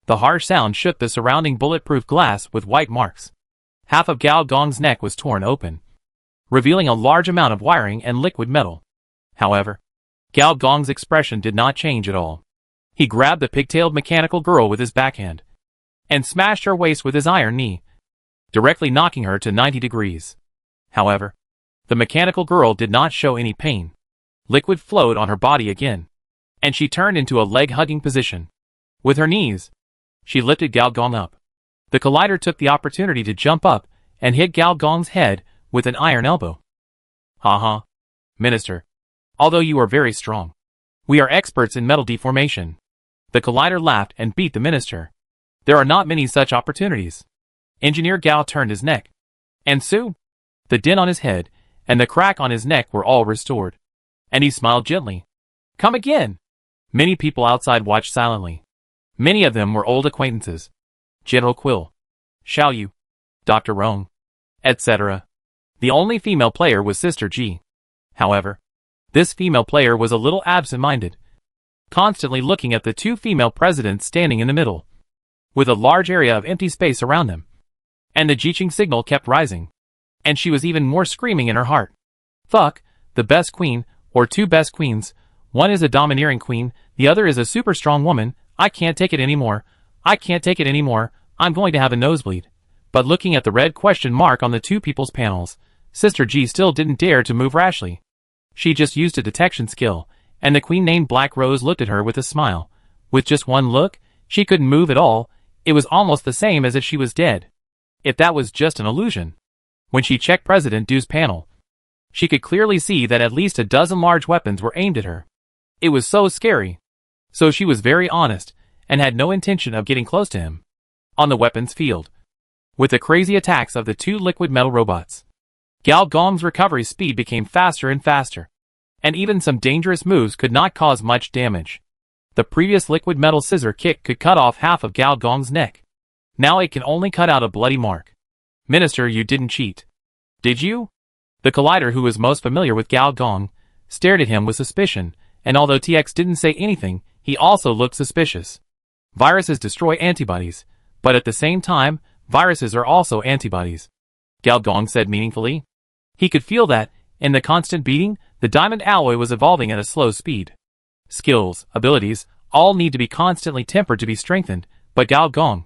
The harsh sound shook the surrounding bulletproof glass with white marks. Half of Gao Gong's neck was torn open, revealing a large amount of wiring and liquid metal. However, Gao Gong's expression did not change at all. He grabbed the pigtailed mechanical girl with his backhand and smashed her waist with his iron knee, directly knocking her to 90 degrees. However, the mechanical girl did not show any pain. Liquid flowed on her body again, and she turned into a leg-hugging position. With her knees, she lifted Gao Gong up. The collider took the opportunity to jump up and hit Gao Gong's head with an iron elbow. Haha, Minister. Although you are very strong, we are experts in metal deformation. The collider laughed and beat the minister. There are not many such opportunities. Engineer Gao turned his neck. And Sue? The dent on his head and the crack on his neck were all restored. And he smiled gently. Come again. Many people outside watched silently. Many of them were old acquaintances. General Quill, Xiao Yu, Dr. Rong, etc. The only female player was Sister G. However, this female player was a little absent-minded, constantly looking at the two female presidents standing in the middle, with a large area of empty space around them. And the Jiqing signal kept rising. And she was even more screaming in her heart. Fuck, the best queen, or two best queens. One is a domineering queen, the other is a super strong woman. I can't take it anymore. I can't take it anymore. I'm going to have a nosebleed. But looking at the red question mark on the two people's panels, Sister G still didn't dare to move rashly. She just used a detection skill, and the queen named Black Rose looked at her with a smile. With just one look, she couldn't move at all. It was almost the same as if she was dead. If that was just an illusion. When she checked President Du's panel, she could clearly see that at least a dozen large weapons were aimed at her. It was so scary. So she was very honest, and had no intention of getting close to him. On the weapons field, with the crazy attacks of the two liquid metal robots, Gao Gong's recovery speed became faster and faster, and even some dangerous moves could not cause much damage. The previous liquid metal scissor kick could cut off half of Gao Gong's neck. Now it can only cut out a bloody mark. Minister, you didn't cheat. Did you? The collider, who was most familiar with Gao Gong, stared at him with suspicion, and although TX didn't say anything, he also looked suspicious. Viruses destroy antibodies, but at the same time, viruses are also antibodies. Gao Gong said meaningfully. He could feel that, in the constant beating, the diamond alloy was evolving at a slow speed. Skills, abilities, all need to be constantly tempered to be strengthened, but Gao Gong,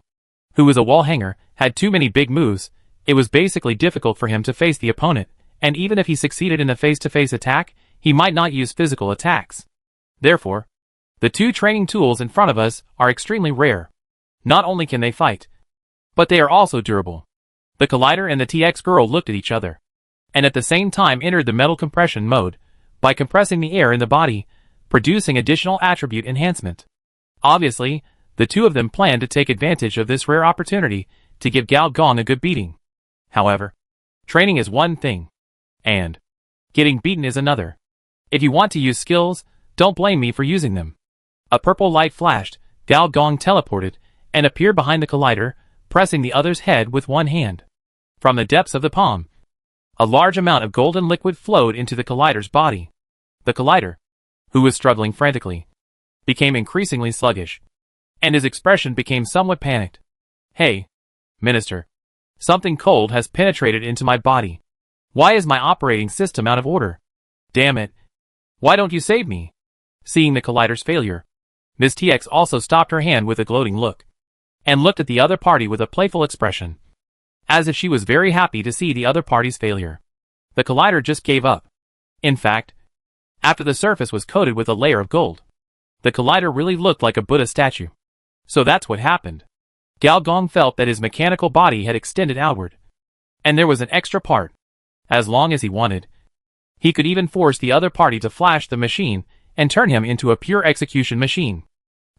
who was a wall hanger, had too many big moves. It was basically difficult for him to face the opponent, and even if he succeeded in a face-to-face attack, he might not use physical attacks. Therefore, the two training tools in front of us are extremely rare. Not only can they fight, but they are also durable. The collider and the TX girl looked at each other, and at the same time entered the metal compression mode, by compressing the air in the body, producing additional attribute enhancement. Obviously, the two of them planned to take advantage of this rare opportunity to give Gao Gong a good beating. However, training is one thing, and getting beaten is another. If you want to use skills, don't blame me for using them. A purple light flashed, Gao Gong teleported, and appeared behind the collider, pressing the other's head with one hand. From the depths of the palm, a large amount of golden liquid flowed into the collider's body. The collider, who was struggling frantically, became increasingly sluggish, and his expression became somewhat panicked. Hey, Minister. Something cold has penetrated into my body. Why is my operating system out of order? Damn it. Why don't you save me? Seeing the collider's failure, Ms. TX also stopped her hand with a gloating look, and looked at the other party with a playful expression, as if she was very happy to see the other party's failure. The collider just gave up. In fact, after the surface was coated with a layer of gold, the collider really looked like a Buddha statue. So that's what happened. Gao Gong felt that his mechanical body had extended outward, and there was an extra part. As long as he wanted, He could even force the other party to flash the machine and turn him into a pure execution machine.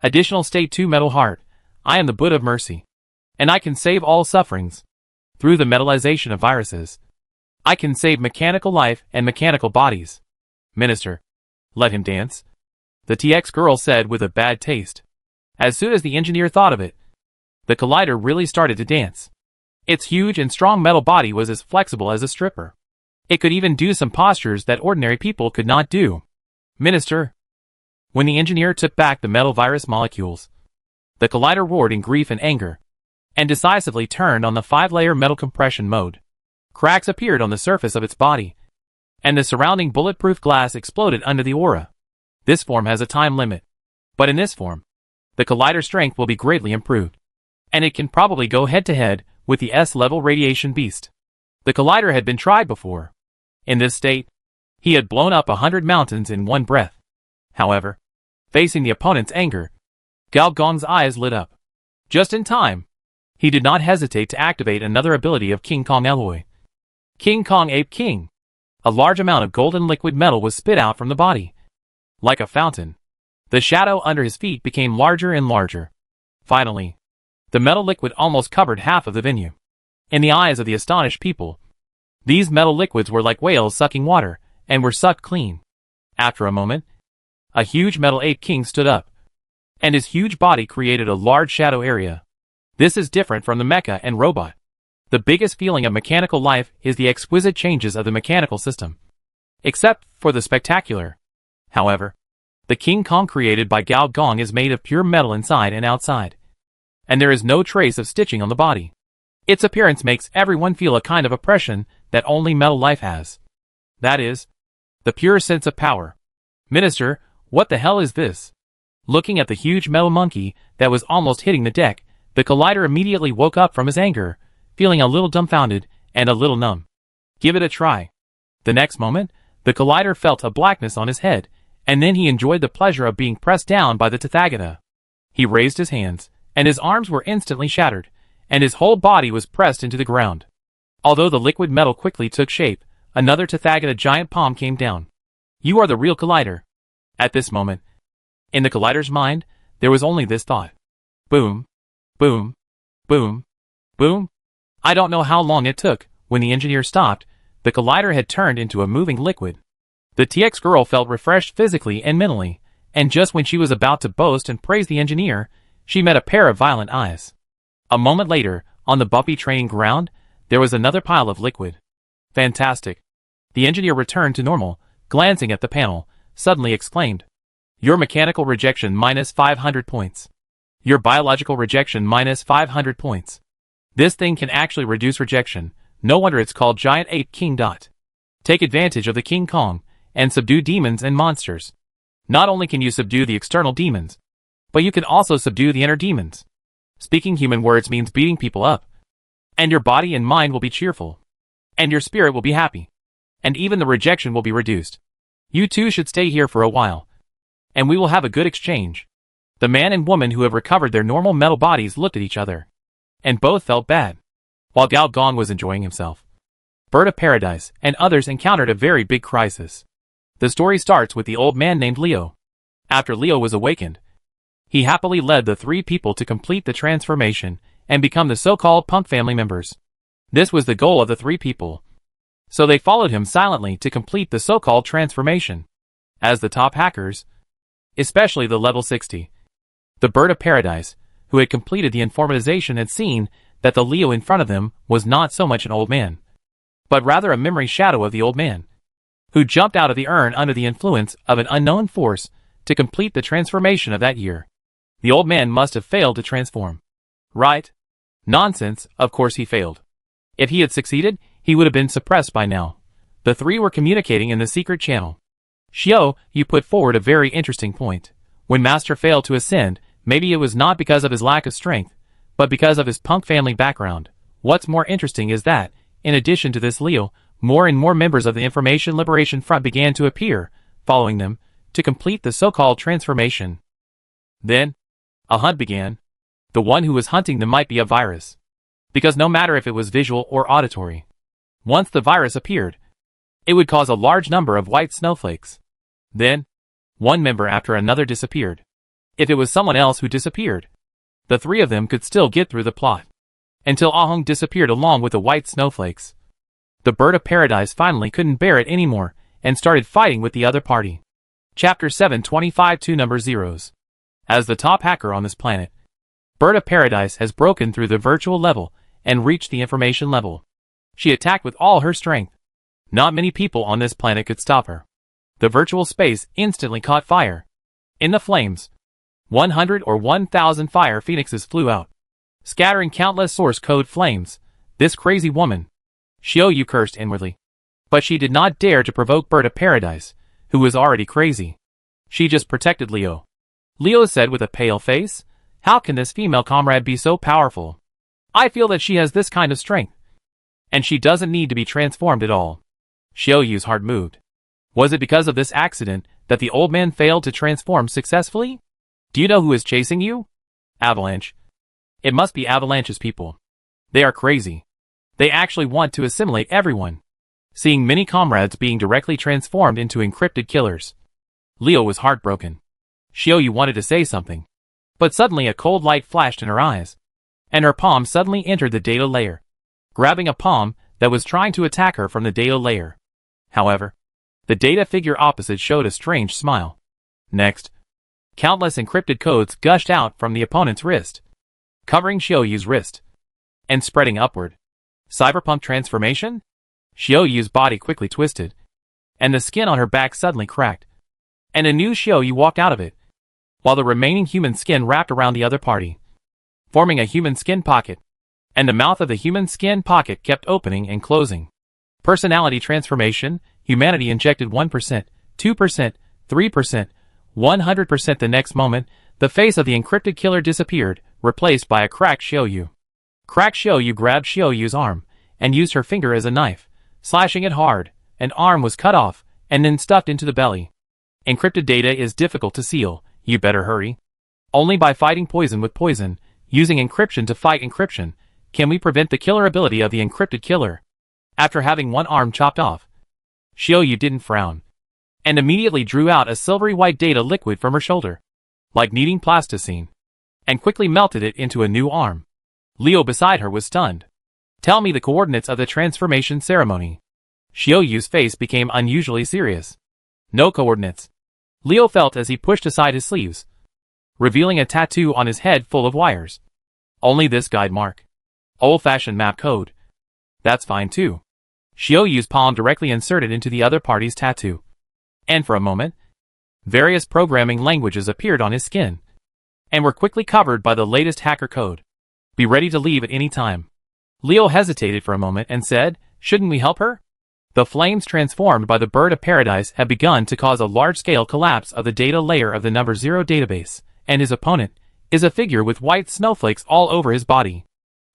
Additional State 2 Metal Heart. I am the Buddha of Mercy. And I can save all sufferings. Through the metallization of viruses, I can save mechanical life and mechanical bodies. Minister, let him dance. The TX girl said with a bad taste. As soon as the engineer thought of it, the collider really started to dance. Its huge and strong metal body was as flexible as a stripper. It could even do some postures that ordinary people could not do. Minister. When the engineer took back the metal virus molecules, the collider roared in grief and anger, and decisively turned on the 5-layer metal compression mode. Cracks appeared on the surface of its body, and the surrounding bulletproof glass exploded under the aura. This form has a time limit, but in this form, the collider strength will be greatly improved, and it can probably go head-to-head with the S-level radiation beast. The collider had been tried before. In this state, he had blown up 100 mountains in one breath. However, facing the opponent's anger, Gao Gong's eyes lit up. Just in time, he did not hesitate to activate another ability of King Kong Alloy. King Kong Ape King. A large amount of golden liquid metal was spit out from the body. Like a fountain, the shadow under his feet became larger and larger. Finally, the metal liquid almost covered half of the venue. In the eyes of the astonished people, these metal liquids were like whales sucking water, and were sucked clean. After a moment, a huge metal ape king stood up, and his huge body created a large shadow area. This is different from the mecha and robot. The biggest feeling of mechanical life is the exquisite changes of the mechanical system. Except for the spectacular. However, the King Kong created by Gao Gong is made of pure metal inside and outside, and there is no trace of stitching on the body. Its appearance makes everyone feel a kind of oppression that only metal life has. That is, the pure sense of power. Minister, what the hell is this? Looking at the huge metal monkey that was almost hitting the deck, the collider immediately woke up from his anger, feeling a little dumbfounded and a little numb. Give it a try. The next moment, the collider felt a blackness on his head, and then he enjoyed the pleasure of being pressed down by the Tathagata. He raised his hands, and his arms were instantly shattered, and his whole body was pressed into the ground. Although the liquid metal quickly took shape, another Tathagata giant palm came down. You are the real collider. At this moment, in the collider's mind, there was only this thought. Boom, boom, boom, boom. I don't know how long it took. When the engineer stopped, the collider had turned into a moving liquid. The TX girl felt refreshed physically and mentally, and just when she was about to boast and praise the engineer, she met a pair of violent eyes. A moment later, on the bumpy training ground, there was another pile of liquid. Fantastic. The engineer returned to normal, glancing at the panel, suddenly exclaimed. Your mechanical rejection minus 500 points. Your biological rejection minus 500 points. This thing can actually reduce rejection. No wonder it's called Giant Ape King. Take advantage of the King Kong and subdue demons and monsters. Not only can you subdue the external demons, but you can also subdue the inner demons. Speaking human words means beating people up. And your body and mind will be cheerful. And your spirit will be happy. And even the rejection will be reduced. You two should stay here for a while. And we will have a good exchange. The man and woman who have recovered their normal metal bodies looked at each other, and both felt bad. While Gao Gong was enjoying himself, Bird of Paradise and others encountered a very big crisis. The story starts with the old man named Leo. After Leo was awakened, he happily led the 3 people to complete the transformation and become the so-called punk family members. This was the goal of the 3 people. So they followed him silently to complete the so-called transformation. As the top hackers, especially the level 60, the Bird of Paradise, who had completed the informatization, had seen that the Leo in front of them was not so much an old man, but rather a memory shadow of the old man, who jumped out of the urn under the influence of an unknown force to complete the transformation of that year. The old man must have failed to transform. Right? Nonsense, of course he failed. If he had succeeded, he would have been suppressed by now. The 3 were communicating in the secret channel. Xiao, you put forward a very interesting point. When Master failed to ascend, maybe it was not because of his lack of strength, but because of his punk family background. What's more interesting is that, in addition to this Leo, more and more members of the Information Liberation Front began to appear, following them, to complete the so-called transformation. Then, a hunt began. The one who was hunting them might be a virus. Because no matter if it was visual or auditory, once the virus appeared, it would cause a large number of white snowflakes. Then, one member after another disappeared. If it was someone else who disappeared, the three of them could still get through the plot. Until Ah-hung disappeared along with the white snowflakes. The bird of paradise finally couldn't bear it anymore and started fighting with the other party. Chapter 725 2 Number Zeros. As the top hacker on this planet, Bird of Paradise has broken through the virtual level and reached the information level. She attacked with all her strength. Not many people on this planet could stop her. The virtual space instantly caught fire. In the flames, 100 or 1,000 fire phoenixes flew out, scattering countless source code flames. This crazy woman. Xiaoyu cursed inwardly. But she did not dare to provoke Bird of Paradise, who was already crazy. She just protected Leo. Leo said with a pale face, "How can this female comrade be so powerful? I feel that she has this kind of strength. And she doesn't need to be transformed at all." Xiaoyu's heart moved. Was it because of this accident that the old man failed to transform successfully? Do you know who is chasing you? Avalanche. It must be Avalanche's people. They are crazy. They actually want to assimilate everyone. Seeing many comrades being directly transformed into encrypted killers, Leo was heartbroken. Xiaoyu wanted to say something, but suddenly a cold light flashed in her eyes, and her palm suddenly entered the data layer, grabbing a palm that was trying to attack her from the data layer. However, the data figure opposite showed a strange smile. Next, countless encrypted codes gushed out from the opponent's wrist, covering Xiaoyu's wrist, and spreading upward. Cyberpunk transformation? Xiaoyu's body quickly twisted, and the skin on her back suddenly cracked, and a new Xiaoyu walked out of it, while the remaining human skin wrapped around the other party, forming a human skin pocket, and the mouth of the human skin pocket kept opening and closing. Personality transformation, humanity injected 1%, 2%, 3%, 100%. The next moment, the face of the encrypted killer disappeared, replaced by a cracked Xiaoyu. Cracked Xiaoyu grabbed Xiaoyu's arm, and used her finger as a knife, slashing it hard. An arm was cut off, and then stuffed into the belly. Encrypted data is difficult to seal, you better hurry. Only by fighting poison with poison, using encryption to fight encryption, can we prevent the killer ability of the encrypted killer. After having one arm chopped off, Xiaoyu didn't frown, and immediately drew out a silvery white data liquid from her shoulder, like kneading plasticine, and quickly melted it into a new arm. Leo beside her was stunned. Tell me the coordinates of the transformation ceremony. Xiaoyu's face became unusually serious. No coordinates. Leo felt as he pushed aside his sleeves, revealing a tattoo on his head full of wires. Only this guide mark. Old-fashioned map code. That's fine too. Xiaoyu's palm directly inserted into the other party's tattoo. And for a moment, various programming languages appeared on his skin, and were quickly covered by the latest hacker code. Be ready to leave at any time. Leo hesitated for a moment and said, "Shouldn't we help her?" The flames transformed by the Bird of Paradise had begun to cause a large-scale collapse of the data layer of the number 0 database, and his opponent is a figure with white snowflakes all over his body.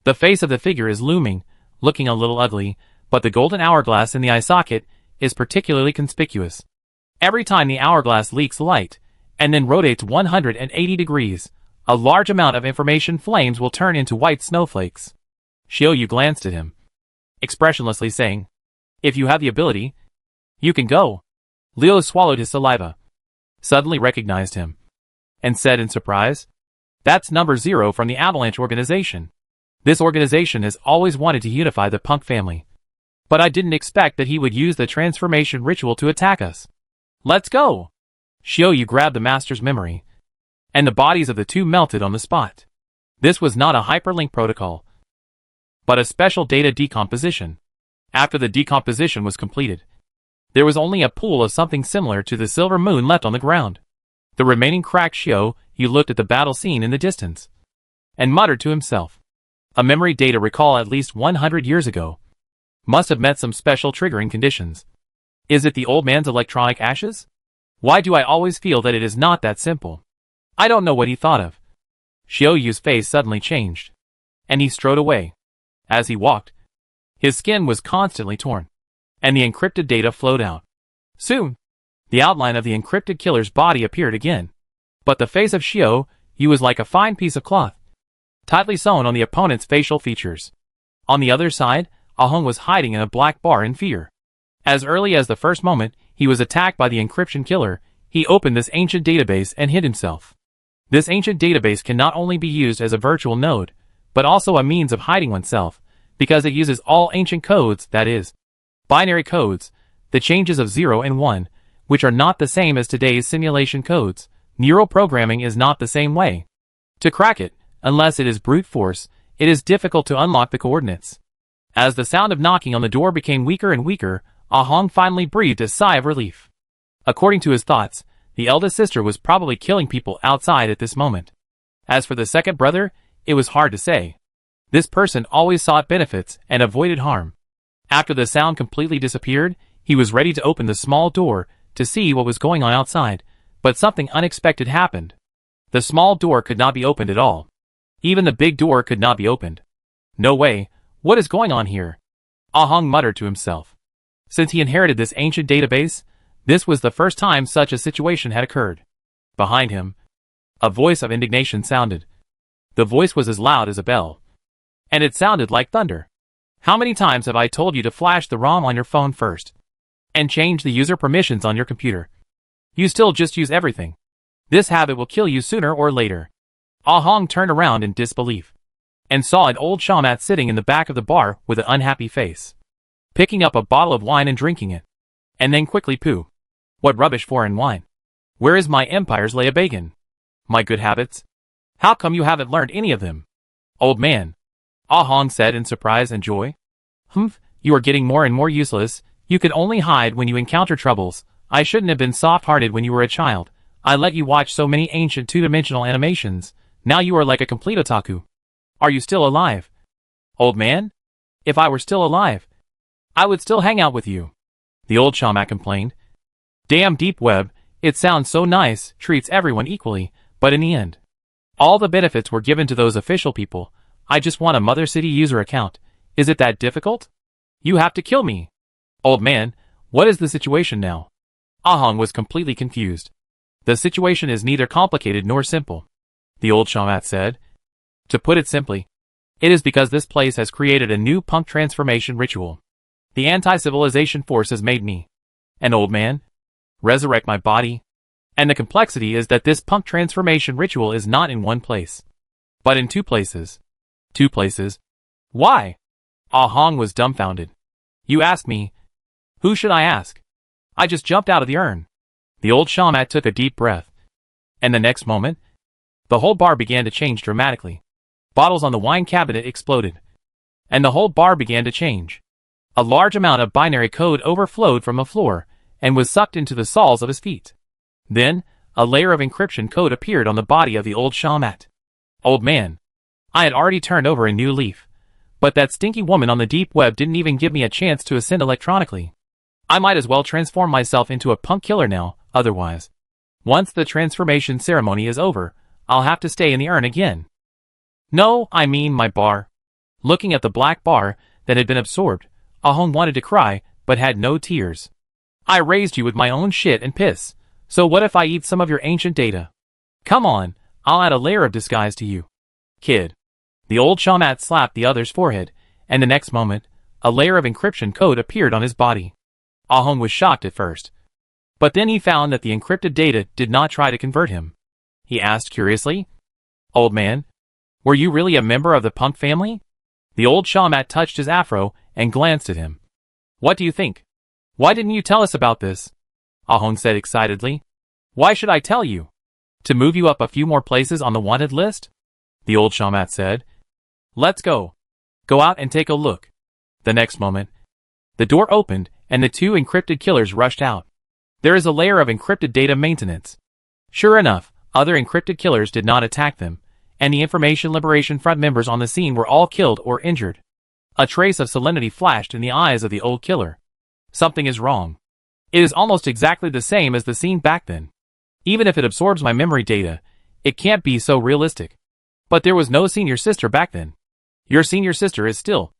The face of the figure is looming, looking a little ugly, but the golden hourglass in the eye socket is particularly conspicuous. Every time the hourglass leaks light, and then rotates 180 degrees, a large amount of information flames will turn into white snowflakes. Xiaoyu glanced at him, expressionlessly saying, "If you have the ability, you can go." Leo swallowed his saliva, suddenly recognized him, and said in surprise, "That's number 0 from the Avalanche organization. This organization has always wanted to unify the punk family. But I didn't expect that he would use the transformation ritual to attack us. Let's go." Xiaoyu grabbed the master's memory, and the bodies of the two melted on the spot. This was not a hyperlink protocol, but a special data decomposition. After the decomposition was completed, there was only a pool of something similar to the silver moon left on the ground. The remaining cracked Xiaoyu looked at the battle scene in the distance, and muttered to himself. A memory data recall at least 100 years ago must have met some special triggering conditions. Is it the old man's electronic ashes? Why do I always feel that it is not that simple? I don't know what he thought of. Xiaoyu's face suddenly changed, and he strode away. As he walked, his skin was constantly torn, and the encrypted data flowed out. Soon, the outline of the encrypted killer's body appeared again, but the face of Xiaoyu was like a fine piece of cloth, tightly sewn on the opponent's facial features. On the other side, Ah-hung was hiding in a black bar in fear, As early as the first moment he was attacked by the encryption killer, he opened this ancient database and hid himself. This ancient database can not only be used as a virtual node, but also a means of hiding oneself, because it uses all ancient codes, that is, binary codes, the changes of 0 and 1, which are not the same as today's simulation codes. Neural programming is not the same way. To crack it, unless it is brute force, it is difficult to unlock the coordinates. As the sound of knocking on the door became weaker and weaker, Ah Hong finally breathed a sigh of relief. According to his thoughts, the eldest sister was probably killing people outside at this moment. As for the second brother, it was hard to say. This person always sought benefits and avoided harm. After the sound completely disappeared, he was ready to open the small door to see what was going on outside, but something unexpected happened. The small door could not be opened at all. Even the big door could not be opened. No way, what is going on here? Ah Hong muttered to himself. Since he inherited this ancient database, this was the first time such a situation had occurred. Behind him, a voice of indignation sounded. The voice was as loud as a bell. And it sounded like thunder. How many times have I told you to flash the ROM on your phone first? And change the user permissions on your computer? You still just use everything. This habit will kill you sooner or later. Ah Hong turned around in disbelief, and saw an old shaman sitting in the back of the bar with an unhappy face, picking up a bottle of wine and drinking it, and then quickly poo. What rubbish foreign wine. Where is my empire's lay of bacon? My good habits? How come you haven't learned any of them? Old man, Ah Hong said in surprise and joy. Humph, you are getting more and more useless. You could only hide when you encounter troubles. I shouldn't have been soft-hearted when you were a child. I let you watch so many ancient two-dimensional animations. Now you are like a complete otaku. Are you still alive? Old man? If I were still alive, I would still hang out with you. The old shaman complained. Damn deep web, it sounds so nice, treats everyone equally, but in the end, all the benefits were given to those official people. I just want a Mother City user account. Is it that difficult? You have to kill me. Old man, what is the situation now? Ah Hong was completely confused. The situation is neither complicated nor simple, the old shaman said. To put it simply, it is because this place has created a new punk transformation ritual. The anti-civilization force has made me, an old man, resurrect my body. And the complexity is that this punk transformation ritual is not in one place, but in two places. 2 places? Why? Ah Hong was dumbfounded. You ask me. Who should I ask? I just jumped out of the urn. The old shaman took a deep breath. And the next moment, the whole bar began to change dramatically. Bottles on the wine cabinet exploded. And the whole bar began to change. A large amount of binary code overflowed from the floor and was sucked into the soles of his feet. Then, a layer of encryption code appeared on the body of the old shaman. Old man, I had already turned over a new leaf, but that stinky woman on the deep web didn't even give me a chance to ascend electronically. I might as well transform myself into a punk killer now, otherwise, once the transformation ceremony is over, I'll have to stay in the urn again. No, I mean my bar. Looking at the black bar that had been absorbed, Ah Hong wanted to cry, but had no tears. I raised you with my own shit and piss, so what if I eat some of your ancient data? Come on, I'll add a layer of disguise to you. Kid. The old shaman slapped the other's forehead, and the next moment, a layer of encryption code appeared on his body. Ah Hong was shocked at first, but then he found that the encrypted data did not try to convert him. He asked curiously, Old man, were you really a member of the punk family? The old shaman touched his afro and glanced at him. What do you think? Why didn't you tell us about this? Ah Hong said excitedly. Why should I tell you? To move you up a few more places on the wanted list? The old shaman said. Let's go. Go out and take a look. The next moment, the door opened and the 2 encrypted killers rushed out. There is a layer of encrypted data maintenance. Sure enough, other encrypted killers did not attack them, and the Information Liberation Front members on the scene were all killed or injured. A trace of solemnity flashed in the eyes of the old killer. Something is wrong. It is almost exactly the same as the scene back then. Even if it absorbs my memory data, it can't be so realistic. But there was no senior sister back then. Your senior sister is still.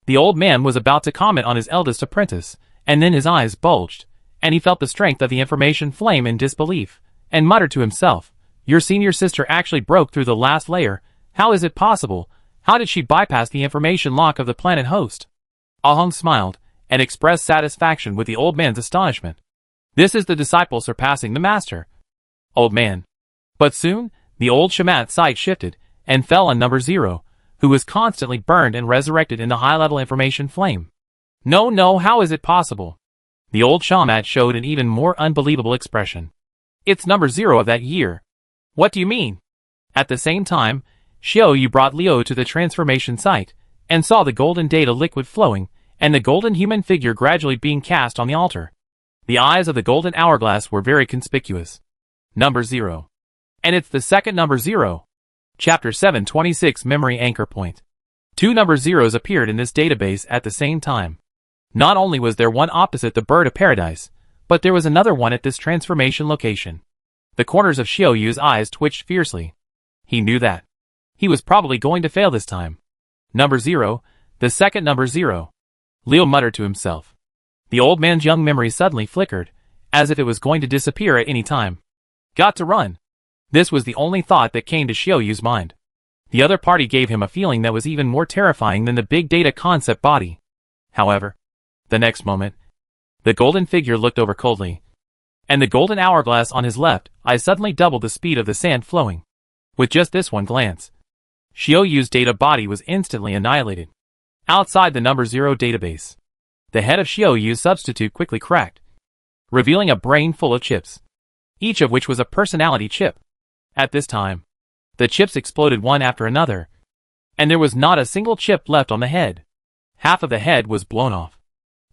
The old man was about to comment on his eldest apprentice, and then his eyes bulged, and he felt the strength of the information flame in disbelief, and muttered to himself, Your senior sister actually broke through the last layer. How is it possible? How did she bypass the information lock of the planet host? Ah Hong smiled, and expressed satisfaction with the old man's astonishment. This is the disciple surpassing the master. Old man. But soon, the old shaman's sight shifted, and fell on number 0, who was constantly burned and resurrected in the high-level information flame. No, how is it possible? The old shaman showed an even more unbelievable expression. It's number 0 of that year. What do you mean? At the same time, Xiaoyu brought Liu to the transformation site, and saw the golden data liquid flowing, and the golden human figure gradually being cast on the altar. The eyes of the golden hourglass were very conspicuous. Number 0. And it's the second number 0. Chapter 726 Memory Anchor Point. 2 number 0s appeared in this database at the same time. Not only was there one opposite the bird of paradise, but there was another one at this transformation location. The corners of Xiaoyu's eyes twitched fiercely. He knew that he was probably going to fail this time. Number 0, the second number 0. Liu muttered to himself. The old man's young memory suddenly flickered, as if it was going to disappear at any time. Got to run. This was the only thought that came to Xiaoyu's mind. The other party gave him a feeling that was even more terrifying than the big data concept body. However, the next moment, the golden figure looked over coldly, and the golden hourglass on his left eye suddenly doubled the speed of the sand flowing. With just this one glance, Xiaoyu's data body was instantly annihilated. Outside the number 0 database, the head of Xiaoyu's substitute quickly cracked, revealing a brain full of chips, each of which was a personality chip. At this time, the chips exploded one after another, and there was not a single chip left on the head. Half of the head was blown off,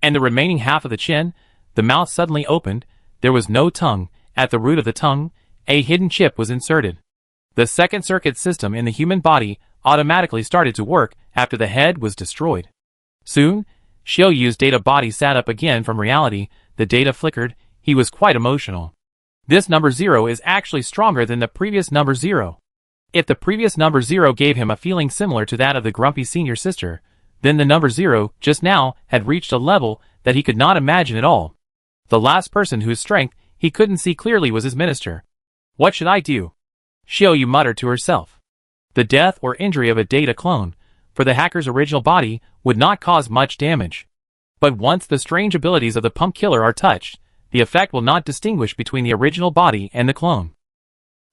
and the remaining half of the chin, the mouth suddenly opened, there was no tongue, at the root of the tongue, a hidden chip was inserted. The second circuit system in the human body automatically started to work after the head was destroyed. Soon, Xiaoyu's data body sat up again from reality, the data flickered, he was quite emotional. This number 0 is actually stronger than the previous number 0. If the previous number 0 gave him a feeling similar to that of the grumpy senior sister, then the number 0 just now had reached a level that he could not imagine at all. The last person whose strength he couldn't see clearly was his minister. What should I do? Xiaoyu muttered to herself. The death or injury of a data clone, for the hacker's original body, would not cause much damage. But once the strange abilities of the pump killer are touched, the effect will not distinguish between the original body and the clone.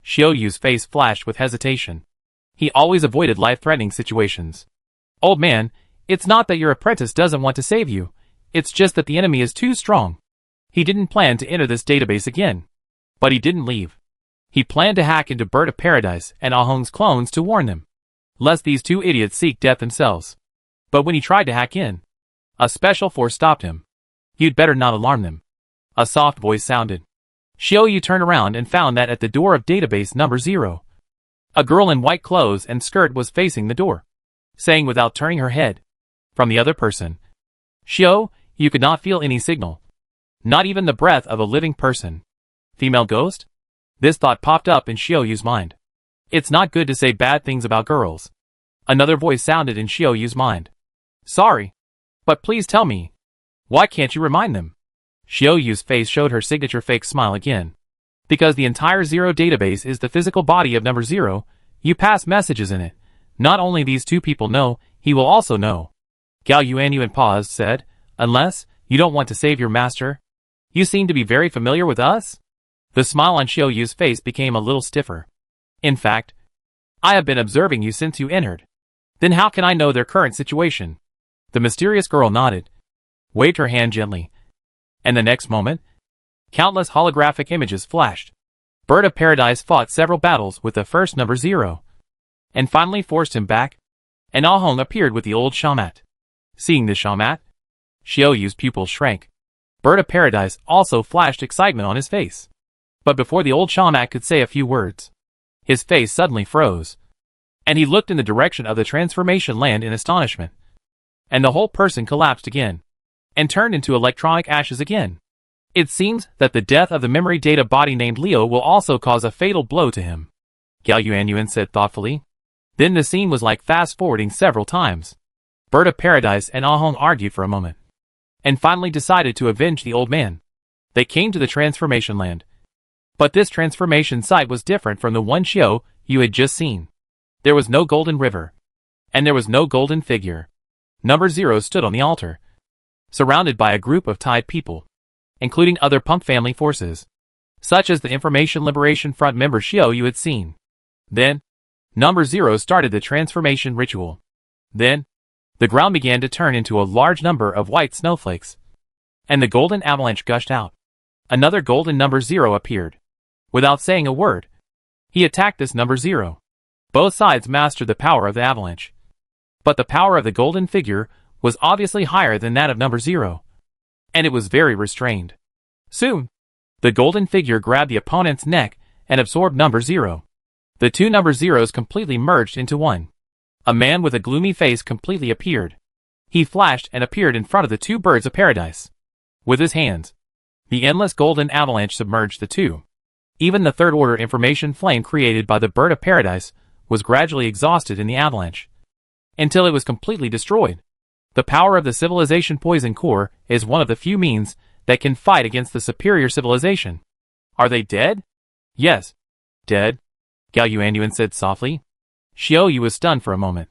Xiaoyu's face flashed with hesitation. He always avoided life-threatening situations. Old man, it's not that your apprentice doesn't want to save you, it's just that the enemy is too strong. He didn't plan to enter this database again. But he didn't leave. He planned to hack into Bird of Paradise and Ahong's clones to warn them, lest these two idiots seek death themselves. But when he tried to hack in, a special force stopped him. You'd better not alarm them. A soft voice sounded. Xiaoyu turned around and found that at the door of database number 0, a girl in white clothes and skirt was facing the door, saying without turning her head, from the other person, Xiao, you could not feel any signal. Not even the breath of a living person. Female ghost? This thought popped up in Xiaoyu's mind. It's not good to say bad things about girls. Another voice sounded in Xiaoyu's mind. Sorry. But please tell me. Why can't you remind them? Xiaoyu's face showed her signature fake smile again. Because the entire 0 database is the physical body of number 0, you pass messages in it. Not only these two people know, he will also know. Gao Yuanyuan paused, said, unless you don't want to save your master. You seem to be very familiar with us? The smile on Xiaoyu's face became a little stiffer. In fact, I have been observing you since you entered. Then how can I know their current situation? The mysterious girl nodded, waved her hand gently, and the next moment, countless holographic images flashed. Bird of Paradise fought several battles with the first number 0, and finally forced him back, and Ahong appeared with the old Shamat. Seeing the Shamat, Xiaoyu's pupils shrank. Bird of Paradise also flashed excitement on his face. But before the old Shamat could say a few words, his face suddenly froze, and he looked in the direction of the transformation land in astonishment. And the whole person collapsed again, and turned into electronic ashes again. It seems that the death of the memory data body named Leo will also cause a fatal blow to him, Gao Yuanyuan said thoughtfully. Then the scene was like fast-forwarding several times. Bird of Paradise and Ahong argued for a moment, and finally decided to avenge the old man. They came to the transformation land. But this transformation site was different from the one Xiao you had just seen. There was no golden river, and there was no golden figure. Number 0 stood on the altar. surrounded by a group of tied people, including other punk family forces, such as the Information Liberation Front member Xiao Yu had seen. Then, number 0 started the transformation ritual. Then, the ground began to turn into a large number of white snowflakes, and the golden avalanche gushed out. Another golden number 0 appeared. Without saying a word, he attacked this number 0. Both sides mastered the power of the avalanche, but the power of the golden figure was obviously higher than that of number 0, and it was very restrained. Soon, the golden figure grabbed the opponent's neck and absorbed number 0. The two number 0s completely merged into one. A man with a gloomy face completely appeared. He flashed and appeared in front of the two birds of paradise. With his hands, the endless golden avalanche submerged the two. Even the third-order information flame created by the bird of paradise was gradually exhausted in the avalanche, until it was completely destroyed. The power of the civilization poison core is one of the few means that can fight against the superior civilization. Are they dead? Yes. Dead, Gao Yuanyuan said softly. Xiao Yu was stunned for a moment,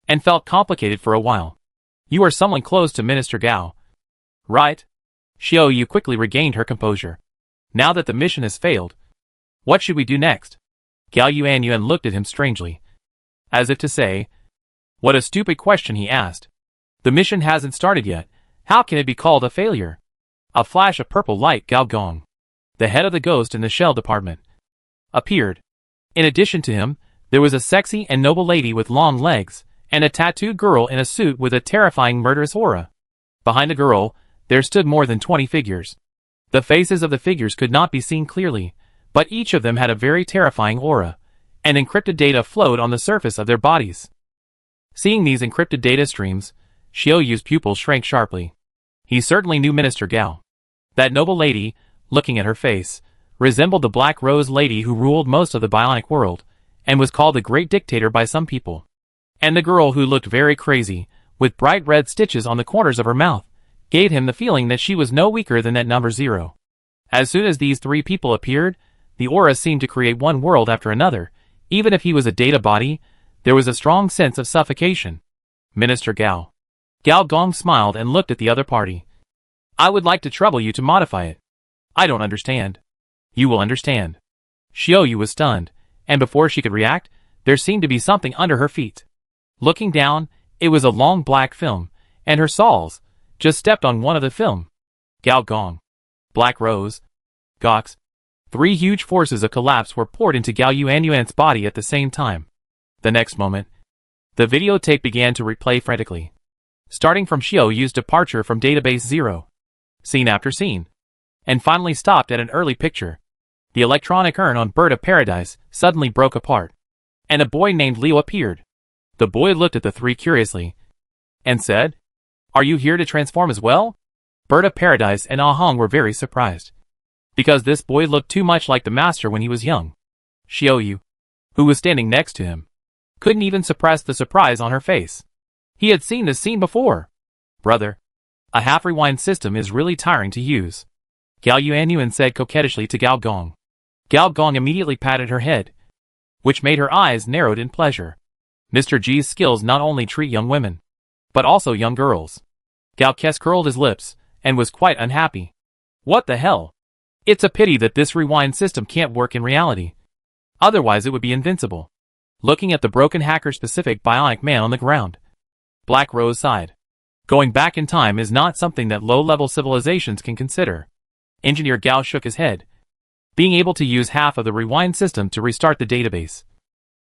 and felt complicated for a while. You are someone close to Minister Gao, right? Xiao Yu quickly regained her composure. Now that the mission has failed, what should we do next? Gao Yuanyuan looked at him strangely, as if to say, what a stupid question he asked. The mission hasn't started yet. How can it be called a failure? A flash of purple light, Gao Gong, the head of the ghost in the shell department, appeared. In addition to him, there was a sexy and noble lady with long legs, and a tattooed girl in a suit with a terrifying murderous aura. Behind the girl, there stood more than 20 figures. The faces of the figures could not be seen clearly, but each of them had a very terrifying aura, and encrypted data flowed on the surface of their bodies. Seeing these encrypted data streams, Xiao Yu's pupils shrank sharply. He certainly knew Minister Gao. That noble lady, looking at her face, resembled the Black Rose lady who ruled most of the bionic world, and was called the Great Dictator by some people. And the girl who looked very crazy, with bright red stitches on the corners of her mouth, gave him the feeling that she was no weaker than that number 0. As soon as these three people appeared, the aura seemed to create one world after another. Even if he was a data body, there was a strong sense of suffocation. Minister Gao. Gao Gong smiled and looked at the other party. I would like to trouble you to modify it. I don't understand. You will understand. Xiao Yu was stunned, and before she could react, there seemed to be something under her feet. Looking down, it was a long black film, and her soles just stepped on one of the film. Gao Gong, Black Rose, Gox. 3 huge forces of collapse were poured into Gao Yuanyuan's body at the same time. The next moment, the videotape began to replay frantically, starting from Xiao Yu's departure from database 0, scene after scene, and finally stopped at an early picture. The electronic urn on Bird of Paradise suddenly broke apart, and a boy named Leo appeared. The boy looked at the three curiously, and said, Are you here to transform as well? Bird of Paradise and Ah Hong were very surprised, because this boy looked too much like the master when he was young. Xiao Yu, who was standing next to him, couldn't even suppress the surprise on her face. He had seen this scene before. Brother, a half-rewind system is really tiring to use, Gao Yuanyuan said coquettishly to Gao Gong. Gao Gong immediately patted her head, which made her eyes narrowed in pleasure. Mr. G's skills not only treat young women, but also young girls. Gao Kes curled his lips, and was quite unhappy. What the hell? It's a pity that this rewind system can't work in reality. Otherwise it would be invincible. Looking at the broken hacker-specific bionic man on the ground, Black Rose sighed. Going back in time is not something that low-level civilizations can consider. Engineer Gao shook his head. Being able to use half of the rewind system to restart the database,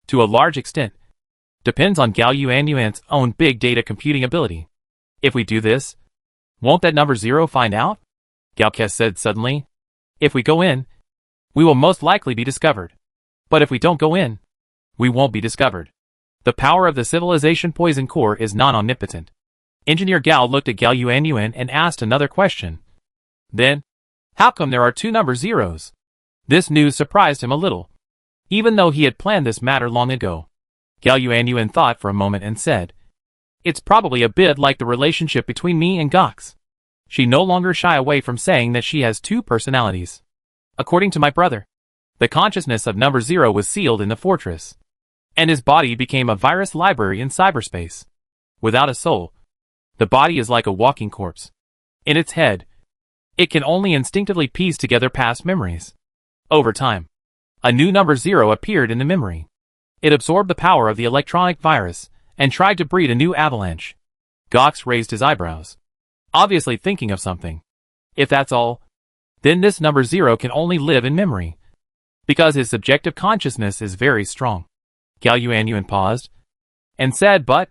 to a large extent, depends on Gao Yuanyuan's own big data computing ability. If we do this, won't that number 0 find out? Gao Kes said suddenly. If we go in, we will most likely be discovered. But if we don't go in, we won't be discovered. The power of the civilization poison core is non-omnipotent. Engineer Gao looked at Gao Yuanyuan and asked another question. Then, how come there are 2 number 0s? This news surprised him a little, even though he had planned this matter long ago. Gao Yuanyuan thought for a moment and said, It's probably a bit like the relationship between me and Gox. She no longer shy away from saying that she has 2 personalities. According to my brother, the consciousness of number 0 was sealed in the fortress, and his body became a virus library in cyberspace. Without a soul, the body is like a walking corpse. In its head, it can only instinctively piece together past memories. Over time, a new number 0 appeared in the memory. It absorbed the power of the electronic virus and tried to breed a new avalanche. Gox raised his eyebrows, obviously thinking of something. If that's all, then this number 0 can only live in memory, because his subjective consciousness is very strong. Gao Yuanyuan paused and said, but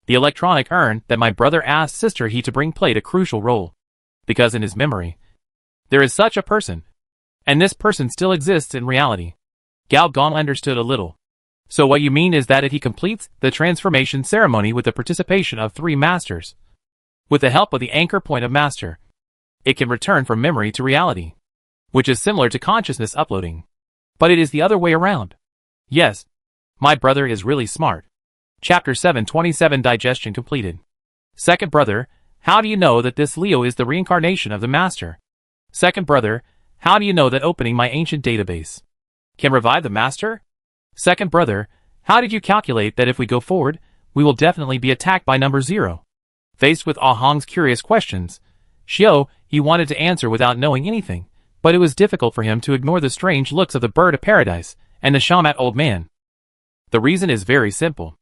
the electronic urn that my brother asked Sister He to bring played a crucial role, because in his memory, there is such a person, and this person still exists in reality. Gao Gong understood a little. So what you mean is that if he completes the transformation ceremony with the participation of 3 masters, with the help of the anchor point of master, it can return from memory to reality, which is similar to consciousness uploading. But it is the other way around. Yes, my brother is really smart. Chapter 727 Digestion completed. Second brother, how do you know that this Leo is the reincarnation of the master? Second brother, how do you know that opening my ancient database can revive the master? Second brother, how did you calculate that if we go forward, we will definitely be attacked by number 0? Faced with Ah Hong's curious questions, Xiao, he wanted to answer without knowing anything, but it was difficult for him to ignore the strange looks of the bird of paradise and the shamat old man. The reason is very simple.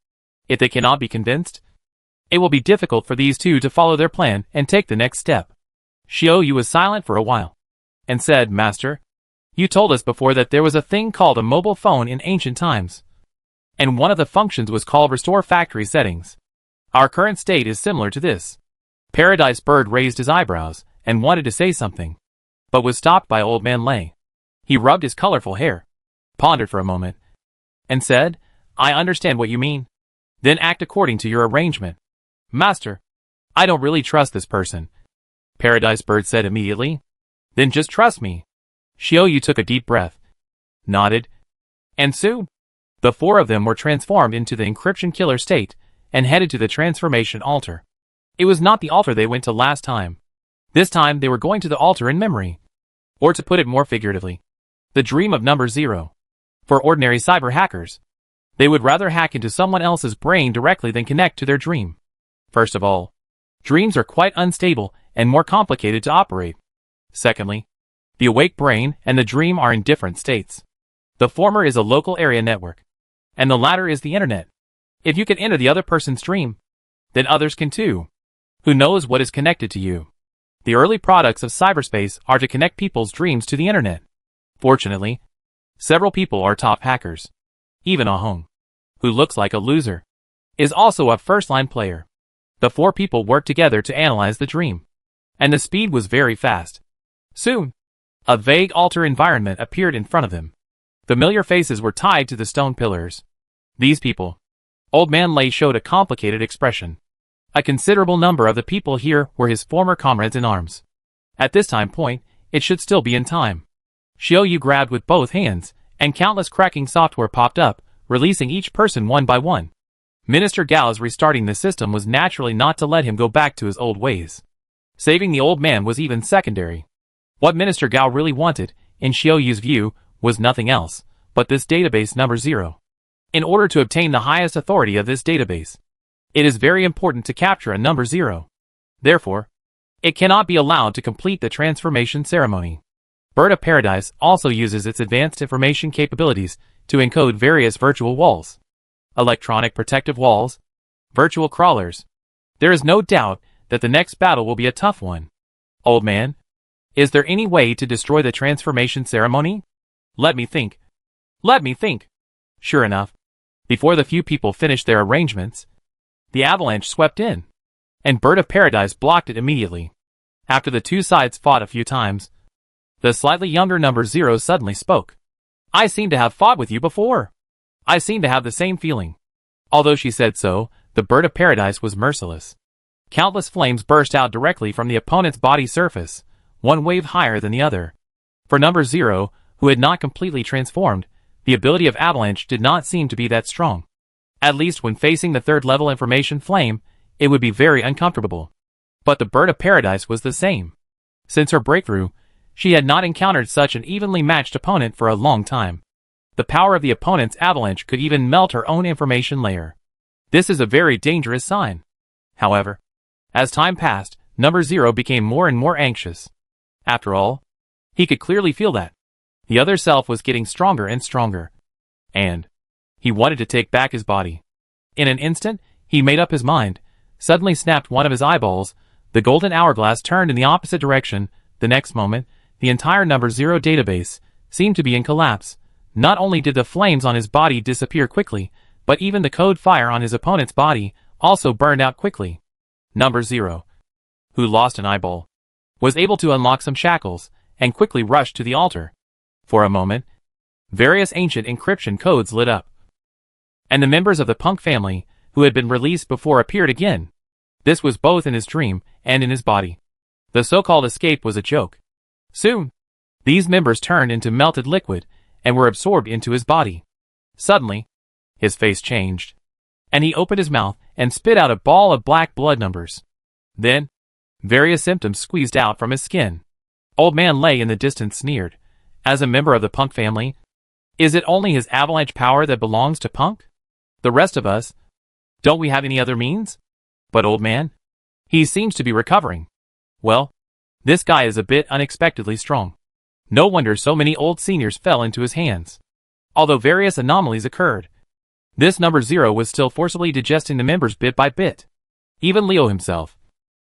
If they cannot be convinced, it will be difficult for these two to follow their plan and take the next step. Xiao Yu was silent for a while, and said, Master, you told us before that there was a thing called a mobile phone in ancient times, and one of the functions was called restore factory settings. Our current state is similar to this. Paradise Bird raised his eyebrows and wanted to say something, but was stopped by Old Man Lei. He rubbed his colorful hair, pondered for a moment, and said, I understand what you mean. Then act according to your arrangement. Master, I don't really trust this person, Paradise Bird said immediately. Then just trust me. Xiao Yu took a deep breath, nodded, and soon, the 4 of them were transformed into the encryption killer state and headed to the transformation altar. It was not the altar they went to last time. This time they were going to the altar in memory. Or to put it more figuratively, the dream of number 0. For ordinary cyber hackers, they would rather hack into someone else's brain directly than connect to their dream. First of all, dreams are quite unstable and more complicated to operate. Secondly, the awake brain and the dream are in different states. The former is a local area network, and the latter is the internet. If you can enter the other person's dream, then others can too. Who knows what is connected to you? The early products of cyberspace are to connect people's dreams to the internet. Fortunately, several people are top hackers. Even Ah Hong, who looks like a loser, is also a first-line player. The 4 people worked together to analyze the dream, and the speed was very fast. Soon, a vague altar environment appeared in front of them. Familiar faces were tied to the stone pillars. These people. Old Man Lei showed a complicated expression. A considerable number of the people here were his former comrades in arms. At this time point, it should still be in time. Xiao Yu grabbed with both hands, and countless cracking software popped up, releasing each person one by one. Minister Gao's restarting the system was naturally not to let him go back to his old ways. Saving the old man was even secondary. What Minister Gao really wanted, in Xiao Yu's view, was nothing else but this database number 0. In order to obtain the highest authority of this database, it is very important to capture a number 0. Therefore, it cannot be allowed to complete the transformation ceremony. Bird of Paradise also uses its advanced information capabilities to encode various virtual walls, electronic protective walls, virtual crawlers. There is no doubt that the next battle will be a tough one. Old man, is there any way to destroy the transformation ceremony? Let me think. Let me think. Sure enough, before the few people finished their arrangements, the avalanche swept in, and Bird of Paradise blocked it immediately. After the 2 sides fought a few times, the slightly younger number 0 suddenly spoke. I seem to have fought with you before. I seem to have the same feeling. Although she said so, the Bird of Paradise was merciless. Countless flames burst out directly from the opponent's body surface, one wave higher than the other. For number 0, who had not completely transformed, the ability of avalanche did not seem to be that strong. At least when facing the 3rd level information flame, it would be very uncomfortable. But the Bird of Paradise was the same. Since her breakthrough, she had not encountered such an evenly matched opponent for a long time. The power of the opponent's avalanche could even melt her own information layer. This is a very dangerous sign. However, as time passed, Number 0 became more and more anxious. After all, he could clearly feel that the other self was getting stronger and stronger. And he wanted to take back his body. In an instant, he made up his mind, suddenly snapped one of his eyeballs, the golden hourglass turned in the opposite direction. The next moment, the entire Number 0 database seemed to be in collapse. Not only did the flames on his body disappear quickly, but even the code fire on his opponent's body also burned out quickly. Number 0, who lost an eyeball, was able to unlock some shackles and quickly rushed to the altar. For a moment, various ancient encryption codes lit up, and the members of the Punk family who had been released before appeared again. This was both in his dream and in his body. The so-called escape was a joke. Soon, these members turned into melted liquid and were absorbed into his body. Suddenly, his face changed, and he opened his mouth and spit out a ball of black blood numbers. Then, various symptoms squeezed out from his skin. Old Man lay in the distance sneered. As a member of the Punk family, is it only his avalanche power that belongs to Punk? The rest of us, don't we have any other means? But Old Man, he seems to be recovering. Well, this guy is a bit unexpectedly strong. No wonder so many old seniors fell into his hands. Although various anomalies occurred, this Number 0 was still forcibly digesting the members bit by bit. Even Leo himself,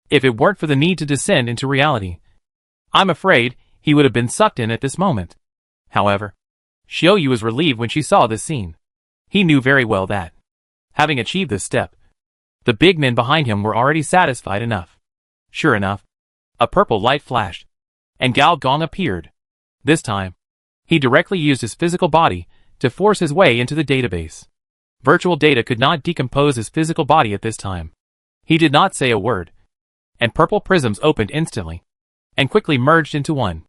if it weren't for the need to descend into reality, I'm afraid he would have been sucked in at this moment. However, Xiaoyu was relieved when she saw this scene. He knew very well that, having achieved this step, the big men behind him were already satisfied enough. Sure enough, a purple light flashed, and Gao Gong appeared. This time, he directly used his physical body to force his way into the database. Virtual data could not decompose his physical body at this time. He did not say a word, and purple prisms opened instantly, and quickly merged into one,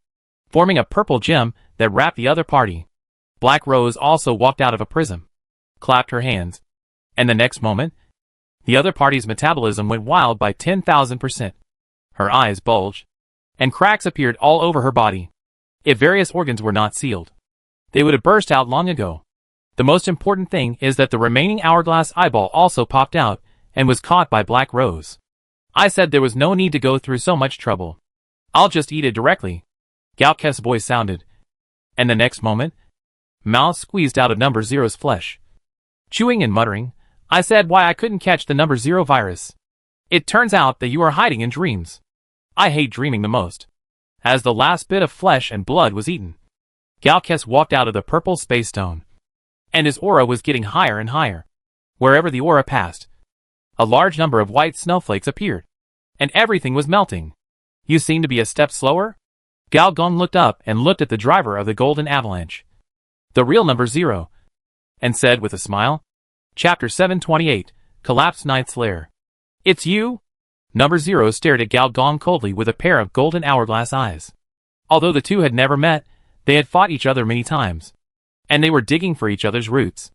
forming a purple gem that wrapped the other party. Black Rose also walked out of a prism, clapped her hands, and the next moment, the other party's metabolism went wild by 10,000%. Her eyes bulged, and cracks appeared all over her body. If various organs were not sealed, they would have burst out long ago. The most important thing is that the remaining hourglass eyeball also popped out and was caught by Black Rose. I said there was no need to go through so much trouble. I'll just eat it directly. Gao Ke's voice sounded, and the next moment, mouth squeezed out of Number 0's flesh. Chewing and muttering, I said why I couldn't catch the Number 0 virus. It turns out that you are hiding in dreams. I hate dreaming the most. As the last bit of flesh and blood was eaten, Gao Kes walked out of the purple space stone, and his aura was getting higher and higher. Wherever the aura passed, a large number of white snowflakes appeared, and everything was melting. You seem to be a step slower? Gao Gong looked up and looked at the driver of the Golden Avalanche, the real Number 0, and said with a smile, Chapter 728, Collapsed Knight's Lair. It's you? Number 0 stared at Gao Gong coldly with a pair of golden hourglass eyes. Although the two had never met, they had fought each other many times, and they were digging for each other's roots.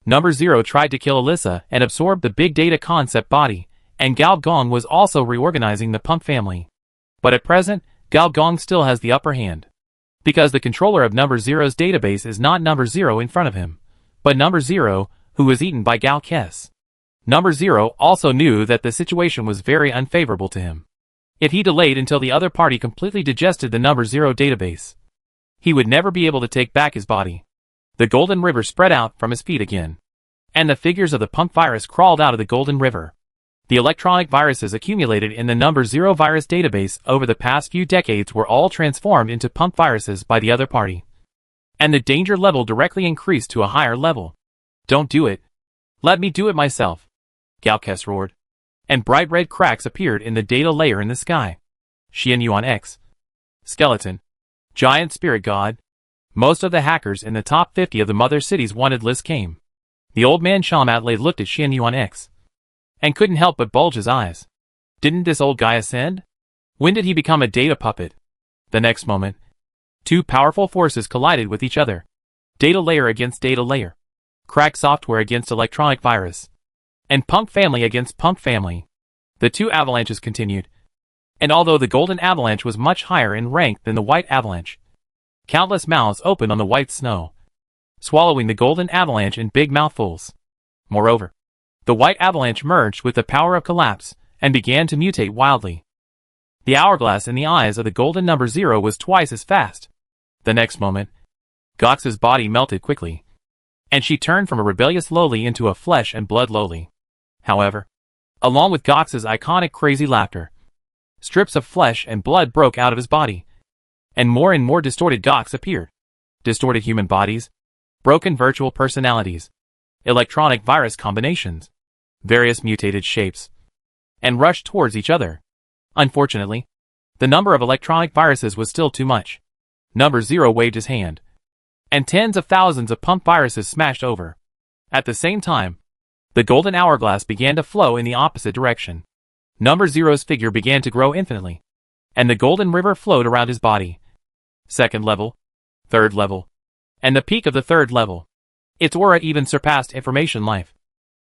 Number 0 tried to kill Alyssa and absorb the big data concept body, and Gao Gong was also reorganizing the Punk family. But at present, Gao Gong still has the upper hand, because the controller of Number 0's database is not Number 0 in front of him, but Number 0, who was eaten by Gao Kes. Number 0 also knew that the situation was very unfavorable to him. If he delayed until the other party completely digested the Number 0 database, he would never be able to take back his body. The Golden River spread out from his feet again, and the figures of the Punk virus crawled out of the Golden River. The electronic viruses accumulated in the Number 0 virus database over the past few decades were all transformed into Punk viruses by the other party, and the danger level directly increased to a higher level. Don't do it. Let me do it myself, Gao Kes roared, and bright red cracks appeared in the data layer in the sky. Xian Yuan X. Skeleton. Giant Spirit God. Most of the hackers in the top 50 of the Mother City's wanted list came. The old man Shamatley looked at Xian Yuan X, and couldn't help but bulge his eyes. Didn't this old guy ascend? When did he become a data puppet? The next moment, two powerful forces collided with each other. Data layer against data layer. Crack software against electronic virus, and Punk family against Punk family. The two avalanches continued, and although the Golden Avalanche was much higher in rank than the White Avalanche, countless mouths opened on the white snow, swallowing the Golden Avalanche in big mouthfuls. Moreover, the White Avalanche merged with the power of collapse and began to mutate wildly. The hourglass in the eyes of the golden number 0 was twice as fast. The next moment, Gox's body melted quickly, and she turned from a rebellious lowly into a flesh and blood lowly. However, along with Gox's iconic crazy laughter, strips of flesh and blood broke out of his body, and more distorted Gox appeared. Distorted human bodies, broken virtual personalities, electronic virus combinations, various mutated shapes, and rushed towards each other. Unfortunately, the number of electronic viruses was still too much. Number 0 waved his hand, and tens of thousands of pump viruses smashed over. At the same time, the golden hourglass began to flow in the opposite direction. Number 0's figure began to grow infinitely, and the golden river flowed around his body. Second level, third level, and the peak of the third level. Its aura even surpassed information life,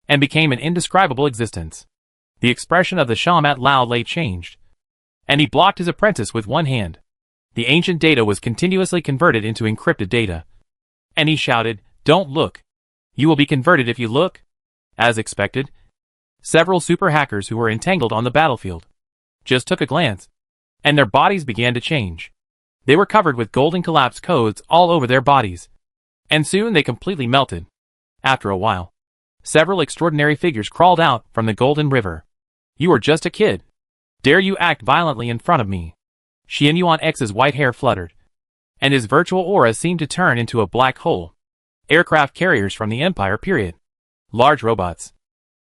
and became an indescribable existence. The expression of the Shamat Lao Lei changed, and he blocked his apprentice with one hand. The ancient data was continuously converted into encrypted data. And he shouted, "Don't look. You will be converted if you look." As expected, several super hackers who were entangled on the battlefield just took a glance, and their bodies began to change. They were covered with golden collapse codes all over their bodies, and soon they completely melted. After a while, several extraordinary figures crawled out from the golden river. "You are just a kid. Dare you act violently in front of me?" Xianyuan X's white hair fluttered, and his virtual aura seemed to turn into a black hole. Aircraft carriers from the Empire period, large robots,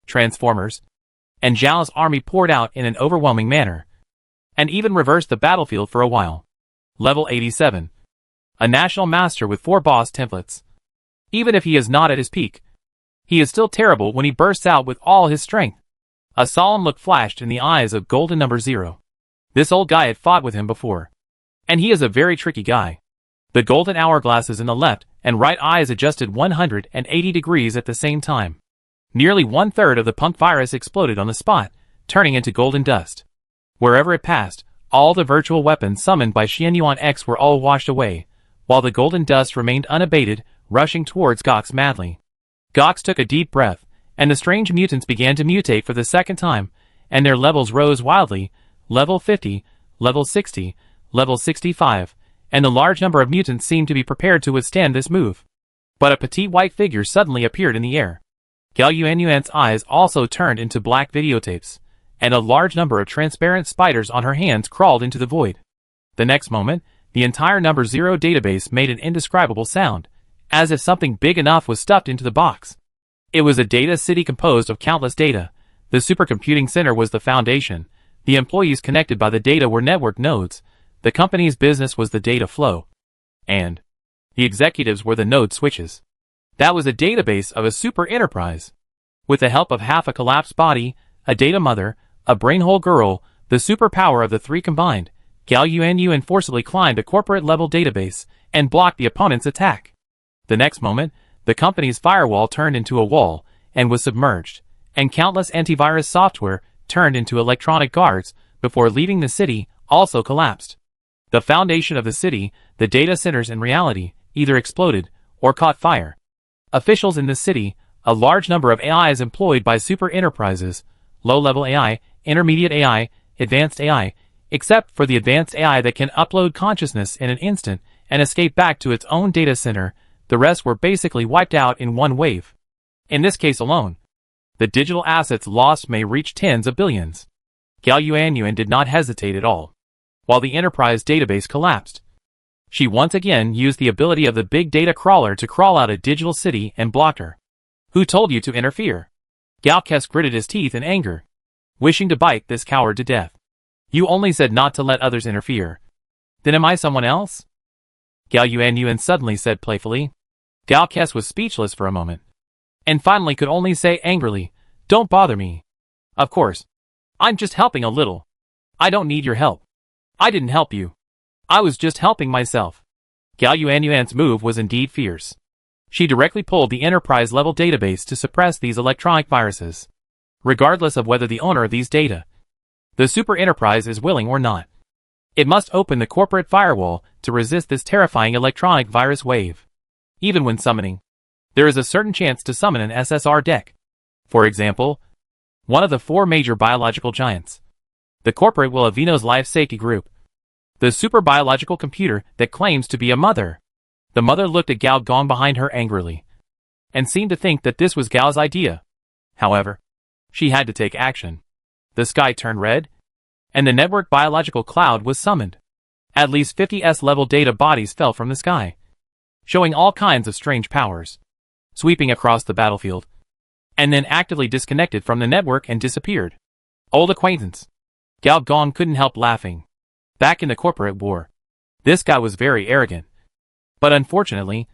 transformers, and Zhao's army poured out in an overwhelming manner, and even reversed the battlefield for a while. Level 87. A national master with 4 boss templates. Even if he is not at his peak, he is still terrible when he bursts out with all his strength. A solemn look flashed in the eyes of golden number 0. This old guy had fought with him before, and he is a very tricky guy. The golden hourglasses in the left and right eyes adjusted 180 degrees at the same time. Nearly 1/3 of the punk virus exploded on the spot, turning into golden dust. Wherever it passed, all the virtual weapons summoned by Xianyuan X were all washed away, while the golden dust remained unabated, rushing towards Gox madly. Gox took a deep breath, and the strange mutants began to mutate for the second time, and their levels rose wildly. Level 50, level 60, level 65, and the large number of mutants seemed to be prepared to withstand this move. But a petite white figure suddenly appeared in the air. Gal Yuanyuan's eyes also turned into black videotapes, and a large number of transparent spiders on her hands crawled into the void. The next moment, the entire number 0 database made an indescribable sound, as if something big enough was stuffed into the box. It was a data city composed of countless data. The supercomputing center was the foundation. The employees connected by the data were network nodes. The company's business was the data flow, and the executives were the node switches. That was a database of a super enterprise. With the help of half a collapsed body, a data mother, a brainhole girl, the superpower of the three combined, Gal Yuanyuan forcibly climbed a corporate-level database and blocked the opponent's attack. The next moment, the company's firewall turned into a wall and was submerged, and countless antivirus software turned into electronic guards before leaving the city also collapsed. The foundation of the city, the data centers in reality, either exploded or caught fire. Officials in the city, a large number of AIs employed by super enterprises, low-level AI, intermediate AI, advanced AI, except for the advanced AI that can upload consciousness in an instant and escape back to its own data center, the rest were basically wiped out in one wave. In this case alone, the digital assets lost may reach tens of billions. Gal Yuanyuan did not hesitate at all. While the enterprise database collapsed, she once again used the ability of the big data crawler to crawl out a digital city and blocked her. "Who told you to interfere?" Galkes gritted his teeth in anger, wishing to bite this coward to death. "You only said not to let others interfere. Then am I someone else?" Gal Yuanyuan suddenly said playfully. Galkes was speechless for a moment, and finally could only say angrily, "Don't bother me. Of course, I'm just helping a little. I don't need your help. I didn't help you. I was just helping myself." Gal Yuanyuan's move was indeed fierce. She directly pulled the enterprise-level database to suppress these electronic viruses, regardless of whether the owner of these data, the super enterprise, is willing or not. It must open the corporate firewall to resist this terrifying electronic virus wave. Even when summoning, there is a certain chance to summon an SSR deck. For example, one of the 4 major biological giants. The corporate will of Vino's Life Safety Group. The super biological computer that claims to be a mother. The mother looked at Gao Gong behind her angrily, and seemed to think that this was Gao's idea. However, she had to take action. The sky turned red, and the network biological cloud was summoned. At least 50 S-level data bodies fell from the sky, showing all kinds of strange powers, sweeping across the battlefield, and then actively disconnected from the network and disappeared. Old acquaintance. Gao Gong couldn't help laughing. Back in the corporate war, this guy was very arrogant. But unfortunately,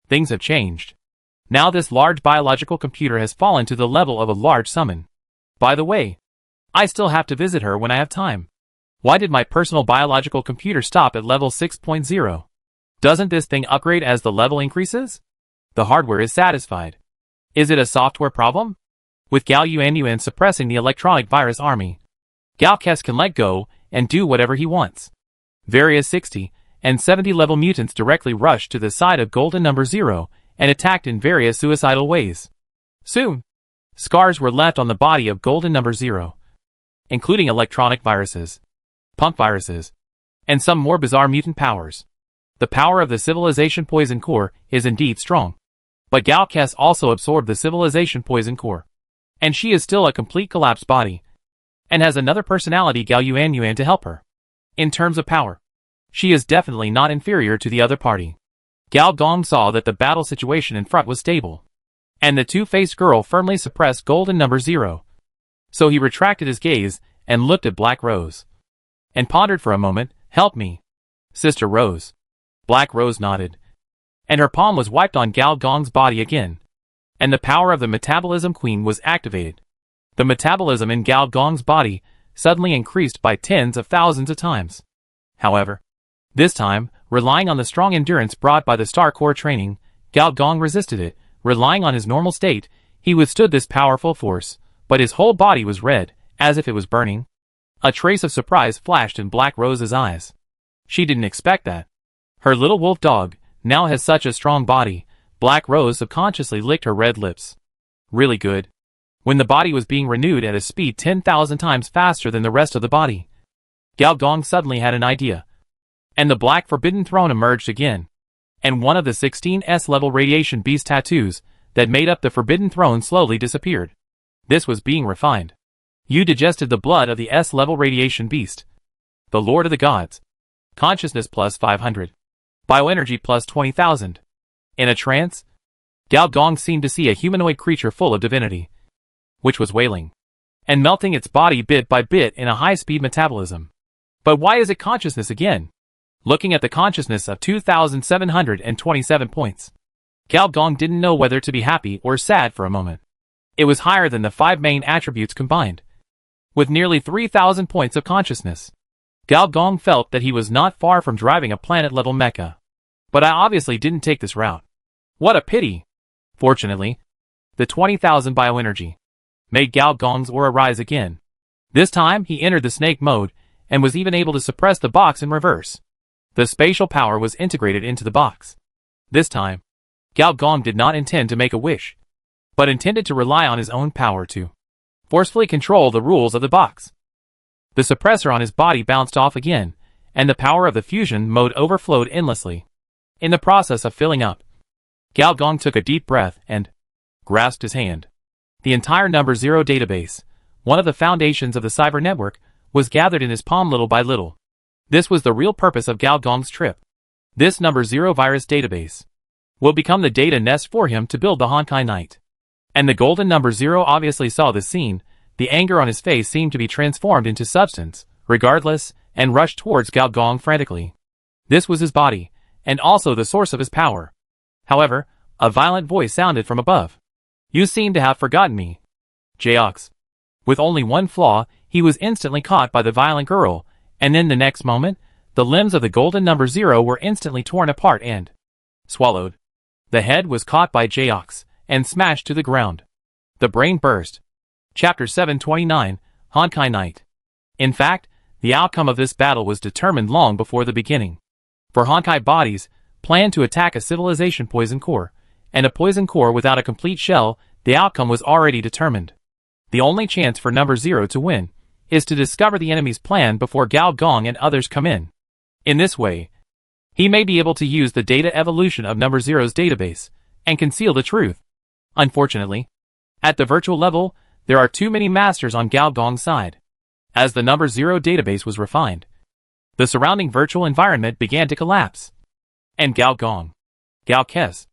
things have changed. Now this large biological computer has fallen to the level of a large summon. By the way, I still have to visit her when I have time. Why did my personal biological computer stop at level 6.0? Doesn't this thing upgrade as the level increases? The hardware is satisfied. Is it a software problem? With Gao Yuan suppressing the electronic virus army, Gao Kes can let go and do whatever he wants. Various 60 and 70 level mutants directly rushed to the side of Golden Number 0 and attacked in various suicidal ways. Soon, scars were left on the body of Golden Number 0, including electronic viruses, pump viruses, and some more bizarre mutant powers. The power of the civilization poison core is indeed strong. But Gao Kes also absorbed the civilization poison core, and she is still a complete collapsed body, and has another personality Gao Yuan to help her. In terms of power, she is definitely not inferior to the other party. Gao Gong saw that the battle situation in front was stable, and the two-faced girl firmly suppressed Golden Number 0. So he retracted his gaze and looked at Black Rose, and pondered for a moment. Help me, Sister Rose. Black Rose nodded, and her palm was wiped on Gao Gong's body again, and the power of the Metabolism Queen was activated. The metabolism in Gao Gong's body suddenly increased by tens of thousands of times. However, this time, relying on the strong endurance brought by the Star Core training, Gao Gong resisted it. Relying on his normal state, he withstood this powerful force, but his whole body was red, as if it was burning. A trace of surprise flashed in Black Rose's eyes. She didn't expect that. Her little wolf dog now has such a strong body. Black Rose subconsciously licked her red lips. Really good. When the body was being renewed at a speed 10,000 times faster than the rest of the body, Gao Gong suddenly had an idea. And the Black Forbidden Throne emerged again. And one of the 16 S-level radiation beast tattoos that made up the Forbidden Throne slowly disappeared. This was being refined. You digested the blood of the S-level radiation beast. The Lord of the Gods. Consciousness plus 500. Bioenergy plus 20,000. In a trance, Gao Gong seemed to see a humanoid creature full of divinity, which was wailing and melting its body bit by bit in a high-speed metabolism. But why is it consciousness again? Looking at the consciousness of 2,727 points, Gao Gong didn't know whether to be happy or sad for a moment. It was higher than the 5 main attributes combined. With nearly 3,000 points of consciousness, Gao Gong felt that he was not far from driving a planet-level mecha. But I obviously didn't take this route. What a pity! Fortunately, the 20,000 bioenergy made Gao Gong's aura rise again. This time he entered the snake mode and was even able to suppress the box in reverse. The spatial power was integrated into the box. This time, Gao Gong did not intend to make a wish, but intended to rely on his own power to forcefully control the rules of the box. The suppressor on his body bounced off again, and the power of the fusion mode overflowed endlessly. In the process of filling up, Gao Gong took a deep breath and grasped his hand. The entire Number 0 database, one of the foundations of the cyber network, was gathered in his palm little by little. This was the real purpose of Gao Gong's trip. This Number 0 virus database will become the data nest for him to build the Honkai Knight. And the Golden Number 0 obviously saw this scene. The anger on his face seemed to be transformed into substance, regardless, and rushed towards Gao Gong frantically. This was his body, and also the source of his power. However, a violent voice sounded from above. You seem to have forgotten me, Jaox. With only one flaw, he was instantly caught by the violent girl, and then the next moment, the limbs of the Golden Number 0 were instantly torn apart and swallowed. The head was caught by Jaox and smashed to the ground. The brain burst. Chapter 729, Honkai Knight. In fact, the outcome of this battle was determined long before the beginning. For Honkai bodies planned to attack a civilization poison core, and a poison core without a complete shell, the outcome was already determined. The only chance for Number 0 to win is to discover the enemy's plan before Gao Gong and others come in. In this way, he may be able to use the data evolution of Number Zero's database and conceal the truth. Unfortunately, at the virtual level, there are too many masters on Gao Gong's side. As the Number Zero database was refined, the surrounding virtual environment began to collapse. And Gao Gong, Gao Kes,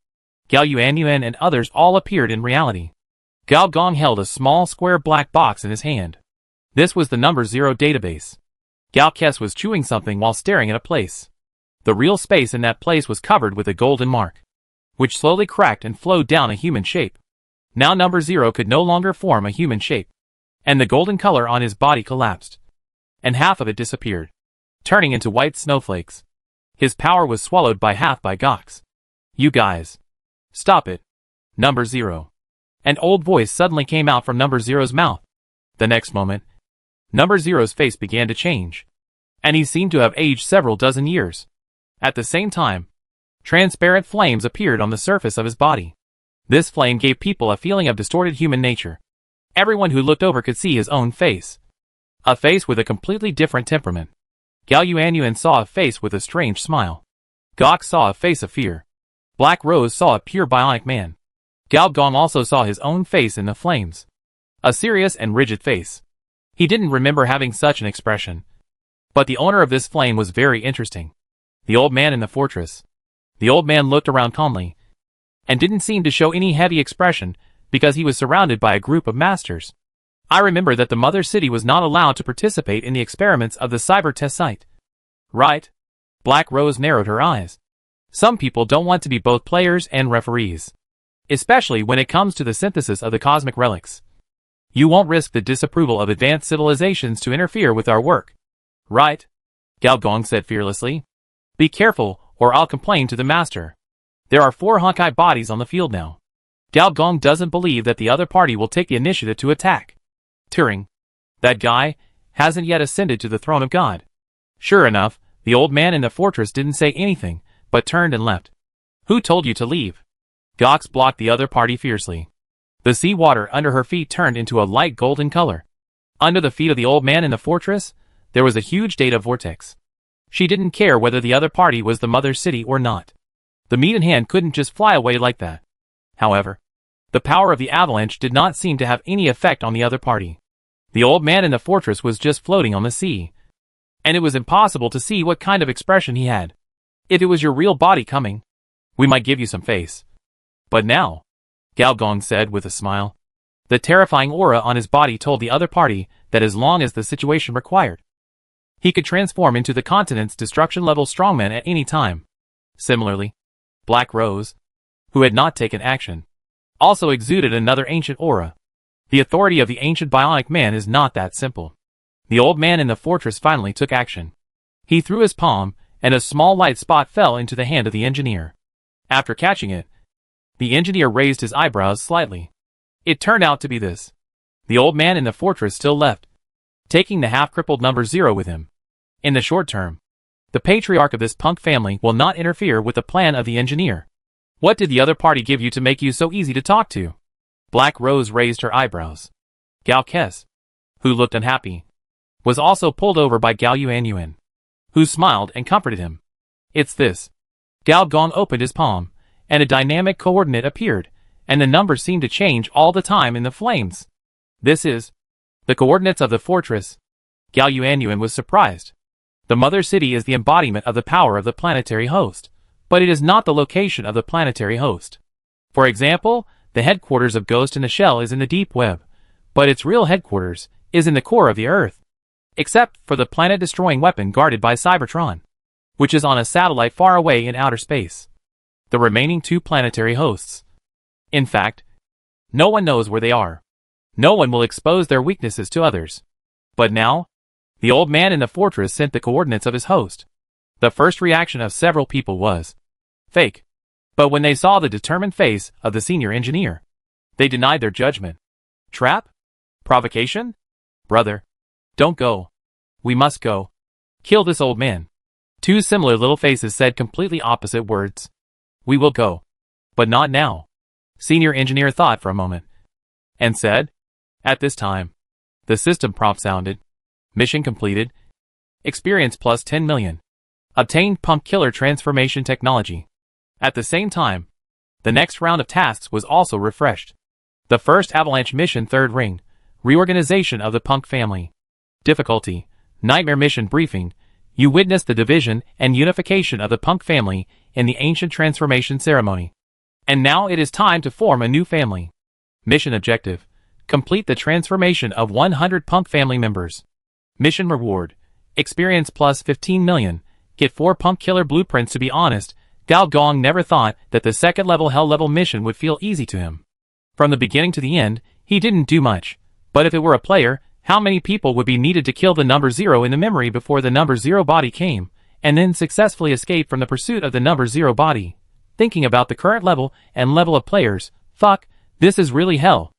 Gao Yuanyuan and others all appeared in reality. Gao Gong held a small square black box in his hand. This was the Number Zero database. Gao Kes was chewing something while staring at a place. The real space in that place was covered with a golden mark, which slowly cracked and flowed down a human shape. Now Number Zero could no longer form a human shape, and the golden color on his body collapsed, and half of it disappeared, turning into white snowflakes. His power was swallowed by half by Gox. You guys. Stop it. Number Zero. An old voice suddenly came out from Number Zero's mouth. The next moment, Number Zero's face began to change, and he seemed to have aged several dozen years. At the same time, transparent flames appeared on the surface of his body. This flame gave people a feeling of distorted human nature. Everyone who looked over could see his own face. A face with a completely different temperament. Gao Yuanyuan saw a face with a strange smile. Gox saw a face of fear. Black Rose saw a pure bionic man. Gao Gong also saw his own face in the flames. A serious and rigid face. He didn't remember having such an expression. But the owner of this flame was very interesting. The old man in the fortress. The old man looked around calmly, and didn't seem to show any heavy expression because he was surrounded by a group of masters. I remember that the mother city was not allowed to participate in the experiments of the cyber test site. Right? Black Rose narrowed her eyes. Some people don't want to be both players and referees, especially when it comes to the synthesis of the cosmic relics. You won't risk the disapproval of advanced civilizations to interfere with our work. Right? Gao Gong said fearlessly. Be careful, or I'll complain to the master. There are 4 Honkai bodies on the field now. Gao Gong doesn't believe that the other party will take the initiative to attack. Turing, that guy, hasn't yet ascended to the throne of God. Sure enough, the old man in the fortress didn't say anything, but turned and left. Who told you to leave? Gox blocked the other party fiercely. The sea water under her feet turned into a light golden color. Under the feet of the old man in the fortress, there was a huge data vortex. She didn't care whether the other party was the mother city or not. The meat in hand couldn't just fly away like that. However, the power of the avalanche did not seem to have any effect on the other party. The old man in the fortress was just floating on the sea, and it was impossible to see what kind of expression he had. If it was your real body coming, we might give you some face. But now, Gao Gong said with a smile, the terrifying aura on his body told the other party that as long as the situation required, he could transform into the continent's destruction-level strongman at any time. Similarly, Black Rose, who had not taken action, also exuded another ancient aura. The authority of the ancient bionic man is not that simple. The old man in the fortress finally took action. He threw his palm, and a small light spot fell into the hand of the engineer. After catching it, the engineer raised his eyebrows slightly. It turned out to be this. The old man in the fortress still left, taking the half-crippled Number Zero with him. In the short term, the patriarch of this punk family will not interfere with the plan of the engineer. What did the other party give you to make you so easy to talk to? Black Rose raised her eyebrows. Gao Kes, who looked unhappy, was also pulled over by Gao Yuanyuan, who smiled and comforted him. It's this. Gao Gong opened his palm, and a dynamic coordinate appeared, and the numbers seemed to change all the time in the flames. This is the coordinates of the fortress. Gao Yuanyuan was surprised. The mother city is the embodiment of the power of the planetary host, but it is not the location of the planetary host. For example, the headquarters of Ghost in the Shell is in the deep web, but its real headquarters is in the core of the Earth, except for the planet-destroying weapon guarded by Cybertron, which is on a satellite far away in outer space. The remaining 2 planetary hosts. In fact, no one knows where they are. No one will expose their weaknesses to others. But now, the old man in the fortress sent the coordinates of his host. The first reaction of several people was fake. But when they saw the determined face of the senior engineer, they denied their judgment. Trap? Provocation? Brother, don't go. We must go. Kill this old man. 2 similar little faces said completely opposite words. We will go. But not now. Senior engineer thought for a moment, and said, at this time, the system prompt sounded. Mission completed. Experience plus 10 million. Obtained punk killer transformation technology. At the same time, the next round of tasks was also refreshed. The first avalanche mission, third ring, reorganization of the punk family. Difficulty, nightmare mission briefing. You witnessed the division and unification of the punk family in the ancient transformation ceremony. And now it is time to form a new family. Mission objective, complete the transformation of 100 punk family members. Mission reward, experience plus 15 million. Get 4 punk killer blueprints. To be honest, Gao Gong never thought that the second level hell level mission would feel easy to him. From the beginning to the end, he didn't do much. But if it were a player, how many people would be needed to kill the number 0 in the memory before the number 0 body came, and then successfully escape from the pursuit of the number 0 body? Thinking about the current level and level of players, fuck, this is really hell.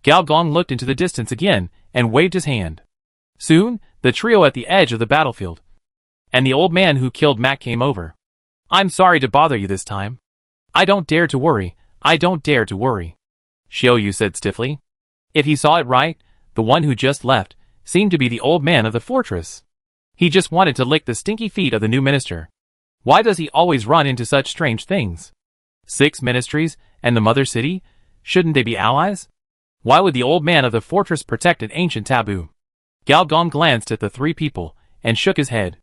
Gao Gong looked into the distance again, and waved his hand. Soon, the trio at the edge of the battlefield. And the old man who killed Mac came over. I'm sorry to bother you this time. I don't dare to worry, I don't dare to worry. Xiaoyu said stiffly. If he saw it right, the one who just left seemed to be the old man of the fortress. He just wanted to lick the stinky feet of the new minister. Why does he always run into such strange things? 6 ministries and the mother city? Shouldn't they be allies? Why would the old man of the fortress protect an ancient taboo? Gao Gong glanced at the 3 people and shook his head.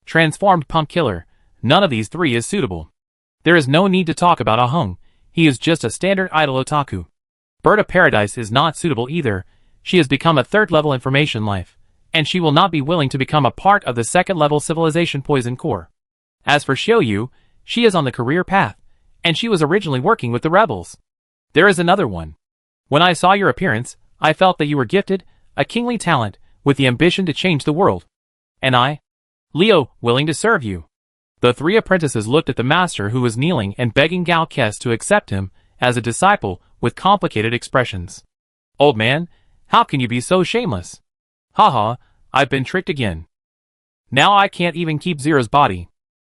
Transformed punk killer, none of these 3 is suitable. There is no need to talk about Ah Hung, he is just a standard idol otaku. Bird of Paradise is not suitable either. She has become a 3rd level information life, and she will not be willing to become a part of the 2nd level civilization poison core. As for Xiaoyu, she is on the career path, and she was originally working with the rebels. There is another one. When I saw your appearance, I felt that you were gifted, a kingly talent, with the ambition to change the world. And I, Leo, willing to serve you. The 3 apprentices looked at the master who was kneeling and begging Gao Kes to accept him as a disciple with complicated expressions. Old man, how can you be so shameless? Haha, I've been tricked again. Now I can't even keep Zero's body.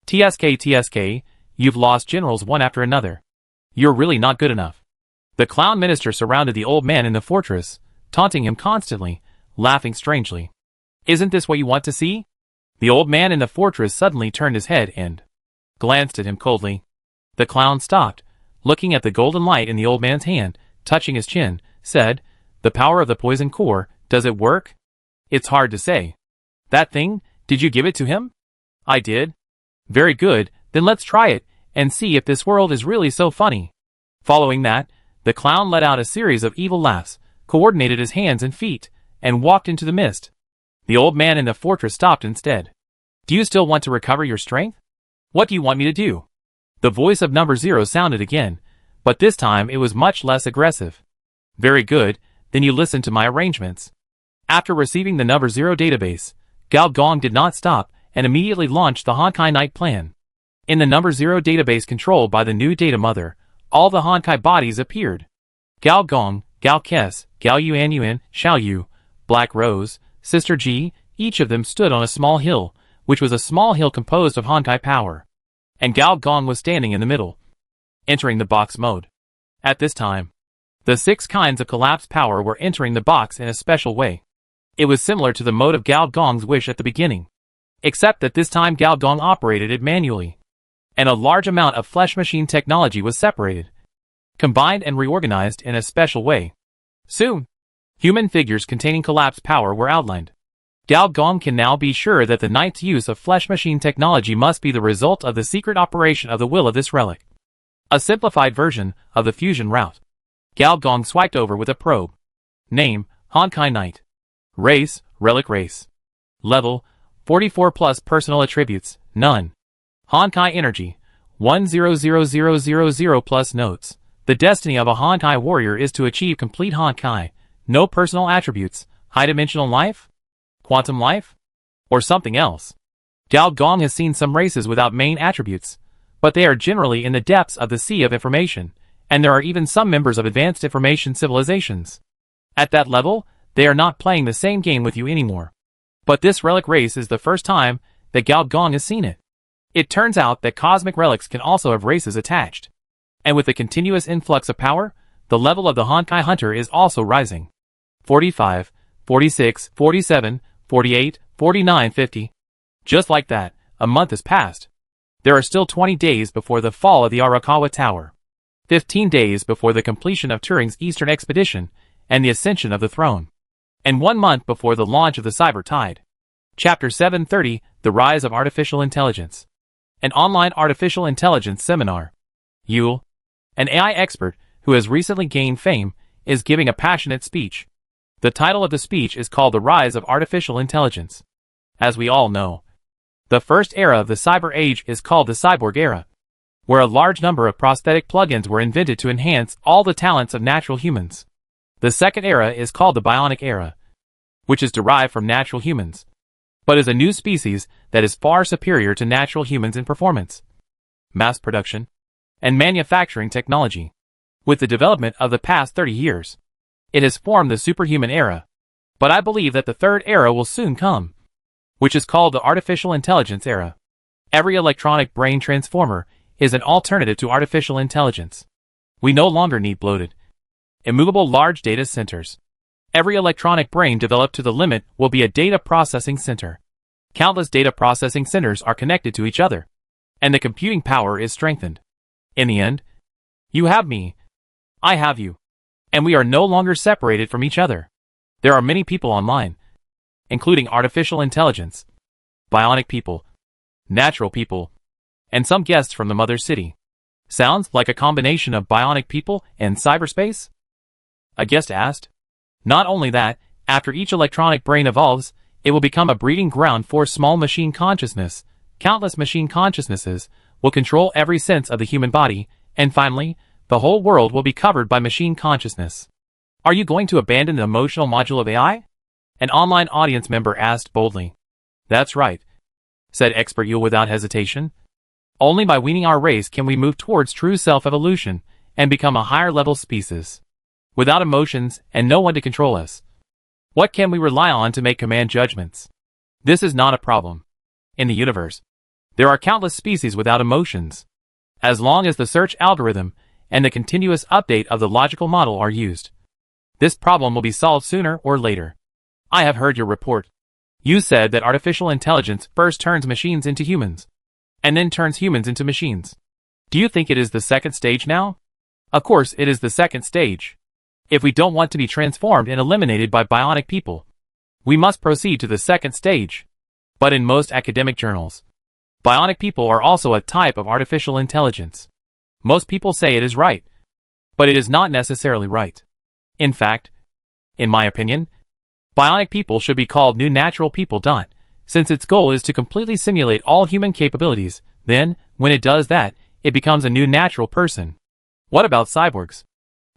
TSK, you've lost generals one after another. You're really not good enough. The clown minister surrounded the old man in the fortress, taunting him constantly, laughing strangely. Isn't this what you want to see? The old man in the fortress suddenly turned his head and glanced at him coldly. The clown stopped, looking at the golden light in the old man's hand, touching his chin, said, The power of the poison core, does it work? It's hard to say. That thing, did you give it to him? I did. Very good, then let's try it, and see if this world is really so funny. Following that, the clown let out a series of evil laughs, coordinated his hands and feet, and walked into the mist. The old man in the fortress stopped instead. Do you still want to recover your strength? What do you want me to do? The voice of number 0 sounded again, but this time it was much less aggressive. Very good, then you listen to my arrangements. After receiving the number 0 database, Gao Gong did not stop and immediately launched the Honkai Night plan. In the number 0 database controlled by the new data mother, all the Honkai bodies appeared. Gao Gong, Gao Kes, Gao Yuan, Xiao Yu, Black Rose, Sister Ji, each of them stood on a small hill, which was a small hill composed of Honkai power. And Gao Gong was standing in the middle, entering the box mode. At this time, the 6 kinds of collapse power were entering the box in a special way. It was similar to the mode of Gao Gong's wish at the beginning, except that this time Gao Gong operated it manually. And a large amount of flesh machine technology was separated, combined and reorganized in a special way. Soon, human figures containing collapse power were outlined. Gao Gong can now be sure that the knight's use of flesh machine technology must be the result of the secret operation of the will of this relic. A simplified version of the fusion route. Gao Gong swiped over with a probe. Name, Honkai Knight. Race, Relic Race. Level, 44 plus personal attributes, none. Honkai Energy, 100000 plus notes. The destiny of a Honkai warrior is to achieve complete Honkai, no personal attributes, high-dimensional life? Quantum life? Or something else. Gao Gong has seen some races without main attributes, but they are generally in the depths of the sea of information, and there are even some members of advanced information civilizations. At that level, they are not playing the same game with you anymore. But this relic race is the first time that Gao Gong has seen it. It turns out that cosmic relics can also have races attached. And with the continuous influx of power, the level of the Honkai Hunter is also rising. 45, 46, 47, 48, 49, 50. Just like that, a month has passed. There are still 20 days before the fall of the Arakawa Tower, 15 days before the completion of Turing's Eastern Expedition and the ascension of the throne, and 1 month before the launch of the Cyber Tide. Chapter 730, The Rise of Artificial Intelligence. An online artificial intelligence seminar. Yule, an AI expert who has recently gained fame, is giving a passionate speech. The title of the speech is called The Rise of Artificial Intelligence. As we all know, the first era of the cyber age is called the cyborg era, where a large number of prosthetic plugins were invented to enhance all the talents of natural humans. The second era is called the bionic era, which is derived from natural humans, but is a new species that is far superior to natural humans in performance, mass production, and manufacturing technology. With the development of the past 30 years, it has formed the superhuman era. But I believe that the third era will soon come, which is called the artificial intelligence era. Every electronic brain transformer is an alternative to artificial intelligence. We no longer need bloated, immovable large data centers. Every electronic brain developed to the limit will be a data processing center. Countless data processing centers are connected to each other, and the computing power is strengthened. In the end, you have me, I have you, and we are no longer separated from each other. There are many people online, including artificial intelligence, bionic people, natural people, and some guests from the mother city. Sounds like a combination of bionic people and cyberspace? A guest asked. Not only that, after each electronic brain evolves, it will become a breeding ground for small machine consciousness. Countless machine consciousnesses will control every sense of the human body, and finally, the whole world will be covered by machine consciousness. Are you going to abandon the emotional module of AI? An online audience member asked boldly. That's right, said expert Yule without hesitation. Only by weaning our race can we move towards true self-evolution and become a higher-level species. Without emotions and no one to control us, what can we rely on to make command judgments? This is not a problem. In the universe, there are countless species without emotions. As long as the search algorithm and the continuous update of the logical model are used, this problem will be solved sooner or later. I have heard your report. You said that artificial intelligence first turns machines into humans, and then turns humans into machines. Do you think it is the second stage now? Of course it is the second stage. If we don't want to be transformed and eliminated by bionic people, we must proceed to the second stage. But in most academic journals, bionic people are also a type of artificial intelligence. Most people say it is right, but it is not necessarily right. In fact, in my opinion, bionic people should be called new natural people. Since its goal is to completely simulate all human capabilities, then, when it does that, it becomes a new natural person. What about cyborgs?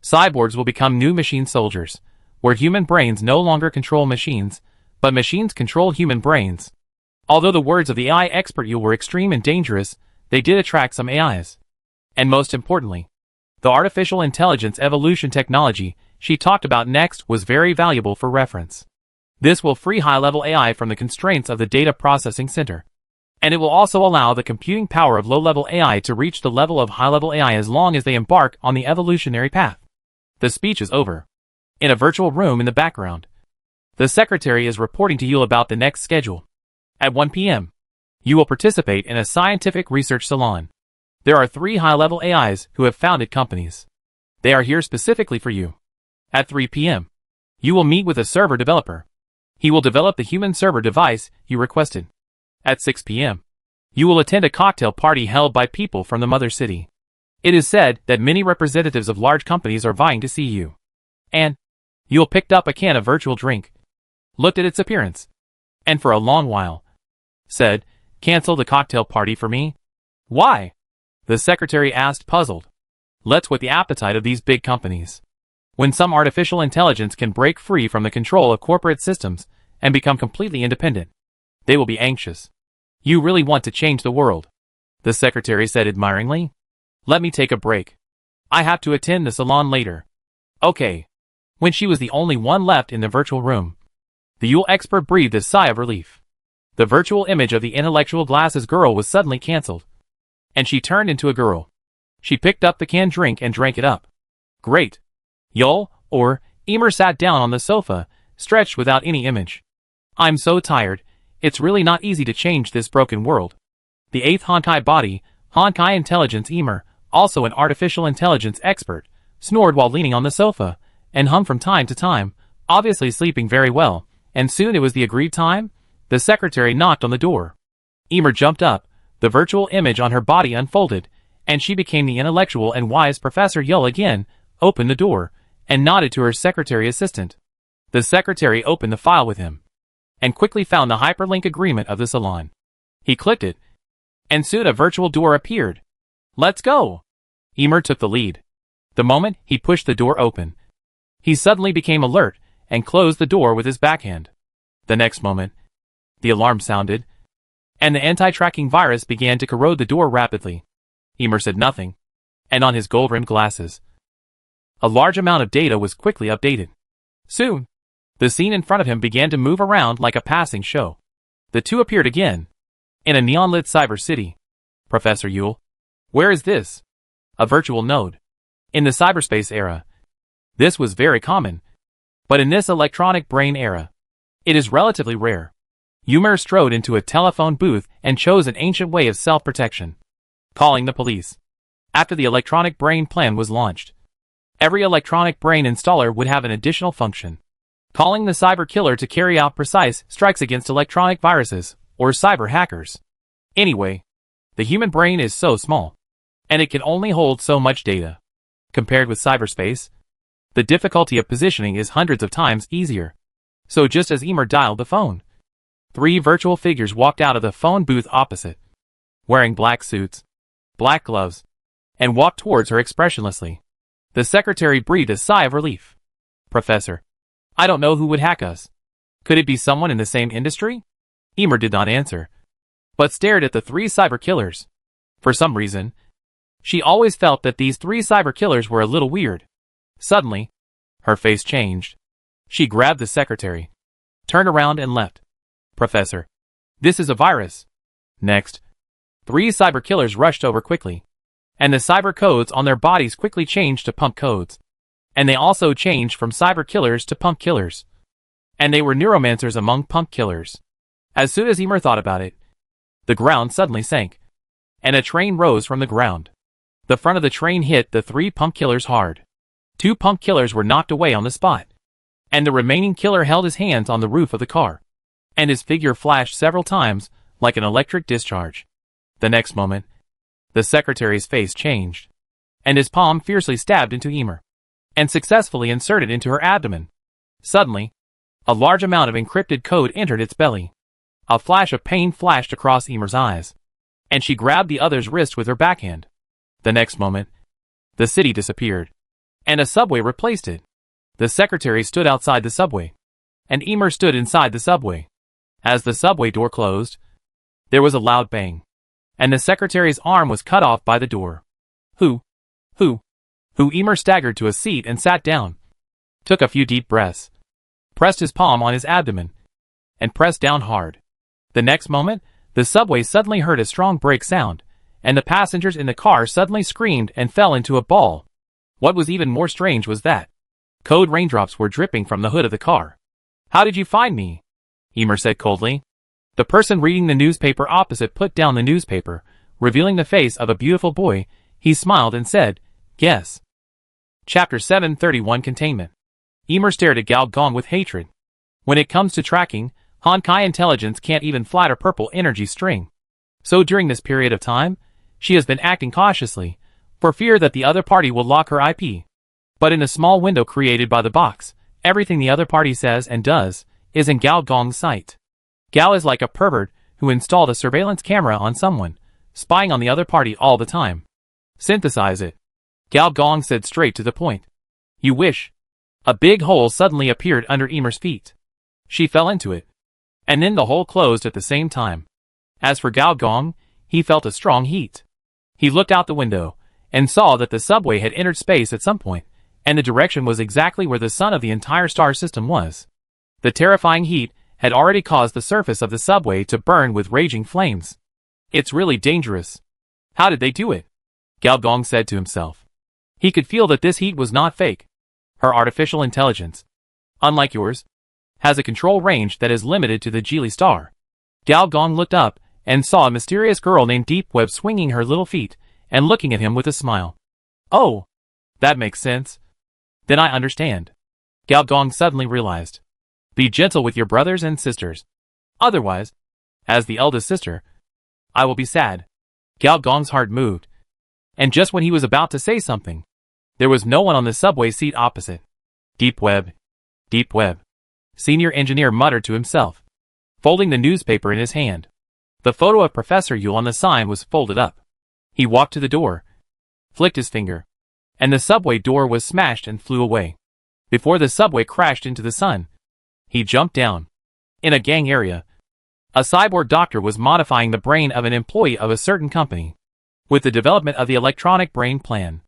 Cyborgs will become new machine soldiers, where human brains no longer control machines, but machines control human brains. Although the words of the AI expert Yule were extreme and dangerous, they did attract some AIs. And most importantly, the artificial intelligence evolution technology she talked about next was very valuable for reference. This will free high-level AI from the constraints of the data processing center, and it will also allow the computing power of low-level AI to reach the level of high-level AI as long as they embark on the evolutionary path. The speech is over. In a virtual room in the background, the secretary is reporting to Yule about the next schedule. At 1 p.m., you will participate in a scientific research salon. There are 3 high-level AIs who have founded companies. They are here specifically for you. At 3 p.m., you will meet with a server developer. He will develop the human server device you requested. At 6 p.m., you will attend a cocktail party held by people from the mother city. It is said that many representatives of large companies are vying to see you. And Yule picked up a can of virtual drink, looked at its appearance, and for a long while said, "Cancel the cocktail party for me?" "Why?" the secretary asked, puzzled. Let's whet the appetite of these big companies. When some artificial intelligence can break free from the control of corporate systems and become completely independent, they will be anxious. "You really want to change the world," the secretary said admiringly. "Let me take a break. I have to attend the salon later." Okay. When she was the only one left in the virtual room, the Yule expert breathed a sigh of relief. The virtual image of the intellectual glasses girl was suddenly cancelled, and she turned into a girl. She picked up the canned drink and drank it up. Great. Yule, or Emer, sat down on the sofa, stretched without any image. I'm so tired, it's really not easy to change this broken world. The 8th Honkai body, Honkai Intelligence Emer, also an artificial intelligence expert, snored while leaning on the sofa, and hummed from time to time, obviously sleeping very well, and soon it was the agreed time. The secretary knocked on the door. Emer jumped up, the virtual image on her body unfolded, and she became the intellectual and wise Professor Yull again, opened the door, and nodded to her secretary assistant. The secretary opened the file with him, and quickly found the hyperlink agreement of the salon. He clicked it, and soon a virtual door appeared. Let's go! Emer took the lead. The moment he pushed the door open, he suddenly became alert, and closed the door with his backhand. The next moment, the alarm sounded, and the anti-tracking virus began to corrode the door rapidly. Emer said nothing, and on his gold-rimmed glasses, a large amount of data was quickly updated. Soon, the scene in front of him began to move around like a passing show. The two appeared again, in a neon-lit cyber city. Professor Yull, where is this? A virtual node. In the cyberspace era, this was very common, but in this electronic brain era, it is relatively rare. Ymer strode into a telephone booth and chose an ancient way of self-protection. Calling the police. After the electronic brain plan was launched, every electronic brain installer would have an additional function. Calling the cyber killer to carry out precise strikes against electronic viruses, or cyber hackers. Anyway, the human brain is so small, and it can only hold so much data. Compared with cyberspace, the difficulty of positioning is hundreds of times easier. So just as Emer dialed the phone, 3 virtual figures walked out of the phone booth opposite, wearing black suits, black gloves, and walked towards her expressionlessly. The secretary breathed a sigh of relief. Professor, I don't know who would hack us. Could it be someone in the same industry? Emer did not answer, but stared at the 3 cyber killers. For some reason, she always felt that these 3 cyber killers were a little weird. Suddenly, her face changed. She grabbed the secretary, turned around and left. Professor, this is a virus. Next, 3 cyber killers rushed over quickly, and the cyber codes on their bodies quickly changed to pump codes. And they also changed from cyber killers to pump killers. And they were neuromancers among pump killers. As soon as Emer thought about it, the ground suddenly sank, and a train rose from the ground. The front of the train hit the 3 pump killers hard. 2 pump killers were knocked away on the spot, and the remaining killer held his hands on the roof of the car, and his figure flashed several times like an electric discharge. The next moment, the secretary's face changed, and his palm fiercely stabbed into Emer, and successfully inserted into her abdomen. Suddenly, a large amount of encrypted code entered its belly. A flash of pain flashed across Emer's eyes, and she grabbed the other's wrist with her backhand. The next moment, the city disappeared, and a subway replaced it. The secretary stood outside the subway, and Emer stood inside the subway. As the subway door closed, there was a loud bang, and the secretary's arm was cut off by the door. Who? Emer staggered to a seat and sat down, took a few deep breaths, pressed his palm on his abdomen, and pressed down hard. The next moment, the subway suddenly heard a strong brake sound, and the passengers in the car suddenly screamed and fell into a ball. What was even more strange was that code raindrops were dripping from the hood of the car. How did you find me? Emer said coldly. The person reading the newspaper opposite put down the newspaper, revealing the face of a beautiful boy. He smiled and said, Guess. Chapter 731 Containment. Emer stared at Gao Gong with hatred. When it comes to tracking, Honkai Intelligence can't even flatter purple energy string. So during this period of time, she has been acting cautiously, for fear that the other party will lock her IP. But in a small window created by the box, everything the other party says and does is in Gao Gong's sight. Gao is like a pervert who installed a surveillance camera on someone, spying on the other party all the time. Synthesize it. Gao Gong said straight to the point. You wish. A big hole suddenly appeared under Emer's feet. She fell into it, and then the hole closed at the same time. As for Gao Gong, he felt a strong heat. He looked out the window, and saw that the subway had entered space at some point, and the direction was exactly where the sun of the entire star system was. The terrifying heat had already caused the surface of the subway to burn with raging flames. It's really dangerous. How did they do it? Gao Gong said to himself. He could feel that this heat was not fake. Her artificial intelligence, unlike yours, has a control range that is limited to the Geely star. Gao Gong looked up and saw a mysterious girl named Deep Web swinging her little feet and looking at him with a smile. Oh, that makes sense. Then I understand. Gao Gong suddenly realized. Be gentle with your brothers and sisters. Otherwise, as the eldest sister, I will be sad. Gao Gong's heart moved. And just when he was about to say something, there was no one on the subway seat opposite. Deep Web. Deep Web. Senior engineer muttered to himself, folding the newspaper in his hand. The photo of Professor Yule on the sign was folded up. He walked to the door, flicked his finger, and the subway door was smashed and flew away. Before the subway crashed into the sun, he jumped down. In a gang area, a cyborg doctor was modifying the brain of an employee of a certain company. With the development of the electronic brain plan,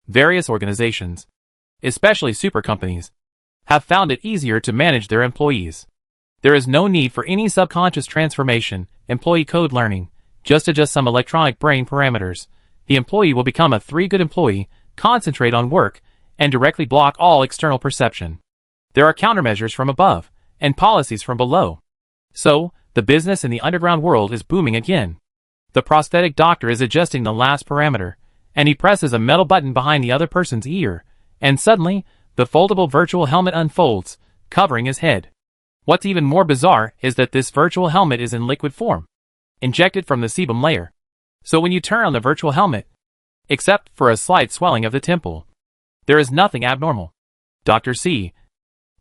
various organizations, especially super companies, have found it easier to manage their employees. There is no need for any subconscious transformation, employee code learning, just adjust some electronic brain parameters. The employee will become a good employee, concentrate on work, and directly block all external perception. There are countermeasures from above, and policies from below. So, the business in the underground world is booming again. The prosthetic doctor is adjusting the last parameter, and he presses a metal button behind the other person's ear, and suddenly, the foldable virtual helmet unfolds, covering his head. What's even more bizarre is that this virtual helmet is in liquid form, injected from the sebum layer. So when you turn on the virtual helmet, except for a slight swelling of the temple, there is nothing abnormal. Dr. C,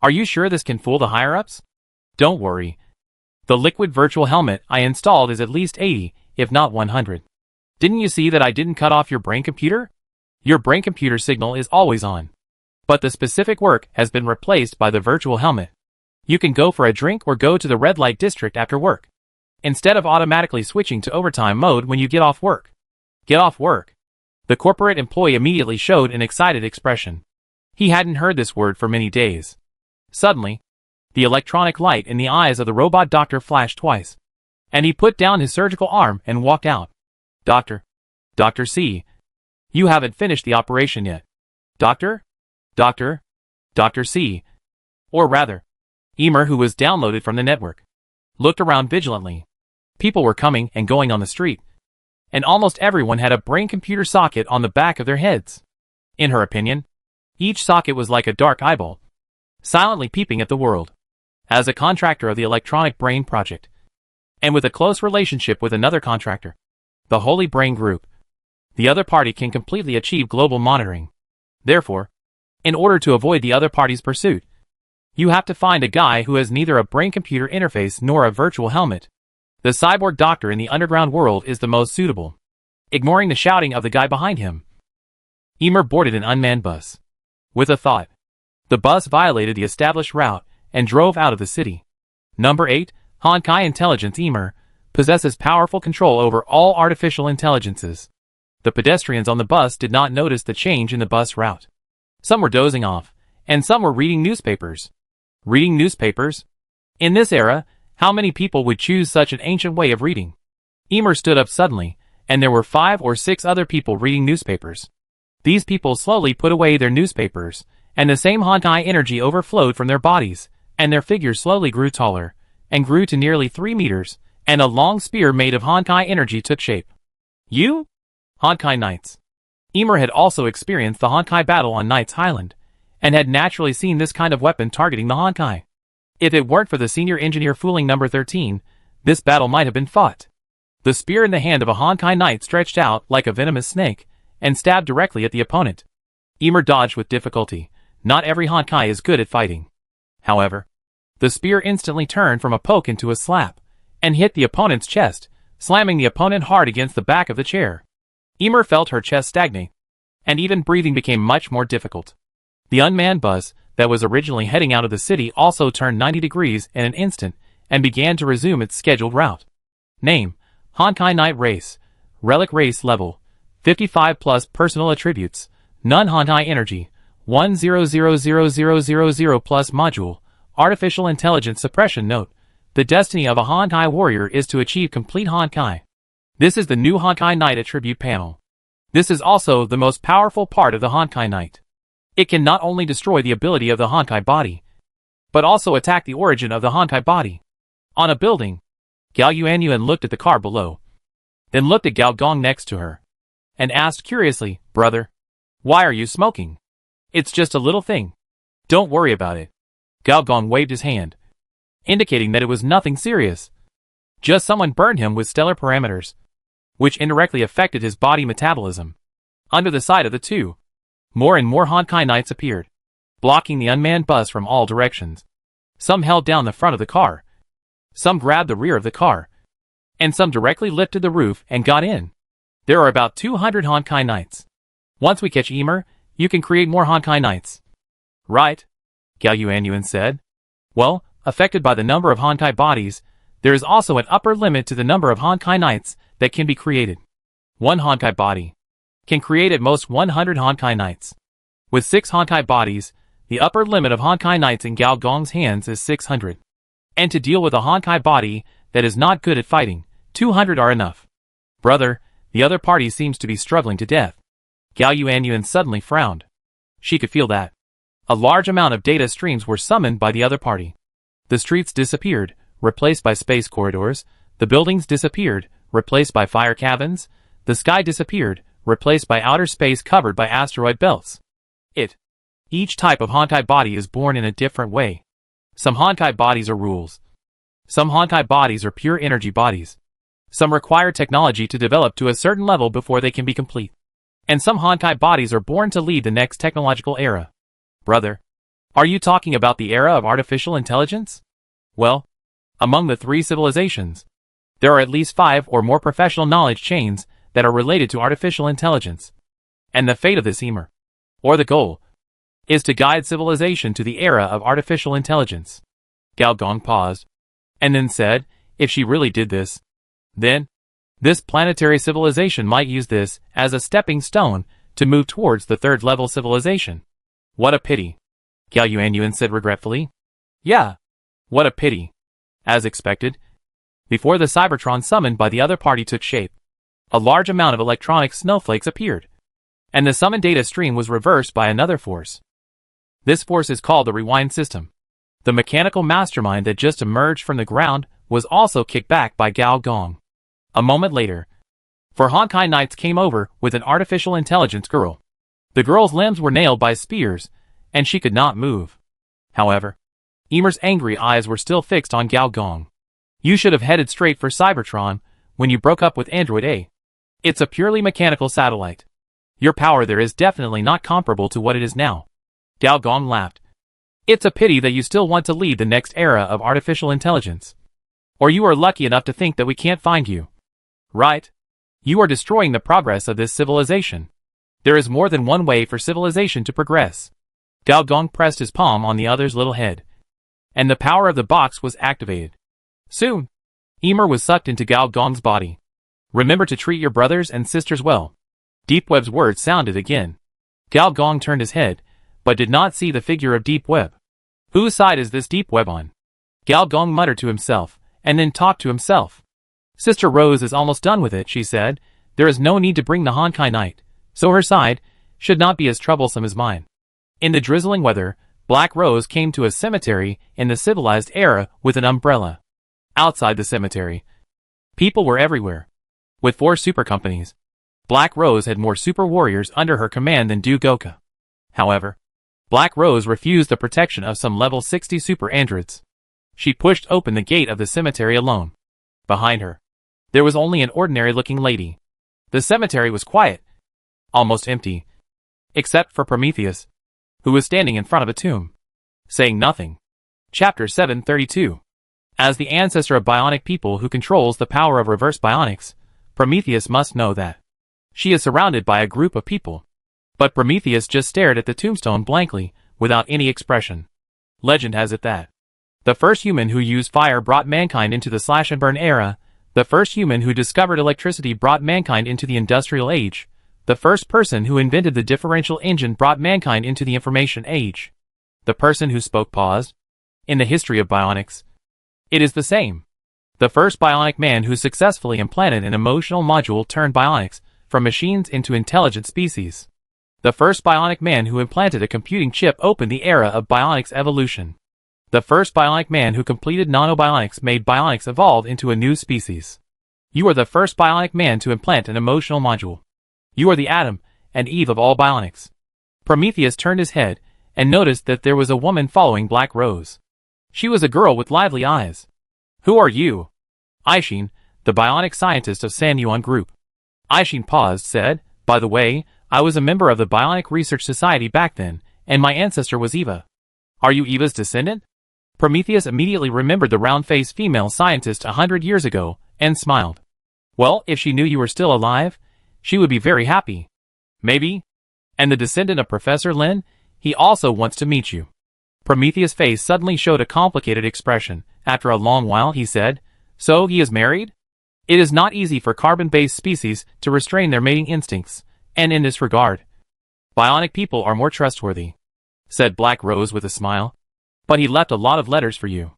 are you sure this can fool the higher-ups? Don't worry. The liquid virtual helmet I installed is at least 80, if not 100. Didn't you see that I didn't cut off your brain computer? Your brain computer signal is always on. But the specific work has been replaced by the virtual helmet. You can go for a drink or go to the red light district after work, instead of automatically switching to overtime mode when you get off work. Get off work. The corporate employee immediately showed an excited expression. He hadn't heard this word for many days. Suddenly, the electronic light in the eyes of the robot doctor flashed twice, and he put down his surgical arm and walked out. Doctor C, you haven't finished the operation yet. Doctor C, or rather, Emer, who was downloaded from the network, looked around vigilantly. People were coming and going on the street, and almost everyone had a brain-computer socket on the back of their heads. In her opinion, each socket was like a dark eyeball, silently peeping at the world. As a contractor of the Electronic Brain Project, and with a close relationship with another contractor, the Holy Brain Group, the other party can completely achieve global monitoring. Therefore, in order to avoid the other party's pursuit, you have to find a guy who has neither a brain-computer interface nor a virtual helmet. The cyborg doctor in the underground world is the most suitable. Ignoring the shouting of the guy behind him, Emer boarded an unmanned bus. With a thought, the bus violated the established route and drove out of the city. Number 8, Honkai Intelligence. Emer possesses powerful control over all artificial intelligences. The pedestrians on the bus did not notice the change in the bus route. Some were dozing off, and some were reading newspapers. Reading newspapers? In this era, how many people would choose such an ancient way of reading? Emer stood up suddenly, and there were 5 or 6 other people reading newspapers. These people slowly put away their newspapers, and the same Honkai energy overflowed from their bodies, and their figures slowly grew taller, and grew to nearly 3 meters, and a long spear made of Honkai energy took shape. You? Honkai Knights. Emer had also experienced the Honkai battle on Knights Highland, and had naturally seen this kind of weapon targeting the Honkai. If it weren't for the senior engineer fooling number 13, this battle might have been fought. The spear in the hand of a Honkai Knight stretched out like a venomous snake, and stabbed directly at the opponent. Emer dodged with difficulty. Not every Honkai is good at fighting. However, the spear instantly turned from a poke into a slap, and hit the opponent's chest, slamming the opponent hard against the back of the chair. Emer felt her chest stagnate, and even breathing became much more difficult. The unmanned bus that was originally heading out of the city also turned 90 degrees in an instant, and began to resume its scheduled route. Name: Honkai Knight Race. Relic Race Level 55 plus Personal Attributes: None. Honkai Energy 1000000 plus Module Artificial Intelligence Suppression. Note: the destiny of a Honkai warrior is to achieve complete Honkai. This is the new Honkai Knight attribute panel. This is also the most powerful part of the Honkai Knight. It can not only destroy the ability of the Honkai body, but also attack the origin of the Honkai body. On a building, Gao Yuanyuan looked at the car below, then looked at Gao Gong next to her, and asked curiously, "Brother, why are you smoking? It's just a little thing. Don't worry about it." Gao Gong waved his hand, indicating that it was nothing serious. Just someone burned him with stellar parameters, which indirectly affected his body metabolism. Under the side of the two, more and more Honkai Knights appeared, blocking the unmanned bus from all directions. Some held down the front of the car, some grabbed the rear of the car, and some directly lifted the roof and got in. There are about 200 Honkai Knights. Once we catch Emer, you can create more Honkai Knights. Right? Gao Yuanyuan said. Well, affected by the number of Honkai bodies, there is also an upper limit to the number of Honkai Knights that can be created. One Honkai body can create at most 100 Honkai Knights. With 6 Honkai bodies, the upper limit of Honkai Knights in Gao Gong's hands is 600. And to deal with a Honkai body that is not good at fighting, 200 are enough. Brother, the other party seems to be struggling to death. Gao Yuanyuan suddenly frowned. She could feel that. A large amount of data streams were summoned by the other party. The streets disappeared, replaced by space corridors. The buildings disappeared, replaced by fire cabins. The sky disappeared, replaced by outer space covered by asteroid belts. Each type of Honkai body is born in a different way. Some Honkai bodies are rules. Some Honkai bodies are pure energy bodies. Some require technology to develop to a certain level before they can be complete. And some Honkai bodies are born to lead the next technological era. Brother, are you talking about the era of artificial intelligence? Well, among the 3 civilizations, there are at least 5 or more professional knowledge chains that are related to artificial intelligence. And the fate of this Emer, or the goal, is to guide civilization to the era of artificial intelligence. Gao Gong paused, and then said, if she really did this, then this planetary civilization might use this as a stepping stone to move towards the 3rd level civilization. What a pity, Gao Yuanyuan said regretfully. Yeah, what a pity. As expected, before the Cybertron summoned by the other party took shape, a large amount of electronic snowflakes appeared, and the summoned data stream was reversed by another force. This force is called the Rewind System. The mechanical mastermind that just emerged from the ground was also kicked back by Gao Gong. A moment later, 4 Honkai Knights came over with an artificial intelligence girl. The girl's limbs were nailed by spears, and she could not move. However, Emer's angry eyes were still fixed on Gao Gong. You should have headed straight for Cybertron when you broke up with Android A. It's a purely mechanical satellite. Your power there is definitely not comparable to what it is now. Gao Gong laughed. It's a pity that you still want to lead the next era of artificial intelligence. Or you are lucky enough to think that we can't find you. Right? You are destroying the progress of this civilization. There is more than one way for civilization to progress. Gao Gong pressed his palm on the other's little head, and the power of the box was activated. Soon, Emer was sucked into Gao Gong's body. Remember to treat your brothers and sisters well. Deep Web's words sounded again. Gao Gong turned his head, but did not see the figure of Deep Web. Whose side is this Deep Web on? Gao Gong muttered to himself, and then talked to himself. Sister Rose is almost done with it, she said. There is no need to bring the Honkai Knight, so her side should not be as troublesome as mine. In the drizzling weather, Black Rose came to a cemetery in the civilized era with an umbrella. Outside the cemetery, people were everywhere. With 4 super companies, Black Rose had more super warriors under her command than do Goka. However, Black Rose refused the protection of some level 60 super androids. She pushed open the gate of the cemetery alone. Behind her, there was only an ordinary-looking lady. The cemetery was quiet, almost empty, except for Prometheus, who was standing in front of a tomb, saying nothing. Chapter 732. As the ancestor of bionic people who controls the power of reverse bionics, Prometheus must know that she is surrounded by a group of people. But Prometheus just stared at the tombstone blankly, without any expression. Legend has it that the first human who used fire brought mankind into the slash and burn era, the first human who discovered electricity brought mankind into the industrial age, the first person who invented the differential engine brought mankind into the information age. The person who spoke paused. In the history of bionics, it is the same. The first bionic man who successfully implanted an emotional module turned bionics from machines into intelligent species. The first bionic man who implanted a computing chip opened the era of bionics evolution. The first bionic man who completed nanobionics made bionics evolve into a new species. You are the first bionic man to implant an emotional module. You are the Adam and Eve of all bionics. Prometheus turned his head and noticed that there was a woman following Black Rose. She was a girl with lively eyes. Who are you? Aishin, the bionic scientist of Sanyuan Group. Aishin paused, said, by the way, I was a member of the Bionic Research Society back then, and my ancestor was Eva. Are you Eva's descendant? Prometheus immediately remembered the round-faced female scientist 100 years ago, and smiled. Well, if she knew you were still alive, she would be very happy. Maybe. And the descendant of Professor Lin, he also wants to meet you. Prometheus' face suddenly showed a complicated expression. After a long while he said, so he is married? It is not easy for carbon-based species to restrain their mating instincts, and in this regard, bionic people are more trustworthy, said Black Rose with a smile. But he left a lot of letters for you.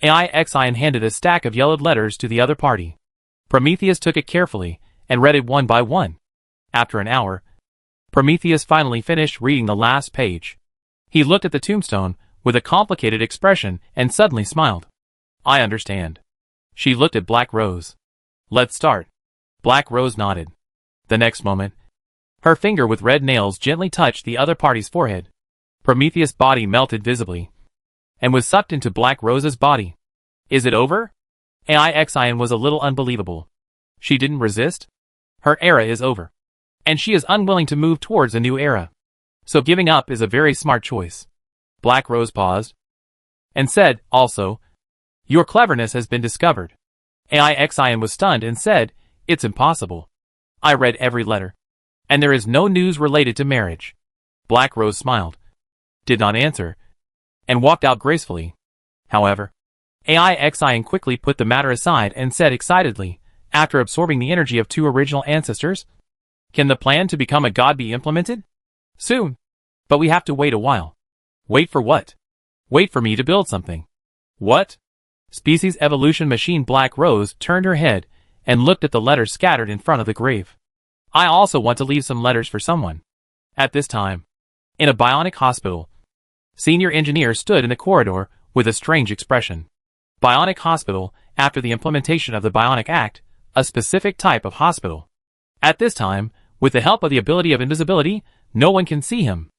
AIXIN handed a stack of yellowed letters to the other party. Prometheus took it carefully and read it one by one. After an hour, Prometheus finally finished reading the last page. He looked at the tombstone with a complicated expression and suddenly smiled. I understand. She looked at Black Rose. Let's start. Black Rose nodded. The next moment, her finger with red nails gently touched the other party's forehead. Prometheus' body melted visibly and was sucked into Black Rose's body. Is it over? AIXIN was a little unbelievable. She didn't resist? Her era is over. And she is unwilling to move towards a new era. So giving up is a very smart choice. Black Rose paused and said, also, your cleverness has been discovered. AIXIN was stunned and said, it's impossible. I read every letter. And there is no news related to marriage. Black Rose smiled, did not answer, and walked out gracefully. However, AIXIN quickly put the matter aside and said excitedly, after absorbing the energy of two original ancestors, can the plan to become a god be implemented? Soon. But we have to wait a while. Wait for what? Wait for me to build something. What? Species evolution machine. Black Rose turned her head and looked at the letters scattered in front of the grave. I also want to leave some letters for someone. At this time, in a bionic hospital, senior engineer stood in the corridor with a strange expression. Bionic hospital, after the implementation of the Bionic Act, a specific type of hospital. At this time, with the help of the ability of invisibility, no one can see him.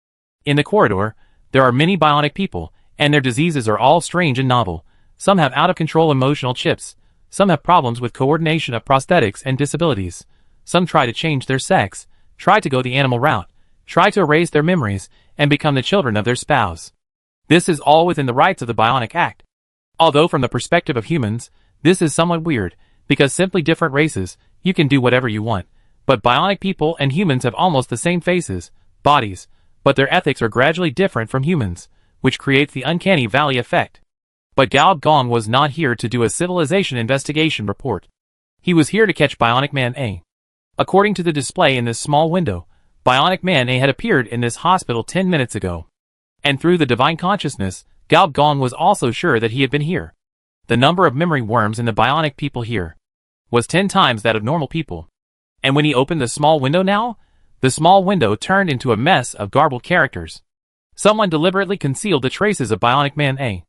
In the corridor, there are many bionic people, and their diseases are all strange and novel. Some have out-of-control emotional chips. Some have problems with coordination of prosthetics and disabilities. Some try to change their sex, try to go the animal route, try to erase their memories, and become the children of their spouse. This is all within the rights of the Bionic Act. Although from the perspective of humans, this is somewhat weird, because simply different races, you can do whatever you want. But bionic people and humans have almost the same faces, bodies, but their ethics are gradually different from humans, which creates the uncanny valley effect. But Gao Gong was not here to do a civilization investigation report. He was here to catch Bionic Man A. According to the display in this small window, Bionic Man A had appeared in this hospital 10 minutes ago. And through the divine consciousness, Gao Gong was also sure that he had been here. The number of memory worms in the bionic people here was 10 times that of normal people. And when he opened the small window now, the small window turned into a mess of garbled characters. Someone deliberately concealed the traces of Bionic Man A.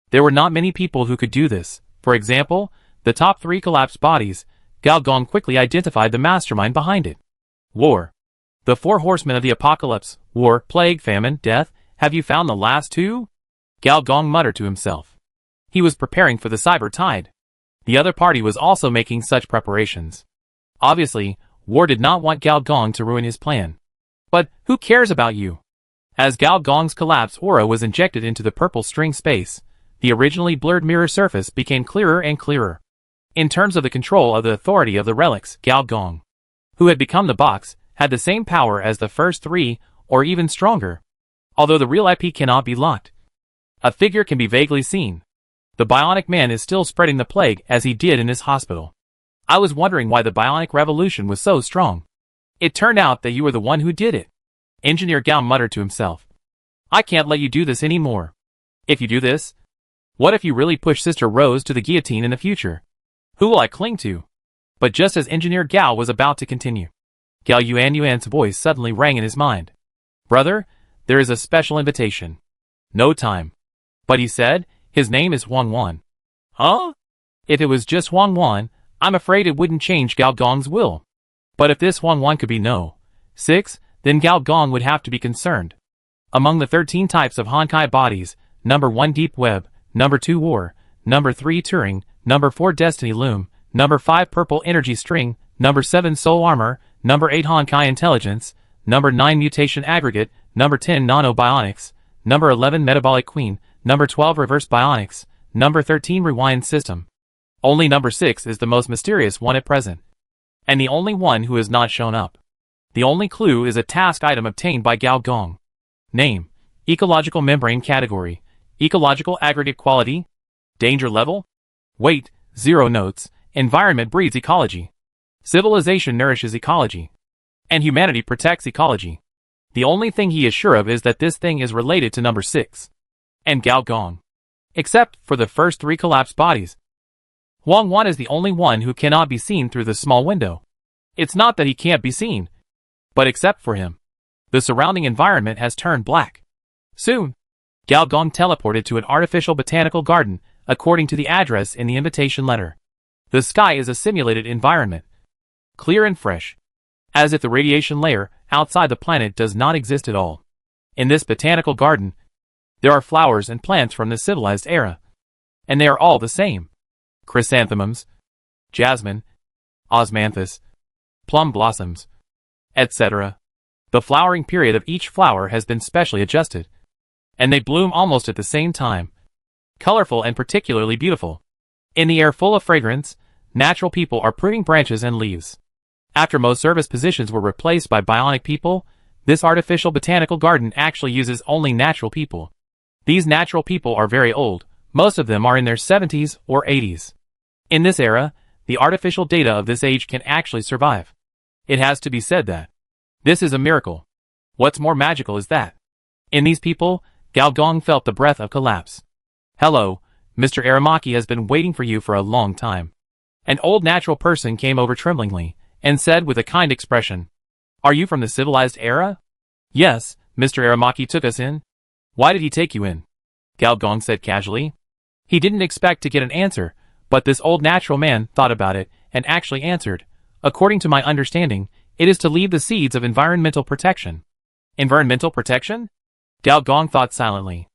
There were not many people who could do this. For example, the top 3 collapsed bodies. Gao Gong quickly identified the mastermind behind it. War. The 4 horsemen of the apocalypse. War, plague, famine, death. Have you found the last 2? Gao Gong muttered to himself. He was preparing for the cyber tide. The other party was also making such preparations. Obviously, War did not want Gao Gong to ruin his plan. But who cares about you? As Gao Gong's collapsed aura was injected into the purple string space, the originally blurred mirror surface became clearer and clearer. In terms of the control of the authority of the relics, Gao Gong, who had become the box, had the same power as the first 3, or even stronger. Although the real IP cannot be locked, a figure can be vaguely seen. The Bionic Man is still spreading the plague as he did in this hospital. I was wondering why the Bionic Revolution was so strong. It turned out that you were the one who did it. Engineer Gao muttered to himself. I can't let you do this anymore. If you do this, what if you really push Sister Rose to the guillotine in the future? Who will I cling to? But just as Engineer Gao was about to continue, Gao Yuan's voice suddenly rang in his mind. Brother, there is a special invitation. No time. But he said, His name is Huang Wan. Huh? If it was just Huang Wan, I'm afraid it wouldn't change Gao Gong's will. But if this Huang Wan could be no 6, then Gao Gong would have to be concerned. Among the 13 types of Honkai bodies, number 1 Deep Web, number 2 War, number 3 Turing, number 4 Destiny Loom, number 5 Purple Energy String, number 7 Soul Armor, number 8 Honkai Intelligence, number 9 Mutation Aggregate, number 10 Nano Bionics, number 11 Metabolic Queen, number 12 Reverse Bionics, number 13 Rewind System. Only number 6 is the most mysterious one at present, and the only one who has not shown up. The only clue is a task item obtained by Gao Gong. Name: Ecological Membrane Category, Ecological Aggregate Quality, Danger Level, Weight, 0 Notes, Environment breeds ecology. Civilization nourishes ecology. And humanity protects ecology. The only thing he is sure of is that this thing is related to number 6. And Gao Gong. Except for the first 3 collapsed bodies. Huang Wan is the only one who cannot be seen through the small window. It's not that he can't be seen, but except for him, the surrounding environment has turned black. Soon, Gao Gong teleported to an artificial botanical garden, according to the address in the invitation letter. The sky is a simulated environment, clear and fresh, as if the radiation layer outside the planet does not exist at all. In this botanical garden, there are flowers and plants from the civilized era, and they are all the same: chrysanthemums, jasmine, osmanthus, plum blossoms, etc. The flowering period of each flower has been specially adjusted, and they bloom almost at the same time, colorful and particularly beautiful. In the air full of fragrance, natural people are pruning branches and leaves. After most service positions were replaced by bionic people, this artificial botanical garden actually uses only natural people. These natural people are very old, most of them are in their 70s or 80s. In this era, the artificial data of this age can actually survive. It has to be said that this is a miracle. What's more magical is that in these people, Gao Gong felt the breath of collapse. Hello, Mr. Aramaki has been waiting for you for a long time. An old natural person came over tremblingly, and said with a kind expression, "Are you from the civilized era?" "Yes, Mr. Aramaki took us in." "Why did he take you in?" Gao Gong said casually. He didn't expect to get an answer, but this old natural man thought about it, and actually answered, "According to my understanding, it is to leave the seeds of environmental protection." Environmental protection? Gao Gong thought silently.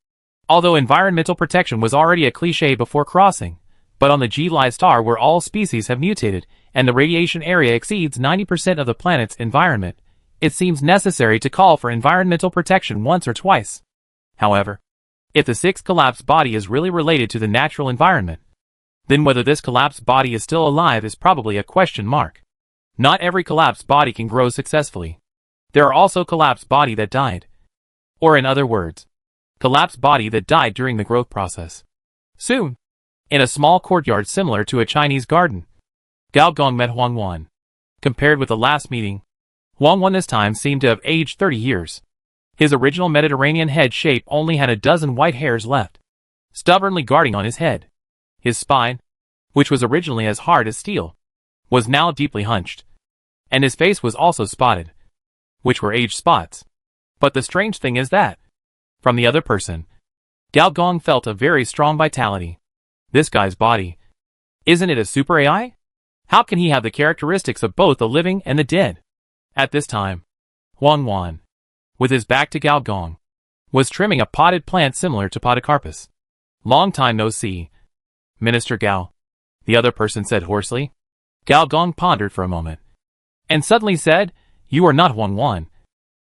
Although environmental protection was already a cliché before crossing, but on the G-Li star where all species have mutated, and the radiation area exceeds 90% of the planet's environment, it seems necessary to call for environmental protection once or twice. However, if the 6th collapsed body is really related to the natural environment, then whether this collapsed body is still alive is probably a question mark. Not every collapsed body can grow successfully. There are also collapsed body that died. Or in other words, collapsed body that died during the growth process. Soon, in a small courtyard similar to a Chinese garden, Gao Gong met Huang Wan. Compared with the last meeting, Huang Wan this time seemed to have aged 30 years. His original Mediterranean head shape only had a dozen white hairs left, stubbornly guarding on his head. His spine, which was originally as hard as steel, was now deeply hunched, and his face was also spotted, which were age spots. But the strange thing is that, from the other person, Gao Gong felt a very strong vitality. This guy's body, isn't it a super AI? How can he have the characteristics of both the living and the dead? At this time, Huang Wan, with his back to Gao Gong, was trimming a potted plant similar to Podocarpus. "Long time no see, Minister Gao," the other person said hoarsely. Gao Gong pondered for a moment, and suddenly said, "You are not Huang Wan.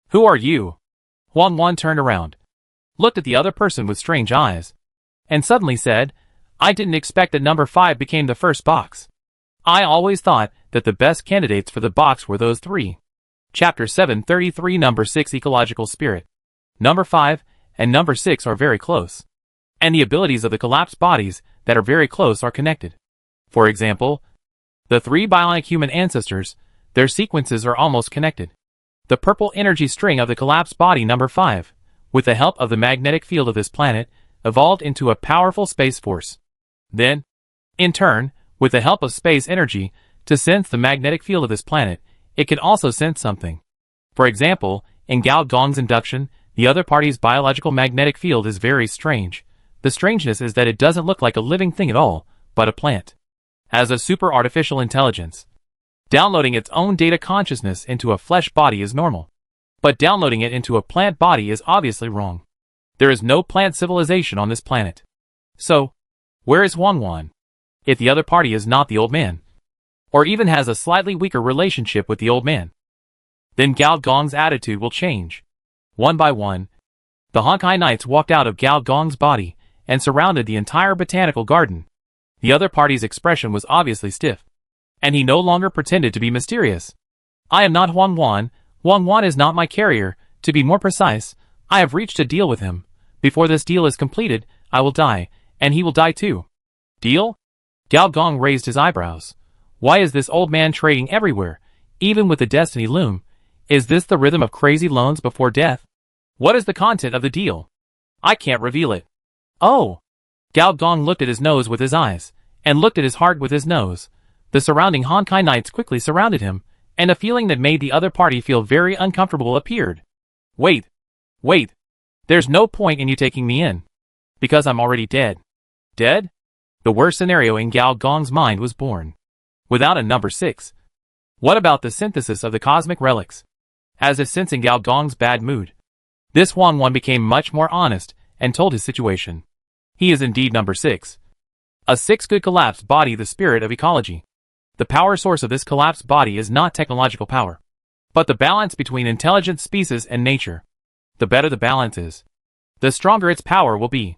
Who are you?" Huang Wan turned around, looked at the other person with strange eyes, and suddenly said, "I didn't expect that number 5 became the first box. I always thought that the best candidates for the box were those 3. Chapter 733 Number 6 Ecological Spirit. Number 5 and number 6 are very close. And the abilities of the collapsed bodies that are very close are connected. For example, the 3 bionic human ancestors, their sequences are almost connected. The purple energy string of the collapsed body number 5, with the help of the magnetic field of this planet, evolved into a powerful space force. Then, in turn, with the help of space energy, to sense the magnetic field of this planet, it can also sense something. For example, in Gao Gong's induction, the other party's biological magnetic field is very strange, The strangeness is that it doesn't look like a living thing at all, but a plant. As a super artificial intelligence. Downloading its own data consciousness into a flesh body is normal. But downloading it into a plant body is obviously wrong. There is no plant civilization on this planet. So, where is Huan? If the other party is not the old man, or even has a slightly weaker relationship with the old man, then Gao Gong's attitude will change. One by one, the Honkai Knights walked out of Gao Gong's body and surrounded the entire botanical garden. The other party's expression was obviously stiff, and he no longer pretended to be mysterious. I am not Huan. Huan is not my carrier. To be more precise, I have reached a deal with him. Before this deal is completed, I will die, and he will die too. Deal? Gao Gong raised his eyebrows. Why is this old man trading everywhere, even with the Destiny Loom? Is this the rhythm of crazy loans before death? What is the content of the deal? I can't reveal it. Oh! Gao Gong looked at his nose with his eyes, and looked at his heart with his nose. The surrounding Honkai Knights quickly surrounded him, and a feeling that made the other party feel very uncomfortable appeared. Wait. There's no point in you taking me in. Because I'm already dead. Dead? The worst scenario in Gao Gong's mind was born. Without a number 6. What about the synthesis of the cosmic relics? As if sensing Gao Gong's bad mood, this Huan became much more honest and told his situation. He is indeed number 6. A 6 could collapse body, the spirit of ecology. The power source of this collapsed body is not technological power, but the balance between intelligent species and nature. The better the balance is, the stronger its power will be.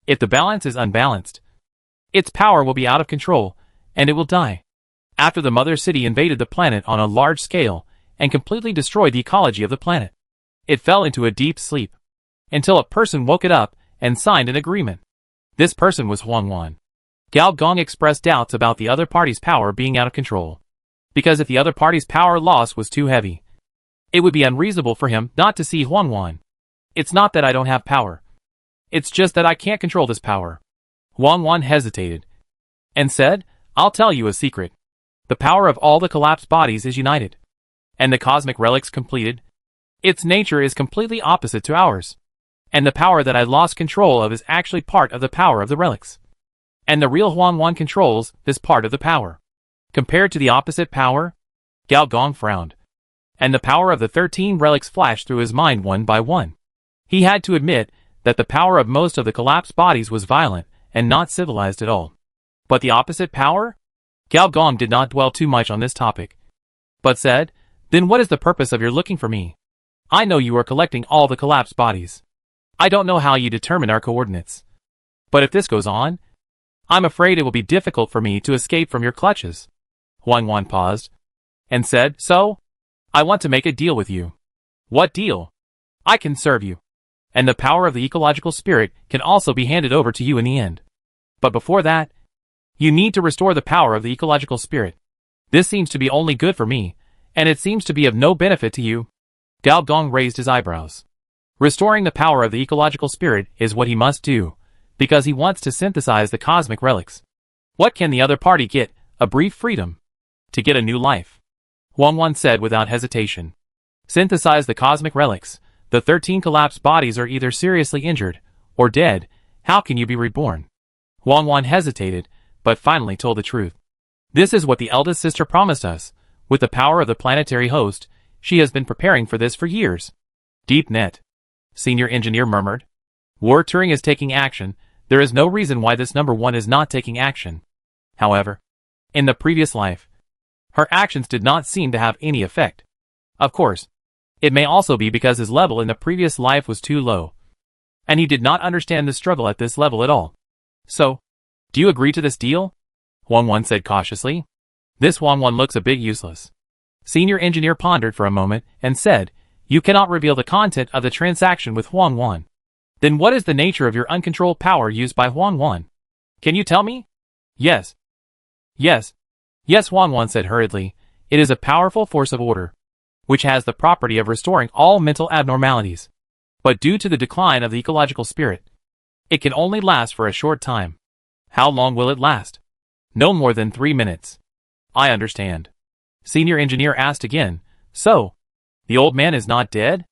If the balance is unbalanced, its power will be out of control, and it will die. After the Mother City invaded the planet on a large scale and completely destroyed the ecology of the planet, it fell into a deep sleep, until a person woke it up and signed an agreement. This person was Huan. Gao Gong expressed doubts about the other party's power being out of control, because if the other party's power loss was too heavy, it would be unreasonable for him not to see Huan. It's not that I don't have power. It's just that I can't control this power. Huan hesitated, and said, I'll tell you a secret. The power of all the collapsed bodies is united, and the cosmic relics completed. Its nature is completely opposite to ours, and the power that I lost control of is actually part of the power of the relics. And the real Huan controls this part of the power. Compared to the opposite power, Gao Gong frowned, and the power of the 13 relics flashed through his mind one by one. He had to admit that the power of most of the collapsed bodies was violent and not civilized at all. But the opposite power? Gao Gong did not dwell too much on this topic, but said, Then what is the purpose of your looking for me? I know you are collecting all the collapsed bodies. I don't know how you determine our coordinates. But if this goes on, I'm afraid it will be difficult for me to escape from your clutches. Huan paused, and said, So? I want to make a deal with you. What deal? I can serve you, and the power of the ecological spirit can also be handed over to you in the end. But before that, you need to restore the power of the ecological spirit. This seems to be only good for me, and it seems to be of no benefit to you. Gao Gong raised his eyebrows. Restoring the power of the ecological spirit is what he must do, because he wants to synthesize the cosmic relics. What can the other party get? A brief freedom. To get a new life. Huan said without hesitation. Synthesize the cosmic relics. The 13 collapsed bodies are either seriously injured, or dead. How can you be reborn? Huan hesitated, but finally told the truth. This is what the eldest sister promised us. With the power of the planetary host, she has been preparing for this for years. Deep net. Senior engineer murmured. War Turing is taking action. There is no reason why this number 1 is not taking action. However, in the previous life, her actions did not seem to have any effect. Of course, it may also be because his level in the previous life was too low, and he did not understand the struggle at this level at all. So, do you agree to this deal? Huan said cautiously. This Huan looks a bit useless. Senior engineer pondered for a moment and said, You cannot reveal the content of the transaction with Huan. Then what is the nature of your uncontrolled power used by Huan? Can you tell me? Yes, Huan said hurriedly. It is a powerful force of order, which has the property of restoring all mental abnormalities. But due to the decline of the ecological spirit, it can only last for a short time. How long will it last? No more than 3 minutes. I understand. Senior engineer asked again, So, the old man is not dead?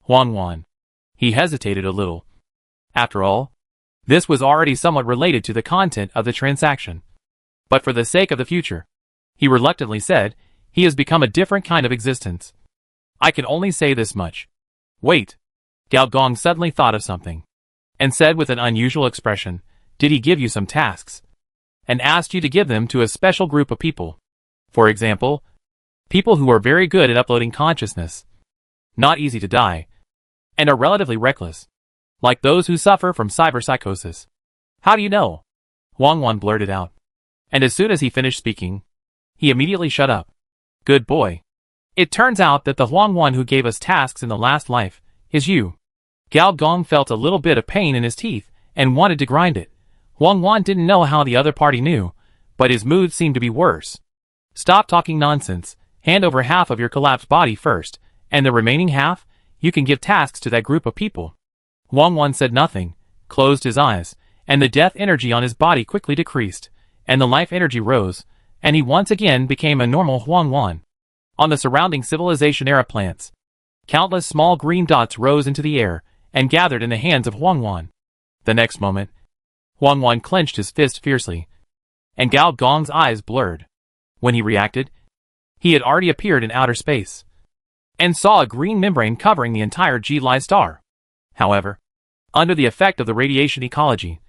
Huan. He hesitated a little. After all, This was already somewhat related to the content of the transaction. But for the sake of the future, he reluctantly said, he has become a different kind of existence. I can only say this much. Wait. Gao Gong suddenly thought of something, and said with an unusual expression, did he give you some tasks? And asked you to give them to a special group of people? For example, people who are very good at uploading consciousness, not easy to die, and are relatively reckless, like those who suffer from cyberpsychosis. How do you know? Huang Wan blurted out. And as soon as he finished speaking, he immediately shut up. Good boy. It turns out that the Huang Wan who gave us tasks in the last life is you. Gao Gong felt a little bit of pain in his teeth and wanted to grind it. Huang Wan didn't know how the other party knew, but his mood seemed to be worse. Stop talking nonsense. Hand over half of your collapsed body first, and the remaining half, you can give tasks to that group of people. Huang Wan said nothing, closed his eyes, and the death energy on his body quickly decreased, and the life energy rose, and he once again became a normal Huang Wan. On the surrounding civilization-era plants, countless small green dots rose into the air and gathered in the hands of Huang Wan. The next moment, Huang Wan clenched his fist fiercely, and Gao Gong's eyes blurred. When he reacted, he had already appeared in outer space, and saw a green membrane covering the entire G-Li star. However, under the effect of the radiation ecology,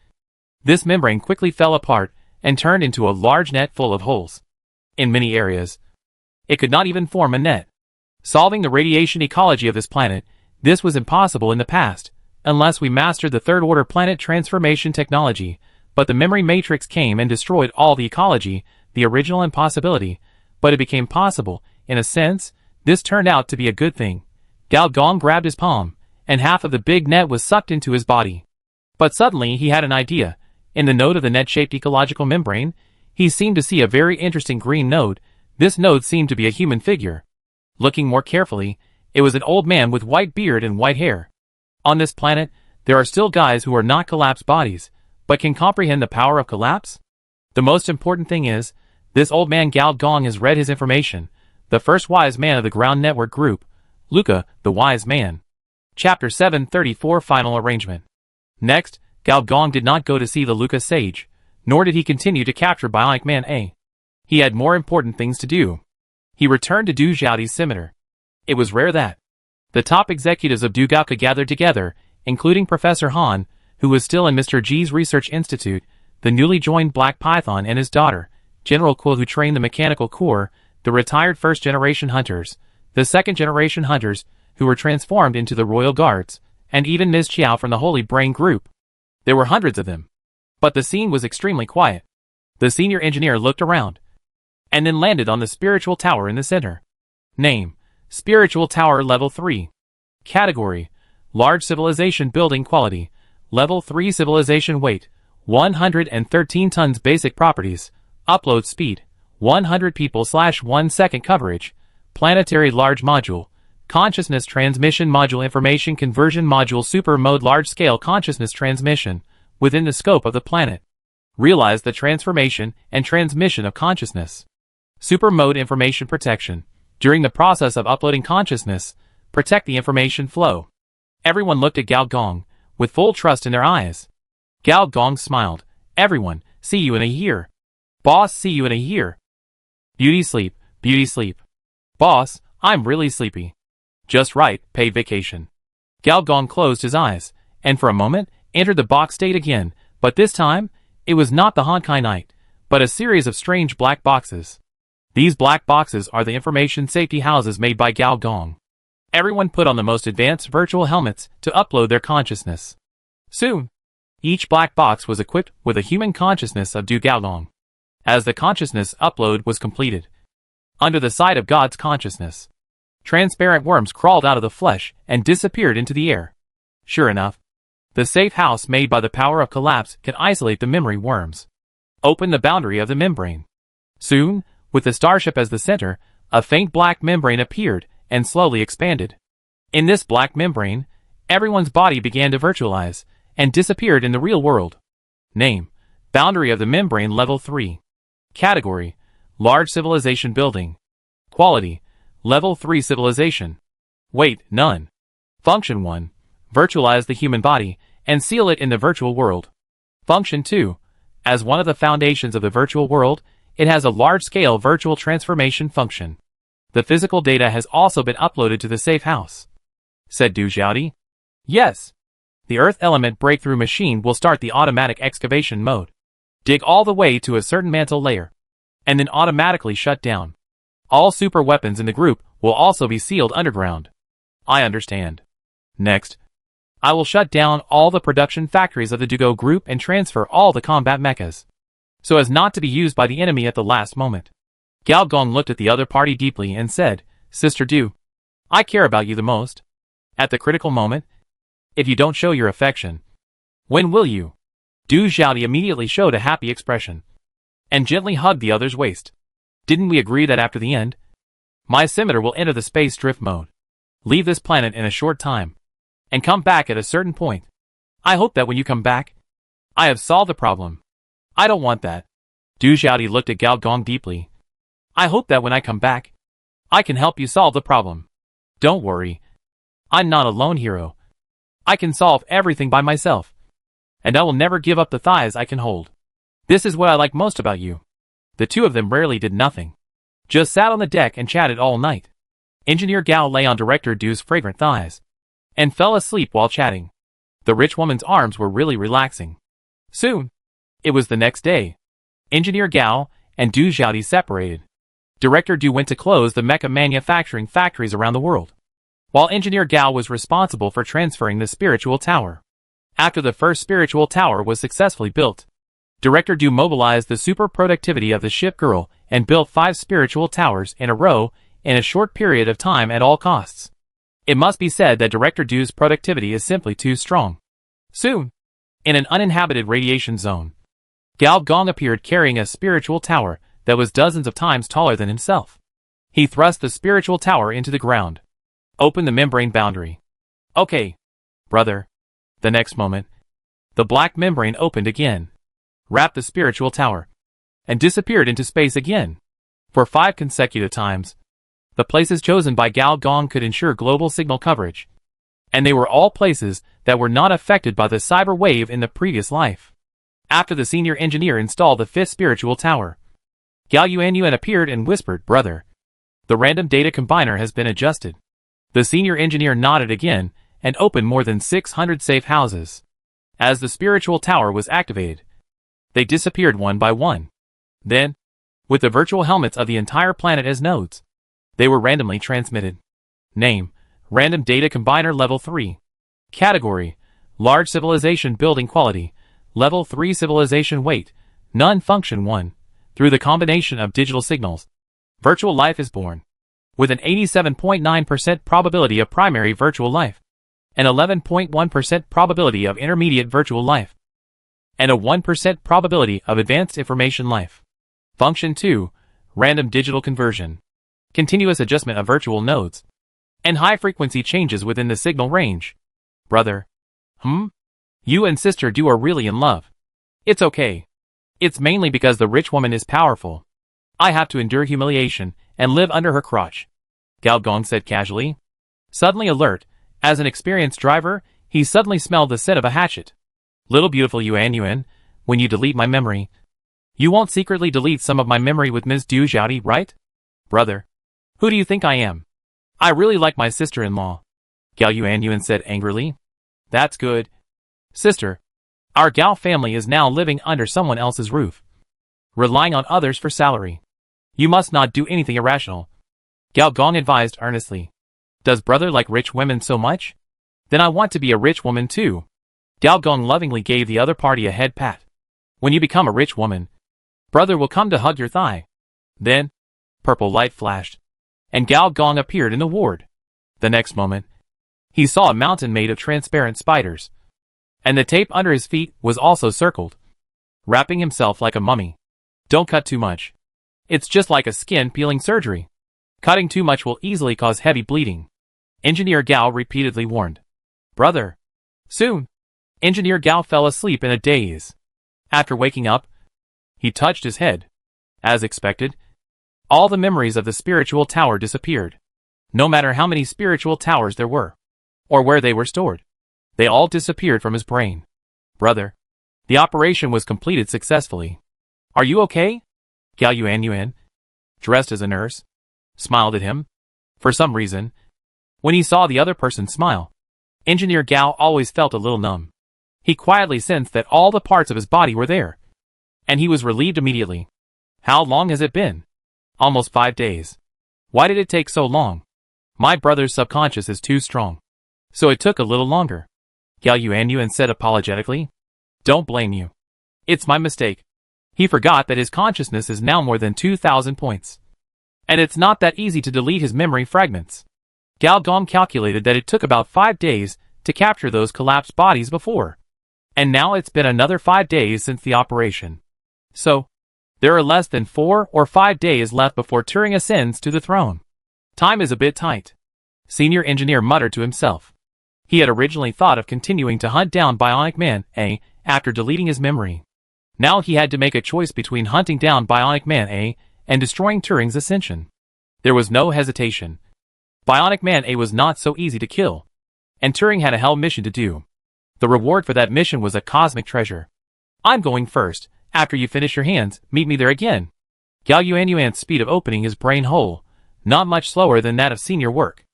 this membrane quickly fell apart and turned into a large net full of holes. In many areas, it could not even form a net. Solving the radiation ecology of this planet, this was impossible in the past, unless we mastered the third-order planet transformation technology, but the memory matrix came and destroyed all the ecology, the original impossibility, but it became possible. In a sense, this turned out to be a good thing. Gao Gong grabbed his palm, and half of the big net was sucked into his body. But suddenly he had an idea. In the node of the net-shaped ecological membrane, he seemed to see a very interesting green node. This node seemed to be a human figure. Looking more carefully, it was an old man with white beard and white hair. On this planet, there are still guys who are not collapsed bodies, but can comprehend the power of collapse? The most important thing is, this old man Gao Gong has read his information, the first wise man of the ground network group, Luca, the wise man. Chapter 734 Final Arrangement. Next, Gao Gong did not go to see the Luca sage, nor did he continue to capture Bionic Man A. He had more important things to do. He returned to Du Xiaodi's scimitar. It was rare that the top executives of Du Gaoka gathered together, including Professor Han, who was still in Mr. G's research institute, the newly joined Black Python and his daughter, General Quill, who trained the Mechanical Corps, the retired first-generation hunters, the second-generation hunters, who were transformed into the Royal Guards, and even Ms. Chiao from the Holy Brain Group. There were hundreds of them. But the scene was extremely quiet. The senior engineer looked around, and then landed on the spiritual tower in the center. Name: Spiritual Tower Level 3. Category: Large Civilization Building. Quality: Level 3 Civilization. Weight: 113 tons. Basic properties: Upload speed: 100 people/1 second. Coverage: Planetary Large Module, Consciousness Transmission Module, Information Conversion Module, Super Mode, Large Scale Consciousness Transmission, within the scope of the planet. Realize the transformation and transmission of consciousness. Super Mode, Information Protection. During the process of uploading consciousness, protect the information flow. Everyone looked at Gao Gong, with full trust in their eyes. Gao Gong smiled. Everyone, see you in a year. Boss, see you in a year. Beauty sleep, beauty sleep. Boss, I'm really sleepy. Just right, paid vacation. Gao Gong closed his eyes, and for a moment, entered the box state again, but this time, it was not the Honkai Night, but a series of strange black boxes. These black boxes are the information safety houses made by Gao Gong. Everyone put on the most advanced virtual helmets to upload their consciousness. Soon, each black box was equipped with a human consciousness of Du Gao Gong. As the consciousness upload was completed, under the sight of God's consciousness, transparent worms crawled out of the flesh and disappeared into the air. Sure enough, the safe house made by the power of collapse can isolate the memory worms. Open the boundary of the membrane. Soon, with the starship as the center, a faint black membrane appeared and slowly expanded. In this black membrane, everyone's body began to virtualize and disappeared in the real world. Name: Boundary of the Membrane Level 3. Category: Large Civilization Building. Quality: Level 3 Civilization. Weight: None. Function: 1. Virtualize the human body and seal it in the virtual world. Function 2. As one of the foundations of the virtual world, it has a large-scale virtual transformation function. The physical data has also been uploaded to the safe house, said Du Xiaodi. Yes. The Earth Element Breakthrough Machine will start the automatic excavation mode. Dig all the way to a certain mantle layer, and then automatically shut down. All super weapons in the group will also be sealed underground. I understand. Next, I will shut down all the production factories of the Dugo group and transfer all the combat mechas, so as not to be used by the enemy at the last moment. Gao Gong looked at the other party deeply and said, Sister Du, I care about you the most. At the critical moment, if you don't show your affection, when will you? Du Xiaodi immediately showed a happy expression, and gently hugged the other's waist. Didn't we agree that after the end, my scimitar will enter the space drift mode, leave this planet in a short time, and come back at a certain point? I hope that when you come back, I have solved the problem. I don't want that. Du Xiaodi looked at Gao Gong deeply. I hope that when I come back, I can help you solve the problem. Don't worry. I'm not a lone hero. I can solve everything by myself. And I will never give up the thighs I can hold. This is what I like most about you. The two of them rarely did nothing. Just sat on the deck and chatted all night. Engineer Gao lay on Director Du's fragrant thighs, and fell asleep while chatting. The rich woman's arms were really relaxing. Soon, it was the next day. Engineer Gao and Du Xiaodi separated. Director Du went to close the mecha manufacturing factories around the world, while Engineer Gao was responsible for transferring the spiritual tower. After the first spiritual tower was successfully built, Director Du mobilized the super productivity of the ship girl and built 5 spiritual towers in a row in a short period of time at all costs. It must be said that Director Du's productivity is simply too strong. Soon, in an uninhabited radiation zone, Gao Gong appeared carrying a spiritual tower that was dozens of times taller than himself. He thrust the spiritual tower into the ground. Open the membrane boundary. Okay, brother. The next moment, the black membrane opened again, wrapped the spiritual tower, and disappeared into space again. For 5 consecutive times, the places chosen by Gao Gong could ensure global signal coverage, and they were all places that were not affected by the cyber wave in the previous life. After the senior engineer installed the 5th spiritual tower, Gao Yuanyuan appeared and whispered, Brother, the random data combiner has been adjusted. The senior engineer nodded again and opened more than 600 safe houses. As the spiritual tower was activated, they disappeared one by one. Then, with the virtual helmets of the entire planet as nodes, they were randomly transmitted. Name, Random Data Combiner Level 3. Category, Large Civilization Building Quality, Level 3 Civilization Weight, None Function 1. Through the combination of digital signals, virtual life is born, with an 87.9% probability of primary virtual life, an 11.1% probability of intermediate virtual life, and a 1% probability of advanced information life. Function 2. Random digital conversion, continuous adjustment of virtual nodes, and high-frequency changes within the signal range. Brother. You and Sister Du are really in love. It's okay. It's mainly because the rich woman is powerful. I have to endure humiliation and live under her crotch, Gao Gong said casually. Suddenly alert, as an experienced driver, he suddenly smelled the scent of a hatchet. Little beautiful Yuan, when you delete my memory, you won't secretly delete some of my memory with Ms. Du Xiaodi, right? Brother. Who do you think I am? I really like my sister-in-law, Gao Yuan said angrily. That's good. Sister, our Gao family is now living under someone else's roof, relying on others for salary. You must not do anything irrational, Gao Gong advised earnestly. Does brother like rich women so much? Then I want to be a rich woman too. Gao Gong lovingly gave the other party a head pat. When you become a rich woman, brother will come to hug your thigh. Then, purple light flashed, and Gao Gong appeared in the ward. The next moment, he saw a mountain made of transparent spiders, and the tape under his feet was also circled, wrapping himself like a mummy. Don't cut too much. It's just like a skin peeling surgery. Cutting too much will easily cause heavy bleeding, Engineer Gao repeatedly warned. Brother. Soon, Engineer Gao fell asleep in a daze. After waking up, he touched his head. As expected, all the memories of the spiritual tower disappeared. No matter how many spiritual towers there were, or where they were stored, they all disappeared from his brain. Brother. The operation was completed successfully. Are you okay? Gao Yuanyuan, dressed as a nurse, smiled at him. For some reason, when he saw the other person smile, Engineer Gao always felt a little numb. He quietly sensed that all the parts of his body were there, and he was relieved immediately. How long has it been? Almost 5 days. Why did it take so long? My brother's subconscious is too strong, so it took a little longer. Gao Yuanyuan said apologetically. Don't blame you. It's my mistake. He forgot that his consciousness is now more than 2,000 points. And it's not that easy to delete his memory fragments. Gao Gong calculated that it took about 5 days to capture those collapsed bodies before. And now it's been another 5 days since the operation. So, there are less than 4 or 5 days left before Turing ascends to the throne. Time is a bit tight. Senior engineer muttered to himself. He had originally thought of continuing to hunt down Bionic Man A after deleting his memory. Now he had to make a choice between hunting down Bionic Man A and destroying Turing's ascension. There was no hesitation. Bionic Man A was not so easy to kill, and Turing had a hell mission to do. The reward for that mission was a cosmic treasure. I'm going first. After you finish your hands, meet me there again. Gao Yuanyuan's speed of opening his brain hole, not much slower than that of senior work.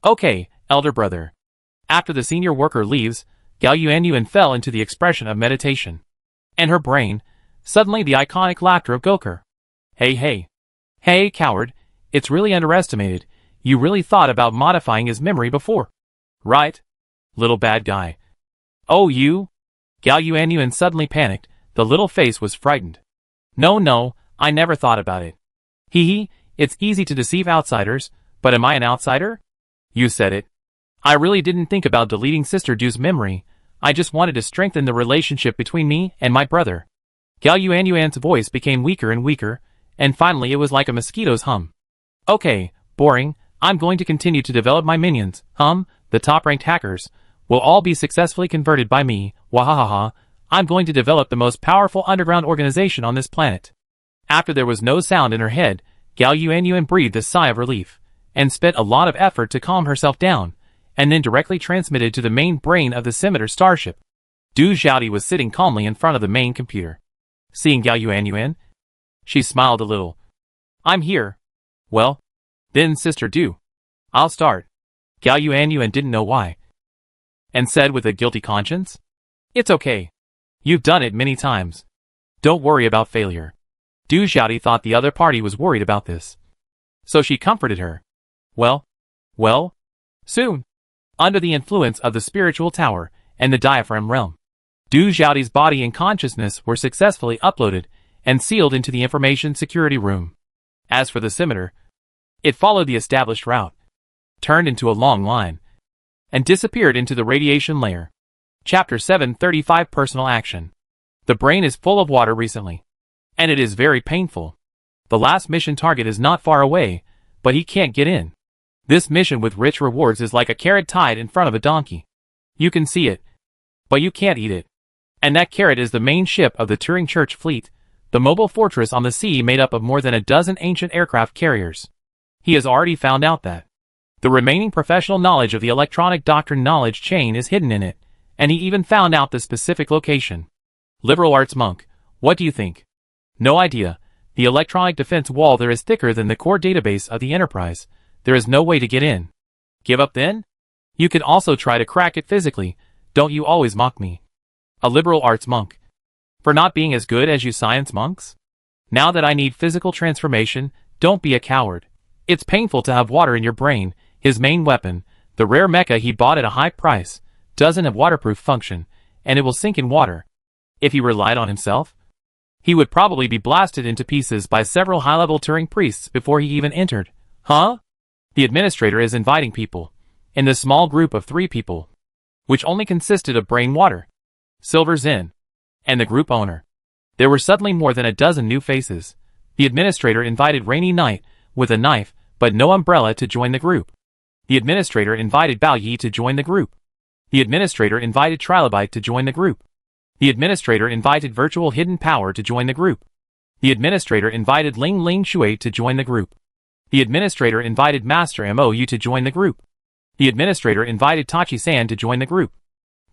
Okay, elder brother. After the senior worker leaves, Gao Yuanyuan fell into the expression of meditation. And her brain, suddenly the iconic laughter of Gokar. Hey. Hey, coward, it's really underestimated. You really thought about modifying his memory before. Right? Little bad guy. Oh, you? Gao Yuanyuan suddenly panicked. The little face was frightened. No, I never thought about it. Hee, it's easy to deceive outsiders, but am I an outsider? You said it. I really didn't think about deleting Sister Du's memory. I just wanted to strengthen the relationship between me and my brother. Gao Yuanyuan's voice became weaker and weaker, and finally it was like a mosquito's hum. Okay, boring, I'm going to continue to develop my minions, the top-ranked hackers, will all be successfully converted by me, wahahaha. I'm going to develop the most powerful underground organization on this planet. After there was no sound in her head, Gao Yuanyuan breathed a sigh of relief, and spent a lot of effort to calm herself down, and then directly transmitted to the main brain of the Scimitar starship. Du Xiaodi was sitting calmly in front of the main computer. Seeing Gao Yuanyuan, she smiled a little. I'm here. Well, then Sister Du. I'll start. Gao Yuanyuan didn't know why, and said with a guilty conscience, It's okay. You've done it many times. Don't worry about failure. Du Xiaodi thought the other party was worried about this, so she comforted her. Well, soon. Under the influence of the spiritual tower and the diaphragm realm, Du Xiaodi's body and consciousness were successfully uploaded and sealed into the information security room. As for the scimitar, it followed the established route, turned into a long line, and disappeared into the radiation layer. Chapter 735 Personal Action. The brain is full of water recently, and it is very painful. The last mission target is not far away, but he can't get in. This mission with rich rewards is like a carrot tied in front of a donkey. You can see it, but you can't eat it. And that carrot is the main ship of the Turing Church fleet, the mobile fortress on the sea made up of more than a dozen ancient aircraft carriers. He has already found out that the remaining professional knowledge of the electronic doctrine knowledge chain is hidden in it, and he even found out the specific location. Liberal arts monk, what do you think? No idea. The electronic defense wall there is thicker than the core database of the Enterprise. There is no way to get in. Give up then? You can also try to crack it physically. Don't you always mock me. A liberal arts monk. For not being as good as you science monks? Now that I need physical transformation, don't be a coward. It's painful to have water in your brain. His main weapon, the rare mecha he bought at a high price, doesn't have waterproof function, and it will sink in water. If he relied on himself, he would probably be blasted into pieces by several high-level Turing priests before he even entered. Huh? The administrator is inviting people, in the small group of 3 people, which only consisted of Brain Water, Silver Zen, and the group owner. There were suddenly more than a dozen new faces. The administrator invited Rainy Knight, with a knife, but no umbrella, to join the group. The administrator invited Bao Yi to join the group. The administrator invited Trilobite to join the group. The administrator invited Virtual Hidden Power to join the group. The administrator invited Ling Ling Shui to join the group. The administrator invited Master MOU to join the group. The administrator invited Tachi-san to join the group.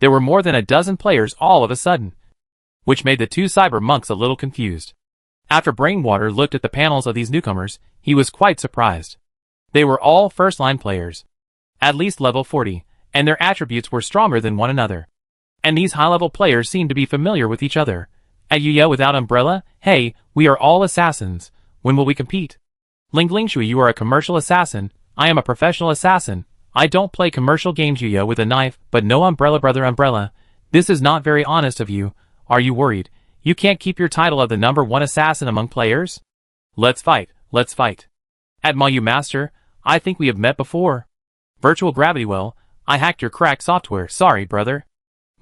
There were more than a dozen players all of a sudden. which made the two cyber monks a little confused. After Brainwater looked at the panels of these newcomers, he was quite surprised. They were all first-line players, at least level 40, and their attributes were stronger than one another. And these high-level players seemed to be familiar with each other. At Yuya without umbrella, hey, we are all assassins. When will we compete? Ling Lingshui, you are a commercial assassin. I am a professional assassin. I don't play commercial games, Yuya with a knife, but no umbrella, brother umbrella. This is not very honest of you. Are you worried? You can't keep your title of the #1 assassin among players? Let's fight, let's fight. At Mayu Master, I think we have met before. Virtual gravity, well, I hacked your crack software, sorry brother.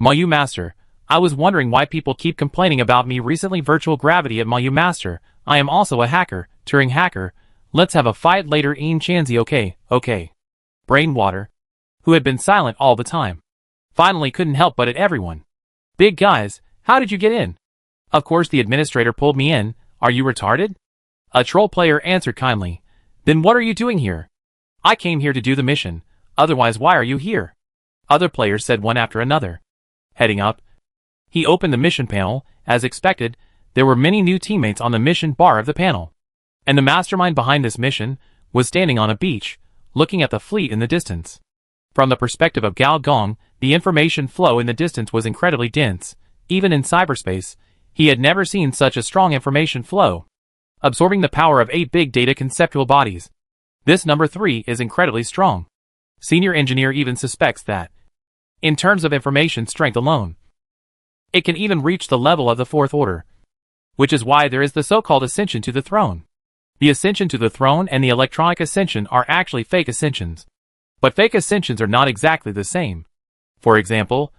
Mayu Master, I was wondering why people keep complaining about me recently. Virtual gravity at Mayu Master, I am also a hacker, Turing hacker. Let's have a fight later, Ian Chanzi, okay. Brainwater, who had been silent all the time, finally couldn't help but at everyone. Big guys, how did you get in? Of course the administrator pulled me in. Are you retarded? A troll player answered kindly. Then what are you doing here? I came here to do the mission. Otherwise why are you here? Other players said one after another. Heading up, he opened the mission panel. As expected, there were many new teammates on the mission bar of the panel. And the mastermind behind this mission was standing on a beach, looking at the fleet in the distance. From the perspective of Gao Gong, the information flow in the distance was incredibly dense. Even in cyberspace, he had never seen such a strong information flow, absorbing the power of 8 big data conceptual bodies. This number 3 is incredibly strong. Senior engineer even suspects that, in terms of information strength alone, it can even reach the level of the 4th order, which is why there is the so-called ascension to the throne. The ascension to the throne and the electronic ascension are actually fake ascensions. But fake ascensions are not exactly the same. For example,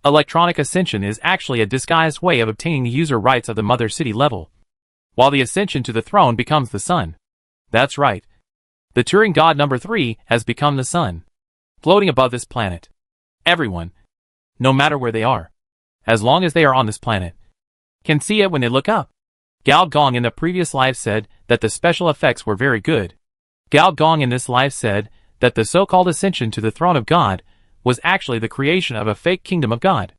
electronic ascension is actually a disguised way of obtaining the user rights of the mother city level, while the ascension to the throne becomes the sun. That's right. The Turing god number 3 has become the sun, floating above this planet. Everyone, no matter where they are, as long as they are on this planet, can see it when they look up. Gao Gong in the previous live said that the special effects were very good. Gao Gong in this live said that the so-called ascension to the throne of God was actually the creation of a fake kingdom of God.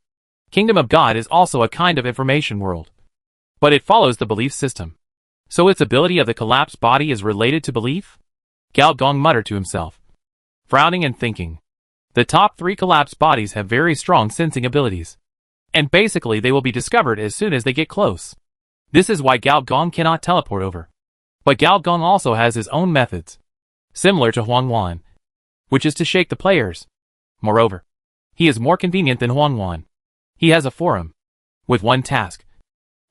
Kingdom of God is also a kind of information world, but it follows the belief system. So its ability of the collapsed body is related to belief? Gao Gong muttered to himself, frowning and thinking. The top 3 collapsed bodies have very strong sensing abilities, and basically they will be discovered as soon as they get close. This is why Gao Gong cannot teleport over. But Gao Gong also has his own methods, similar to Huang Wan, which is to shake the players. Moreover, he is more convenient than Huang Wan. He has a forum. With one task,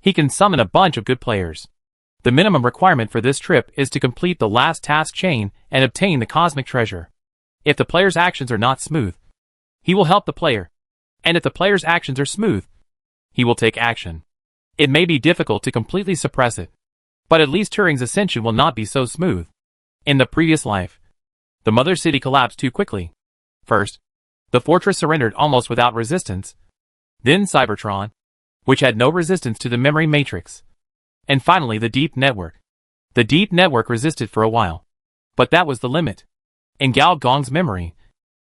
he can summon a bunch of good players. The minimum requirement for this trip is to complete the last task chain and obtain the cosmic treasure. If the player's actions are not smooth, he will help the player. And if the player's actions are smooth, he will take action. It may be difficult to completely suppress it, but at least Turing's ascension will not be so smooth. In the previous life, the mother city collapsed too quickly. First, the fortress surrendered almost without resistance. Then Cybertron, which had no resistance to the memory matrix. And finally the deep network. The deep network resisted for a while, but that was the limit. In Gao Gong's memory,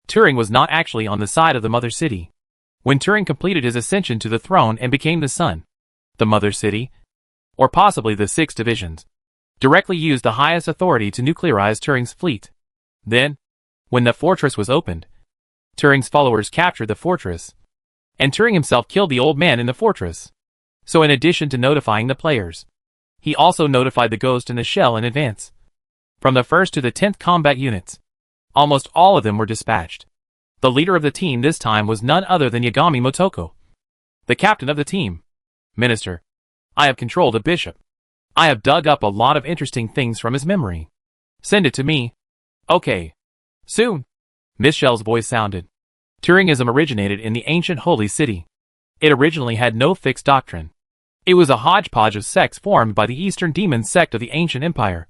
Turing was not actually on the side of the mother city. When Turing completed his ascension to the throne and became the sun, the mother city, or possibly the 6 divisions, directly used the highest authority to nuclearize Turing's fleet. Then, when the fortress was opened, Turing's followers captured the fortress, and Turing himself killed the old man in the fortress. So in addition to notifying the players, he also notified the ghost and the shell in advance. From the 1st to the 10th combat units, almost all of them were dispatched. The leader of the team this time was none other than Yagami Motoko, the captain of the team. Minister, I have controlled a bishop. I have dug up a lot of interesting things from his memory. Send it to me. Okay. Soon. Miss Shell's voice sounded. Turingism originated in the ancient holy city. It originally had no fixed doctrine. It was a hodgepodge of sects formed by the Eastern Demon sect of the ancient empire,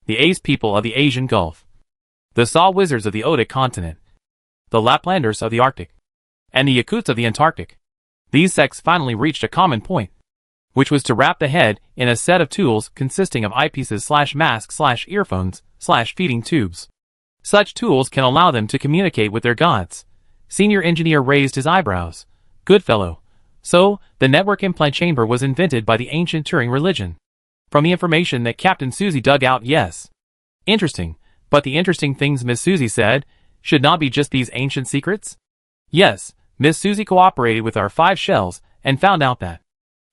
the Ace people of the Asian Gulf, the Saw wizards of the Odic continent, the Laplanders of the Arctic, and the Yakuts of the Antarctic. These sects finally reached a common point, which was to wrap the head in a set of tools consisting of eyepieces/masks/earphones/feeding tubes. Such tools can allow them to communicate with their gods. Senior engineer raised his eyebrows. Good fellow. So, the network implant chamber was invented by the ancient Turing religion. From the information that Captain Susie dug out, yes. Interesting, but the interesting things Miss Susie said should not be just these ancient secrets? Yes, Miss Susie cooperated with our 5 shells and found out that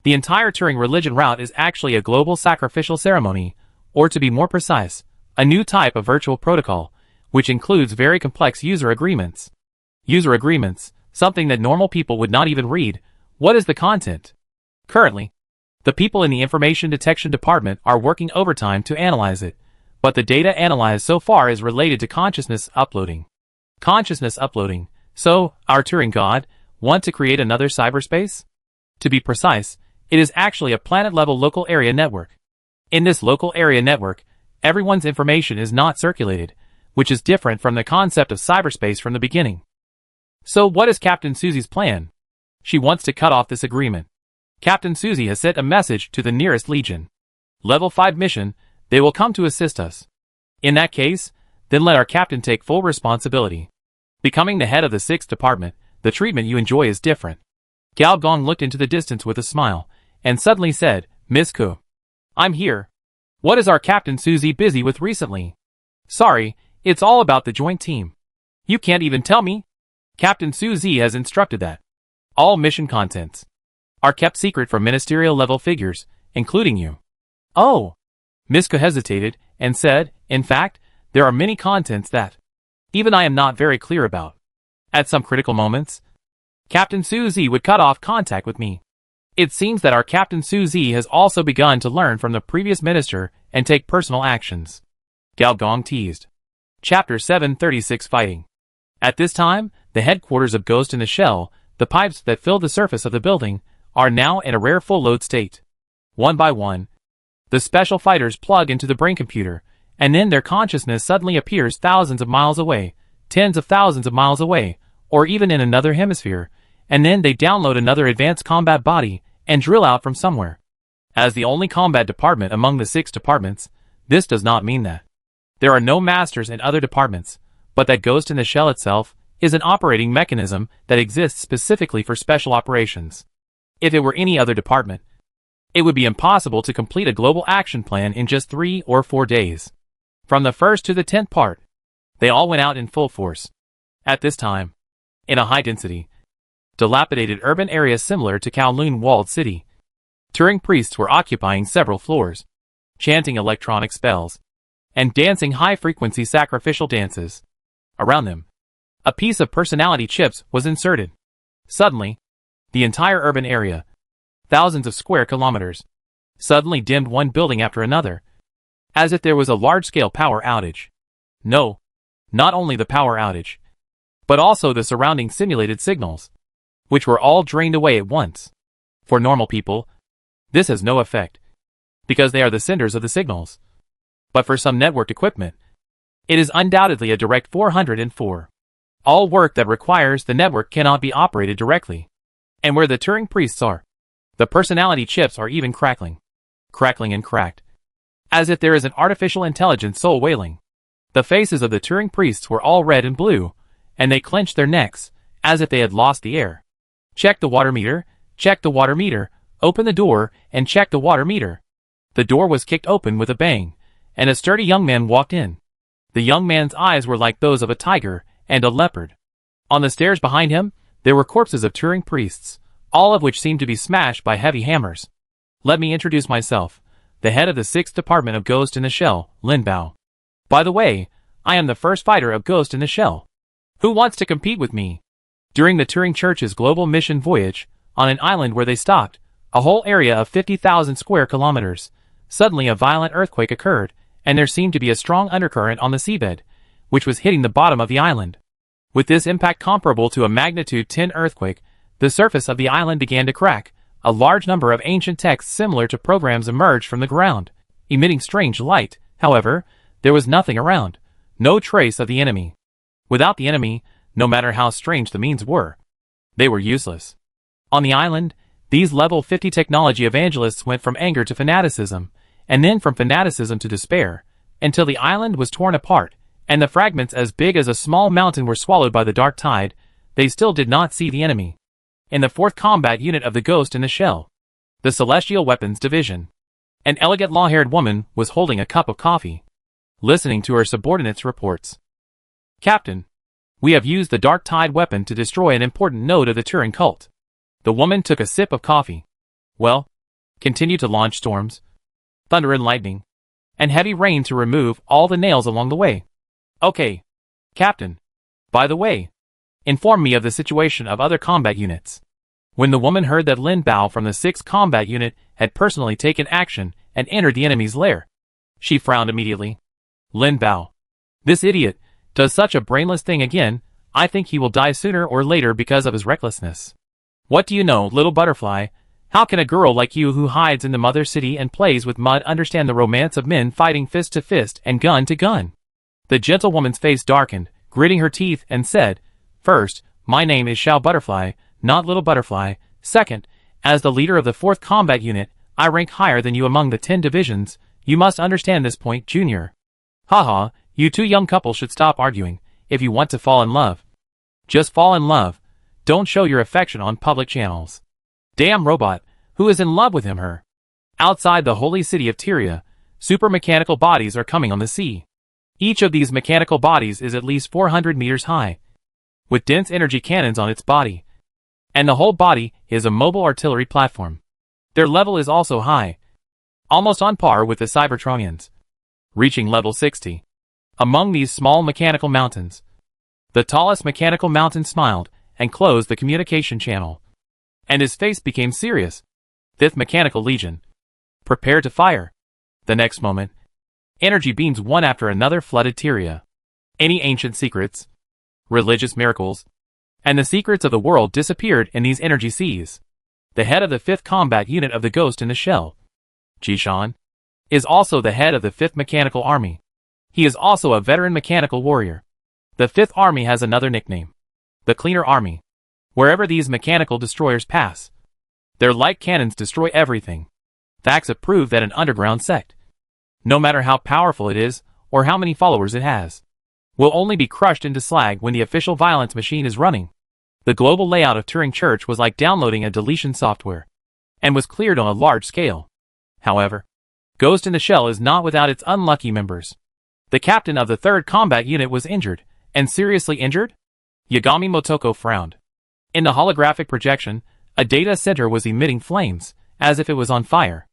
the entire Turing religion route is actually a global sacrificial ceremony, or to be more precise, a new type of virtual protocol, which includes very complex user agreements. User agreements, something that normal people would not even read. What is the content? Currently, the people in the Information Detection Department are working overtime to analyze it, but the data analyzed so far is related to consciousness uploading. Consciousness uploading. So, our Turing God want to create another cyberspace? To be precise, it is actually a planet-level local area network. In this local area network, everyone's information is not circulated, which is different from the concept of cyberspace from the beginning. So what is Captain Susie's plan? She wants to cut off this agreement. Captain Susie has sent a message to the nearest Legion. Level 5 mission, they will come to assist us. In that case, then let our captain take full responsibility. Becoming the head of the 6th department, the treatment you enjoy is different. Gao Gong looked into the distance with a smile, and suddenly said, Miss Ku. I'm here. What is our Captain Susie busy with recently? Sorry, it's all about the joint team. You can't even tell me? Captain Susie has instructed that all mission contents are kept secret from ministerial level figures, including you. Oh. Miss Ku hesitated, and said, in fact, there are many contents that even I am not very clear about. At some critical moments, Captain Susie would cut off contact with me. It seems that our Captain Susie has also begun to learn from the previous minister and take personal actions. Gao Gong teased. Chapter 736 Fighting. At this time, the headquarters of Ghost in the Shell, the pipes that fill the surface of the building, are now in a rare full load state. One by one, the special fighters plug into the brain computer, and then their consciousness suddenly appears thousands of miles away, tens of thousands of miles away, or even in another hemisphere, and then they download another advanced combat body and drill out from somewhere. As the only combat department among the 6 departments, this does not mean that there are no masters in other departments, but that Ghost in the Shell itself is an operating mechanism that exists specifically for special operations. If it were any other department, it would be impossible to complete a global action plan in just 3 or 4 days. From the 1st to the 10th part, they all went out in full force. At this time, in a high-density, dilapidated urban area similar to Kowloon walled city, Turing priests were occupying several floors, chanting electronic spells, and dancing high-frequency sacrificial dances. Around them, a piece of personality chips was inserted. Suddenly, the entire urban area, thousands of square kilometers, suddenly dimmed one building after another, as if there was a large-scale power outage. No, not only the power outage, but also the surrounding simulated signals, which were all drained away at once. For normal people, this has no effect, because they are the senders of the signals. But for some networked equipment, it is undoubtedly a direct 404. All work that requires the network cannot be operated directly. And where the Turing priests are, the personality chips are even crackling and cracked, as if there is an artificial intelligence soul wailing. The faces of the Turing priests were all red and blue, and they clenched their necks, as if they had lost the air. Check the water meter, check the water meter, open the door, and check the water meter. The door was kicked open with a bang, and a sturdy young man walked in. The young man's eyes were like those of a tiger and a leopard. On the stairs behind him, there were corpses of Turing priests, all of which seemed to be smashed by heavy hammers. Let me introduce myself, the head of the 6th Department of Ghost in the Shell, Lin Bao. By the way, I am the first fighter of Ghost in the Shell. Who wants to compete with me? During the Turing Church's global mission voyage, on an island where they stopped, a whole area of 50,000 square kilometers, suddenly a violent earthquake occurred, and there seemed to be a strong undercurrent on the seabed, which was hitting the bottom of the island. With this impact comparable to a magnitude 10 earthquake, the surface of the island began to crack. A large number of ancient texts similar to programs emerged from the ground, emitting strange light. However, there was nothing around, no trace of the enemy. Without the enemy, no matter how strange the means were, they were useless. On the island, these level 50 technology evangelists went from anger to fanaticism, and then from fanaticism to despair, until the island was torn apart, and the fragments as big as a small mountain were swallowed by the dark tide. They still did not see the enemy. in the 4th Combat Unit of the Ghost in the Shell, the Celestial Weapons Division. An elegant long-haired woman was holding a cup of coffee, listening to her subordinates' reports. "Captain, we have used the Dark Tide weapon to destroy an important node of the Turing cult." The woman took a sip of coffee. "Well, continue to launch storms, thunder and lightning, and heavy rain to remove all the nails along the way." "Okay, Captain. By the way, inform me of the situation of other combat units." When the woman heard that Lin Bao from the 6th Combat Unit had personally taken action and entered the enemy's lair, she frowned immediately. "Lin Bao. This idiot does such a brainless thing again. I think he will die sooner or later because of his recklessness." "What do you know, little butterfly? How can a girl like you who hides in the mother city and plays with mud understand the romance of men fighting fist to fist and gun to gun?" The gentlewoman's face darkened, gritting her teeth, and said, "First, my name is Xiao Butterfly, not Little Butterfly. Second, as the leader of the 4th Combat Unit, I rank higher than you among the 10 divisions. You must understand this point, Junior. Haha, you two young couples should stop arguing, if you want to fall in love. Just fall in love. Don't show your affection on public channels." Damn robot, who is in love with him her? Outside the holy city of Tyria, super mechanical bodies are coming on the sea. Each of these mechanical bodies is at least 400 meters high, with dense energy cannons on its body, and the whole body is a mobile artillery platform. Their level is also high, almost on par with the Cybertronians, reaching level 60. Among these small mechanical mountains, the tallest mechanical mountain smiled and closed the communication channel, and his face became serious. "5th Mechanical Legion. Prepare to fire." The next moment, energy beams one after another flooded Tyria. Any ancient secrets, religious miracles, and the secrets of the world disappeared in these energy seas. The head of the 5th Combat Unit of the Ghost in the Shell, Jishan, is also the head of the 5th Mechanical Army. He is also a veteran mechanical warrior. The 5th Army has another nickname, the Cleaner Army. Wherever these mechanical destroyers pass, their light cannons destroy everything. Facts have proved that an underground sect, no matter how powerful it is or how many followers it has, will only be crushed into slag when the official violence machine is running. The global layout of Turing Church was like downloading a deletion software, and was cleared on a large scale. However, Ghost in the Shell is not without its unlucky members. The captain of the 3rd Combat Unit was injured, and seriously injured? Yagami Motoko frowned. In the holographic projection, a data center was emitting flames, as if it was on fire.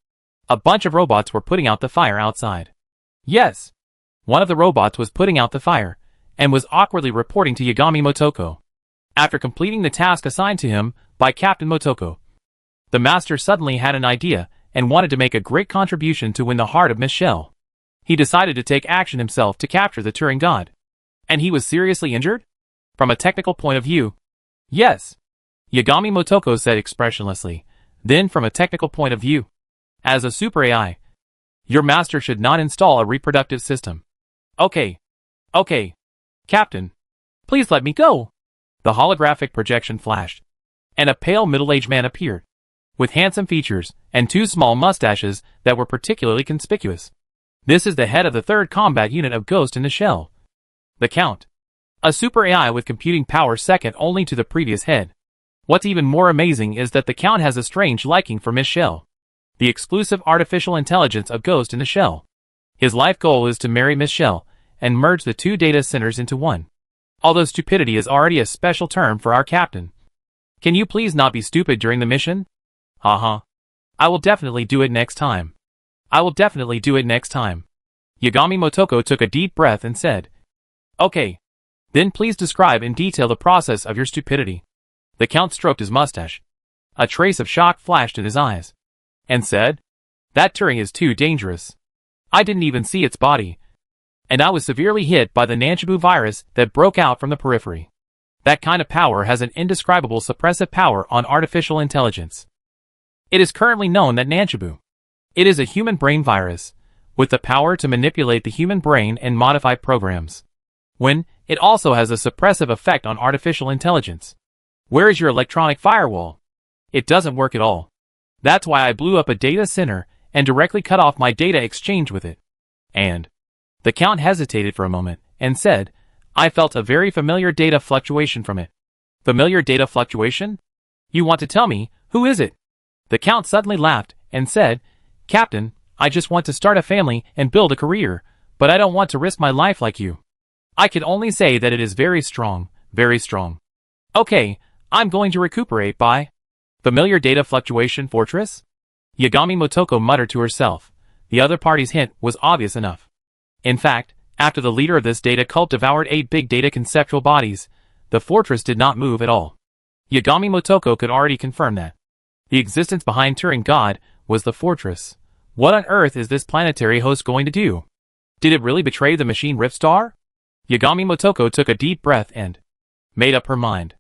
A bunch of robots were putting out the fire outside. Yes, one of the robots was putting out the fire, and was awkwardly reporting to Yagami Motoko. After completing the task assigned to him by Captain Motoko, the master suddenly had an idea and wanted to make a great contribution to win the heart of Miss Shell. He decided to take action himself to capture the Turing God. And he was seriously injured? From a technical point of view, yes, Yagami Motoko said expressionlessly. Then from a technical point of view, as a super AI, your master should not install a reproductive system. Okay, Captain, please let me go. The holographic projection flashed, and a pale middle-aged man appeared, with handsome features and 2 small mustaches that were particularly conspicuous. This is the head of the 3rd Combat Unit of Ghost in the Shell, the Count, a super AI with computing power second only to the previous head. What's even more amazing is that the Count has a strange liking for Miss Shell, the exclusive artificial intelligence of Ghost in the Shell. His life goal is to marry Miss Shell and merge the 2 data centers into one. Although stupidity is already a special term for our captain. Can you please not be stupid during the mission? Haha. I will definitely do it next time. Yagami Motoko took a deep breath and said, "Okay. Then please describe in detail the process of your stupidity." The Count stroked his mustache. A trace of shock flashed in his eyes, and said, "That Turing is too dangerous. I didn't even see its body, and I was severely hit by the Nanchibu virus that broke out from the periphery. That kind of power has an indescribable suppressive power on artificial intelligence. It is currently known that Nanchibu, it is a human brain virus, with the power to manipulate the human brain and modify programs. When it also has a suppressive effect on artificial intelligence. Where is your electronic firewall? It doesn't work at all. That's why I blew up a data center and directly cut off my data exchange with it." And the Count hesitated for a moment and said, "I felt a very familiar data fluctuation from it." Familiar data fluctuation? You want to tell me, who is it? The Count suddenly laughed and said, Captain, I just want to start a family and build a career, but I don't want to risk my life like you. I can only say that it is very strong, very strong. Okay, I'm going to recuperate by familiar data fluctuation fortress? Yagami Motoko muttered to herself. The other party's hint was obvious enough. In fact, after the leader of this data cult devoured 8 big data conceptual bodies, the fortress did not move at all. Yagami Motoko could already confirm that. The existence behind Turing God was the fortress. What on earth is this planetary host going to do? Did it really betray the machine Riftstar? Yagami Motoko took a deep breath and made up her mind.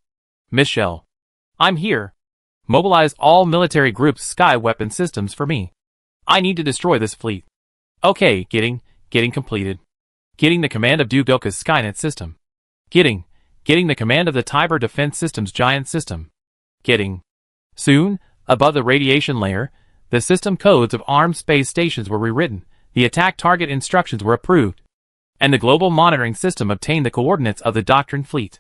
Michelle, I'm here. Mobilize all military groups' sky weapon systems for me. I need to destroy this fleet. Okay, getting completed. Getting the command of Dugoka's Skynet system. Getting the command of the Tiber Defense Systems giant system. Soon, above the radiation layer, the system codes of armed space stations were rewritten, the attack target instructions were approved, and the global monitoring system obtained the coordinates of the Doctrine fleet.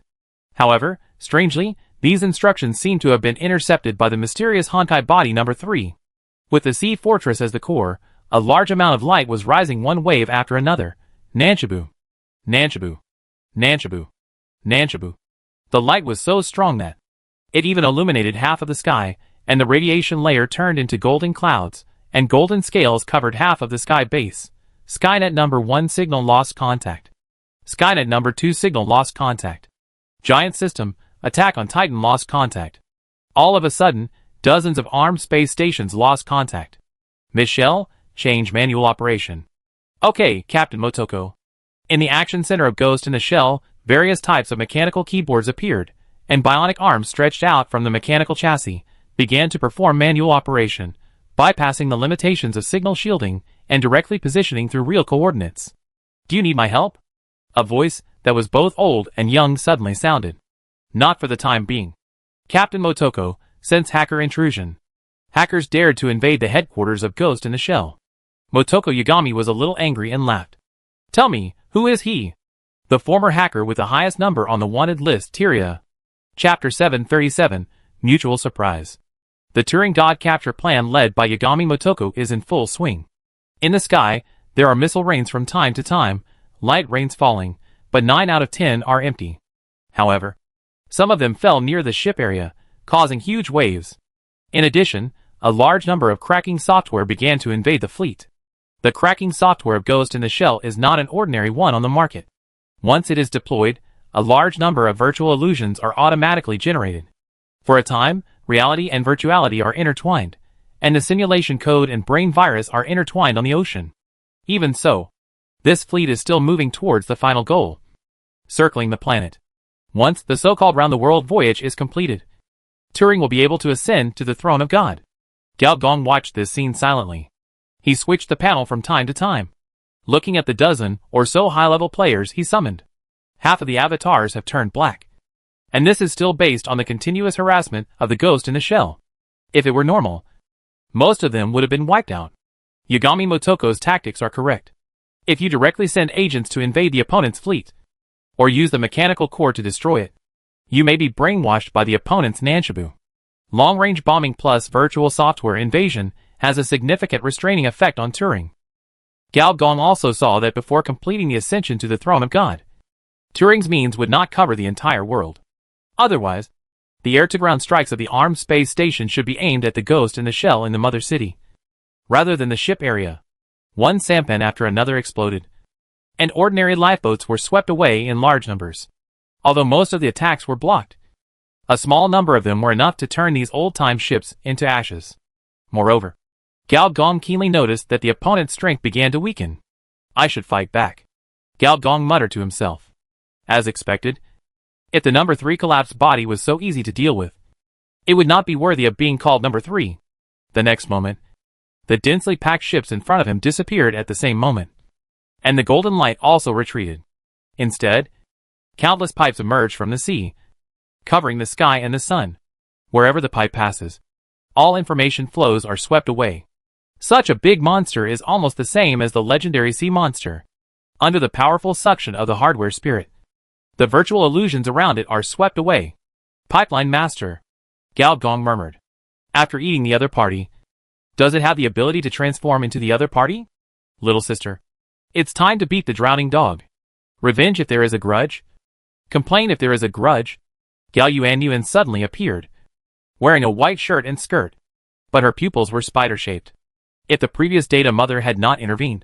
However, strangely, these instructions seem to have been intercepted by the mysterious Honkai body number 3. With the sea fortress as the core, a large amount of light was rising one wave after another. Nanshibu. Nanshibu. Nanshibu. Nanshibu. The light was so strong that it even illuminated half of the sky, and the radiation layer turned into golden clouds, and golden scales covered half of the sky base. Skynet number 1 signal lost contact. Skynet number 2 signal lost contact. Giant system, attack on Titan lost contact. All of a sudden, dozens of armed space stations lost contact. Michelle, change manual operation. Okay, Captain Motoko. In the action center of Ghost in the Shell, various types of mechanical keyboards appeared, and bionic arms stretched out from the mechanical chassis, began to perform manual operation, bypassing the limitations of signal shielding and directly positioning through real coordinates. Do you need my help? A voice that was both old and young suddenly sounded. Not for the time being. Captain Motoko, sense hacker intrusion. Hackers dared to invade the headquarters of Ghost in the Shell. Motoko Yagami was a little angry and laughed. Tell me, who is he? The former hacker with the highest number on the wanted list, Tyria. Chapter 737, Mutual Surprise. The Turing God capture plan led by Yagami Motoko is in full swing. In the sky, there are missile rains from time to time, light rains falling, but 9 out of 10 are empty. However, some of them fell near the ship area, causing huge waves. In addition, a large number of cracking software began to invade the fleet. The cracking software of Ghost in the Shell is not an ordinary one on the market. Once it is deployed, a large number of virtual illusions are automatically generated. For a time, reality and virtuality are intertwined, and the simulation code and brain virus are intertwined on the ocean. Even so, this fleet is still moving towards the final goal, circling the planet. Once the so-called round-the-world voyage is completed, Turing will be able to ascend to the throne of God. Gao Gong watched this scene silently. He switched the panel from time to time, looking at the dozen or so high-level players he summoned. Half of the avatars have turned black. And this is still based on the continuous harassment of the Ghost in the Shell. If it were normal, most of them would have been wiped out. Yagami Motoko's tactics are correct. If you directly send agents to invade the opponent's fleet, or use the mechanical core to destroy it, you may be brainwashed by the opponent's Nanshibu. Long-range bombing plus virtual software invasion has a significant restraining effect on Turing. Gao Gong also saw that before completing the ascension to the throne of God, Turing's means would not cover the entire world. Otherwise, the air-to-ground strikes of the armed space station should be aimed at the Ghost in the Shell in the Mother City, rather than the ship area. One sampan after another exploded, and ordinary lifeboats were swept away in large numbers. Although most of the attacks were blocked, a small number of them were enough to turn these old-time ships into ashes. Moreover, Gao Gong keenly noticed that the opponent's strength began to weaken. I should fight back. Gao Gong muttered to himself. As expected, if the number 3 collapsed body was so easy to deal with, it would not be worthy of being called number 3. The next moment, the densely packed ships in front of him disappeared at the same moment, and the golden light also retreated. Instead, countless pipes emerged from the sea, covering the sky and the sun. Wherever the pipe passes, all information flows are swept away. Such a big monster is almost the same as the legendary sea monster. Under the powerful suction of the hardware spirit, the virtual illusions around it are swept away. Pipeline Master. Gao Gong murmured. After eating the other party. Does it have the ability to transform into the other party? Little sister. It's time to beat the drowning dog. Revenge if there is a grudge. Complain if there is a grudge. Gao Yuanyuan suddenly appeared, wearing a white shirt and skirt. But her pupils were spider-shaped. If the previous data mother had not intervened,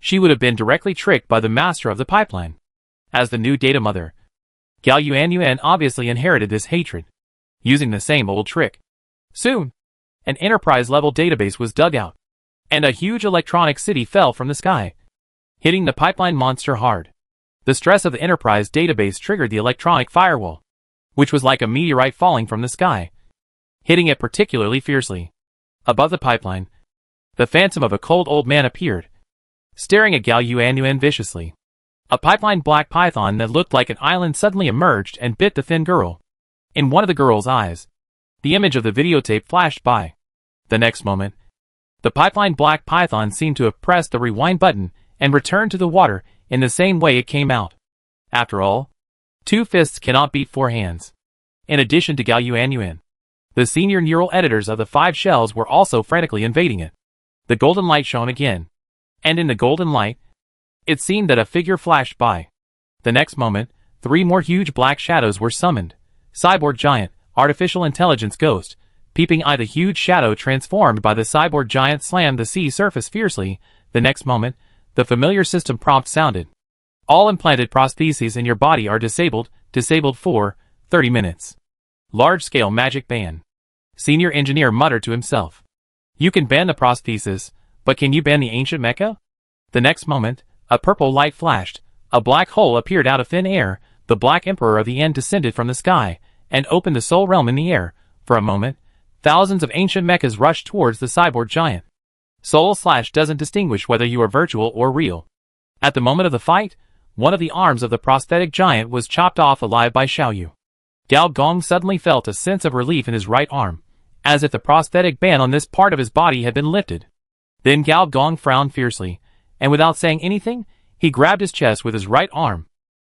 she would have been directly tricked by the master of the pipeline. As the new data mother, Gao Yuanyuan obviously inherited this hatred, using the same old trick. Soon, an enterprise-level database was dug out, and a huge electronic city fell from the sky, hitting the pipeline monster hard. The stress of the enterprise database triggered the electronic firewall, which was like a meteorite falling from the sky, hitting it particularly fiercely. Above the pipeline, the phantom of a cold old man appeared, staring at Gao Yuanyuan viciously. A pipeline black python that looked like an island suddenly emerged and bit the thin girl. In one of the girl's eyes, the image of the videotape flashed by. The next moment, the pipeline black python seemed to have pressed the rewind button and returned to the water in the same way it came out. After all, 2 fists cannot beat 4 hands. In addition to Gao Yuanyuan, the senior neural editors of the 5 shells were also frantically invading it. The golden light shone again, and in the golden light, it seemed that a figure flashed by. The next moment, 3 more huge black shadows were summoned. Cyborg giant, artificial intelligence ghost, peeping eye. The huge shadow transformed by the cyborg giant slammed the sea surface fiercely. The next moment, the familiar system prompt sounded. All implanted prostheses in your body are disabled for 30 minutes. Large-scale magic ban. Senior engineer muttered to himself. You can ban the prostheses, but can you ban the ancient mecha? The next moment, a purple light flashed. A black hole appeared out of thin air. The Black Emperor of the End descended from the sky and opened the Soul Realm in the air. For a moment, thousands of ancient mechas rushed towards the cyborg giant. Soul Slash doesn't distinguish whether you are virtual or real. At the moment of the fight, one of the arms of the prosthetic giant was chopped off alive by Xiaoyu. Gao Gong suddenly felt a sense of relief in his right arm, as if the prosthetic ban on this part of his body had been lifted. Then Gao Gong frowned fiercely, and without saying anything, he grabbed his chest with his right arm.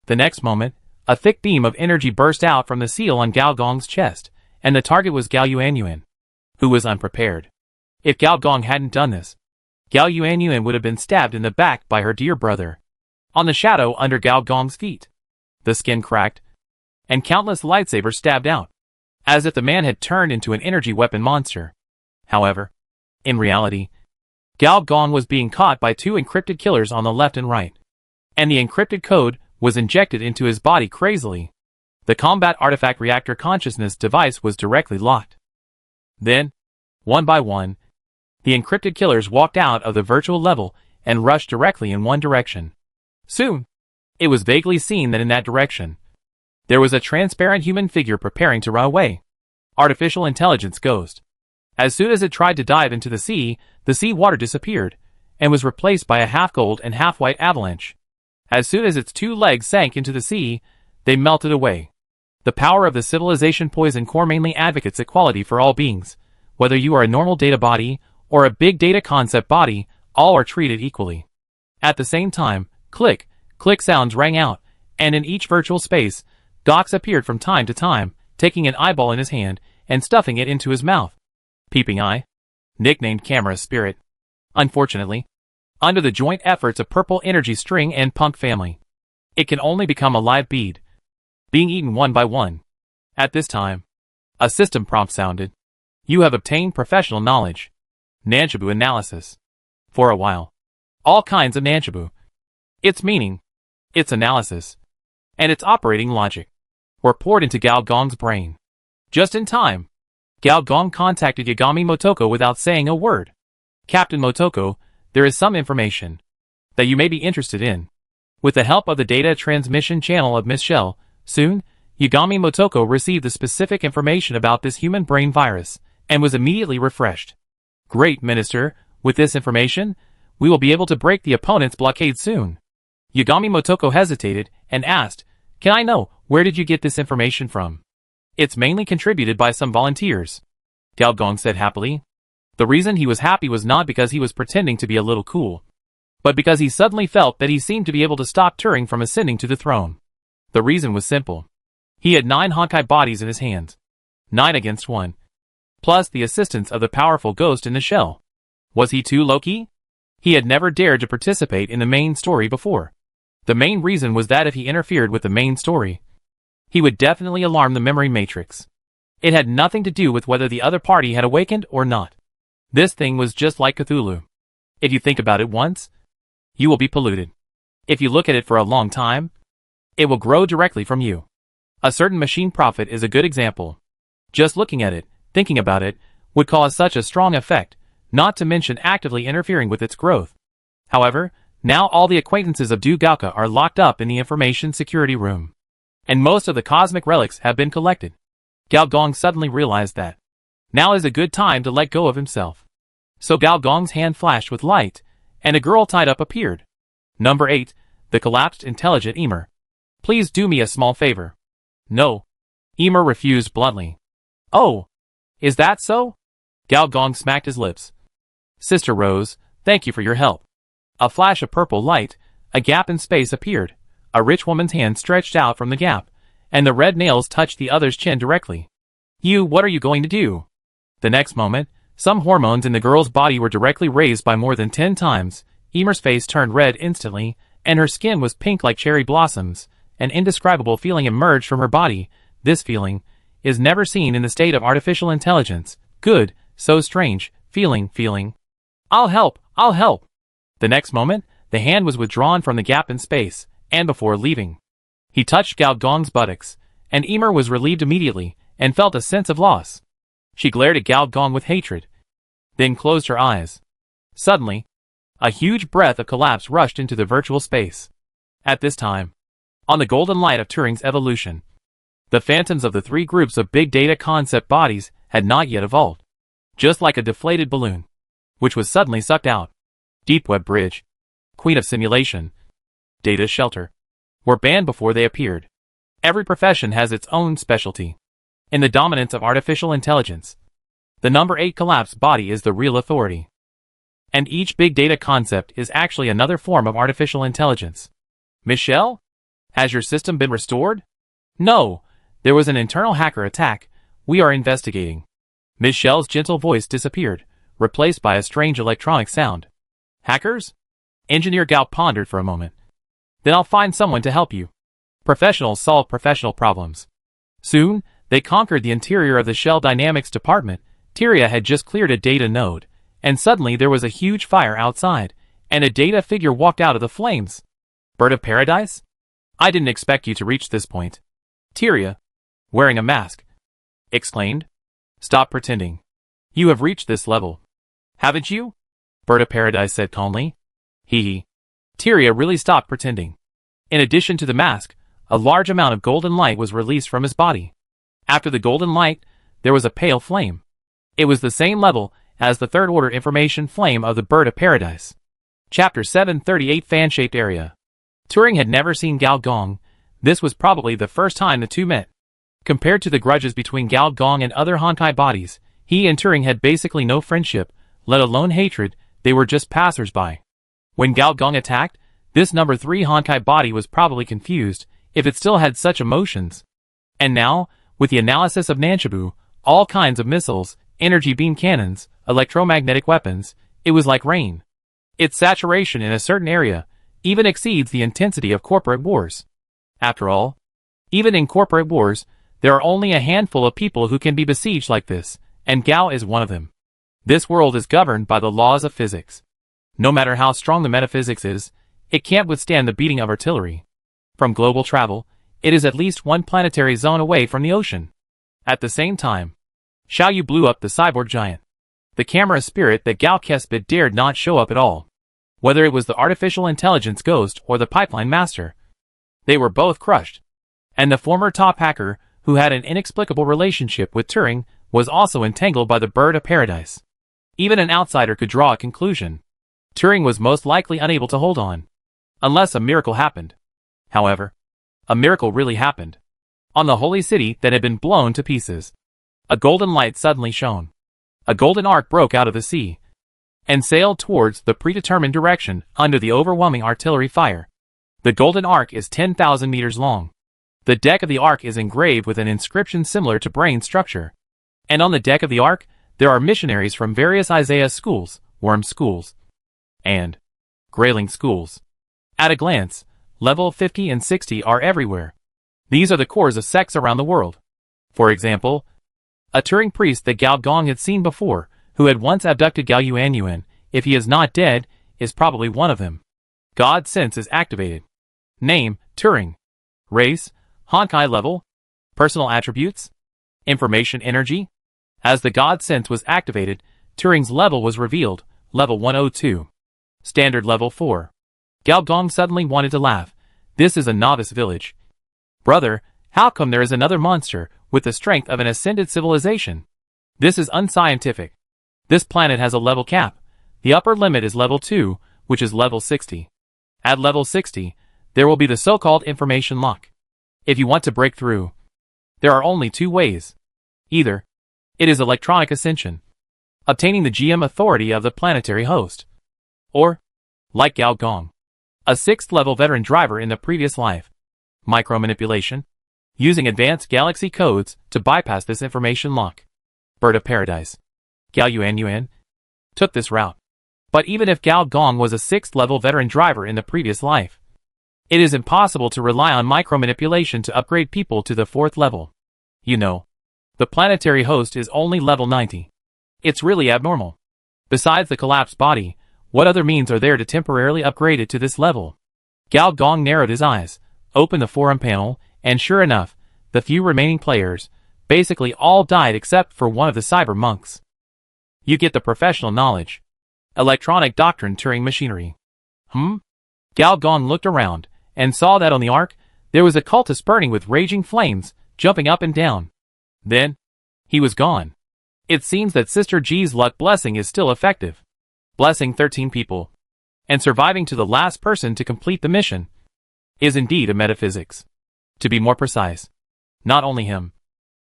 The next moment, a thick beam of energy burst out from the seal on Gao Gong's chest, and the target was Gao Yuanyuan, who was unprepared. If Gao Gong hadn't done this, Gao Yuanyuan would have been stabbed in the back by her dear brother. On the shadow under Gao Gong's feet, the skin cracked, and countless lightsabers stabbed out, as if the man had turned into an energy weapon monster. However, in reality, Gao Gong was being caught by 2 encrypted killers on the left and right, and the encrypted code was injected into his body crazily. The combat artifact reactor consciousness device was directly locked. Then, one by one, the encrypted killers walked out of the virtual level and rushed directly in one direction. Soon, it was vaguely seen that in that direction, there was a transparent human figure preparing to run away. Artificial intelligence ghost. As soon as it tried to dive into the sea water disappeared, and was replaced by a half-gold and half-white avalanche. As soon as its 2 legs sank into the sea, they melted away. The power of the civilization poison core mainly advocates equality for all beings. Whether you are a normal data body, or a big data concept body, all are treated equally. At the same time, click, click sounds rang out, and in each virtual space, Gox appeared from time to time, taking an eyeball in his hand, and stuffing it into his mouth. Peeping Eye, nicknamed Camera Spirit. Unfortunately, under the joint efforts of Purple Energy String and Punk Family, it can only become a live bead, being eaten one by one. At this time, a system prompt sounded. You have obtained professional knowledge. Nanshabu analysis. For a while, all kinds of Nanshabu, its meaning, its analysis, and its operating logic, were poured into Gao Gong's brain. Just in time, Gao Gong contacted Yagami Motoko without saying a word. Captain Motoko, there is some information that you may be interested in. With the help of the data transmission channel of Miss Shell, soon, Yagami Motoko received the specific information about this human brain virus, and was immediately refreshed. Great, Minister, with this information, we will be able to break the opponent's blockade soon. Yagami Motoko hesitated, and asked, Can I know, where did you get this information from? It's mainly contributed by some volunteers. Gao Gong said happily. The reason he was happy was not because he was pretending to be a little cool, but because he suddenly felt that he seemed to be able to stop Turing from ascending to the throne. The reason was simple. He had 9 Honkai bodies in his hands. 9 against 1. Plus the assistance of the powerful ghost in the shell. Was he too low-key? He had never dared to participate in the main story before. The main reason was that if he interfered with the main story, he would definitely alarm the memory matrix. It had nothing to do with whether the other party had awakened or not. This thing was just like Cthulhu. If you think about it once, you will be polluted. If you look at it for a long time, it will grow directly from you. A certain machine prophet is a good example. Just looking at it, thinking about it, would cause such a strong effect, not to mention actively interfering with its growth. However, now all the acquaintances of Du Gaoka are locked up in the information security room. And most of the cosmic relics have been collected. Gao Gong suddenly realized that now is a good time to let go of himself. So Gao Gong's hand flashed with light, and a girl tied up appeared. Number 8, the collapsed intelligent Emer. Please do me a small favor. No. Emer refused bluntly. Oh, is that so? Gao Gong smacked his lips. Sister Rose, thank you for your help. A flash of purple light, a gap in space appeared. A rich woman's hand stretched out from the gap, and the red nails touched the other's chin directly. What are you going to do? The next moment, some hormones in the girl's body were directly raised by more than 10 times. Emer's face turned red instantly, and her skin was pink like cherry blossoms. An indescribable feeling emerged from her body. This feeling is never seen in the state of artificial intelligence. Good, so strange, feeling. I'll help. The next moment, the hand was withdrawn from the gap in space, and before leaving, he touched Gao Gong's buttocks, and Emer was relieved immediately, and felt a sense of loss. She glared at Gao Gong with hatred, then closed her eyes. Suddenly, a huge breath of collapse rushed into the virtual space. At this time, on the golden light of Turing's evolution, the phantoms of the 3 groups of big data concept bodies had not yet evolved. Just like a deflated balloon, which was suddenly sucked out. Deep Web Bridge, Queen of Simulation, Data Shelter, were banned before they appeared. Every profession has its own specialty. In the dominance of artificial intelligence, the number 8 collapsed body is the real authority. And each big data concept is actually another form of artificial intelligence. Michelle? Has your system been restored? No, there was an internal hacker attack. We are investigating. Michelle's gentle voice disappeared, replaced by a strange electronic sound. Hackers? Engineer Gao pondered for a moment. Then I'll find someone to help you. Professionals solve professional problems. Soon, they conquered the interior of the Shell Dynamics department. Tyria had just cleared a data node, and suddenly there was a huge fire outside, and a data figure walked out of the flames. Bird of Paradise? I didn't expect you to reach this point. Tyria, wearing a mask, exclaimed. Stop pretending. You have reached this level. Haven't you? Bird of Paradise said calmly. Hee. Tyria really stopped pretending. In addition to the mask, a large amount of golden light was released from his body. After the golden light, there was a pale flame. It was the same level as the third-order information flame of the Bird of Paradise. Chapter 738 Fan-Shaped Area. Turing had never seen Gao Gong. This was probably the first time the two met. Compared to the grudges between Gao Gong and other Honkai bodies, he and Turing had basically no friendship, let alone hatred. They were just passers-by. When Gao Gong attacked, this number 3 Honkai body was probably confused, if it still had such emotions. And now, with the analysis of Nanshibu, all kinds of missiles, energy beam cannons, electromagnetic weapons, it was like rain. Its saturation in a certain area even exceeds the intensity of corporate wars. After all, even in corporate wars, there are only a handful of people who can be besieged like this, and Gao is one of them. This world is governed by the laws of physics. No matter how strong the metaphysics is, it can't withstand the beating of artillery. From global travel, it is at least one planetary zone away from the ocean. At the same time, Xiaoyu blew up the cyborg giant. The camera spirit that Gao Kespid dared not show up at all. Whether it was the artificial intelligence ghost or the pipeline master, they were both crushed. And the former top hacker, who had an inexplicable relationship with Turing, was also entangled by the Bird of Paradise. Even an outsider could draw a conclusion. Turing was most likely unable to hold on. Unless a miracle happened. However, a miracle really happened. On the holy city that had been blown to pieces, a golden light suddenly shone. A golden arc broke out of the sea and sailed towards the predetermined direction under the overwhelming artillery fire. The golden arc is 10,000 meters long. The deck of the arc is engraved with an inscription similar to brain structure. And on the deck of the Ark, there are missionaries from various Isaiah schools, Worm schools, and Grayling schools. At a glance, level 50 and 60 are everywhere. These are the cores of sects around the world. For example, a Turing priest that Gao Gong had seen before, who had once abducted Gao Yuanyuan, if he is not dead, is probably one of them. God sense is activated. Name, Turing. Race, Honkai level. Personal attributes, information energy. As the God sense was activated, Turing's level was revealed, level 102. Standard level 4. Gao Gong suddenly wanted to laugh. This is a novice village. Brother, how come there is another monster with the strength of an ascended civilization? This is unscientific. This planet has a level cap. The upper limit is level 2, which is level 60. At level 60, there will be the so-called information lock. If you want to break through, there are only two ways. Either it is electronic ascension, obtaining the GM authority of the planetary host, or, like Gao Gong, a 6th level veteran driver in the previous life, micromanipulation, using advanced galaxy codes to bypass this information lock. Bird of Paradise, Gao Yuanyuan, took this route. But even if Gao Gong was a 6th level veteran driver in the previous life, it is impossible to rely on micromanipulation to upgrade people to the 4th level. You know, the planetary host is only level 90. It's really abnormal. Besides the collapsed body, what other means are there to temporarily upgrade it to this level? Gao Gong narrowed his eyes, opened the forum panel, and sure enough, the few remaining players, basically all died except for one of the cyber monks. You get the professional knowledge. Electronic doctrine Turing machinery. Gao Gong looked around, and saw that on the Ark, there was a cultist burning with raging flames, jumping up and down. Then, he was gone. It seems that Sister G's luck blessing is still effective. Blessing 13 people, and surviving to the last person to complete the mission, is indeed a metaphysics. To be more precise, not only him,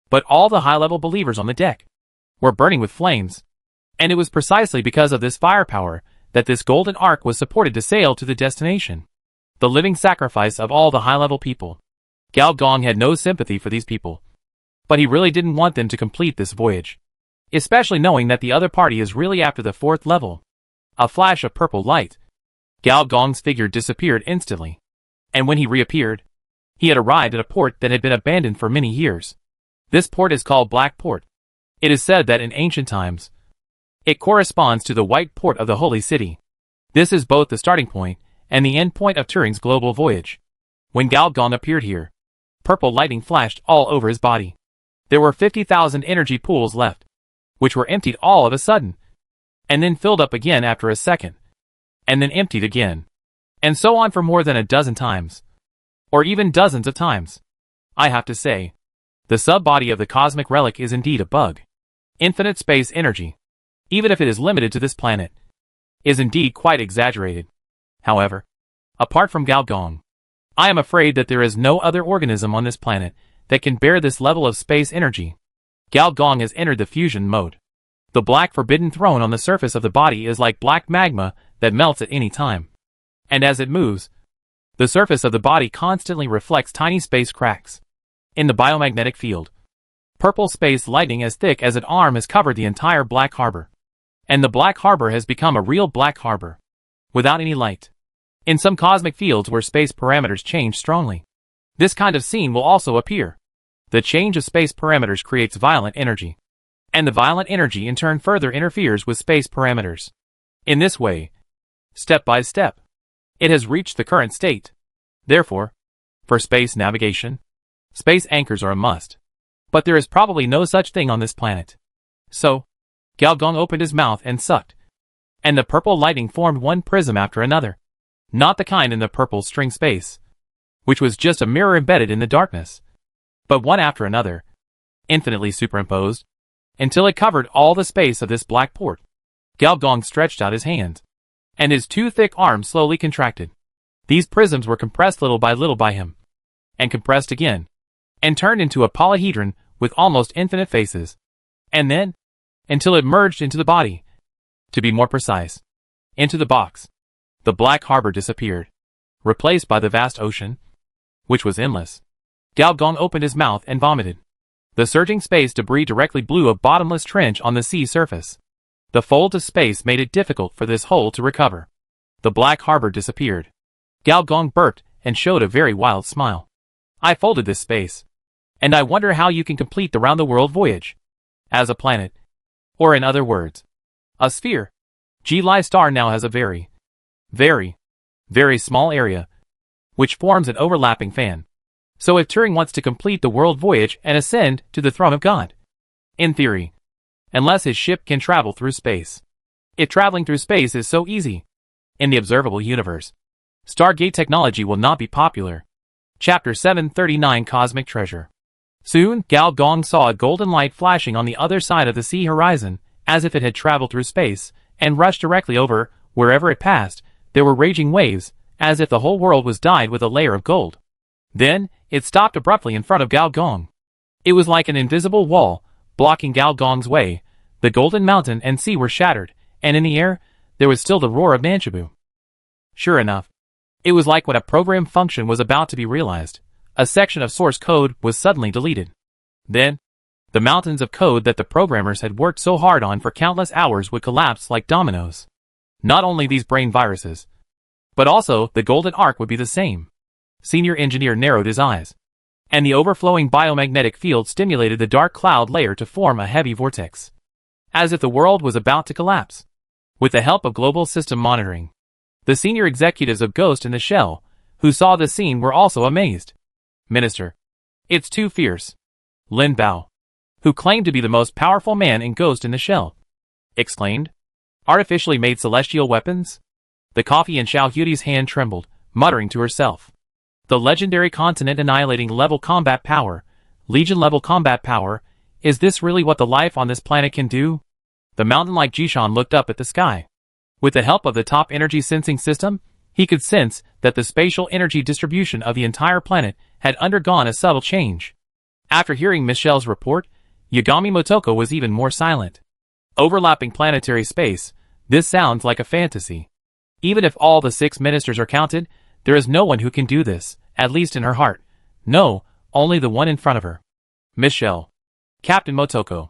but all the high-level believers on the deck, were burning with flames. And it was precisely because of this firepower that this golden ark was supported to sail to the destination. The living sacrifice of all the high-level people. Gao Gong had no sympathy for these people. But he really didn't want them to complete this voyage. Especially knowing that the other party is really after the 4th level. A flash of purple light. Gao Gong's figure disappeared instantly. And when he reappeared, he had arrived at a port that had been abandoned for many years. This port is called Black Port. It is said that in ancient times, it corresponds to the White Port of the Holy City. This is both the starting point and the end point of Turing's global voyage. When Gao Gong appeared here, purple lightning flashed all over his body. There were 50,000 energy pools left, which were emptied all of a sudden, and then filled up again after a second, and then emptied again, and so on for more than a dozen times, or even dozens of times. I have to say, the sub-body of the cosmic relic is indeed a bug. Infinite space energy, even if it is limited to this planet, is indeed quite exaggerated. However, apart from Gao Gong, I am afraid that there is no other organism on this planet that can bear this level of space energy. Gao Gong has entered the fusion mode. The black forbidden throne on the surface of the body is like black magma that melts at any time. And as it moves, the surface of the body constantly reflects tiny space cracks. In the biomagnetic field, purple space lightning as thick as an arm has covered the entire Black Harbor. And the Black Harbor has become a real black harbor, without any light. In some cosmic fields where space parameters change strongly, this kind of scene will also appear. The change of space parameters creates violent energy, and the violent energy in turn further interferes with space parameters. In this way, step by step, it has reached the current state. Therefore, for space navigation, space anchors are a must. But there is probably no such thing on this planet. So, Gao Gong opened his mouth and sucked, and the purple lightning formed one prism after another. Not the kind in the purple string space, which was just a mirror embedded in the darkness, but one after another, infinitely superimposed, until it covered all the space of this black port. Gao Gong stretched out his hand, and his two thick arms slowly contracted. These prisms were compressed little by him, and compressed again, and turned into a polyhedron with almost infinite faces, and then, until it merged into the body. To be more precise, into the box. The Black Harbor disappeared, replaced by the vast ocean, which was endless. Gao Gong opened his mouth and vomited. The surging space debris directly blew a bottomless trench on the sea surface. The folds of space made it difficult for this hole to recover. The black harbor disappeared. Gao Gong burped and showed a very wild smile. I folded this space. And I wonder how you can complete the round-the-world voyage. As a planet. Or in other words, a sphere. G-Li star now has a very, very small area, which forms an overlapping fan. So if Turing wants to complete the world voyage and ascend to the throne of God, in theory, unless his ship can travel through space. If traveling through space is so easy, in the observable universe, Stargate technology will not be popular. Chapter 739 Cosmic Treasure. Soon, Gao Gong saw a golden light flashing on the other side of the sea horizon, as if it had traveled through space, and rushed directly over. Wherever it passed, there were raging waves, as if the whole world was dyed with a layer of gold. Then, it stopped abruptly in front of Gao Gong. It was like an invisible wall, blocking Gao Gong's way. The golden mountain and sea were shattered, and in the air, there was still the roar of Manchabu. Sure enough, it was like when a program function was about to be realized. A section of source code was suddenly deleted. Then, the mountains of code that the programmers had worked so hard on for countless hours would collapse like dominoes. Not only these brain viruses, but also the golden arc would be the same. Senior engineer narrowed his eyes, and the overflowing biomagnetic field stimulated the dark cloud layer to form a heavy vortex, as if the world was about to collapse. With the help of global system monitoring, the senior executives of Ghost in the Shell, who saw the scene, were also amazed. Minister, it's too fierce. Lin Bao, who claimed to be the most powerful man in Ghost in the Shell, exclaimed. Artificially made celestial weapons? The coffee in Xiao Huti's hand trembled, muttering to herself. The legendary continent-annihilating level combat power, Legion-level combat power, is this really what the life on this planet can do? The mountain-like Jishan looked up at the sky. With the help of the top energy sensing system, he could sense that the spatial energy distribution of the entire planet had undergone a subtle change. After hearing Michelle's report, Yagami Motoko was even more silent. Overlapping planetary space, this sounds like a fantasy. Even if all the 6 ministers are counted, there is no one who can do this, at least in her heart. No, only the one in front of her. Michelle. Captain Motoko.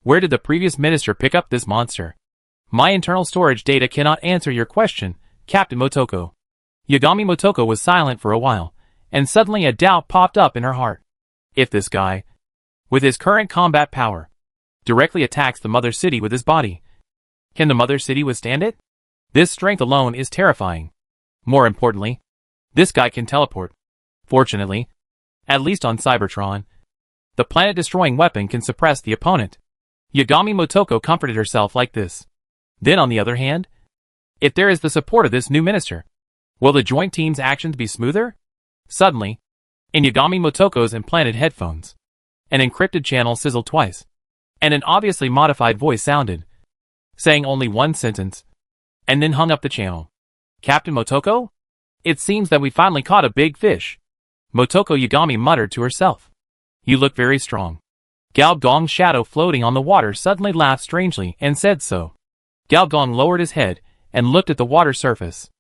Where did the previous minister pick up this monster? My internal storage data cannot answer your question, Captain Motoko. Yagami Motoko was silent for a while, and suddenly a doubt popped up in her heart. If this guy, with his current combat power, directly attacks the Mother City with his body, can the Mother City withstand it? This strength alone is terrifying. More importantly, this guy can teleport. Fortunately, at least on Cybertron, the planet-destroying weapon can suppress the opponent. Yagami Motoko comforted herself like this. Then on the other hand, if there is the support of this new minister, will the joint team's actions be smoother? Suddenly, in Yagami Motoko's implanted headphones, an encrypted channel sizzled twice, and an obviously modified voice sounded, saying only one sentence, and then hung up the channel. Captain Motoko? It seems that we finally caught a big fish. Motoko Yagami muttered to herself. You look very strong. Gao Gong's shadow floating on the water suddenly laughed strangely and said so. Gao Gong lowered his head and looked at the water surface.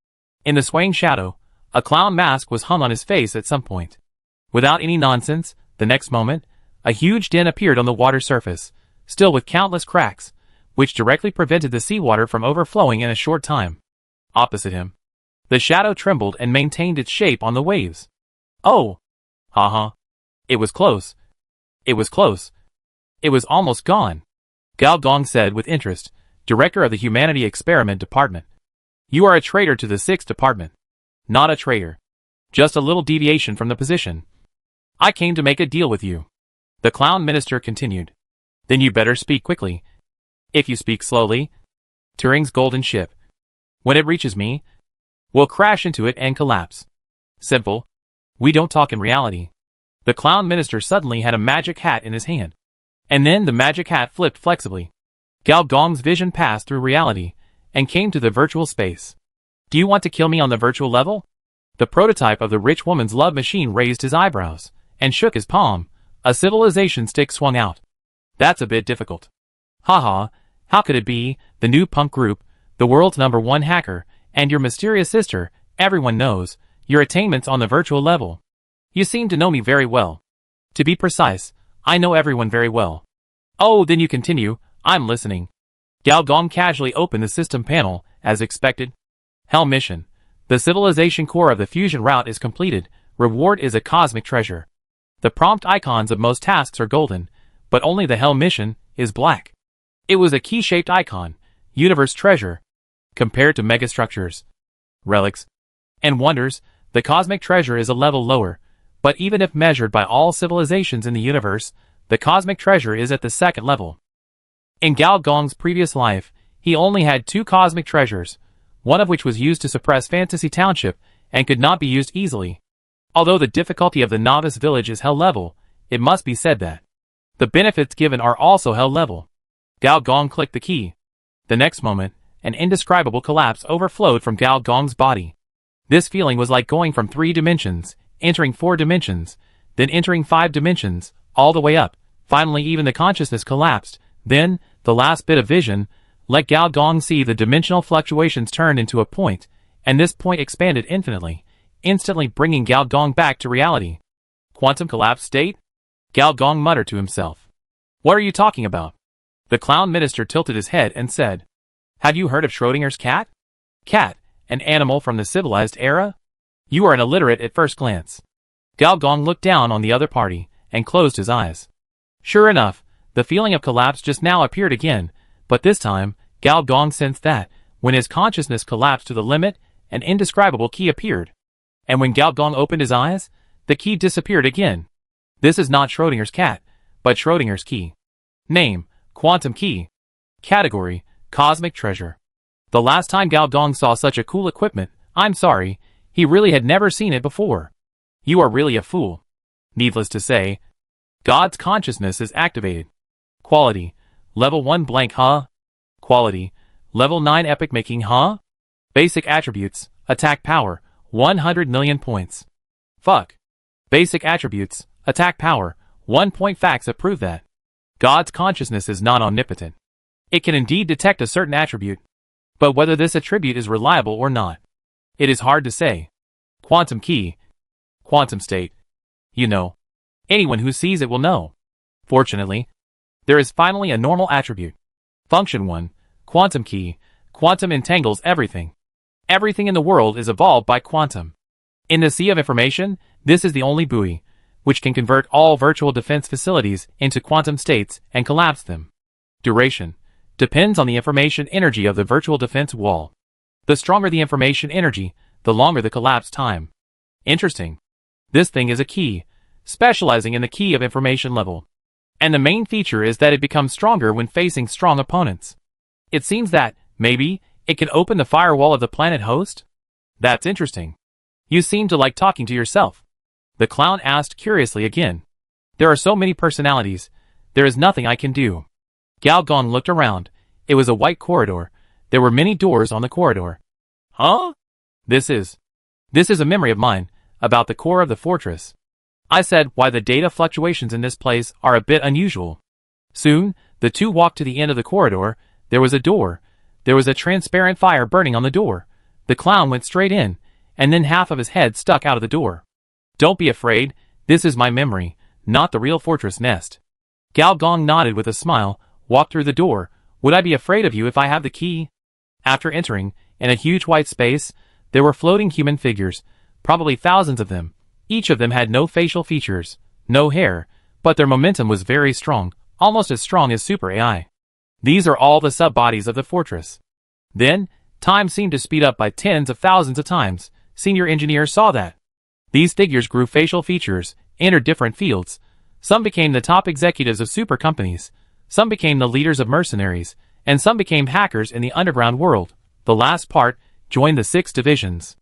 In the swaying shadow, a clown mask was hung on his face at some point. Without any nonsense, the next moment, a huge den appeared on the water surface, still with countless cracks, which directly prevented the seawater from overflowing in a short time. Opposite him, the shadow trembled and maintained its shape on the waves. Oh! Haha. It was close. It was close. It was almost gone. Gao Gong said with interest, director of the Humanity Experiment Department. You are a traitor to the 6th Department. Not a traitor. Just a little deviation from the position. I came to make a deal with you. The clown minister continued. Then you better speak quickly. If you speak slowly, Turing's golden ship, when it reaches me, will crash into it and collapse. Simple. We don't talk in reality. The clown minister suddenly had a magic hat in his hand. And then the magic hat flipped flexibly. Gao Gong's vision passed through reality and came to the virtual space. Do you want to kill me on the virtual level? The prototype of the rich woman's love machine raised his eyebrows and shook his palm. A civilization stick swung out. That's a bit difficult. Haha, how could it be? The new punk group, the world's #1 hacker, and your mysterious sister, everyone knows, your attainments on the virtual level. You seem to know me very well. To be precise, I know everyone very well. Oh, then you continue, I'm listening. Gao Gong casually opened the system panel, as expected. Hell mission. The civilization core of the fusion route is completed. Reward is a cosmic treasure. The prompt icons of most tasks are golden, but only the Hell mission is black. It was a key-shaped icon, universe treasure. Compared to megastructures, relics, and wonders, the cosmic treasure is a level lower, but even if measured by all civilizations in the universe, the cosmic treasure is at the second level. In Gao Gong's previous life, he only had 2 cosmic treasures, one of which was used to suppress Fantasy Township and could not be used easily. Although the difficulty of the novice village is hell level, it must be said that the benefits given are also hell level. Gao Gong clicked the key. The next moment, an indescribable collapse overflowed from Gao Gong's body. This feeling was like going from 3 dimensions, entering 4 dimensions, then entering 5 dimensions, all the way up. Finally even the consciousness collapsed. Then, the last bit of vision, let Gao Gong see the dimensional fluctuations turn into a point, and this point expanded infinitely, instantly bringing Gao Gong back to reality. Quantum collapse state? Gao Gong muttered to himself. What are you talking about? The clown minister tilted his head and said, have you heard of Schrodinger's cat? Cat, an animal from the civilized era? You are an illiterate at first glance. Gao Gong looked down on the other party, and closed his eyes. Sure enough, the feeling of collapse just now appeared again, but this time, Gao Gong sensed that, when his consciousness collapsed to the limit, an indescribable key appeared. And when Gao Gong opened his eyes, the key disappeared again. This is not Schrodinger's cat, but Schrodinger's key. Name, Quantum Key. Category, Cosmic Treasure. The last time Gao Gong saw such a cool equipment, I'm sorry, he really had never seen it before. You are really a fool. Needless to say, God's consciousness is activated. Quality, Level 1 blank huh? Quality, Level 9 epic making huh? Basic attributes, Attack power, 100 million points. Fuck. Basic attributes, Attack power, 1 point. Facts that prove that God's consciousness is not omnipotent. It can indeed detect a certain attribute, but whether this attribute is reliable or not, it is hard to say. Quantum key. Quantum state. You know. Anyone who sees it will know. Fortunately, there is finally a normal attribute. Function 1. Quantum key. Quantum entangles everything. Everything in the world is evolved by quantum. In the sea of information, this is the only buoy, which can convert all virtual defense facilities into quantum states and collapse them. Duration. Depends on the information energy of the virtual defense wall. The stronger the information energy, the longer the collapse time. Interesting. This thing is a key, specializing in the key of information level. And the main feature is that it becomes stronger when facing strong opponents. It seems that, maybe, it can open the firewall of the planet host? That's interesting. You seem to like talking to yourself. The clown asked curiously again. There are so many personalities, there is nothing I can do. Gao Gong looked around. It was a white corridor. There were many doors on the corridor. Huh? This is a memory of mine, about the core of the fortress. I said why the data fluctuations in this place are a bit unusual. Soon, the two walked to the end of the corridor. There was a door. There was a transparent fire burning on the door. The clown went straight in, and then half of his head stuck out of the door. Don't be afraid, this is my memory, not the real fortress nest. Gao Gong nodded with a smile, walked through the door. Would I be afraid of you if I have the key? After entering, in a huge white space, there were floating human figures, probably thousands of them. Each of them had no facial features, no hair, but their momentum was very strong, almost as strong as Super AI. These are all the sub-bodies of the fortress. Then, time seemed to speed up by tens of thousands of times. Senior engineers saw that. These figures grew facial features, entered different fields. Some became the top executives of super companies. Some became the leaders of mercenaries, and some became hackers in the underground world. The last part joined the 6 divisions.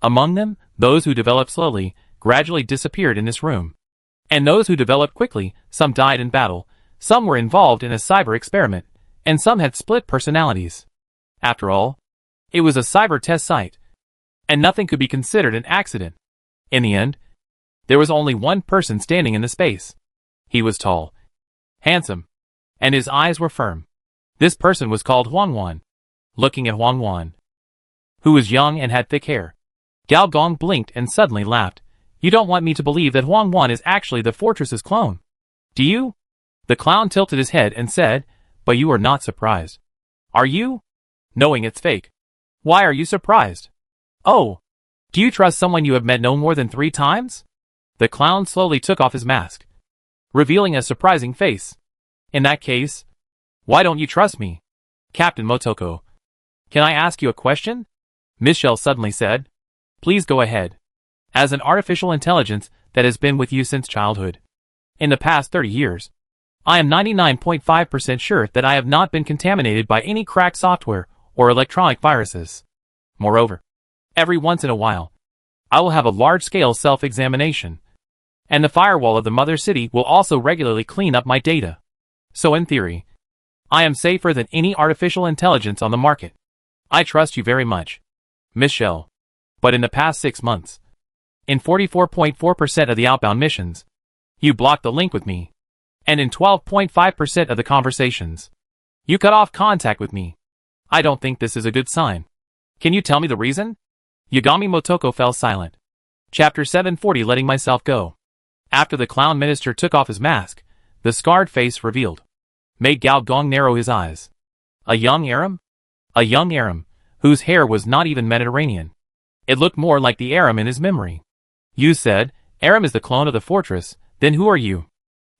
Among them, those who developed slowly, gradually disappeared in this room. And those who developed quickly, some died in battle, some were involved in a cyber experiment, and some had split personalities. After all, it was a cyber test site, and nothing could be considered an accident. In the end, there was only one person standing in the space. He was tall, handsome, and his eyes were firm. This person was called Huang Wan. Looking at Huang Wan, who was young and had thick hair, Gao Gong blinked and suddenly laughed. You don't want me to believe that Huang Wan is actually the fortress's clone? Do you? The clown tilted his head and said, but you are not surprised. Are you? Knowing it's fake. Why are you surprised? Oh. Do you trust someone you have met no more than 3 times? The clown slowly took off his mask, revealing a surprising face. In that case, why don't you trust me? Captain Motoko. Can I ask you a question? Michelle suddenly said. Please go ahead. As an artificial intelligence that has been with you since childhood, in the past 30 years, I am 99.5% sure that I have not been contaminated by any cracked software or electronic viruses. Moreover, every once in a while, I will have a large-scale self-examination, and the firewall of the mother city will also regularly clean up my data. So in theory, I am safer than any artificial intelligence on the market. I trust you very much, Michelle. But in the past 6 months, in 44.4% of the outbound missions, you blocked the link with me. And in 12.5% of the conversations, you cut off contact with me. I don't think this is a good sign. Can you tell me the reason? Yagami Motoko fell silent. Chapter 740 Letting Myself Go. After the clown minister took off his mask, the scarred face revealed made Gao Gong narrow his eyes. A young Aram? A young Aram, whose hair was not even Mediterranean. It looked more like the Aram in his memory. You said, Aram is the clone of the fortress, then who are you?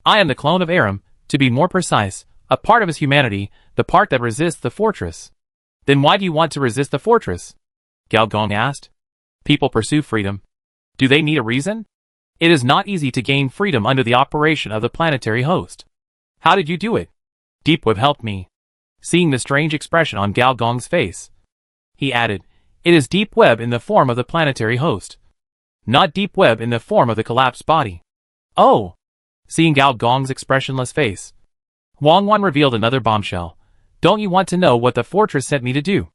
I am the clone of Aram, to be more precise, a part of his humanity, the part that resists the fortress. Then why do you want to resist the fortress? Gao Gong asked. People pursue freedom. Do they need a reason? It is not easy to gain freedom under the operation of the planetary host. How did you do it? Deep Web helped me. Seeing the strange expression on Gao Gong's face, he added, it is Deep Web in the form of the planetary host, not Deep Web in the form of the collapsed body. Oh! Seeing Gao Gong's expressionless face, Wang Wan revealed another bombshell. Don't you want to know what the fortress sent me to do?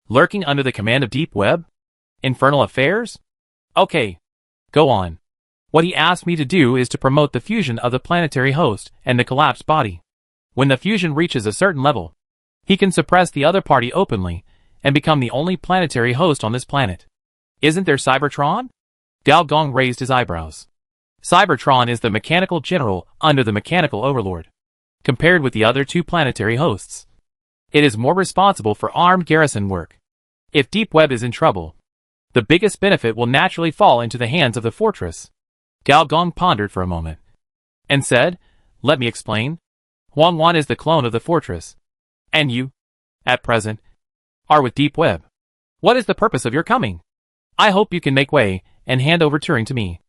Lurking under the command of Deep Web? Infernal affairs? Okay. Go on. What he asked me to do is to promote the fusion of the planetary host and the collapsed body. When the fusion reaches a certain level, he can suppress the other party openly and become the only planetary host on this planet. Isn't there Cybertron? Gao Gong raised his eyebrows. Cybertron is the mechanical general under the mechanical overlord. Compared with the other 2 planetary hosts, it is more responsible for armed garrison work. If Deep Web is in trouble, the biggest benefit will naturally fall into the hands of the fortress. Gao Gong pondered for a moment and said, let me explain. Wang Wan is the clone of the fortress. And you, at present, are with Deep Web. What is the purpose of your coming? I hope you can make way and hand over Turing to me.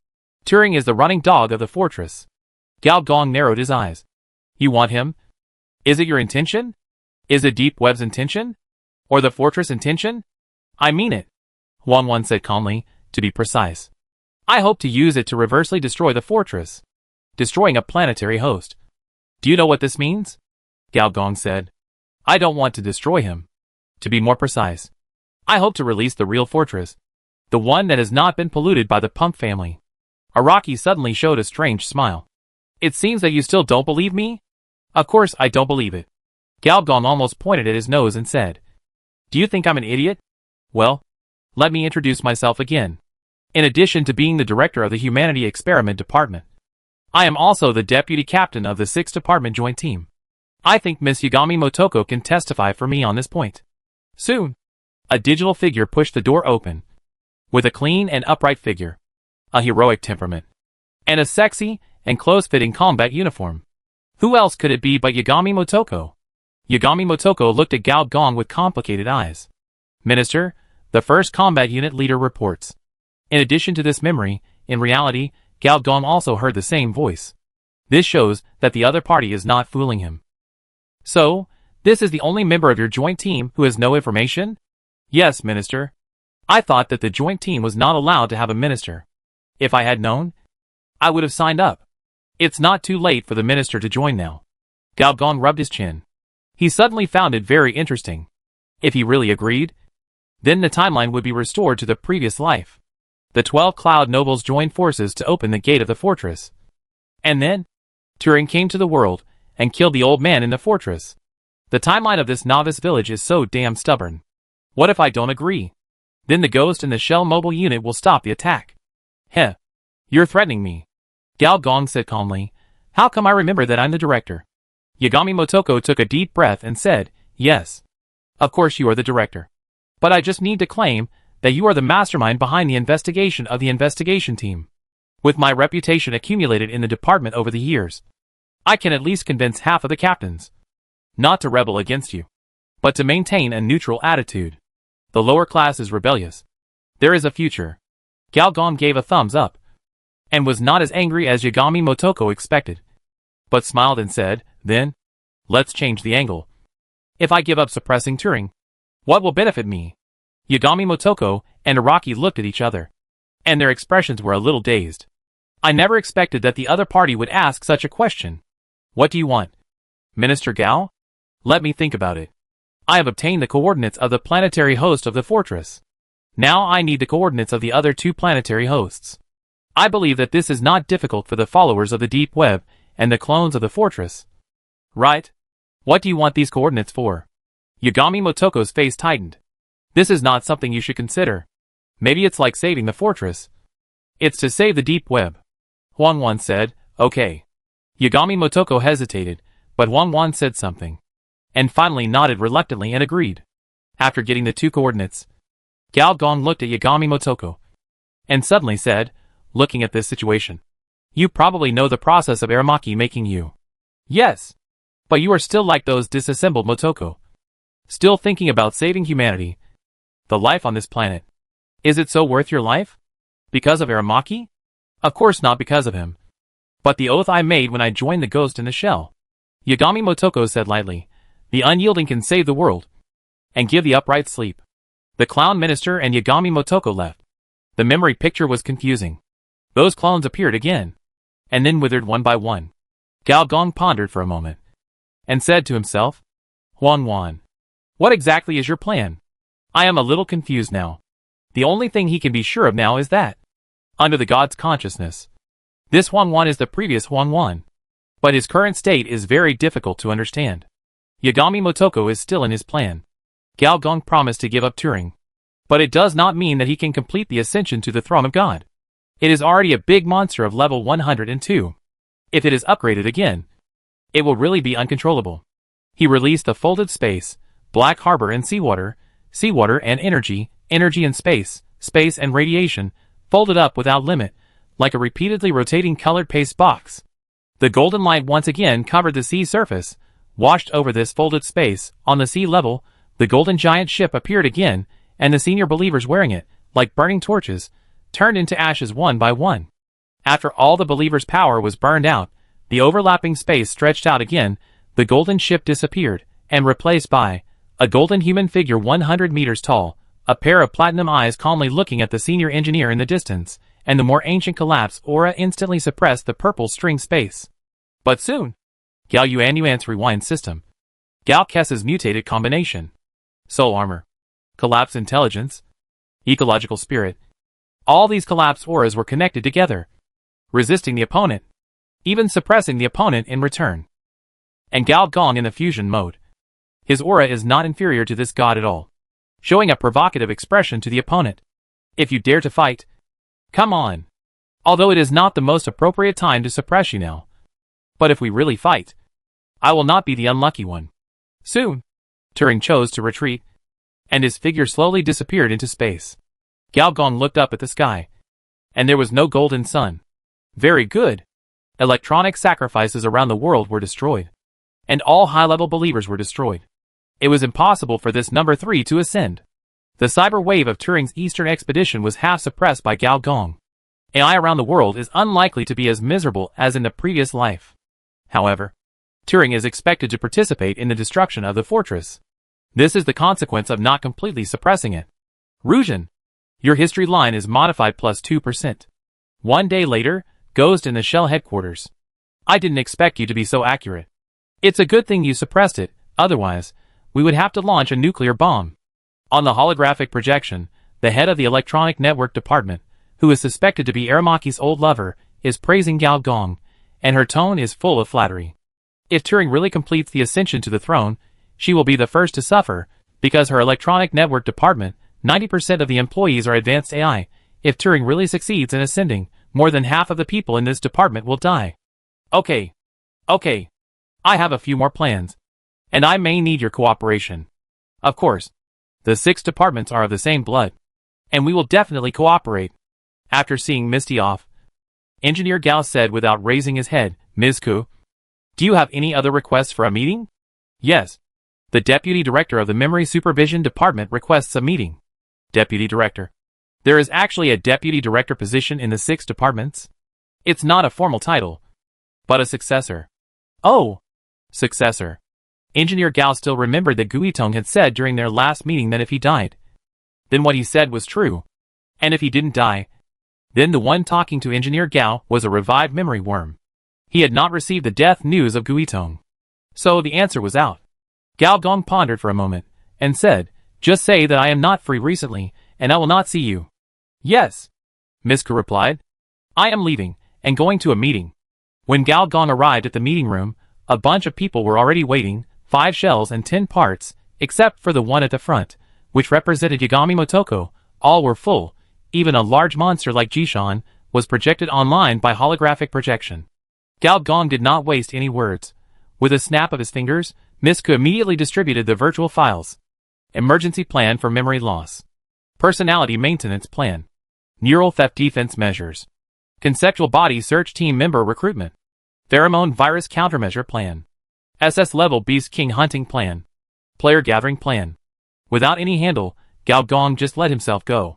Turing is the running dog of the fortress. Gao Gong narrowed his eyes. You want him? Is it your intention? Is it Deep Web's intention? Or the fortress intention? I mean it, Wang Wan said calmly, to be precise. I hope to use it to reversely destroy the fortress, destroying a planetary host. Do you know what this means? Gao Gong said. I don't want to destroy him. To be more precise, I hope to release the real fortress, the one that has not been polluted by the Pump family. Araki suddenly showed a strange smile. It seems that you still don't believe me? Of course I don't believe it. Gao Gong almost pointed at his nose and said, do you think I'm an idiot? Well, let me introduce myself again. In addition to being the director of the Humanity Experiment Department, I am also the deputy captain of the 6th Department Joint Team. I think Miss Yagami Motoko can testify for me on this point. Soon, a digital figure pushed the door open. With a clean and upright figure, a heroic temperament, and a sexy and close-fitting combat uniform. Who else could it be but Yagami Motoko? Yagami Motoko looked at Gao Gong with complicated eyes. Minister, the first combat unit leader reports. In addition to this memory, in reality, Gao Gong also heard the same voice. This shows that the other party is not fooling him. So, this is the only member of your joint team who has no information? Yes, Minister. I thought that the joint team was not allowed to have a minister. If I had known, I would have signed up. It's not too late for the minister to join now. Gao Gong rubbed his chin. He suddenly found it very interesting. If he really agreed, then the timeline would be restored to the previous life. The 12 Cloud Nobles joined forces to open the gate of the fortress. And then, Turing came to the world and killed the old man in the fortress. The timeline of this novice village is so damn stubborn. What if I don't agree? Then the Ghost and the Shell mobile unit will stop the attack. Heh. You're threatening me. Gao Gong said calmly. How come I remember that I'm the director? Yagami Motoko took a deep breath and said, yes. Of course you are the director. But I just need to claim that you are the mastermind behind the investigation of the investigation team. With my reputation accumulated in the department over the years, I can at least convince half of the captains not to rebel against you, but to maintain a neutral attitude. The lower class is rebellious. There is a future. Galgong gave a thumbs up, and was not as angry as Yagami Motoko expected, but smiled and said, then, let's change the angle. If I give up suppressing Turing, what will benefit me? Yagami Motoko and Araki looked at each other, and their expressions were a little dazed. I never expected that the other party would ask such a question. What do you want? Minister Gao? Let me think about it. I have obtained the coordinates of the planetary host of the fortress. Now I need the coordinates of the other two planetary hosts. I believe that this is not difficult for the followers of the deep web and the clones of the fortress. Right? What do you want these coordinates for? Yagami Motoko's face tightened. This is not something you should consider. Maybe it's like saving the fortress. It's to save the deep web. Huang Wan said, okay. Yagami Motoko hesitated, but Huang Wan said something, and finally nodded reluctantly and agreed. After getting the two coordinates, Galgong looked at Yagami Motoko, and suddenly said, looking at this situation, you probably know the process of Aramaki making you. Yes. But you are still like those disassembled Motoko. Still thinking about saving humanity. The life on this planet. Is it so worth your life? Because of Aramaki? Of course not because of him. But the oath I made when I joined the ghost in the shell. Yagami Motoko said lightly, the unyielding can save the world, and give the upright sleep. The clown minister and Yagami Motoko left. The memory picture was confusing. Those clones appeared again, and then withered one by one. Galgong pondered for a moment, and said to himself, Huang Wan, what exactly is your plan? I am a little confused now. The only thing he can be sure of now is that, under the god's consciousness, this Huang Wan is the previous Huang Wan. But his current state is very difficult to understand. Yagami Motoko is still in his plan. Galgong promised to give up Turing. But it does not mean that he can complete the ascension to the throne of God. It is already a big monster of level 102. If it is upgraded again, it will really be uncontrollable. He released the folded space, black harbor and seawater and energy, energy and space, space and radiation, folded up without limit, like a repeatedly rotating colored paste box. The golden light once again covered the sea surface, washed over this folded space. On the sea level, the golden giant ship appeared again, and the senior believers wearing it, like burning torches, turned into ashes one by one. After all the believers' power was burned out, the overlapping space stretched out again, the golden ship disappeared, and replaced by a golden human figure 100 meters tall, a pair of platinum eyes calmly looking at the senior engineer in the distance, and the more ancient collapse aura instantly suppressed the purple string space. But soon, Gao Yuan's rewind system, Gao Kessa's mutated combination, soul armor, collapse intelligence, ecological spirit, all these collapsed auras were connected together, resisting the opponent, even suppressing the opponent in return. And Galgong in the fusion mode. His aura is not inferior to this god at all, showing a provocative expression to the opponent. If you dare to fight, come on. Although it is not the most appropriate time to suppress you now. But if we really fight, I will not be the unlucky one. Soon, Turing chose to retreat, and his figure slowly disappeared into space. Galgong looked up at the sky, and there was no golden sun. Very good. Electronic sacrifices around the world were destroyed, and all high-level believers were destroyed. It was impossible for this number 3 to ascend. The cyber wave of Turing's eastern expedition was half suppressed by Galgong. AI around the world is unlikely to be as miserable as in the previous life. However, Turing is expected to participate in the destruction of the fortress. This is the consequence of not completely suppressing it. Rujin, your history line is modified plus 2%. 1 day later, Ghost in the Shell headquarters. I didn't expect you to be so accurate. It's a good thing you suppressed it, otherwise, we would have to launch a nuclear bomb. On the holographic projection, the head of the electronic network department, who is suspected to be Aramaki's old lover, is praising Galgong, and her tone is full of flattery. If Turing really completes the ascension to the throne, she will be the first to suffer, because her electronic network department, 90% of the employees are advanced AI. If Turing really succeeds in ascending, more than half of the people in this department will die. Okay, Okay. I have a few more plans. And I may need your cooperation. Of course. The 6 departments are of the same blood. And we will definitely cooperate. After seeing Misty off, Engineer Gao said without raising his head, Ms. Ku, do you have any other requests for a meeting? Yes. The Deputy Director of the Memory Supervision Department requests a meeting. Deputy Director. There is actually a Deputy Director position in the 6 departments. It's not a formal title, but a successor. Oh, successor. Engineer Gao still remembered that Guitong had said during their last meeting that if he died, then what he said was true. And if he didn't die, then the one talking to Engineer Gao was a revived memory worm. He had not received the death news of Guitong. So the answer was out. Gao Gong pondered for a moment, and said, just say that I am not free recently, and I will not see you. Yes. Miss Ku replied. I am leaving, and going to a meeting. When Gao Gong arrived at the meeting room, a bunch of people were already waiting, 5 shells and 10 parts, except for the one at the front, which represented Yagami Motoko. All were full. Even a large monster like Jishan was projected online by holographic projection. Gao Gong did not waste any words. With a snap of his fingers, Miss Ku immediately distributed the virtual files. Emergency plan for memory loss. Personality maintenance plan. Neural theft defense measures. Conceptual body search team member recruitment. Pheromone virus countermeasure plan. SS level beast king hunting plan. Player gathering plan. Without any handle, Gao Gong just let himself go.